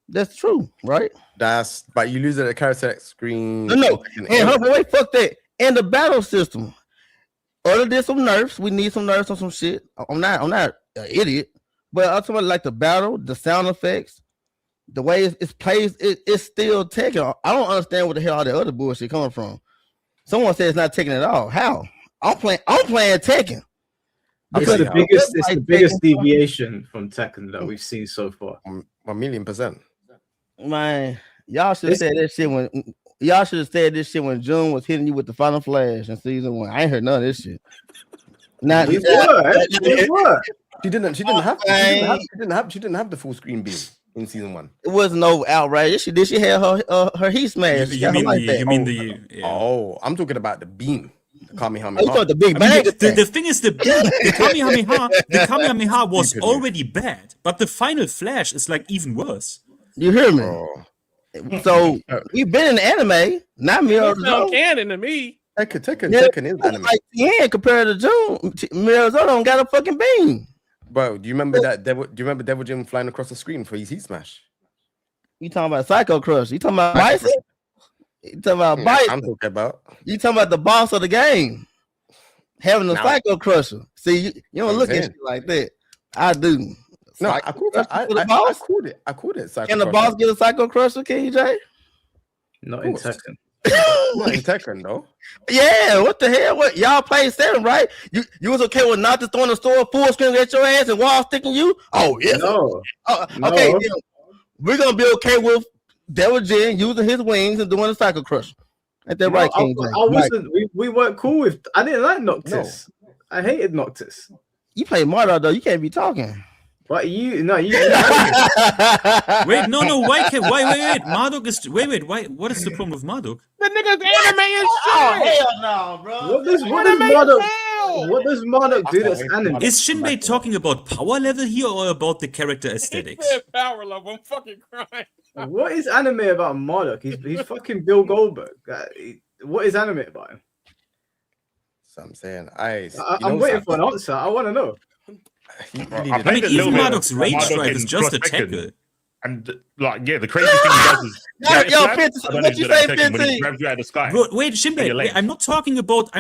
That's true, right? But you lose it at the carousel screen. No. And wait, fuck that. And the battle system. Other than some nerfs, we need some nerfs on some shit. I'm not an idiot, but I'm talking about like the battle, the sound effects. The way it's plays, it's still Tekken. I don't understand what the hell all the other bullshit coming from. Someone said it's not Tekken at all. How? I'm playing Tekken. It's the biggest deviation from Tekken that we've seen so far. 1,000,000%. Man, y'all should have said that shit when June was hitting you with the Final Flash in season 1. I ain't heard none of this shit. Now She didn't have the full screen beam in season 1. It wasn't no outrage. She have her heat smash. I'm talking about the beam. The Kamehameha. Oh, the big bang. The thing is, the Kamehameha was already bad, but the final flash is like even worse. You hear me? So we've been in the anime, not Mirror's no canon to me. Tekken is anime. Like compared to June, Mirror's don't got a fucking beam. Bro, do you remember that? Do you remember Devil Jim flying across the screen for his heat smash? You talking about Psycho Crusher? You talking about Bison? You talking about Bison? I'm talking about. You talking about the boss of the game having a Now- Psycho Crusher? See, you don't look at shit like that. I do. No, Psycho I called Crusher it. for the I boss? called it. I called it. Psycho Can the Crusher. boss get a Psycho Crusher, King Jae? Not in Tekken. Not in Tekken though. Yeah, what the hell? What y'all played 7, right? You was okay with not just throwing the store full screen at your ass and wall sticking you? Oh yeah. No. Okay, then we're gonna be okay with Devil Jin using his wings and doing the Psycho Crusher. Ain't that right, King Jae? I wasn't. We weren't cool with. I didn't like Noctis. I hated Noctis. You play Mardo though. You can't be talking. But you. Wait, no. Wait. Marduk is. Wait. Why? What is the problem with Marduk? The nigga's anime is shit. Oh hell no, bro. What does Marduk do that's anime? Is Shinbei talking about power level here or about the character aesthetics? Power level. I'm fucking crying. What is anime about Marduk? He's fucking Bill Goldberg. What is anime about him? So I'm saying, I'm waiting for an answer. I want to know. I mean, even Marduk's rage drive is just a tackle. And like, yeah, the crazy thing he does is what you say, 15? when he grabs you out of the sky. Bro, wait, Shinbei, I'm not talking about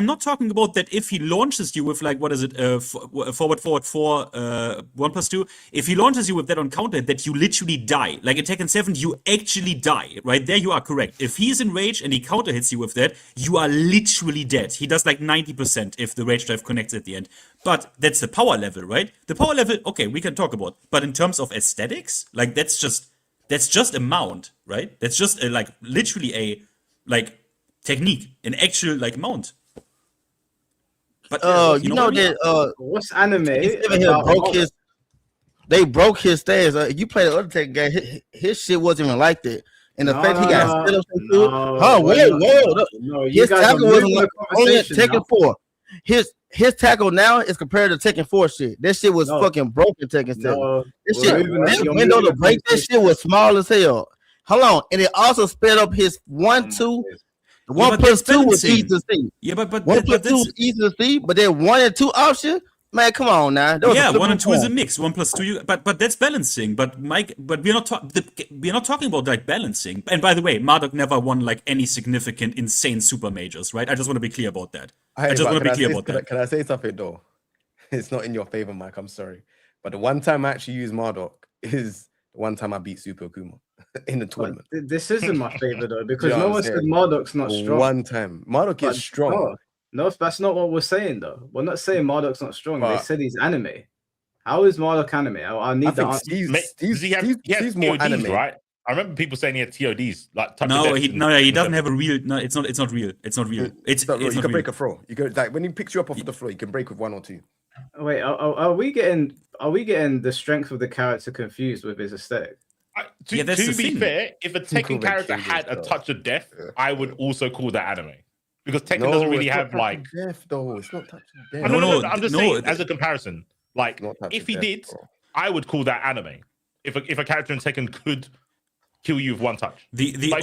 that if he launches you with like, what is it, forward 4, 1+2. If he launches you with that on counter, that you literally die. Like in Tekken 7, you actually die. Right there, you are correct. If he's in rage and he counter hits you with that, you are literally dead. He does like 90% if the rage drive connects at the end. But that's the power level, right? The power level, okay, we can talk about. But in terms of aesthetics, like that's just a mount, right? That's just literally a technique, an actual mount. But you know that what's anime? They broke his stats. You play the other Tekken game, his shit wasn't even like that. And the fact he got spit up his tackle wasn't only at Tekken 4. His tackle now is compared to Tekken 4 shit. That shit was fucking broken Tekken 7. This shit, that window to break that shit was small as hell. Hold on, and it also sped up his 1-2. 1+2 was easy to see. Yeah, but 1+2 was easy to see, but then 1 and 2 option, man, come on now. Yeah, 1 and 2 is a mix. 1+2, but that's balancing. But Mike, we're not talking about like balancing. And by the way, Marduk never won like any significant, insane super majors, right? I just want to be clear about that. Can I say something though? It's not in your favor, Mike. I'm sorry, but the one time I actually used Marduk is the one time I beat Super Akuma in the tournament. This isn't my favor though, because no one said Marduk's not strong. One time, Marduk is strong. No, that's not what we're saying though. We're not saying Marduk's not strong. They said he's anime. How is Marduk anime? I need the answer. He's more TODs, anime, right? I remember people saying he had TODs. Like he doesn't have a real. No, it's not real. It's not real. You can break a throw. You go like when he picks you up off the floor, you can break with 1 or 2. Wait, are we getting the strength of the character confused with his aesthetic? To be fair, if a Tekken character had a touch of death, I would also call that anime. Because Tekken doesn't really have like death though. It's not touch of death. No, I'm just saying as a comparison. Like if he did, I would call that anime. If a character in Tekken could kill you with 1 touch. The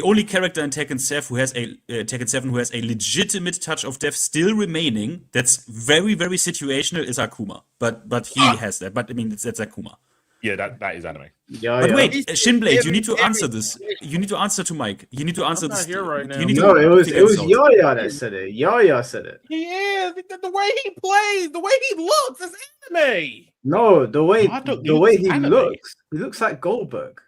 only character in Tekken 7 who has a legitimate touch of death still remaining, that's very, very situational, is Akuma. But he has that. But I mean that's Akuma. Yeah, that is anime. But wait, Shinblade, you need to answer this. You need to answer to Mike. You need to answer this. Here right now. It was Yaya that said it. Yaya said it. Yeah, the way he plays, the way he looks is anime. No, the way he looks like Goldberg.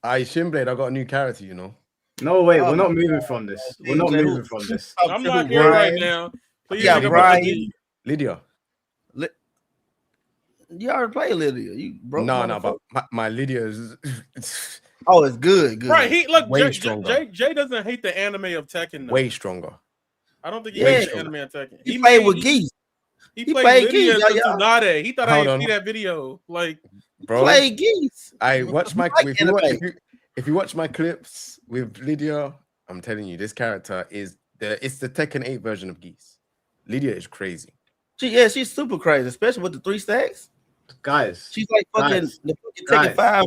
Shinblade, I got a new character, you know. No, wait, we're not moving from this. We're not moving from this. I'm not here right now. Please, Brian. Lydia. You already played Lydia. You broke. No, but my Lydia is. It's good. Right, way stronger. Jay doesn't hate the anime of Tekken. Way stronger. I don't think he hates the anime of Tekken. He played with Geese. He played Lydia to Tsunade. He thought I didn't see that video. Like, bro, play Geese. I watch my if you watch my clips with Lydia, I'm telling you, this character is it's the Tekken 8 version of Geese. Lydia is crazy. She's super crazy, especially with the 3 stacks. Guys, she's like fucking Tekken 5.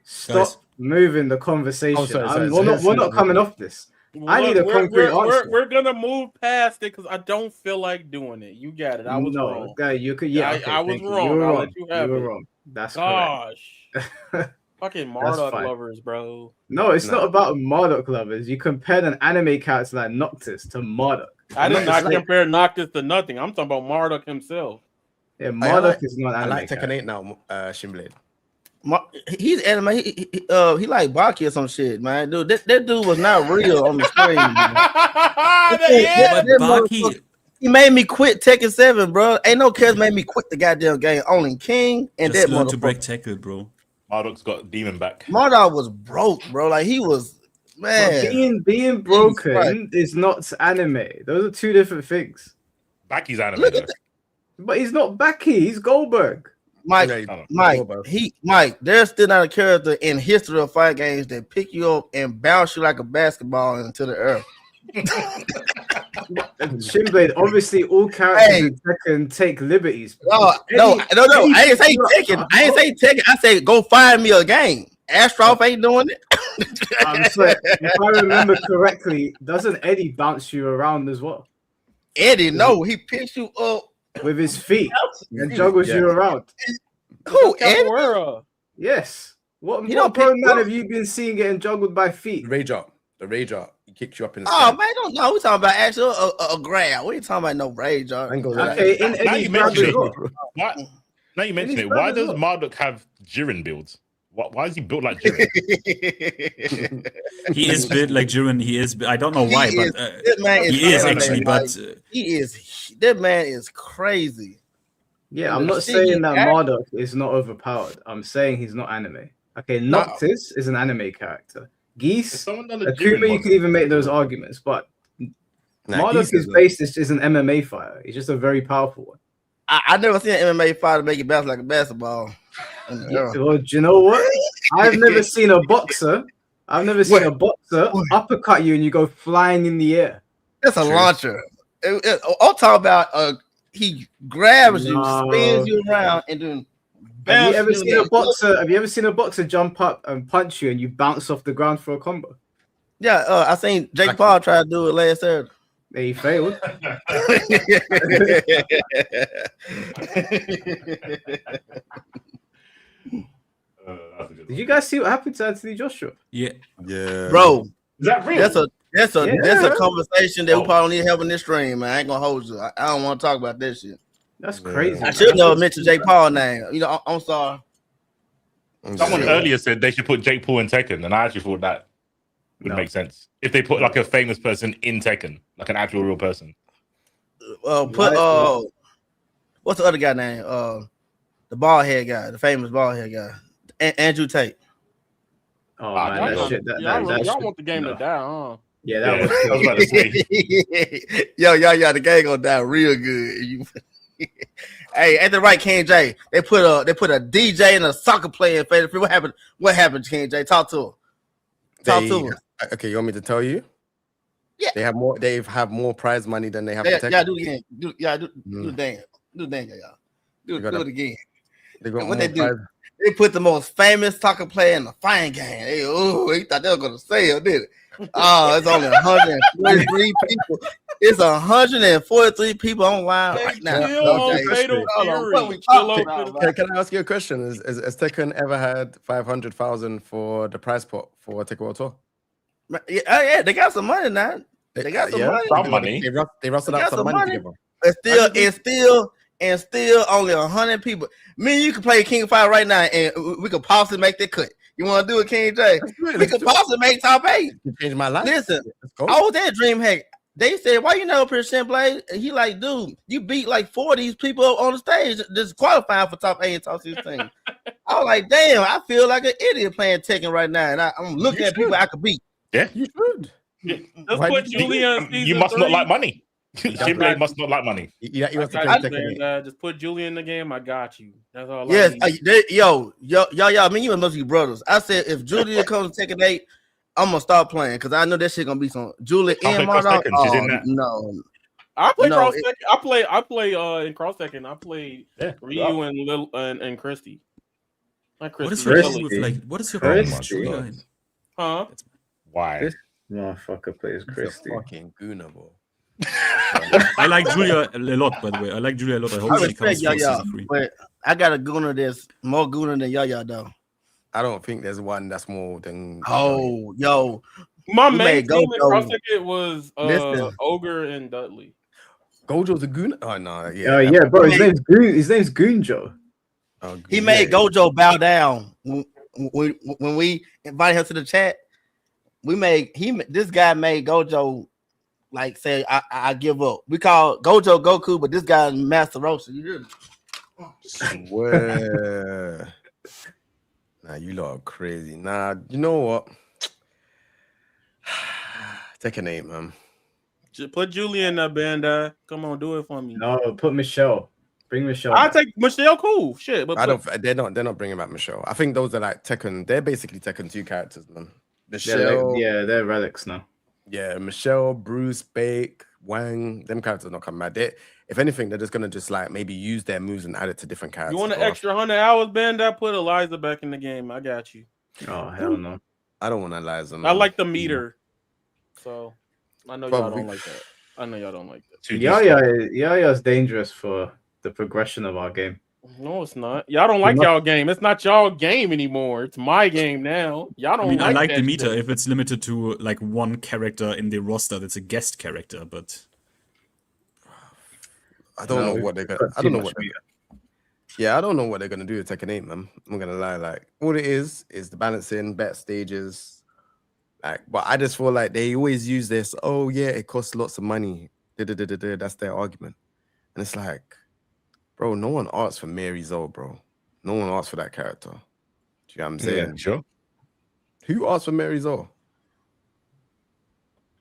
Stop moving the conversation. We're not coming off this. I need a concrete answer. We're gonna move past it because I don't feel like doing it. You got it. I was wrong. Guy, you could. Yeah, I was wrong. I'll let you have it. Wrong. That's correct. Fucking That's Marduk fine. lovers, bro. No, it's not about Marduk lovers. You compared an anime character like Noctis to Marduk. I did not compare Noctis to nothing. I'm talking about Marduk himself. Yeah, Marduk is not anime. I like Tekken 8 now, Shinblade. He's anime. He like Baki or some shit, man. Dude, that dude was not real on the screen. Baki, he made me quit Tekken 7, bro. Ain't no kids made me quit the goddamn game. Only King and just that learn motherfucker. to break tackle, bro. Marduk's got demon back. Marduk was broke, bro. Like he was, man. Being broken is not anime. Those are two different things. Baki's anime. But he's not Baki. He's Goldberg. Mike, there's still not a character in history of fight games that pick you up and bounce you like a basketball into the earth. Shinblade, obviously, all characters in Tekken take liberties. No. I ain't say Tekken. I say go find me a game. Astroff ain't doing it. I'm sorry, if I remember correctly, doesn't Eddie bounce you around as well? Eddie, no, he picks you up with his feet and juggles you around. Who, Eddie? Yes. What grown man have you been seeing getting juggled by feet? The Rager. He kicks you up in the sky. Man, don't know. We talking about actual a grab. We ain't talking about no Rager. Okay, now you mention it. Why does Marduk have Jiren builds? Why is he built like Jiren? He is built like Jiren. He is. I don't know why, but he is actually. But that man is crazy. Yeah, I'm not saying that Marduk is not overpowered. I'm saying he's not anime. Okay, Noctis is an anime character. Geese, Akuma, you can even make those arguments, but Marduk is an MMA fighter. He's just a very powerful one. I never seen an MMA fighter make it bounce like a basketball. Well, do you know what? I've never seen a boxer. Uppercut you and you go flying in the air. That's a launcher. I'm talking about he grabs you, spins you around, and then. Have you ever seen a boxer jump up and punch you and you bounce off the ground for a combo? Yeah, I seen Jake Paul try to do it last Saturday. He failed. Did you guys see what happened to Anthony Joshua? Yeah, bro. Is that real? That's a conversation that we probably need to have in this stream, man. I ain't gonna hold you. I don't want to talk about this shit. That's crazy. I should never mention Jake Paul name. You know, I'm sorry. Someone earlier said they should put Jake Paul in Tekken, and I actually thought that would make sense if they put like a famous person in Tekken, like an actual real person. What's the other guy name? The bald head guy, the famous bald head guy, Andrew Tate. Oh man, that shit. Y'all want the game to die, huh? Yeah, that was. I was about to say. Yo, the game gonna die real good. Hey, at the right, King Jae. They put a DJ and a soccer player in Fatal Free. What happened, King Jae? Talk to him. Okay, you want me to tell you? Yeah. They have more prize money than they have. Yeah, do it again. Do the dance. Do the dance, y'all. Do it again. What they do? They put the most famous soccer player in the fighting game. He thought they were gonna sell, did it? Oh, it's only 143 people. It's 143 people online right now. Can I ask you a question? Has Tekken ever had 500,000 for the prize pot for Tekken World Tour? Yeah, they got some money now. They got some money. They rustled out some money together. And still only 100 people. Me and you can play King of Fire right now, and we could possibly make that cut. You want to do it, King Jae? We could possibly make top 8. You changed my life. Listen, I was at DreamHack. They said, "Why you never put Shinblade?" And he like, "Dude, you beat like 4 of these people on the stage, just qualifying for top 8 and top 16." I was like, "Damn, I feel like an idiot playing Tekken right now," and I'm looking at people I could beat. Yeah, you should. Let's put Julian. You must not like money. Shinblade must not like money. Just put Julian in the game. I got you. That's all. Yes, y'all. Me, you must be brothers. I said if Julia comes to Tekken 8, I'm gonna start playing because I know that shit gonna be some Julia and Marduk. No. I play cross Tekken. I play in cross Tekken. I play Ryu and Christy. What is your problem with what is your problem with Julia? Huh? Why? This motherfucker plays Christy. Fucking Guna, bro. I like Julia a lot, by the way. I hope she comes for season 3. But I got a Guna that's more Guna than Yaya though. I don't think there's one that's more than. Oh, yo, my we main made team in Gojo. Cross Ticket was Listen. Ogre and Dudley. Gojo's a goon. Oh no, Yeah, yeah, bro. His name's Goon. His name's Goonjo. Oh, He made Gojo bow down when we invited him to the chat. This guy made Gojo like say I give up. We call Gojo Goku, but this guy is Master Roshi. You hear me? Swear. Nah, you lot are crazy. Nah, you know what? Take a name, man. Put Julie in that band. Come on, do it for me. No, put Michelle. Bring Michelle. I'll take Michelle. Cool, shit. But They're not bringing back Michelle. I think those are like Tekken. They're basically Tekken 2 characters, man. Michelle, they're relics now. Yeah, Michelle, Bruce, Bake, Wang. Them characters are not coming back. If anything, they're just gonna like maybe use their moves and add it to different characters. You want an extra 100 hours, band? Put Eliza back in the game. I got you. Oh hell no. I don't want Eliza. I like the meter. So I know y'all don't like that. I know y'all don't like that. Yaya's dangerous for the progression of our game. No, it's not. Y'all don't like y'all game. It's not y'all game anymore. It's my game now. Y'all don't. I like the that meter shit. if it's limited to like one character in the roster that's a guest character, but I don't know what they're gonna. I don't know what. Yeah, I don't know what they're gonna do with Tekken 8, man. I'm gonna lie. Like all it is the balancing, bet stages. Like, but I just feel like they always use this. Oh yeah, it costs lots of money. That's their argument, and it's like, bro, no one asked for Mary Zoe, bro. No one asked for that character. Do you know what I'm saying? Yeah, sure. Who asked for Mary Zoe?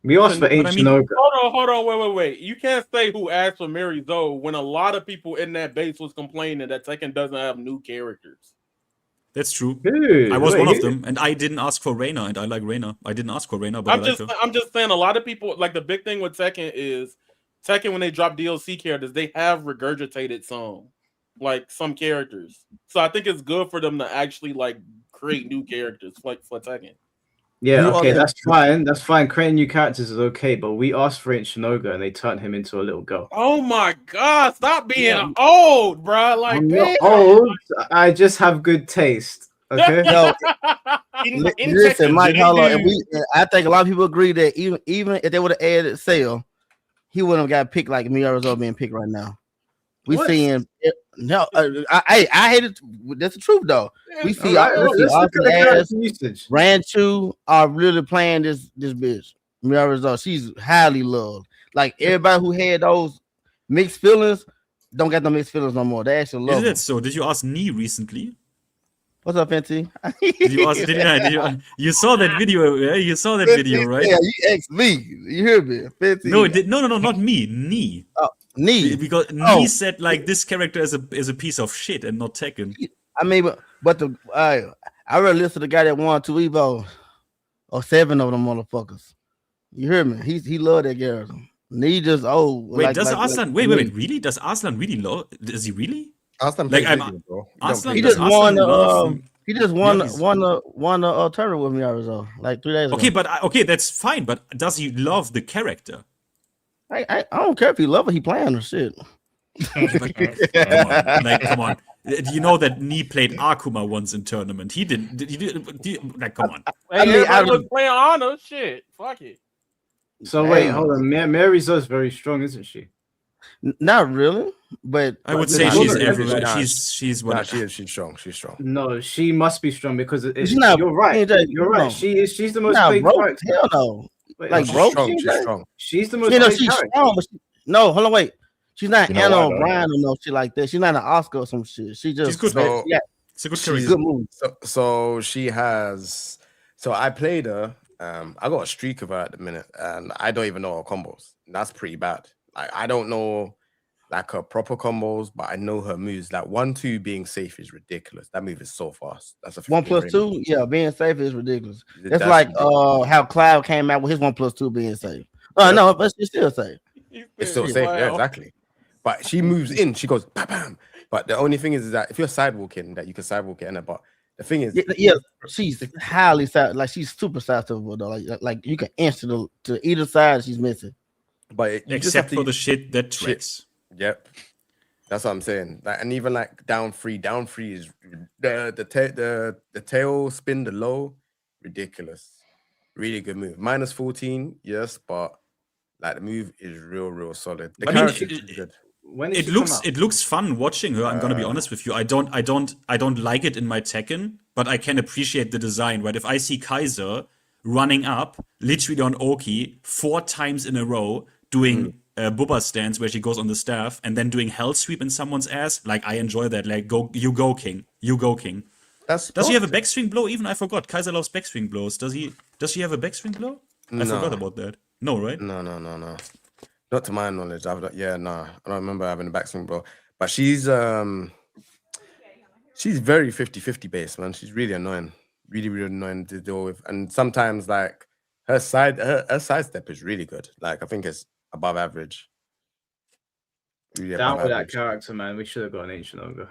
We asked for ancient ogre. Hold on, wait. You can't say who asked for Mary Zoe when a lot of people in that base was complaining that Tekken doesn't have new characters. that's true. Dude, I was one of them, and I didn't ask for Reina, and I like Reina. I didn't ask for Reina, but I'm just saying a lot of people like the big thing with Tekken is Tekken when they drop DLC characters, they have regurgitated some characters. So I think it's good for them to actually like create new characters for Tekken. Yeah, okay, that's fine. That's fine. Creating new characters is okay, but we asked for ancient ogre and they turned him into a little girl. Oh my god, stop being old, bro. Like, I'm not old. I just have good taste. Okay. No, listen, Mike Hollow, I think a lot of people agree that even if they would have added Cell, he wouldn't have got picked like Miyamoto being picked right now. We seeing no, I hate it. That's the truth though. We see Ranchu are really playing this bitch. Miyamoto, she's highly loved. Like everybody who had those mixed feelings don't get no mixed feelings no more. They actually love. Is it so? Did you ask Nee recently? What's up, NT? You saw that video, yeah? You saw that video, right? Yeah, you asked me. You hear me? 50. No, not me. Nee. Oh, Nee. Because Nee said like this character is a piece of shit and not Tekken. I mean, but I already listed the guy that won 2 Evo or 7 of them motherfuckers. You hear me? He loved that character. Nee just Wait, does Arslan? Wait, really? Does Arslan really love? Does he really? Arslan he just won a tournament with me also, like 3 days ago. Okay, that's fine. But does he love the character? I don't care if he love it. He playing or shit. Come on. Do you know that Nee played Akuma once in tournament? He didn't. Like, come on. I was playing Honor. Shit, fuck it. So wait, hold on. Mary Zoe's very strong, isn't she? Not really, but I would say she's everywhere. She's strong. She's strong. No, she must be strong because she's not. You're right. You're right. She's the most played character. Hell no. Wait, like she's bro, strong. she's strong. She's the most. She's strong. But no, hold on, wait. She's not Anna O'Brien or no shit like that. She's not an Oscar or some shit. She's good. It's a good career. Good movie. So she has. So I played her. I got a streak of her at the minute, and I don't even know her combos. That's pretty bad. Like I don't know like her proper combos, but I know her moves. Like 1-2 being safe is ridiculous. That move is so fast. That's a 1+2. Yeah, being safe is ridiculous. That's like how Cloud came out with his 1+2 being safe. No, but it's still safe. It's still safe. Yeah, exactly. But she moves in. She goes bam, bam. But the only thing is that if you're sidewalking, that you can sidewalk it in it. But the thing is, she's highly side. Like she's super sidewalkable though. Like you can answer to either side she's missing. But except for the shit that tricks. Yep. That's what I'm saying. Like, and even like down three is the tail spin, the low, ridiculous. Really good move. Minus 14, yes, but like the move is real solid. The character is good. It looks fun watching her. I'm gonna be honest with you. I don't like it in my Tekken, but I can appreciate the design. Right? If I see Kaiser running up literally on Oki 4 times in a row, doing Bubba stance where she goes on the staff, and then doing Hell Sweep in someone's ass, like I enjoy that. Like you go King. Does he have a backswing blow? Even I forgot. Kaiser loves backswing blows. Does she have a backswing blow? I forgot about that. No, right? No. Not to my knowledge. I don't remember having a backswing blow. But she's very 50-50 base, man. She's really annoying. Really annoying to deal with. And sometimes like her side step is really good. Like I think it's above average. Really down with that character, man. We should have got an ancient ogre.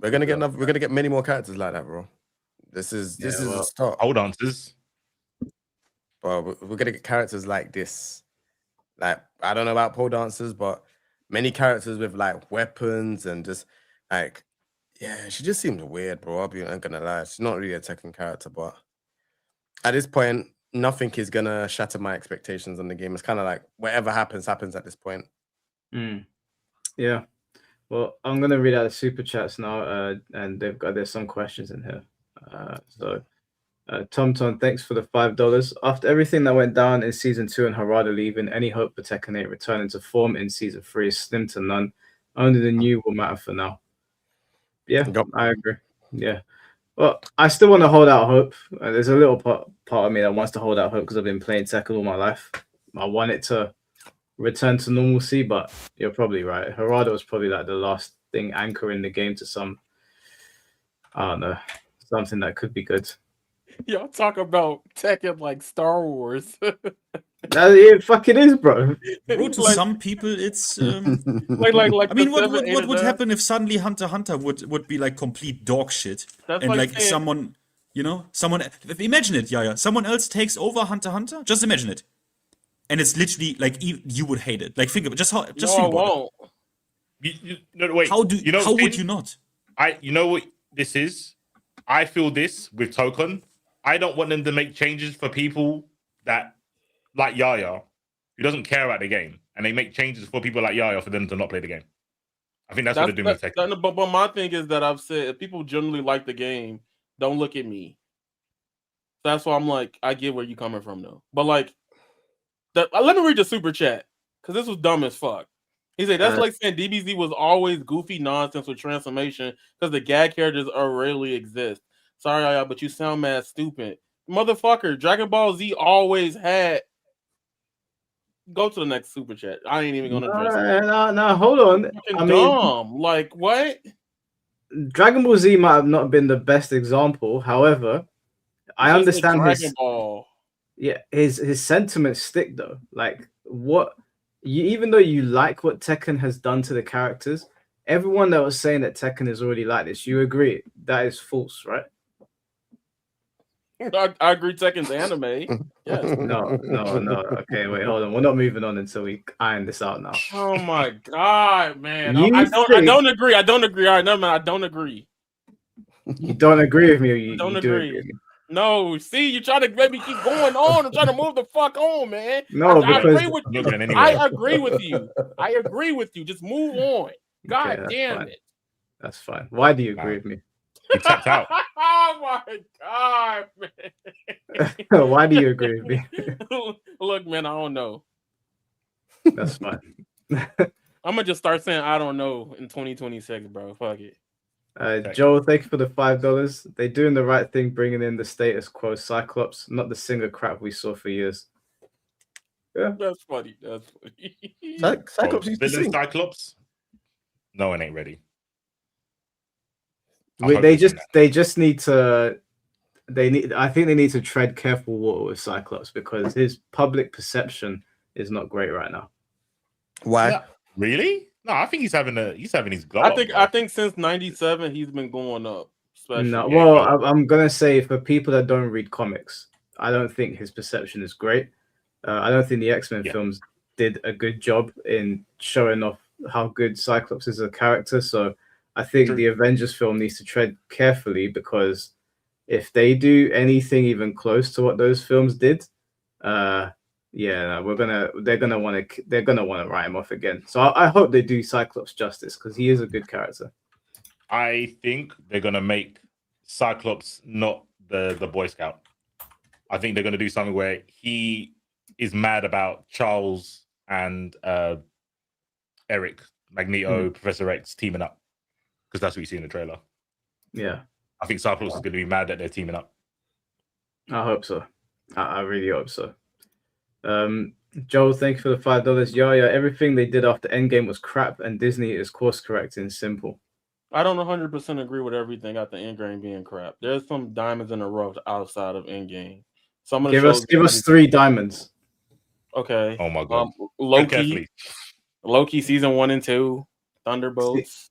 We're gonna get many more characters like that, bro. This is a start. Hold on, Bro, we're gonna get characters like this. Like, I don't know about pole dancers, but many characters with like weapons and just like, yeah, she just seems weird, bro. I'm gonna lie. She's not really a Tekken character, but at this point, nothing is gonna shatter my expectations on the game. It's kind of like whatever happens at this point. Yeah. Well, I'm gonna read out the super chats now, and there's some questions in here. Tom, thanks for the $5. After everything that went down in season 2 and Harada leaving, any hope for Tekken 8 returning to form in season 3 is slim to none. Only the new will matter for now. Yeah, I agree. Yeah. Well, I still want to hold out hope. There's a little part of me that wants to hold out hope because I've been playing Tekken all my life. I want it to return to normalcy, but you're probably right. Harada was probably like the last thing anchoring the game to some, I don't know, something that could be good. Y'all talk about Tekken like Star Wars. It fucking is, bro. Bro, to some people, it's like. I mean, what would happen if suddenly Hunter x Hunter would be like complete dog shit, and like saying, someone, imagine it, yeah. Someone else takes over Hunter x Hunter. Just imagine it, and it's literally like you would hate it. Like think of it. Just think about it. Wait. How would you not? You know what this is? I feel this with Token. I don't want them to make changes for people that like Yaya, who doesn't care about the game, and they make changes for people like Yaya for them to not play the game. I think that's what they're doing with Tekken. But my thing is that I've said if people generally like the game, don't look at me. That's why I'm like, I get where you're coming from though. But like, let me read the super chat because this was dumb as fuck. He said that's like saying DBZ was always goofy nonsense with transformation because the gag characters rarely exist. Sorry, Yaya, but you sound mad stupid. Motherfucker, Dragon Ball Z always had. Go to the next super chat. I ain't even gonna address it. No, hold on. I mean, like what? Dragon Ball Z might have not been the best example. However, I understand Dragon Ball. Yeah, his sentiments stick though. Like even though you like what Tekken has done to the characters, everyone that was saying that Tekken is already like this, you agree that is false, right? I agree. Tekken's anime. Yes. No. Okay, wait, hold on. We're not moving on until we iron this out now. Oh my god, man! I don't agree. I don't agree. All right, no, man, I don't agree. You don't agree with me, or you don't agree with me? No, see, you're trying to make me keep going on. I'm trying to move the fuck on, man. No, I agree with you. Anyway. I agree with you. I agree with you. Just move on. God damn it. That's fine. Why do you agree with me? You tapped out. Oh my god, man. Why do you agree with me? Look, man, I don't know. That's fine. I'm gonna just start saying I don't know in 2026, bro. Fuck it. Joel, thank you for the $5. They're doing the right thing, bringing in the status quo Cyclops, not the singer crap we saw for years. Yeah, that's funny. That's funny. Cyclops used to sing. Cyclops? No one ain't ready. They just need to. I think they need to tread careful water with Cyclops because his public perception is not great right now. Why? No, really? No, I think he's having his go. I think since '97 he's been going up. No, well, I'm gonna say for people that don't read comics, I don't think his perception is great. I don't think the X-Men films did a good job in showing off how good Cyclops is as a character. So I think the Avengers film needs to tread carefully, because if they do anything even close to what those films did, they're gonna want to write him off again. So I hope they do Cyclops justice, because he is a good character. I think they're gonna make Cyclops not the Boy Scout. I think they're gonna do something where he is mad about Charles and Eric, Magneto, Professor X teaming up, because that's what you see in the trailer. Yeah, I think Cyclops is gonna be mad that they're teaming up. I hope so. I really hope so. Joel, thank you for the $5. Yeah, everything they did after Endgame was crap, and Disney is course correcting. Simple. I don't 100% agree with everything after Endgame being crap. There's some diamonds in the rough outside of Endgame. Some of the give us 3 diamonds. Okay. Oh my god. Loki season 1 and 2, Thunderbolts.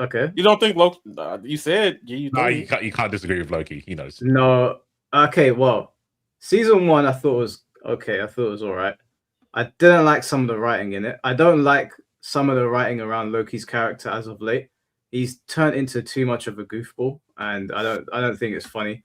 Okay. You don't think Loki? You said you can't disagree with Loki. He knows. No. Okay. Well, season 1 I thought was okay. I thought it was all right. I didn't like some of the writing in it. I don't like some of the writing around Loki's character as of late. He's turned into too much of a goofball, and I don't think it's funny.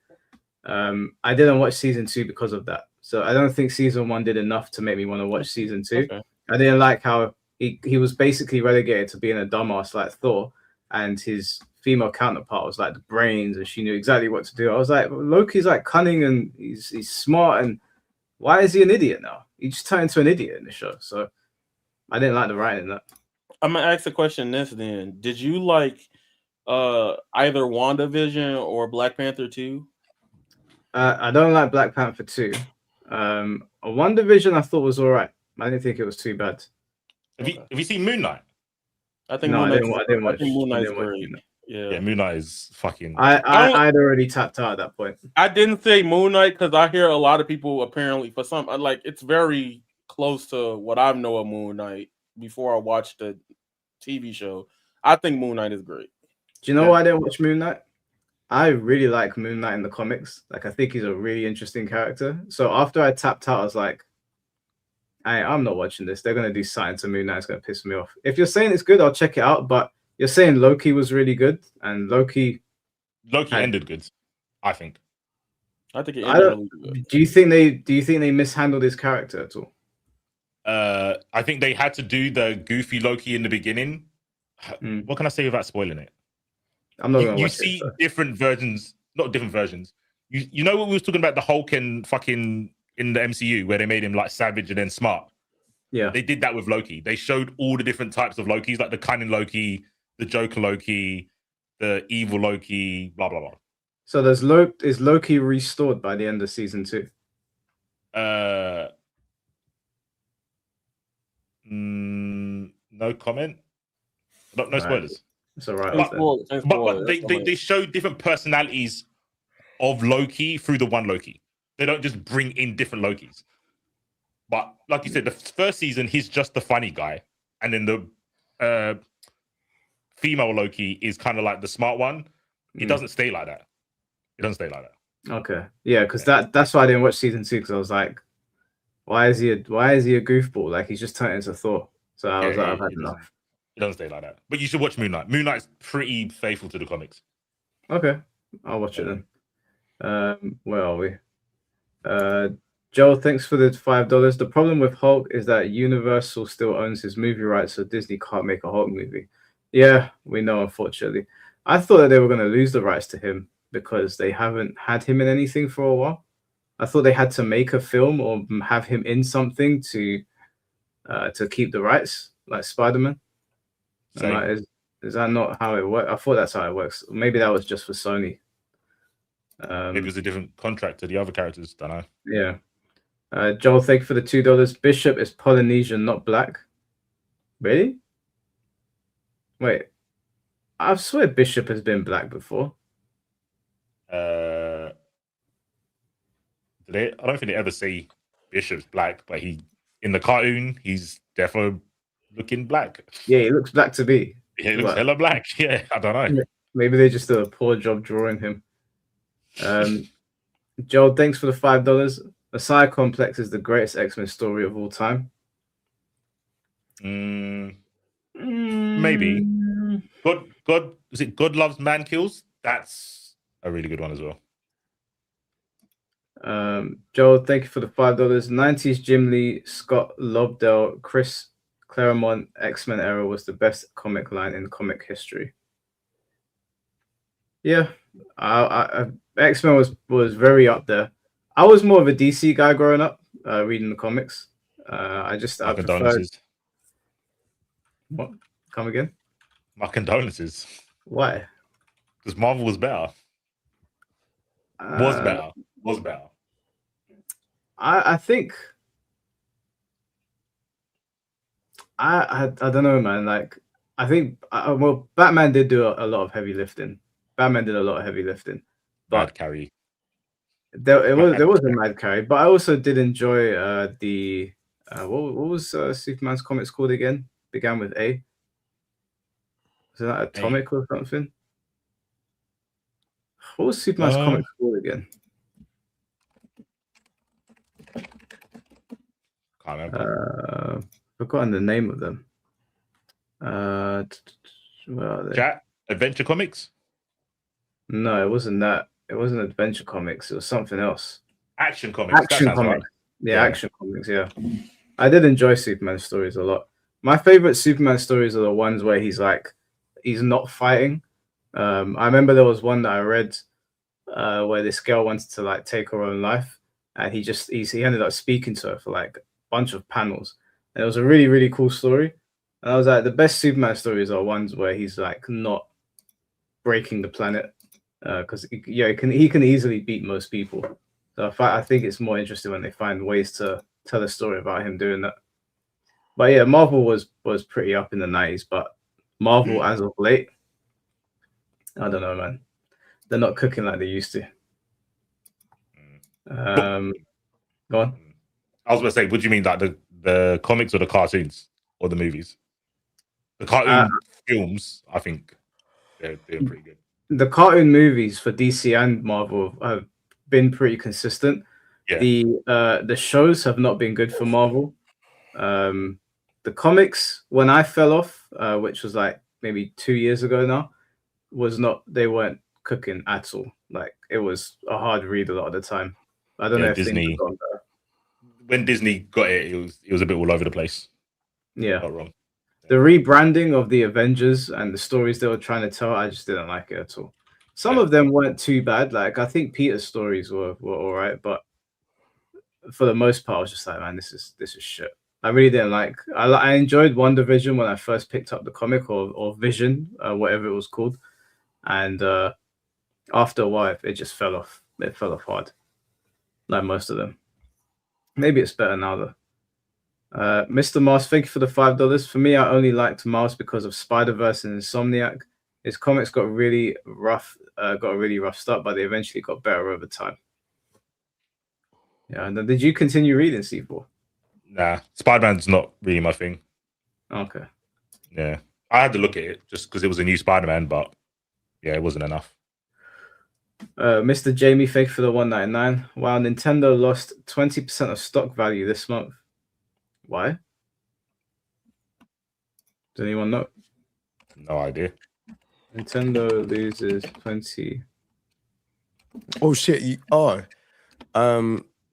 I didn't watch season 2 because of that. So I don't think season 1 did enough to make me want to watch season 2. Okay. I didn't like how he was basically relegated to being a dumbass like Thor, and his female counterpart was like the brains, and she knew exactly what to do. I was like, Loki's like cunning and he's smart, and why is he an idiot now? He just turned into an idiot in the show. So I didn't like the writing in that. I'm gonna ask the question this then. Did you like either WandaVision or Black Panther 2? I don't like Black Panther 2. WandaVision I thought was all right. I didn't think it was too bad. Have you seen Moon Knight? I think no, Moon I didn't watch. Moon Knight's great. Yeah, Moon Knight is fucking. I'd already tapped out at that point. I didn't say Moon Knight because I hear a lot of people apparently for some like it's very close to what I know of Moon Knight before I watched the TV show. I think Moon Knight is great. Do you know why I didn't watch Moon Knight? I really like Moon Knight in the comics. Like I think he's a really interesting character. So after I tapped out, I was like, I'm not watching this. They're gonna do something to Moon Knight. It's gonna piss me off. If you're saying it's good, I'll check it out. But you're saying Loki was really good, and Loki ended good. I think. I think it ended really good. Do you think they mishandled his character at all? I think they had to do the goofy Loki in the beginning. What can I say without spoiling it? I'm not gonna you watch see it, different versions, not different versions. You know what we was talking about the Hulk and fucking in the MCU where they made him like savage and then smart. Yeah, they did that with Loki. They showed all the different types of Lokis, like the cunning Loki, the Joker Loki, the evil Loki, blah blah blah. So is Loki restored by the end of season 2? No comment. No spoilers. It's all right. But they show different personalities of Loki through the one Loki. They don't just bring in different Lokis. But like you said, the first season, he's just the funny guy. And then the female Loki is kind of like the smart one. It doesn't stay like that. Okay. Yeah, because that's why I didn't watch season 2, because I was like, why is he a goofball? Like he's just turned into Thor. So I was like, I've had enough. It doesn't stay like that. But you should watch Moon Knight. Moon Knight's pretty faithful to the comics. Okay. I'll watch it then. Where are we? Joel, thanks for the $5. The problem with Hulk is that Universal still owns his movie rights, so Disney can't make a Hulk movie. Yeah, we know, unfortunately. I thought that they were going to lose the rights to him because they haven't had him in anything for a while. I thought they had to make a film or have him in something to keep the rights, like Spider-Man. Is that not how it works? I thought that's how it works. Maybe that was just for Sony. Maybe it was a different contract to the other characters. Don't know. Yeah. Joel, thank you for the $2. Bishop is Polynesian, not black. Really? Wait. I swear Bishop has been black before. I don't think they ever say Bishop's black, but in the cartoon, he's definitely looking black. Yeah, he looks black to me. Yeah, he looks hella black. Yeah, I don't know. Maybe they just did a poor job drawing him. Joel, thanks for the $5. Messiah Complex is the greatest X-Men story of all time. Maybe. God, is it God Loves Man Kills? That's a really good one as well. Joel, thank you for the $5. 90s Jim Lee, Scott Lobdell, Chris Claremont X-Men era was the best comic line in comic history. Yeah, X-Men was very up there. I was more of a DC guy growing up, reading the comics. I preferred. What? Come again? My condolences. Why? Because Marvel was better. Was better. I think I don't know, man. Like I think well, Batman did do a lot of heavy lifting. Batman did a lot of heavy lifting, but mad carry. There was a mad carry, but I also did enjoy the what was Superman's comics called again? Began with A. Was that Atomic or something? What was Superman's comics called again? Can't remember. Forgotten the name of them. Where are they? Chat Adventure Comics? No, it wasn't that. It wasn't Adventure Comics. It was something else. Action Comics. Action Comics. Right. Yeah, Action Comics. Yeah, I did enjoy Superman stories a lot. My favorite Superman stories are the ones where he's not fighting. I remember there was one that I read where this girl wanted to like take her own life, and he ended up speaking to her for like a bunch of panels, and it was a really, really cool story. And I was like, the best Superman stories are ones where he's like not breaking the planet, because he can easily beat most people. So I think it's more interesting when they find ways to tell a story about him doing that. But yeah, Marvel was pretty up in the 90s, but Marvel as of late, I don't know, man. They're not cooking like they used to. Go on. I was going to say, what do you mean, like the comics or the cartoons or the movies? The cartoon films, I think they're pretty good. The cartoon movies for DC and Marvel have been pretty consistent. Yeah. The shows have not been good for Marvel. The comics, when I fell off, which was like maybe 2 years ago now, they weren't cooking at all. Like it was a hard read a lot of the time. I don't know if Disney, things have gone better. When Disney got it was a bit all over the place. Yeah. Not wrong. The rebranding of the Avengers and the stories they were trying to tell, I just didn't like it at all. Some of them weren't too bad. Like I think Peter's stories were all right, but for the most part, I was just like, man, this is shit. I really didn't like. I enjoyed WandaVision when I first picked up the comic or Vision, whatever it was called, and after a while, it just fell off. It fell off hard, like most of them. Maybe it's better now though. Mr. Mars, thank you for the $5. For me, I only liked Mars because of Spider-Verse and Insomniac. His comics got a really rough start, but they eventually got better over time. Yeah, and then did you continue reading C4? Nah, Spider-Man's not really my thing. Okay. Yeah, I had to look at it just because it was a new Spider-Man, but yeah, it wasn't enough. Mr. Jamie, thank you for the $1.99. Wow, Nintendo lost 20% of stock value this month. Why? Does anyone know? No idea. Nintendo loses 20. Oh shit!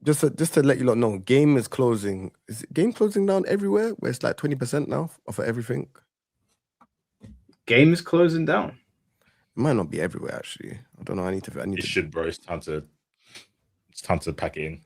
Just to let you lot know, Game is closing. Is Game closing down everywhere? Where it's like 20% now off of everything. Game is closing down. It might not be everywhere actually. I don't know. I need It should, bro. It's time to pack it in.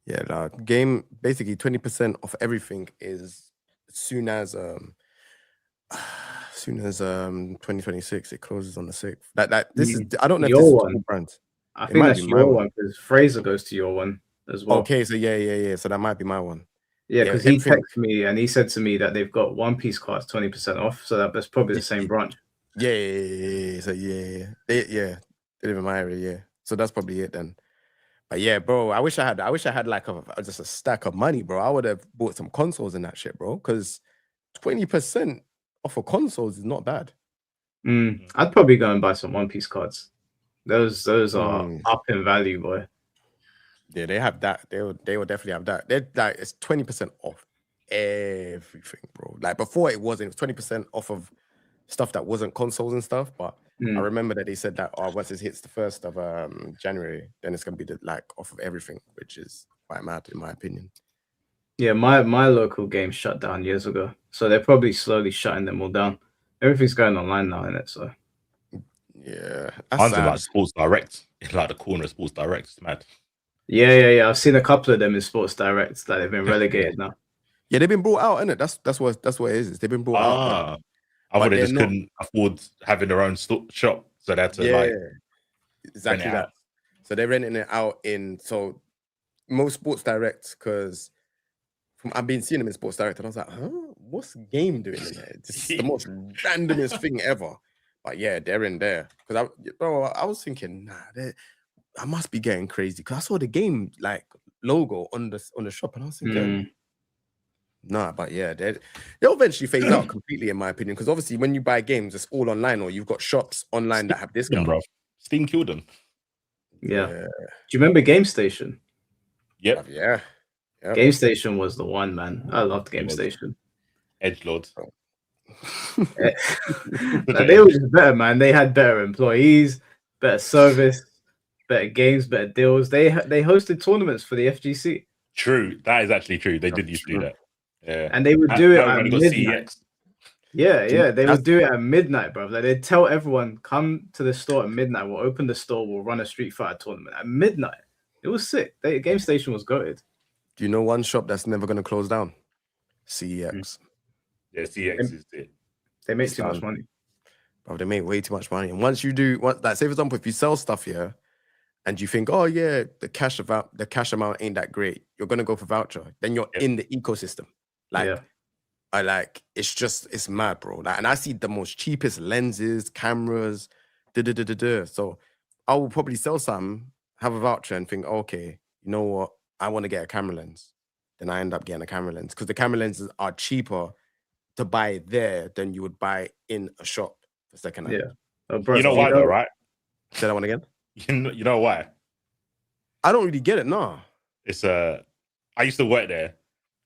Yeah, Game basically 20% off everything is as soon as 2026 it closes on the 6th. Like this is I don't know if this is all brands. I think that's your one because Fraser goes to your one as well. Okay, so yeah. So that might be my one. Yeah, because he texted me and he said to me that they've got One Piece cards 20% off. So that's probably the same branch. Yeah. So yeah. They live in my area, yeah. So that's probably it then. But yeah, bro, I wish I had like just a stack of money, bro. I would have bought some consoles and that shit, bro. Because 20% off of consoles is not bad. I'd probably go and buy some One Piece cards. Those are up in value, boy. Yeah, they have that. They will definitely have that. They're like it's 20% off everything, bro. bro. Like before it was 20% off of stuff that wasn't consoles and stuff. But I remember that they said that once it hits the 1st of January, then it's gonna be like off of everything, which is quite mad in my opinion. Yeah, my local game shut down years ago, so they're probably slowly shutting them all down. Everything's going online now, innit? So yeah, that's like Sports Direct, like the corner of Sports Direct. It's mad. Yeah. I've seen a couple of them in Sports Direct that they've been relegated now. Yeah, they've been brought out, innit? That's what it is. They've been brought out. I thought they just couldn't afford having their own shop, so they had to exactly that. So they're renting it out in most Sports Direct, because I've been seeing them in Sports Direct, and I was like, huh, what's Game doing in there? It's the most randomest thing ever. But yeah, they're in there. Because I was thinking, nah, I must be getting crazy, because I saw the Game like logo on the shop, and I was thinking, nah, but yeah, they'll eventually phase out completely, in my opinion, because obviously when you buy games, it's all online, or you've got shops online that have discounts. Bro. Steam killed them. Yeah. Do you remember Game Station? Yep. Yeah. Game Station was the one, man. I loved Game Station. Edgelord. They were just better, man. They had better employees, better service, better games, better deals. They hosted tournaments for the FGC. True, that is actually true. They did used to do that. Yeah, and they would do it at midnight. CEX. Yeah, they would do it at midnight, bro. Like they'd tell everyone, come to the store at midnight. We'll open the store. We'll run a Street Fighter tournament at midnight. It was sick. Game Station was goated. Do you know one shop that's never going to close down? CEX. Yeah, CEX is it. They make too much money. Bro, they make way too much money. And once you do, like say for example, if you sell stuff here, and you think, oh yeah, the cash amount ain't that great, you're gonna go for voucher. Then you're in the ecosystem. It's mad, bro. Like, and I see the most cheapest lenses, cameras, So I will probably sell some, have a voucher, and think, okay, you know what? I want to get a camera lens. Then I end up getting a camera lens, because the camera lenses are cheaper to buy there than you would buy in a shop for second hand. Yeah. Bro, you know why though, right? Say that one again. You know why? I don't really get it, no. It's I used to work there,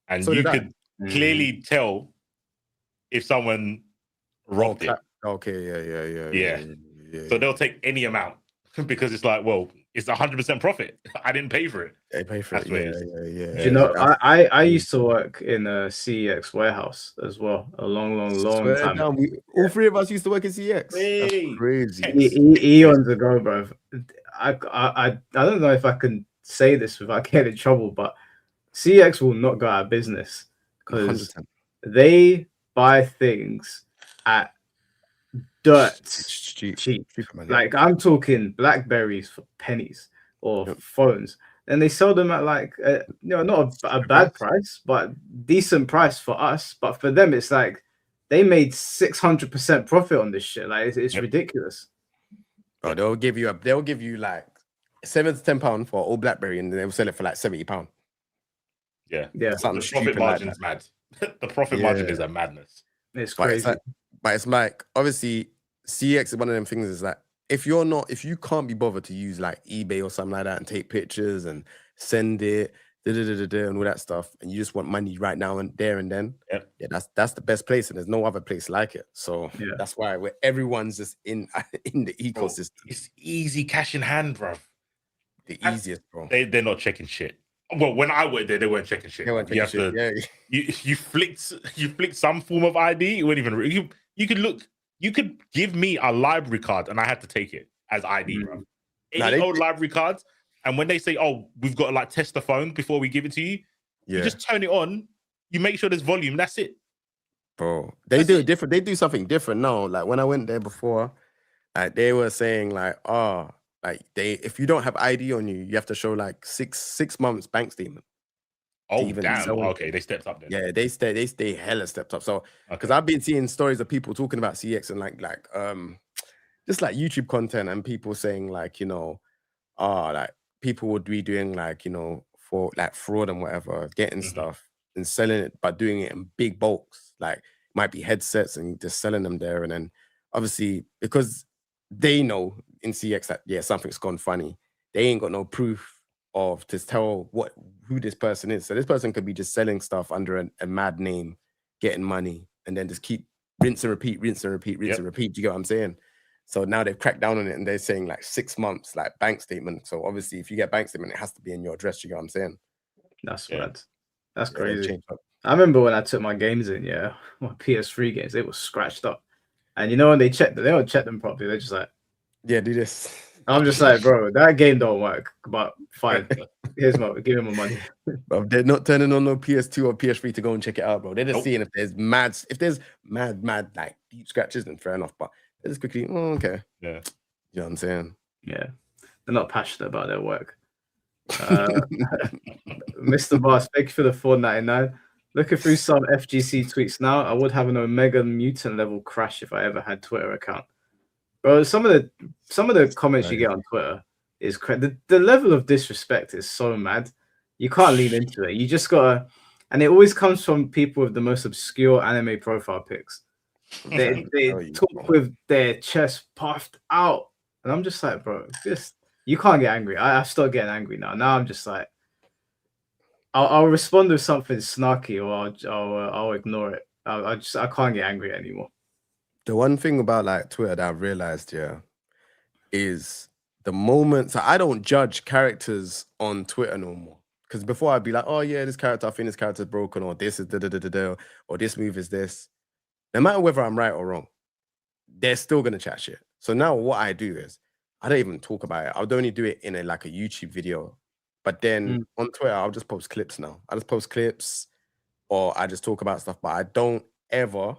and so you could clearly tell if someone robbed it. Okay, yeah. So they'll take any amount because it's like, well, it's 100% profit. I didn't pay for it. They pay for it. Yeah. You know, I used to work in a CEX warehouse as well a long time. All three of us used to work in CEX. That's crazy. Eons ago, bro. I don't know if I can say this without getting in trouble, but CEX will not go out of business because they buy things at dirt cheap. Like I'm talking Blackberries for pennies or phones, and they sell them at like not a bad price, but decent price for us. But for them, it's like they made 600% profit on this shit. Like it's ridiculous. Oh, they'll give you like £7 to £10 for old BlackBerry, and they'll sell it for like £70. Yeah. Something the profit margin is mad. The profit margin is a madness. It's crazy. But it's like obviously CX is one of them things. Is that if you can't be bothered to use like eBay or something like that and take pictures and send it, and all that stuff, and you just want money right now and there and then, that's the best place, and there's no other place like it. So that's why everyone's just in the ecosystem. Bro, it's easy cash in hand, bro. The easiest, bro. They're not checking shit. Well, when I worked there, they weren't checking shit. You flicked some form of ID. It wouldn't even. You could give me a library card, and I had to take it as ID, bro. Any old library cards. And when they say, "Oh, we've got to like test the phone before we give it to you," you just turn it on. You make sure there's volume. That's it, bro. They do different. They do something different now. Like when I went there before, like they were saying, like, if you don't have ID on you, you have to show like six months bank statement. Oh damn! Okay, they stepped up then. Yeah, they stay hella stepped up. So because I've been seeing stories of people talking about CX and like just like YouTube content and people saying like like people would be doing like for like fraud and whatever, getting stuff and selling it, but doing it in big bulks. Like might be headsets and just selling them there, and then obviously because they know in CX that something's gone funny, they ain't got no proof to tell who this person is. So this person could be just selling stuff under a mad name getting money, and then just keep rinse and repeat, rinse and repeat, rinse and repeat. Do you get what I'm saying? So now they've cracked down on it, and they're saying like 6 months, like bank statement. So obviously, if you get bank statement, it has to be in your address. You get what I'm saying? That's mad. That's Yeah, crazy. I remember when I took my games in, my PS3 games, they were scratched up. And you know when they checked them, they don't check them properly. They're just like, yeah, do this. I'm just like, bro, that game don't work. But fine, give him my money. Bro, they're not turning on no PS2 or PS3 to go and check it out, bro. They're just seeing if there's mad like deep scratches, then fair enough. But they just quickly, okay, yeah, you know what I'm saying? Yeah, they're not passionate about their work. Mr. Boss, thank you for the $4.99. Looking through some FGC tweets now, I would have an Omega Mutant level crash if I ever had Twitter account. Bro, some of the comments you get on Twitter is the level of disrespect is so mad. You can't lean into it. You just gotta, and it always comes from people with the most obscure anime profile pics. They talk with their chest puffed out, and I'm just like, bro, you can't get angry. I start getting angry now. Now I'm just like, I'll respond with something snarky, or I'll ignore it. I can't get angry anymore. The one thing about like Twitter that I've realized, is the moment. So I don't judge characters on Twitter no more. Because before I'd be like, oh yeah, this character, I think this character's broken, or this is or this move is this. No matter whether I'm right or wrong, they're still gonna chat shit. So now what I do is I don't even talk about it. I'll only do it in a YouTube video. But then on Twitter, I'll just post clips now. I just post clips, or I just talk about stuff, but I don't ever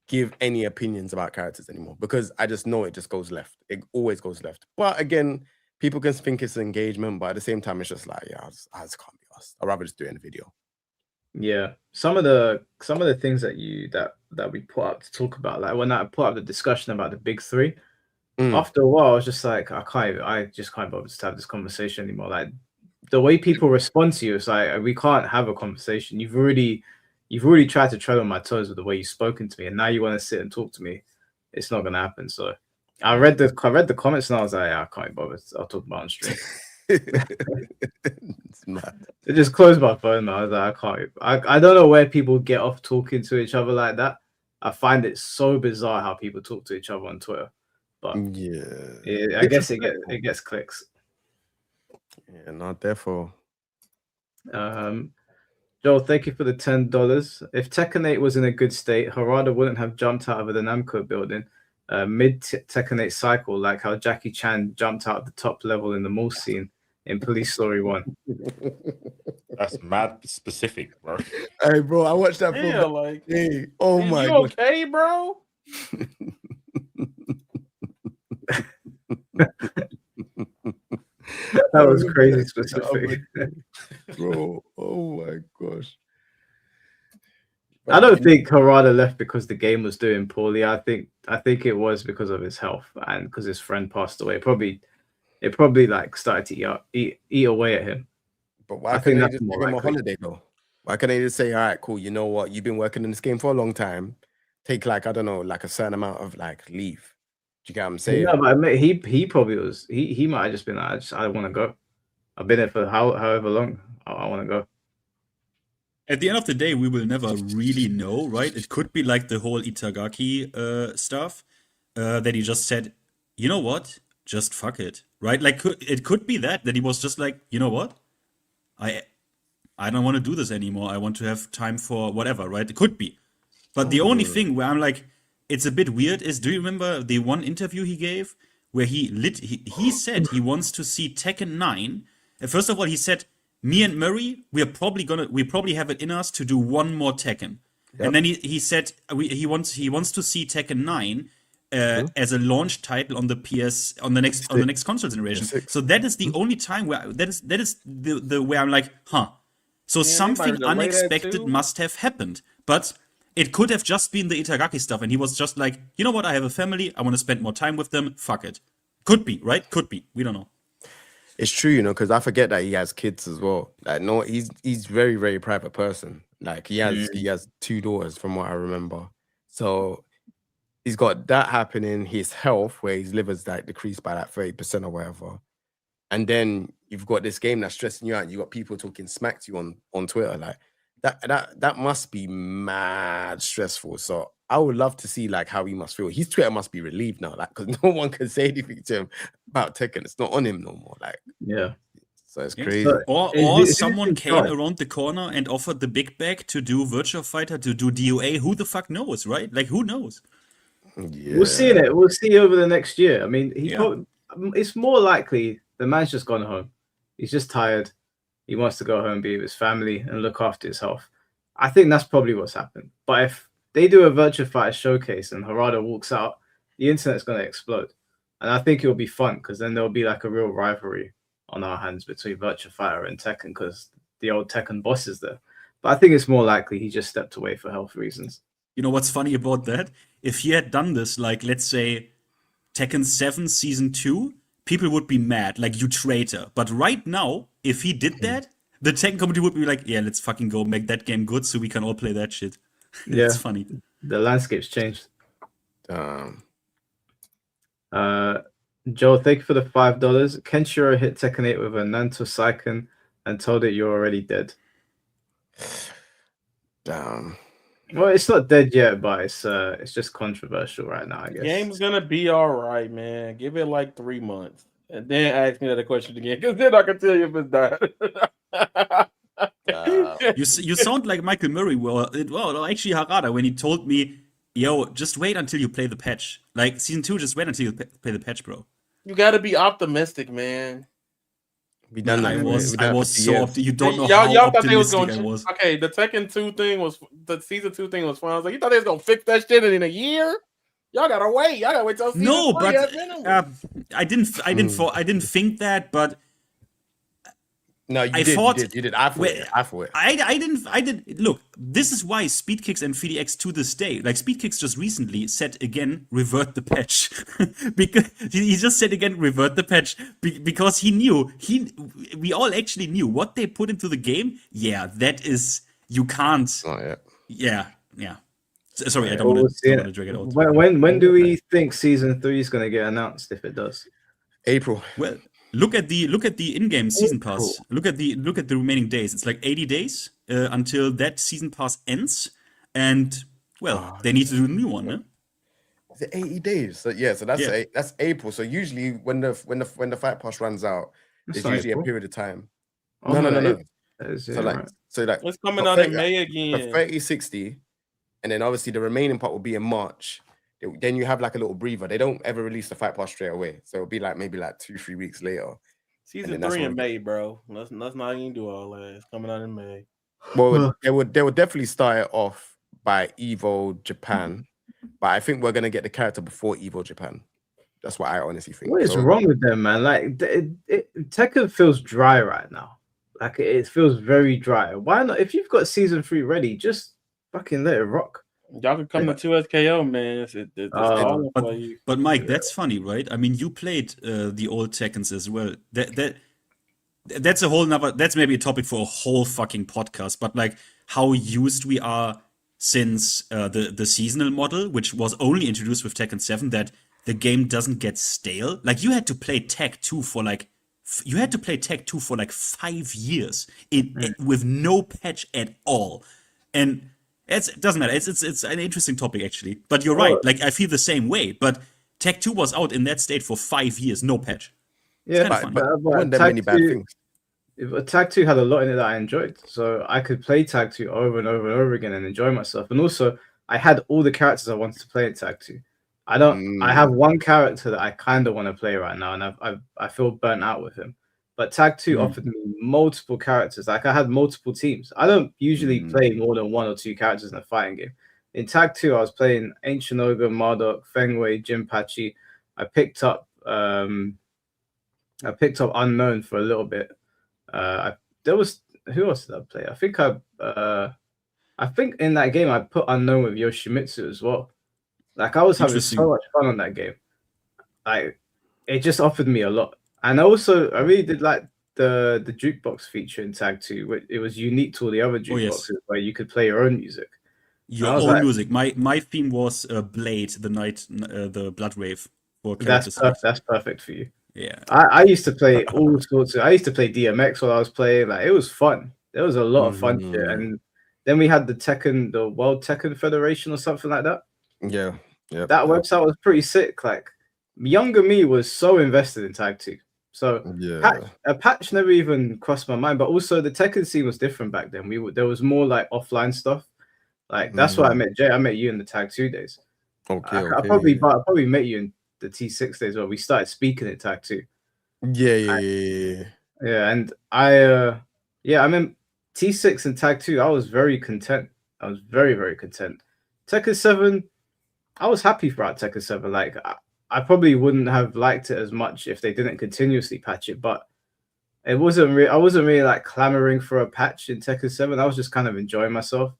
give any opinions about characters anymore, because I just know it just goes left. It always goes left. But again, people can think it's engagement, but at the same time, it's just like, I just can't be asked. I'd rather just do it in a video. Yeah, some of the things that we put up to talk about, like when I put up the discussion about the big three, after a while, I was just like, I just can't bother to have this conversation anymore. Like the way people respond to you, it's like we can't have a conversation. You've already tried to tread on my toes with the way you've spoken to me, and now you want to sit and talk to me. It's not gonna happen. So I read the comments and I was like, I can't bother. I'll talk about it on stream. It's mad. It just closed my phone. I was like, I can't. I don't know where people get off talking to each other like that. I find it so bizarre how people talk to each other on Twitter. But I guess it gets clicks. Yeah, not therefore. Joel, thank you for the $10. If Tekken 8 was in a good state, Harada wouldn't have jumped out of the Namco building mid Tekken 8 cycle, like how Jackie Chan jumped out of the top level in the mall scene in Police Story 1. That's mad specific, bro. Hey, bro, I watched that film. Like, hey, oh my you god. okay, bro? That was crazy specific. Bro, oh my gosh. I don't think Harada left because the game was doing poorly. I think it was because of his health and because his friend passed away. It probably like started to eat away at him. But why can't they just give him a holiday though? Why can't they just say, all right, cool, you know what? You've been working in this game for a long time. Take like, I don't know, like a certain amount of like leave. Do you get what I'm saying? Yeah, but he probably was. He might have just been like, I want to go. I've been there for however long. I want to go. At the end of the day, we will never really know, right? It could be like the whole Itagaki stuff that he just said, you know what? Just fuck it, right? Like it could be that he was just like, you know what? I don't want to do this anymore. I want to have time for whatever, right? It could be. But the only thing where I'm like, it's a bit weird is, do you remember the one interview he gave where he said he wants to see Tekken 9? And first of all, he said, me and Murray, we probably have it in us to do one more Tekken. Yep. And then he said he wants to see Tekken 9 as a launch title on the PS on the next console generation. So that is the only time where that is the where I'm like, huh. So something unexpected must have happened. But it could have just been the Itagaki stuff, and he was just like, you know what, I have a family, I want to spend more time with them, fuck it. Could be, right? Could be. We don't know. It's true, you know, because I forget that he has kids as well. Like, no, he's very, very private person. Like he has 2 daughters from what I remember. So he's got that happening, his health, where his liver's like decreased by like 30% or whatever. And then you've got this game that's stressing you out. You got people talking smack to you on Twitter. Like That must be mad stressful. So I would love to see like how he must feel. His Twitter must be relieved now, like because no one can say anything to him about Tekken. It's not on him no more. Like so it's crazy. So, or someone came around the corner and offered the big bag to do Virtua Fighter, to do DOA. Who the fuck knows, right? Like who knows? Yeah. We'll see it. We'll see over the next year. I mean, it's more likely the man's just gone home. He's just tired. He wants to go home, be with his family, and look after his health. I think that's probably what's happened. But if they do a Virtua Fighter showcase and Harada walks out, the internet's going to explode. And I think it'll be fun because then there'll be like a real rivalry on our hands between Virtua Fighter and Tekken because the old Tekken boss is there. But I think it's more likely he just stepped away for health reasons. You know what's funny about that? If he had done this, like, let's say, Tekken 7 Season 2, people would be mad, like, you traitor. But right now, if he did that, the Tekken community would be like, yeah, let's fucking go make that game good so we can all play that shit. It's funny. The landscape's changed. Joe, thank you for the $5. Kenshiro hit Tekken 8 with a Nanto Saiken and told it you're already dead. Damn. Well, it's not dead yet, but it's just controversial right now, I guess. Game's gonna be all right, man. Give it like 3 months, and then ask me that question again, because then I can tell you if it's died. You sound like Michael Murray. Well, actually Harada when he told me, "Yo, just wait until you play the patch. Like Season 2, just wait until you play the patch, bro." You got to be optimistic, man. We done that. I was so optimistic. You don't know y'all how thought they was optimistic going. I was. Okay, the Tekken 2 thing was the Season 2 thing was fun. I was like, you thought they was gonna fix that shit in a year? Y'all gotta wait. Y'all gotta wait till season 3 but I didn't think that, but no, you did. I thought it. I didn't look. This is why Speedkicks and 3DX to this day, like Speedkicks just recently said again, revert the patch, because he just said again, revert the patch, because he knew we all actually knew what they put into the game. Yeah, that is you can't. Oh yeah. Yeah. Sorry, I don't want to drag it out. When do we think Season 3 is going to get announced? If it does, April. Well. Look at the in-game season pass. Look at the remaining days. It's like 80 days until that season pass ends, and they need to do a new one. No? Is it 80 days? So that's April. So usually when the fight pass runs out, there's usually a period of time. No. So it's coming out in May again. For 30-60, and then obviously the remaining part will be in March. Then you have like a little breather. They don't ever release the fight pass straight away, so it'll be like maybe like 2-3 weeks later. Season 3 in May, bro. Let's not even do all that. It's coming out in May. Well, they would definitely start it off by Evo Japan, but I think we're gonna get the character before Evo Japan. That's what I honestly think. What is wrong with them, man? Like Tekken feels dry right now. Like it feels very dry. Why not? If you've got Season 3 ready, just fucking let it rock. Y'all can come to 2SKO, man. It's but Mike, that's funny, right? I mean, you played the old Tekkens as well. That's a whole nother. That's maybe a topic for a whole fucking podcast. But like how used we are since the seasonal model, which was only introduced with Tekken 7, that the game doesn't get stale. Like you had to play Tech 2 for like 5 years with no patch at all, and. It doesn't matter. It's an interesting topic actually. But you're right. Like I feel the same way. But Tech 2 was out in that state for 5 years, no patch. Yeah, but many bad things. Tag 2 had a lot in it that I enjoyed. So I could play Tag 2 over and over and over again and enjoy myself. And also I had all the characters I wanted to play in Tag 2. I have one character that I kind of want to play right now, and I feel burnt out with him. But Tag 2 offered me multiple characters. Like I had multiple teams. I don't usually play more than 1 or 2 characters in a fighting game. In Tag 2, I was playing Ancient Ogre, Marduk, Fengwei, Jinpachi. I picked up Unknown for a little bit. Who else did I play? I think in that game I put Unknown with Yoshimitsu as well. Like I was having so much fun on that game. It just offered me a lot. And also, I really did like the jukebox feature in Tag 2. It was unique to all the other jukeboxes where you could play your own music. Your own music. My theme was Blade, the Blood Wave. That's perfect for you. Yeah. I used to play all sorts of. I used to play DMX while I was playing. Like it was fun. There was a lot of fun shit, and Then we had the World Tekken Federation or something like that. Yeah. That website was pretty sick. Like, younger me was so invested in Tag 2. So a patch never even crossed my mind. But also the Tekken scene was different back then. There was more like offline stuff. Like that's why I met Jay. I met you in the Tag 2 days. I probably met you in the T6 days where we started speaking at Tag 2. Yeah. And I mean T6 and Tag 2, I was very content. I was very, very content. Tekken 7, I was happy throughout Tekken 7. Like I probably wouldn't have liked it as much if they didn't continuously patch it, but I wasn't really like clamoring for a patch in Tekken 7. I was just kind of enjoying myself.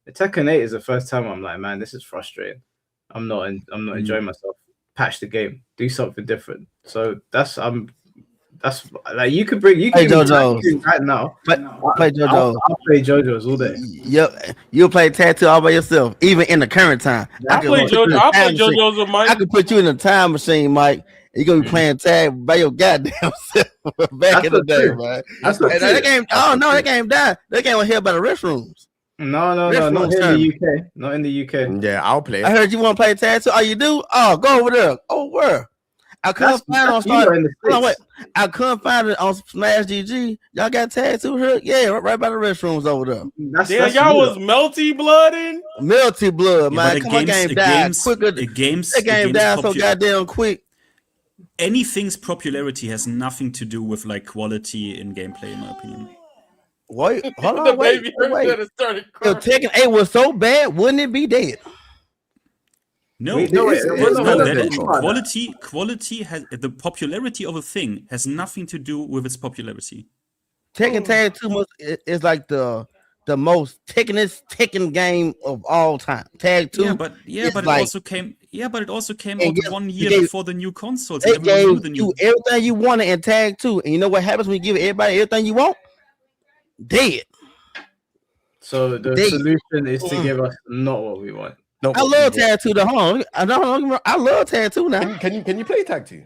The Tekken 8 is the first time I'm like, man, this is frustrating. I'm not enjoying myself. Patch the game. Do something different. So that's like you can play JoJo's right now. Play JoJo's. I'll play JoJo's all day. Yep, you'll play Tag 2 all by yourself, even in the current time. I'll play JoJo's with Mike. I could put you in a time machine, Mike. You're gonna be playing tag by your goddamn self back in the day, man. That game. Oh no, that game died. That game was held by the restrooms. No, not in the UK. Not in the UK. Yeah, I'll play it. I heard you want to play Tag 2. Oh, you do? Oh, go over there. Oh, where? I couldn't find it on I couldn't find it on Smash GG. Y'all got Tag 2 here? Yeah, right by the restrooms over there. Y'all was melty blooding. Melty blood, man. Come on, game died quicker. That game died so goddamn quick. Anything's popularity has nothing to do with like quality in gameplay, in my opinion. Wait, hold on, wait. If Tekken 8 was so bad, wouldn't it be dead? Quality has the popularity of a thing has nothing to do with its popularity. Tekken Tag 2 is like the most Tekken game of all time. Tag 2. But it also came out 1 year before the new consoles. It gave you everything you wanted in Tag 2. And you know what happens when you give everybody everything you want? Dead. So the solution is to give us not what we want. No, I love Tag 2 home. I love Tag 2 now. Can you play Tag 2?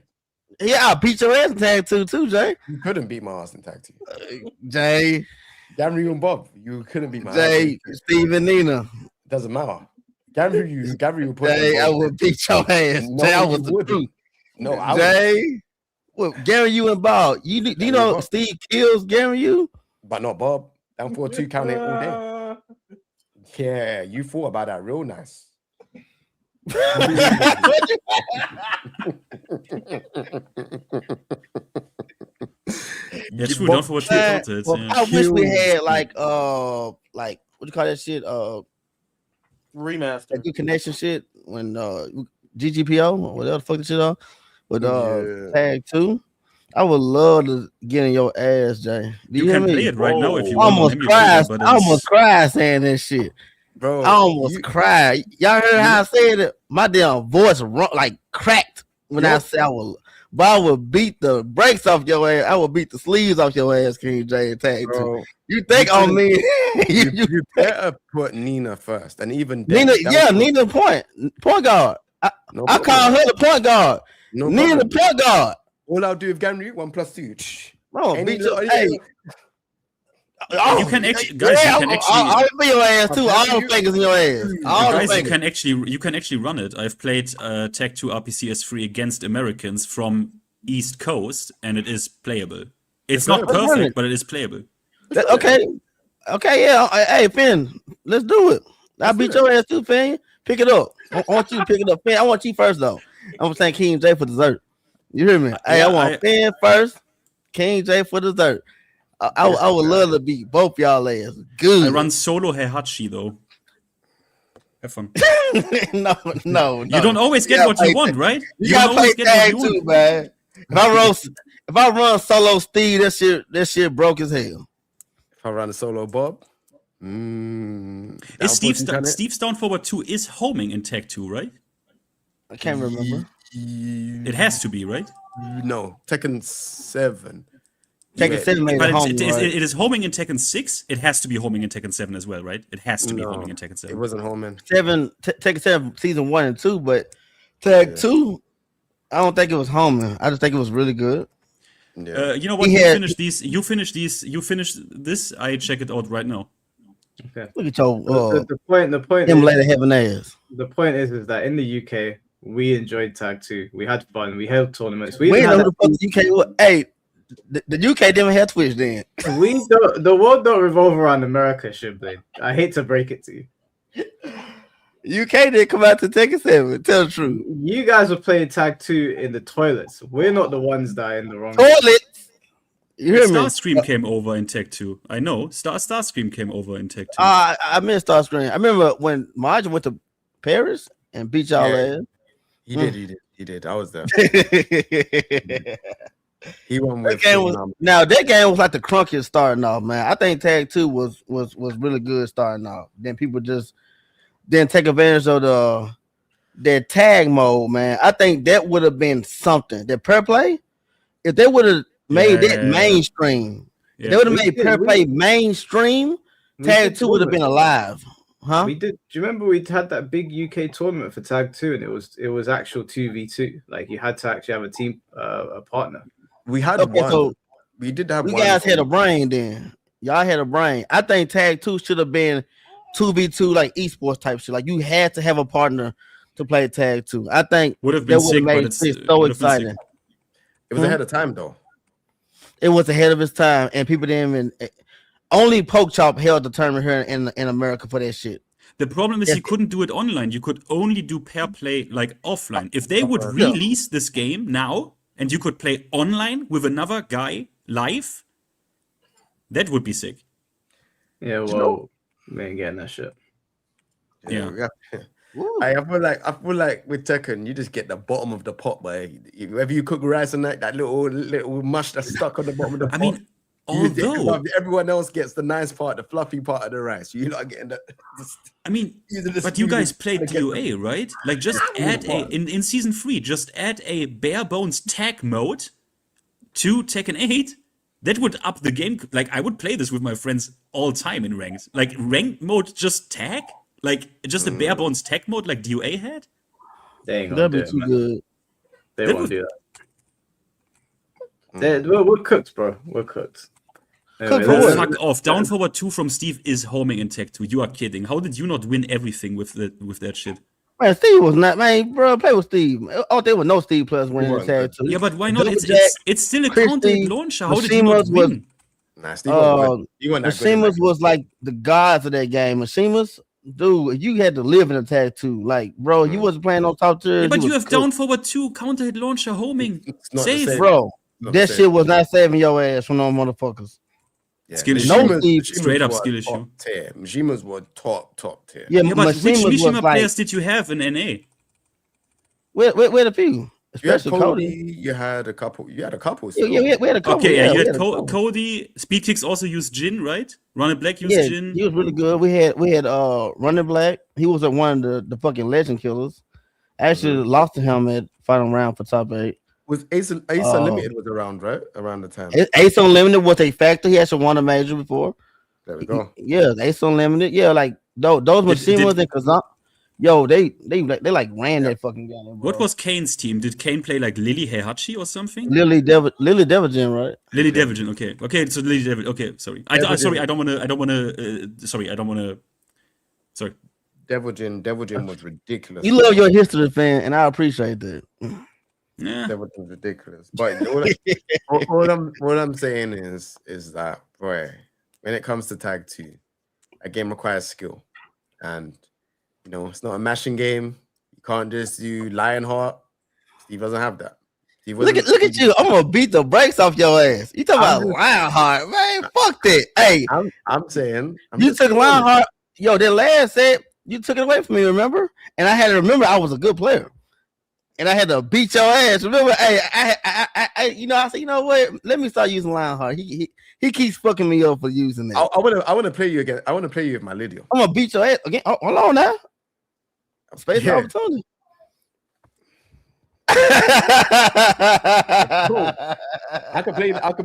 Yeah, I beat your ass in Tag 2 too, Jay. You couldn't beat my ass in Tag 2. Jay. Gamryu and Bob, you couldn't beat my Jay, ass. Steve and Nina. Doesn't matter. Gamryu put Jay, I would beat your ass. No, Jay, I was the truth. No, I Jay. Well, Gamryu and Bob. Do you know Steve kills Gamryu? But not Bob. Down 4-2 count it all day. Yeah, you thought about that real nice. Yeah, true. Don't forget to I wish we had like what do you call that shit? Remaster. Good connection shit when GGPO or whatever the fuck the shit on with Tag 2. I would love to get in your ass, Jay. You can play it right now if you want. I almost cried saying this shit. Bro, I almost cried. Y'all heard how I said it? My damn voice like cracked when I said but I would beat the brakes off your ass. I would beat the sleeves off your ass, King Jae, Tag 2. You think on me? you better put Nina first, and even Nina, Nina point guard. I call her the point guard. Nina the point guard. All I'll do with Gamryu 1+2. Oh, beat your you can actually, guys. You can actually. I'll be your ass too. All the fingers in your ass. Guys, you can actually run it. I've played Tag 2 RPCS3 against Americans from East Coast, and it is playable. It's not perfect, but it is playable. Okay, yeah. Hey, Finn, let's do it. I'll beat your ass too, Finn. Pick it up. I want you to pick it up, Finn. I want you first though. I'm saying King Jae for dessert. You hear me? Hey, I want Finn first, King Jae for dessert. I would love to beat both y'all ass. Good. I run solo Heihachi though. Have fun. No. You don't always get what you want, right? You gotta play Tag 2, man. If I run solo Steve, that shit broke as hell. If I run a solo Bob, is Steve's Down Forward 2 is homing in Tag 2, right? I can't remember. It has to be, right? No, Tekken 7. Tekken 7 made it is homing in Tekken 6. It has to be homing in Tekken 7 as well, right? It has to be homing in Tekken 7. It wasn't homing. Tekken 7 season 1 and 2, but Tag 2, I don't think it was homing. I just think it was really good. You know what? You finish this. I check it out right now. Okay. Look at your the point him is, later having ass. the point is that in the UK we enjoyed tag 2. We had fun. We held tournaments. We didn't know who the fuck the UK was. Hey, the UK didn't have Twitch then. The world don't revolve around America, Shibblade. I hate to break it to you. UK didn't come out to Tekken 7. Tell the truth. You guys were playing tag 2 in the toilets. We're not the ones that are in the wrong toilets. You hear me? Starscream came over in Tech 2. I know. Starscream came over in Tech 2. I missed Starscream. I remember when Marge went to Paris and beat y'all ass. He did. I was there. He won with now that game was like the crunkiest starting off, man. I think Tag 2 was really good starting off. Then people just didn't take advantage of their tag mode, man. I think that would have been something. That pair play, if they would have made that mainstream, if they would have made pair play mainstream, Tag 2 would have been alive. Huh? We did. Do you remember we had that big UK tournament for Tag 2, and it was actual 2v2. Like you had to actually have a team, a partner. We had one. So we did have. You guys had a brain then. Y'all had a brain. I think Tag 2 should have been 2v2 like esports type shit. Like you had to have a partner to play Tag 2. I think would have been sick, but it's so exciting. It was ahead of time though. It was ahead of its time, and people didn't even. Only Poke Chop held the tournament here in America for that shit. The problem is you couldn't do it online. You could only do pair play like offline. If they would release this game now and you could play online with another guy live, that would be sick. Yeah, well, we ain't getting that shit. Yeah. I feel like with Tekken, you just get the bottom of the pot, boy. Whether you cook rice and that little mush that's stuck on the bottom of the pot. I mean, although everyone else gets the nice part, the fluffy part of the rice, you're not getting that. I mean, but you guys played DOA, right? Like, just add in season 3, just add a bare bones tag mode to Tekken 8. That would up the game. Like, I would play this with my friends all time in ranked. Like, ranked mode, just tag, like just a bare bones tag mode, like DOA had. They ain't gonna do it, too good. They won't do that. We're cooked, bro. We're cooked. Anyway, fuck off. Down forward 2 from Steve is homing in Tech 2. You are kidding. How did you not win everything with that shit? Man, Steve was not, man, bro. Play with Steve. Oh, there was no Steve plus winning in Tag 2. Yeah, but why not? It's still a content launcher. How did you not win? Nah, Steve Mashimas was like the gods of that game. Mashimas, dude, you had to live in a Tag 2. Like, bro, you wasn't playing on top tier. Yeah, but you have down forward 2 counter hit launcher homing. Save, bro. That shit was not saving your ass from no motherfuckers. Yeah. Skill issue. Straight up skill issue. Mashimas were top tier. Yeah, but which Mishima players did you have in NA? Where the few? Especially Cody. You had a couple. Yeah, we had a couple. Okay, yeah, you had Cody. Speed Kicks also used Jin, right? Running Black used Jin. He was really good. We had Running Black. He was one of the fucking legend killers. I actually lost to him at final round for top 8. Was Ace Unlimited was around, right? Around the time. Ace Unlimited was a factor. He actually won a major before. There we go. Yeah, Ace Unlimited. Yeah, like those Mashimas and Kazan. Yo, they like ran that fucking game. Bro. What was Kane's team? Did Kane play like Lily Heihachi or something? Lily Devagin, right? Lily Devagin. Okay. So Lily Devagin. Okay, sorry. I don't want to. Sorry. Devagin was ridiculous. You love your history, fan, and I appreciate that. Yeah, that was ridiculous. But what I'm saying is that, boy, when it comes to Tag 2, a game requires skill, and it's not a mashing game. You can't just do Lionheart. Steve doesn't have that. Look at you! I'm gonna beat the brakes off your ass. You talking about Lionheart, man? Fuck that. Hey, I'm saying you took Lionheart. Yo, that last set you took it away from me. Remember? And I had to remember I was a good player. And I had to beat your ass. Remember, hey, I said, you know what? Let me start using Lionheart. He keeps fucking me up for using that. I want to play you again. I want to play you with my Lydia. I'm gonna beat your ass again. Oh, hold on now. Space opportunity. Cool. I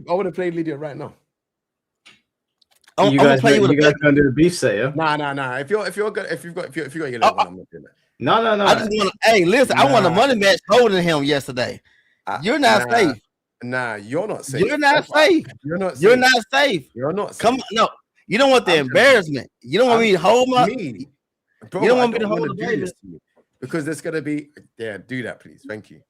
want to play Lydia right now. You guys gonna do the beef set, yeah? Nah. If you've got your level, I'm not doing that. No. I just want to. Hey, listen. I won a money match holding him yesterday. You're not safe. Nah, you're not safe. You're not safe. You're not safe. You're not safe. You're not safe. Come on, no. You don't want the embarrassment. You don't want me to hold my. Bro, you don't want me to I hold wanna the do baby. this to you because there's gonna be. Yeah, do that, please. Thank you.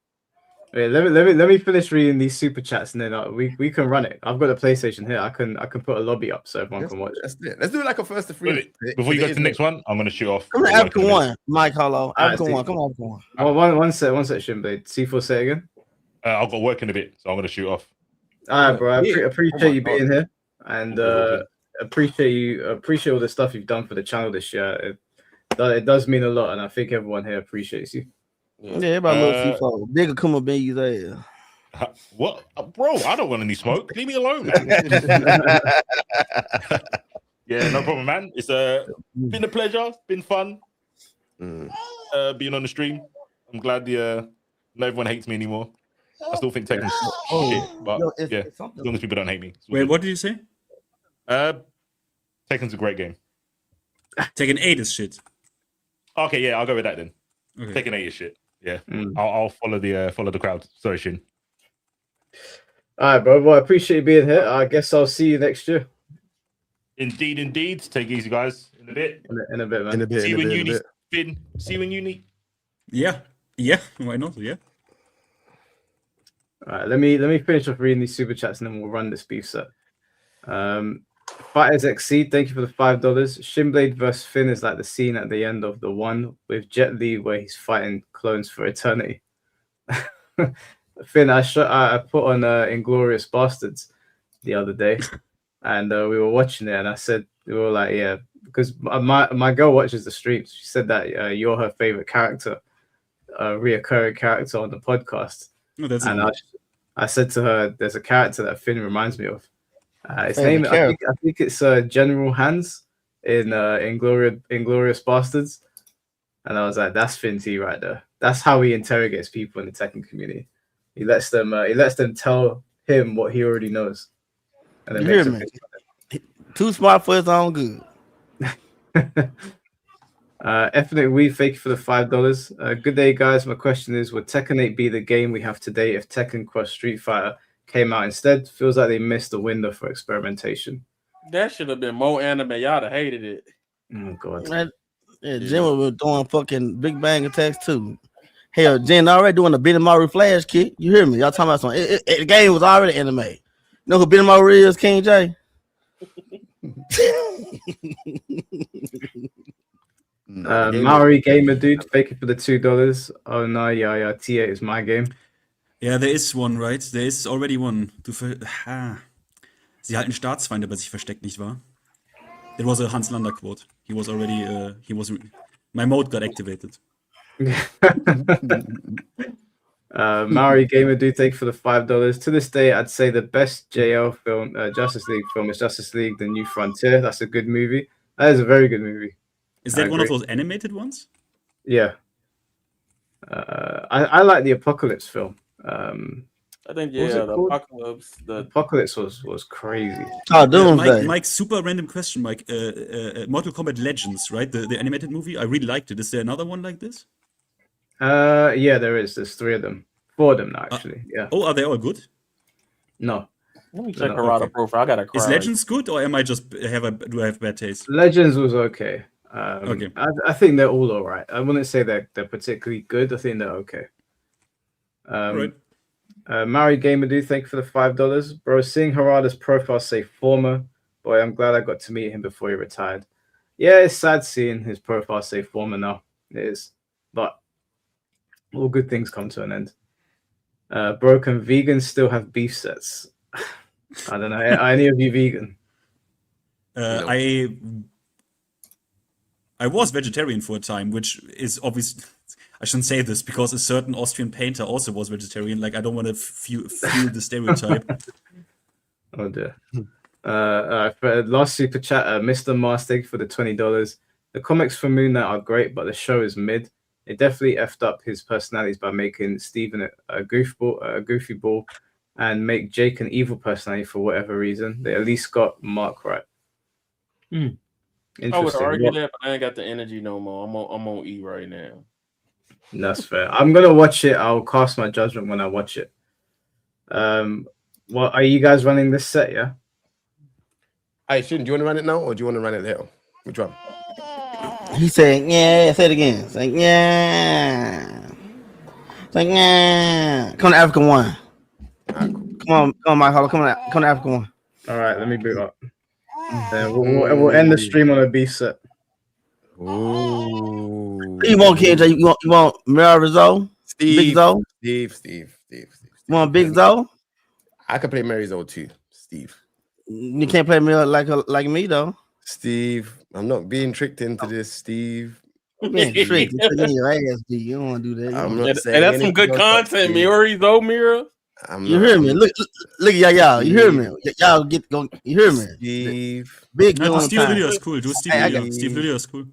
Wait, let me finish reading these super chats and then we can run it. I've got a PlayStation here. I can put a lobby up so everyone can watch. Let's do it like a first to three. Before you go to the next one, I'm going to shoot off. Come to Africa one, Mike. Hello, Africa Alright, one. Come on, Africa one. One set, Shinblade. C4, say again. I've got work in a bit, so I'm going to shoot off. All right, bro. I appreciate you being here, and appreciate all the stuff you've done for the channel this year. It does mean a lot, and I think everyone here appreciates you. Yeah, everybody loves C4. Bigger Kuma Bees ass. What, bro? I don't want any smoke. Leave me alone, man. Yeah, no problem, man. It's been a pleasure. Been fun. Being on the stream. I'm glad not everyone hates me anymore. I still think Tekken's shit, but yeah, as long as people don't hate me. Wait, what did you say? Tekken's a great game. Tekken 8 is shit. Okay, yeah, I'll go with that then. Okay. Tekken 8 is shit. Yeah, I'll follow the crowd. Sorry, Shin. All right, bro. Well, I appreciate you being here. I guess I'll see you next year. Indeed. Take it easy, guys. In a bit. In a bit, man. See you when uni. Finn. See you when uni. Yeah. Why not? Yeah. All right. Let me finish off reading these super chats and then we'll run this beef set. Fighters XC, thank you for the $5. Shinblade versus Finn is like the scene at the end of the one with Jet Li where he's fighting clones for eternity. Finn, I put on Inglorious Bastards the other day, and we were watching it, and I said we were like, yeah, because my girl watches the streams. She said that you're her favorite character, reoccurring character on the podcast. Oh, that's and I said to her, there's a character that Finn reminds me of. His name, I think it's General Hans in Inglorious Bastards, and I was like, that's Finn T right there. That's how he interrogates people in the Tekken community. He lets them tell him what he already knows, and then makes him too smart for his own good. Ethnic Weed, thank you for the $5. Good day, guys. My question is, would Tekken 8 be the game we have today if Tekken Cross Street Fighter came out instead? Feels like they missed the window for experimentation. That should have been more anime. Y'all have hated it. Oh god. Yeah, Jim was doing fucking Big Bang attacks too. Hell, Jen already doing a Benimaru flash kick. You hear me? Y'all talking about something? The game was already anime. You know who Benimaru is? King Jae. Maori Gamer Dude, thank you for the $2. Oh no, yeah, T8 is my game. Yeah, there is one, right? There is already one. Sie halten Staatsfeinde bei sich versteckt, nicht wahr? That was a Hans Lander quote. He was already, my mode got activated. Maori Gamer Dude, thank you for the $5. To this day, I'd say the best JL film, Justice League film is Justice League: The New Frontier. That's a good movie. That is a very good movie. Is that one of those animated ones? Yeah. I like the Apocalypse film. I think the Apocalypse was crazy. Mike, super random question, Mike. Mortal Kombat Legends, right? The animated movie. I really liked it. Is there another one like this? Yeah, there is. There's 3 of them. 4 of them now, actually. Yeah. Oh, are they all good? No. Let me check her out of profile. I gotta cry. Is Legends good, or am I just do I have bad taste? Legends was okay. Okay. I think they're all right. I wouldn't say they're particularly good. I think they're okay. Right. Maori Gamer Dude, thank you for the $5. Bro, seeing Harada's profile say former, boy, I'm glad I got to meet him before he retired. Yeah, it's sad seeing his profile say former now. It is. But all good things come to an end. Broken vegans still have beef sets. I don't know. Are any of you vegan? I was vegetarian for a time, which is obvious. I shouldn't say this because a certain Austrian painter also was vegetarian. Like, I don't want to fuel the stereotype. Oh dear. For last super chat, Mr. Mars, thank you for the $20. The comics for Moon Knight are great, but the show is mid. It definitely effed up his personalities by making Steven a goofy ball, and make Jake an evil personality for whatever reason. They at least got Mark right. I would argue that, but I ain't got the energy no more. I'm on E right now. That's fair. I'm gonna watch it. I'll cast my judgment when I watch it. Well, are you guys running this set? Yeah. I shouldn't. Do you want to run it now, or do you want to run it later? Which one? He said, yeah. Say it again. Say, yeah. Say, yeah. Come to Africa 1. Come on, Mike. Come to Africa 1. All right, let me boot up. We'll end the stream on a B set. Ooh. You want King Jae? You want Mira Rizzo? Big Zo? Steve. You want Big Zo? I could play Mary Zo too, Steve. You can't play Mira like me though. Steve, I'm not being tricked into this, Steve. Being tricked. Your ass, you don't want to do that. I'm not saying and that's some good content, Mira Zo, Mira. You hear me? Look at y'all. You hear me? Y'all go. You hear me? Steve. Big No, on Steve time. Lilia is cool. Do Steve Lilia. Steve Lilia is cool.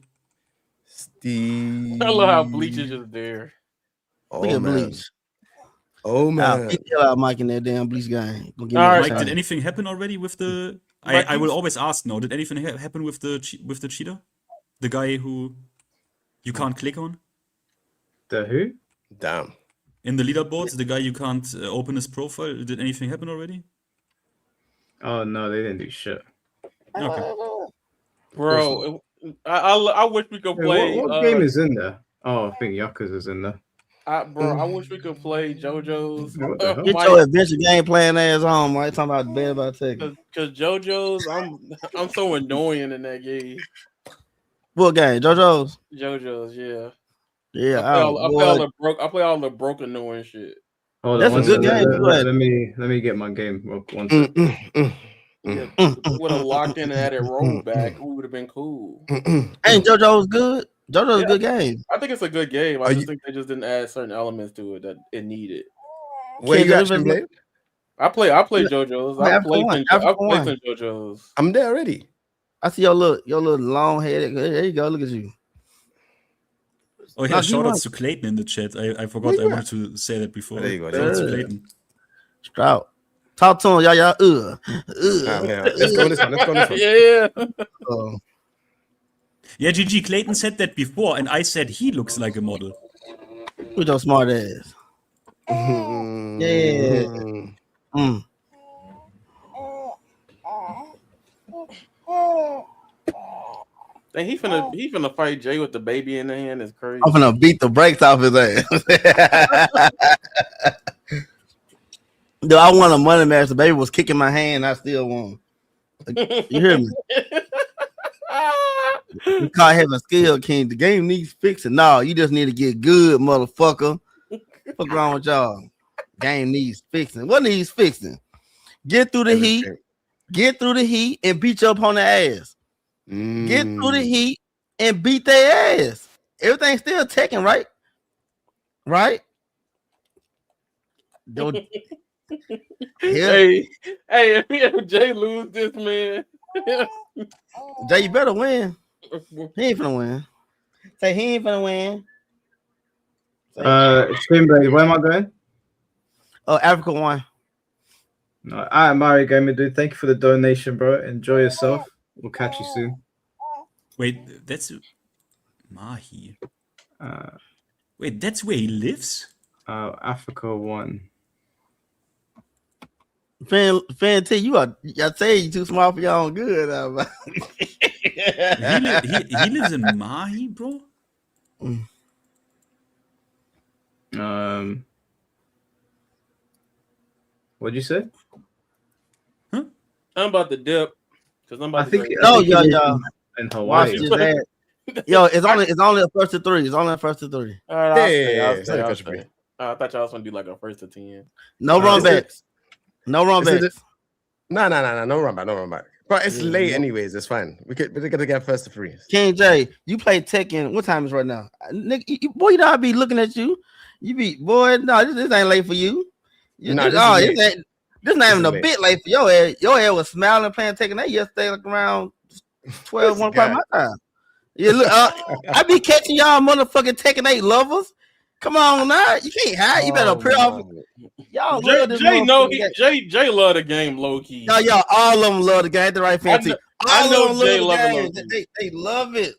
Steve. I love how Bleach is just there. Look at Bleach. Oh man. Beat the hell out Mike in that damn Bleach game. Mike, did anything happen already with the? I will always ask now. Did anything happen with the cheater? The guy who you can't click on? The who? Damn. In the leaderboards, the guy you can't open his profile. Did anything happen already? Oh no, they didn't do shit. Okay. Bro, I wish we could play. What game is in there? Oh, I think Yakuza's in there. Bro, I wish we could play JoJo's. Get your adventure game playing ass on, Mike. Talking about bad about taking. Because JoJo's, I'm so annoying in that game. What game? JoJo's? JoJo's, yeah. Yeah, I play all the broken annoying shit. Hold That's on, a good game. Let me get my game. One second. Would have locked in and had it rolled back. We would have been cool. Ain't JoJo's good? JoJo's a good game. I think it's a good game. I just think they just didn't add certain elements to it that it needed. Where you actually play? I play JoJo's. I play some JoJo's. I'm there already. I see your little long head. There you go. Look at you. Oh yeah, shout outs to Clayton in the chat. I forgot I wanted to say that before. There you go. Shout out to Clayton. Stroud. Talk to him, y'all. Let's go this one. Yeah. Yeah, GG Clayton said that before, and I said he looks like a model. With your smart ass. Yeah. And he finna fight Jay with the baby in the hand. Is crazy. I'm finna beat the brakes off his ass. Dude, I won a money match. The baby was kicking my hand. I still won. You hear me? You can't have a skill, King. The game needs fixing. No, you just need to get good, motherfucker. What's wrong with y'all? Game needs fixing. What needs fixing? Get through the heat. Get through the heat and beat your opponent ass. Get through the heat and beat their ass. Everything's still taking, right? Right? Don't. Hey, if Jay lose this, man. Jay, you better win. He ain't finna win. Say he ain't finna win. Streamblade, where am I going? Oh, Africa 1. No, all right, Mario Gamer, dude. Thank you for the donation, bro. Enjoy yourself. We'll catch you soon. Wait, that's Mahi. Wait, that's where he lives? Africa 1. Fan T, I say you too smart for your own good. He lives in Mahi, bro. What'd you say? Huh? I'm about to dip because I'm about I think. Yeah. In Hawaii. Yo, it's only a first to 3. It's only a first to 3. All right, I'll stay. I thought y'all was gonna do like a first to 10. No run backs. No run backs. No run back. But it's late anyways. It's fine. We're gonna get first to 3. King Jae, you play Tekken. What time is right now? Nigga, boy, you know I be looking at you. You be boy. No, this ain't late for you. This not even a bit late for your ass. Your ass was smiling playing Tekken. That yesterday like around 12, 1 o'clock my time. Yeah, look, I be catching y'all motherfucking Tekken 8 lovers. Come on now, you can't hide. You better pray off. Y'all love this Jay love the game low key. Y'all, all of them love the game. The right fancy. I know Jay love the game. They love it.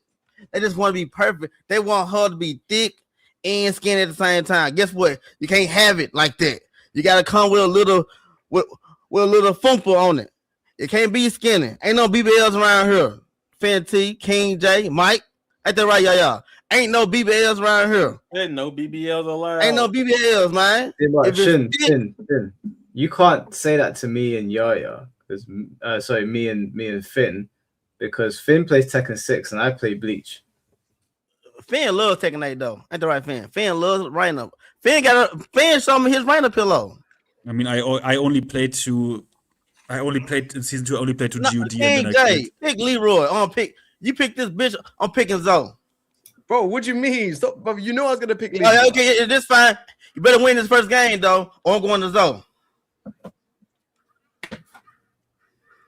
They just want to be perfect. They want her to be thick and skinny at the same time. Guess what? You can't have it like that. You gotta come with a little fumple on it. It can't be skinny. Ain't no BBLs around here. Fenty, King Jae, Mike. Ain't that right, y'all? Ain't no BBLs around here. Ain't no BBLs allowed. Ain't no BBLs, man. Shin, you can't say that to me and Yaya, because me and Finn, because Finn plays Tekken 6 and I play Bleach. Finn loves Tekken 8 though. Ain't that right, Finn? Finn loves Rhino. Finn showed me his Rhino pillow. I mean, I only played in season 2. I only played to GOD. King Jae, pick Leroy. You pick this bitch. I'm picking Zoe. Bro, what you mean? Stop, bro, you know I was gonna pick Leroy. Okay, this fine. You better win this first game though, or I'm going to Zoe.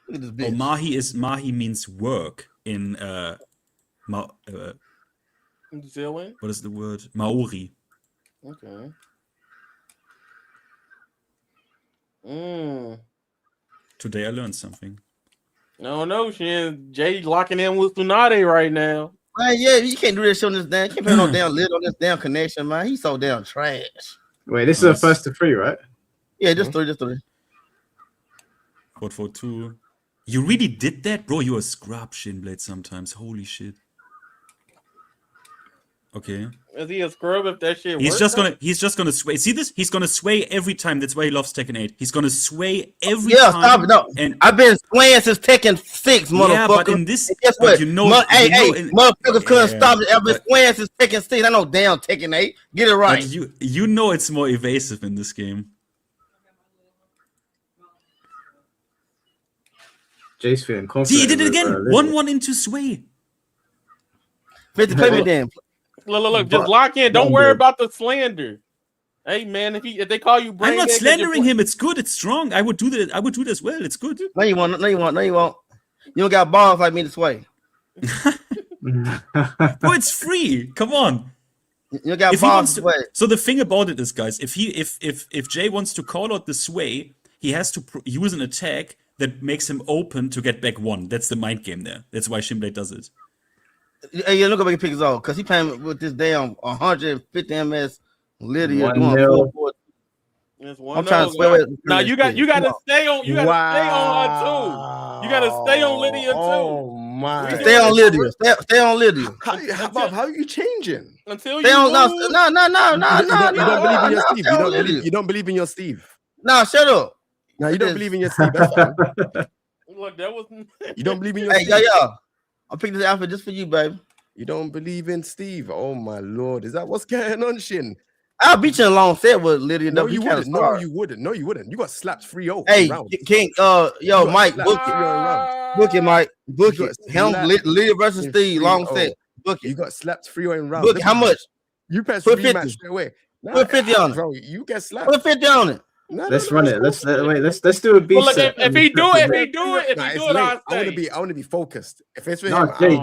Look at this bitch. Mahi means work in Zealand? What is the word? Maori. Okay. Today I learned something. No, Jay locking in with Tsunade right now. Man, yeah, you can't do this shit on this damn. Can't put no damn lid on this damn connection, man. He's so damn trash. Wait, this is a first to 3, right? Yeah, just 3. 4-4-2. You really did that, bro? You're a scrub, Shinblade. Sometimes, holy shit. Okay. Is he a scrub if that shit He's works? just gonna sway. See this? He's gonna sway every time. That's why he loves Tekken 8. He's gonna sway every time. Yeah, stop it. No. And I've been swaying since Tekken 6, motherfucker. Yeah, but in this, and guess what? Motherfuckers couldn't stop it. I've been swaying since Tekken 6. I know damn Tekken 8. Get it right. But you know it's more evasive in this game. Jay's feeling confident. See, he did it again. 1-1 into sway. 50 play me then. Look, just lock in. Don't worry about the slander. Hey man, if they call you brain, I'm not slandering him. It's good. It's strong. I would do that. I would do this well. It's good. No, you won't. You don't got balls like me to sway. Bro, it's free. Come on. You got balls to sway. So the thing about it is, guys, if Jay wants to call out the sway, he has to use an attack that makes him open to get back 1. That's the mind game there. That's why Shinblade does it. Hey, yeah, look at me pick his off because he playing with this damn 150 MS Lydia doing 4-4. I'm trying to swear it. Now you got to stay on. You got to stay on her too. You got to stay on Lydia too. Oh my! Stay on Lydia. Stay on Lydia. How are you changing? Until stay you on. No. You don't believe in your Steve. No, shut up. No, you don't believe in your Steve. That's fine. Look, that was. You don't believe in your. Hey, Steve. yeah. I picked this outfit just for you, baby. You don't believe in Steve? Oh my lord, is that what's going on, Shin? I'll beat you in a long set with Lydia. No, you wouldn't. No, you wouldn't. You got slapped 3-0. Hey, King. Mike, book it. Book it, Mike. Book it. Lydia versus Steve, long set. Book it. You got slapped 3-0 in round. Book it. How much? You press put rematch 50 straight away. Put 50 on it, bro. You get slapped. Put 50 on it. Let's run it. Let's do a beef. Look, if he do it, I want to be focused. If it's for him, Jay,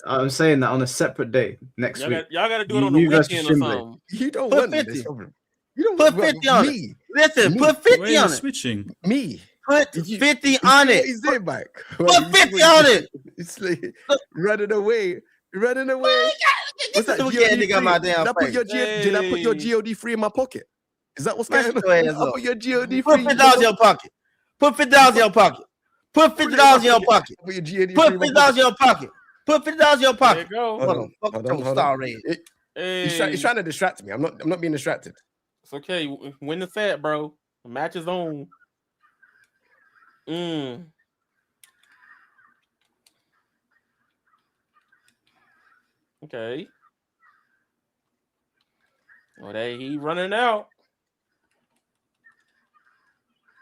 I'm saying that on a separate day next week. Y'all got to do it on the weekend or something. You don't put want 50. You don't put 50 on it. Listen, put 50 on it. Switching. Me. Put 50 on it. He's there, Mike. Put 50 on it. It's like running away. What's that? Did I put your GOD free in my pocket? Is that what's going on? I put your GOD free. Put $50 in your pocket. Put $50 in your pocket. Put $50 in your pocket. Put $50 in your pocket. Put $50 in your pocket. There you go. Hold on. Star Red. He's trying to distract me. I'm not being distracted. It's okay. Win the set, bro. The match is on. Okay. Well, he running out.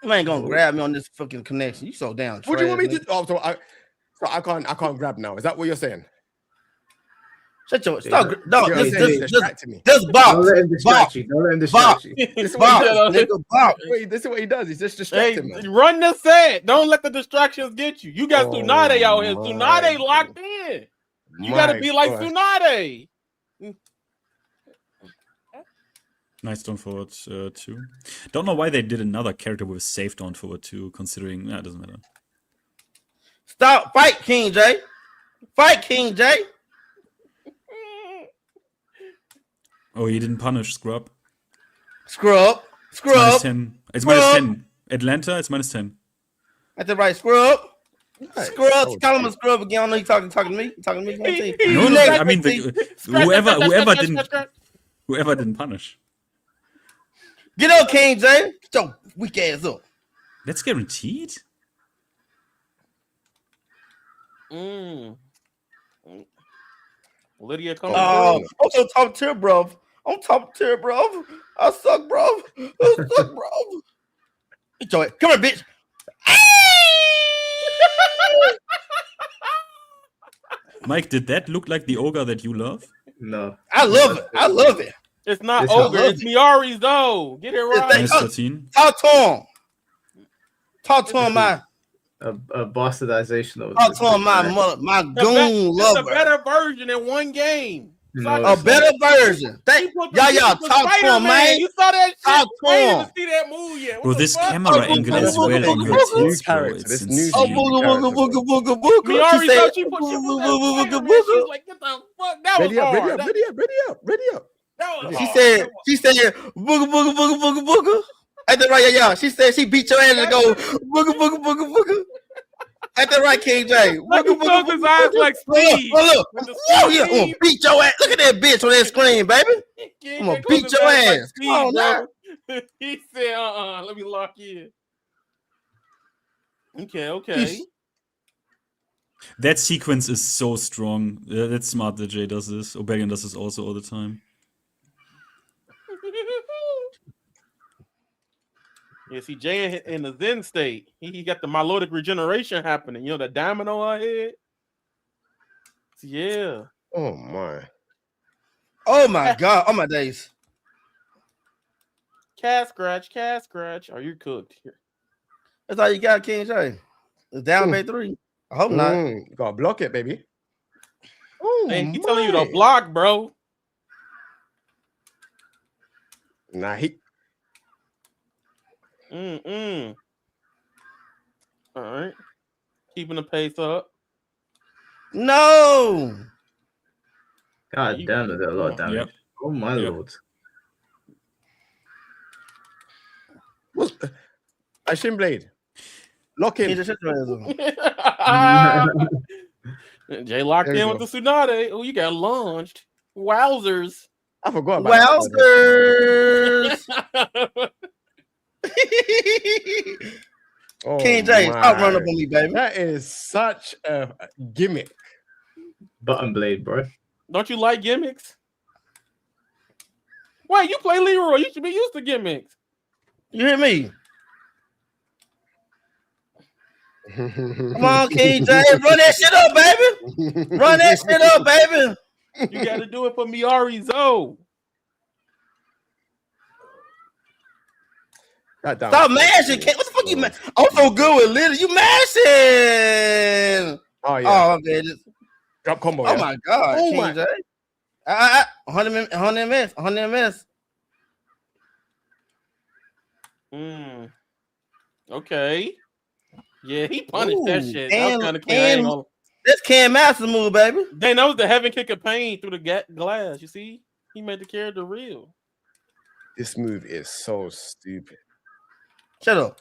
You ain't gonna grab me on this fucking connection. You so damn. What do you want me to? Oh, so I can't grab now. Is that what you're saying? Shut your stop. No, just box. Don't let him distract you. Don't let him distract you. This is what he does. He's just distracting me. Run the set. Don't let the distractions get you. You got Tsunade out here. Tsunade locked in. You gotta be like Tsunade. Nice down forward 2. Don't know why they did another character with a safe down forward 2, considering it doesn't matter. Stop. Fight King Jae. Fight King Jae. Oh, he didn't punish Scrub. Scrub. It's -10. It's -10. Atlanta, it's -10. At the right, scrub. Scrub, call him a scrub again. I know you talking to me. Talking to me. No, I mean whoever didn't punish. Get up, King Jae. Get your weak ass up. That's guaranteed. Lydia, come on. I'm so top tier, bro. I'm top tier, bro. I suck, bro. Enjoy it. Come here, bitch. Mike, did that look like the ogre that you love? No. I love it. I love it. It's not ogre. It's Miari's though. Get it right. Talk to him. Talk to him, man. A bastardization of. Talk to him, my goon lover. It's a better version in one game. A better version. Y'all talk to him, man. You saw that shit? Talk to him. See that move yet? Bro, this camera angle as well on your tits, bro. It's insane. Miari thought she put She's like, get the fuck. That was hard. Ready up. She said, booga. At the right, yeah. She said she beat your ass and go, booga. At the right, King Jae. His eyes like Steve. Look. Yeah. Beat your ass. Look at that bitch on that screen, baby. I'm gonna beat your ass. Come on now. He said, let me lock in. Okay. That sequence is so strong. That's smart that Jay does this. Obelian does this also all the time. Yeah, see, Jay in the Zen state, he got the melodic regeneration happening. You know, the domino on head. Yeah. Oh my God. Oh my days. Cat scratch. Are you cooked here? That's all you got, King Jae. It's down by 3. I hope not. You gotta block it, baby. He telling you to block, bro. Nah, he. All right. Keeping the pace up. No. God damn it, a lot of damage. Yep. Oh my lord. I Shin Blade. Lock in. Jay locked in with the Tsunade. Oh, you got launched. Wowzers. I forgot about Wowzers. King Jae, stop running up on me, baby. That is such a gimmick. Button blade, bro. Don't you like gimmicks? Wait, you play Leroy. You should be used to gimmicks. You hear me? Come on, King Jae. Run that shit up, baby. Run that shit up, baby. You got to do it for Miari Zoe. Stop mashing. What the fuck you mashing? I'm so good with Liddy. You mashing. Oh, yeah. Oh, okay. Drop combo. Oh, my God. Oh, King my. Jae. 100 MS. Okay. Yeah, he punished that shit. That was kind of cool. This Cam Master move, baby. Dang, that was the heaven kick of pain through the glass. You see? He made the character real. This move is so stupid. Shut up.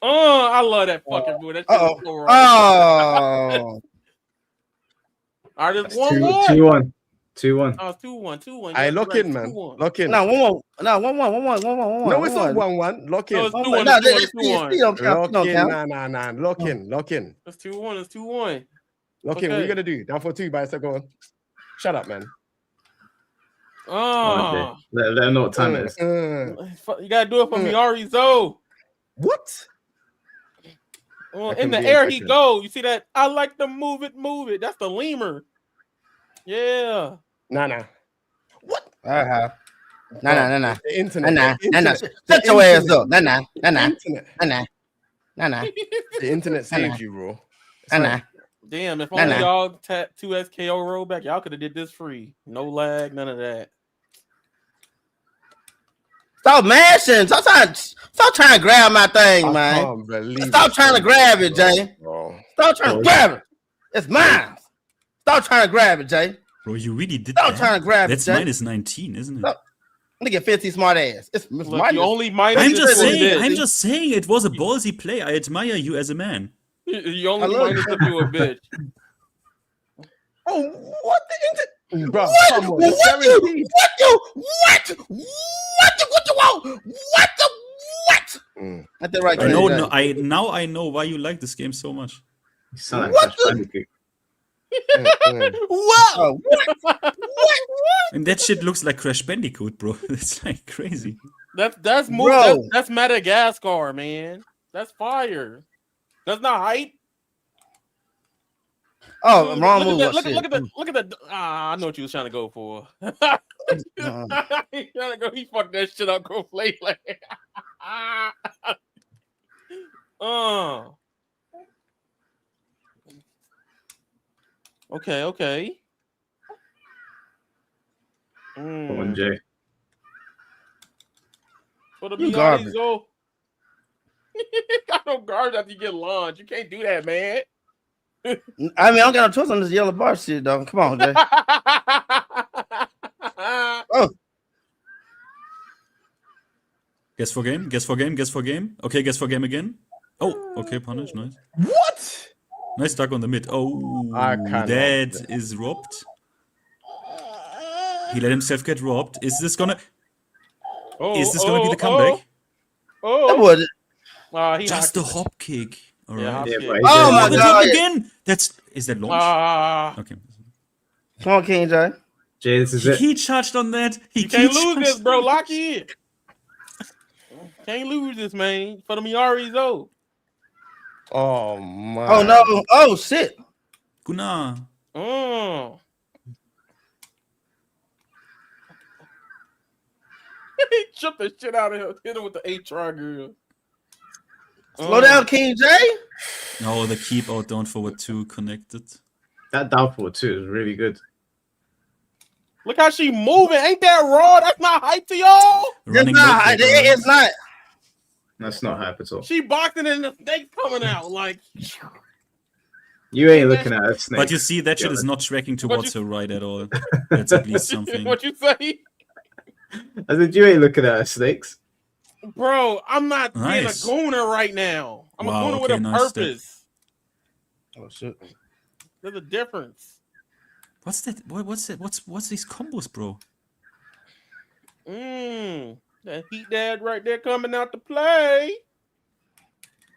Oh, I love that fucking move. That shit was so wrong. Oh. All right, it's 1-1. 2-1. 2-1. Oh, 2-1. I lock in, man. Lock in. No, 1-1. No, 1-1. No, it's not 1-1. Lock in. No, it's 2-1. Lock in. Lock in. It's 2-1. It's 2-1. Lock in. What are you gonna do? Down for 2 by a go on. Shut up, man. Oh. Let them know what time it is. You gotta do it for Miari Zoe. What? Well, in the air he go. You see that? I like to move it. That's the lemur. Yeah. Nah. What? Nah. The internet. Nah. Shut your ass up. Nah. The internet saved you, bro. Nah. Damn, if only y'all 2 SKO rollback, y'all could have did this free. No lag, none of that. Stop mashing. Stop trying to grab my thing, man. Stop trying to grab it, Jay. Stop trying to grab it. It's mine. Stop trying to grab it, Jay. Bro, you really did Stop trying to grab That's it, Jay. minus 19, isn't it? Look at 50 smart ass. It's Look, the only minus. I'm just saying it was a ballsy play. I admire you as a man. You only minus if you a bitch. Oh, what the bro? What? Come on, What you want? What the what? At the right. I know why you like this game so much. You sound like Wow! What? And that shit looks like Crash Bandicoot, bro. It's like crazy. That's Madagascar, man. That's fire. That's not hype. Oh, wrong move. Look at the. I know what you was trying to go for. He's trying to go. He fucked that shit up completely. Okay. Come on, Jay. For the You garbage. Got no guards after you get launched. You can't do that, man. I mean, I don't got no trust on this yellow bar shit, though. Come on, Jay. Oh. Guess for game. Okay, guess for game again. Oh, okay, punish, nice. What? Nice duck on the mid. Oh, that is robbed. He let himself get robbed. Is this gonna be the comeback? Just a hop kick. All right. Oh my god! Again. Is that launch? Okay. Come on, King Jae. Jay, this is it. He charged on that. You can't lose this, bro. Lock in. Can't lose this, man. For the Miari's though. Oh my. Oh no! Oh shit! Guna. He chipped the shit out of him. Hit him with the HR girl. Slow down, King Jae. No, the keep out down forward 2 connected. That down forward 2 is really good. Look how she moving. Ain't that raw? That's not hype to y'all. It's not. It's not. That's not hype at all. She boxing and the snake coming out like. You ain't looking at a snake. But you see, that shit is not tracking towards her right at all. That's at least something. What you say? I said you ain't looking at snakes. Bro, I'm not being a gooner right now. I'm a gooner with a purpose. Oh shit. There's a difference. What's that? What's these combos, bro? That heat dad right there coming out to play.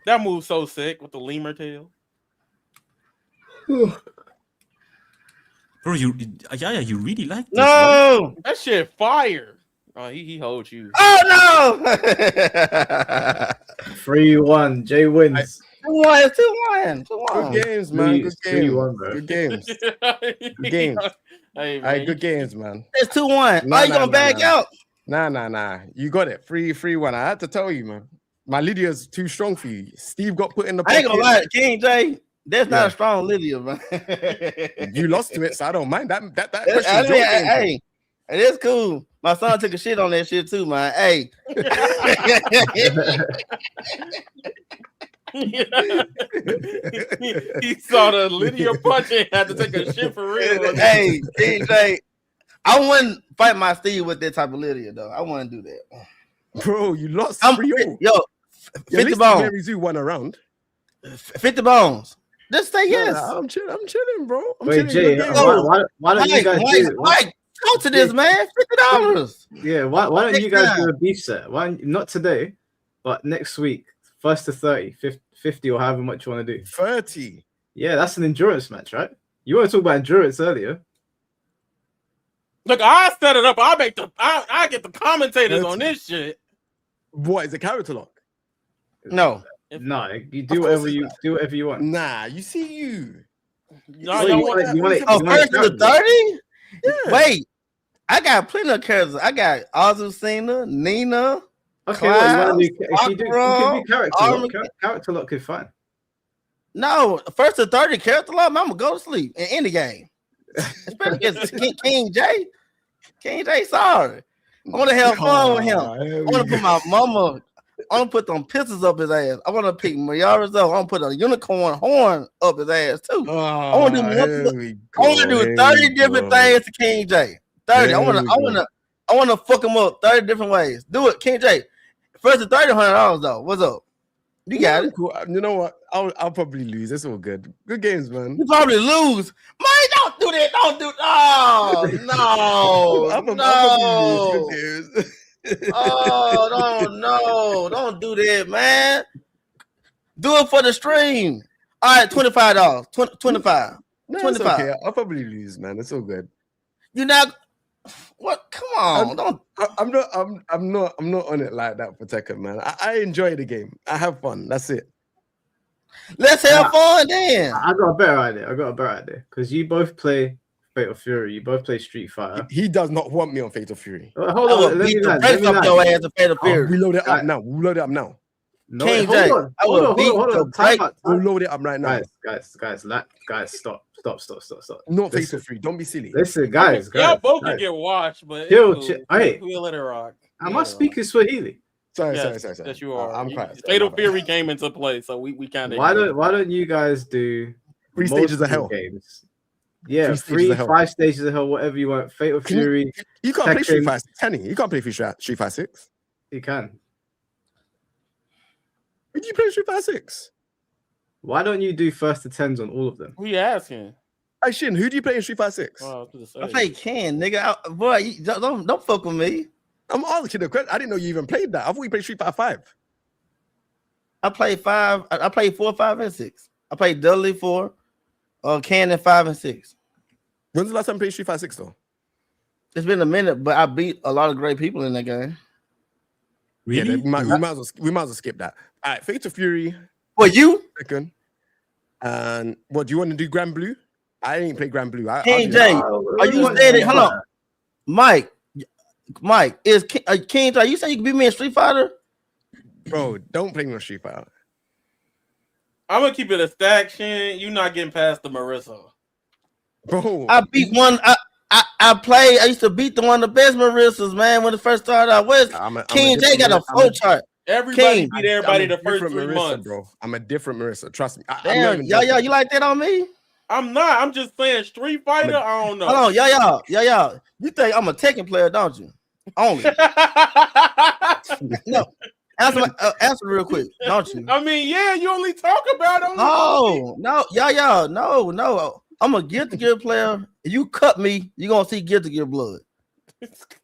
That move's so sick with the lemur tail. Bro, you really like this? No, right? That shit fire. Oh, he holds you. Oh no! 3-1. Jay wins. 2-1. Good games, man. Good games. 3-1, bro. Good games. Good games. Hey, man. Good games, man. It's 2-1. Are you gonna back out? Nah. You got it. 3-1. I had to tell you, man. My Lydia's too strong for you. Steve got put in the pocket. I ain't gonna lie, King Jae. That's not a strong Lydia, man. You lost to it, so I don't mind that. Hey, it is cool. My son took a shit on that shit too, man. Hey. He saw the Lydia punch and had to take a shit for real. Hey, TJ, I wouldn't fight my Steve with that type of Lydia, though. I wouldn't do that. Bro, you lost 3-0. Yo, 50 bones. Mary Zoo won around. 50 bones. Just say yes. Nah, I'm chilling, bro. Wait, Jay, why don't you guys do Mike, go to this, man. $50. Yeah, why don't you guys do a beef set? Not today, but next week, 1st to 30, 50 or however much you want to do. 30. Yeah, that's an endurance match, right? You want to talk about endurance earlier. Look, I set it up. I get the commentators on this shit. What is a character lock? No. No, you do whatever you want. Nah, you see you. No, you want it. First to 30? Yeah. Wait, I got plenty of characters. I got Azucena, Nina. Okay, well, you can do character lock is fine. No, first to 30 character lock, I'm gonna go to sleep in any game. Especially against King Jae. King Jae, sorry. I want to have fun with him. I want to put my mama. I want to put them pistols up his ass. I want to pick Mayara's up. I want to put a unicorn horn up his ass too. I want to do 30 different things to King Jae. 30. I want I want to fuck him up 30 different ways. Do it, King Jae. First to $100 though. What's up? You got it. Cool. You know what? I'll probably lose. It's all good. Good games, man. You probably lose. Man, don't do that. Don't do. Oh no, I'll probably lose. Good games. Oh no, don't do that, man. Do it for the stream. All right, $25. 25. No, 25. it's okay. I'll probably lose, man. It's all good. You're not. What? Come on! I'm not on it like that for Tekken, man. I enjoy the game. I have fun. That's it. Let's have fun then. I got a better idea. Because you both play Fatal Fury. You both play Street Fighter. He does not want me on Fatal Fury. Hold on. Let me land. Your ass to Fatal Fury. We'll load it up now. We'll load it up now. No, King hold Jae, on. I will beat Hold on. We'll load it up right now. Guys, stop. Not Fatal Fury. Don't be silly. Listen, guys. Y'all both can get watched, but Chill. Hey, we'll let it rock. Am I speaking Swahili? Sorry. Yes, you are. I'm quiet. Fatal Fury came into play, so we kind of. Why don't you guys do 3 stages of hell games? Yeah, 5 stages of hell, whatever you want. Fatal Fury. You can't play Street Fighter 10. You can't play Street Fighter 6. You can. Did you play Street Fighter 6? Why don't you do first to 10s on all of them? Who you asking? Hey, Shin, who do you play in Street Fighter 6? I play Ken, nigga. Boy, don't fuck with me. I'm asking the question. I didn't know you even played that. I thought you played Street Fighter 5. I played 5. I played 4, 5, and 6. I played Dudley 4, Ken 5 and 6. When's the last time you played Street Fighter 6 though? It's been a minute, but I beat a lot of great people in that game. Really? Yeah, we might as well skip that. All right, Fatal Fury. What, you? Second. And what do you want to do? Grand Blue? I didn't play Grand Blue. King Jae, are you saying it? Hold on, Mike, is King Jae? Are you saying you can beat me in Street Fighter? Bro, don't play me on Street Fighter. I'm gonna keep it a stack, Shin. You're not getting past the Marissa. Bro, I beat one. I used to beat the best Marissas, man. When it first started out west, King Jae got a flow chart. Everybody beat everybody the first 3 Marissa, months, bro. I'm a different Marissa. Trust me. Damn, you like that on me? I'm not. I'm just saying Street Fighter. I don't know. Hold on, y'all. You think I'm a Tekken player, don't you? Only. No. Answer real quick, don't you? I mean, yeah, you only talk about it. No. I'm a Guilty Gear player. If you cut me, you're gonna see Guilty Gear blood.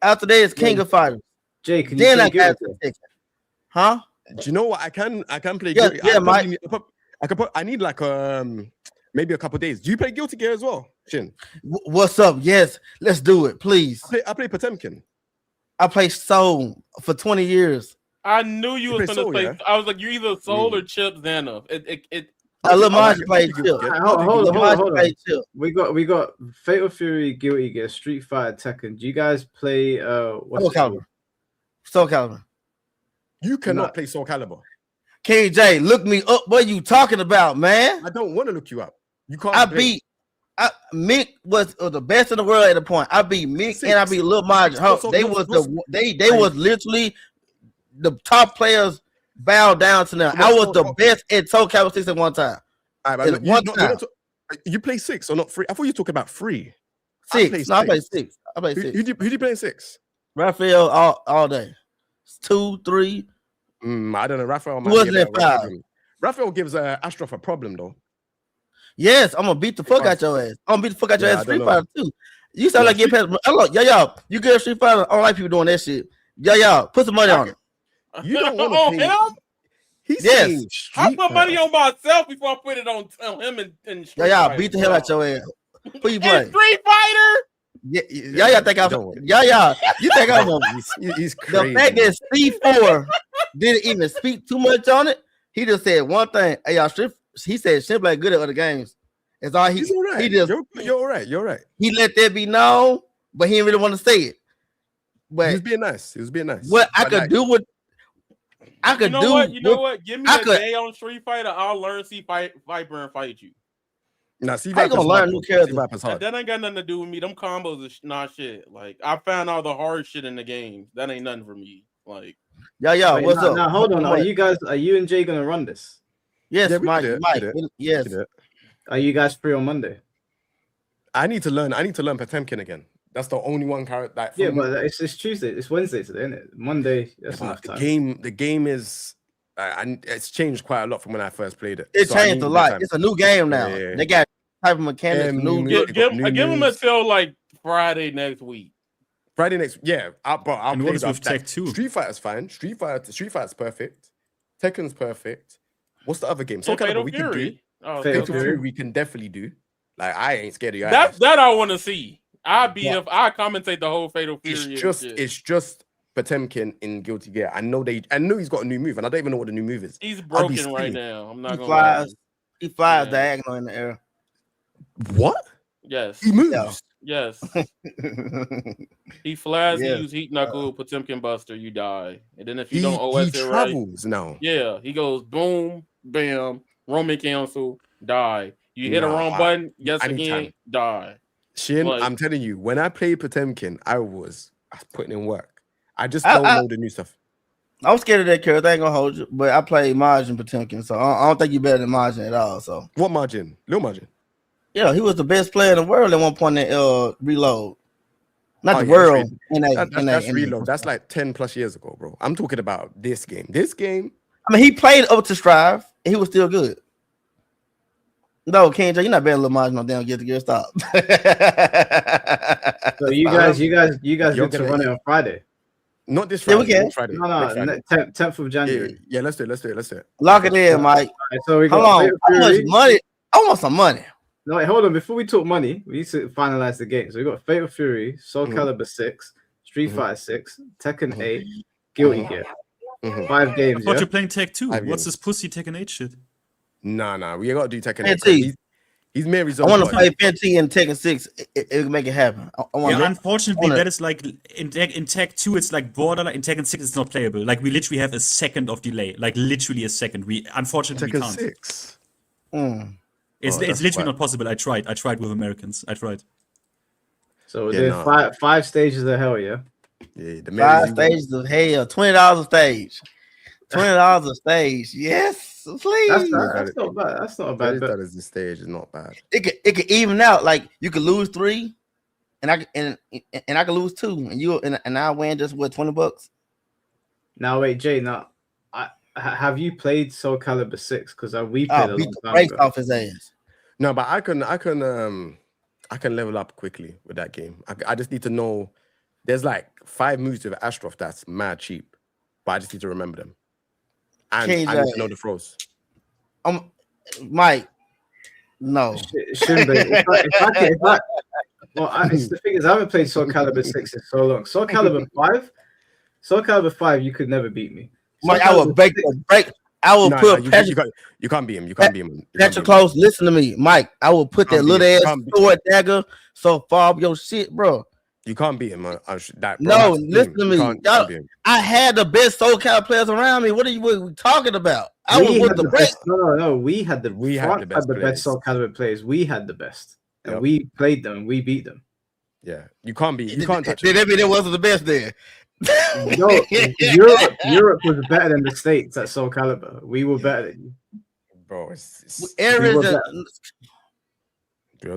After that, it's King of Fighters. Jay, can then you I got Tekken. Huh? Do you know what? I can play. Yeah, Mike. I need like maybe a couple days. Do you play Guilty Gear as well, Shin? What's up? Yes, let's do it, please. I play Potemkin. I play Soul for 20 years. I knew you was gonna play. Yeah? I was like, you either Soul or Chip Xana. I love my play Chip. Hold on. We got Fatal Fury, Guilty Gear, Street Fighter, Tekken. Do you guys play Soul Calibur? You cannot play Soul Calibur. King Jae, look me up. What are you talking about, man? I don't want to look you up. You can't. Mick was the best in the world at the point. I beat Mick and I beat Lil Margin. They was literally the top players bowed down to them. I was the best at Soul Calibur 6 at one time. You play 6 or not 3? I thought you were talking about 3. 6. I play 6. Who do you play in 6? Raphael all day. 2, 3. I don't know. Raphael wasn't 5. Raphael gives Astroff a problem though. Yes, I'm gonna beat the fuck out your ass. I'm gonna beat the fuck out your ass Street Fighter too. You sound like get past. Hello, y'all. You get Street Fighter. I don't like people doing that shit. Y'all. Put some money on it. You don't want to pay him? Yes. I put money on myself before I put it on him and Street Y'all beat the hell out your ass. Who you play? Street Fighter. Yeah, think I'm. You think I'm? He's crazy. The fact that C4 didn't even speak too much on it. He just said one thing. Hey, y'all, he said Shimble ain't good at other games. That's all He's all right. He just you're all right. You're all right. He let that be known, but he didn't really want to say it. But he was being nice. What I could do with You know what? Give me a day on Street Fighter. I'll learn Viper and fight you. Nah, see, I ain't gonna learn new characters. That ain't got nothing to do with me. Them combos is not shit. Like I found all the hard shit in the game. That ain't nothing for me. Like what's up? Now hold on. Are you and Jay gonna run this? Yes, yeah, Mike. Yes. Are you guys free on Monday? I need to learn Potemkin again. That's the only one character. Like, yeah, but it's Tuesday. It's Wednesday today, isn't it? Monday. That's enough time. The game is. And it's changed quite a lot from when I first played it. It changed a lot. It's a new game now. Yeah. They got type of mechanics. Give them until like Friday next week. Friday next, yeah. I'll play with Tech 2. Street Fighter's fine. Street Fighter's perfect. Tekken's perfect. What's the other game? Soul Calibur we can do. Fatal Fury we can definitely do. Like I ain't scared of you. That I want to see. I commentate the whole Fatal Fury. It's just Potemkin in Guilty Gear. I know he's got a new move, and I don't even know what the new move is. He's broken right now. I'm not gonna lie. He flies diagonal in the air. What? Yes. He moves. Yes. He flies, he use heat knuckle, Potemkin buster, you die. And then if you don't OS it right. He travels now. Yeah, he goes boom, bam, Roman cancel, die. You hit a wrong button, again, die. Shin, I'm telling you, when I played Potemkin, I was putting in work. I just don't know the new stuff. I'm scared of that character. I ain't gonna hold you, but I play Majin Potemkin, so I don't think you're better than Majin at all. So what Majin? Lil Majin? Yeah, he was the best player in the world at one point in Reload. Not the world. That's Reload. That's like 10 plus years ago, bro. I'm talking about this game. This game. I mean, he played up to Strive, and he was still good. No, King Jae, you're not better than Lil Majin. No damn, get the gear stop. So you guys get to run it on Friday. Not this Friday. Yeah, we can. Friday. No, 10th of January. Yeah, let's do it. Lock it in, Mike. Right, so we got how much money? I want some money. No, wait, hold on. Before we talk money, we need to finalize the game. So we got Fatal Fury, Soul Calibur 6, Street Fighter 6, Tekken 8, Guilty Gear. 5 games. I thought you're playing Tech 2. What's this pussy Tekken 8 shit? Nah. We gotta do Tekken 8. He's Mary's. I want to play Fenty and Tekken 6. It can make it happen. Unfortunately, that is like in Tech 2, it's like borderline. In Tekken 6, it's not playable. Like we literally have a second of delay. Like literally a second. We unfortunately Tekken can't. 6. It's literally not possible. I tried with Americans. I tried. So we're doing five stages of hell, yeah? Yeah, the 5 stages of hell. $20 a stage. $20 a stage. Yes. Please. That's not bad. That's not a bad. That is the stage. Is not bad. It could even out. Like you could lose 3, and I could lose 2, and I win just $20. Now wait, Jay. Now, have you played Soul Calibur 6? Because we played a long time ago. Off his ass. No, but I can level up quickly with that game. I just need to know. There's like 5 moves with Astroth that's mad cheap, but I just need to remember them. And I need to know the throws. Mike, no. The thing is, I haven't played Soul Calibur 6 in so long. Soul Calibur 5, you could never beat me. Mike, I will break. I will put. You can't beat him. You can't beat him. Petroclose, listen to me, Mike. I will put that little ass sword dagger so far up your shit, bro. You can't beat him. Listen to me. I had the best Soul Calibur players around me. What are we talking about? I was with the best. No. We had the best Soul Calibur players. We had the best, and we played them. We beat them. Yeah, you can't beat. You can't touch. Did that mean it wasn't the best then? No, Europe was better than the States at Soul Calibur. We were better than you, bro.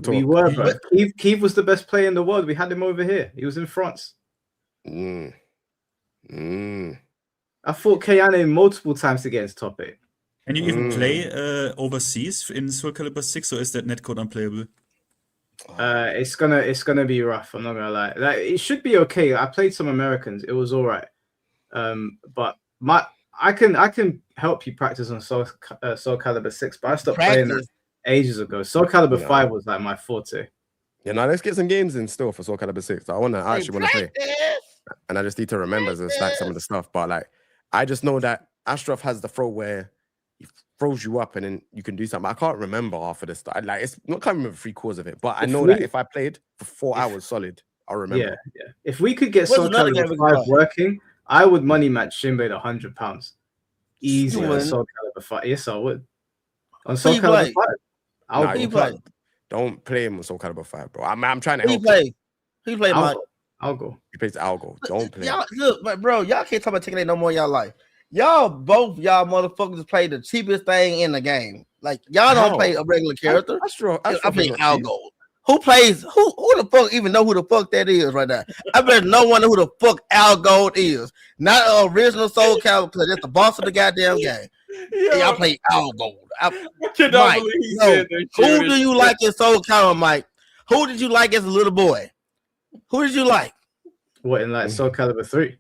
We were, bro. Keith was the best player in the world. We had him over here. He was in France. I fought Kayane multiple times to get his top 8. Can you even play overseas in Soul Calibur 6, or is that netcode unplayable? It's gonna be rough. I'm not gonna lie. Like, it should be okay. I played some Americans. It was all right. But I can help you practice on Soul Calibur 6, but I stopped playing that ages ago. Soul Calibur 5 was like my forte. Yeah, now let's get some games in still for Soul Calibur 6. I actually want to play, and I just need to remember some of the stuff. But like, I just know that Astroth has the throw where he throws you up and then you can do something. I can't remember half of this stuff. Like, it's not can't remember 3/4 of it, but I know that if I played for 4 hours solid, I'll remember. Yeah. If we could get Soul Calibur 5 working, I would money match Shinbei £100. Easy on Soul Calibur 5. Yes, I would. On Soul Calibur 5. Don't play him on Soul Calibur 5, bro. I'm trying to help you. He play Mike. I'll go. He plays Algo. Don't play. Y'all, look, bro, y'all can't talk about Tekken 8 no more in y'all life. Y'all motherfuckers play the cheapest thing in the game. Like, y'all don't play a regular character. That's true. I play Algo. Who plays? Who the fuck even know who the fuck that is right now? I bet no one know who the fuck Al Gold is. Not an original Soul Calibur player. That's the boss of the goddamn game. Hey, I play Al Gold. Mike, who do you like in Soul Calibur, Mike? Who did you like as a little boy? Who did you like? What in like Soul Calibur 3?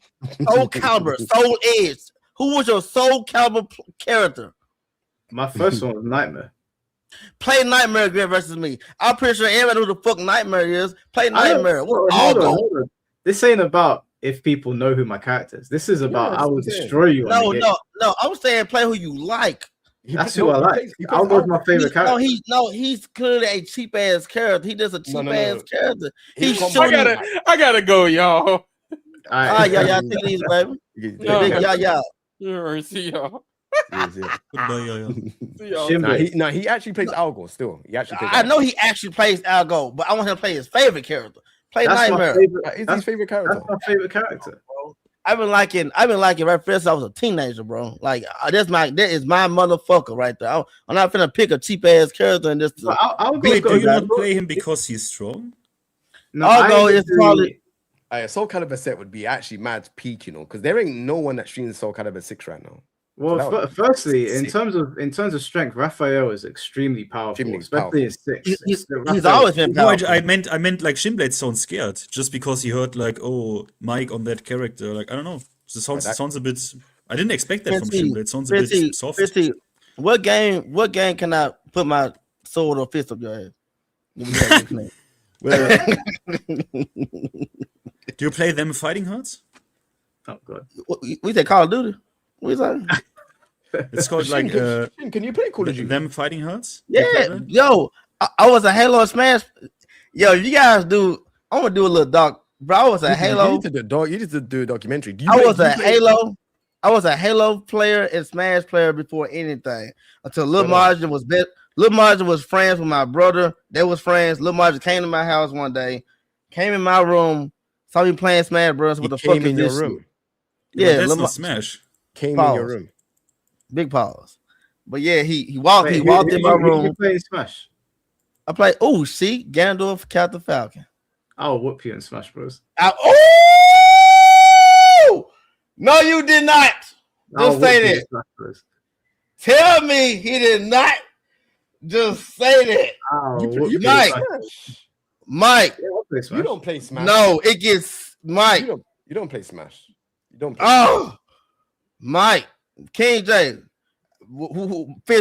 Soul Calibur, Soul Edge. Who was your Soul Calibur character? My first one was Nightmare. Play Nightmare again versus me. I'm pretty sure everybody knows who the fuck Nightmare is. Play Nightmare. Hold on. This ain't about if people know who my character is. This is about I will destroy you. No. I'm saying play who you like. That's who I like. Al Gold's my favorite character. He's clearly a cheap ass character. He does a cheap ass character. I gotta go, y'all. Y'all take these, baby. See y'all. He actually plays Algo still. I know he actually plays Algo, but I want him to play his favorite character. Play Nightmare. It's his favorite character. That's my favorite character. I've been liking right since I was a teenager, bro. Like that is my motherfucker right there. I'm not finna pick a cheap ass character and just. Do you not play him because he's strong? No, Algo is probably. Soul Calibur set would be actually mad peak, because there ain't no one that streams Soul Calibur 6 right now. Well, firstly, in terms of strength, Raphael is extremely powerful, especially in 6. He's always been powerful. No, I meant like Shinblade sounds scared just because he heard like, oh, Mike on that character. Like, I don't know. It sounds a bit. I didn't expect that from Shinblade. It sounds a bit soft. What game can I put my sword or fist up your ass? Do you play them Fighting Hearts? Oh god. We say Call of Duty. What is that? It's called like can you play Call of Duty? Them Fighting Hearts? Yeah, yo, I was a Halo Smash. Yo, you guys do. I'm gonna do a little doc, bro. I was a Halo. You need to do a documentary. I was a Halo player and Smash player before anything. Until Lil Margin was best. Lil Margin was friends with my brother. They was friends. Lil Margin came to my house one day, came in my room, saw me playing Smash Bros. What the fuck is this room? Yeah, that's not Smash. Came in your room. Big pause. But yeah, he walked in my room. You playing Smash? I played. Oh, see, Gandalf, Captain Falcon. I'll whoop you in Smash Bros. No, you did not. Just say that. Tell me he did not. Just say that. Mike. You don't play Smash. No, it gets Mike. You don't play Smash. You don't. Mike, King Jae.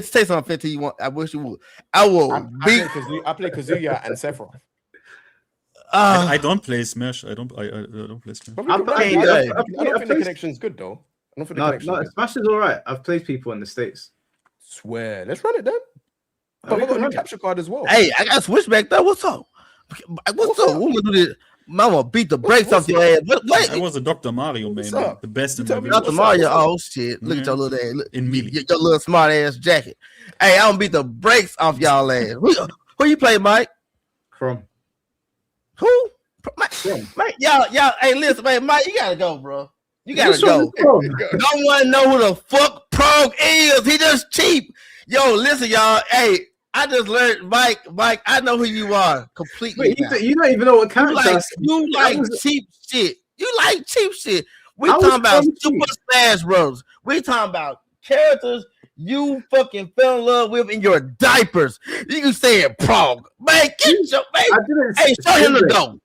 Say something 50 you want. I wish you would. I play Kazuya and Sephiroth. I don't play Smash. I don't play Smash. I don't think the connection's good though. No, Smash is all right. I've played people in the States. Swear. Let's run it then. But we got a new capture card as well. Hey, I got Switchback though. What's up? What's up? We're gonna do this. I'm gonna beat the brakes off your ass. Wait. I was a Dr. Mario man. The best in the Dr. Mario. Oh shit! Look at your little ass. In Melee. Your little smart ass jacket. Hey, I'm gonna beat the brakes off y'all ass. Who you play, Mike? Chrome. Who? Mike, y'all. Hey, listen, man. Mike, you gotta go, bro. You gotta go. No one know who the fuck Prog is. He just cheap. Yo, listen, y'all. Hey, I just learned, Mike, I know who you are completely. Wait, you don't even know what character you like cheap shit. You like cheap shit. We talking about Super Smash Bros. We talking about characters you fucking fell in love with in your diapers. You can say it Prog. Man, get your man. Hey, show him the door.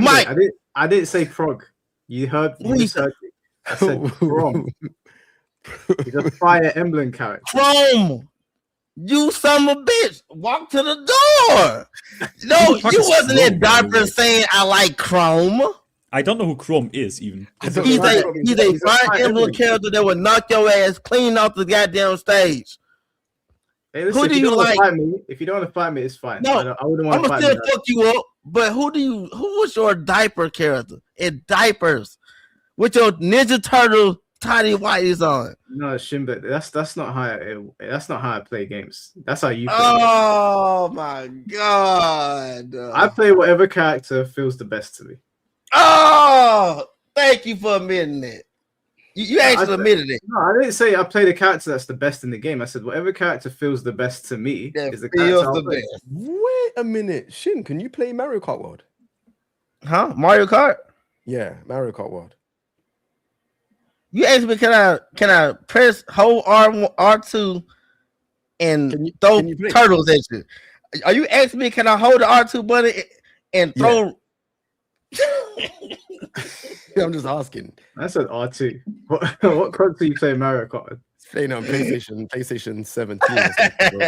Mike. I didn't say Prog. You heard me. I said Chrome. He's a Fire Emblem character. Chrome. You son of a bitch. Walk to the door. No, you wasn't in diapers saying I like Chrome. I don't know who Chrome is even. He's a Fire Emblem character that would knock your ass clean off the goddamn stage. Hey, listen, who do you like? If you don't want to fight me, it's fine. No, I wouldn't want to fight you. I'm gonna still fuck you up. But who was your diaper character in diapers with your Ninja Turtle tiny whiteys on? No, Shinbet. That's not how I play games. That's how you play. Oh my god! I play whatever character feels the best to me. Oh, thank you for admitting that. You actually admitted it. No, I didn't say I play the character that's the best in the game. I said whatever character feels the best to me is the character I'll play. Wait a minute, Shin. Can you play Mario Kart World? Huh? Mario Kart? Yeah, Mario Kart World. You asked me, can I press hold R2 and throw turtles at you? Are you asking me, can I hold the R2 button and throw? I'm just asking. I said R2. What console do you play Mario Kart? It's playing on PlayStation 17. Or something,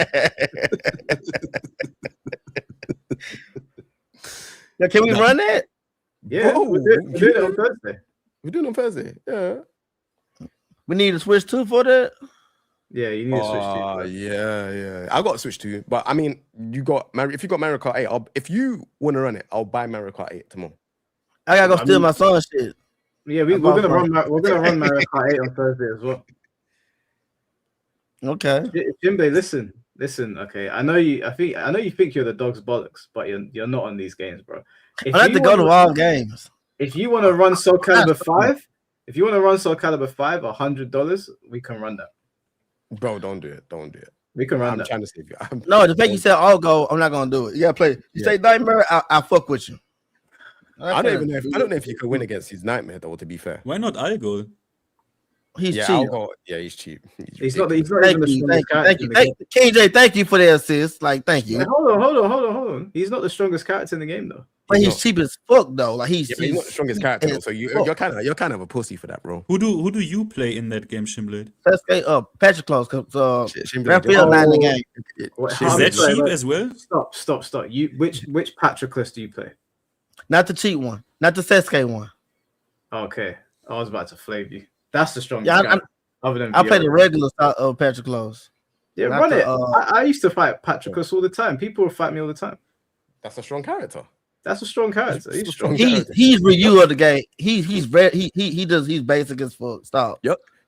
Now, can we run that? Yeah, we're doing it on Thursday. We're doing it on Thursday. Yeah. We need to switch 2 for that. Yeah, you need to switch 2. Yeah. I got to switch 2, but I mean, if you got Mario Kart 8, if you want to run it, I'll buy Mario Kart 8 tomorrow. I gotta go steal my son's shit. Yeah, we're gonna run Mario Kart 8 on Thursday as well. Okay. Jimbe, listen. Okay, I know you think you're the dog's bollocks, but you're not on these games, bro. I have to go to all games. If you want to run Soul Calibur 5, $100, we can run that. Bro, don't do it. We can run that. I'm trying to save you. No, the fact you said I'll go, I'm not gonna do it. You gotta play. You say Nightmare, I'll fuck with you. I don't know if you could win against his Nightmare though. To be fair, why not? I'll go. He's cheap. He's cheap. He's not even the strongest character. Thank you, King Jae. Thank you for the assist. Like, thank you. Wait, hold on. He's not the strongest character in the game though. But he's cheap as fuck though. Like he's not the strongest character though. So you're kind of a pussy for that, bro. Who do you play in that game, Shimblade? Patrick Close. Raphael not in the game. Is that cheap as well? Stop. Which Patroclus do you play? Not the cheap one. Not the Sasuke one. Okay, I was about to flave you. That's the strongest. Yeah, I play the regular style of Patrick Close. Yeah, run it. I used to fight Patroclus all the time. People would fight me all the time. That's a strong character. That's a strong character. He's strong. He's review of the game. He's basic as fuck. Stop.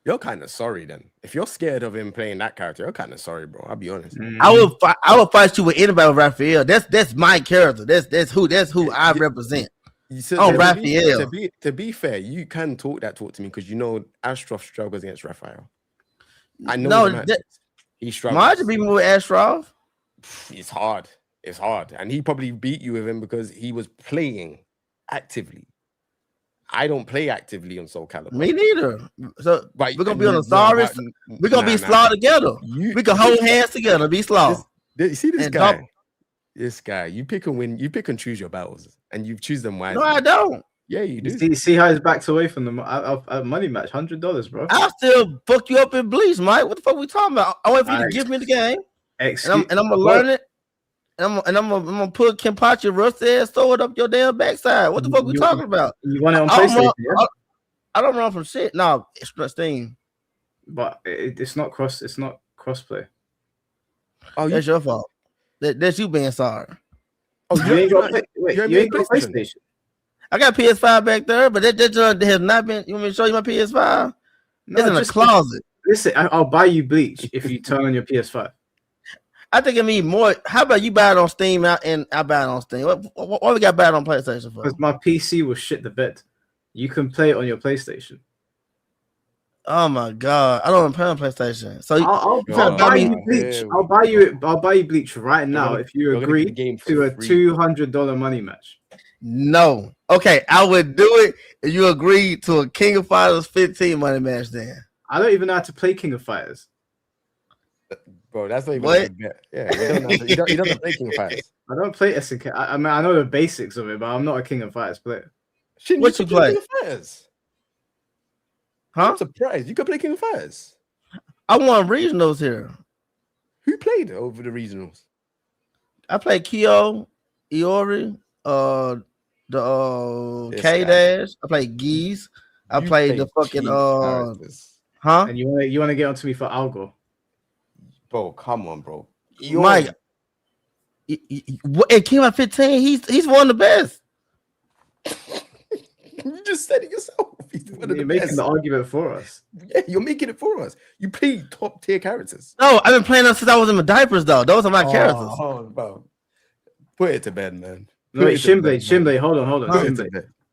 You're kind of sorry then. If you're scared of him playing that character, you're kind of sorry, bro. I'll be honest. I will fight you with anybody with Raphael. That's my character. That's who I represent. Raphael. To be fair, you can talk to me because you know Astroff struggles against Raphael. I know he struggles. Why'd you beat me with Astroff? It's hard. And he probably beat you with him because he was playing actively. I don't play actively on Soul Calibur. Me neither. So we're gonna be on the sorry. We're gonna be slaw together. We can hold hands together, be slaw. You see this guy? This guy, you pick and win, you pick and choose your battles, and you choose them wisely. No, I don't. Yeah, you do. See how he's backed away from the money match, $100, bro. I'll still fuck you up in Bleach, Mike. What the fuck we talking about? I wait for you to give me the game, and I'm gonna learn it. And I'm gonna put Kenpachi rusty ass sword up your damn backside. What the fuck we talking about? You want it on PlayStation? I don't run from shit. No, it's Steam. But it's not crossplay. Oh, that's your fault. That's you being sorry. Oh, you ain't got PlayStation. I got PS5 back there, but that has not been. You want me to show you my PS5? No, it's in a closet. Listen, I'll buy you Bleach if you turn on your PS5. I think I mean more. How about you buy it on Steam and I buy it on Steam? What we got buy it on PlayStation for? Because my PC will shit the bed. You can play it on your PlayStation. Oh my god, I don't even play on PlayStation. So I'll buy you Bleach. I'll buy you Bleach right now if you agree to a $200 money match. No. Okay, I would do it if you agree to a King of Fighters 15 money match then. I don't even know how to play King of Fighters. Bro, that's not even what? Yeah, he doesn't play King of Fighters. I don't play SNK. I mean, I know the basics of it, but I'm not a King of Fighters player. What you play? King of Fighters? Huh? I'm surprised. You could play King of Fighters. I won regionals here. Who played over the regionals? I played Kyo, Iori, K Dash. I played Geese. I played the fucking huh? And you want to get onto me for Algo? Bro, come on, bro. Mike, it came out 15. He's one of the best. You just said it yourself. You're making the argument for us. Yeah, you're making it for us. You play top tier characters. No, I've been playing them since I was in my diapers, though. Those are my characters. Bro. Put it to bed, man. Wait, Shimblade, hold on.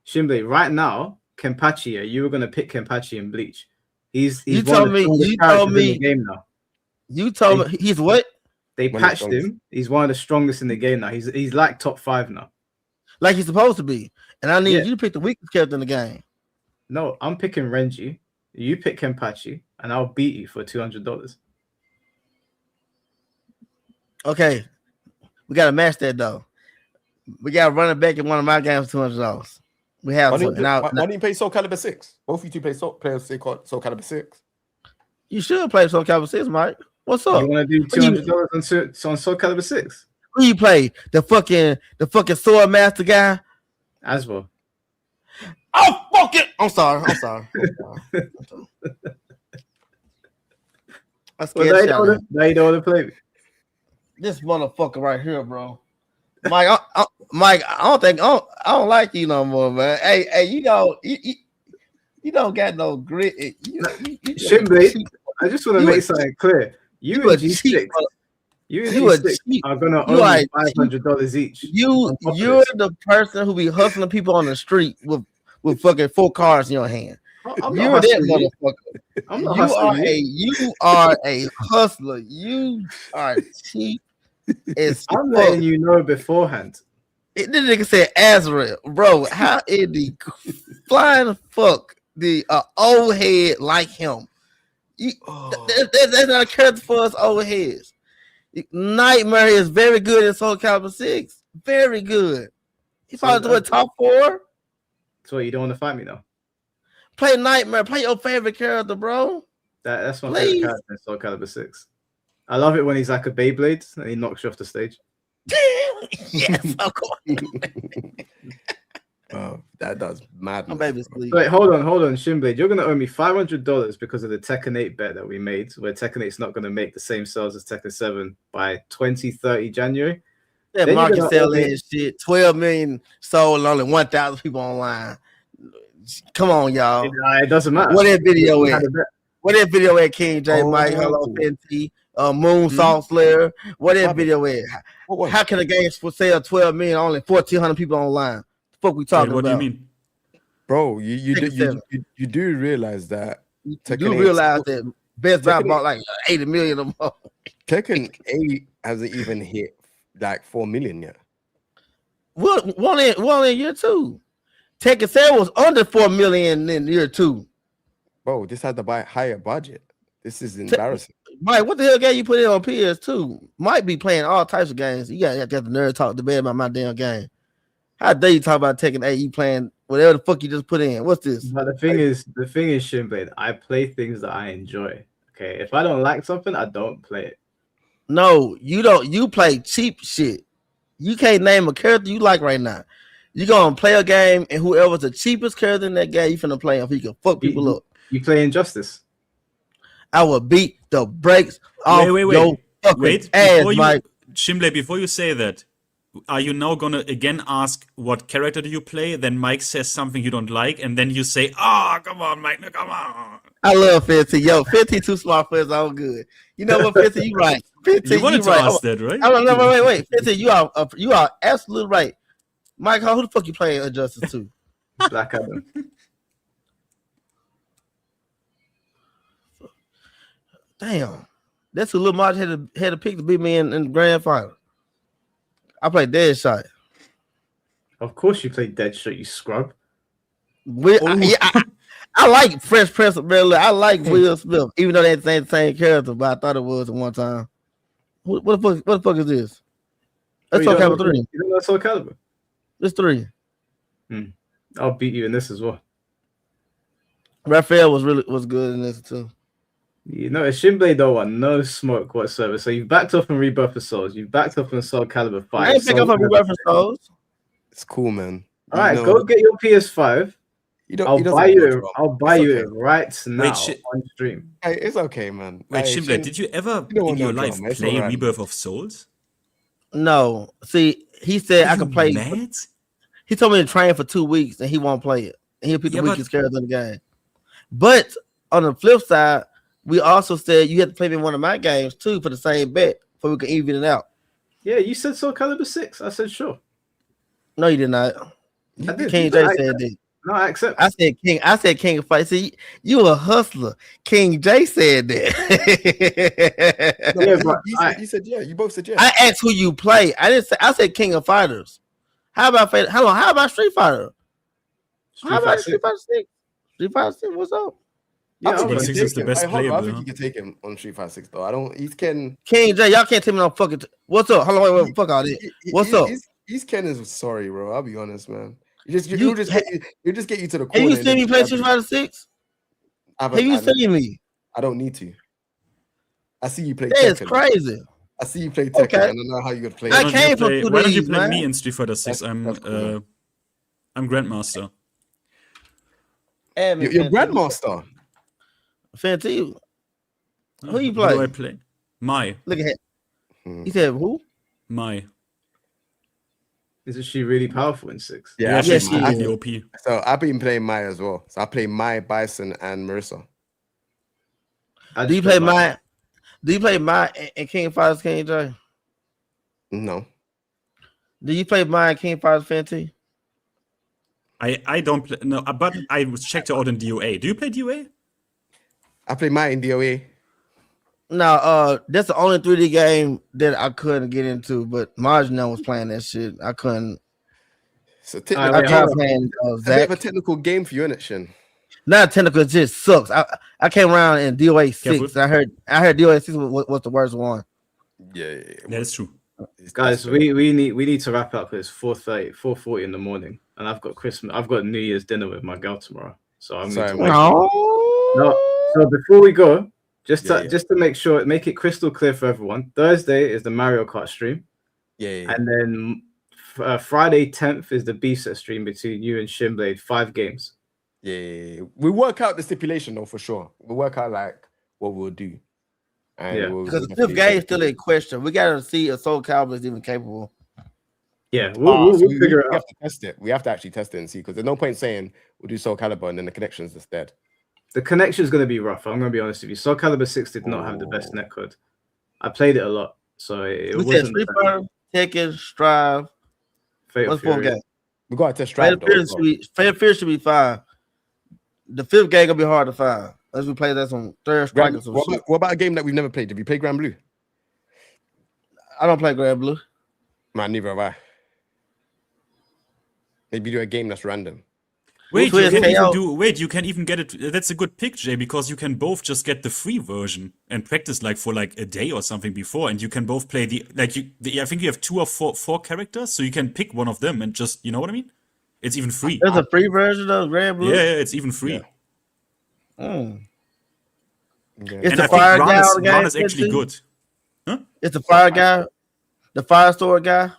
Shimblade, right now, Kenpachi, you were gonna pick Kenpachi and Bleach. He's You one told of me. the strongest You characters told in me. the game now. You told me he's what? They One of the patched him. He's one of the strongest in the game now. He's like top 5 now. Like he's supposed to be. And I need Yeah. you to pick the weakest character in the game. No, I'm picking Renji. You pick Kenpachi, and I'll beat you for $200. Okay, we gotta match that though. We gotta run it back in one of my games $200. We have Why to. didn't you play Soul Calibur 6? Both of you two play Soul Calibur 6. You should play Soul Calibur 6, Mike. What's up? You want to do $200 on Soul Calibur 6? Who you play? The fucking sword master guy? As well. Oh fuck it! I'm sorry. I scared now you don't want to play me. This motherfucker right here, bro. Mike, Mike, I don't like you no more, man. Hey, you don't got no grit. Shimblade, I just want to make something clear. You and G6, are gonna owe me $500 each. You're the person who be hustling people on the street with fucking 4 cars in your hand. You're that motherfucker. You are a hustler. You are cheap. I'm letting you know beforehand. This nigga said Azrael, bro. How in the flying fuck the old head like him? That's not a character for us old heads. Nightmare is very good in Soul Calibur 6. Very good. He probably do a top 4. So you don't want to fight me though? Play Nightmare. Play your favorite character, bro. That's my favorite character in Soul Calibur 6. I love it when he's like a Beyblade and he knocks you off the stage. Yes, of course. Oh, that does madness. Wait, hold on, Shimblade. You're gonna owe me $500 because of the Tekken 8 bet that we made, where Tekken 8's not gonna make the same sales as Tekken 7 by 2030 January. That market selling shit. 12 million sold, only 1,000 people online. Come on, y'all. It doesn't matter. What that video at? What that video at, King Jae, Mike? Hello, Fenty. Moon Salt Slayer. What that video at? How can a game sell 12 million, only 1,400 people online? The fuck we talking about? What do you mean? Bro, you do realize that you do realize that Best Buy bought like 80 million of them. Tekken 8 hasn't even hit like 4 million yet. One in year 2. Tekken 7 was under 4 million in year 2. Bro, this had to higher budget. This is embarrassing. Mike, what the hell game you put in on PS2? Might be playing all types of games. You gotta get the nerd talk to bed about my damn game. How dare you talk about Tekken 8? You playing whatever the fuck you just put in. What's this? But the thing is, Shimblade, I play things that I enjoy. Okay, if I don't like something, I don't play it. No, you don't. You play cheap shit. You can't name a character you like right now. You gonna play a game, and whoever's the cheapest character in that game, you finna play him. He can fuck people up. You play Injustice. I will beat the brakes off your fucking ass, Mike. Shimblade, before you say that, are you now gonna again ask what character do you play? Then Mike says something you don't like, and then you say, come on, Mike, no, come on. I love 50. Yo, 50 too smart for his own good. You know what, 50, you right. 50, you wanted to ask that, right? No, wait. 50, you are absolutely right. Mike, who the fuck you playing Injustice to? Black Adam. Damn, that's a little much. Had to pick to beat me in the grand final. I played Deadshot. Of course, you played Deadshot, you scrub. I like Fresh Prince of Bel-Air. I like Will Smith, even though they're the same character, but I thought it was at one time. What the fuck is this? That's Soul Calibur 3. You don't know Soul Calibur? It's 3. I'll beat you in this as well. Raphael was good in this too. You know, Shimblade don't want no smoke whatsoever. So you've backed off on Rebirth of Souls. You've backed off on Soul Calibur 5. I ain't pick up on Rebirth of Souls. It's cool, man. All right, go get your PS5. I'll buy you it right now on stream. Hey, it's okay, man. Wait, Shimblade, did you ever in your life play Rebirth of Souls? No. See, he said I could play. Mad? He told me to train for 2 weeks and he won't play it. And he'll pick the weakest character in the game. But on the flip side, we also said you had to play me in one of my games too for the same bet, so we can even it out. Yeah, you said Soul Calibur 6. I said sure. No, you did not. I did. King Jae said that. No, I accept. I said King. I said King of Fight. See, you a hustler. King Jae said that. No, Yeah, he, but he said yeah. You both said yeah. I asked who you play. I didn't say. I said King of Fighters. How about How about Street Fighter? How about Street Fighter 6? Street Fighter 6. What's up? Yeah, Street Fighter 6 is the best playable. I think you can take him on Street Fighter 6 though. I don't. He's Ken. King Jae, y'all can't tell me no fucking. What's up? Hold on, wait, fuck all this. What's up? He's Ken is sorry, bro. I'll be honest, man. You just get you to the corner. Have you seen me play Street Fighter 6? Have you seen me? I don't need to. I see you play. That's crazy. I see you play Tekken. Okay. I don't know how you would play. Why don't you play man. me in Street Fighter 6? I'm Grandmaster. You're Grandmaster. Fancy. Who you Who play? do I play? Mai. Look at him. He said who? Mai. Isn't she really powerful in 6? Yeah, she's really OP. So I've been playing Mai as well. So I play Mai, Bison, and Marissa. Do you play Mai? Do you play Mai and King Fighters King Jae? No. Do you play Mai and King Fighters Fancy? I don't play no, but I checked out in DOA. Do you play DOA? I play Mai in DOA. No, that's the only 3D game that I couldn't get into, but Marginal was playing that shit. I couldn't. So I tried playing it's a bit of a technical game for you, innit, Shin? Not technical, it just sucks. I came around in DOA 6. I heard DOA 6 was the worst one. Yeah. That is true. Guys, we need to wrap up. It's 4:40 in the morning, and I've got New Year's dinner with my girl tomorrow. So I'm going to wait. No. So before we go, just to make it crystal clear for everyone, Thursday is the Mario Kart stream. Yeah. And then Friday 10th is the B-set stream between you and Shinblade. 5 games. Yeah. We work out the stipulation though for sure. We work out like what we'll do. And because the 5th game is still a question. We gotta see if Soul Calibur is even capable. Yeah, we'll figure it out. We have to test it. We have to actually test it and see, because there's no point saying we'll do Soul Calibur and then the connection's just dead. The connection is going to be rough. I'm going to be honest with you. Soul Calibur 6 did not have the best netcode. I played it a lot, so it wasn't. Street Fighter, Tekken, Strive. Fatal Fury. 4 games? We got to test Strive. Fatal Fury should be fine. The 5th game gonna be hard to find. As we play that on Third Strike or some shit. What about a game that we've never played? Have you played Grand Blue? I don't play Grand Blue. Man, neither have I. Maybe do a game that's random. Wait, you can even get it. That's a good pick, Jay, because you can both just get the free version and practice for a day or something before, and you can both play I think you have 2 or 4 characters, so you can pick one of them and just, you know what I mean? It's even free. There's a free version of Grand Blue. Yeah, it's even free. Yeah. It's and the fire guy. Ron is actually good. Huh? It's the fire guy, the fire sword guy.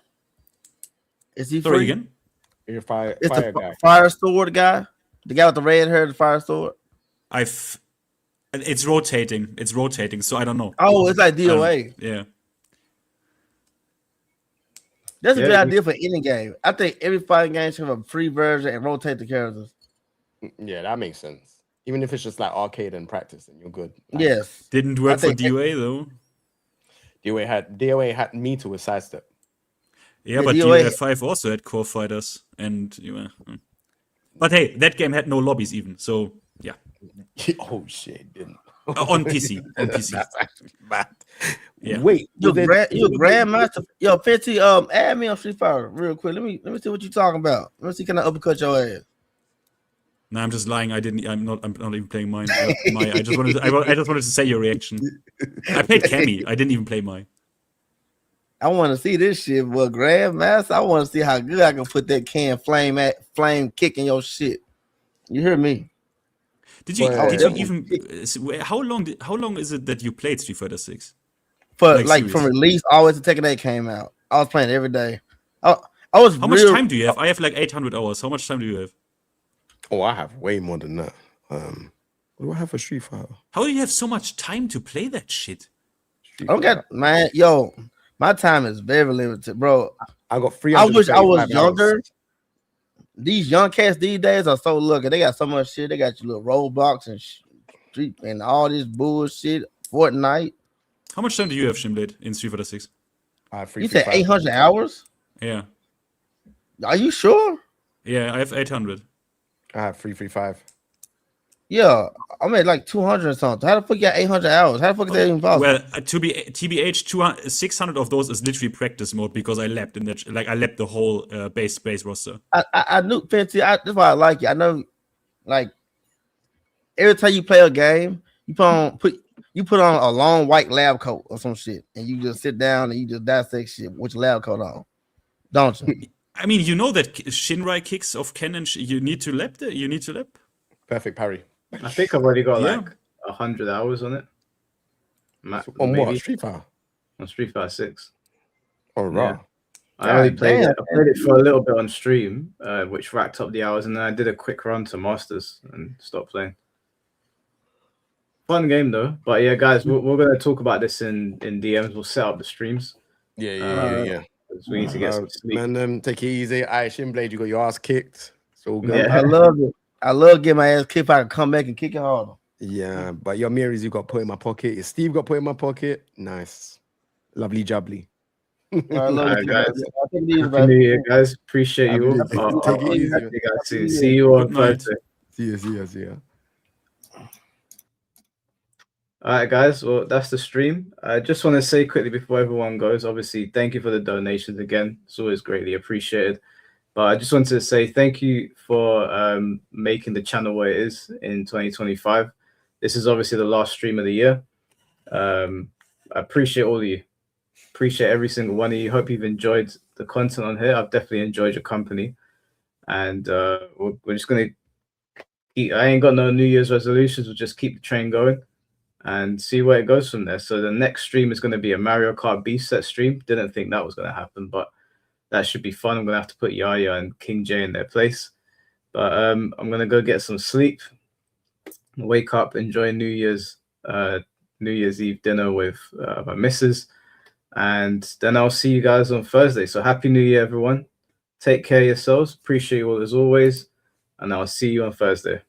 Is he Sorry free? Again? You're fire guy. Fire sword guy, the guy with the red hair, the fire sword. It's rotating. It's rotating. So I don't know. Oh, it's like DOA. Yeah. That's a good idea for any game. I think every fighting game should have a free version and rotate the characters. Yeah, that makes sense. Even if it's just like arcade and practice, and you're good. Yes. Didn't work for DOA though. DOA had me to a sidestep. Yeah, but DOA 5 also had core fighters, and but hey, that game had no lobbies even. So yeah. Oh shit, didn't. On PC. On PC. That's actually bad. Yeah. Wait, you grandmaster. Yo, 50. Add me on Street Fighter real quick. Let me see what you talking about. Let me see. Can I uppercut your ass? No, I'm just lying. I'm not even playing mine. I just wanted to say your reaction. I played Cammy. I didn't even play mine. I want to see this shit, but Grandmaster. I want to see how good I can put that flame kick in your shit. You hear me? Did you even? How long is it that you played Street Fighter 6? For from release, always the Tekken 8 came out. I was playing every day. I was. How much time do you have? I have like 800 hours. How much time do you have? Oh, I have way more than that. What do I have for Street Fighter? How do you have so much time to play that shit? I don't get, man. Yo, my time is very limited, bro. I got 300. I wish I was younger. These young cats these days are so lucky. They got so much shit. They got your little Roblox and Street and all this bullshit. Fortnite. How much time do you have, Shimblade, in Street Fighter 6? You said 800 hours? Yeah. Are you sure? Yeah, I have 800. I have 335. Yeah, I made like 200 or something. How the fuck you got 800 hours? How the fuck is that even possible? Well, to be TBH, 600 of those is literally practice mode because I lapped in that. Like I lapped the whole base roster. I knew Fancy. That's why I like it. I know, like every time you play a game, you put on a long white lab coat or some shit, and you just sit down and you just dissect shit with your lab coat on, don't you? I mean, you know that Shinrai kicks of Ken and you need to lap. You need to lap. Perfect parry. I think I've already got like 100 hours on it. On what? Street Fighter? On Street Fighter 6. Oh, right. Yeah. I only played it. I played it for a little bit on stream, which racked up the hours, and then I did a quick run to Masters and stopped playing. Fun game though, but yeah, guys, we're going to talk about this in DMs. We'll set up the streams. Yeah. We need to get some sleep. Man, take it easy. Shinblade, you got your ass kicked. So good. Yeah, I love it. I love getting my ass kicked. If I can come back and kick it harder. Yeah, but your mirrors you got put in my pocket. Your Steve got put in my pocket. Nice, lovely jubbly. I love you guys. Happy New Year, guys. Appreciate you all. Take it easy. You guys soon. See you on Thursday. See you. All right, guys. Well, that's the stream. I just want to say quickly before everyone goes, obviously, thank you for the donations again. It's always greatly appreciated. But I just wanted to say thank you for making the channel what it is in 2025. This is obviously the last stream of the year. I appreciate all of you. Appreciate every single one of you. Hope you've enjoyed the content on here. I've definitely enjoyed your company. And we're just going to keep, I ain't got no New Year's resolutions. We'll just keep the train going and see where it goes from there. So the next stream is going to be a Mario Kart Beast Set stream. Didn't think that was going to happen, but that should be fun. I'm going to have to put Yaya and King Jae in their place. But I'm going to go get some sleep, wake up, enjoy New Year's Eve dinner with my missus. And then I'll see you guys on Thursday. So Happy New Year, everyone. Take care of yourselves. Appreciate you all as always. And I'll see you on Thursday.